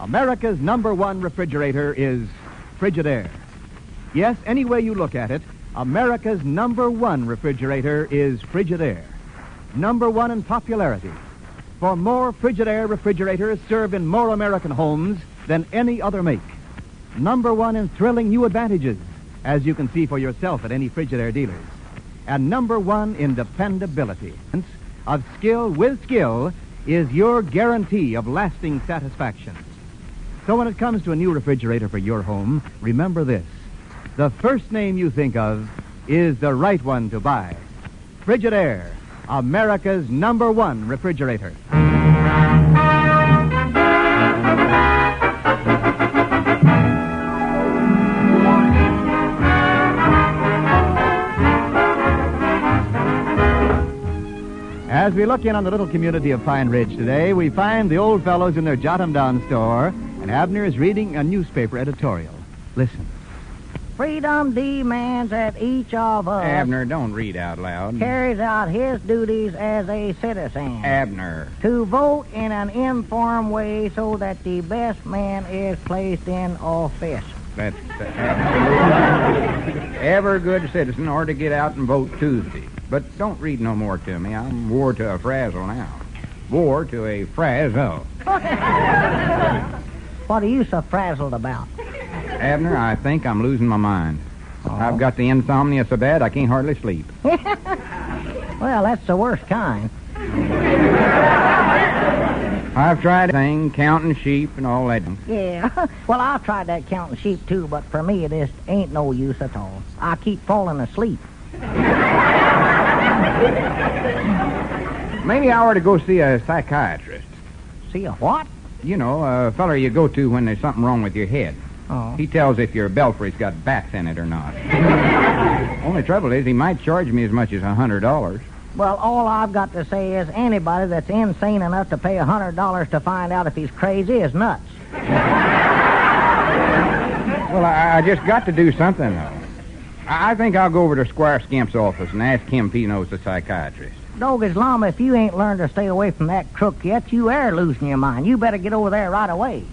J: America's #1 refrigerator is Frigidaire. Yes, any way you look at it, America's #1 refrigerator is Frigidaire. #1 in popularity. For more Frigidaire refrigerators serve in more American homes than any other make. #1 in thrilling new advantages, as you can see for yourself at any Frigidaire dealers. And #1 in dependability. Of skill with skill is your guarantee of lasting satisfaction. So when it comes to a new refrigerator for your home, remember this. The first name you think of is the right one to buy. Frigidaire, America's #1 refrigerator. As we look in on the little community of Pine Ridge today, we find the old fellows in their jot-em-down store, and Abner is reading a newspaper editorial. Listen.
I: Freedom demands that each of us
M: Abner, don't read out loud.
I: carries out his duties as a citizen.
M: Abner.
I: To vote in an informed way so that the best man is placed in office.
M: That's absolutely every good citizen ought to get out and vote Tuesday. But don't read no more to me. I'm wore to a frazzle now. Wore to a frazzle.
I: What are you so frazzled about?
M: Abner, I think I'm losing my mind. I've got the insomnia so bad I can't hardly sleep.
I: Well, that's the worst kind.
M: I've tried things, counting sheep and all that.
I: Yeah. Well, I've tried that counting sheep, too, but for me it just ain't no use at all. I keep falling asleep.
M: Maybe I ought to go see a psychiatrist.
I: See a what?
M: You know, a feller you go to when there's something wrong with your head.
I: Oh.
M: He tells if your belfry's got bats in it or not. Only trouble is he might charge me as much as $100.
I: Well, all I've got to say is anybody that's insane enough to pay $100 to find out if he's crazy is nuts.
M: Well, I just got to do something, though. I think I'll go over to Squire Skimp's office and ask him if he knows the psychiatrist.
I: Dog, as long if you ain't learned to stay away from that crook yet, you are losing your mind. You better get over there right away.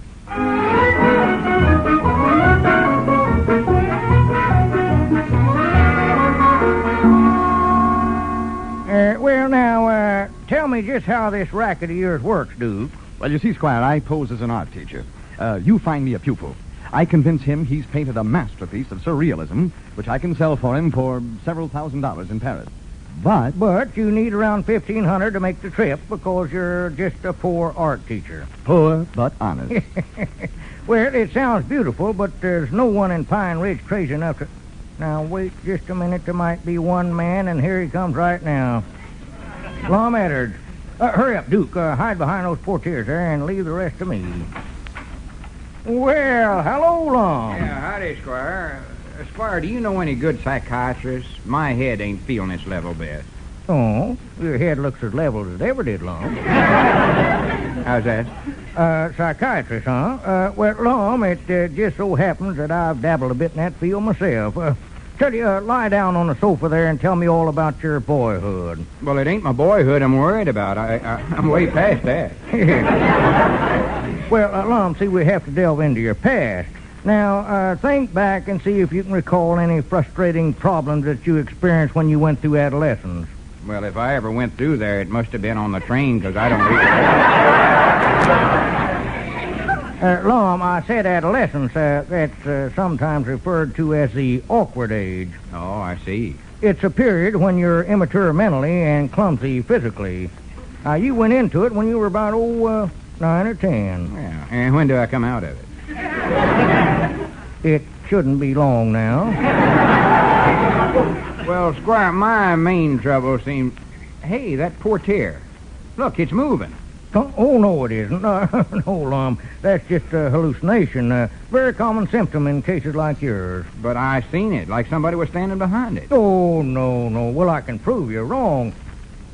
I: Well, now, tell me just how this racket of yours works, Duke.
S: Well, you see, Squire, I pose as an art teacher. You find me a pupil. I convince him he's painted a masterpiece of surrealism, which I can sell for him for several $1,000s in Paris.
I: But you need around $1,500 to make the trip because you're just a poor art teacher.
S: Poor but honest.
I: Well, it sounds beautiful, but there's no one in Pine Ridge crazy enough to... Now, wait just a minute. There might be one man, and here he comes right now. Lum Edward. Hurry up, Duke. Hide behind those portieres there and leave the rest to me. Well, hello, Lum.
M: Yeah, howdy, Squire. Squire, do you know any good psychiatrists? My head ain't feeling its level best.
I: Oh, your head looks as level as it ever did, Lum.
M: How's that?
I: Psychiatrist, huh? Well, Lum, it just so happens that I've dabbled a bit in that field myself. Tell you, lie down on the sofa there and tell me all about your boyhood.
M: Well, it ain't my boyhood I'm worried about. I'm way past that.
I: Well, Lum, see, we have to delve into your past. Now, think back and see if you can recall any frustrating problems that you experienced when you went through adolescence.
M: Well, if I ever went through there, it must have been on the train, because I don't read.
I: Lum, I said adolescence. That's sometimes referred to as the awkward age.
M: Oh, I see.
I: It's a period when you're immature mentally and clumsy physically. You went into it when you were about, 9 or 10.
M: Yeah, and when do I come out of it?
I: It shouldn't be long now.
M: Well, Squire, my main trouble seems... Hey, that portiere. Look, it's moving.
I: Oh, no, it isn't. No, Lum. That's just a hallucination. Very common symptom in cases like yours.
M: But I seen it, like somebody was standing behind it.
I: Oh, no. Well, I can prove you're wrong.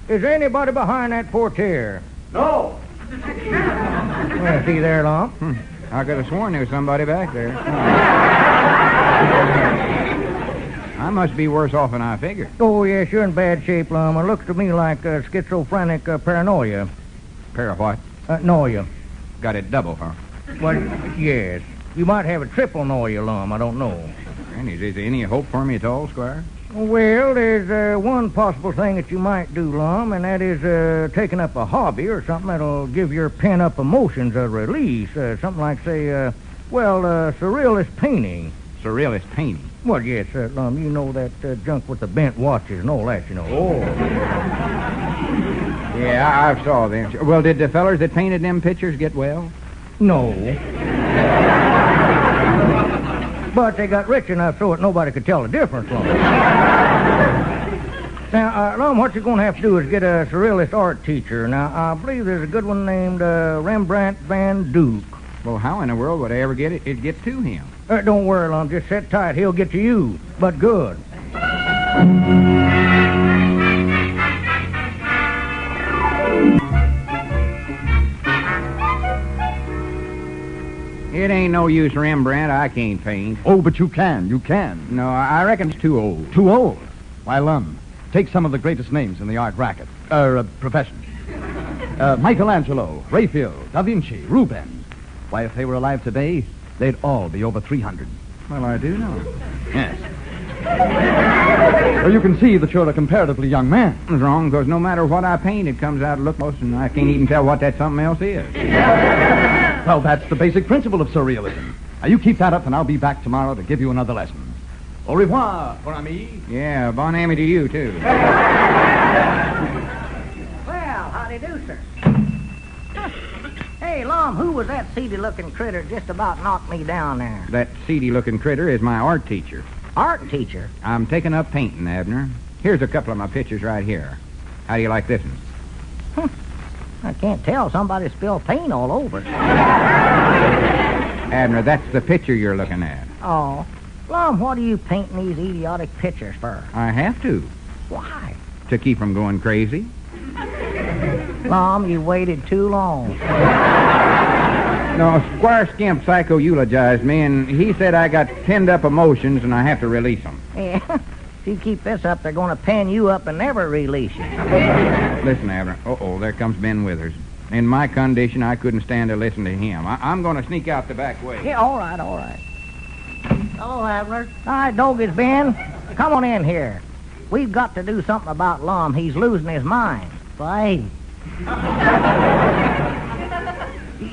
I: Is there anybody behind that portiere?
Q: No.
I: Well, see there, Lum?
M: I could have sworn there was somebody back there. I must be worse off than I figured.
I: Oh, yes, you're in bad shape, Lum. It looks to me like schizophrenic paranoia.
M: What?
I: Noia.
M: Got it double, huh?
I: Well, yes. You might have a triple noia, Lum. I don't know.
M: And is there any hope for me at all, Squire?
I: Well, there's one possible thing that you might do, Lum, and that is taking up a hobby or something that'll give your pent-up emotions a release. Something like, say, surrealist painting.
M: Surrealist painting?
I: Well, yes, Lum, you know that junk with the bent watches and all that, you know.
M: Oh. Yeah, I saw them. Well, did the fellers that painted them pictures get well?
I: No. But they got rich enough so that nobody could tell the difference, Lum. Now, Lum, what you're going to have to do is get a surrealist art teacher. Now, I believe there's a good one named Rembrandt Van Dyck.
M: Well, how in the world would I ever get to him?
I: Don't worry, Lum. Just sit tight. He'll get to you. But good.
M: It ain't no use, Rembrandt. I can't paint.
S: Oh, but you can. You can.
M: No, I reckon it's too old.
S: Too old? Why, Lum, take some of the greatest names in the art racket. Profession. Michelangelo, Raphael, Da Vinci, Rubens. Why, if they were alive today, they'd all be over 300.
M: Well, I do know.
S: Yes. Well, you can see that you're a comparatively young man.
M: It's wrong, because no matter what I paint, it comes out looking close, and I can't even tell what that something else is.
S: Well, that's the basic principle of surrealism. Now, you keep that up, and I'll be back tomorrow to give you another lesson. Au revoir, mon ami.
M: Yeah, bon ami to you, too.
C: Well, howdy do, sir. Hey, Lum, who was that seedy-looking critter just about knocked me down there?
M: That seedy-looking critter is my art teacher.
C: Art teacher?
M: I'm taking up painting, Abner. Here's a couple of my pictures right here. How do you like this one?
C: I can't tell. Somebody spilled paint all over it.
M: Abner, that's the picture you're looking at.
C: Oh. Lum, what are you painting these idiotic pictures for?
M: I have to.
C: Why?
M: To keep from going crazy.
C: Lum, you waited too long.
M: No, Squire Skimp psycho-eulogized me, and he said I got penned-up emotions and I have to release them.
C: Yeah. If you keep this up, they're going to pen you up and never release you.
M: Listen, Abner. Uh-oh, there comes Ben Withers. In my condition, I couldn't stand to listen to him. I'm going to sneak out the back way.
C: Yeah, all right. Hello, Abner. All right, Doggie's Ben. Come on in here. We've got to do something about Lum. He's losing his mind.
R: Why?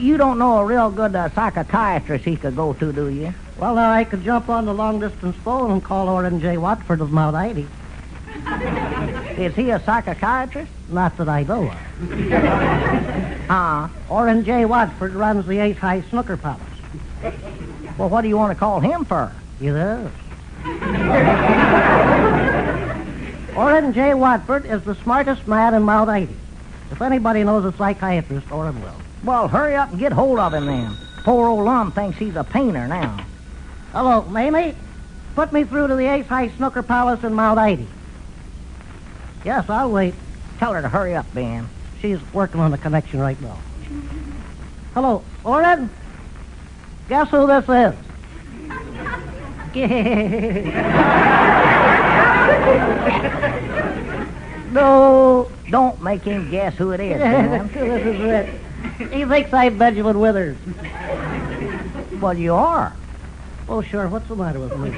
C: You don't know a real good psychiatrist he could go to, do you?
R: Well, now, I could jump on the long-distance phone and call Oren J. Watford of Mount Ivy.
C: Is he a psychiatrist?
R: Not that I know of. Oren J. Watford runs the Ace High Snooker Palace.
C: Well, what do you want to call him for?
R: He does. Oren J. Watford is the smartest man in Mount Ivy. If anybody knows a psychiatrist, Oren will.
C: Well, hurry up and get hold of him then. Poor old Lum thinks he's a painter now.
R: Hello, Mamie. Put me through to the Ace High Snooker Palace in Mount Ivy. Yes, I'll wait.
C: Tell her to hurry up, Ben.
R: She's working on the connection right now. Hello, Oren? Guess who this is?
C: No, don't make him guess who it is, Ben.
R: This is it.
I: He thinks I'm Benjamin Withers. Well, you are. Oh, sure. What's the matter with me?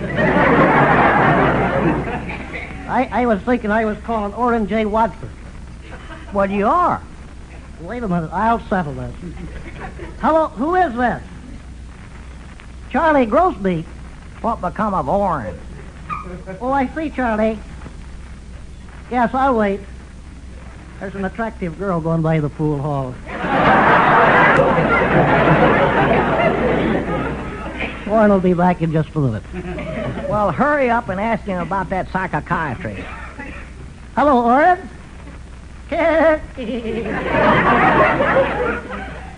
I: I was thinking I was calling Orrin J. Watford. Well, you are. Wait a minute. I'll settle this. Hello, who is this? Charlie Grosbeak. What become of Orrin? Oh, I see, Charlie. Yes, I'll wait. There's an attractive girl going by the pool hall. Orrin will be back in just a minute.
C: Well, hurry up and ask him about that psychiatry.
I: Hello, Orrin.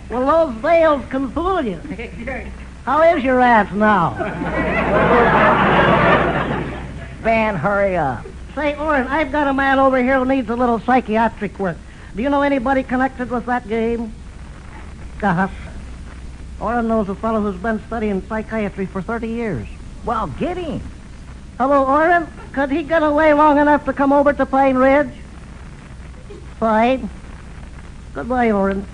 I: Well, those veils can fool you. How is your aunt now?
C: Van, hurry up.
I: Say, Orrin, I've got a man over here who needs a little psychiatric work. Do you know anybody connected with that game? Uh-huh. Orrin knows a fellow who's been studying psychiatry for 30 years.
C: Well, get him.
I: Hello, Orrin. Could he get away long enough to come over to Pine Ridge? Fine. Goodbye, Orrin.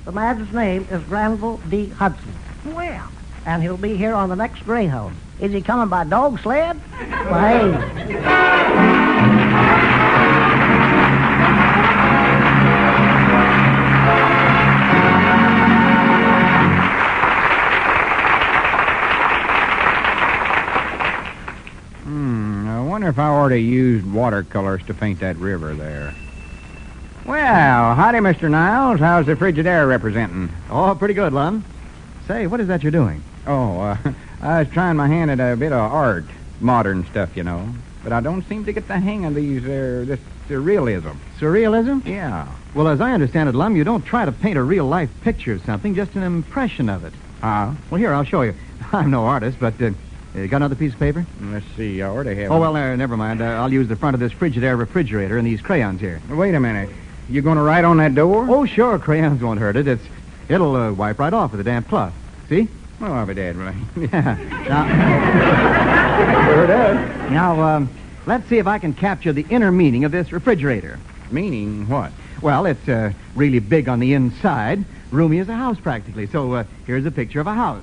I: The man's name is Granville D. Hudson.
C: Well.
I: And he'll be here on the next Greyhound.
C: Is he coming by dog sled?
I: Fine.
M: I wonder if I ought to use watercolors to paint that river there. Well, howdy, Mr. Niles. How's the Frigidaire representing?
S: Oh, pretty good, Lum. Say, what is that you're doing?
M: Oh, I was trying my hand at a bit of art, modern stuff, you know. But I don't seem to get the hang of this surrealism.
S: Surrealism?
M: Yeah.
S: Well, as I understand it, Lum, you don't try to paint a real-life picture of something, just an impression of it. Well, here, I'll show you. I'm no artist, but you got another piece of paper?
M: Let's see, I already have...
S: Oh, well, never mind. I'll use the front of this Frigidaire refrigerator and these crayons here.
M: Wait a minute. You going to write on that door?
S: Oh, sure. Crayons won't hurt it. It'll wipe right off with a damp cloth. See?
M: Well, I'll be dead, right?
S: Yeah. Sure does. Now, let's see if I can capture the inner meaning of this refrigerator.
M: Meaning what?
S: Well, it's really big on the inside, roomy as a house practically. So here's a picture of a house.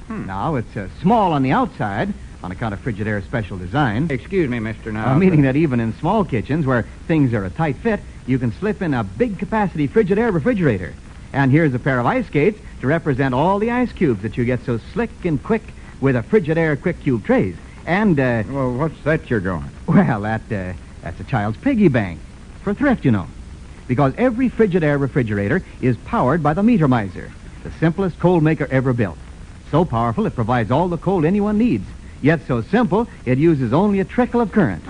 S: Now, it's small on the outside on account of Frigidaire's special design.
M: Excuse me, Mr. Niles.
S: Meaning that even in small kitchens where things are a tight fit, you can slip in a big-capacity Frigidaire refrigerator. And here's a pair of ice skates to represent all the ice cubes that you get so slick and quick with a Frigidaire quick cube trays. And,
M: well, what's that you're drawing?
S: Well, that's a child's piggy bank. For thrift, you know. Because every Frigidaire refrigerator is powered by the Meter Miser, the simplest cold maker ever built. So powerful, it provides all the cold anyone needs. Yet so simple, it uses only a trickle of current.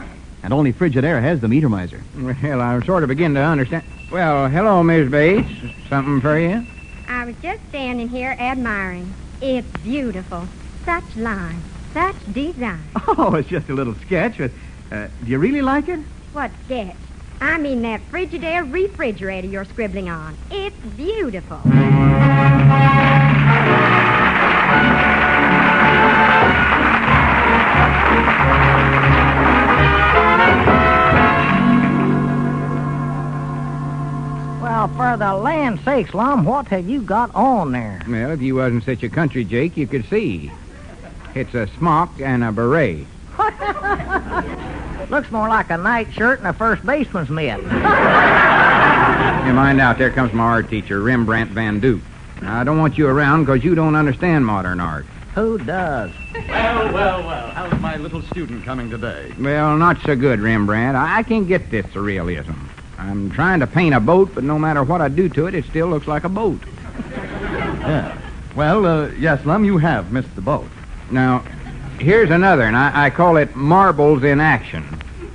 S: And only Frigidaire has the Meter Miser.
M: Well, I sort of begin to understand. Well, hello, Miss Bates. Something for you?
L: I was just standing here admiring. It's beautiful. Such lines. Such design.
S: Oh, it's just a little sketch. But, do you really like it?
L: What sketch? I mean that Frigidaire refrigerator you're scribbling on. It's beautiful.
C: Well, for the land's sakes, Lum, what have you got on there?
M: Well, if you wasn't such a country Jake, you could see. It's a smock and a beret.
C: Looks more like a nightshirt and a first baseman's mitt.
M: You mind out, there comes my art teacher, Rembrandt Van Dyck. Now, I don't want you around because you don't understand modern art.
C: Who does?
S: Well, how's my little student coming today?
M: Well, not so good, Rembrandt. I can't get this surrealism. I'm trying to paint a boat, but no matter what I do to it, it still looks like a boat.
S: Yeah. Well, yes, Lum, you have missed the boat.
M: Now, here's another, and I call it marbles in action.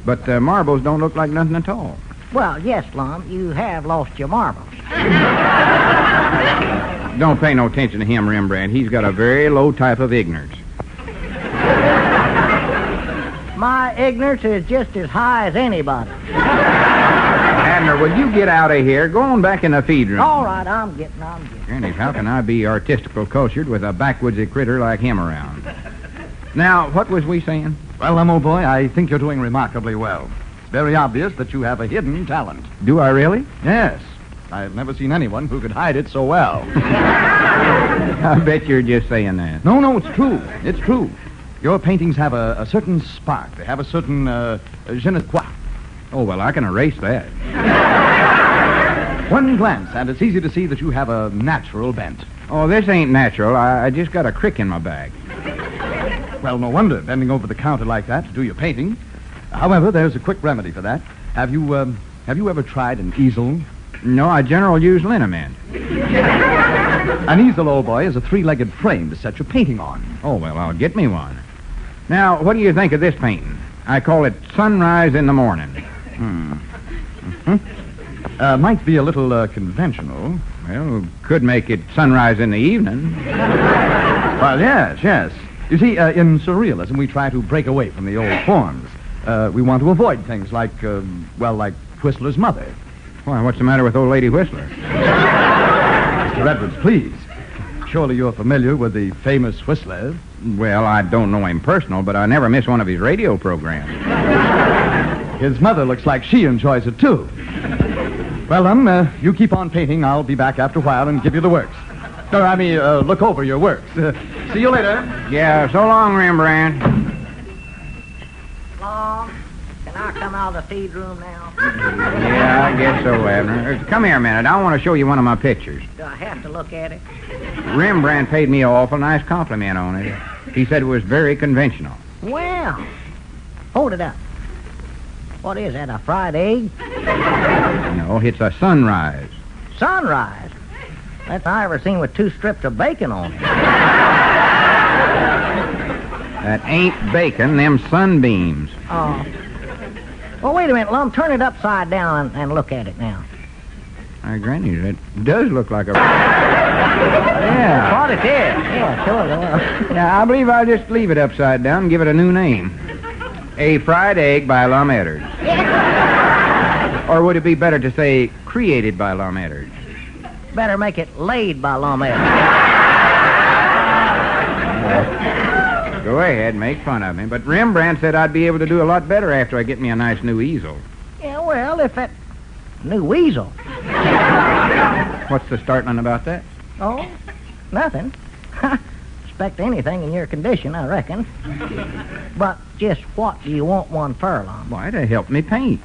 M: But marbles don't look like nothing at all.
C: Well, yes, Lum, you have lost your marbles.
M: Don't pay no attention to him, Rembrandt. He's got a very low type of ignorance.
C: My ignorance is just as high as anybody.
M: Abner, will you get out of here? Go on back in the feed room.
C: All right, I'm getting.
M: Granny, how can I be artistical cultured with a backwoodsy critter like him around? Now, what was we saying?
S: Well, Lum, old boy, I think you're doing remarkably well. It's very obvious that you have a hidden talent.
M: Do I really?
S: Yes. I've never seen anyone who could hide it so well.
M: I bet you're just saying that.
S: No, it's true. It's true. Your paintings have a certain spark. They have a certain je ne sais quoi.
M: Oh, well, I can erase that.
S: One glance, and it's easy to see that you have a natural bent.
M: Oh, this ain't natural. I just got a crick in my back.
S: Well, no wonder, bending over the counter like that to do your painting. However, there's a quick remedy for that. Have you ever tried an easel?
M: No, I generally use liniment.
S: An easel, old boy, is a three-legged frame to set your painting on.
M: Oh, well, I'll get me one. Now, what do you think of this painting? I call it Sunrise in the Morning.
S: Might be a little conventional.
M: Well, could make it sunrise in the evening.
S: Well, yes. You see, in Surrealism, we try to break away from the old forms. We want to avoid things like Whistler's mother.
M: Why, what's the matter with old lady Whistler?
S: Mr. Edwards, please. Surely you're familiar with the famous Whistler.
M: Well, I don't know him personal, but I never miss one of his radio programs.
S: His mother looks like she enjoys it, too. Well, you keep on painting. I'll be back after a while and give you the works. Look over your works. See you later.
M: Yeah, so long, Rembrandt.
C: Long. Can I come out of the feed room now?
M: Yeah, I guess so, Abner. Come here a minute. I want to show you one of my pictures.
C: Do I have to look at it?
M: Rembrandt paid me an awful nice compliment on it. He said it was very conventional.
C: Well, hold it up. What is that, a fried egg?
M: No, it's a sunrise.
C: Sunrise? That's I ever seen with 2 strips of bacon on it.
M: That ain't bacon, them sunbeams.
C: Oh. Well, wait a minute, Lum. Turn it upside down and look at it now.
M: My granny, that does look like a... Yeah.
C: What it is. Yeah, sure.
M: Now, I believe I'll just leave it upside down and give it a new name. A Fried Egg by Lum Edwards. Or would it be better to say created by Lum Edwards?
C: Better make it laid by Lum Edwards.
M: Go ahead, make fun of me. But Rembrandt said I'd be able to do a lot better after I get me a nice new easel.
C: Yeah, well, if that new weasel.
M: What's the startling about that?
C: Oh, nothing. Expect anything in your condition, I reckon. But just what do you want one for, Lum?
M: Why, to help me paint.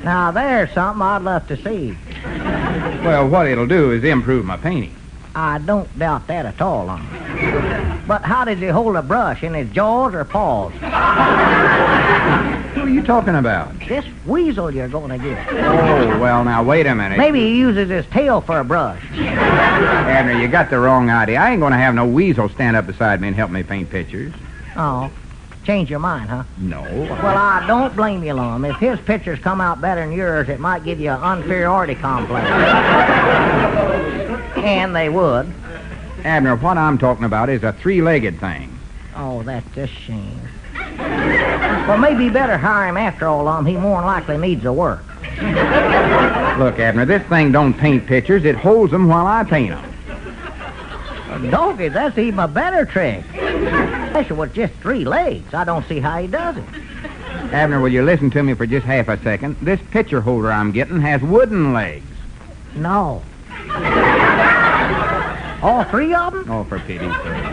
C: Now, there's something I'd love to see.
M: Well, what it'll do is improve my painting.
C: I don't doubt that at all, Lum. But how does he hold a brush, in his jaws or paws?
M: Who are you talking about?
C: This weasel you're going to get.
M: Oh, well, now, wait a minute.
C: Maybe he uses his tail for a brush.
M: Abner, you got the wrong idea. I ain't going to have no weasel stand up beside me and help me paint pictures.
C: Oh, change your mind, huh?
M: No.
C: Well, I don't blame you, Lum. If his pictures come out better than yours, it might give you an inferiority complex. And they would.
M: Abner, what I'm talking about is a 3-legged thing.
C: Oh, that's a shame. Well, maybe better hire him after all, Lum. He more than likely needs the work.
M: Look, Abner, this thing don't paint pictures. It holds them while I paint them.
C: Donkey, that's even a better trick. Especially with just 3 legs. I don't see how he does it.
M: Abner, will you listen to me for just half a second? This picture holder I'm getting has wooden legs.
C: No. All 3 of them?
M: Oh, for pity's sake.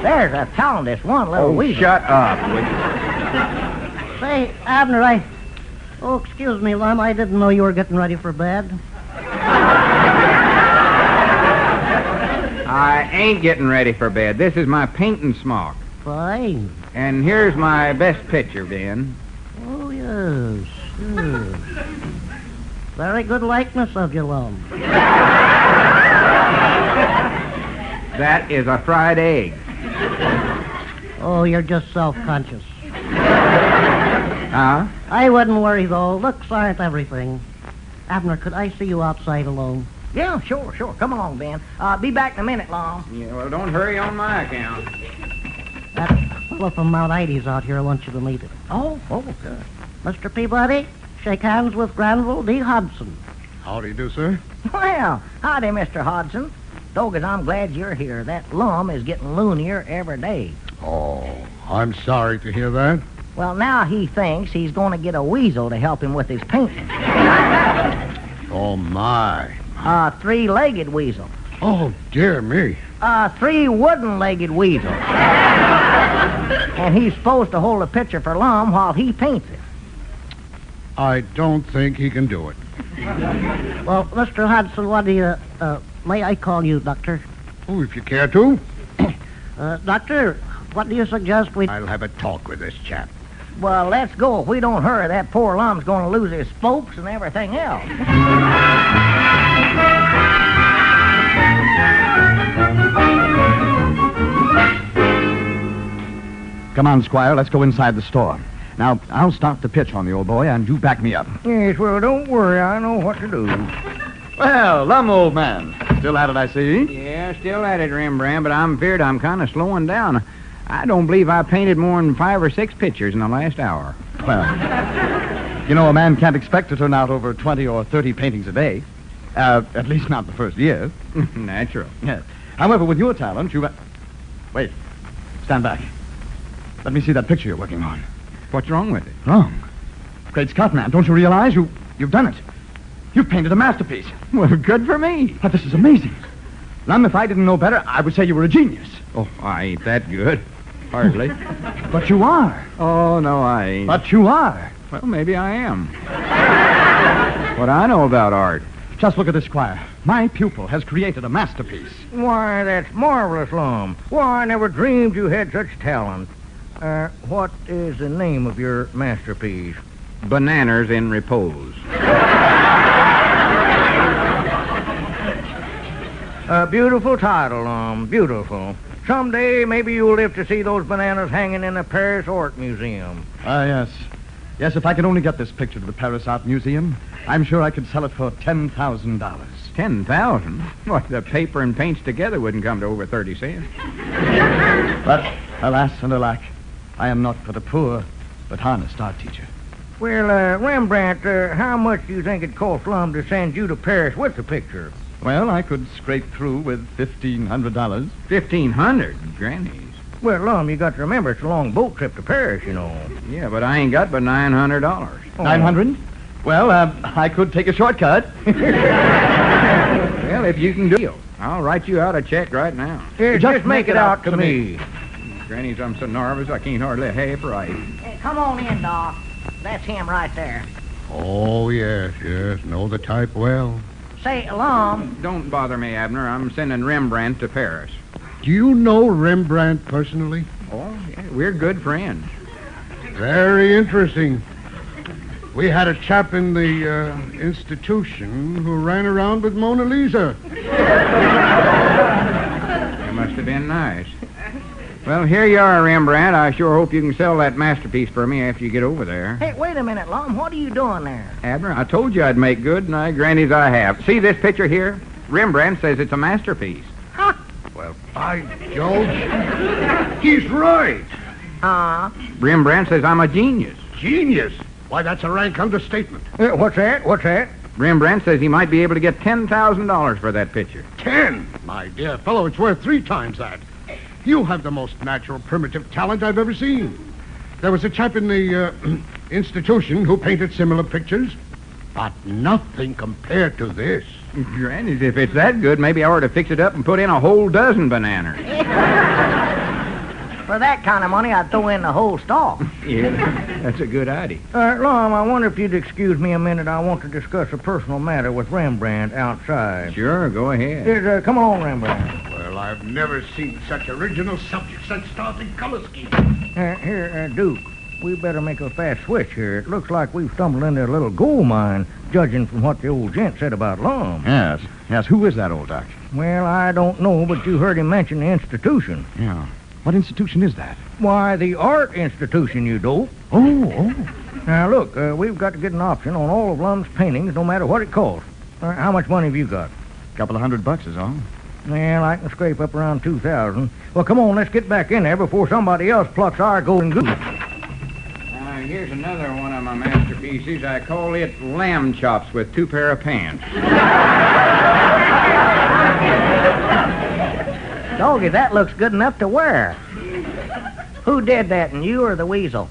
C: There's a talentless one little weasel.
M: Shut up, would you?
G: Say, Abner, Oh, excuse me, Lum. I didn't know you were getting ready for bed.
M: I ain't getting ready for bed. This is my painting smock.
G: Fine.
M: And here's my best picture, Ben.
G: Oh, yes. Very good likeness of you, Lum.
M: That is a fried egg.
G: Oh, you're just self-conscious.
M: Huh?
G: I wouldn't worry, though. Looks aren't everything. Abner, could I see you outside alone?
C: Yeah, sure. Come along, Ben. Be back in a minute, Lum.
M: Yeah, well, don't hurry on my account.
G: That fellow from Mount Ides out here wants you to meet him.
C: Oh, good.
G: Mr. Peabody, shake hands with Granville D. Hodson.
K: How do you do, sir?
C: Well, howdy, Mr. Hodson. Doggos, I'm glad you're here. That Lum is getting loonier every day.
K: Oh, I'm sorry to hear that.
C: Well, now he thinks he's going to get a weasel to help him with his painting.
K: Oh, my.
C: A three-legged weasel.
K: Oh, dear me.
C: A three-wooden-legged weasel. And he's supposed to hold a picture for Lum while he paints it.
K: I don't think he can do it.
G: Well, Mr. Hudson, what do you, may I call you, Doctor?
K: Oh, if you care to.
G: Doctor, what do you suggest we...
K: I'll have a talk with this chap.
C: Well, let's go. If we don't hurry, that poor Lum's going to lose his spokes and everything else.
S: Come on, Squire, let's go inside the store. Now, I'll start the pitch on the old boy, and you back me up.
I: Yes, well, don't worry. I know what to do.
S: Well, Lum, old man. Still at it, I see.
M: Yeah, still at it, Rembrandt, but I'm feared I'm kind of slowing down. I don't believe I painted more than 5 or 6 pictures in the last hour.
S: Well, you know, a man can't expect to turn out over 20 or 30 paintings a day. At least not the first year.
M: Natural.
S: Yes. However, with your talent, you... Wait. Stand back. Let me see that picture you're working on.
M: What's wrong with it?
S: Wrong? Great Scott, man. Don't you realize you've done it? You've painted a masterpiece.
M: Well, good for me.
S: But this is amazing. Lum, if I didn't know better, I would say you were a genius.
M: Oh, I ain't that good. Hardly.
S: But you are.
M: Oh, no, I ain't.
S: But you are.
M: Well, maybe I am. What I know about art.
S: Just look at this, Squire. My pupil has created a masterpiece.
I: Why, that's marvelous, Lum. Why, I never dreamed you had such talent. What is the name of your masterpiece?
M: Bananas in Repose.
I: A beautiful title, beautiful. Someday, maybe you'll live to see those bananas hanging in the Paris Art Museum.
S: Yes. Yes, if I could only get this picture to the Paris Art Museum, I'm sure I could sell it for $10,000.
M: $10,000? What, the paper and paints together wouldn't come to over 30 cents.
S: But, alas and alack, I am not but a poor but honest art teacher.
I: Well, Rembrandt, how much do you think it cost Lum to send you to Paris with the picture?
S: Well, I could scrape through with $1,500.
M: $1,500? Grannies.
I: Well, Lum, you got to remember it's a long boat trip to Paris, you know.
M: Yeah, but I ain't got but $900.
I: Oh.
S: 900? Well, I could take a shortcut.
M: Well, if you can do it, I'll write you out a check right now.
I: Here, just make it out to me.
M: Grannies, I'm so nervous I can't hardly half write.
C: Hey, come on in, Doc. That's him right there.
K: Oh, yes. Know the type well.
C: Say, Lum.
M: Don't bother me, Abner. I'm sending Rembrandt to Paris.
K: Do you know Rembrandt personally?
M: Oh, yeah, we're good friends.
K: Very interesting. We had a chap in the institution who ran around with Mona Lisa.
M: It must have been nice. Well, here you are, Rembrandt. I sure hope you can sell that masterpiece for me after you get over there.
C: Hey, wait a minute, Lum. What are you doing there?
M: Abner, I told you I'd make good, and I grannies I have. See this picture here? Rembrandt says it's a masterpiece.
C: Huh?
K: Well, by George, he's right.
M: Rembrandt says I'm a genius.
K: Genius? Why, that's a rank understatement.
I: What's that?
M: Rembrandt says he might be able to get $10,000 for that picture.
K: 10? My dear fellow, it's worth 3 times that. You have the most natural, primitive talent I've ever seen. There was a chap in the institution who painted similar pictures, but nothing compared to this.
M: Grannies, if it's that good, maybe I ought to fix it up and put in a whole dozen bananas.
C: For that kind of money, I'd throw in the whole stalk.
M: Yeah, that's a good idea.
I: Lum, I wonder if you'd excuse me a minute. I want to discuss a personal matter with Rembrandt outside.
M: Sure, go ahead.
I: Come along, Rembrandt.
K: Well, I've never seen such original subjects and startling color scheme.
I: Here, Duke, we better make a fast switch here. It looks like we've stumbled into a little gold mine, judging from what the old gent said about Lum.
S: Yes. Who is that old doc?
I: Well, I don't know, but you heard him mention the institution.
S: Yeah. What institution is that?
I: Why, the art institution, you dope.
S: Oh.
I: Now, look, we've got to get an option on all of Lum's paintings, no matter what it costs. How much money have you got?
S: Couple of $100 is all.
I: Well, I can scrape up around 2,000. Well, come on, let's get back in there before somebody else plucks our golden goose.
M: Here's another one of my masterpieces. I call it lamb chops with 2 pair of pants.
C: Doggy, that looks good enough to wear. Who did that, and you or the weasel?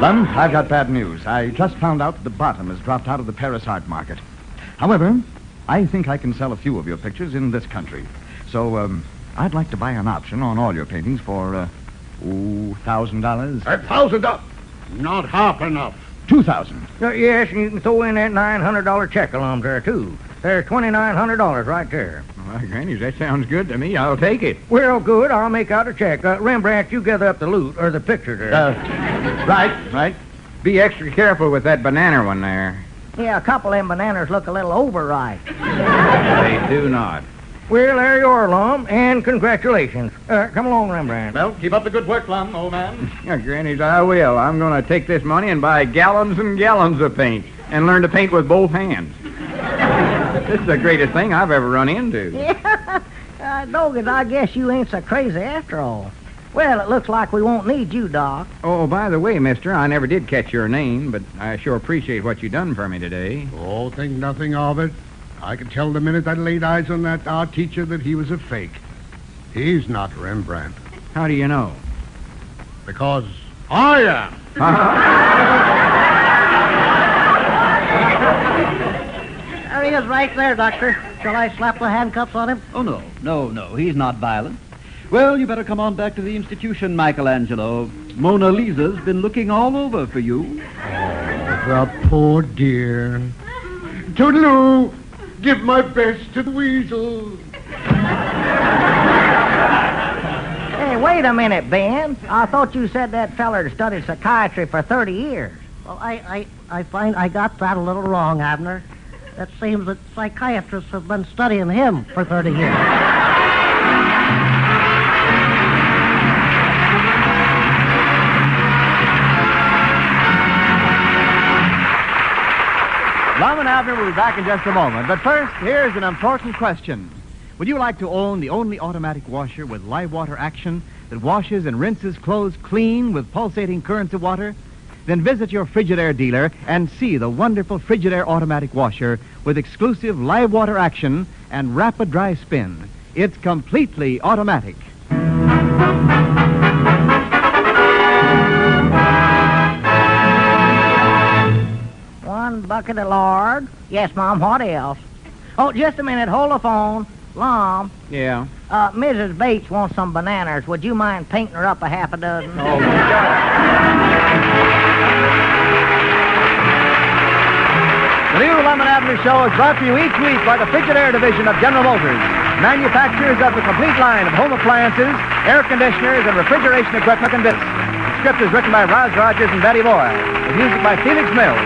E: Lum, I've got bad news. I just found out that the bottom has dropped out of the Paris art market. However, I think I can sell a few of your pictures in this country. So, I'd like to buy an option on all your paintings for, $1,000.
K: $1,000? Not half enough.
E: $2,000.
I: Yes, and you can throw in that $900 check along there, too. There's $2,900 right there.
D: Well, Granny, that sounds good to me. I'll take it.
I: Well, good. I'll make out a check. Rembrandt, you gather up the loot, or the picture there.
D: Right. Be extra careful with that banana one there.
I: Yeah, a couple of them bananas look a little overripe.
D: They do not.
I: Well, there you are, Lum, and congratulations. Come along, Rembrandt.
E: Well, keep up the good work, Lum, old man.
D: Yeah, Grannies, I will. I'm going to take this money and buy gallons and gallons of paint and learn to paint with both hands. This is the greatest thing I've ever run into.
I: Yeah, Doggett, I guess you ain't so crazy after all. Well, it looks like we won't need you, Doc.
D: Oh, by the way, mister, I never did catch your name, but I sure appreciate what you done for me today.
K: Oh, think nothing of it. I could tell the minute I laid eyes on that art teacher that he was a fake. He's not Rembrandt.
D: How do you know?
K: Because I am.
I: There he is right there, Doctor. Shall I slap the handcuffs on him?
V: Oh, no. He's not violent. Well, you better come on back to the institution, Michelangelo. Mona Lisa's been looking all over for you.
K: Oh, the poor dear. Toodaloo! Give my best to the weasel.
I: Hey, wait a minute, Ben. I thought you said that feller studied psychiatry for 30 years.
W: Well, I find I got that a little wrong, Abner. It seems that psychiatrists have been studying him for 30 years.
S: Lum and Abner will be back in just a moment. But first, here's an important question. Would you like to own the only automatic washer with live water action that washes and rinses clothes clean with pulsating currents of water? Then visit your Frigidaire dealer and see the wonderful Frigidaire automatic washer with exclusive live water action and rapid dry spin. It's completely automatic.
I: One bucket of lard. Yes, Mom, what else? Oh, just a minute. Hold the phone. Lum.
D: Yeah.
I: Mrs. Bates wants some bananas. Would you mind painting her up a half a dozen?
D: Oh,
S: The new Lum and Abner show is brought to you each week by the Frigidaire division of General Motors, manufacturers of the complete line of home appliances, air conditioners, and refrigeration equipment and bits. The script is written by Roz Rogers and Betty Boyle, with music by Phenix Mills.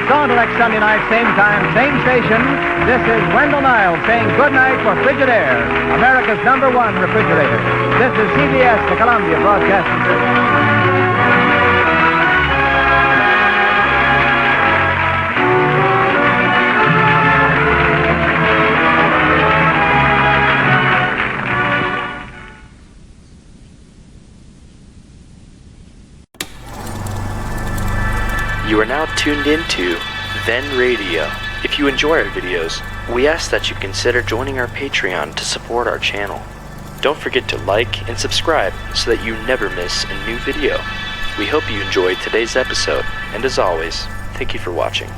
S: So until next Sunday night, same time, same station, this is Wendell Niles saying good night for Frigidaire, America's #1 refrigerator. This is CBS, the Columbia Broadcasting System.
A: You are now tuned into Then Radio. If you enjoy our videos, we ask that you consider joining our Patreon to support our channel. Don't forget to like and subscribe so that you never miss a new video. We hope you enjoyed today's episode, and as always, thank you for watching.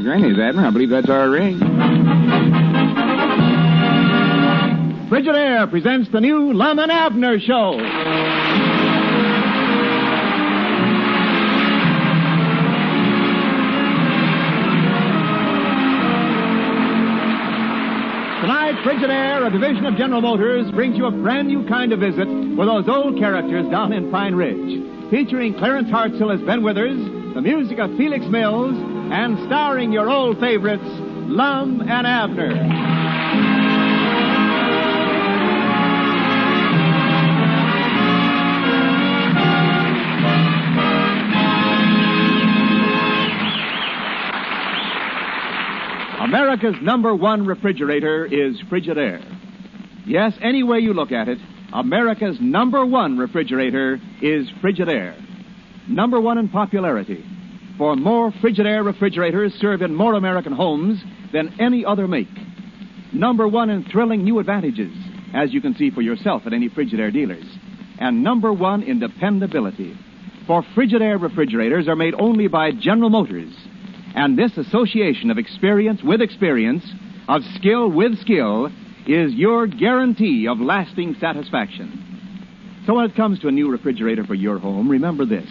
D: Granny's, Abner. I believe that's our ring.
J: Frigidaire presents the new Lum and Abner show. Tonight, Frigidaire, a division of General Motors, brings you a brand new kind of visit with those old characters down in Pine Ridge. Featuring Clarence Hartzell as Ben Withers, the music of Felix Mills, and starring your old favorites, Lum and Abner. America's #1 refrigerator is Frigidaire. Yes, any way you look at it, America's #1 refrigerator is Frigidaire. #1 in popularity. for more Frigidaire refrigerators serve in more American homes than any other make. Number one in thrilling new advantages, as you can see for yourself at any Frigidaire dealers. And number one in dependability. For Frigidaire refrigerators are made only by General Motors. And this association of experience with experience, of skill with skill, is your guarantee of lasting satisfaction. So when it comes to a new refrigerator for your home, remember this.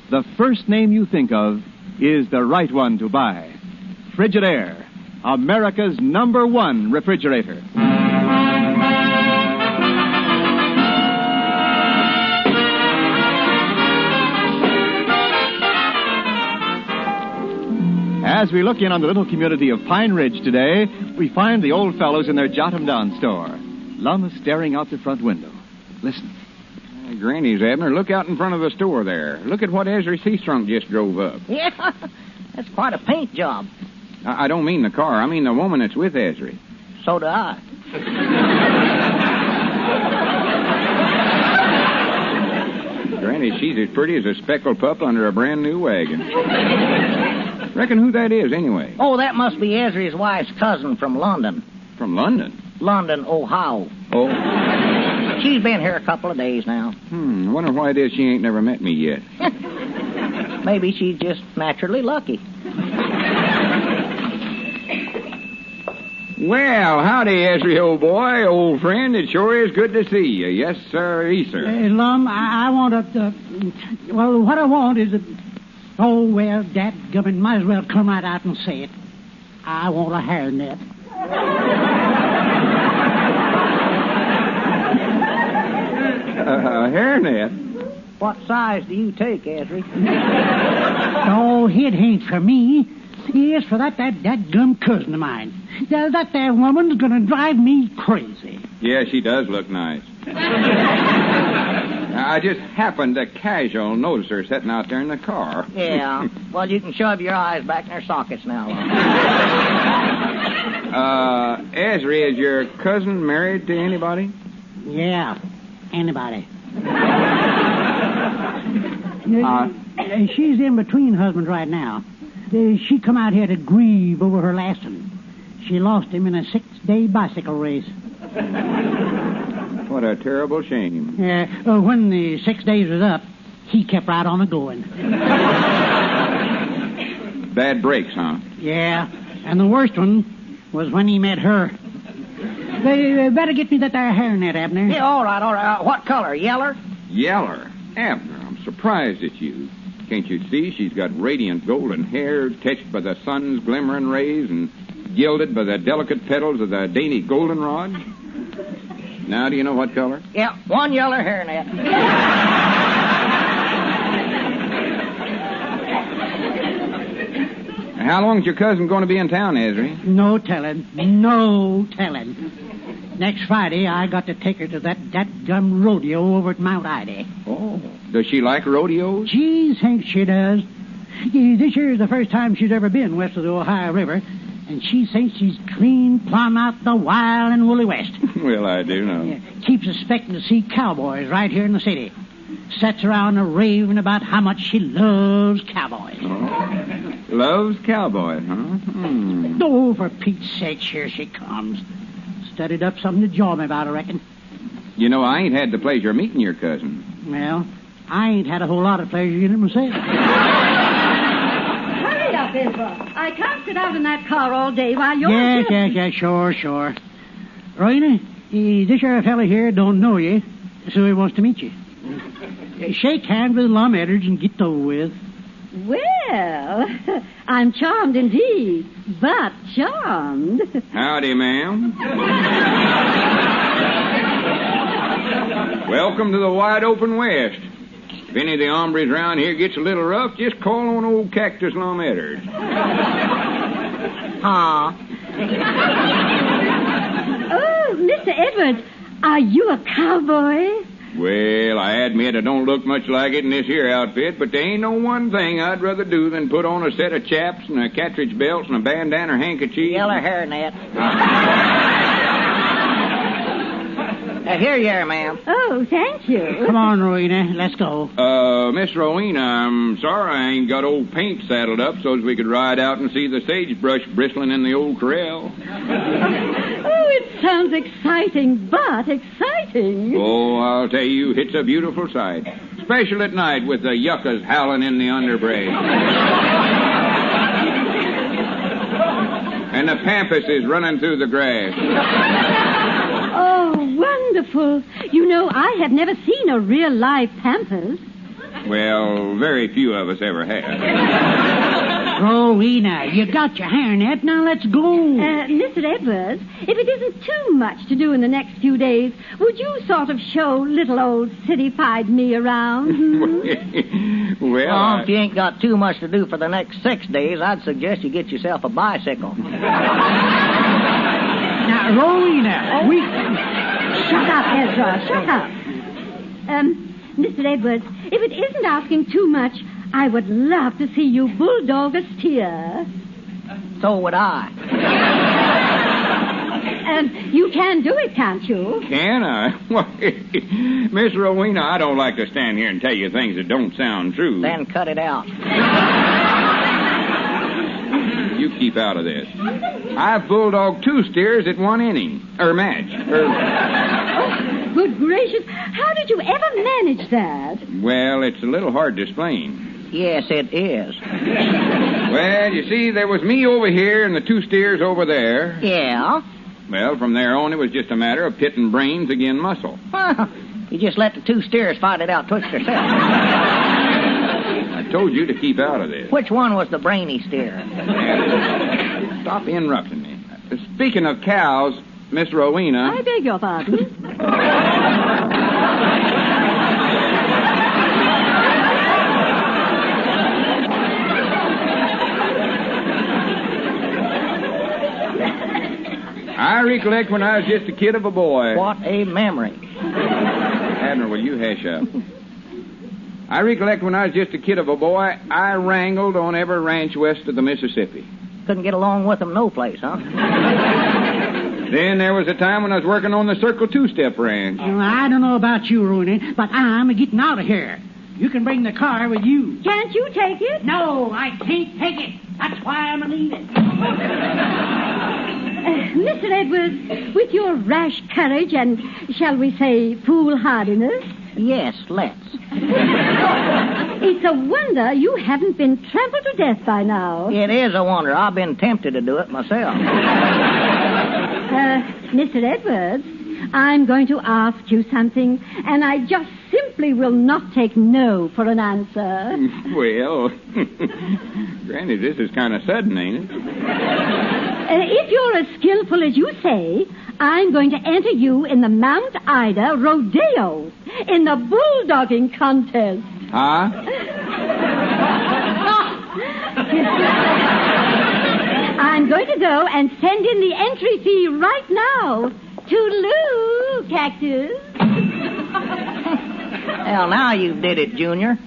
J: The first name you think of is the right one to buy. Frigidaire, America's number one refrigerator. As we look in on the little community of Pine Ridge today, we find the old fellows in their Jot-'em-Down store. Lum is staring out the front window. Listen.
M: Granny's, Abner, look out in front of the store there. Look at what Ezra Seastrunk just drove up.
C: Yeah, that's quite a paint job.
M: I don't mean the car. I mean the woman that's with Ezra.
C: So do I.
M: Granny, she's as pretty as a speckled pup under a brand new wagon. Reckon who that is, anyway?
C: Oh, that must be Ezra's wife's cousin from London.
M: From London?
C: London, Ohio.
M: Oh.
C: She's been here a couple of days now.
M: I wonder why it is she ain't never met me yet.
C: Maybe she's just naturally lucky.
M: Well, howdy, Ezra, old boy, old friend. It sure is good to see you. Yes, sir, sir.
F: Lum, I want to... well, what I want is... oh, well, dadgummit, might as well come right out and say it. I want a hairnet.
M: A hairnet?
C: What size do you take, Ezra?
F: Oh, it ain't for me. It's for that gum cousin of mine. That there woman's gonna drive me crazy.
M: Yeah, she does look nice. I just happened to casual notice her sitting out there in the car.
C: Yeah. Well, you can shove your eyes back in their sockets now.
M: Ezra, is your cousin married to anybody?
F: Yeah, anybody. She's in between husbands right now. She come out here to grieve over her last one. She lost him in a 6-day bicycle race.
M: What a terrible shame.
F: When the 6 days was up, he kept right on a-going.
M: Bad breaks, huh?
F: Yeah, and the worst one was when he met her. They better get me that there hairnet, Abner.
C: Yeah, all right. What color, yeller?
M: Yeller? Abner, I'm surprised at you. Can't you see she's got radiant golden hair touched by the sun's glimmering rays and gilded by the delicate petals of the dainty goldenrod? Now, do you know what color?
C: Yeah, one yeller hairnet.
M: How long's your cousin going to be in town, Ezra?
F: No telling. Next Friday, I got to take her to that gum rodeo over at Mount Ida.
M: Oh. Does she like rodeos?
F: She thinks she does. This year is the first time she's ever been west of the Ohio River, and she thinks she's clean plumb out the wild and woolly west.
M: Well, I do know.
F: Yeah, keeps expecting to see cowboys right here in the city. Sits around a raving about how much she loves cowboys.
M: Oh. Loves cowboys, huh?
F: Oh, for Pete's sake, here she comes. Studied up something to jaw me about, I reckon.
M: You know, I ain't had the pleasure of meeting your cousin.
F: Well, I ain't had a whole lot of pleasure in it myself.
L: Hurry up, Ezra. I can't sit out in that car all day while you're...
F: Yeah, sure. Rowena, this here fella here don't know you, so he wants to meet you. Shake hands with Lum Edwards and get over with.
L: Well, I'm charmed indeed, but charmed.
M: Howdy, ma'am. Welcome to the wide open West. If any of the hombres around here gets a little rough, just call on old Cactus Lum Edwards.
L: Oh, Mr. Edwards, are you a cowboy?
M: Well, I admit I don't look much like it in this here outfit, but there ain't no one thing I'd rather do than put on a set of chaps and a cartridge belts and a bandana or handkerchief.
C: Yeller hairnet.
Q: Here you are, ma'am.
L: Oh, thank you.
F: Come on, Rowena. Let's go.
B: Miss Rowena, I'm sorry I ain't got old Paint saddled up so as we could ride out and see the sagebrush bristling in the old corral.
L: Oh, it sounds exciting, but exciting.
B: Oh, I'll tell you, it's a beautiful sight. Especially at night with the yuccas howling in the underbrush. And the pampas is running through the grass.
L: Oh, wonderful. You know, I have never seen a real live pampas.
B: Well, very few of us ever have.
F: Rowena, you got your hairnet. Now let's go.
L: Mr. Edwards, if it isn't too much to do in the next few days, would you sort of show little old city-fied me around?
Q: Well, if you ain't got too much to do for the next 6 days, I'd suggest you get yourself a bicycle.
F: Now, Rowena, we...
L: Shut up, Ezra. Shut up. Mr. Edwards, if it isn't asking too much, I would love to see you bulldog a steer.
Q: So would I.
L: You can do it, can't you?
B: Can I? Miss Rowena, I don't like to stand here and tell you things that don't sound true.
Q: Then cut it out.
B: You keep out of this. I've bulldogged 2 steers at 1 inning. Match.
L: Oh, good gracious. How did you ever manage that?
B: Well, it's a little hard to explain.
Q: Yes, it is.
B: Well, you see, there was me over here and the 2 steers over there.
Q: Yeah?
B: Well, from there on, it was just a matter of pitting brains against muscle.
Q: Well, you just let the 2 steers fight it out twixt yourself.
B: I told you to keep out of this.
Q: Which one was the brainy steer?
B: Stop interrupting me. Speaking of cows, Miss Rowena...
L: I beg your pardon?
B: I recollect when I was just a kid of a boy.
Q: What a memory.
B: Abner, will you hush up? I recollect when I was just a kid of a boy, I wrangled on every ranch west of the Mississippi.
Q: Couldn't get along with them no place, huh?
B: Then there was a time when I was working on the Circle 2-Step ranch.
F: Well, I don't know about you, Rooney, but I'm getting out of here. You can bring the car with you.
L: Can't you take it?
F: No, I can't take it. That's why I'm leaving.
L: Mr. Edwards, with your rash courage and, shall we say, foolhardiness...
Q: Yes, let's.
L: It's a wonder you haven't been trampled to death by now.
Q: It is a wonder. I've been tempted to do it myself.
L: Mr. Edwards, I'm going to ask you something, and I just simply will not take no for an answer.
B: Well, Granny, this is kind of sudden, ain't it?
L: If you're as skillful as you say, I'm going to enter you in the Mount Ida Rodeo in the bulldogging contest.
B: Huh?
L: I'm going to go and send in the entry fee right now. Toodaloo, Cactus.
Q: Well, now you did it, Junior.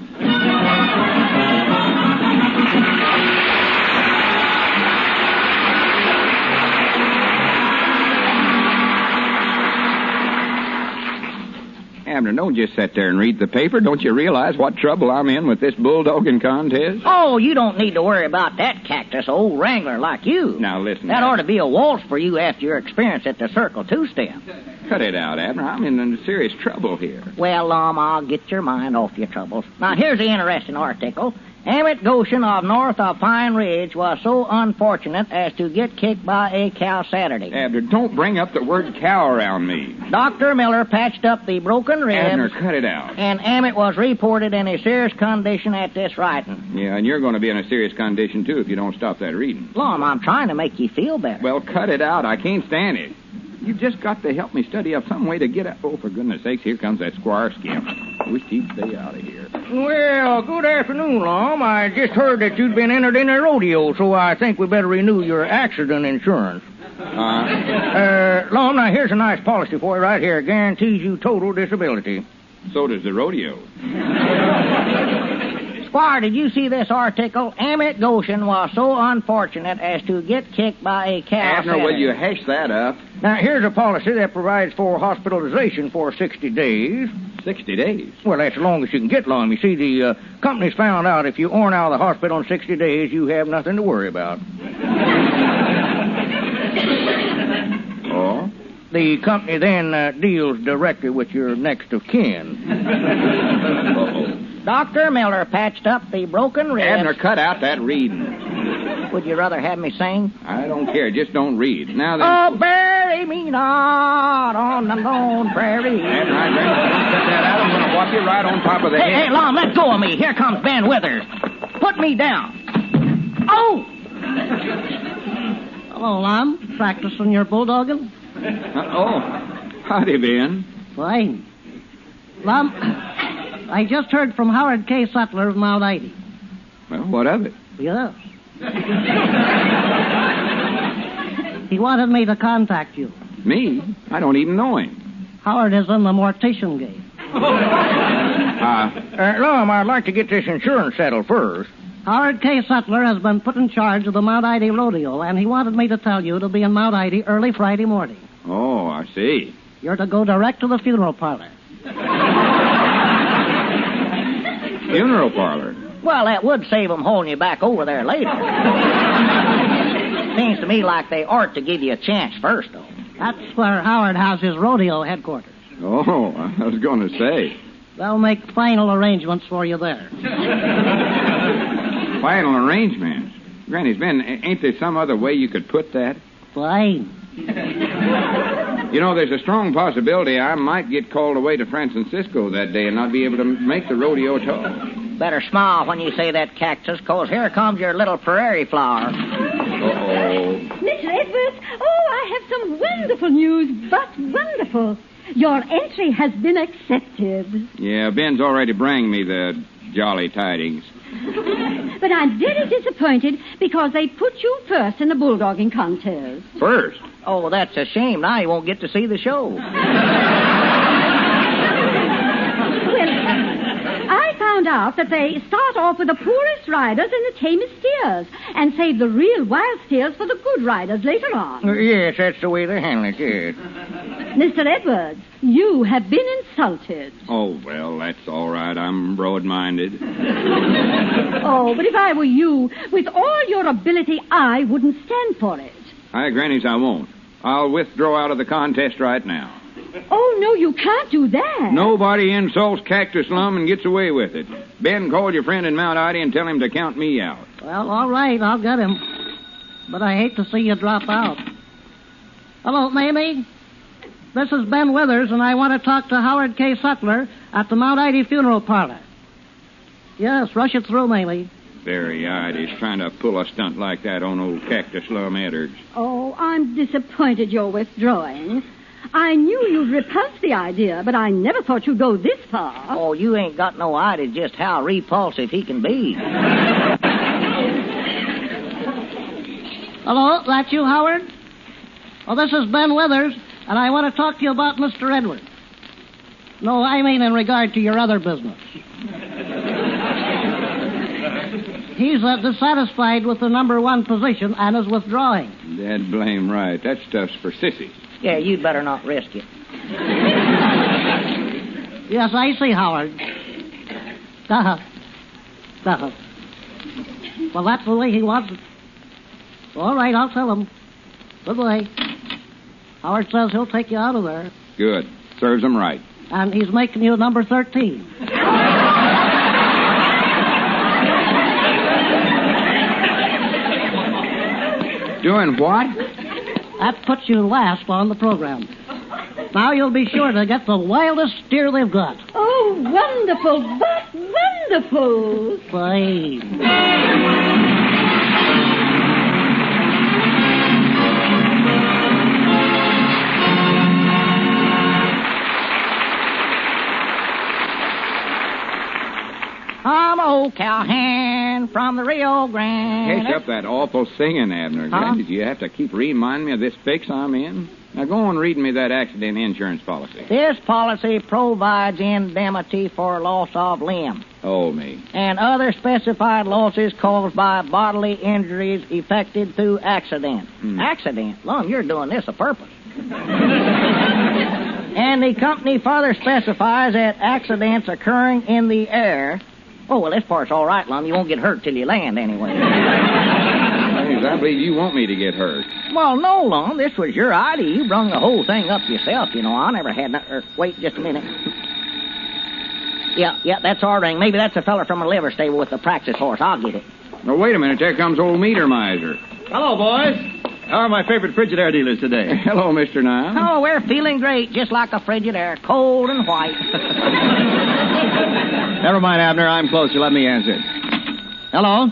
B: Abner, don't just sit there and read the paper. Don't you realize what trouble I'm in with this bulldogging contest?
Q: Oh, you don't need to worry about that, Cactus, old wrangler like you.
B: Now, listen.
Q: That ought to be a waltz for you after your experience at the Circle 2-Step.
B: Cut it out, Abner. I'm in serious trouble here.
Q: Well, I'll get your mind off your troubles. Now, here's the interesting article. Emmett Goshen of north of Pine Ridge was so unfortunate as to get kicked by a cow Saturday.
B: Abner, don't bring up the word cow around me.
Q: Dr. Miller patched up the broken ribs.
B: Abner, cut it out.
Q: And Emmett was reported in a serious condition at this writing.
B: Yeah, and you're going to be in a serious condition, too, if you don't stop that reading.
Q: Lum, I'm trying to make you feel better.
B: Well, cut it out. I can't stand it. You've just got to help me study up some way to get out. Oh, for goodness sakes, here comes that Squire Skimp. I wish he'd stay out of here.
I: Well, good afternoon, Lum. I just heard that you'd been entered in a rodeo, so I think we better renew your accident insurance. Lum, now here's a nice policy for you right here. Guarantees you total disability.
B: So does the rodeo.
Q: Squire, did you see this article? Emmett Goshen was so unfortunate as to get kicked by a cow
B: Abner,
Q: Saturday.
B: will you hash that up?
I: Now, here's a policy that provides for hospitalization for 60 days.
B: 60 days?
I: Well, that's the longest you can get, Lum. You see, the company's found out if you aren't out of the hospital in 60 days, you have nothing to worry about.
B: Oh?
I: The company then deals directly with your next of kin.
C: Dr. Miller patched up the broken ribs.
B: Abner, cut out that reading.
C: Would you rather have me sing?
B: I don't care. Just don't read. Now then...
C: Oh, bury me not on the lone prairie.
B: Abner, I don't cut that out. I'm going to whop you right on top of the head.
C: Hey, Lum, let go of me. Here comes Ben Withers. Put me down. Oh!
W: Hello, Lum. Practicing your bulldogging?
B: Oh, howdy, Ben.
W: Fine. Lum, I just heard from Howard K. Sutler of Mount Ida.
B: Well, what of it?
W: Yes. He wanted me to contact you.
B: Me? I don't even know him.
W: Howard is in the mortician game.
I: Lum, I'd like to get this insurance settled first.
W: Howard K. Sutler has been put in charge of the Mount Ida Rodeo, and he wanted me to tell you to be in Mount Ida early Friday morning.
B: Oh, I see.
W: You're to go direct to the funeral parlor.
B: Funeral parlor?
C: Well, that would save them hauling you back over there later. Seems to me like they ought to give you a chance first, though.
W: That's where Howard has his rodeo headquarters.
B: Oh, I was going to say.
W: They'll make final arrangements for you there.
B: Final arrangements? Granny's Ben, ain't there some other way you could put that?
W: Fine.
B: You know, there's a strong possibility I might get called away to San Francisco that day and not be able to make the rodeo at all.
C: Better smile when you say that, Cactus, 'cause here comes your little prairie flower.
B: Uh-oh.
L: Mr. Edwards, I have some wonderful news, but wonderful. Your entry has been accepted.
B: Yeah, Ben's already bring me the jolly tidings.
L: But I'm very disappointed because they put you first in the bulldogging contest.
B: First?
C: Oh, that's a shame. Now you won't get to see the show.
L: Well, I found out that they start off with the poorest riders and the tamest steers and save the real wild steers for the good riders later on.
I: Yes, that's the way they handle it, yes.
L: Mr. Edwards, you have been insulted.
B: Oh, well, that's all right. I'm broad-minded.
L: Oh, but if I were you, with all your ability, I wouldn't stand for it.
B: Hi, Grannies, I won't. I'll withdraw out of the contest right now.
L: Oh, no, you can't do that.
B: Nobody insults Cactus Lum and gets away with it. Ben, call your friend in Mount Ida and tell him to count me out.
W: Well, all right, I'll get him. But I hate to see you drop out. Hello, Mamie. This is Ben Withers, and I want to talk to Howard K. Sutler at the Mount Ida Funeral Parlor. Yes, rush it through, Mamie.
B: Very odd. He's trying to pull a stunt like that on old Cactus Lum Edwards.
L: Oh, I'm disappointed you're withdrawing. I knew you'd repulse the idea, but I never thought you'd go this far.
C: Oh, you ain't got no idea just how repulsive he can be.
W: Hello, that you, Howard? Well, this is Ben Withers, and I want to talk to you about Mr. Edwards. No, I mean in regard to your other business. He's dissatisfied with the number one position and is withdrawing.
B: Dad blame right. That stuff's for sissies.
C: Yeah, you'd better not risk it.
W: Yes, I see, Howard. Well, that's the way he wants it. All right, I'll tell him. Goodbye. Howard says he'll take you out of there.
B: Good. Serves him right.
W: And he's making you number 13.
B: Doing what?
W: That puts you last on the program. Now you'll be sure to get the wildest steer they've got.
L: Oh, wonderful, but wonderful.
W: Fine.
C: I'm old cowhand from the Rio Grande.
B: Catch up that awful singing, Abner.
C: Huh?
B: Did you have to keep reminding me of this fix I'm in? Now go on reading me that accident insurance policy.
C: This policy provides indemnity for loss of limb
B: Oh, me.
C: and other specified losses caused by bodily injuries effected through accident. Accident? Lum, you're doing this a purpose.
I: And the company further specifies that accidents occurring in the air... Oh, well, this part's all right, Lum. You won't get hurt till you land, anyway.
B: I believe you want me to get hurt.
I: Well, no, Lum. This was your idea. You brung the whole thing up yourself, you know. I never had no... wait just a minute. Yeah, that's our ring. Maybe that's a fella from a liver stable with the practice horse. I'll get it.
B: Well, wait a minute. There comes old Meter Miser.
P: Hello, boys. How are my favorite Frigidaire dealers today?
B: Hello, Mr. Niles.
I: Oh, we're feeling great, just like a Frigidaire, cold and white.
P: Never mind, Abner. I'm closer. Let me answer. Hello?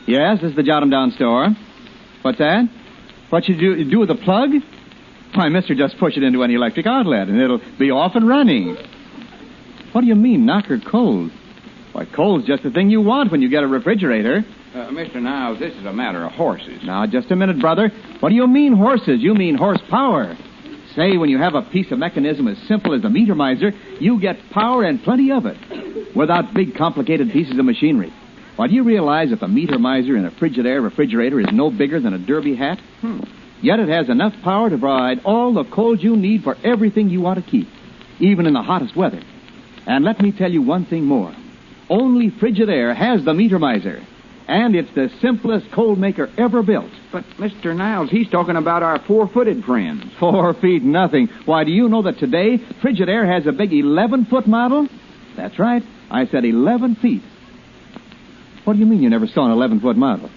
P: Yes, this is the Jot 'em Down store. What's that? What should you do with the plug? Why, mister, just push it into an electric outlet, and it'll be off and running. What do you mean, knock her cold? Why, cold's just the thing you want when you get a refrigerator.
B: Mr. Niles, this is a matter of horses.
P: Now, just a minute, brother. What do you mean, horses? You mean horsepower. Say, when you have a piece of mechanism as simple as a meter miser, you get power and plenty of it, without big, complicated pieces of machinery. Why, do you realize that the meter miser in a Frigidaire refrigerator is no bigger than a derby hat? Yet it has enough power to provide all the cold you need for everything you want to keep, even in the hottest weather. And let me tell you one thing more. Only Frigidaire has the meter miser, and it's the simplest cold maker ever built.
B: But, Mr. Niles, he's talking about our 4-footed friends.
P: 4 feet nothing. Why, do you know that today Frigidaire has a big 11-foot model? That's right. I said 11 feet. What do you mean you never saw an 11-foot model?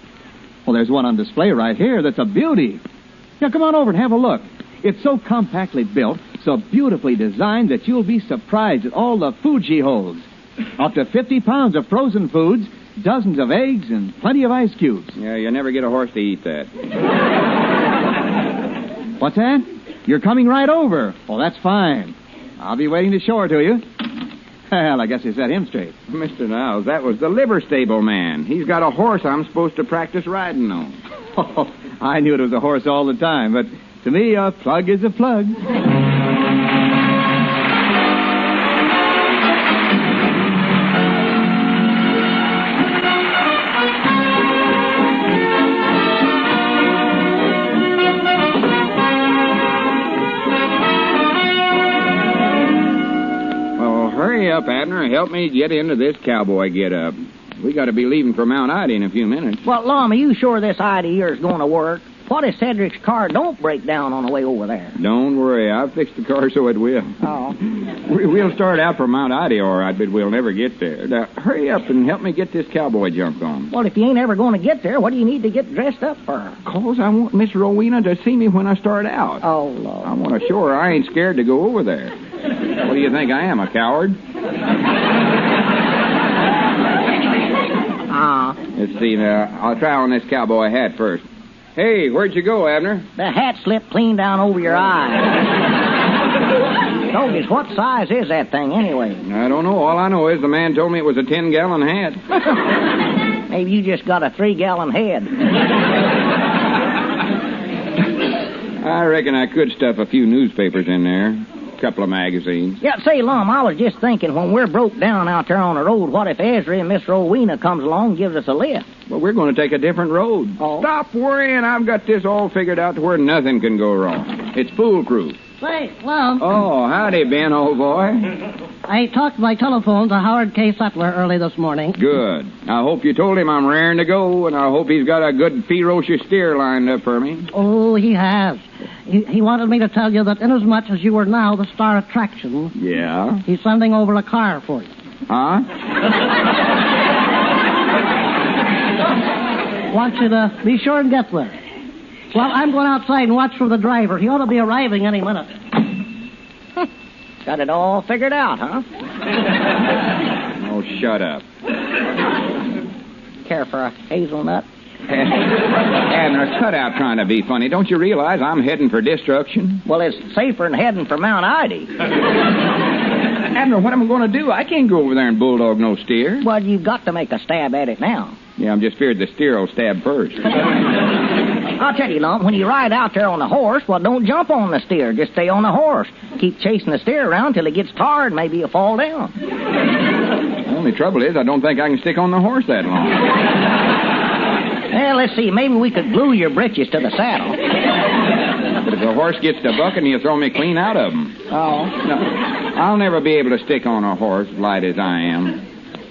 P: Well, there's one on display right here that's a beauty. Now, come on over and have a look. It's so compactly built, so beautifully designed that you'll be surprised at all the food she holds. Up to 50 pounds of frozen foods, dozens of eggs, and plenty of ice cubes.
B: Yeah, you never get a horse to eat that.
P: What's that? You're coming right over. Oh, that's fine. I'll be waiting to show her to you. Well, I guess you set him straight.
B: Mr. Niles, that was the liver stable man. He's got a horse I'm supposed to practice riding on.
P: Oh, I knew it was a horse all the time, but to me, a plug is a plug.
B: Hurry up, Abner. Help me get into this cowboy get-up. We got to be leaving for Mount Ida in a few minutes.
I: Well, Lum, are you sure this idea here is going to work? What if Cedric's car don't break down on the way over there?
B: Don't worry. I've fixed the car so it will.
I: Oh.
B: We'll start out for Mount Ida, all right, but we'll never get there. Now, hurry up and help me get this cowboy jump on.
I: Well, if you ain't ever going to get there, what do you need to get dressed up for?
B: 'Cause I want Miss Rowena to see me when I start out.
I: Oh, Lord.
B: I want to show her I ain't scared to go over there. What do you think I am, a coward? Let's see now. I'll try on this cowboy hat first. Hey, where'd you go, Abner?
I: The hat slipped clean down over your eye. Dogies, what size is that thing anyway?
B: I don't know. All I know is the man told me it was a 10-gallon hat.
I: Maybe you just got a 3-gallon head.
B: I reckon I could stuff a few newspapers in there. A couple of magazines.
I: Yeah, say, Lum, I was just thinking, when we're broke down out there on the road, what if Ezra and Miss Rowena comes along and gives us a lift?
B: Well, we're going to take a different road.
I: Oh.
B: Stop worrying. I've got this all figured out to where nothing can go wrong. It's foolproof.
W: Say, Lum.
B: Oh, howdy, Ben, old boy.
W: I talked by telephone to Howard K. Sutler early this morning.
B: Good. I hope you told him I'm raring to go, and I hope he's got a good ferocious steer lined up for me.
W: Oh, he has. He wanted me to tell you that inasmuch as you are now the star attraction...
B: Yeah?
W: He's sending over a car for you.
B: Huh?
W: Want you to be sure and get there. Well, I'm going outside and watch for the driver. He ought to be arriving any minute.
I: Got it all figured out, huh?
B: Oh, shut up.
I: Care for a hazelnut?
B: Abner, cut out trying to be funny. Don't you realize I'm heading for destruction?
I: Well, it's safer than heading for Mount Ida.
B: Abner, what am I going to do? I can't go over there and bulldog no steer.
I: Well, you've got to make a stab at it now.
B: Yeah, I'm just feared the steer will stab first.
I: I'll tell you, Lum, when you ride out there on the horse, well, don't jump on the steer. Just stay on the horse. Keep chasing the steer around till he gets tired. Maybe you'll fall down.
B: The only trouble is I don't think I can stick on the horse that long.
I: Well, let's see. Maybe we could glue your britches to the saddle.
B: But if a horse gets to bucking, he'll throw me clean out of him.
I: Oh.
B: No, I'll never be able to stick on a horse light as I am.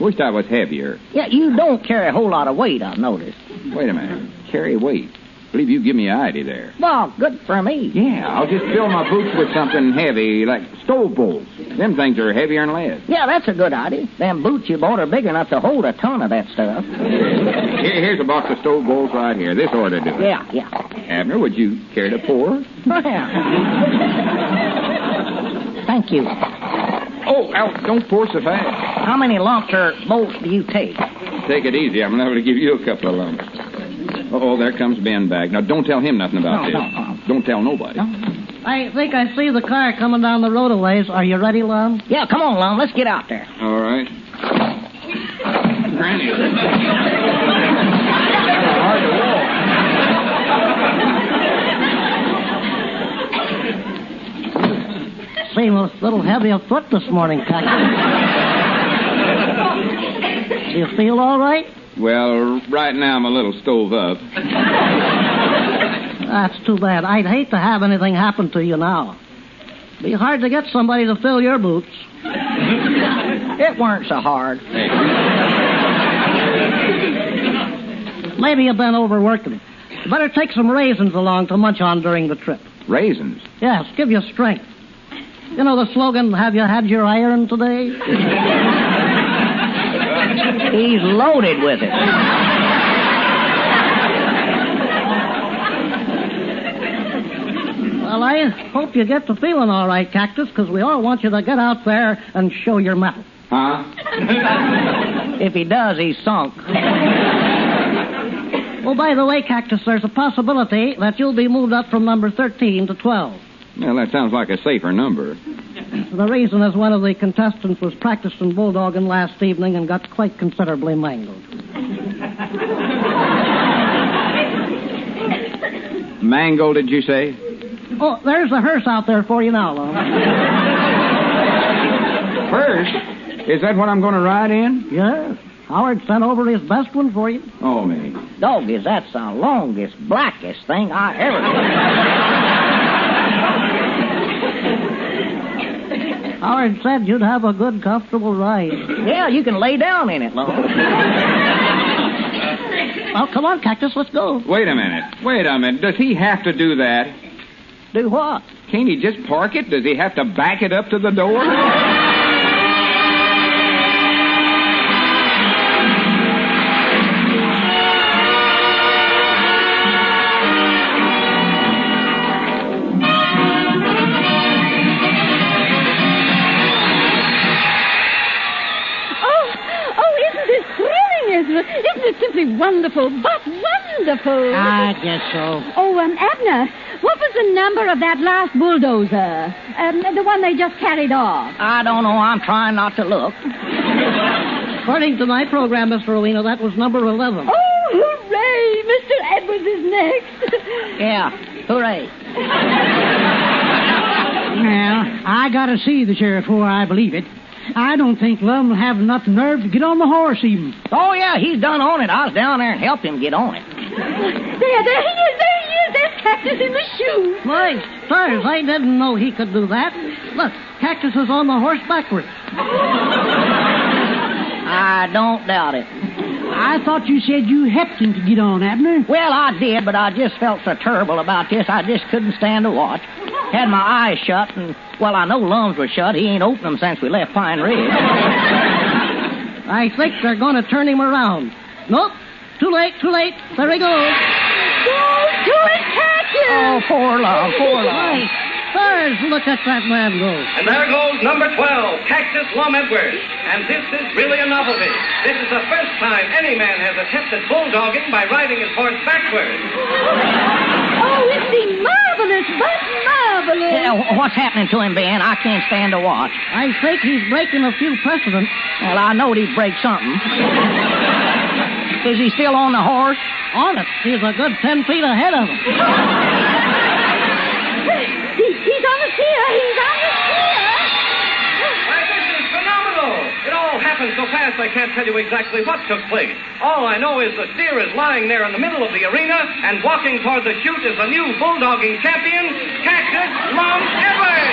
B: Wished I was heavier.
I: Yeah, you don't carry a whole lot of weight, I've noticed.
B: Wait a minute. Carry weight. Believe you give me an idea there.
I: Well, good for me.
B: Yeah, I'll just fill my boots with something heavy, like stove bowls. Them things are heavier than lead.
I: Yeah, that's a good idea. Them boots you bought are big enough to hold a ton of that stuff.
B: Here's a box of stove bowls right here. This ought to do it.
I: Yeah.
B: Abner, would you care to pour?
I: Yeah. Thank you.
B: Oh, Al, don't pour so fast.
I: How many lumps or bolts do you take?
B: Take it easy. I'm liable to give you a couple of lumps. Oh, there comes Ben back. Now, don't tell him nothing about this.
I: No.
B: Don't tell nobody.
W: I think I see the car coming down the road a ways. Are you ready, Lum?
I: Yeah, come on, Lum. Let's get out there.
B: All right. Granny. Hard to walk.
W: Seem a little heavy of foot this morning, Cactus. Do you feel all right?
B: Well, right now I'm a little stove up.
W: That's too bad. I'd hate to have anything happen to you now. Be hard to get somebody to fill your boots.
I: It weren't so hard.
W: Maybe you've been overworking. You better take some raisins along to munch on during the trip.
B: Raisins?
W: Yes, give you strength. You know the slogan, have you had your iron today?
I: He's loaded with it.
W: Well, I hope you get to feeling all right, Cactus, because we all want you to get out there and show your mettle.
B: Huh?
I: If he does, he's sunk.
W: Oh, by the way, Cactus, there's a possibility that you'll be moved up from number 13 to 12.
B: Well, that sounds like a safer number.
W: The reason is one of the contestants was practicing bulldogging last evening and got quite considerably mangled.
B: Mangled, did you say?
W: Oh, there's the hearse out there for you now, Lum.
B: Hearse? Is that what I'm going to ride in?
W: Yes. Howard sent over his best one for you.
B: Oh, me.
I: Doggies, that's the longest, blackest thing I ever
W: Howard said you'd have a good, comfortable ride.
I: Yeah, you can lay down in it, Lum.
W: Well, come on, Cactus, let's go.
B: Wait a minute. Does he have to do that?
I: Do what?
B: Can't he just park it? Does he have to back it up to the door?
L: Isn't it simply wonderful, but wonderful?
W: I guess so.
L: Oh, Abner, what was the number of that last bulldozer? The one they just carried off?
I: I don't know. I'm trying not to look.
W: According to my program, Mr. Rowena, that was number 11.
L: Oh, hooray! Mr. Edwards is next.
I: Yeah, hooray.
F: Well, I gotta see the sheriff before I believe it. I don't think Lum will have enough nerve to get on the horse even.
I: Oh, yeah, he's done on it. I was down there and helped him get on it.
L: There he is. There's Cactus in the shoe.
W: My stars, I didn't know he could do that. Look, Cactus is on the horse backwards.
I: I don't doubt it.
F: I thought you said you helped him to get on, Abner.
I: Well, I did, but I just felt so terrible about this, I just couldn't stand to watch. Had my eyes shut, and, well, I know Lum's were shut. He ain't opened them since we left Pine Ridge.
W: I think they're going to turn him around. Nope, too late. There he goes.
L: Go to it, Cactus!
I: Oh, poor Lum.
W: My stars, look at that man go.
O: And there goes number 12, Cactus Lum Edwards. And this is really a novelty. This is the first time any man has attempted bulldogging by riding his horse backwards.
L: Oh, isn't he marvelous, but marvelous?
I: Yeah, what's happening to him, Ben? I can't stand to watch.
W: I think he's breaking a few precedents.
I: Well, I knowed he'd break something. Is he still on the horse?
W: On it. He's a good 10 feet ahead of him.
L: He's on the steer.
O: Why, this is phenomenal. It all happened happened so fast I can't tell you exactly what took place. All I know is the steer is lying there in the middle of the arena, and walking toward the chute is the new bulldogging champion, Cactus Lum Edwards.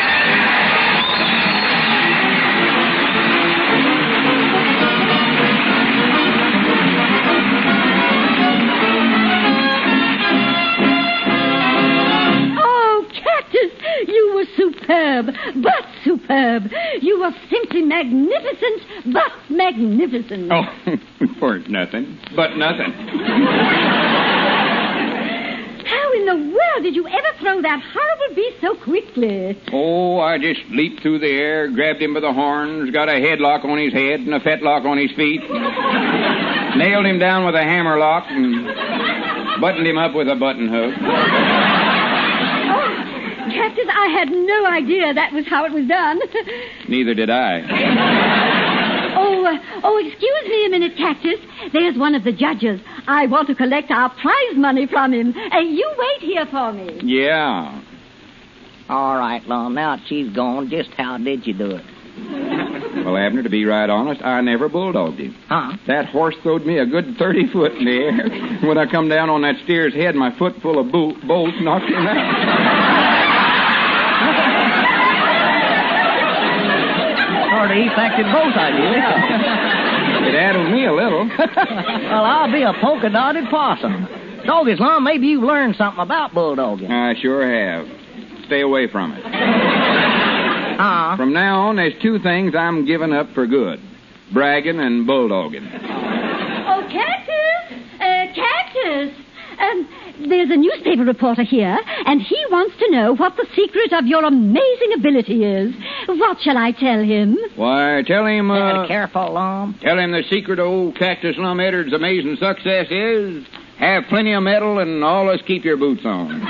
L: You were superb, but superb. You were simply magnificent, but magnificent.
B: Oh, for nothing, but nothing.
L: How in the world did you ever throw that horrible beast so quickly?
B: Oh, I just leaped through the air, grabbed him by the horns, got a headlock on his head and a fetlock on his feet, nailed him down with a hammerlock, and buttoned him up with a button hook.
L: Cactus, I had no idea that was how it was done.
B: Neither did I.
L: Excuse me a minute, Cactus. There's one of the judges. I want to collect our prize money from him. You wait here for me.
B: Yeah.
Q: All right, Lum. Now that she's gone, just how did you do it?
B: Well, Abner, to be right honest, I never bulldogged him.
Q: Huh?
B: That horse throwed me a good 30 foot in the air. When I come down on that steer's head, my foot full of bolts knocked him out.
Q: Sort of effective both ideas.
B: It addled me a little.
Q: Well, I'll be a polka-dotted possum. Doggies, Lum, maybe you've learned something about bulldogging.
B: I sure have. Stay away from it. From now on, there's two things I'm giving up for good. Bragging and bulldogging.
L: Oh, Cactus! Cactus! There's a newspaper reporter here, and he wants to know what the secret of your amazing ability is. What shall I tell him?
B: Why, tell him,
Q: Careful, Lum.
B: Tell him the secret of old Cactus Lum Edwards' amazing success is have plenty of metal and always keep your boots on.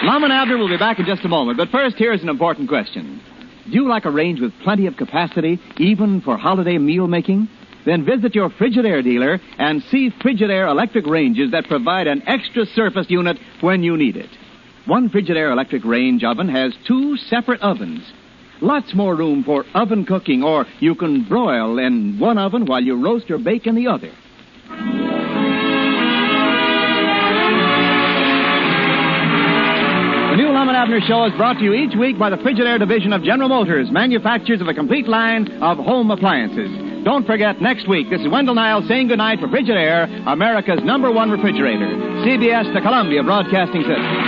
P: Lum and Abner will be back in just a moment, but first, here's an important question. Do you like a range with plenty of capacity, even for holiday meal making? Then visit your Frigidaire dealer and see Frigidaire electric ranges that provide an extra surface unit when you need it. One Frigidaire electric range oven has 2 separate ovens. Lots more room for oven cooking, or you can broil in one oven while you roast or bake in the other. The new Lum and Abner show is brought to you each week by the Frigidaire division of General Motors, manufacturers of a complete line of home appliances. Don't forget, next week, this is Wendell Niles saying goodnight for Frigidaire, America's #1 refrigerator. CBS, the Columbia Broadcasting System.